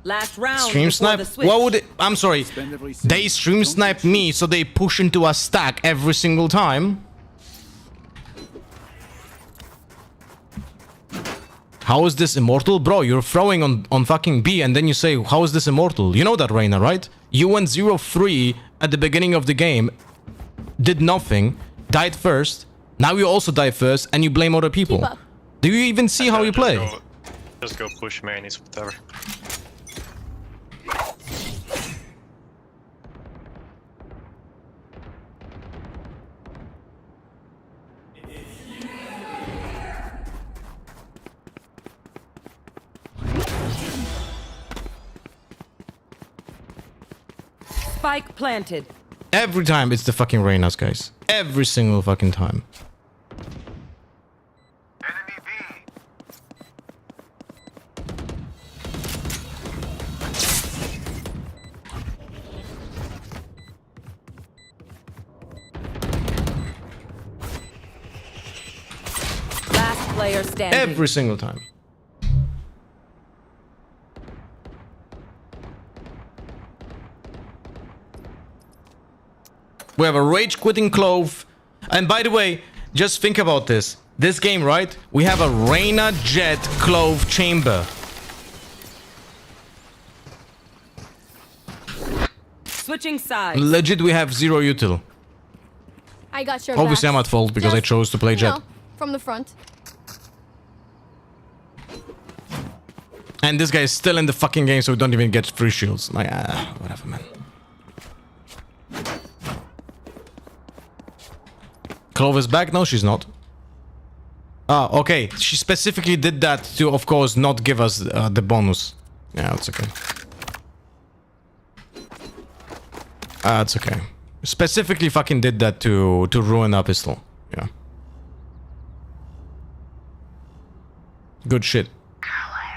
[SPEAKER 14] Last round.
[SPEAKER 3] Stream snipe? What would it? I'm sorry. They stream snipe me, so they push into a stack every single time. How is this immortal? Bro, you're throwing on fucking B and then you say, how is this immortal? You know that, Reina, right? You went 0-3 at the beginning of the game, did nothing, died first, now you also die first, and you blame other people. Do you even see how you play?
[SPEAKER 22] Just go push main, it's whatever.
[SPEAKER 14] Spike planted.
[SPEAKER 3] Every time it's the fucking Reynas, guys. Every single fucking time.
[SPEAKER 14] Last player standing.
[SPEAKER 3] Every single time. We have a rage quitting Clove. And by the way, just think about this. This game, right? We have a Reyna Jet Clove chamber.
[SPEAKER 14] Switching sides.
[SPEAKER 3] Legit, we have zero util.
[SPEAKER 10] I got your
[SPEAKER 3] Obviously,
[SPEAKER 10] back.
[SPEAKER 3] I'm at fault because I chose to play Jet.
[SPEAKER 10] No, from the front.
[SPEAKER 3] And this guy is still in the fucking game, so we don't even get free shields. Like, whatever, man. Clove is back? No, she's not. Ah, okay. She specifically did that to, of course, not give us the bonus. Yeah, it's okay. It's okay. Specifically fucking did that to ruin our pistol. Yeah. Good shit.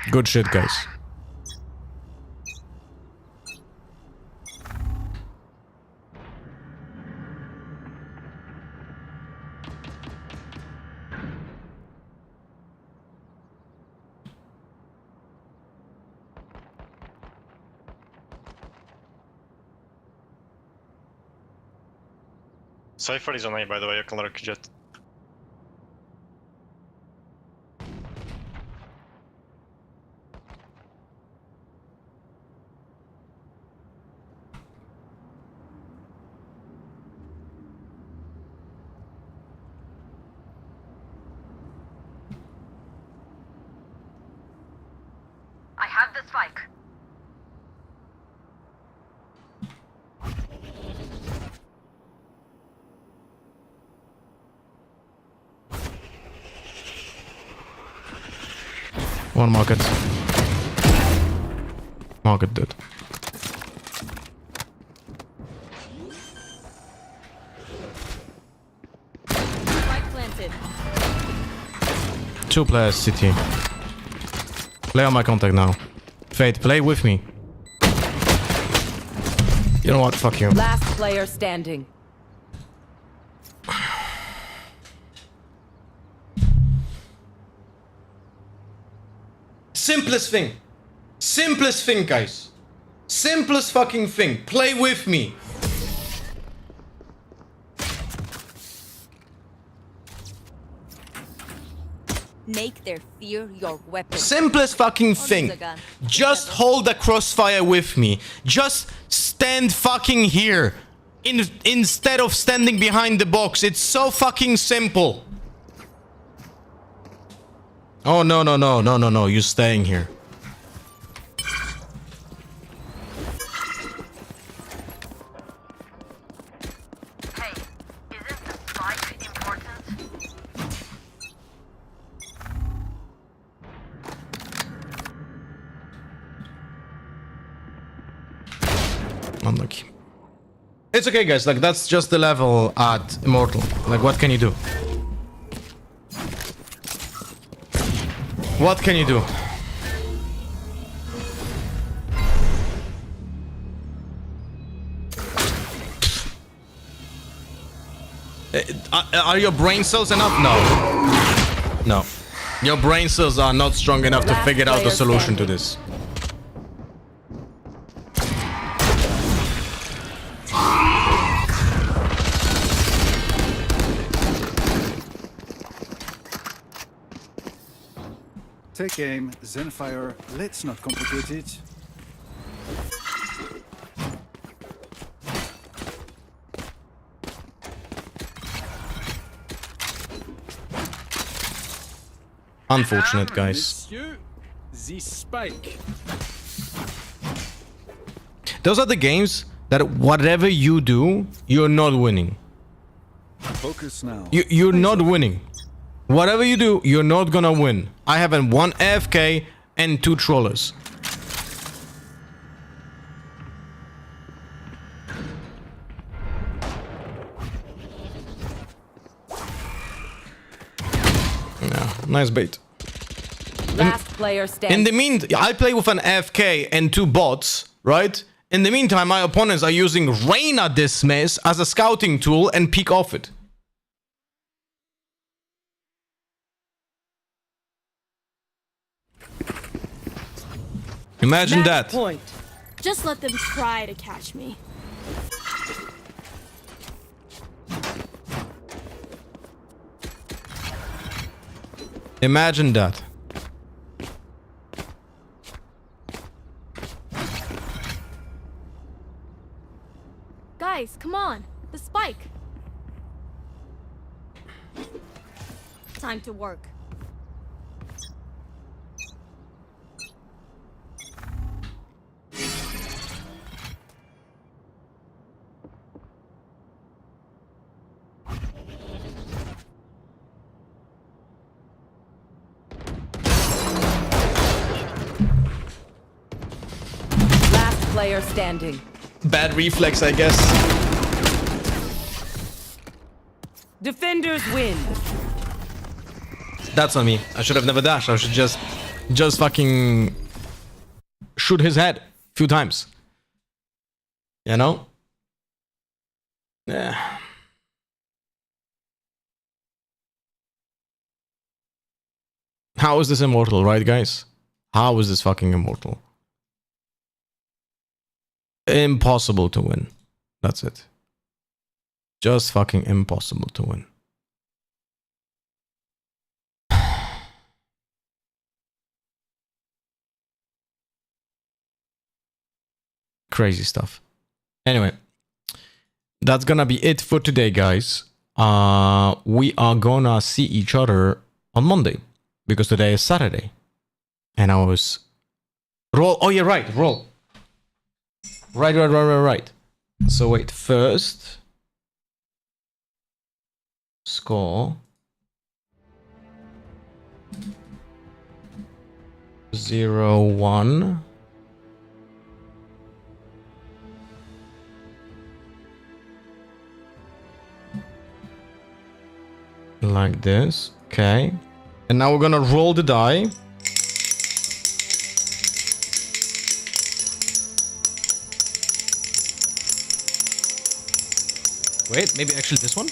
[SPEAKER 3] Good shit, guys.
[SPEAKER 18] Cypher is on A, by the way, you can RRQ Jet.
[SPEAKER 11] I have the spike.
[SPEAKER 3] One market. Market dead.
[SPEAKER 14] Spike planted.
[SPEAKER 3] 2 players CT. Play on my contact now. Fate, play with me. You know what? Fuck you.
[SPEAKER 14] Last player standing.
[SPEAKER 3] Simplest thing. Simplest thing, guys. Simplest fucking thing. Play with me.
[SPEAKER 9] Make their fear your weapon.
[SPEAKER 3] Simplest fucking thing. Just hold the crossfire with me. Just stand fucking here. Instead of standing behind the box. It's so fucking simple. Oh, no, no, no, no, no, no. You're staying here.
[SPEAKER 11] Hey, isn't the spike important?
[SPEAKER 3] Unlucky. It's okay, guys. Like, that's just the level at Immortal. Like, what can you do? What can you do? Are your brain cells enough? No. No. Your brain cells are not strong enough to figure out the solution to this.
[SPEAKER 12] Take aim, Zenfire. Let's not complicate it.
[SPEAKER 3] Unfortunate, guys.
[SPEAKER 12] The spike.
[SPEAKER 3] Those are the games that whatever you do, you're not winning.
[SPEAKER 12] Focus now.
[SPEAKER 3] You're not winning. Whatever you do, you're not gonna win. I have one AFK and 2 trollers. Nice bait.
[SPEAKER 14] Last player standing.
[SPEAKER 3] In the meantime, I play with an AFK and 2 bots, right? In the meantime, my opponents are using Reyna Dismiss as a scouting tool and peek off it. Imagine that.
[SPEAKER 14] Point.
[SPEAKER 10] Just let them try to catch me.
[SPEAKER 3] Imagine that.
[SPEAKER 10] Guys, come on. The spike. Time to work.
[SPEAKER 14] Last player standing.
[SPEAKER 3] Bad reflex, I guess.
[SPEAKER 14] Defenders win.
[SPEAKER 3] That's on me. I should have never dashed. I should just fucking shoot his head a few times. You know? Yeah. How is this immortal, right, guys? How is this fucking immortal? Impossible to win. That's it. Just fucking impossible to win. Crazy stuff. Anyway, that's gonna be it for today, guys. We are gonna see each other on Monday because today is Saturday. And I was roll. Oh yeah, right, roll. Right. So wait, first score 0-1. Like this, okay. And now we're gonna roll the die. Wait, maybe actually this one?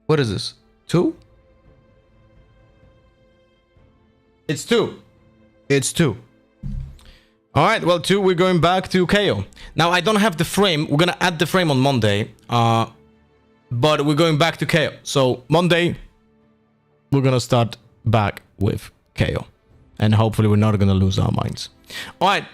[SPEAKER 3] What is this? 2? It's 2. It's 2. Alright, well, 2, we're going back to KO. Now, I don't have the frame. We're gonna add the frame on Monday. But we're going back to KO. So, Monday, we're gonna start back with KO. And hopefully we're not gonna lose our minds. Alright,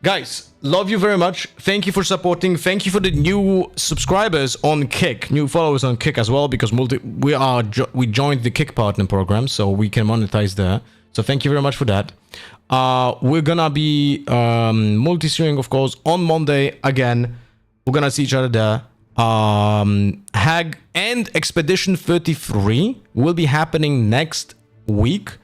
[SPEAKER 3] guys, love you very much. Thank you for supporting. Thank you for the new subscribers on Kick. New followers on Kick as well, because we joined the Kick partner program, so we can monetize there. So thank you very much for that. We're gonna be multi-streaming, of course, on Monday again. We're gonna see each other there. Hag and Expedition 33 will be happening next week.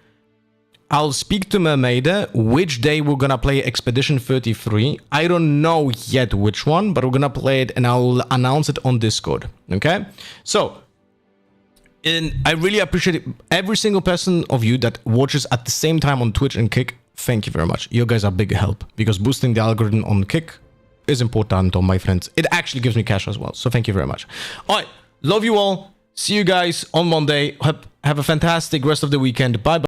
[SPEAKER 3] I'll speak to Mermaida which day we're gonna play Expedition 33. I don't know yet which one, but we're gonna play it and I'll announce it on Discord. Okay? So, I really appreciate every single person of you that watches at the same time on Twitch and Kick. Thank you very much. You guys are big help because boosting the algorithm on Kick is important, my friends. It actually gives me cash as well. So thank you very much. All right. Love you all. See you guys on Monday. Have a fantastic rest of the weekend. Bye-bye.